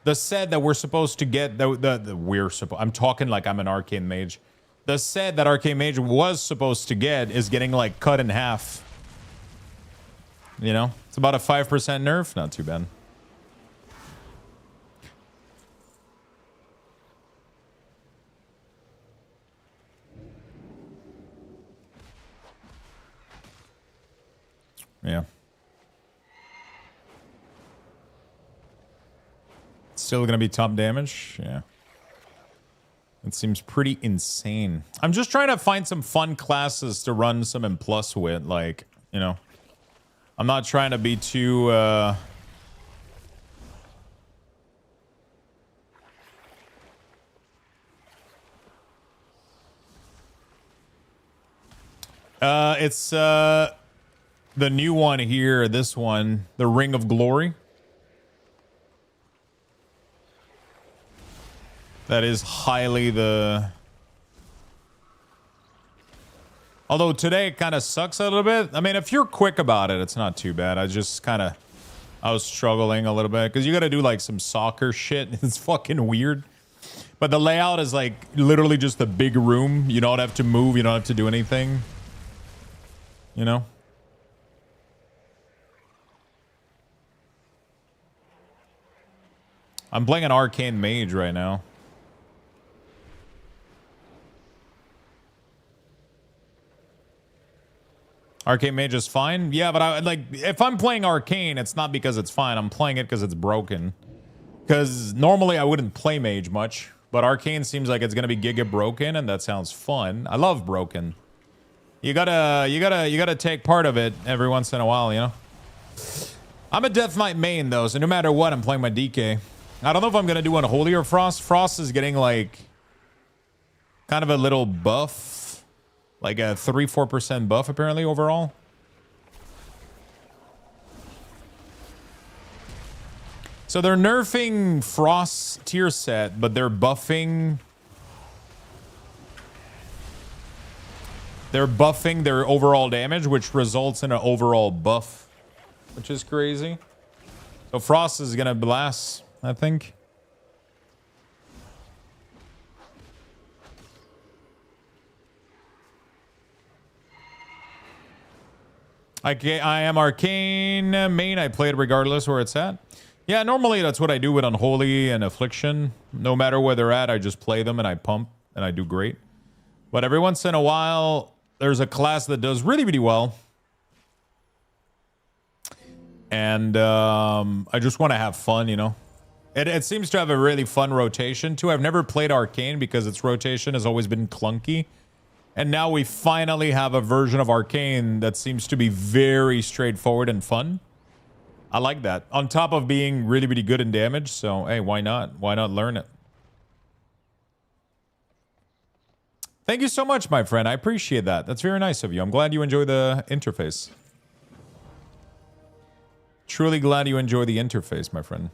The set that we're supposed to get, I'm talking like I'm an arcane mage. The set that arcane mage was supposed to get is getting like cut in half. You know, it's about a 5% nerf. Not too bad. Yeah. Still gonna be top damage. Yeah. It seems pretty insane. I'm just trying to find some fun classes to run some M+ with, like, you know. I'm not trying to be too it's the new one here, this one, the Ring of Glory. That is highly the... Although today it kind of sucks a little bit. I mean, if you're quick about it, it's not too bad. I was struggling a little bit because you got to do like some soccer shit. It's fucking weird. But the layout is like literally just a big room. You don't have to move. You don't have to do anything. You know? I'm playing an arcane mage right now. Arcane mage is fine. Yeah, but I like if I'm playing arcane, it's not because it's fine. I'm playing it because it's broken. Because normally I wouldn't play mage much, but arcane seems like it's gonna be giga broken, and that sounds fun. I love broken. You gotta take part of it every once in a while, you know. I'm a Death Knight main though, so no matter what, I'm playing my DK. I don't know if I'm gonna do Unholy or Frost. Frost is getting like kind of a little buff. Like a 3-4% buff, apparently, overall. So they're nerfing Frost's tier set, but they're buffing... They're buffing their overall damage, which results in an overall buff. Which is crazy. So Frost is gonna blast, I think. I am arcane main. I play it regardless where it's at. Yeah, normally that's what I do with Unholy and Affliction. No matter where they're at, I just play them and I pump and I do great. But every once in a while, there's a class that does really, really well. And I just want to have fun, you know. It seems to have a really fun rotation too. I've never played Arcane because its rotation has always been clunky. And now we finally have a version of Arcane that seems to be very straightforward and fun. I like that. On top of being really, really good in damage. So, hey, why not? Why not learn it? Thank you so much, my friend. I appreciate that. That's very nice of you. I'm glad you enjoy the interface. Truly glad you enjoy the interface, my friend.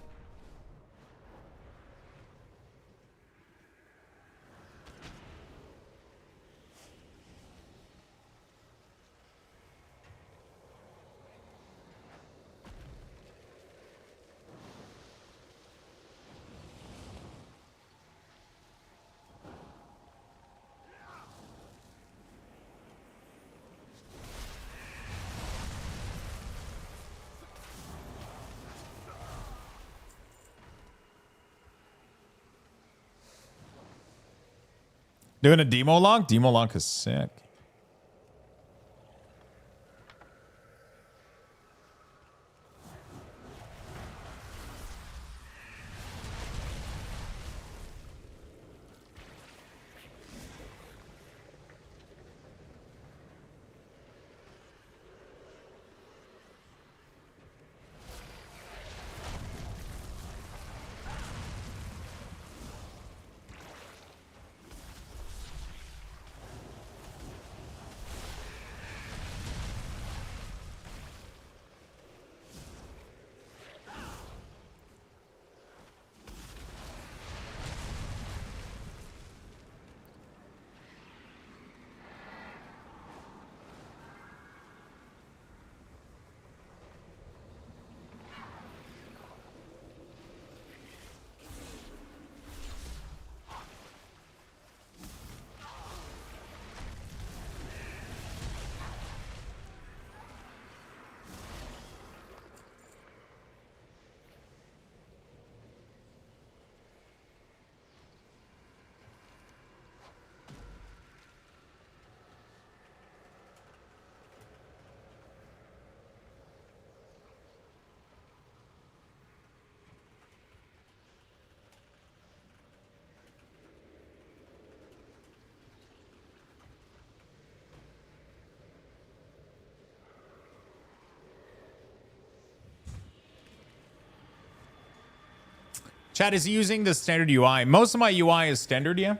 Doing a demo lock? Demo lock is sick. Chat is using the standard UI. Most of my UI is standard, yeah.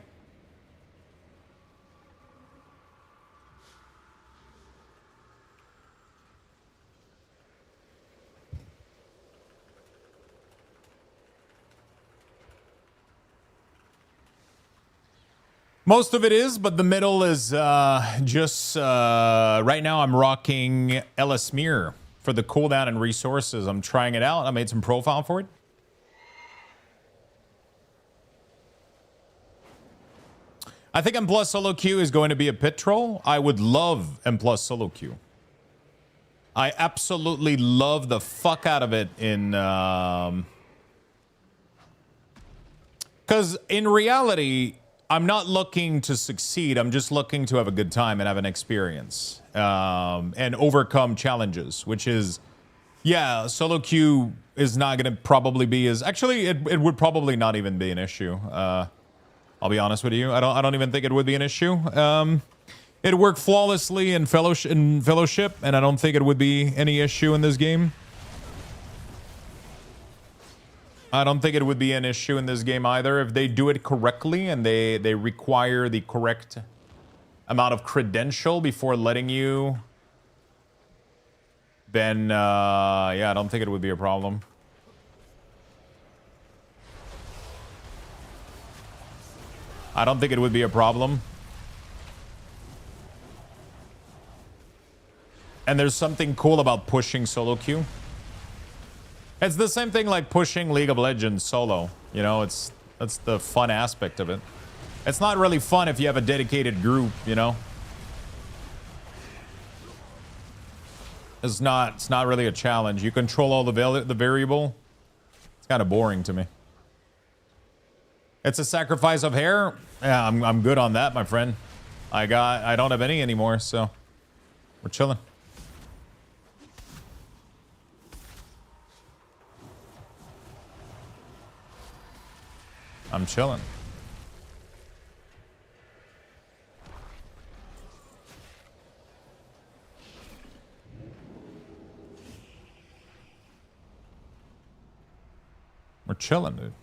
Most of it is, but the middle is just right now I'm rocking Elismir for the cooldown and resources. I'm trying it out. I made some profile for it. I think M plus solo queue is going to be a pit troll. I would love M plus solo queue. I absolutely love the fuck out of it in because in reality, I'm not looking to succeed. I'm just looking to have a good time and have an experience and overcome challenges, which is, yeah, solo queue is not going to probably be as... Actually, it would probably not even be an issue. I'll be honest with you. I don't even think it would be an issue. It worked flawlessly in Fellowship, and I don't think it would be any issue in this game. I don't think it would be an issue in this game either if they do it correctly and they require the correct amount of credential before letting you. Then, yeah, I don't think it would be a problem. I don't think it would be a problem. And there's something cool about pushing solo queue. It's the same thing like pushing League of Legends solo. You know, that's the fun aspect of it. It's not really fun if you have a dedicated group, you know. It's not really a challenge. You control all the variable. It's kind of boring to me. It's a sacrifice of hair. Yeah, I'm good on that, my friend. I don't have any anymore, so we're chilling. I'm chilling. We're chilling, dude.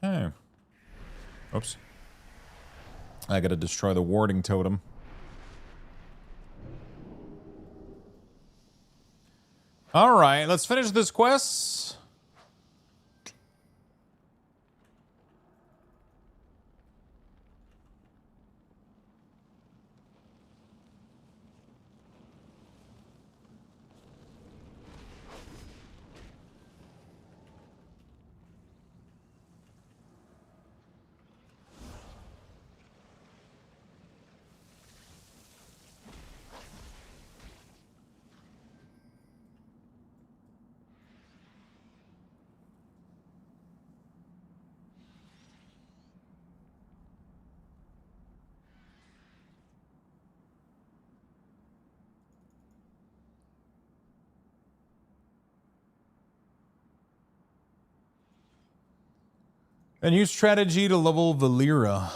Okay. Oops. I gotta destroy the warding totem. All right, let's finish this quest. A new strategy to level Valera.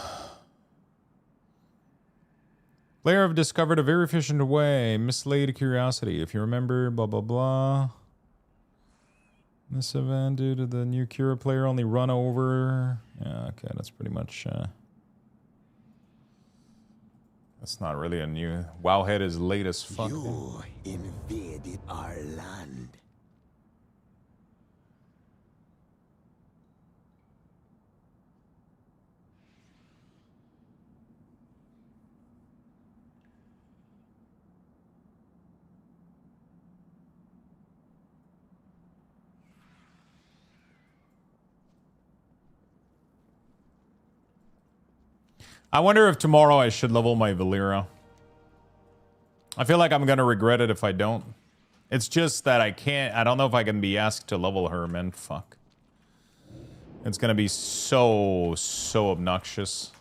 Player have discovered a very efficient way. Mislaid curiosity. If you remember, blah, blah, blah. This event, due to the new Cura player, only run over. Yeah, okay, that's pretty much... that's not really a new... Wowhead is late as fuck. You invaded our land. I wonder if tomorrow I should level my Valera. I feel like I'm gonna regret it if I don't. It's just that I can't. I don't know if I can be asked to level her, man. Fuck. It's gonna be so obnoxious.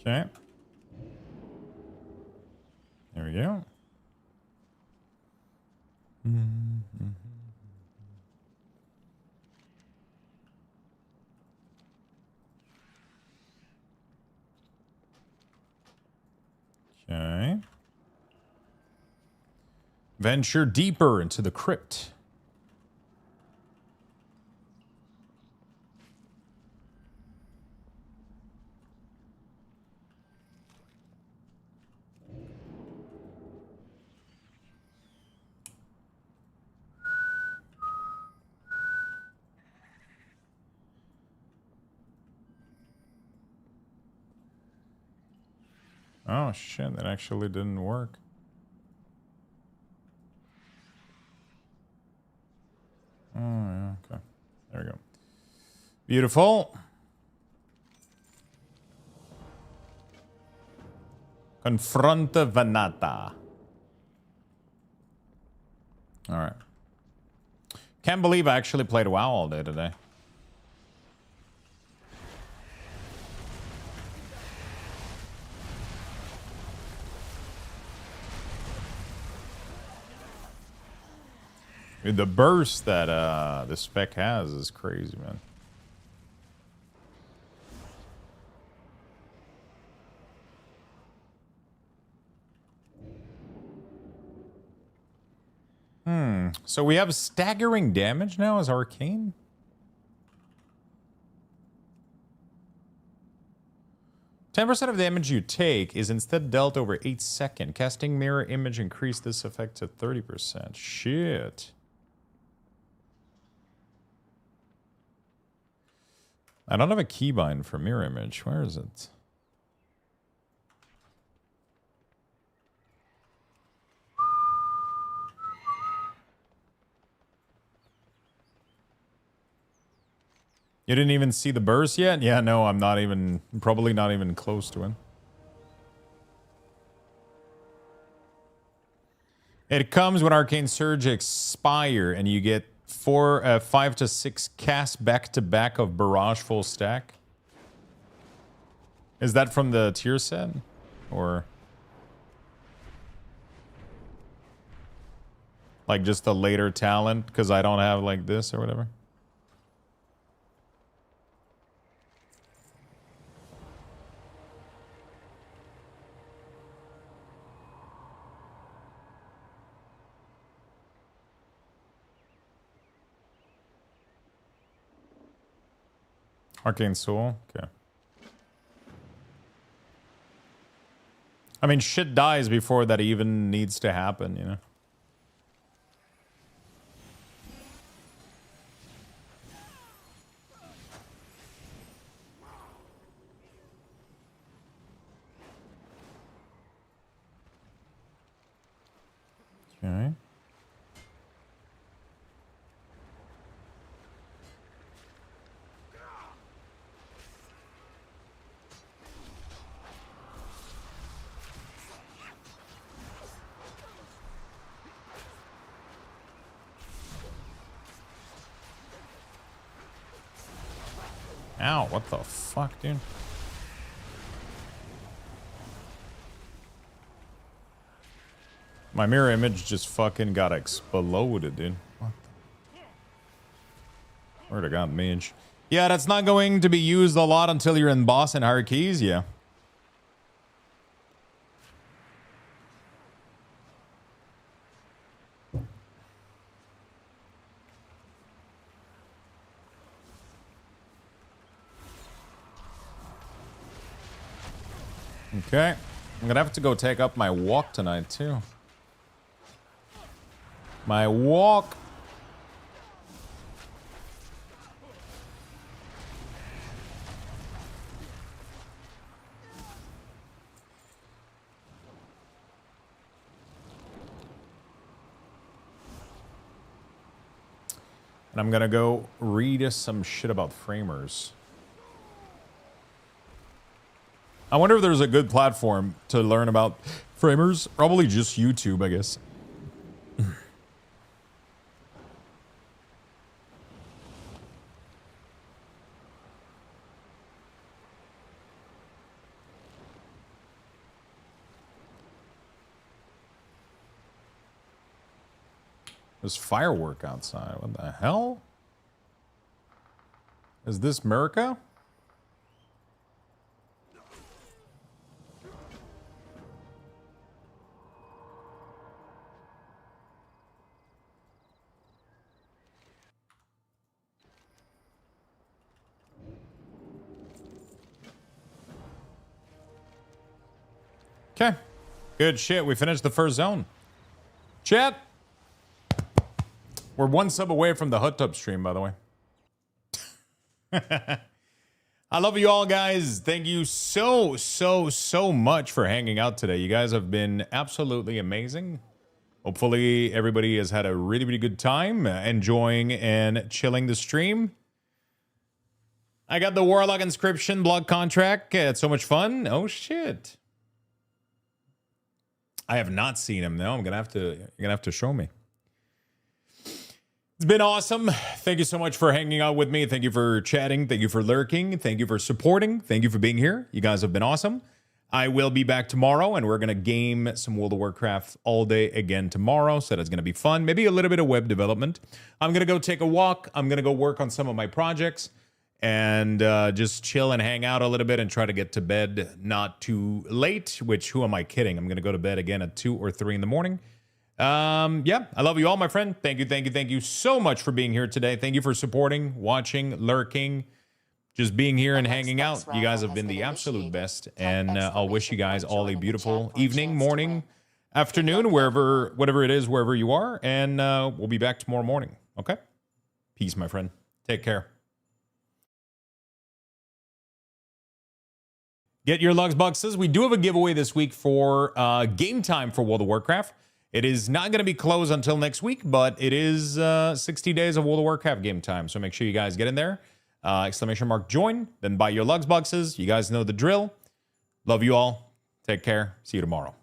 Okay. There we go. Okay. Venture deeper into the crypt. Oh shit, that actually didn't work. Oh yeah, okay. There we go. Beautiful. Confronta Vanata. Alright. Can't believe I actually played WoW all day today. Dude, the burst that the spec has is crazy, man. So we have staggering damage now as Arcane? %of damage you take is instead dealt over 8 seconds. Casting mirror image increased this effect to 30%. Shit. I don't have a keybind for mirror image. Where is it? You didn't even see the burst yet? Yeah, no, I'm not even, probably not even close to it. It comes when Arcane Surge expire and you get 5 to 6 casts back to back of Barrage full stack. Is that from the tier set? Or like just a later talent because I don't have like this or whatever? Arcane Soul? Okay. I mean, shit dies before that even needs to happen, you know? Okay. Ow, what the fuck, dude? My mirror image just fucking got exploded, dude. What the... Where to God, mage? Yeah, that's not going to be used a lot until you're in boss and hierarchies, yeah. Okay. I'm gonna have to go take up my walk tonight, too. My walk. And I'm gonna go read some shit about framers. I wonder if there's a good platform to learn about framers. Probably just YouTube, I guess. There's firework outside. What the hell? Is this America? Okay. Good shit. We finished the first zone. Chat. We're one sub away from the hot tub stream, by the way. I love you all, guys. Thank you so much for hanging out today. You guys have been absolutely amazing. Hopefully, everybody has had a really good time enjoying and chilling the stream. I got the Warlock inscription block contract. It's so much fun. Oh, shit. I have not seen him, though. You're gonna have to show me. It's been awesome. Thank you so much for hanging out with me. Thank you for chatting. Thank you for lurking. Thank you for supporting. Thank you for being here. You guys have been awesome. I will be back tomorrow, and we're going to game some World of Warcraft all day again tomorrow, so that's going to be fun. Maybe a little bit of web development. I'm going to go take a walk. I'm going to go work on some of my projects and just chill and hang out a little bit and try to get to bed not too late, which who am I kidding? I'm going to go to bed again at 2 or 3 in the morning. Yeah, I love you all, my friend. Thank you so much for being here today. Thank you for supporting, watching, lurking, just being here and hanging out. You guys have been the absolute best, and I'll wish you guys all a beautiful evening, morning, afternoon, whatever it is, wherever you are, and we'll be back tomorrow morning, okay? Peace, my friend. Take care. Get your lugs boxes. We do have a giveaway this week for game time for World of Warcraft. It is not going to be closed until next week, but it is 60 days of World of Warcraft game time. So make sure you guys get in there. !join, then buy your lugs boxes. You guys know the drill. Love you all. Take care. See you tomorrow.